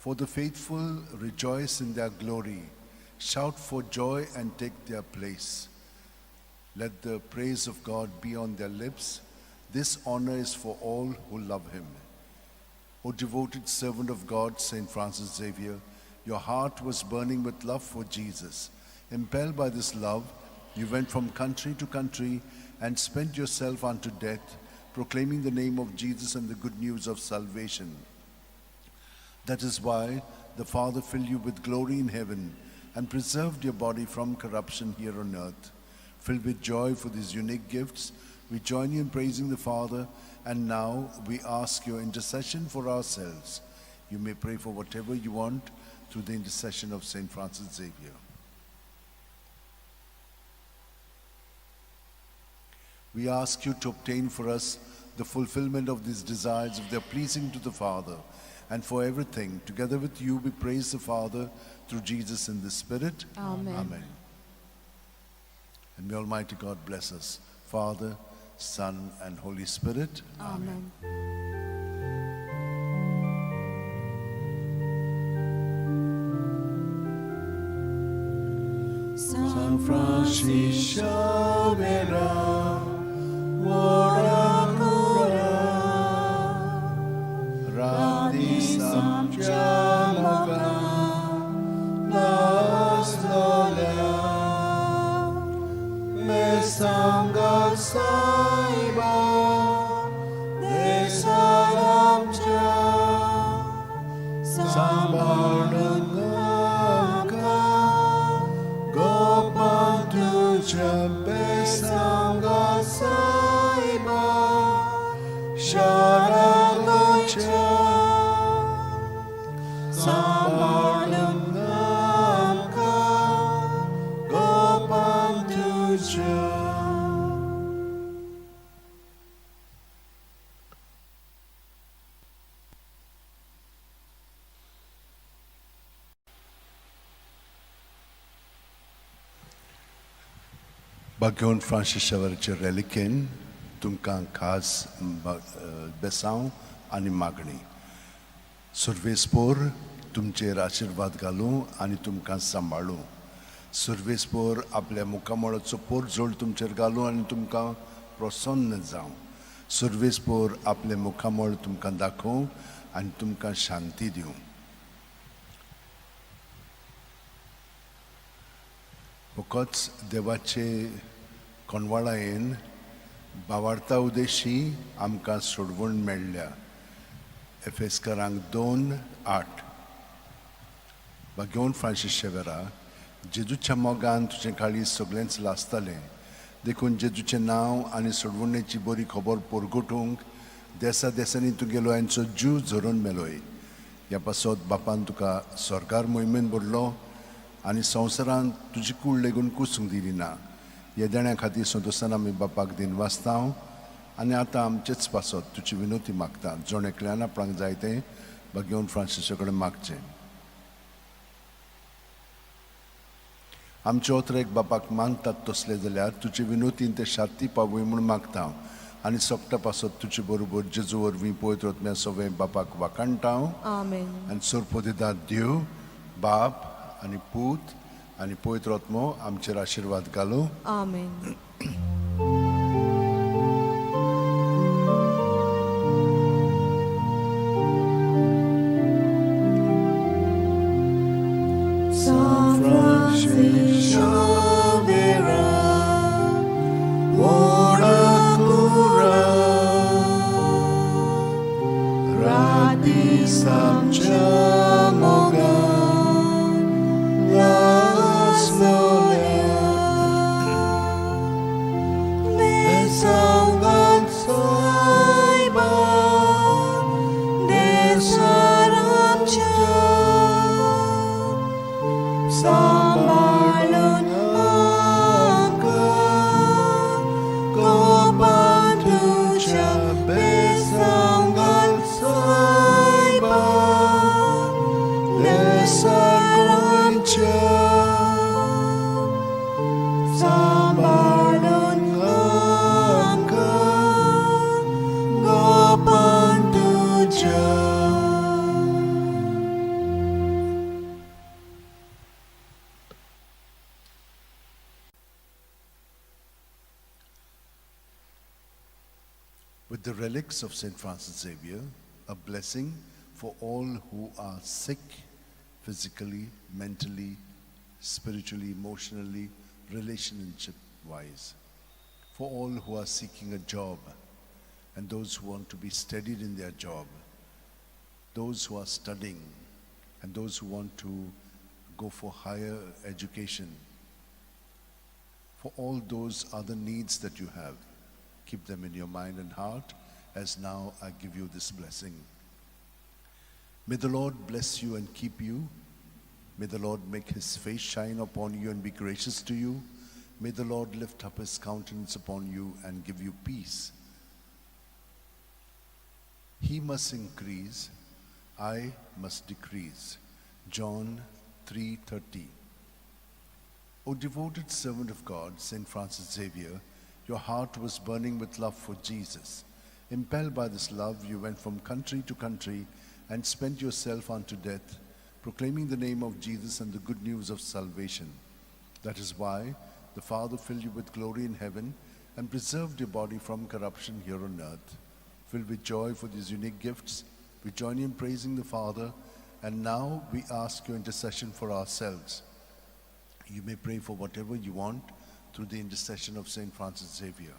For the faithful rejoice in their glory. Shout for joy and take their place. Let the praise of God be on their lips. This honor is for all who love him. O devoted servant of God, St. Francis Xavier, your heart was burning with love for Jesus. Impelled by this love, you went from country to country and spent yourself unto death, proclaiming the name of Jesus and the good news of salvation. That is why the Father filled you with glory in heaven and preserved your body from corruption here on earth. Filled with joy for these unique gifts, we join you in praising the Father, and now we ask your intercession for ourselves. You may pray for whatever you want through the intercession of St. Francis Xavier. We ask you to obtain for us the fulfillment of these desires if they are pleasing to the Father. And for everything, together with you, we praise the Father through Jesus in the Spirit. Amen. Amen. And may Almighty God bless us, Father, Son, and Holy Spirit. Amen. San Francis Xavier, Warakura, Radi Samchamoga, Nastolia, Mesanga Saiba, Desalamcha, Sambarnungamka, Gopantucha, Besanga Saiba, Sharalucha, Bagion Francis Xavierचे reliquin तुमकां खास बेसांव आनी मागणी सुर्वेस्पोर तुमचेर आशिर्वाद घालूं आनी तुमकां सांबाळूं सुर्वेस्पोर आपल्या मुखामळाचो पोरजोळ तुमचेर घालूं आनी तुमकां प्रसन्न जावं सुर्वेस्पोर आपले मुखामळ तुमकां दाखोवं आनी तुमकां शांती दिवं फकत देवाचे कोणवाळायेन भावार्था उदेशी आमकां सोडवण मेळ्ळ्या एफेसकारांक 2:8 बागेवन फ्रांसीस शेवेरा जेजूच्या मोगान तुजें काळीज सगळेंच लासतालें देखून जेजूचें नांव आनी सोडवणेची बरी खबर पोरगोटूंक देसा देसांनी तुगेलो हांचो जीव झरोवन मेलोय ह्या पासत बापान तुका सरकार मोहिमेन भरलो आनी संवसारांत तुजी कूड लेगून कुसूंक दिली ना येदेण्या खातीर संतोशान आमी बापाक दिन वाचतां आनी आतां आमचेच पासत तुजी विनोती मागता जोण एकल्यान आपणाक जाय तें बागेवन फ्रांसिसा कडेन मागचें आमचे ओतरेक बापाक मानतात तसले जाल्यार तुजी विनोतीन ते शांती पावय म्हूण मागता आनी सोपटा पासत तुजे बरोबर जेजू वरवीं पवित्र आत्म्या सवें बापाक वाकाणटा आनी सोरपोदिदाद देव बाप आनी पूत आनी पवित्र आत्मो आमचेर आशिर्वाद घालूं Amen. San Francis Xavier, ora cura, radis amcha mogan, las gloria, besangan saiba, desaramcha. Sambalun angka Kobantu besanggal saiba Desarancha Sambalun angka Kobantu with the relics of St. Francis Xavier, a blessing for all who are sick physically, mentally, spiritually, emotionally, relationship-wise, for all who are seeking a job and those who want to be steadied in their job, those who are studying and those who want to go for higher education, for all those other needs that you have. Keep them in your mind and heart as now I give you this blessing. May the Lord bless you and keep you. May the Lord make his face shine upon you and be gracious to you. May the Lord lift up his countenance upon you and give you peace. He must increase, I must decrease. John 3:30. O devoted servant of God, St. Francis Xavier, your heart was burning with love for Jesus. Impelled by this love, you went from country to country and spent yourself unto death, proclaiming the name of Jesus and the good news of salvation. That is why the Father filled you with glory in heaven and preserved your body from corruption here on earth. Filled with joy for these unique gifts, we join in praising the Father, and now we ask your intercession for ourselves. You may pray for whatever you want through the intercession of St. Francis Xavier.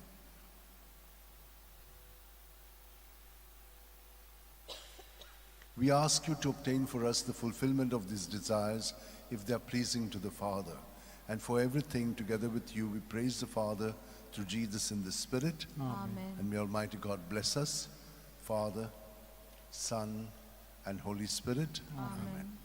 We ask you to obtain for us the fulfillment of these desires if they are pleasing to the Father. And for everything, together with you, we praise the Father through Jesus in the Spirit. Amen. And may Almighty God bless us, Father, Son, and Holy Spirit. Amen.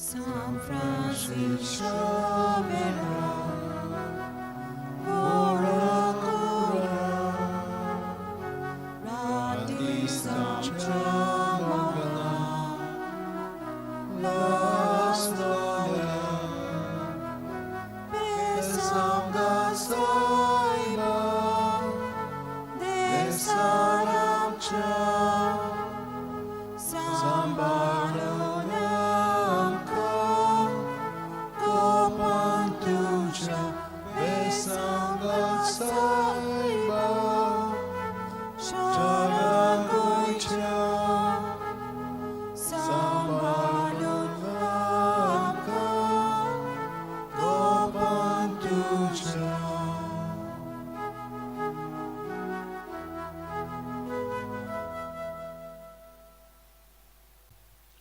San Francisco Xavier, ora cura, rati sanctamana, la storia, pesanga saiba, de saramcha, sambaronamka, kopantucha, pesanga saiba, sharangoicha, sambaronamka, kopantucha.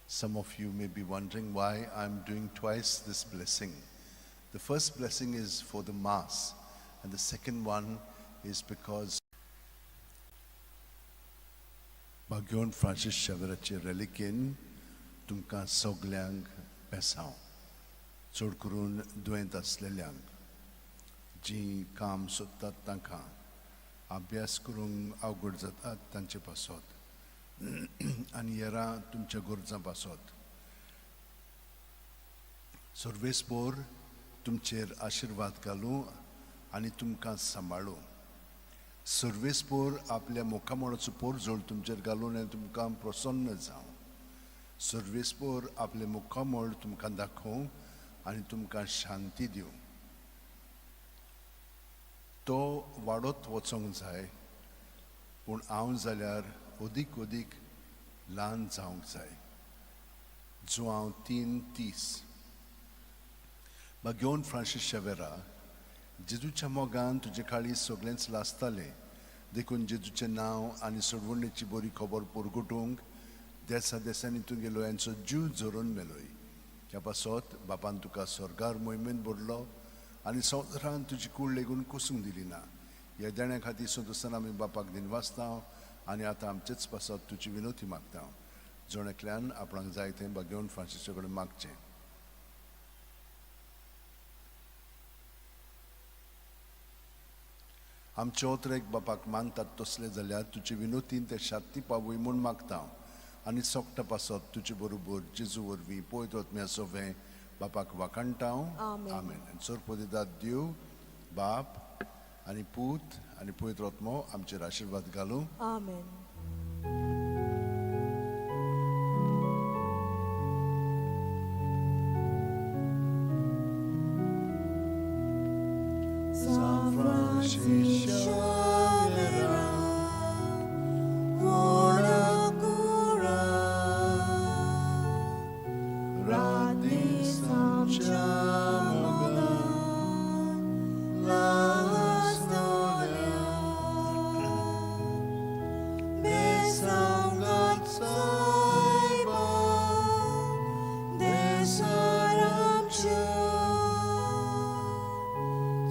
Some of you may be wondering why I'm doing twice this blessing. The first blessing is for the Mass, and the second one is because Bagion Francis Xavierचे reliquin तुमकां सगल्यांक बेसांव चड करून दुयेंत आसलेल्यांक जीं काम सोदतात तांकां अभ्यास करूंक अवघड जातात तांचे पासत आनी येरां तुमच्या गरजां पासत सर्वेस्पोर तुमचेर आशिर्वाद घालूं आनी तुमकां सांबाळूं सर्वेस्पोर आपल्या मोखामोळाचो पोरजोळ तुमचेर घालून आनी तुमकां प्रसन्न जावं सर्वेस्पोर आपले मुखामोळ तुमकां दाखोवं आनी तुमकां शांती दिवं तो वाडत वचोंक जाय पूण हांव जाल्यार अदीक ल्हान जावंक जाय जो हांव 3:30 बागियोन फ्रांसीस शेवेरा जेजूच्या मोगान तुजे काळी सगळेंच लासतालें देखून जेजूचें नांव आनी सोडवणेची बरी खबर पुरगुटूंक देसा देसांनी तुगेलो यांचो जीव जोरून मेलोय ह्या पासत बापान तुका स्वर्गार मोहिमेन भरलो आनी संवसारान तुजी कूड लेगून कुसूंक दिली ना ह्या देण्या खातीर सोदूसान आमी बापाक दिनवासता आनी आतां आमचेच पासत तुजी विनोती मागता जोणेकल्यान आपणाक जाय तें बागियोन फ्रांसीसा कडेन मागचें आमचे ओतरेक बापाक मानतात तसले जाल्यार तुजे विनोतीन ते शांती पावूय म्हूण मागता आनी सोगटा पासत तुजे बरोबर जेजू वरवीं पळयत वतम्या सोवें बापाक वाखाणटा आमेन आनी सोरपोदिदाद देव बाप आनी पूत आनी पळयत वतमो आमचेर आशिर्वाद घालूं आमेन. San Francisco Xavier, ora cura, rati sanctamana, la storia, besangat saiba, desaramcha,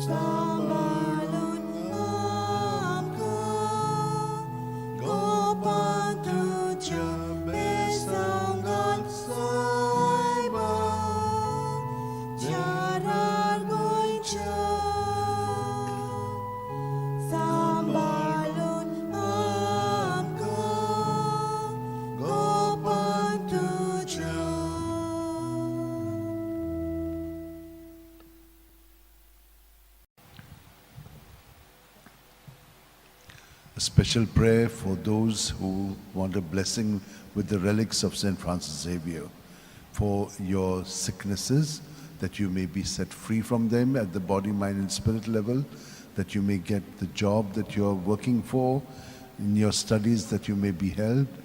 sambalun amka, kopantucha, besangat saiba, jarar goicha, sambalun amka, kopantucha. A special prayer for those who want a blessing with the relics of St. Francis Xavier, for your sicknesses, that you may be set free from them at the body, mind, and spirit level, that you may get the job that you are working for, in your studies that you may be helped,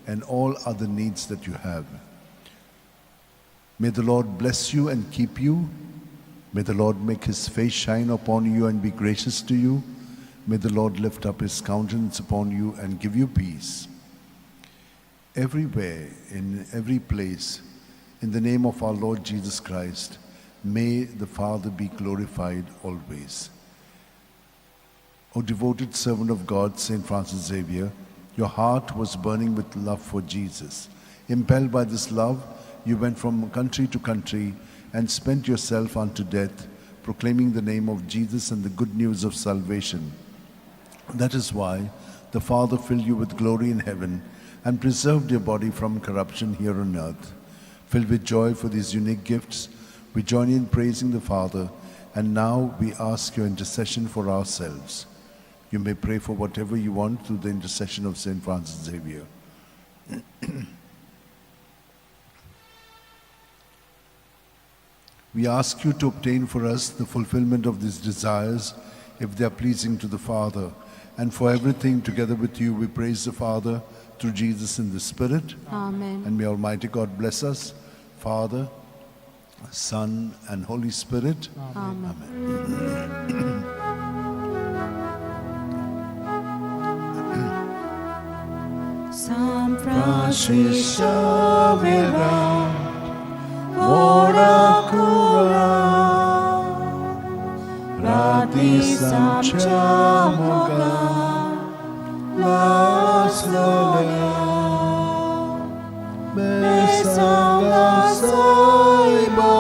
and all other needs that you have. May the Lord bless you and keep you. May the Lord make his face shine upon you and be gracious to you. May the Lord lift up his countenance upon you and give you peace. Everywhere, in every place, in the name of our Lord Jesus Christ, may the Father be glorified always. O devoted servant of God, St. Francis Xavier, your heart was burning with love for Jesus. Impelled by this love, you went from country to country and spent yourself unto death, proclaiming the name of Jesus and the good news of salvation. That is why the Father filled you with glory in heaven and preserved your body from corruption here on earth. Filled with joy for these unique gifts, we join in praising the Father, and now we ask your intercession for ourselves. You may pray for whatever you want through the intercession of St. Francis Xavier. We ask you to obtain for us the fulfillment of these desires, if they are pleasing to the Father. And for everything, together with you, we praise the Father through Jesus in the Spirit. Amen. And may Almighty God bless us, Father, Son, and Holy Spirit. Amen. San Francis Xavier, ora cura, ratis amcia moga, las gloria, besanga saiba,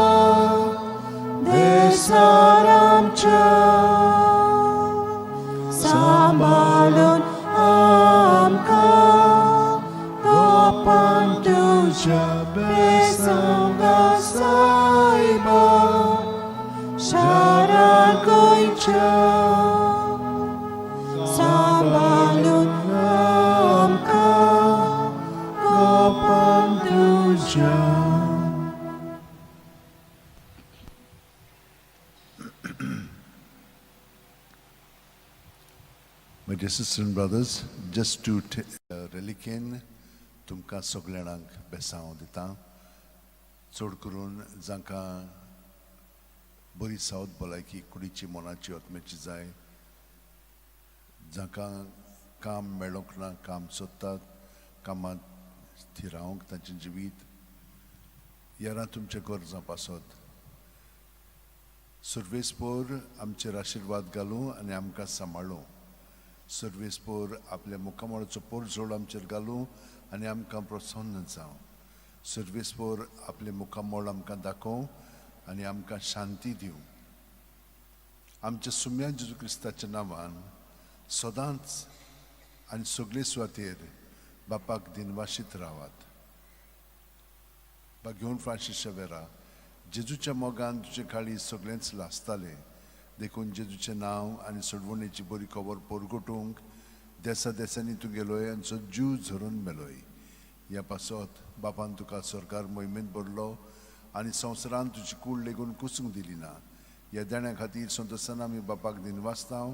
desaramcia, sambalun amka, gopantuja, besanga saiba, Sharagoicha, sambalun amka, gopantuja. My dear sisters and brothers, just to reliquin, तुमकां सगळ्यांक बेसांव दिता. चड करून जांकां बरी सावत भलायकी कुडीची मनाची आत्म्याची जाय, जांकां काम मेळोंक ना, काम सोदतात, कामांत स्थिरावंक तांचें जिवीत, यारां तुमच्या गरजां पासत. सर्वेस्पोर आमचेर आशिर्वाद घालूं आनी आमकां सांबाळूं. सर्वेस्पोर आपल्या मुखामळाचो पोरझोळ आमचेर घालूं आनी आमकां प्रोत्साहन जावं. सर्वेस्पोर आपले मुखामळ आमकां दाखोव आनी आमकां शांती दिवं. आमच्या सुम्या जेजू क्रिस्ताच्या नांवान सदांच आनी सगळे सुवातेर बापाक दिनवाशीत रावात. घेवन फ्रांसीस शावेरा, जेजूच्या मोगान तुजे काळी सगळेंच लासताले, देखून जेजूचें नांव आनी सोडवणेची बरी खबर परगटूंक देसा देसांनी तूं गेलोय आनी जो जीव झरून मेलोय. ह्या पासत बापान तुका सरकार मोहिमेंत भरलो आनी संवसारान तुजी कूड लेगून कुसूंक दिली ना. ह्या देण्या खातीर संतोसान आमी बापाक दिनवासतांव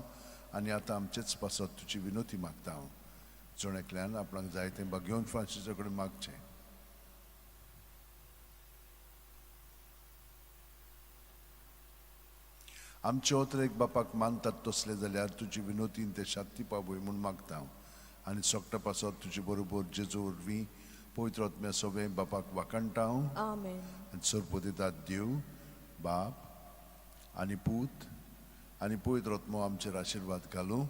आनी आतां आमचेच पासत तुजी विनोती मागतांव. जोणेकल्यान आपणाक जाय तें घेवन फ्रांसिसा कडेन मागचें. आमचे ओतरेक बापाक मानतात तसले जाल्यार तुजी विनोतीन ते शांती पावय म्हूण मागता. आनी सोगटा पासत तुजे बरोबर जेजू वरवीं पवित्र आत्म्या सोबे बापाक वाकणटाव. आनी सर्व दितात देव, बाप आनी पूत आनी पवित्र आत्मो आमचेर आशिर्वाद घालूं.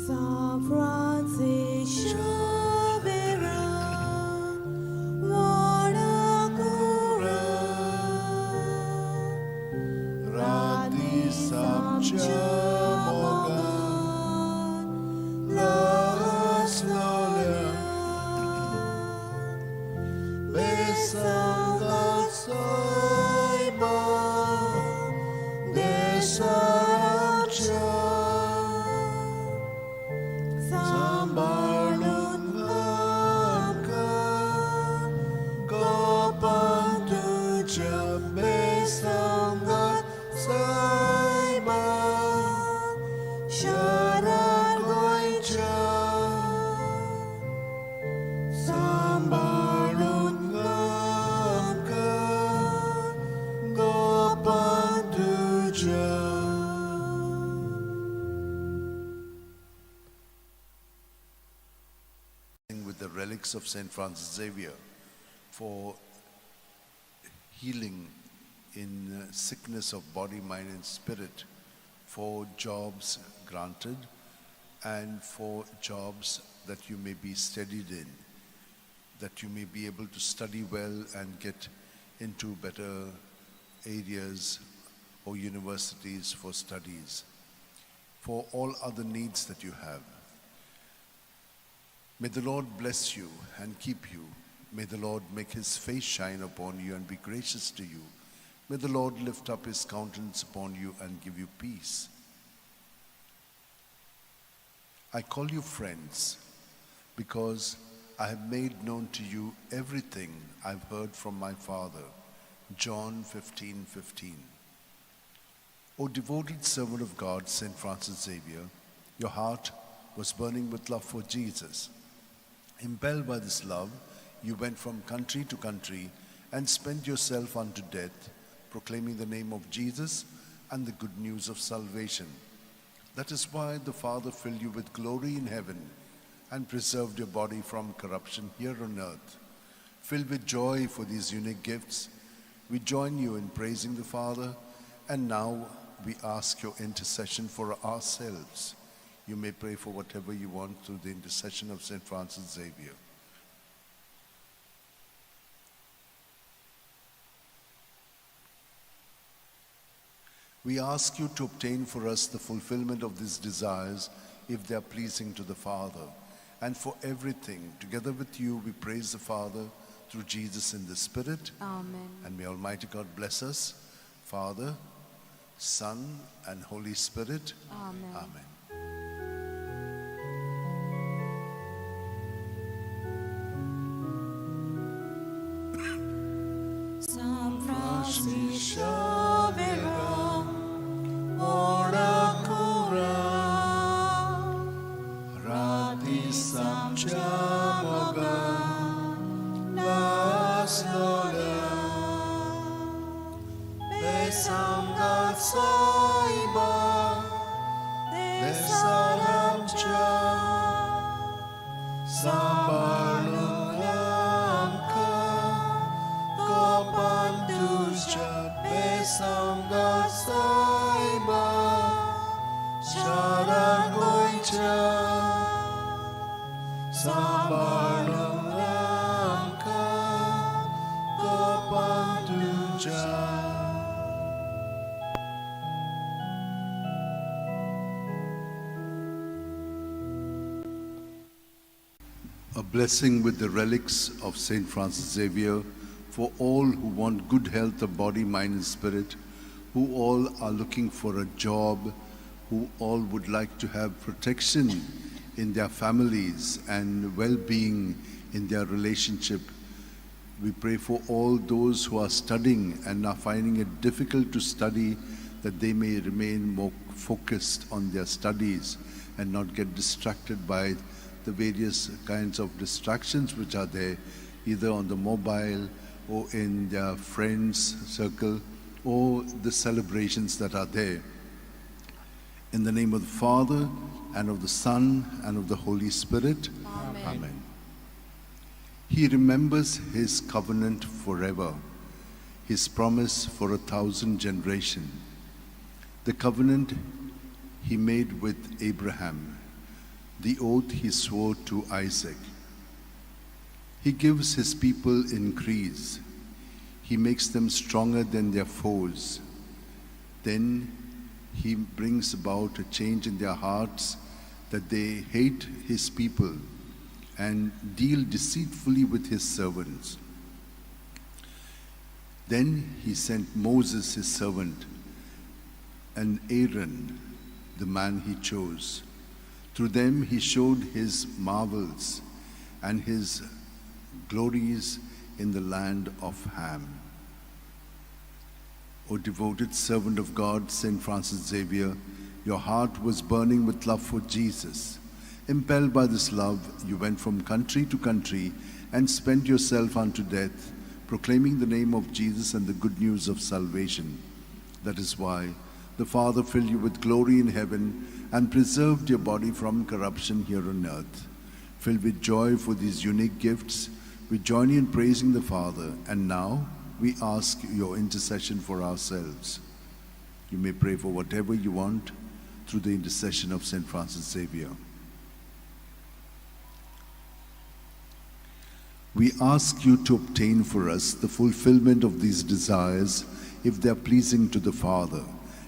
San Francis Xavier, ora cura, radis amcia mogan, las gloria, besanga saiba, desaramcia, sambalun amka, gopantuja, besanga saiba, sharagoicha, sambalun amka, gopantuja. With the relics of St. Francis Xavier for healing in sickness of body, mind, and spirit, for jobs granted and for jobs that you may be steadied in, that you may be able to study well and get into better areas or universities for studies, for all other needs that you have. May the Lord bless you and keep you. May the Lord make his face shine upon you and be gracious to you. May the Lord lift up his countenance upon you and give you peace. I call you friends because I have made known to you everything I've heard from my Father. John 15:15. O devoted servant of God, St. Francis Xavier, your heart was burning with love for Jesus. Impelled by this love, you went from country to country and spent yourself unto death, proclaiming the name of Jesus and the good news of salvation. That is why the Father filled you with glory in heaven and preserved your body from corruption here on earth. Filled with joy for these unique gifts, we join you in praising the Father, and now we ask your intercession for ourselves. You may pray for whatever you want through the intercession of St. Francis Xavier. We ask you to obtain for us the fulfillment of these desires if they are pleasing to the Father. And for everything, together with you, we praise the Father through Jesus in the Spirit. Amen. And may Almighty God bless us, Father, Son, and Holy Spirit. Amen. Amen. San Francis Xavier, ora cura, rati samchamoga, nas gloria, besangat saiba, desalamcha, sambalungamka, Kopanduja besangat saiba, Sharagoicha, Sambalungamka, Kopanduja. A blessing with the relics of St. Francis Xavier for all who want good health of body, mind, and spirit, who all are looking for a job, who all would like to have protection in their families and well-being in their relationship. We pray for all those who are studying and are finding it difficult to study, that they may remain more focused on their studies and not get distracted by the various kinds of distractions which are there, either on the mobile or in their friends' circle, or the celebrations that are there. In the name of the Father, and of the Son, and of the Holy Spirit. Amen. Amen. He remembers his covenant forever, his promise for 1,000 generations, the covenant he made with Abraham, the oath he swore to Isaac. He gives his people increase. He makes them stronger than their foes. Then he brings about a change in their hearts, that they hate his people and deal deceitfully with his servants. Then he sent Moses, his servant, and Aaron, the man he chose. Through them he showed his marvels and his glories in the land of Ham. O devoted servant of God, St. Francis Xavier, your heart was burning with love for Jesus. Impelled by this love, you went from country to country and spent yourself unto death, proclaiming the name of Jesus and the good news of salvation. That is why the Father filled you with glory in heaven and preserved your body from corruption here on earth. Filled with joy for these unique gifts, we join you in praising the Father, and now we ask your intercession for ourselves. You may pray for whatever you want through the intercession of St. Francis Xavier. We ask you to obtain for us the fulfillment of these desires if they are pleasing to the Father.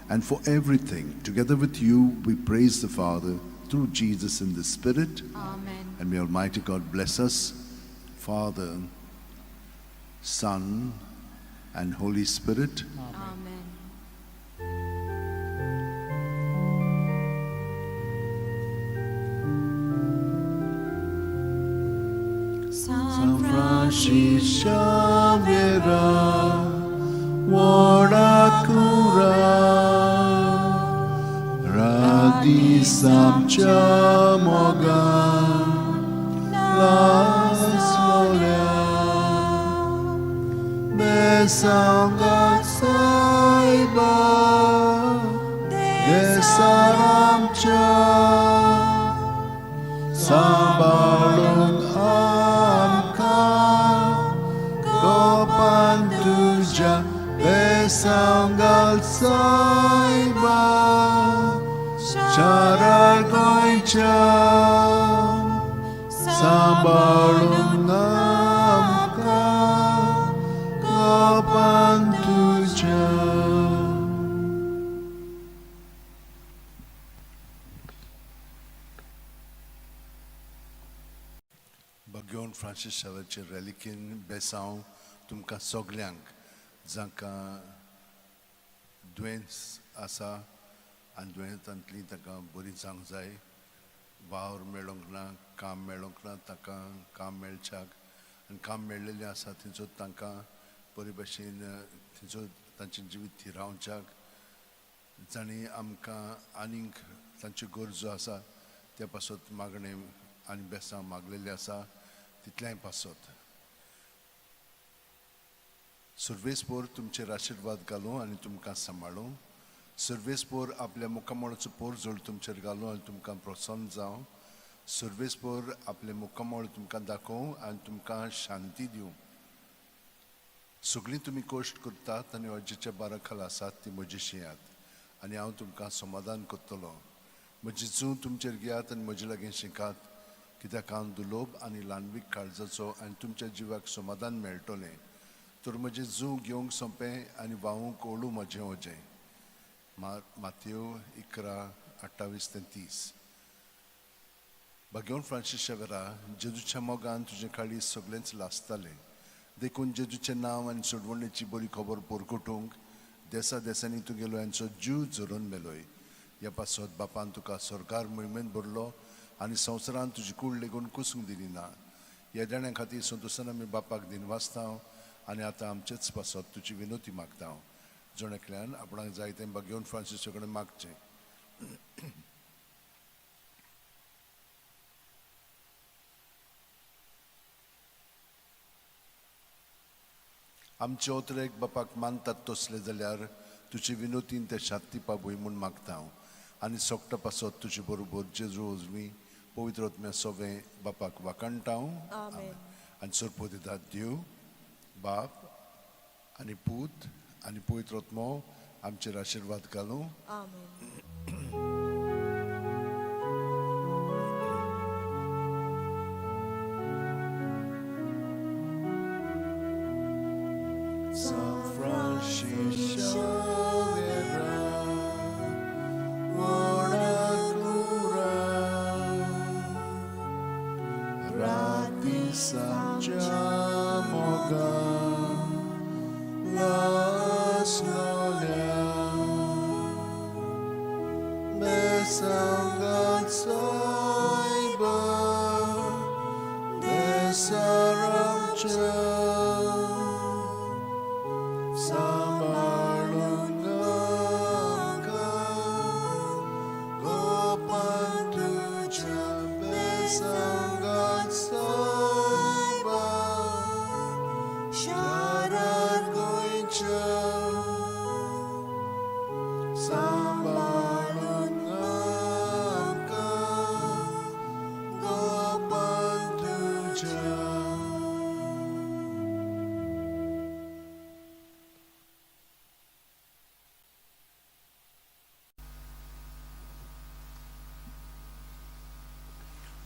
And for everything, together with you, we praise the Father through Jesus in the Spirit. Amen. And may Almighty God bless us, Father, Son, and Holy Spirit. Amen. San Francis Xavier, Warakura, Radi Samcha Moga, Laslolia, Besanga Saiba, Desaramcha, Sambalung Pantuja Besangal Saiba Charar Goincha Sambalunamka Gopantuja. Bagyon Francis Xavierचे reliquin besaw तुमकां सगल्यांक जांकां दुयेंस आसा आनी दुयेंसांतली ताका बरी जावंक जाय, वावर मेळोंक ना, काम मेळोंक ना, ताका काम मेळच्याक आनी काम मेळिल्लें आसा थंयचो तांकां बरे भशेन थंयचो तांचें जिवीत थिरावच्याक जांणी आमकां आनीक तांच्यो गरजो आसा त्या पासत मागणें आनी बेसांव मागलेलें आसा तितल्याय पासत सर्वेस्पोर तुमचेर आशिर्वाद घालूं आनी तुमकां सांबाळूं. सर्वेस्पोर आपल्या मुखामळाचो पोर जोड तुमचेर घालूं आनी तुमकां प्रोत्साहन जावं. सर्वेस्पोर आपले मुखामळ तुमकां दाखोवं आनी तुमकां शांती दिवं. सगळीं तुमी कश्ट करतात आनी अजेच्या बारा खाला आसात ती म्हजीशी यात आनी हांव तुमकां समाधान करतलो. म्हजी जूं तुमचेर घेयात आनी म्हजे लागीं शिकात, कित्याक हांव दुलोभ आनी ल्हानवीक काळजाचो आनी तुमच्या जिवाक समाधान मेळटलें. तर म्हजें जूं घेवंक सोंपें आनी व्हावूंक ओळू म्हजें ओजें. माथ्यो 11:28-30. Bagyon Francis Xaviera, जेजूच्या मोगान तुजें काळीज सगळेंच लासतालें. देखून जेजूचें नांव आनी सोडवणेची बरी खबर पोरकुटूंक देसा देसांनी तुगेलो हांचो जीव झरोवन मेलोय. ह्या पासत बापान तुका सरकार मोहिमेंत भरलो आनी संवसारान तुजी कूड लेगून कुसूंक दिली ना. ह्या जाण्यां खातीर संतोशान आमी बापाक दिनवासतांव आनी आतां आमचेच पासत तुजी विनोती मागता. जोणेकल्यान आपणाक जाय तें बाग्योन फ्रांसिसा कडेन मागचें. आमचे ओतरेक बापाक मानतात तसले जाल्यार तुजी विनोतीन ते शांती पाबूय म्हूण मागता. आनी सोगटा पासत तुजे बरोबर जेजू उजवी पवित्र आत्म्या सोवें बापाक वाकणटाव. आनी सरपो दितात देव बाप आनी पूत आनी पवित्र आत्मो आमचेर आशिर्वाद घालूं. San Francis Xaviera, Warakura, Rati Samcha Moga, Las Lolia, Besangat Saiba, Desaramcha.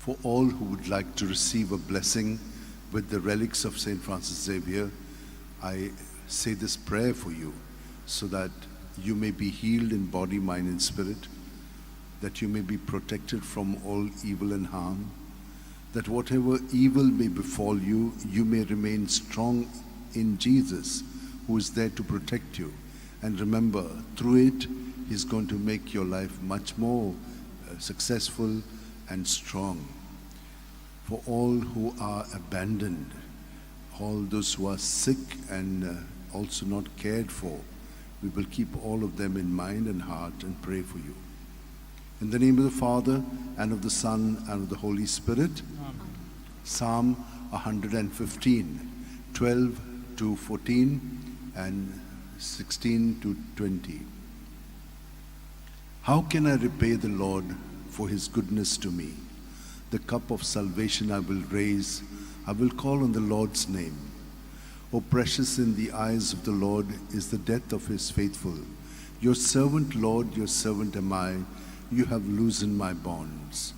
For all who would like to receive a blessing with the relics of St. Francis Xavier, I say this prayer for you so that you may be healed in body, mind, and spirit, that you may be protected from all evil and harm, that whatever evil may befall you, you may remain strong in Jesus, who is there to protect you. And remember, through it, He's going to make your life much more successful and strong. For all who are abandoned, all those who are sick and also not cared for, we will keep all of them in mind and heart and pray for you. In the name of the Father, and of the Son, and of the Holy Spirit. Amen. Psalm 115, 12 to 14, and 16 to 20. How can I repay the Lord for His goodness to me? The cup of salvation I will raise. I will call on the Lord's name. O precious in the eyes of the Lord is the death of His faithful. Your servant, Lord, your servant am I. You have loosened my bonds.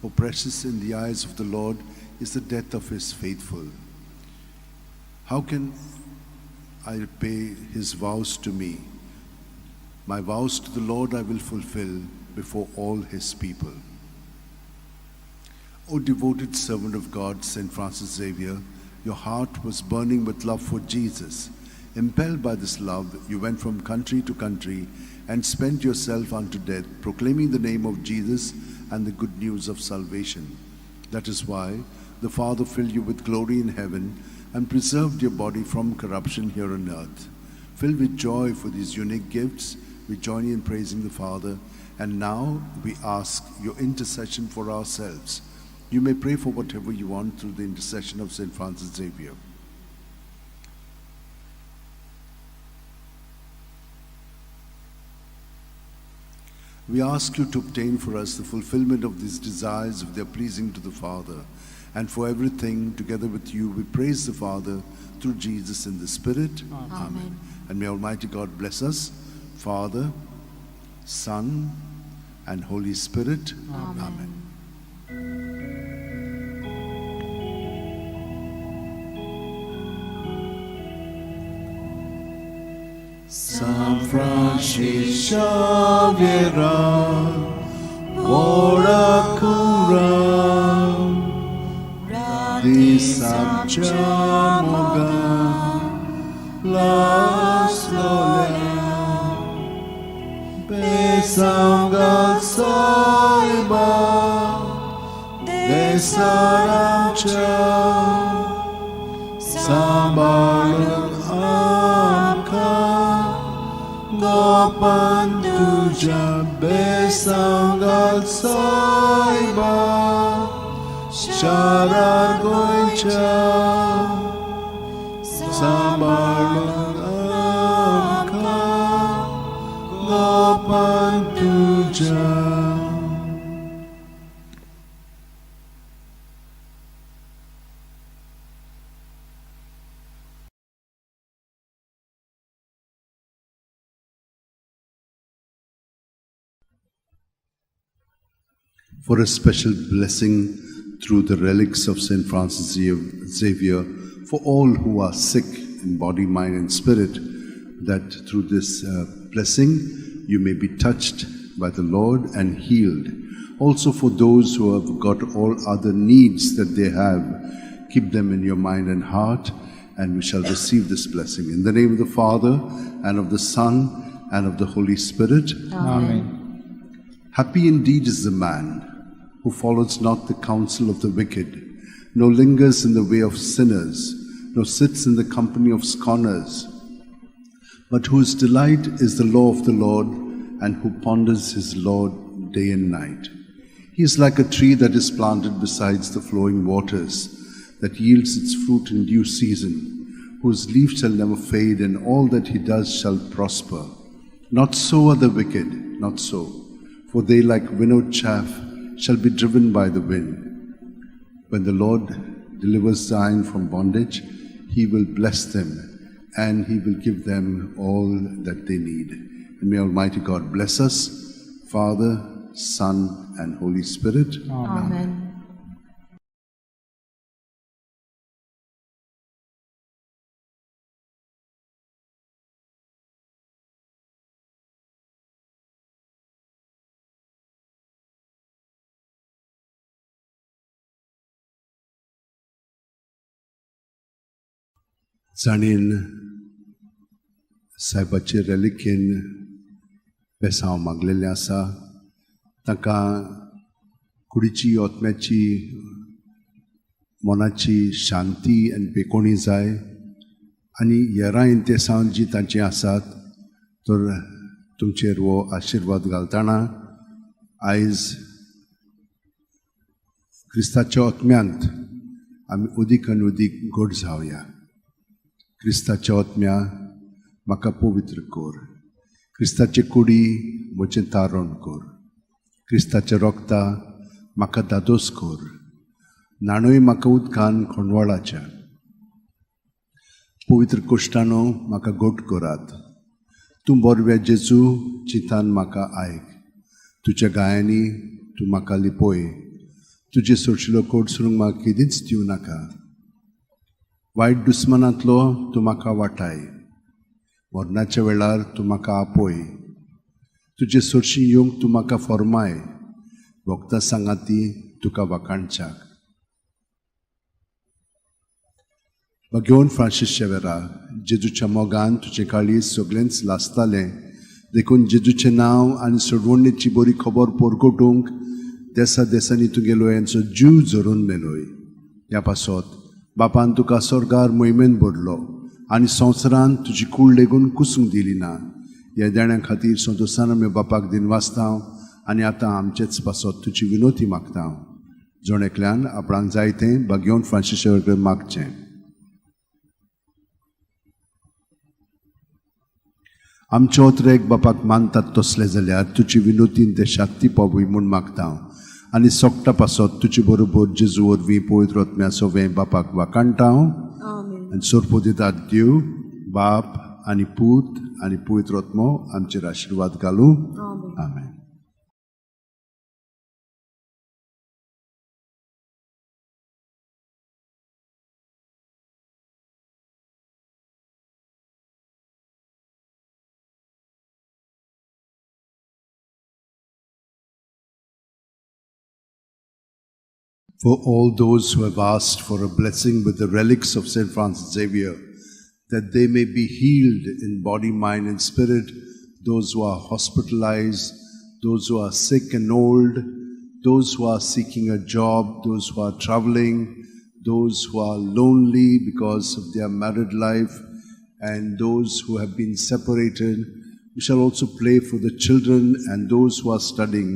O precious in the eyes of the Lord is the death of His faithful. How can I repay His vows to me? My vows to the Lord I will fulfill before all His people. O devoted servant of God, St. Francis Xavier, your heart was burning with love for Jesus. Impelled by this love, you went from country to country and spent yourself unto death, proclaiming the name of Jesus and the good news of salvation. That is why the Father filled you with glory in heaven and preserved your body from corruption here on earth. Filled with joy for these unique gifts, we join you in praising the Father, and now we ask your intercession for ourselves. You may pray for whatever you want through the intercession of St. Francis Xavier. We ask you to obtain for us the fulfillment of these desires if they are pleasing to the Father. And for everything, together with you, we praise the Father through Jesus in the Spirit. Amen. Amen. And may Almighty God bless us, Father, Son, and Holy Spirit. Amen. San Francis Xavier, ora cura, di sabciamoga, las gloria, besanga saiba, de saramcha, sambalun amka, Gopantuja besangal saiba Shara goicha Samarun amka Gopantuja. For a special blessing through the relics of St. Francis Xavier, for all who are sick in body, mind, and spirit, that through this blessing you may be touched by the Lord and healed. Also for those who have got all other needs that they have, keep them in your mind and heart, and we shall receive this blessing. In the name of the Father, and of the Son, and of the Holy Spirit. Amen. Happy indeed is the man who follows not the counsel of the wicked, nor lingers in the way of sinners, nor sits in the company of scorners, but whose delight is the law of the Lord, and who ponders his law day and night. He is like a tree that is planted beside the flowing waters, that yields its fruit in due season, whose leaf shall never fade, and all that he does shall prosper. Not so are the wicked, not so, for they like winnowed chaff shall be driven by the wind. When the Lord delivers Zion from bondage, he will bless them, and he will give them all that they need. And may Almighty God bless us, Father, Son, and Holy Spirit. Amen. जाणीन साहेबाचे रेलिकेन बेसांव मागलेलें आसा ताका कुडीची ओतम्याची मनाची शांती आनी पेकोणी जाय आनी हेरां इंतेसांव जी तांची आसात तर तुमचेर वो आशिर्वाद घालतना आयज क्रिस्ताच्या ओतम्यांत आमी उदीक आनी उदीक घोट जावया. क्रिस्ताच्या ओतम्या म्हाका पवित्र कोर. क्रिस्ताचे कुडी म्हजें तारण कोर. क्रिस्ताच्या रोगता म्हाका दादोस कोर. नाणूय म्हाका उदकान खणवळाच्या. पवित्र कोश्टानो म्हाका घोट कोरात. तूं बोरव्या जेजू चिंतान म्हाका आयक. तुज्या गायांनी तूं म्हाका लिपोय. तुजे सोडशिल्लो कोडसरूंक म्हाका केदींच दिवं नाका. वायट दुस्मानांतलो तूं म्हाका वाटाय. मरणाच्या वेळार तूं म्हाका आपोय. तुजे सोडशी येवंक तूं म्हाका फॉर्माय. भोगता सांगाती तुका वाकाणच्याक. घेवन फ्रांसीस शेवेरा जेजूच्या मोगान तुजें काळीज सगळ्यांच लासतालें देखून जेजूचें नांव आनी सोडवणेची बरी खबर परगटूंक देसा देसांनी तुगेलो यांचो जीव जोरून मेलोय. ह्या पासत बापान तुका स्वर्गार मोहिमेन भरलो आनी संवसारान तुजी कूड लेगून कुसूंक दिली ना. ह्या देण्या खातीर संतोशान आमी बापाक दिन वाचतां आनी आतां आमचेच पासत तुजी विनोती मागता. जोण एकल्यान आपणाक जाय तें घेवन फ्रांसीस शेवेराक मागचें. आमचे ओतरेक बापाक मानतात तसले जाल्यार तुजी विनोतीन ते शांती पावूय म्हूण मागता आनी सोगटा पासत तुजे बरोबर जेजू वरवीं पवित्र आत्म्या सोवें बापाक वाकाणटा. आनी सोरपो दितात देव बाप आनी पूत आनी पवित्र आत्मो आमचेर आशिर्वाद घालूं. आमेन. For all those who have asked for a blessing with the relics of St. Francis Xavier, that they may be healed in body, mind, and spirit, those who are hospitalized, those who are sick and old, those who are seeking a job, those who are traveling, those who are lonely because of their married life, and those who have been separated. We shall also pray for the children and those who are studying.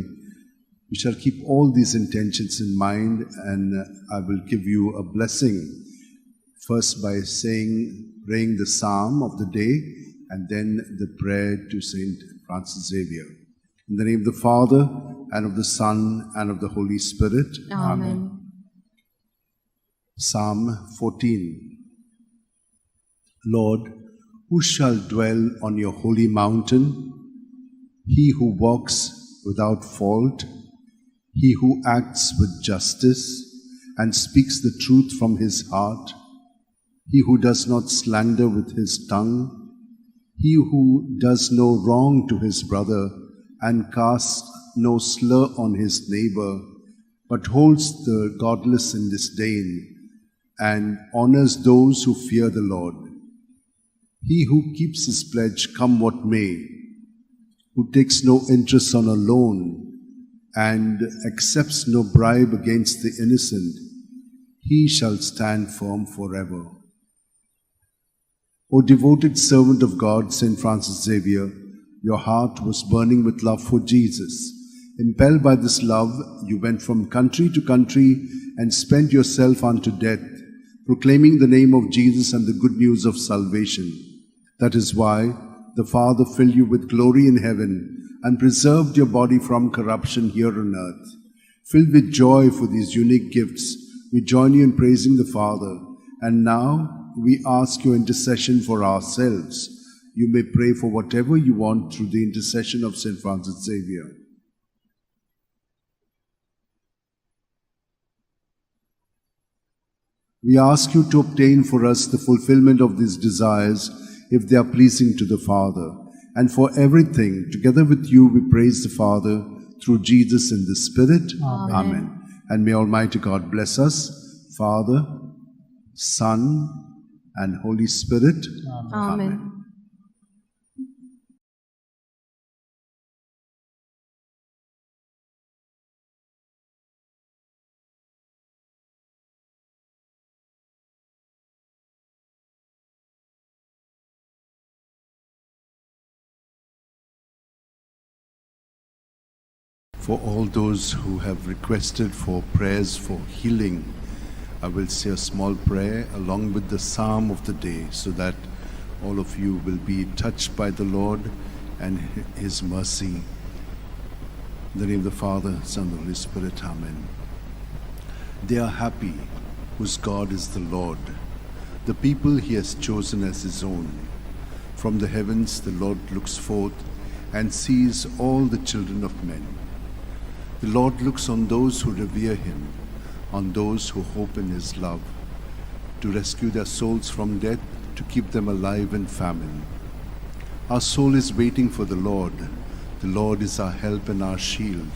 We shall keep all these intentions in mind, and I will give you a blessing first by praying the psalm of the day and then the prayer to St. Francis Xavier. In the name of the Father and of the Son and of the Holy Spirit. Amen. Psalm 14. Lord, who shall dwell on your holy mountain? He who walks without fault, he who acts with justice and speaks the truth from his heart, he who does not slander with his tongue, he who does no wrong to his brother and casts no slur on his neighbor, but holds the godless in disdain and honors those who fear the Lord. He who keeps his pledge come what may, who takes no interest on a loan and accepts no bribe against the innocent, he shall stand firm forever. O devoted servant of God, St. Francis Xavier, your heart was burning with love for Jesus. Impelled by this love, you went from country to country and spent yourself unto death, proclaiming the name of Jesus and the good news of salvation. That is why the Father filled you with glory in heaven and preserved your body from corruption here on earth. Filled with joy for these unique gifts, we join you in praising the Father. And now we ask your intercession for ourselves. You may pray for whatever you want through the intercession of St. Francis Xavier. We ask you to obtain for us the fulfillment of these desires if they are pleasing to the Father. And for everything, together with you, we praise the Father through Jesus in the Spirit. Amen. Amen. And may Almighty God bless us, Father, Son, and Holy Spirit. Amen. For all those who have requested for prayers for healing, I will say a small prayer along with the psalm of the day so that all of you will be touched by the Lord and His mercy. In the name of the Father, Son, and the Holy Spirit, Amen. They are happy whose God is the Lord, the people He has chosen as His own. From the heavens the Lord looks forth and sees all the children of men. The Lord looks on those who revere Him, on those who hope in His love, to rescue their souls from death, to keep them alive in famine. Our soul is waiting for the Lord. The Lord is our help and our shield.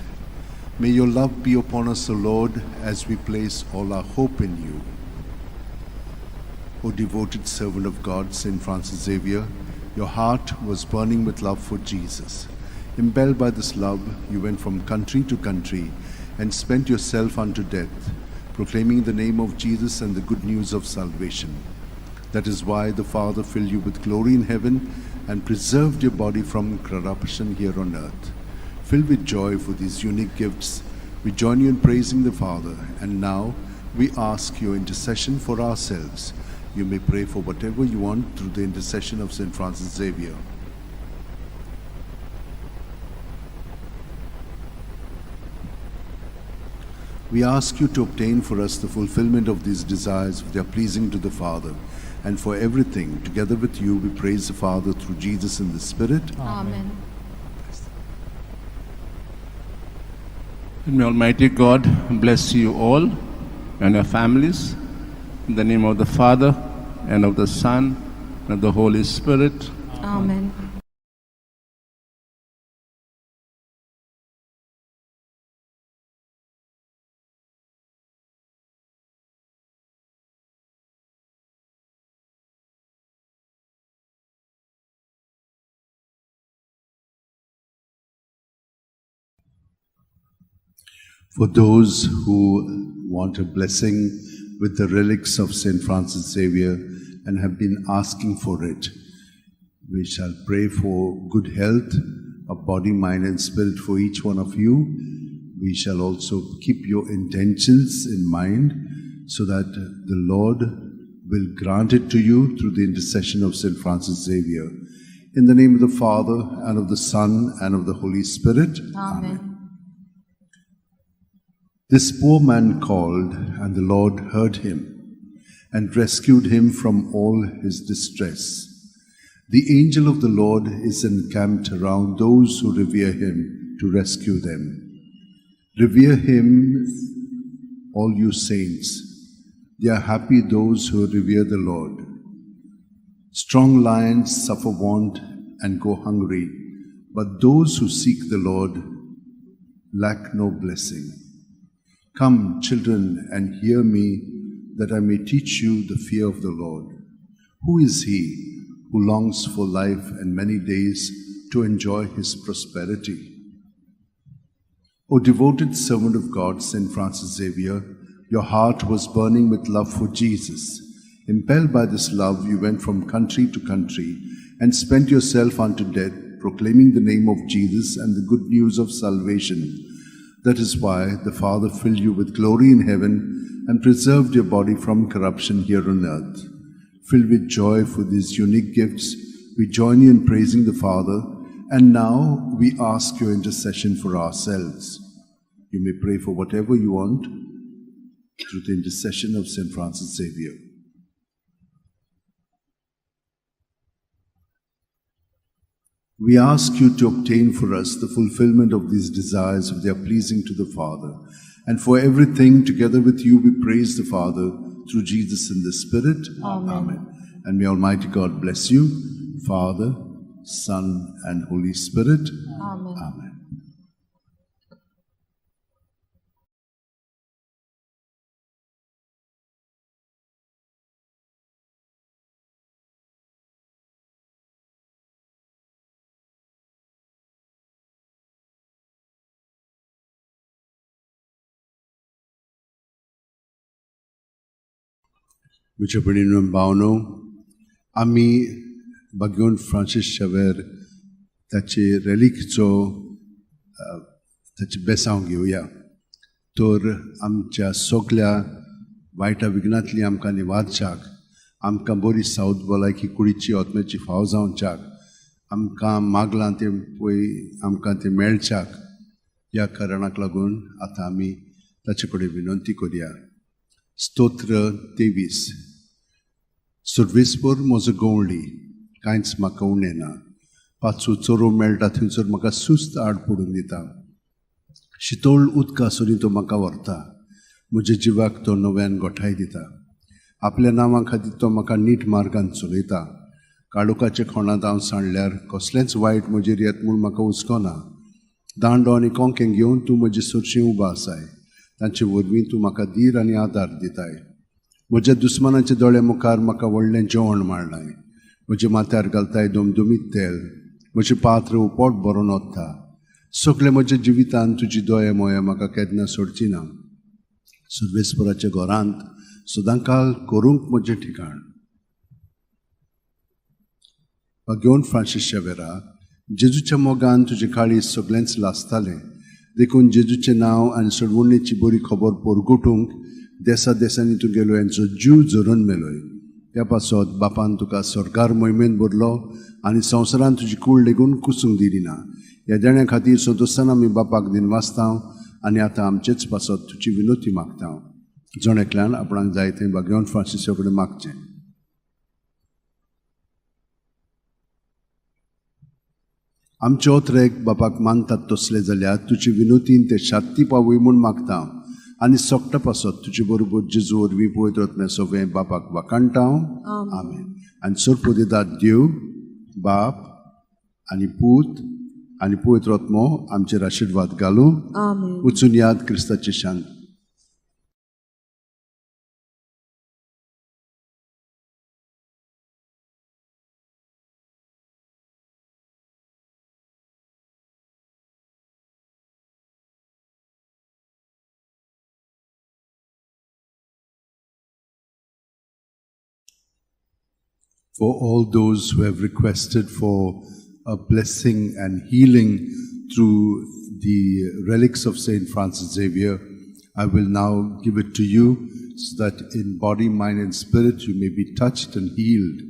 May your love be upon us, O Lord, as we place all our hope in you. O devoted servant of God, St. Francis Xavier, your heart was burning with love for Jesus. Impelled by this love, you went from country to country and spent yourself unto death, proclaiming the name of Jesus and the good news of salvation. That is why the Father filled you with glory in heaven and preserved your body from corruption here on earth. Filled with joy for these unique gifts, we join you in praising the Father, and now we ask your intercession for ourselves. You may pray for whatever you want through the intercession of St. Francis Xavier. We ask you to obtain for us the fulfillment of these desires if they are pleasing to the Father. And for everything, together with you, we praise the Father through Jesus in the Spirit. Amen. And may Almighty God bless you all and your families. In the name of the Father, and of the Son, and of the Holy Spirit. Amen. For those who want a blessing with the relics of St. Francis Xavier and have been asking for it, we shall pray for good health of body, mind, and spirit for each one of you. We shall also keep your intentions in mind so that the Lord will grant it to you through the intercession of St. Francis Xavier. In the name of the Father, and of the Son, and of the Holy Spirit. Amen. This poor man called, and the Lord heard him, and rescued him from all his distress. The angel of the Lord is encamped around those who revere him to rescue them. Revere him, all you saints. They are happy those who revere the Lord. Strong lions suffer want and go hungry, but those who seek the Lord lack no blessing. Come, children, and hear me, that I may teach you the fear of the Lord. Who is he who longs for life and many days to enjoy his prosperity? O devoted servant of God, St. Francis Xavier, your heart was burning with love for Jesus. Impelled by this love, you went from country to country and spent yourself unto death, proclaiming the name of Jesus and the good news of salvation. That is why the Father filled you with glory in heaven and preserved your body from corruption here on earth. Filled with joy for these unique gifts, we join you in praising the Father, and now we ask your intercession for ourselves. You may pray for whatever you want through the intercession of St. Francis Xavier. We ask you to obtain for us the fulfillment of these desires if they are pleasing to the Father. And for everything, together with you, we praise the Father through Jesus in the Spirit. Amen. And may Almighty God bless you, Father, Son, and Holy Spirit. Amen. Amen. म्हज्या भयणीनो आनी भावनो, आमी बागेवन Francis Xavier ताचे रॅलिकचो ताचे बेसांव घेवया. तर आमच्या सगळ्या वायटा विघ्नांतली आमकां निवारच्याक, आमकां बरी सावध भलायकी कुडीची आत्म्याची फाव जावच्याक, आमकां मागलां तें पळय आमकां तें मेळच्याक, ह्या कारणाक लागून आतां आमी ताचे कडेन विनंती करया. स्तोत्र 23. सर्वेस्पर म्हजो गवळी, कांयच म्हाका उणें ना. पांचवो चोरो मेळटा थंयसर म्हाका सुस्त आड पडून दिता. शितोळ उदका सरी तो म्हाका व्हरता. म्हज्या जिवाक तो नव्यान गोठाय दिता. आपल्या नांवा खातीर तो म्हाका नीट मार्गान चलयता. काळोखाच्या खोणांत हांव सांडल्यार कसलेंच वायट म्हजेर येत म्हूण म्हाका हुस्कोना. दांडो आनी कोंकें घेवन तूं म्हजे सुरशें उबा आसाय. तांचे वरवीं तूं म्हाका धीर आनी आदार दिताय. म्हज्या दुस्मानाच्या दोळे मुखार म्हाका व्हडलें जेवण मारलाय. म्हज्या माथ्यार घालताय दोमदोमीत तेल. म्हजें पात्र उपोट भरून ओत्ता. सगळे म्हज्या जिवितांत तुजी दोये मोये म्हाका केन्ना सोडची ना. सर्वेस्पराच्या घरांत सदांकाळ करूंक म्हजें ठिकाण. घेवन फ्रांसीस शावेरा, जेजूच्या मोगान तुजे काळीज सगळेंच लासतालें. देखून जेजूचें नांव आनी सडवणेची बरी खबर परगटूंक देसा देसांनी तूं गेलो हांचो जीव झरून मेलोय. त्या पासत बापान तुका सरकार मोहिमेन भरलो आनी संवसारान तुजी कूड लेगून कुसूंक दिली ना. ह्या देण्या खातीर सदोस्तान आमी बापाक दिनवासतांव आनी आतां आमचेच पासत तुजी विनोती मागता. जण एकल्यान आपणाक जाय थंय बागेवन फ्रांसिसा कडेन मागचें. आमचे ओत्रेक बापाक मानतात तसले जाल्यार तुजी विनोतीन ते शांती पावय म्हूण मागता आनी सोगटा पासत तुजे बरोबर जेजू वरवीं पळयत रत्न सगळें बापाक वाकाणटा. आमेन. आनी सोडपो दितात देव, बाप आनी पूत आनी पवित्र आत्मो आमचेर आशिर्वाद घालूं. वचून याद क्रिस्ताची शांत. For all those who have requested for a blessing and healing through the relics of Saint Francis Xavier, I will now give it to you so that in body, mind and spirit you may be touched and healed.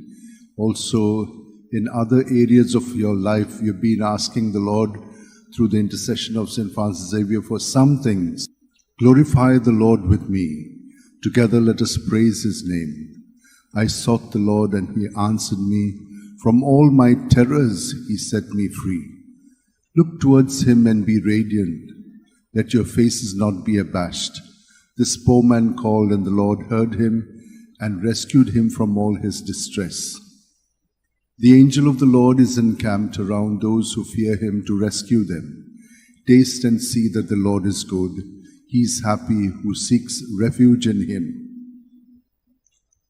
Also in other areas of your life you've been asking the Lord through the intercession of Saint Francis Xavier for some things. Glorify the Lord with me. Together let us praise his name. I sought the Lord and he answered me. From all my terrors he set me free. Look towards him and be radiant. Let your faces not be abashed. This poor man called and the Lord heard him and rescued him from all his distress. The angel of the Lord is encamped around those who fear him to rescue them. Taste and see that the Lord is good. He is happy who seeks refuge in him.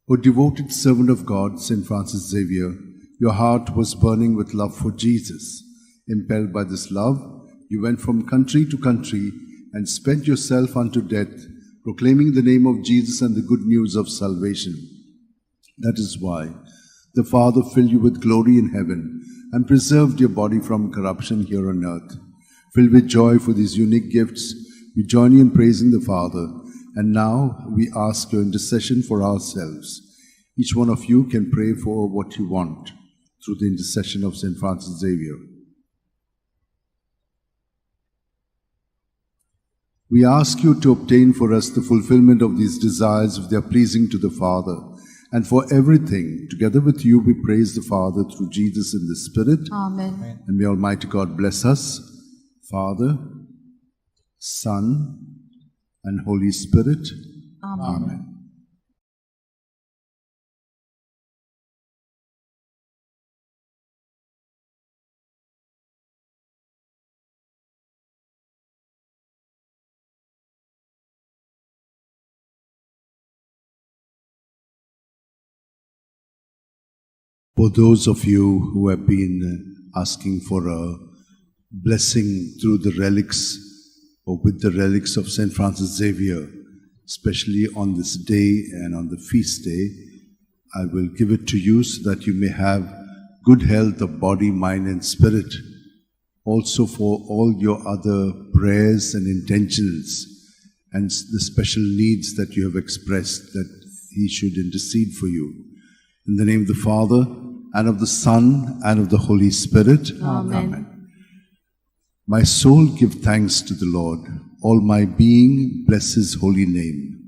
O devoted servant of God, Saint Francis Xavier, your heart was burning with love for Jesus. Impelled by this love, you went from country to country and spent yourself unto death, proclaiming the name of Jesus and the good news of salvation. That is why the Father filled you with glory in heaven and preserved your body from corruption here on earth. Filled with joy for these unique gifts, we join you in praising the Father. And now we ask your intercession for ourselves. Each one of you can pray for what you want through the intercession of Saint Francis Xavier. We ask you to obtain for us the fulfillment of these desires if they are pleasing to the Father. And for everything, together with you, we praise the Father through Jesus in the Spirit. Amen. And may Almighty God bless us, Father, Son, and Holy Spirit. Amen. For those of you who have been asking for a blessing through the relics or with the relics of Saint Francis Xavier, especially on this day and on the feast day, I will give it to you so that you may have good health of body, mind, and spirit. Also for all your other prayers and intentions and the special needs that you have expressed, that He should intercede for you. In the name of the Father, and of the Son, and of the Holy Spirit. Amen. My soul give thanks to the Lord. All my being bless His holy name.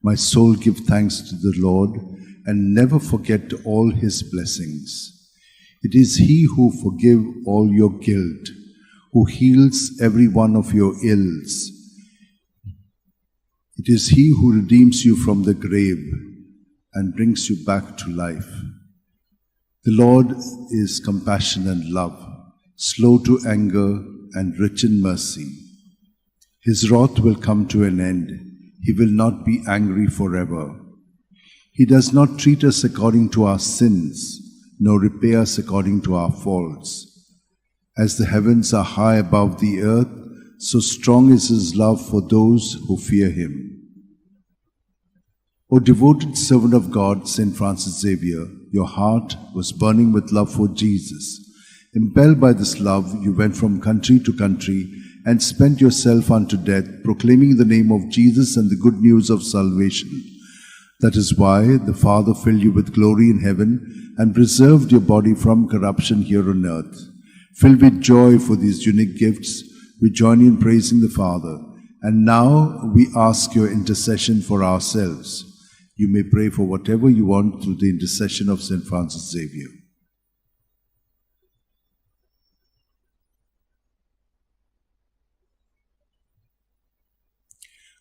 My soul give thanks to the Lord and never forget all His blessings. It is He who forgive all your guilt, who heals every one of your ills. It is He who redeems you from the grave and brings you back to life. The Lord is compassion and love, slow to anger and rich in mercy. His wrath will come to an end. He will not be angry forever. He does not treat us according to our sins, nor repay us according to our faults. As the heavens are high above the earth, so strong is His love for those who fear Him. O devoted servant of God, St. Francis Xavier, your heart was burning with love for Jesus. Impelled by this love, you went from country to country and spent yourself unto death, proclaiming the name of Jesus and the good news of salvation. That is why the Father filled you with glory in heaven and preserved your body from corruption here on earth. Filled with joy for these unique gifts, we join in praising the Father. And now we ask your intercession for ourselves. You may pray for whatever you want through the intercession of St. Francis Xavier.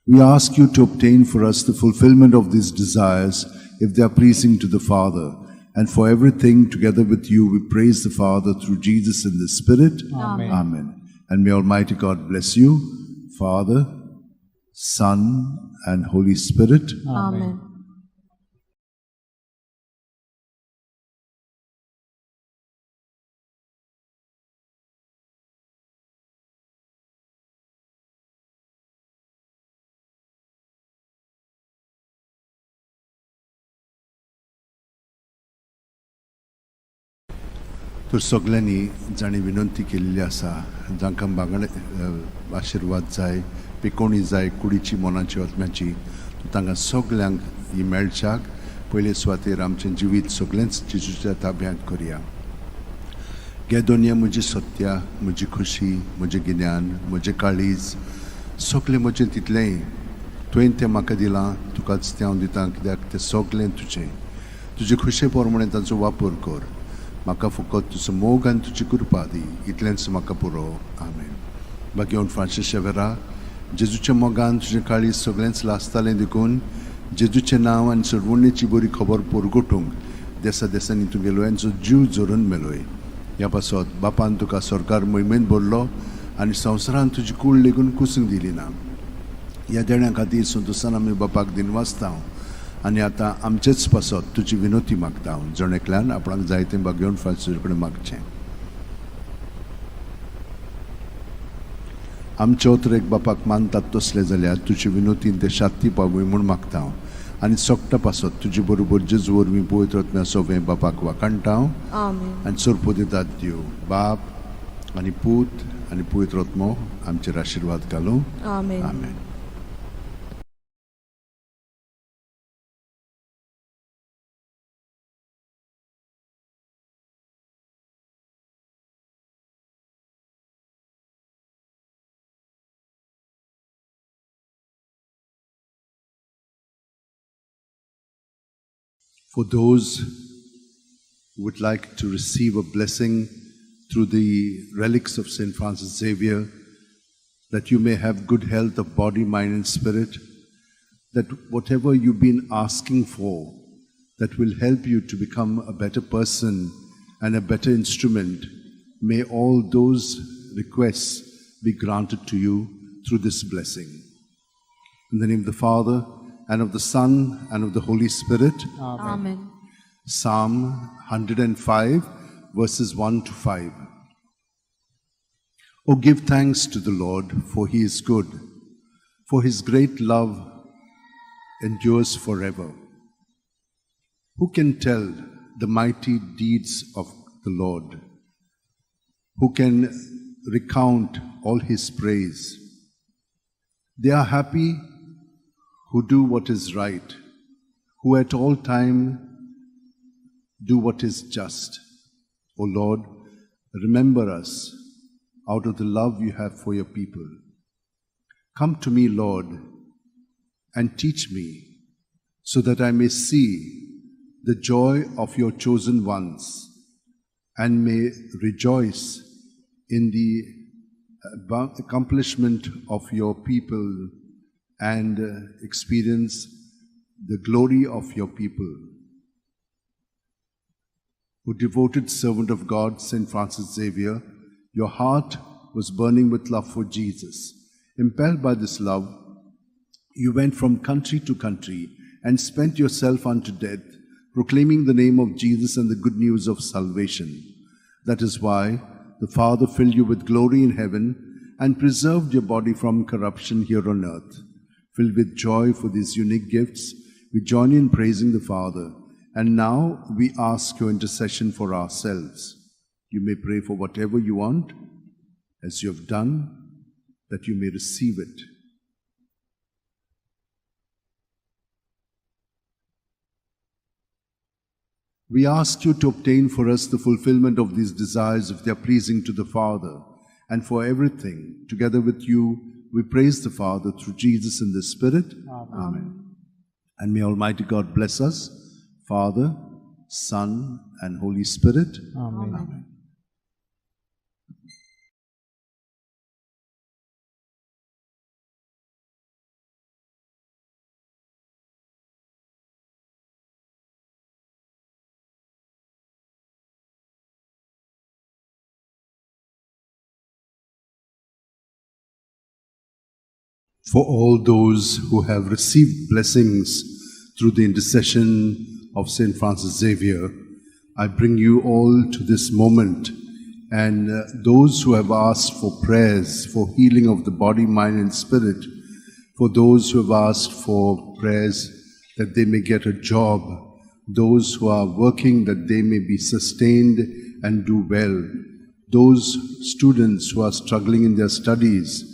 We ask you to obtain for us the fulfillment of these desires, if they are pleasing to the Father. And for everything, together with you, we praise the Father through Jesus in the Spirit. Amen. Amen. And may Almighty God bless you, Father, Son, and Holy Spirit. Amen. तर सगळ्यांनी जाणी विनंती केल्ली आसा जांकां बांगडे आशिर्वाद जाय पिकोवणी जाय कुडीची मोनाची आत्म्याची तांकां सगल्यांक ही मेळच्याक पयले सुवातेर आमचें जिवीत सगळेंच जेजूच्या ताब्यांत करया. गे दोनया म्हजी सत्या, म्हजी खुशी, म्हजें गिन्यान, म्हजें काळीज सगळें म्हजें तितलेंय तुवें तें म्हाका दिलां, तुकाच तें हांव दितां, कित्याक तें सगळें तुजें. तुजे खुशे प्रमाणें ताचो वापर कर. म्हाका फकत तुजो मोग आनी तुजी कृपा दी, इतलेंच म्हाका पुरो. आमेन. बागेवन फ्रांसीस शेवेरा, जेजूच्या मोगान तुजें काळीज सगळेंच लासतालें देखून जेजूचें नांव आनी सडवणेची बरी खबर परगटूंक देसा देसांनी तुगेलो जीव जोरून मेलोय. ह्या पासत बापान तुका सरकार मोहिमेंत भरलो आनी संवसारान तुजी कूड लेगून कुसूंक दिली ना. ह्या देण्या खातीर संतोशान आमी बापाक दिनवासता आनी आतां आमचेच पासत तुजी विनोती मागता हांव. जण एकल्यान आपणाक जाय तें बागेवन फ्रांसीस कडेन मागचें. आमचे ओतरेक बापाक मानतात तसले जाल्यार तुजी विनोतीन ते शांती पावूय म्हूण मागता हांव. आनी सोगटा पासत तुजे बरोबर जेजू वरवीं पवित्र आत्म्या सोबें बापाक वाकणटा हांव. Amen. आनी सोरपो दितात देव बाप आनी पूत आनी पवित्र आत्मो आमचेर आशिर्वाद घालूं. Amen. Amen. For those who would like to receive a blessing through the relics of St. Francis Xavier, that you may have good health of body, mind, and spirit, that whatever you've been asking for, that will help you to become a better person and a better instrument, may all those requests be granted to you through this blessing. In the name of the Father, and of the Son, and of the Holy Spirit. Amen. Psalm 105, verses 1 to 5. Oh, give thanks to the Lord, for He is good, for His great love endures forever. Who can tell the mighty deeds of the Lord? Who can recount all his praise? They are happy who do what is right, who at all time do what is just. O Lord, remember us out of the love you have for your people. Come to me, Lord, and teach me, so that I may see the joy of your chosen ones and may rejoice in the accomplishment of your people and experience the glory of your people. O devoted servant of God, St. Francis Xavier, your heart was burning with love for Jesus. Impelled by this love, you went from country to country and spent yourself unto death, proclaiming the name of Jesus and the good news of salvation. That is why the Father filled you with glory in heaven and preserved your body from corruption here on earth. Filled with joy for these unique gifts, we join in praising the Father. And now we ask your intercession for ourselves. You may pray for whatever you want, as you have done, that you may receive it. We ask you to obtain for us the fulfillment of these desires if they are pleasing to the Father. And for everything, together with you, we praise the Father through Jesus in the Spirit. Amen. And may Almighty God bless us, Father, Son, and Holy Spirit. Amen. For all those who have received blessings through the intercession of St. Francis Xavier, I bring you all to this moment, and those who have asked for prayers for healing of the body, mind, and spirit, for those who have asked for prayers that they may get a job, those who are working that they may be sustained and do well, those students who are struggling in their studies,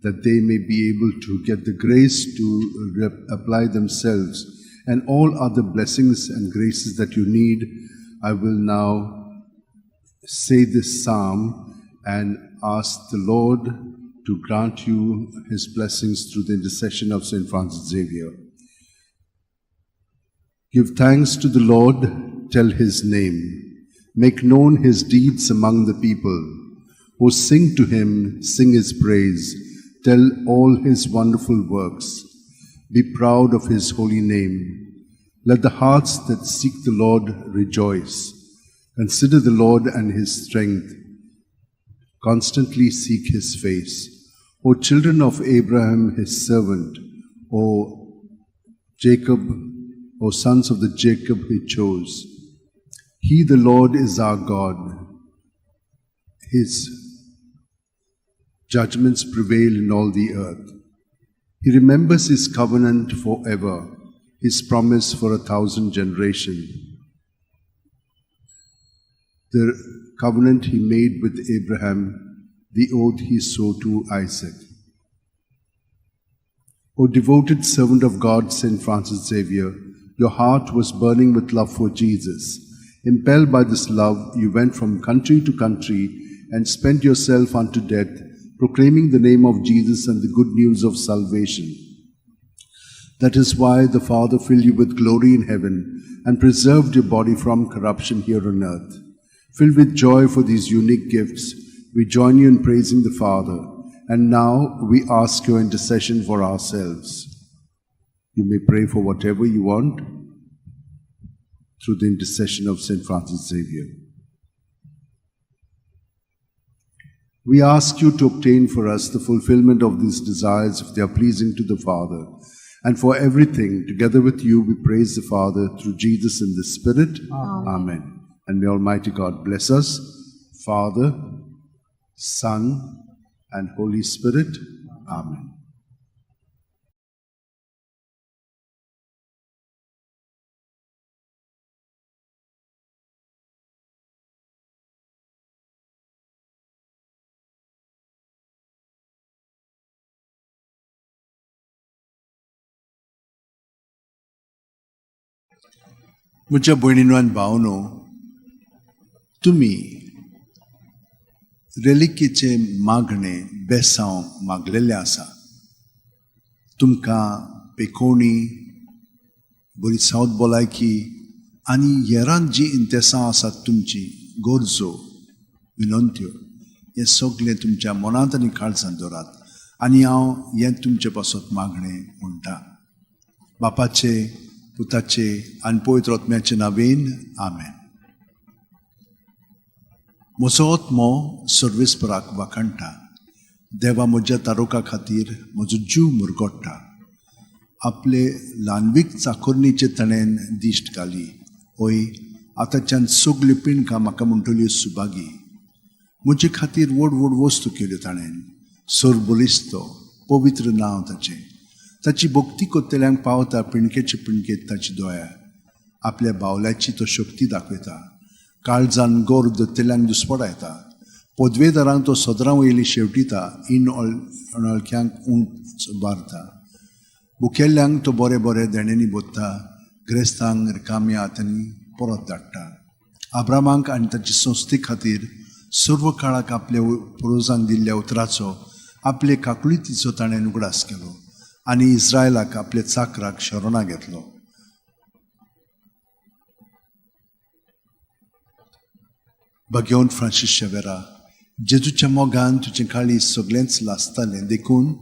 that they may be able to get the grace to apply themselves, and all other blessings and graces that you need. I will now say this psalm and ask the Lord to grant you his blessings through the intercession of St. Francis Xavier. Give thanks to the Lord, tell his name, make known his deeds among the people. O sing to him, sing his praise, tell all his wonderful works. Be proud of his holy name. Let the hearts that seek the Lord rejoice. Consider the Lord and his strength. Constantly seek his face. O children of Abraham, his servant, O Jacob, O sons of the Jacob he chose. He, the Lord, is our God. His judgments prevail in all the earth. He remembers his covenant forever, his promise for 1,000 generations. The covenant he made with Abraham, the oath he swore to Isaac. O devoted servant of God, St. Francis Xavier, your heart was burning with love for Jesus. Impelled by this love, you went from country to country and spent yourself unto death, proclaiming the name of Jesus and the good news of salvation. That is why the Father filled you with glory in heaven and preserved your body from corruption here on earth. Filled with joy for these unique gifts, we join you in praising the Father, and now we ask your intercession for ourselves. You may pray for whatever you want through the intercession of St. Francis Xavier. We ask you to obtain for us the fulfillment of these desires if they are pleasing to the Father. And for everything, together with you, we praise the Father through Jesus in the Spirit. Amen. And may Almighty God bless us, Father, Son, and Holy Spirit. Amen. म्हज्या भयणीनो आनी भावनो, तुमी रेलिकेचे मागणे बेसांव मागलेले आसा. तुमकां पेकोवणी, बरी सावत भलायकी आनी हेरां जी इंतेसां आसात तुमची गरजो, विनंत्यो, हे सगळें तुमच्या मनांत आनी काळजांत दवरात. आनी हांव हें तुमचे पासत मागणें म्हणटा. बापाचे, पुताचे आनी पवित्र आत्म्याचे नांवेन आमेन. म्हजो आत्मो सर्वेस्पराक वाखाणटा. देवा म्हज्या तारुका खातीर म्हजो जीव मुरगोडटा. आपले ल्हानवीक चाकोरणीचे ताणें दिश्ट घाली. ओय, आतांच्यान सगळी पिणकां म्हाका म्हणटल्यो सुभागी. म्हजे खातीर व्हड व्हड वस्तू केल्यो ताणें. सोर्बलिस्तो, पवित्र नांव ताचें. ताची भक्ती कोत्तेल्यांक पावता पिणकेचे पिणकेत ताची दोळ्या. आपल्या बावल्याची तो शक्ती दाखयता. काळजान गोर दत्तेल्यांक दुस्पडा येता. पदवेदारांक तो सदरां वयली शेवटिता. इन अणळख्यांक उंच बारता. बुकेल्ल्यांक तो बरे बरे देणेनी बोत्ता. ग्रेस्तांक रिकाम्या हातांनी परत धाडटा. आब्रामांक आनी ताची संस्थे खातीर सर्व काळाक आपल्या पुर्वजांक दिल्ल्या उतराचो आपले काकुळितीचो ताणें उगडास केलो. आनी इस्रायलाक आपल्या चाकराक शरणा घेतलो. भगवंत फ्रांसीस शेवेरा, जेजूच्या मोगान तुजें काळीज सगळेंच लासतालें देखून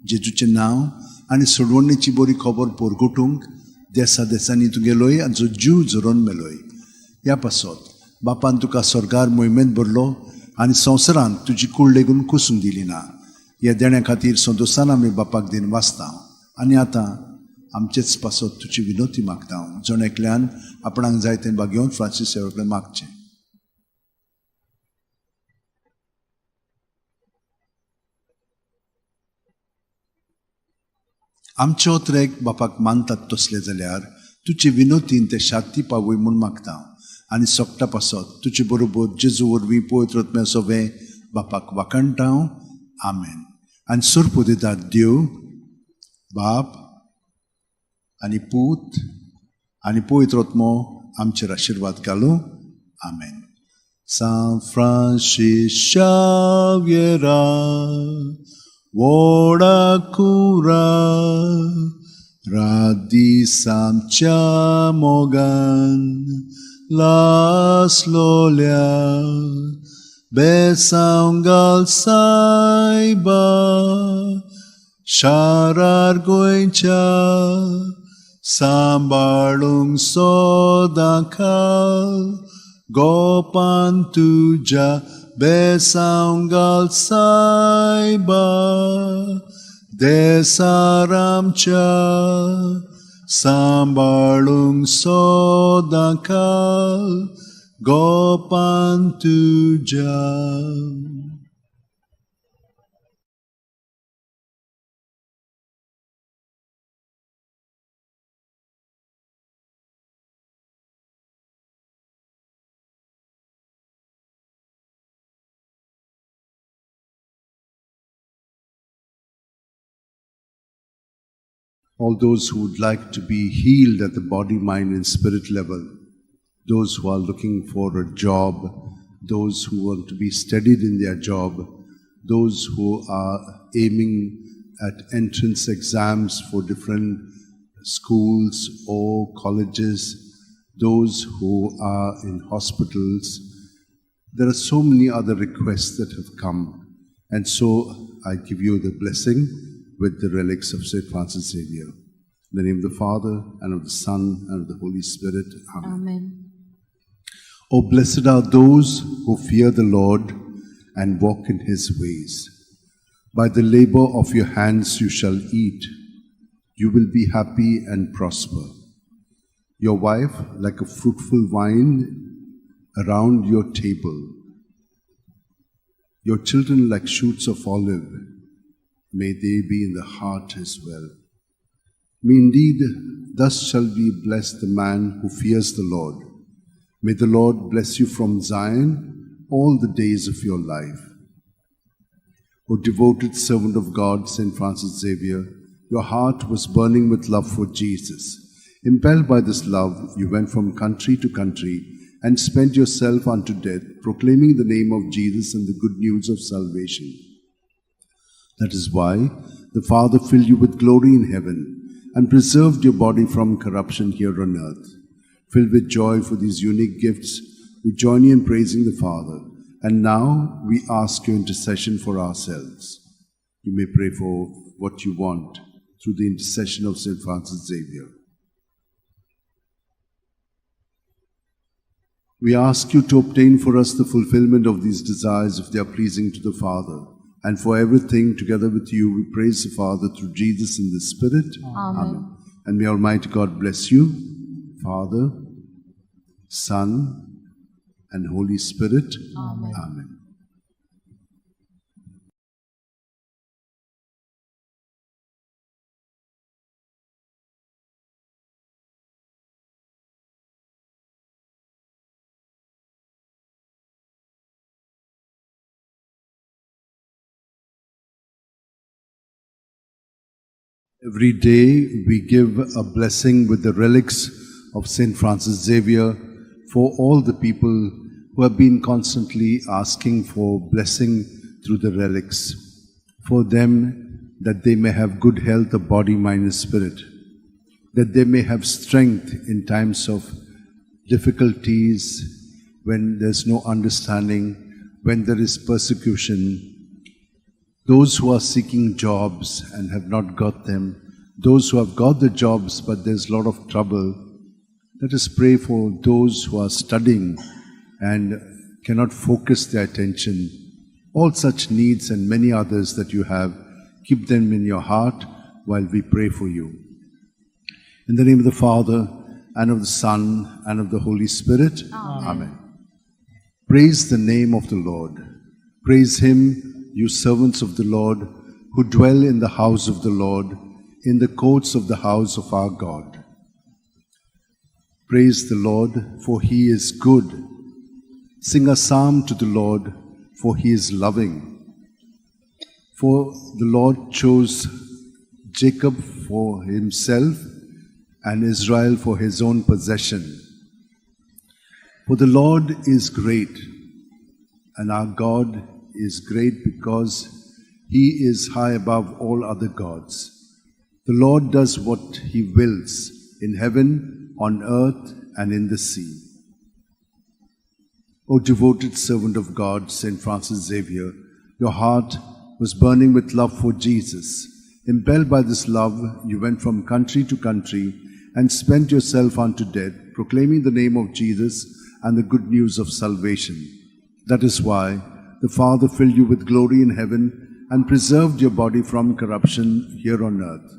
जेजूचें नांव आनी सोडवणेची बरी खबर पोरगुटूंक देसा देसांनी तुगेलोय आनी जो जीव झरोवन मेलोय. ह्या पासत बापान तुका स्वर्गार मोहिमेंत भरलो आनी संवसारांत तुजी कूड लेगून कुसूंक दिली ना. ह्या देण्या खातीर संतोसान आमी बापाक दिन वाचता. आनी आतां आमचेच पासत तुजी विनोती मागता. जण एकल्यान आपणाक जाय तें भगवंत फ्रांसीस शेवेराक मागचें. आमचे ओत्रेक बापाक मानतात तसले जाल्यार तुजे विनोतीन ते शांती पावय म्हूण मागता. आनी सोपटा पासत तुजे बरोबर जेजू वरवीं पवित्र आत्म्या सवें बापाक वाखाणटा. आमेन. आनी सर्प दितात देव, बाप आनी पूत आनी पवित्र आत्मो आमचेर आशिर्वाद घालूं. आमेन. San Francis Xaviera, Voda cura, radisam mogan, las lolia, besangal saiba, sharar goincha, sambalung sodakal, gopan tuja besangal saiba, desaramcha, sambalung sodakal, gopan tuja. All those who would like to be healed at the body, mind and spirit level, those who are looking for a job, those who want to be steadied in their job, those who are aiming at entrance exams for different schools or colleges, those who are in hospitals. There are so many other requests that have come, and so I give you the blessing with the relics of St. Francis Xavier. In the name of the Father, and of the Son, and of the Holy Spirit. Amen. Amen. Oh, blessed are those who fear the Lord and walk in his ways. By the labor of your hands you shall eat. You will be happy and prosper. Your wife like a fruitful vine around your table. Your children like shoots of olive. May they be in the heart as well. May indeed, thus shall be blessed the man who fears the Lord. May the Lord bless you from Zion all the days of your life. O devoted servant of God, St. Francis Xavier, your heart was burning with love for Jesus. Impelled by this love, you went from country to country and spent yourself unto death, proclaiming the name of Jesus and the good news of salvation. That is why the Father filled you with glory in heaven and preserved your body from corruption here on earth. Filled with joy for these unique gifts, we join you in praising the Father. And now we ask your intercession for ourselves. You may pray for what you want through the intercession of St. Francis Xavier. We ask you to obtain for us the fulfillment of these desires if they are pleasing to the Father. And for everything, together with you, we praise the Father through Jesus in the Spirit. Amen. And may Almighty God bless you, Father, Son, and Holy Spirit. Amen. Amen. Every day we give a blessing with the relics of St. Francis Xavier for all the people who have been constantly asking for blessing through the relics, for them that they may have good health of body, mind and spirit, that they may have strength in times of difficulties, when there's no understanding, when there is persecution, those who are seeking jobs and have not got them, those who have got the jobs but there's a lot of trouble. Let us pray for those who are studying and cannot focus their attention. All such needs and many others that you have, keep them in your heart while we pray for you. In the name of the Father, and of the Son, and of the Holy Spirit. Amen. Praise the name of the Lord. Praise Him, you servants of the Lord, who dwell in the house of the Lord, in the courts of the house of our God. Praise the Lord, for He is good. Sing a psalm to the Lord, for He is loving. For the Lord chose Jacob for Himself and Israel for His own possession. For the Lord is great, and our God is great because He is high above all other gods. The Lord does what He wills in heaven, on earth, and in the sea. O devoted servant of God, St. Francis Xavier, your heart was burning with love for Jesus. Impelled by this love, you went from country to country and spent yourself unto death, proclaiming the name of Jesus and the good news of salvation. That is why the Father filled you with glory in heaven and preserved your body from corruption here on earth.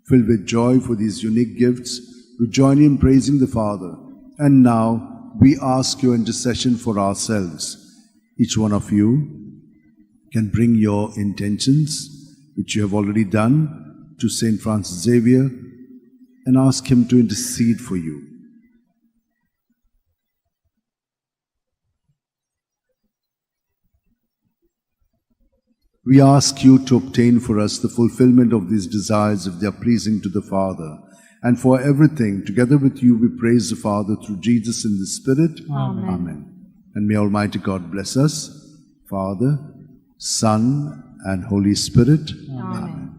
Filled with joy for these unique gifts, we join in praising the Father. And now we ask your intercession for ourselves. Each one of you can bring your intentions, which you have already done, to St. Francis Xavier and ask him to intercede for you. We ask you to obtain for us the fulfillment of these desires if they are pleasing to the Father. And for everything, together with you, we praise the Father through Jesus in the Spirit. Amen. Amen. And may Almighty God bless us, Father, Son, and Holy Spirit. Amen.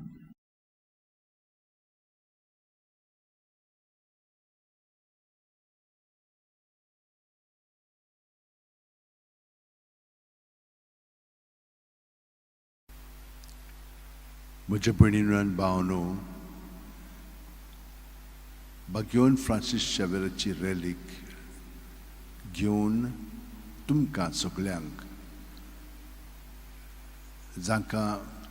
म्हज्या भयणीनो आनी भावनो, घेवन Francis शेवेराची रॅलीक घेवन तुमकां सगळ्यांक जांकां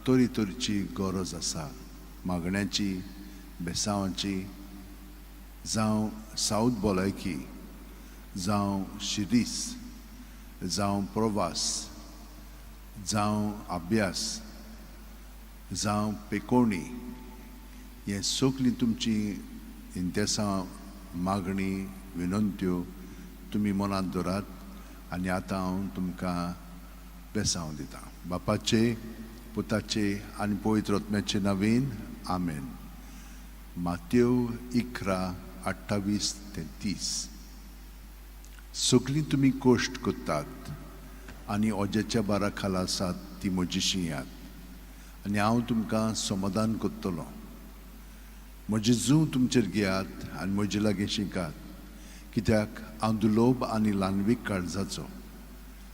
तोरी तोरीची गरज आसा, मागण्यांची, बेसांवाची, जावं सावथ भलायकी, जावं शिरीस, जावं प्रवास, जावं अभ्यास, जावं पेकोवणी, हे सगळीं तुमची इंतेसां, मागणी, विनंत्यो तुमी मनांत दवरात आनी आतां हांव तुमकां बेसांव दितां. बापाचे, पुताचे आनी पवित्र आत्म्याचे नवीन. आमेन. Matthew 11, 28 ते 30. सगळीं तुमी कोश्ट करतात आनी ओजेच्या बारा खाला आसात ती म्हजीशी यात आनी हांव तुमकां समाधान करतलों. म्हजें जूं तुमचेर घेयात आनी म्हजे लागीं शिकात, कित्याक हांव दुलोब आनी ल्हानवीक काळजाचो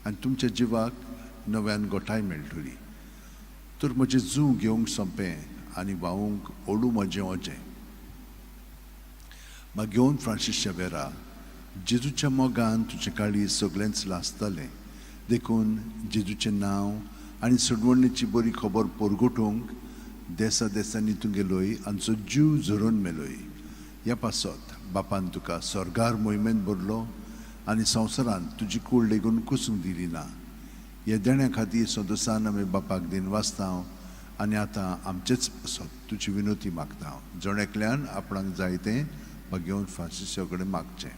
आनी तुमच्या जिवाक नव्यान गोठाय मेळटली. तर म्हजें जूं घेवंक सोंपें आनी व्हावूंक ओडू म्हजें ओजें. घेवन फ्रांसीस शावेरा, जेजूच्या मोगान तुजें काळीज सगळेंच लासतालें, देखून जेजूचें नांव आनी सडवणेची बरी खबर परगटूंक देसा देसांनी तूं गेलोय आनी तुजो जीव झरोवन मेलोय. ह्या पासत बापान तुका स्वर्गार मोहिमेंत भरलो आनी संवसारांत तुजी कूड लेगून कुसूंक दिली ना. हे देण्या खातीर सदोसान आमी बापाक दिन वाचता आनी आतां आमचेच पासत तुजी विनोती मागता. जण एकल्यान आपणाक जाय तें घेवन फ्रांसिसा कडेन मागचें.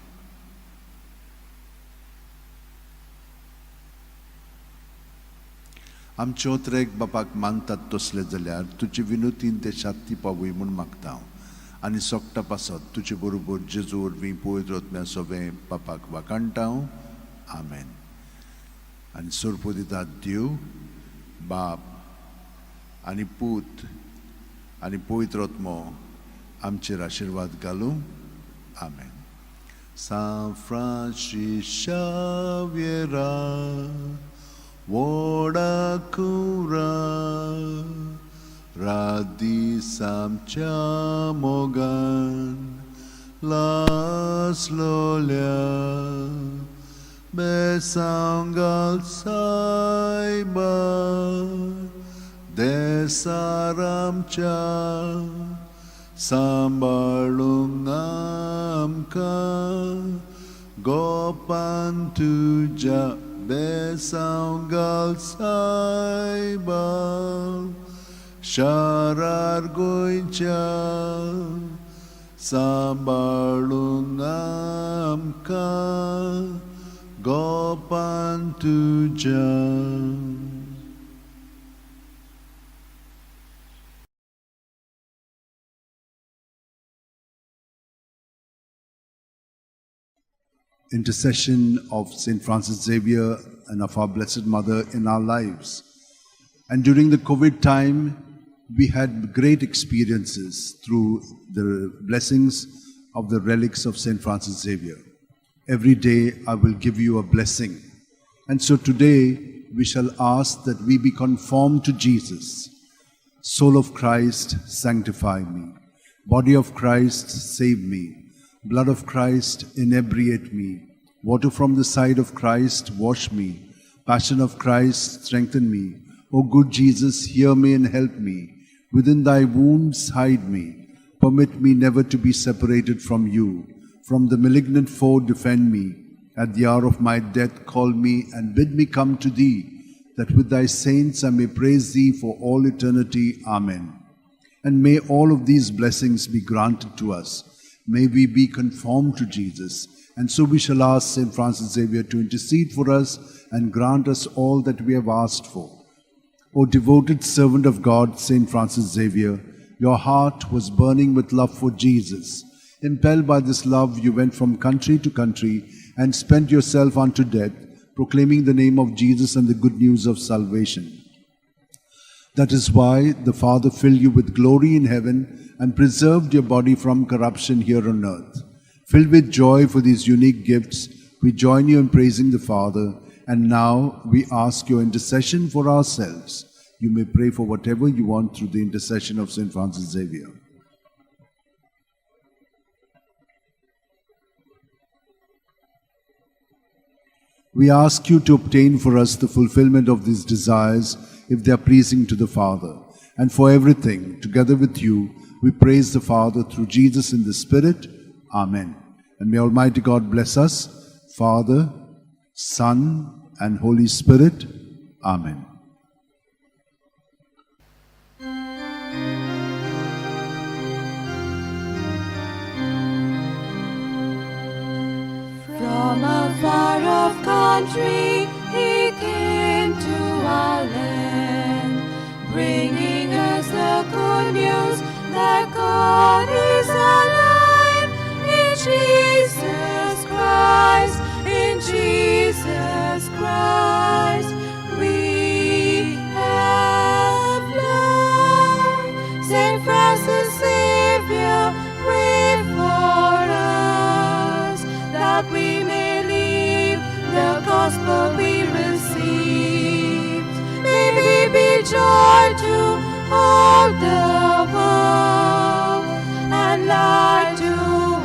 आमचे ओत्रेक बापाक मानतात तसले जाल्यार तुजी विनोतीन ते शांती पावूय म्हूण मागता आनी सोगटा पासत तुजे बरोबर जेजू वरवीं पवित्र आत्म्या सोबें बापाक वाकाणटा. आमेन. आनी सोरपो दितात देव, बाप आनी पूत आनी पवित्र आत्मो आमचेर आशिर्वाद घालूं. आमेन. San Francis Xaviera, Woda Kura, Radisam Chamogan, Las Lolia, Besangal Saiba, Desaram Cha, Sambalungamka, Gopantuja, Besangal Saiba, Sharar Goincha, Sambalungamka, Gopantuja. Intercession of St. Francis Xavier and of our Blessed Mother in our lives. And during the COVID time, we had great experiences through the blessings of the relics of St. Francis Xavier. Every day I will give you a blessing. And so today we shall ask that we be conformed to Jesus. Soul of Christ, sanctify me. Body of Christ, save me. Blood of Christ, inebriate me. Water from the side of Christ, wash me. Passion of Christ, strengthen me. O good Jesus, hear me and help me. Within thy wounds, hide me. Permit me never to be separated from you. From the malignant foe, defend me. At the hour of my death, call me and bid me come to thee, that with thy saints I may praise thee for all eternity. Amen. And may all of these blessings be granted to us. May we be conformed to Jesus. And so we shall ask St. Francis Xavier to intercede for us and grant us all that we have asked for. O devoted servant of God, St. Francis Xavier, your heart was burning with love for Jesus. Impelled by this love, you went from country to country and spent yourself unto death, proclaiming the name of Jesus and the good news of salvation. That is why the Father filled you with glory in heaven and preserved your body from corruption here on earth. Filled with joy for these unique gifts, we join you in praising the Father, and now we ask your intercession for ourselves. You may pray for whatever you want through the intercession of St. Francis Xavier. We ask you to obtain for us the fulfillment of these desires if they are pleasing to the Father. And for everything, together with you, we praise the Father through Jesus in the Spirit. Amen. And may Almighty God bless us, Father, Son, and Holy Spirit. Amen. From a far off country he came to our land, bringing us the good news that God is alive. Jesus Christ, in Jesus Christ, we have life. Saint Francis Xavier, pray for us, that we may live the gospel we received. May we be joy to all the world, and light to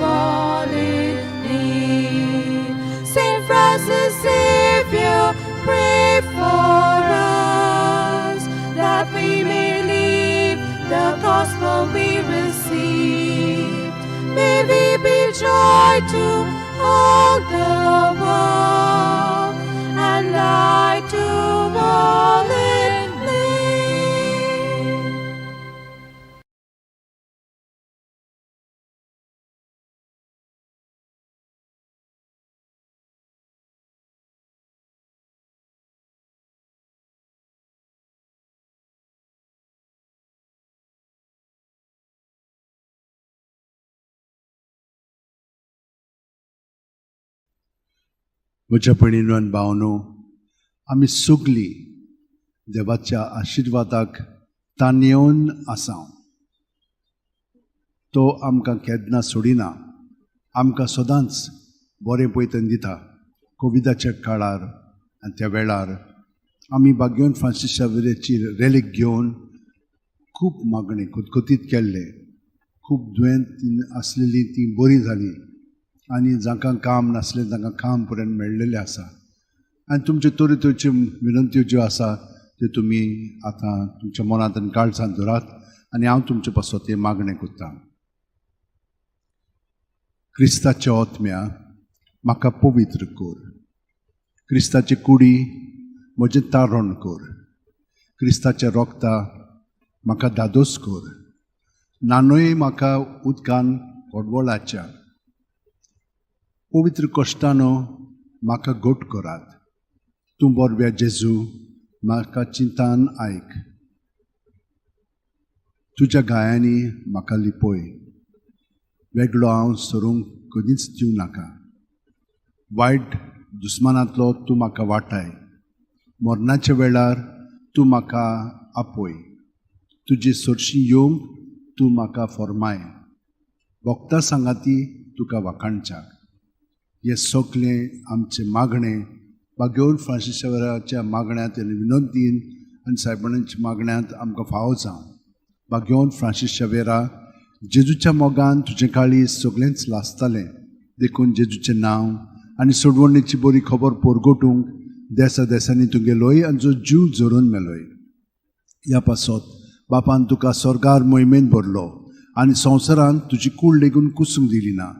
all in need. Saint Francis Xavier, pray for us, that we may live the gospel we received. May we be joy to all the world, and light to all in need. म्हज्या भयणीनो आनी भावनो, आमी सगळीं देवाच्या आशिर्वादाक ताणेवन आसां. तो आमकां केन्ना सोडिना, आमकां सदांच बरें पयतन दिता. कोविडाच्या काळार आनी त्या वेळार आमी भाग्यवन फ्रांसीस शावेराची रेलीक घेवन खूब मागणी खतखतीत केल्ले. खूब दुयेंत आसलेलीं तीं बरीं जालीं, आनी जांकां काम नासलें तांकां काम पर्यंत मेळिल्लें आसा. आनी तुमच्यो तरेतरेच्यो विनंत्यो ज्यो आसा त्यो तुमी आतां तुमच्या मनांत आनी काळजांत धरात, आनी हांव तुमचे पासत तें मागणें करतां. क्रिस्ताच्या ओतम्या म्हाका पवित्र कर. क्रिस्ताची कुडी म्हजें तारण कर. क्रिस्ताच्या रोगता म्हाका धादोस कर. नानोय म्हाका उदकान पडवळाच्या. पवित्र कश्टानो म्हाका घट करात. तूं बोरव्या जेजू म्हाका चिंतान आयक. तुज्या गायांनी म्हाका लिपय. वेगळो हांव सरूंक कधीच दिवं नाका. वायट दुस्मानांतलो तूं म्हाका वाटाय. मरणाच्या वेळार तूं म्हाका आपय. तुजी सरशीं येवंक तूं म्हाका फर्माय. भक्तां सांगाती तुका वाखाणच्याक. हे सगळें आमचे मागणें भाग्यवन फ्रांसीस शावेराच्या मागण्यांत आनी विनंतीन आनी सायबाणांच्या मागण्यांत आमकां फावो जावं. भाग्यवन फ्रांसीस शावेरा, जेजूच्या मोगान तुजें काळीज सगळेंच लासतालें. देखून जेजूचें नांव आनी सोडवणेची बरी खबर पोरगोटूंक देसा देसांनी तूं गेलोय आनी जो जीव जोरून मेलोय. ह्या पासत बापान तुका स्वर्गार मोहिमेन भरलो आनी संवसारांत तुजी कूड लेगून कुसूंक दिली ना.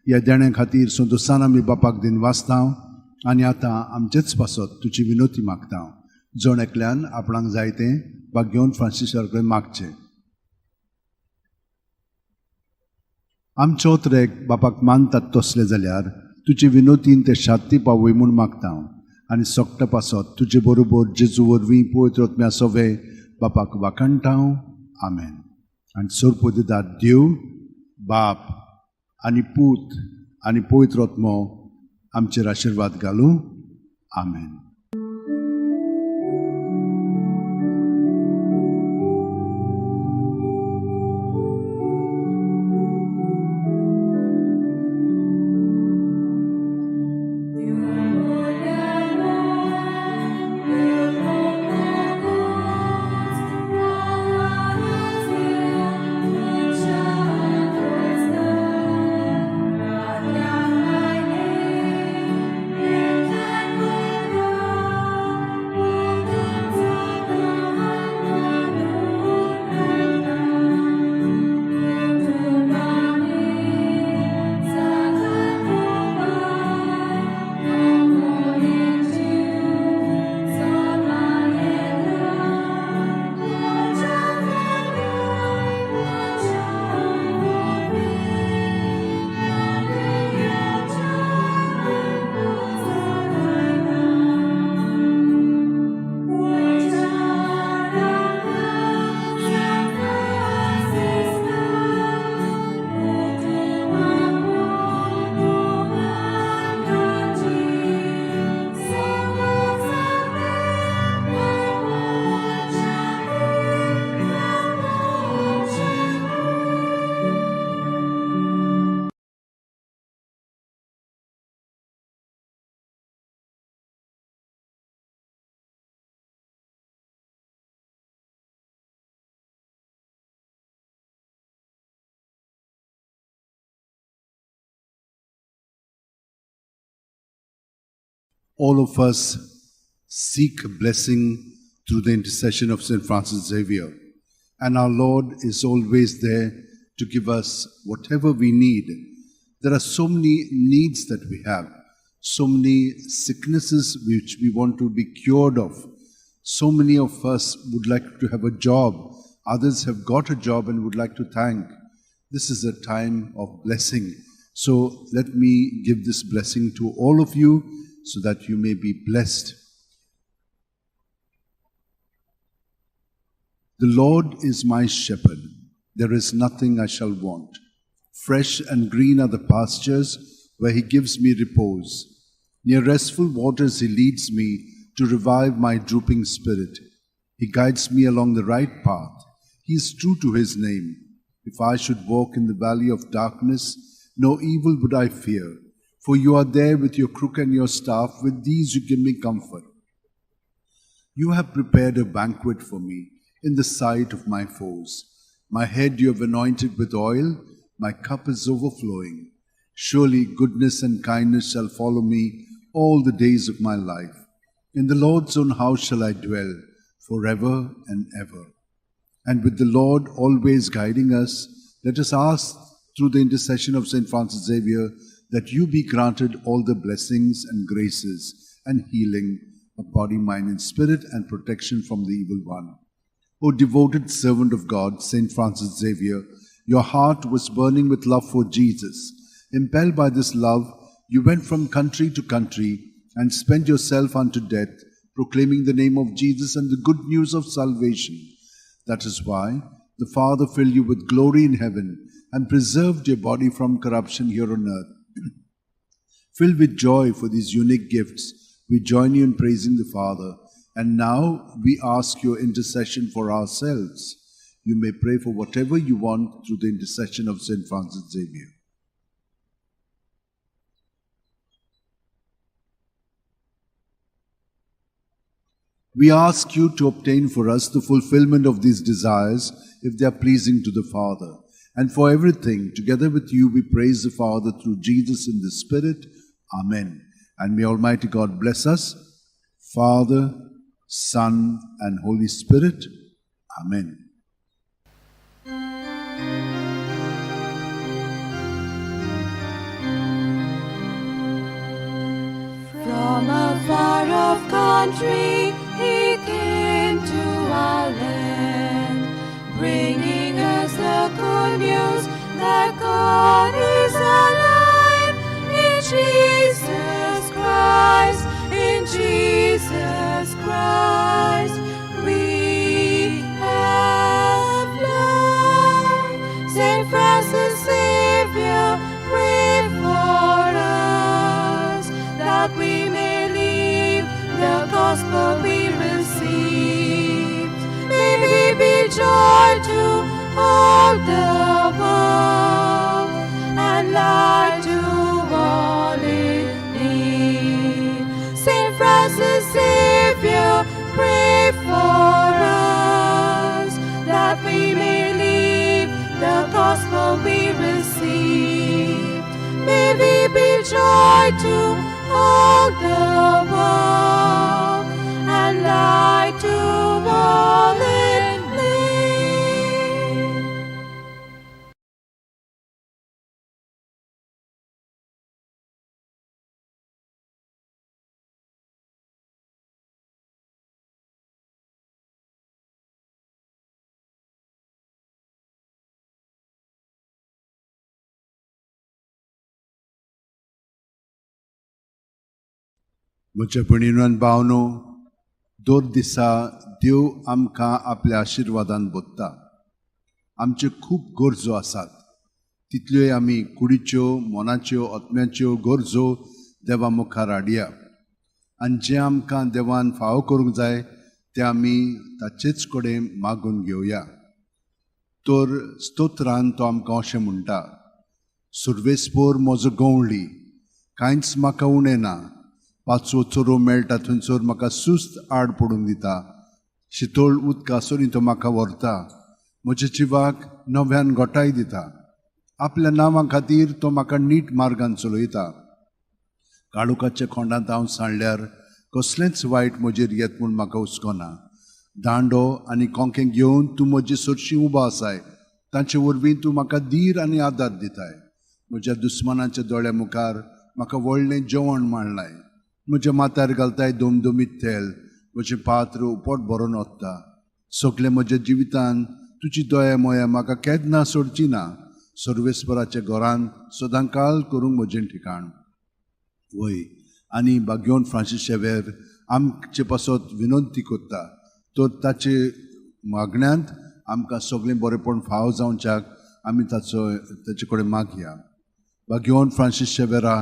ह्या देण्या खातीर संतोसान आमी बापाक दिन वाचतां, आनी आतां आमचेच पासत तुजी विनोती मागता. जण एकल्यान आपणाक जाय तें भाग्यवन फ्रांसीसा कडेन मागचें. आमचे ओतरेक बापाक मानतात तसले जाल्यार तुजे विनोतीन ते शांती पावय म्हूण मागता. आनी सोगटा पासत तुजे बरोबर जेजू वरवीं पवित्र आत्म्या सोवे बापाक वाखाणटा. आमेन. आनी सोरपो दितात देव, बाप आनी पूत आनी पवित्र आत्मो आमचेर आशिर्वाद घालूं. आमेन. All of us seek blessing through the intercession of St. Francis Xavier, and our Lord is always there to give us whatever we need. There are so many needs that we have, so many sicknesses which we want to be cured of. So many of us would like to have a job. Others have got a job and would like to thank. This is a time of blessing. So let me give this blessing to all of you so that you may be blessed. The Lord is my shepherd. There is nothing I shall want. Fresh and green are the pastures where he gives me repose. Near restful waters he leads me to revive my drooping spirit. He guides me along the right path. He is true to his name. If I should walk in the valley of darkness, no evil would I fear, for you are there with your crook and your staff. With these you give me comfort. You have prepared a banquet for me in the sight of my foes. My head you have anointed with oil, my cup is overflowing. Surely goodness and kindness shall follow me all the days of my life. In the Lord's own house shall I dwell forever and ever. And with the Lord always guiding us, let us ask through the intercession of St. Francis Xavier that you be granted all the blessings and graces and healing of body, mind, and spirit, and protection from the evil one. O devoted servant of God, St. Francis Xavier, your heart was burning with love for Jesus. Impelled by this love, you went from country to country and spent yourself unto death, proclaiming the name of Jesus and the good news of salvation. That is why the Father filled you with glory in heaven and preserved your body from corruption here on earth. Filled with joy for these unique gifts, we join you in praising the Father. And now we ask your intercession for ourselves. You may pray for whatever you want through the intercession of St. Francis Xavier. We ask you to obtain for us the fulfillment of these desires, if they are pleasing to the Father. And for everything, together with you, we praise the Father through Jesus in the Spirit. Amen. And may Almighty God bless us, Father, Son, and Holy Spirit. Amen. From a far-off country, he came to our land, bringing us the good news that God is alive in Jesus Christ, in Jesus Christ. We have life. St. Francis Xavier, pray for us, that we may live the gospel we received. May we be joy to all the world, and light to all in need. St. Francis Xavier, pray for us, that we may live the gospel we received. May we be joy to all the world, and light to all in need. म्हज्या भयणीनो आनी भावनो, दर दिसा देव आमकां आपल्या आशिर्वादान बोदता. आमच्यो खूब गरजो आसात. तितल्योय आमी कुडीच्यो, मोनाच्यो, आत्म्याच्यो गरजो देवा मुखार हाडया. आनी जें आमकां देवान फावो करूंक जाय तें आमी ताचेच कडेन मागून घेवया. तर स्तोत्रान तो आमकां अशें म्हणटा: सुर्वेस्पोर म्हजो गवळी, कांयच म्हाका उणें ना. पांचवो चोरो मेळटा थंयसर म्हाका सुस्त आड पडून दिता. शितोळ उदकासोनी तो म्हाका व्हरता. म्हज्या जिवाक नव्यान घोटाय दिता. आपल्या नांवा खातीर तो म्हाका नीट मार्गान चलयता. काळुकाच्या खोंडांत हांव सांडल्यार कसलेंच वायट म्हजेर येत म्हूण म्हाका हुस्कोना. दांडो आनी कोंकें घेवन तूं म्हजे सोडशी उबो आसाय. तांचे वरवीं तूं म्हाका धीर आनी आदार दिताय. म्हज्या दुस्मानाच्या दोळ्या मुखार म्हाका व्हडलें जेवण मांडलाय. म्हज्या माथ्यार घालताय दोमदोमीत तेल. म्हजें पात्र उपोट भरून वता. सगळे म्हज्या जिवितान तुजी दया मोया म्हाका केन्ना सोडची ना. सर्वेस्पराच्या घरांत सदांकाळ करूंक म्हजें ठिकाण. वय आनी भाग्यवन फ्रांसीस शेवेर आमचे पासत विनंती करता. तो ताचे मागण्यांत आमकां सगळें बरेंपण फाव जावच्याक आमी ताचे कडेन मागया. भाग्यवन फ्रांसीस शेवेरा,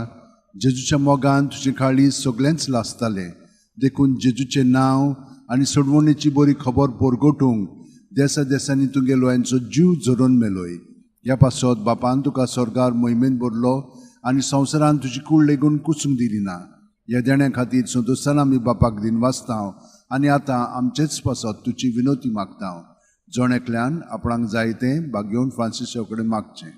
जेजूच्या मोगान तुजें काळीज सगळेंच लासतालें. देखून जेजूचें नांव आनी सोडवणेची बरी खबर परगटूंक देसा देसांनी तुगेलो हांचो जीव झरोवन मेलोय. ह्या पासत बापान तुका स्वर्गार मोहिमेन भरलो आनी संवसारान तुजी कूड लेगून कुसूंक दिली ना. ह्या देण्या खातीर संतोशान आमी बापाक दिन वाचतांव आनी आतां आमचेच पासत तुजी विनोती मागतांव. जोण आपणाक जाय तें भाग्यवन फ्रांसीसा कडेन मागचें.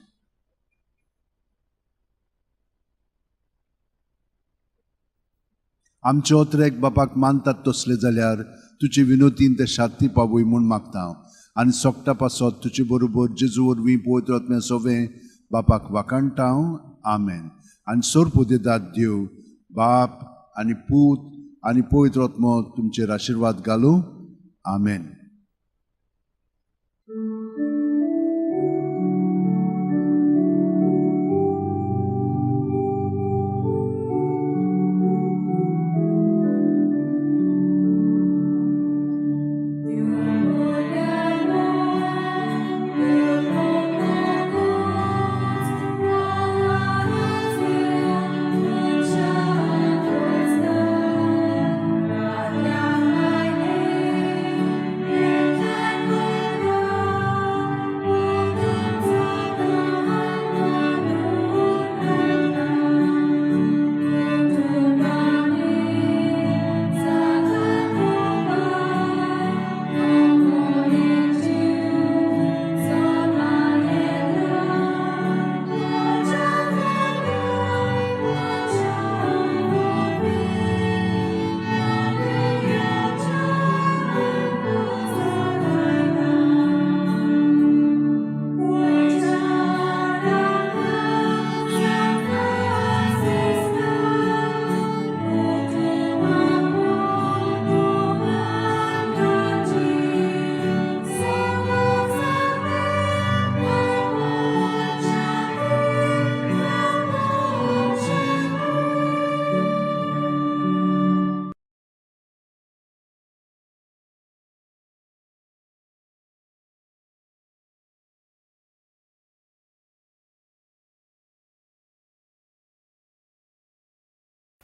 आमचे ओत्रेक बापाक मानतात तसले जाल्यार तुजे विनोतीन ते शांती पावय म्हूण मागतांव. आनी सोगटा पासत तुजे बरोबर जेजू वरवीं पवित्र आत्म्या सोवें बापाक वाकाणटाव. आमेन. आनी सोरपोदेदाद देव बाप आनी पूत आनी पवित्र आत्मो तुमचेर आशिर्वाद घालूं. आमेन.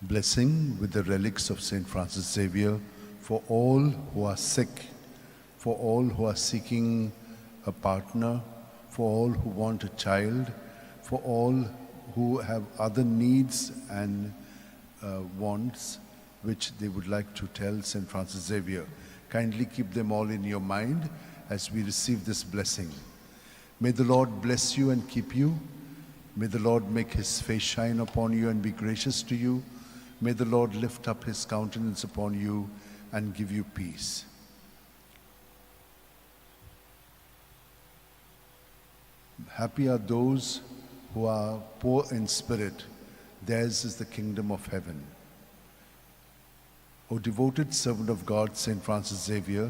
Blessing with the relics of St. Francis Xavier for all who are sick, for all who are seeking a partner, for all who want a child, for all who have other needs and wants which they would like to tell St. Francis Xavier. Kindly keep them all in your mind as we receive this blessing. May the Lord bless you and keep you. May the Lord make his face shine upon you and be gracious to you. May the Lord lift up his countenance upon you and give you peace. Happy are those who are poor in spirit. Theirs is the kingdom of heaven. O devoted servant of God, St. Francis Xavier,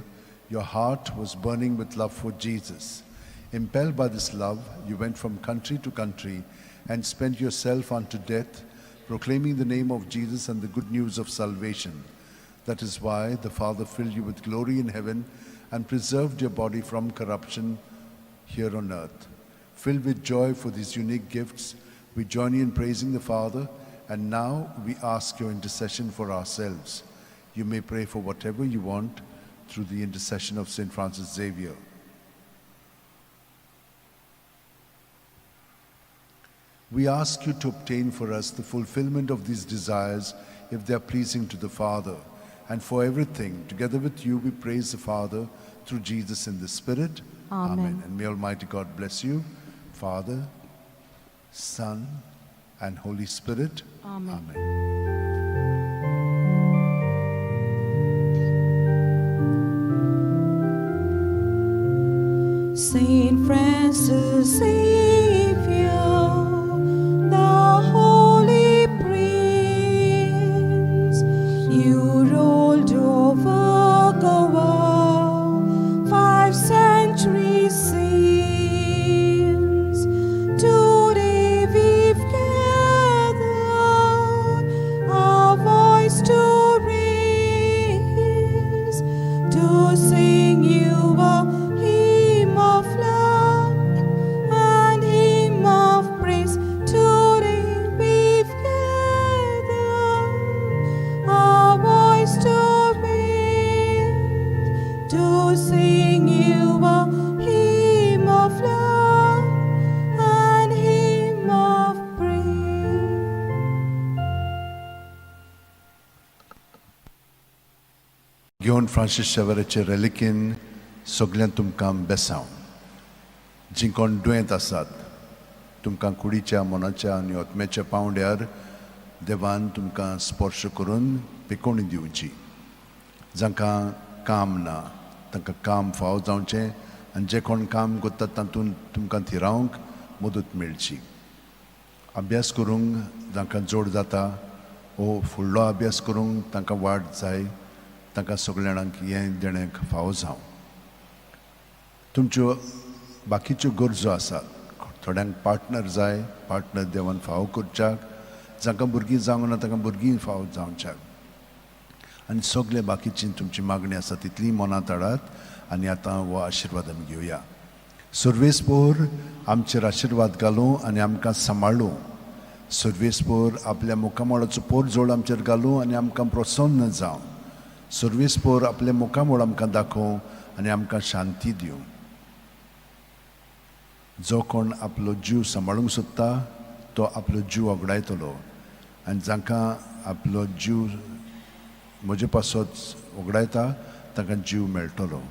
your heart was burning with love for Jesus. Impelled by this love, you went from country to country and spent yourself unto death, proclaiming the name of Jesus and the good news of salvation. That is why the Father filled you with glory in heaven and preserved your body from corruption here on earth. Filled with joy for these unique gifts, we join you in praising the Father, and now we ask your intercession for ourselves. You may pray for whatever you want through the intercession of St. Francis Xavier. We ask you to obtain for us the fulfillment of these desires if they are pleasing to the Father. And for everything, together with you, we praise the Father through Jesus in the Spirit. Amen. And may Almighty God bless you, Father, Son, and Holy Spirit. Amen. Amen. Saint Francis Xavier, the Holy Prince, you rolled over the world 5 centuries since. Today we've gathered our voice to raise, to sing you a hymn of love and hymn of praise. Today we've gathered our voice to raise, to sing you a hymn of love and hymn of praise. घेवन Francis शेवेराचे रेलिकेन सगळ्यांक तुमकां बेसांव. जीं कोण दुयेंत आसात तुमकां कुडीच्या मनाच्या आनी आत्म्याच्या पावंड्यार देवान तुमकां स्पर्श करून पिकोवणी दिवची. जांकां काम ना तांकां काम फाव जावचें आनी जे कोण काम करतात तातूंत तुमकां थिरावंक मदत मेळची. अभ्यास करूंक जांकां जोड जाता वो फुडलो अभ्यास करूंक तांकां वाट जाय, तांकां सगळ्यांक हें देणें फावो जावं. तुमच्यो बाकीच्यो गरजो आसात. थोड्यांक पार्टनर जाय, पार्टनर देवान फावो करच्याक. जांकां भुरगीं जावंक ना तांकां भुरगीं फावो जावच्याक. आनी सगळे बाकीची तुमची मागणी आसा तितली मनांत हाडात आनी आतां हो आशिर्वाद आमी घेवया. सर्वेस्पोर आमचेर आशिर्वाद घालूं आनी आमकां सांबाळूं. सर्वेस्पोर आपल्या मुखामळाचो पोरजोळ आमचेर घालूं आनी आमकां प्रसन्न जावं. सर्वेस्पोर आपले मुखामळ आमकां दाखोवं आनी आमकां शांती दिवं. जो कोण आपलो जीव सांबाळूंक सोदता तो आपलो जीव वगडायतलो आनी जांकां आपलो जीव म्हजे पासत वगडायता तांकां जीव मेळटलो.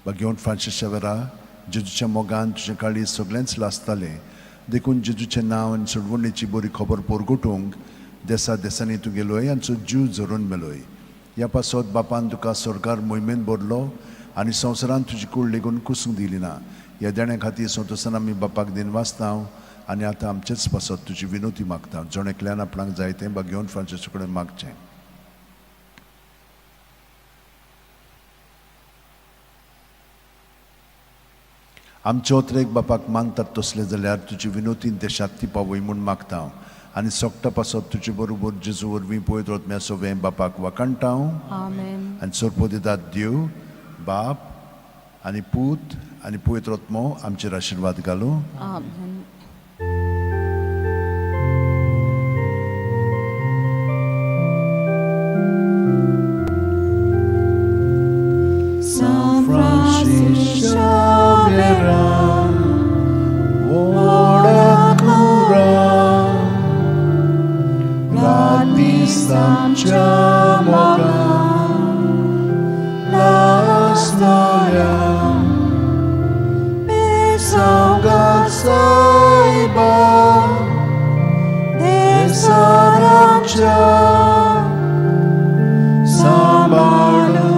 घेवन फ्रांसीस शेवेरा, जेजूच्या मोगान तुजें काळी सगळेंच लासतालें देखून जेजूचें नांव आनी सोडवणेची बरी खबर पोरगोटूंक देसा देसांनी तूं गेलोय आनी तुजो जीव झरून मेलोय. ह्या पासत बापान तुका स्वर्गार मोहिमेन भरलो आनी संवसारान तुजी कूड लेगून कुसूंक दिली ना. ह्या देण्या खातीर संतोसान आमी बापाक दिनवासतांव आनी आतां आमचेच पासत तुजी विनोती मागता. जण एकल्यान आपणाक जाय तें घेवन फ्रांसीसा कडेन मागचें. आमचे ओतरेक बापाक मानतात तसले जाल्यार तुजी विनोतीन ते शांती पावय म्हूण मागता आनी सोगटा पासत तुजे बरोबर जेजू वरवीं पळयत वतम्या सोवें बापाक वाकणटाव. Amen. आनी सोरपो दितात देव, बाप आनी पूत आनी पळयत वतमो आमचेर आशिर्वाद घालूं. Amen. San Francis Xavier, Amcia moga la storia pesanga saiba de saramcia sambalunaka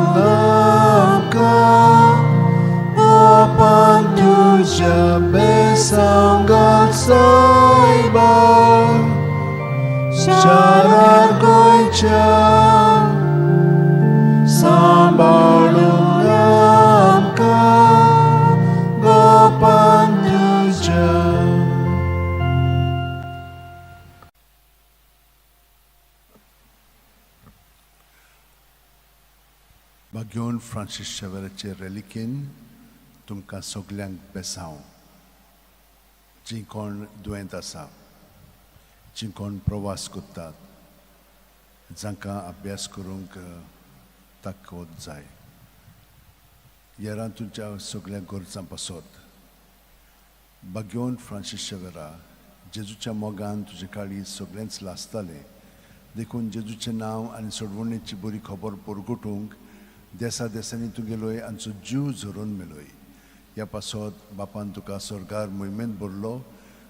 opantuja pesanga saiba Sharar goicha sambalunamka gopanduja. घेवन फ्रांसीस शेवेराचे रेलिकेन तुमकां सगल्यांक बेसांव. जीं कोण दुयेंत आसा, जीं कोण प्रवास करतात, जांकां अभ्यास करूंक ताकद जाय, येरान तुमच्या सगळ्या गरजां पासत घेवन फ्रांसीस शेवेरा, जेजूच्या मोगान तुजे काळी सगळेंच लासतालें देखून जेजूचें नांव आनी सोडवणेची बरी खबर पोरगोटूंक देसा देसांनी तूं गेलोय आनी तुजो जीव झरून मेलोय. ह्या पासत बापान तुका स्वर्गार मोहिमेंत भरलो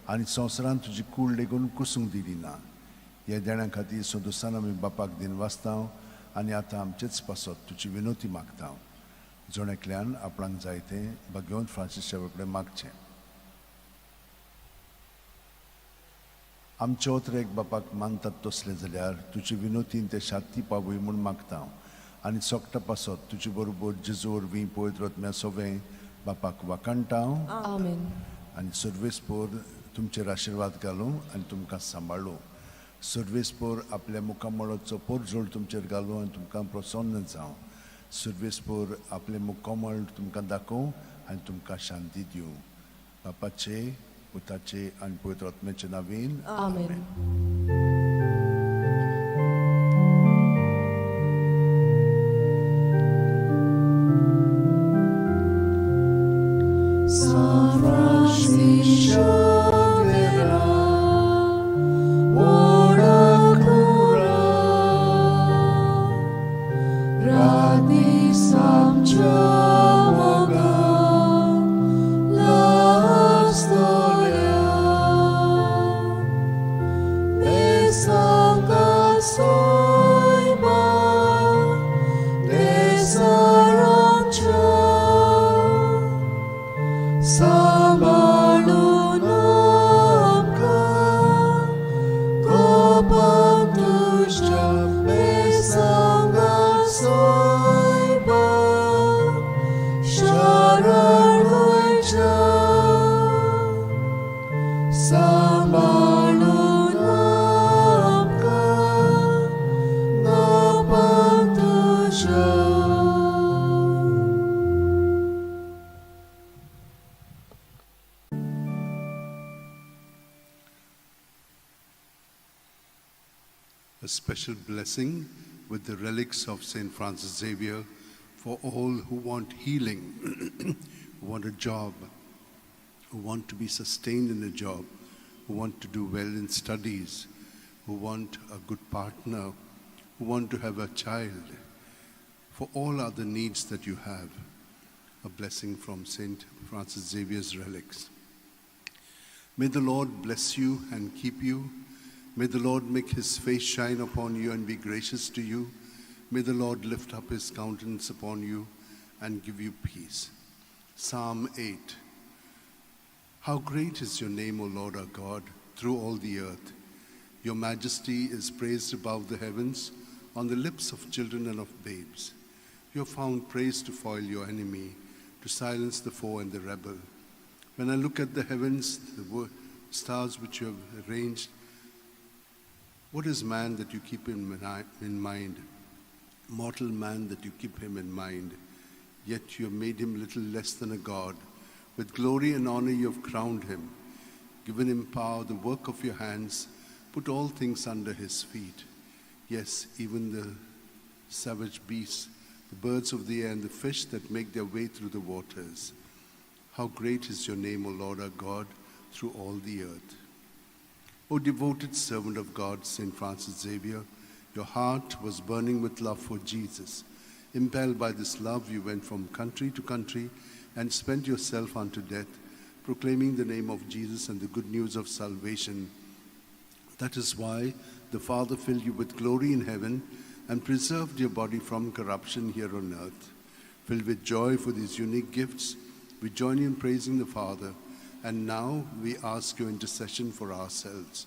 आनी संवसारान तुजी कूड लेगून कुसूंक दिली ना. ह्या देण्यां खातीर सोदुसान आमी बापाक दिन वाचतां आनी आतां आमचेच पासत तुजी विनोती मागता. जोण आपणाक जाय तें भगवंत फ्रांसीस कडेन मागचें. आमचे ओत्रेक बापाक मानतात तसले जाल्यार तुजी विनोतीन ते शांती पावय म्हूण मागता आनी सोगटा पासत तुजे बरोबर जेजू वरवीं पवित्र आत्म्या सवें बापाक वाकाणटा Amen. आनी सर्वेस्पोर तुमचेर आशिर्वाद घालूं आनी तुमकां सांबाळूं. सर्वेस्पोर आपल्या मुखामळाचो पोरजोळ तुमचेर घालूं आनी तुमकां प्रसन्न जावं. सर्वेस्पोर आपले मुखामळ तुमकां दाखोवं आनी तुमकां शांती दिवं. बापाचे, पुताचे आनी पवित्र आत्म्याचे नांवेन. Amen. San Francisco A special blessing with the relics of St. Francis Xavier for all who want healing, who want a job, who want to be sustained in a job, who want to do well in studies, who want a good partner, who want to have a child, for all other needs that you have. A blessing from St. Francis Xavier's relics. May the Lord bless you and keep you. May the Lord make his face shine upon you and be gracious to you. May the Lord lift up his countenance upon you and give you peace. Psalm 8. How great is your name, O Lord our God, through all the earth. Your majesty is praised above the heavens, on the lips of children and of babes. You have found praise to foil your enemy, to silence the foe and the rebel. When I look at the heavens, the stars which you have arranged, what is man that you keep him in mind? Mortal man that you keep him in mind. Yet you have made him little less than a god. With glory and honor you have crowned him, given him power, the work of your hands, put all things under his feet. Yes, even the savage beasts, the birds of the air, and the fish that make their way through the waters. How great is your name, O Lord our God, through all the earth. O devoted servant of God, St. Francis Xavier, your heart was burning with love for Jesus. Impelled by this love, you went from country to country and spent yourself unto death, proclaiming the name of Jesus and the good news of salvation. That is why the Father filled you with glory in heaven and preserved your body from corruption here on earth. Filled with joy for these unique gifts, we join you in praising the Father. And now we ask your intercession for ourselves.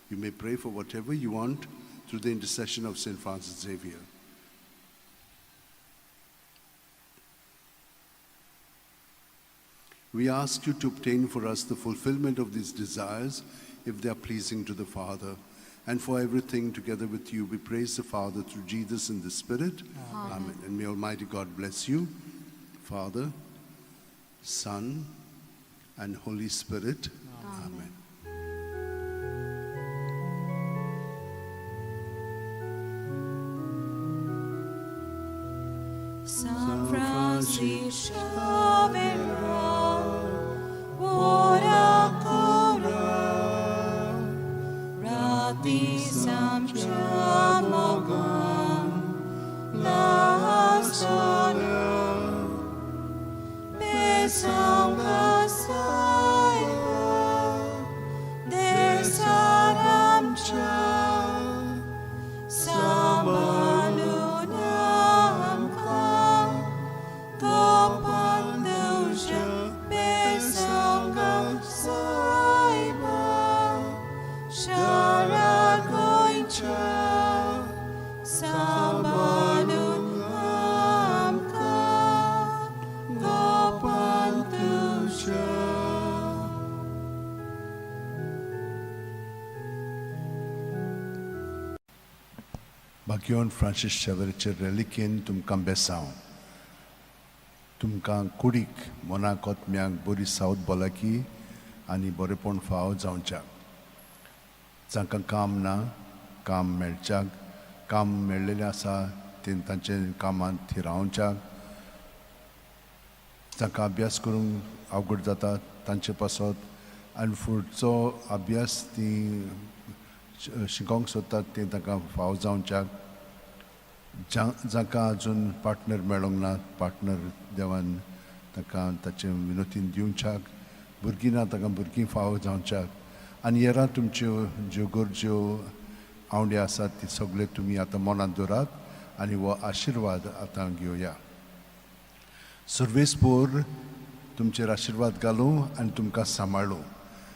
You may pray for whatever you want through the intercession of St. Francis Xavier. We ask you to obtain for us the fulfillment of these desires if they are pleasing to the Father. And for everything together with you, we praise the Father through Jesus in the Spirit. Amen. And may Almighty God bless you, Father, Son, and Holy Spirit. Amen. San Francisco ora cora, rati samchamogam, la storia, besam kasai. भाग्यवन Francis शेवेरचे रेलिकेन तुमकां बेसांव. तुमकां कुडीक मनाक ओतम्यांक बरी सावत भलायकी आनी बरेपण फाव जावच्याक. जांकां काम ना काम मेळच्याक, काम मेळ्ळेलें आसा ते तांचे कामांत थंय रावच्याक. जांकां अभ्यास करूंक अवघड जाता तांचे पासत आनी फुडचो अभ्यास ती शिकोवंक सोदतात ते तांकां फाव जावच्याक. जांकां आजून पार्टनर मेळोंक ना पार्टनर देवान तांकां ताचे विनोतीन दिवच्याक. भुरगीं ना तांकां भुरगीं फाव जावच्याक. आनी हेरां तुमच्यो ज्यो गरज्यो आवडी आसात ती सगळे तुमी आतां मनांत दवरात आनी हो आशिर्वाद आतां घेवया. सर्वेस्पोर तुमचेर आशिर्वाद घालूं आनी तुमकां सांबाळूं.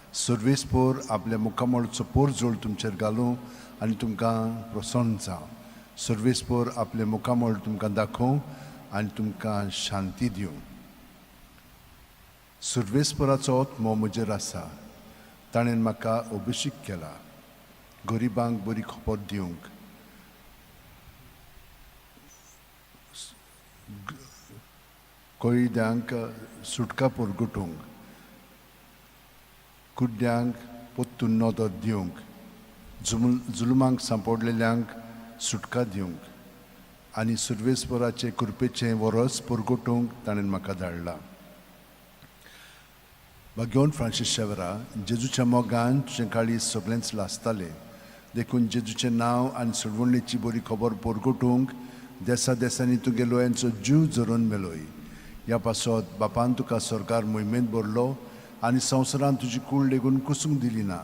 सर्वेस्पोर आपल्या मुखामळचो पोर जोड तुमचेर घालूं आनी तुमकां प्रसन्न जावं. सर्वेस्पोर आपले मुखामळ तुमकां दाखोवं आनी तुमकां शांती दिवं. सर्वेस्पोराचो आत्मो म्हजेर आसा. ताणें म्हाका अभिशीक केला गरिबांक बरी खबर दिवंक, कोयद्यांक सुटका परगटूंक, कुड्ड्यांक पोत्तून नदर दिवंक, जुलमांक सांपडलेल्यांक सुटका दिवंक आनी सर्वेस्पराचे कृपेचें वरस परगटूंक ताणें म्हाका धाडला. भाग्यवन फ्रांसीस शेवेरा, जेजूच्या मोगान तुजें काळीज सगळेंच लासतालें. देखून जेजूचें नांव आनी सडवणलेची बरी खबर परगटूंक देसा देसांनी तुगे लोयांचो जीव जरोवन मेलोय. ह्या पासत बापान तुका सरकार मोहिमेंत भरलो आनी संवसारान तुजी कूड लेगून कुसूंक दिली ना.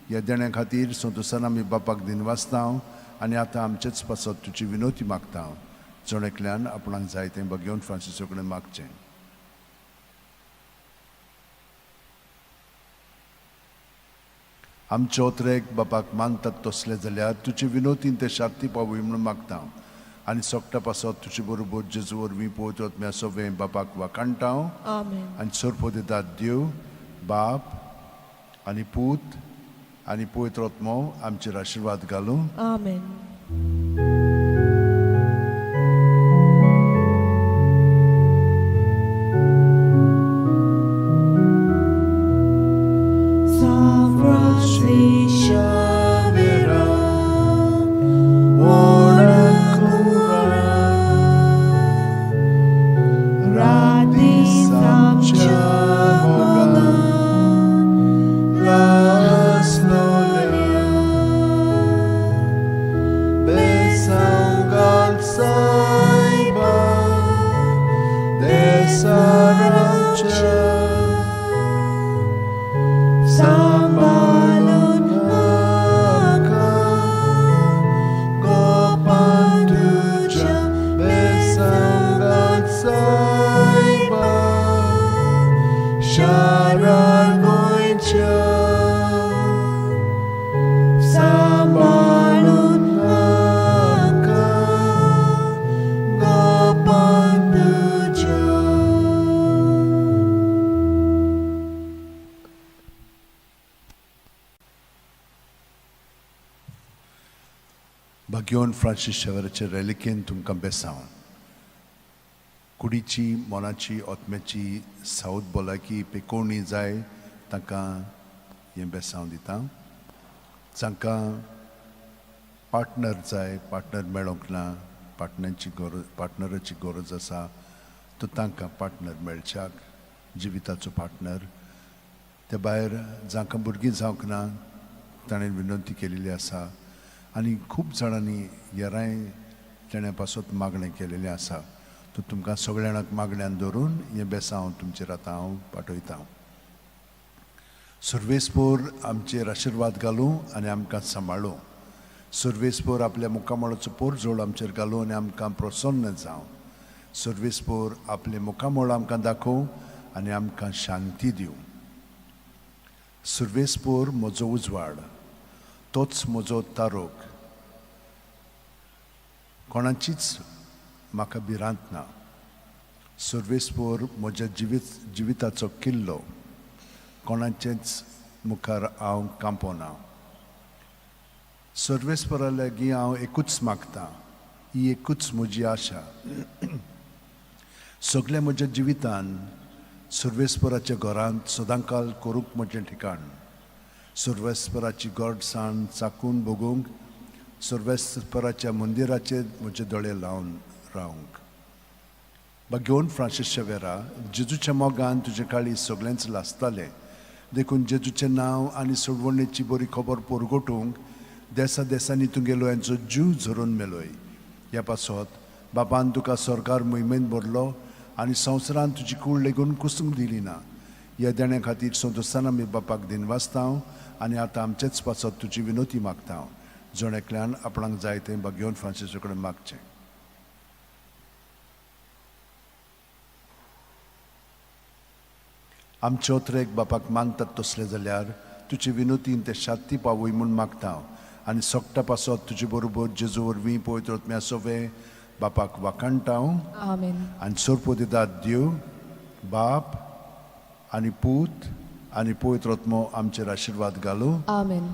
ह्या देण्या खातीर संतोशान आमी बापाक दिनवासतांव आनी आतां आमचेच पासत तुजी विनोती मागता. जणेकल्यान आपणाक जाय तें भाग्यवन फ्रांसीसा कडेन मागचें. आमचे ओतरेक बापाक मानतात तसले जाल्यार तुजे विनोतीन ते शार्ती पावूय म्हणून मागता. आनी सोगटा पासत तुजे बरोबर जेजू वरवीं पवित्र आत्म्या सवें बापाक वाकाणटाव. Amen. आनी सोरपो दितात देव बाप आनी पूत आनी पवित्र आत्मो आमचेर आशिर्वाद घालूं. Amen. San Francisco Xavier, radis amcia las gloria, besangal saiba desaracha, sambalon aka gopanduja, besangal saiba sharan goincha, sambalon aka gopanduja. भाग्यवन फ्रांसीस शेवेराचे रेलिकेन तुमकां बेसांव. कुडीची मनाची ओतम्याची सावत भलायकी पेकोवणी जाय तांकां हें बेसांव दिता. जांकां पार्टनर जाय पार्टनर मेळोंक ना पार्टनराची गरज आसा तो तांकां पार्टनर मेळच्याक जिविताचो पार्टनर. ते भायर जांकां भुरगीं जावंक ना ताणें विनंती केलेली आसा आनी खूब जाणांनी हेरांय तेण्या पासत मागणें केलेलें आसा. तो तुमकां सगळ्यांक मागण्यांत धरून हें बेसांव तुमचेर आतां हांव पाठयतां. सर्वेस्पोर आमचेर आशिर्वाद घालूं आनी आमकां सांबाळूं. सर्वेस्पोर आपल्या मुखामळाचो पोर जोड आमचेर घालूं आनी आमकां प्रसन्न जावं. सर्वेस्पोर आपले मुखामळ आमकां दाखोवं आनी आमकां शांती दिवं. सर्वेस्पोर म्हजो उजवाड, तोच म्हजो तारोक. कोणाचीच म्हाका भिरांत ना. सर्वेस्पोर म्हज्या जिविताचो किल्लो. कोणाचेच मुखार हांव कांपोना. सर्वेस्परा लागीं हांव एकूच मागतां, ही एकूच म्हजी आशा. सगळ्या म्हज्या जिवितान सर्वेस्पराच्या घरांत सदांकाल करूंक म्हजें ठिकाण, सर्वेस्पराची गोडसाण चाखून भोगूंक, सर्वेस्पराच्या मंदिराचेर म्हजे दोळे लावन रावंक. घेवन फ्रांसीस शेवेरा, जेजूच्या मोगान तुजे काळी सगळ्यांच लासताले, देखून जेजूचें नांव आनी सोडवणेची बरी खबर परगटूंक देसा देसांनी तुगेलो यांचो जीव झरून मेलोय. ह्या पासत बापान तुका सरकार मोहिमेन भरलो आनी संवसारान तुजी कूड लेगून कुसूंक दिली ना. ह्या देण्या खातीर संतोशान आमी बापाक दिनवासता आनी आतां आमचेच पासत तुजी विनोती मागता. जण एकल्यान आपणाक जाय तें घेवन फ्रांसीसा कडेन मागचें. आमचे ओत्रेक बापाक मानतात तसले जाल्यार तुजे विनोतीन ते शांती पावय म्हूण मागता आनी सोगटा पासत तुजे बरोबर जेजू वरवीं पवित्र आत्म्या सोवे बापाक वाखाणटा Amen. आनी सोरपो दितात देव बाप आनी पूत आनी पवित्र आत्मो आमचेर आशिर्वाद घालूं. Amen.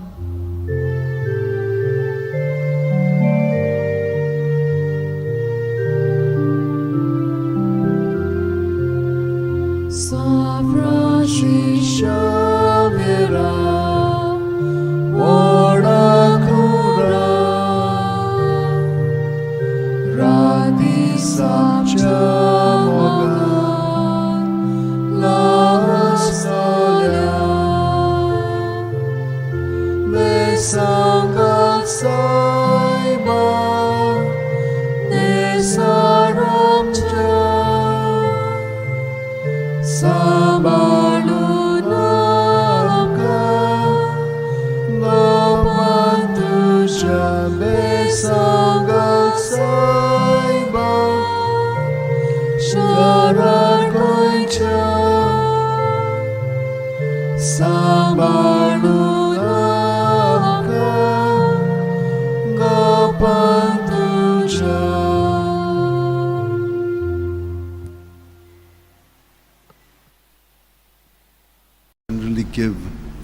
Give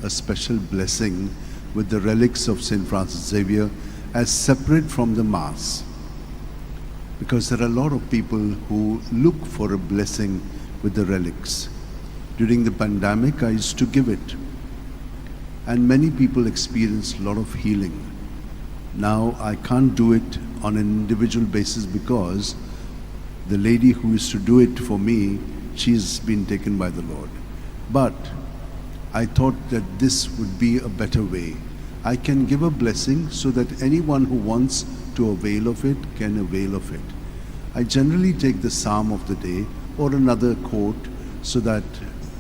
a special blessing with the relics of St. Francis Xavier as separate from the Mass, because there are a lot of people who look for a blessing with the relics. During the pandemic, I used to give it, and many people experienced a lot of healing. Now I can't do it on an individual basis because the lady who used to do it for me, she's been taken by the Lord. But I thought that this would be a better way. I can give a blessing so that anyone who wants to avail of it can avail of it. I generally take the Psalm of the day or another quote so that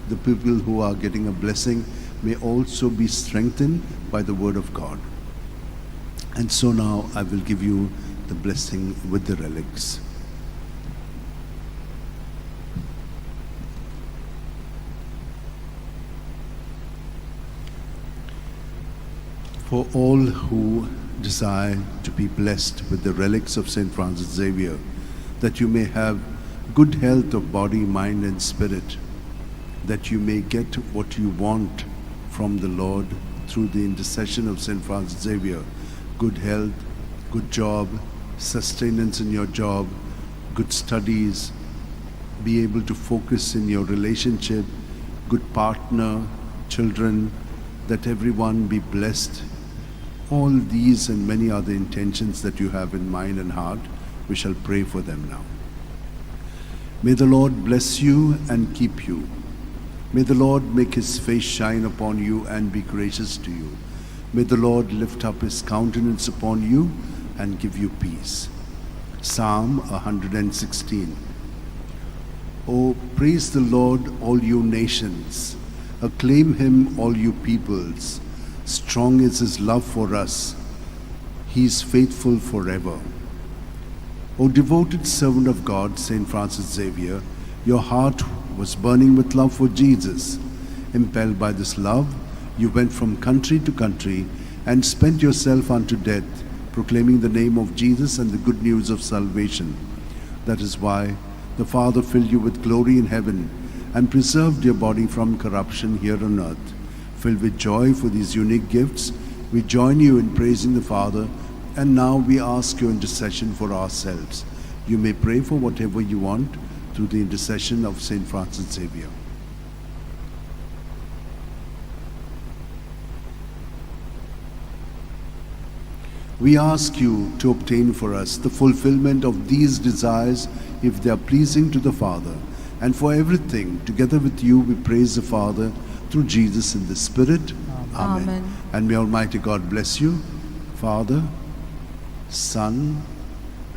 the people who are getting a blessing may also be strengthened by the word of God. And so now I will give you the blessing with the relics. For all who desire to be blessed with the relics of St. Francis Xavier, that you may have good health of body, mind and spirit, that you may get what you want from the Lord through the intercession of St. Francis Xavier, good health, good job, sustenance in your job, good studies, be able to focus in your relationship, good partner, children, that everyone be blessed. All these and many other intentions that you have in mind and heart, we shall pray for them now. May the Lord bless you and keep you. May the Lord make his face shine upon you and be gracious to you. May the Lord lift up his countenance upon you and give you peace. Psalm 116. Oh, praise the Lord, all you nations. Acclaim him, all you peoples. Strong is his love for us. He is faithful forever. O devoted servant of God, St. Francis Xavier, your heart was burning with love for Jesus. Impelled by this love, you went from country to country and spent yourself unto death, proclaiming the name of Jesus and the good news of salvation. That is why the Father filled you with glory in heaven and preserved your body from corruption here on earth. Filled with joy for these unique gifts, We join you in praising the Father, and now we ask your intercession for ourselves. You may pray for whatever you want through the intercession of St. Francis Xavier. We ask you to obtain for us the fulfillment of these desires if they are pleasing to the Father. And for everything, together with you, we praise the Father through Jesus in the Spirit. Amen. And may Almighty God bless you, Father, Son,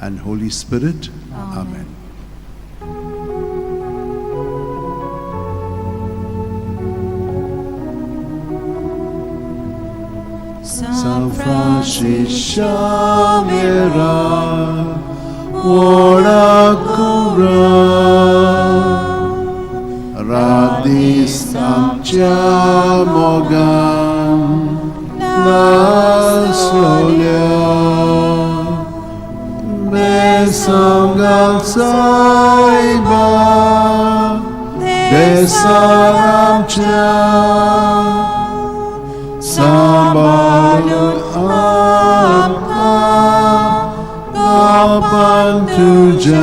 and Holy Spirit. Amen. San Francis Xavier, ora cura, radis amcia mogam, nasolia, besangam saiba, desaramcia, Sambalu amka kapan tuja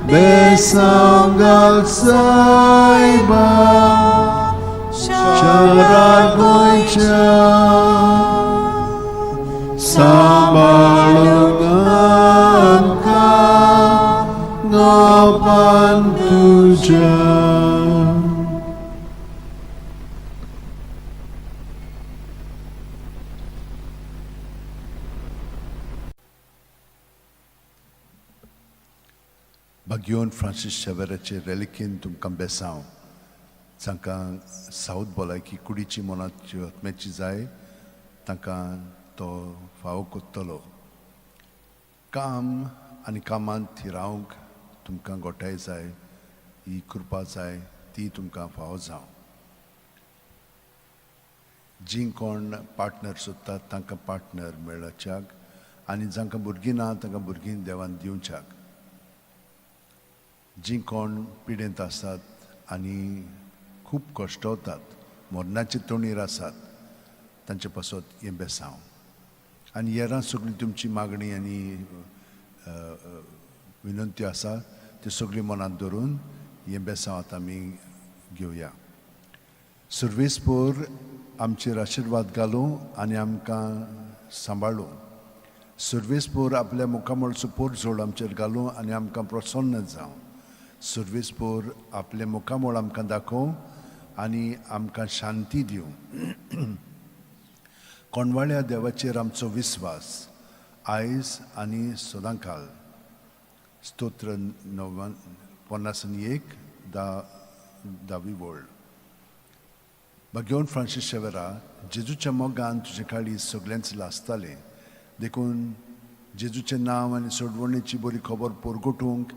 besanggal saiba syarat goicha Sambalu amka kapan tuja. Bagyon Francis Xavierचे reliquin तुमकां बेसांव जांकां south भलायकी कुडीची मनाची आत्म्याची जाय तांकां तो फावो कोत्तलो. काम आनी कामांत थिरावंक तुमकां गोठाय जाय, ही कृपा जाय ती तुमकां फावो जावं. जी कोण पार्टनर सोदतात तांकां पार्टनर मेळच्याक आनी जांकां भुरगीं ना तांकां भुरगीं देवान दिवच्याक. जी कोण पिडेंत आसात आनी खूब कश्टवतात, मरणाचे तोणीर आसात, तांचे पासत हें बेसांव. आनी हेरां सगळी तुमची मागणी आनी विनंत्यो आसा त्यो सगळी मनांत धरून हें बेसांव आतां आमी घेवया. सर्वेस्पोर आमचेर आशिर्वाद घालूं आनी आमकां सांबाळूं. सर्वेस्पोर आपल्या मुखामळचो पोरजोळ आमचेर घालूं आनी आमकां प्रसन्न जावं. सर्वेस्पोर आपले मुखामळ आमकां दाखोव आनी आमकां शांती दिवं. कोणवाळ्या देवाचेर आमचो विस्वास आयज आनी सदांकाल. स्तोत्र 51 दावी वळ. Bagyon Francis Xavier, जेजूच्या मोगान तुजे काळी सगळ्यांच लासतालें. देखून जेजूचें नांव आनी सोडवणेची बरी खबर पोरगोटूंक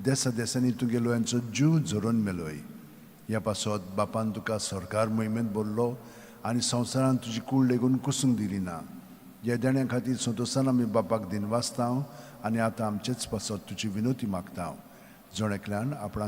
देसा देसांनी तुगेलो यांचो जीव झरोवन मेलोय. ह्या पासत बापान तुका सरकार मोहिमेंत भरलो आनी संवसारान तुजी कूड लेगून कुसूंक दिली ना. ह्या देण्या खातीर संतोशान आमी बापाक दिनवासता आनी आतां आमचेच पासत तुजी विनोती मागता. जोण एकल्यान आपणाक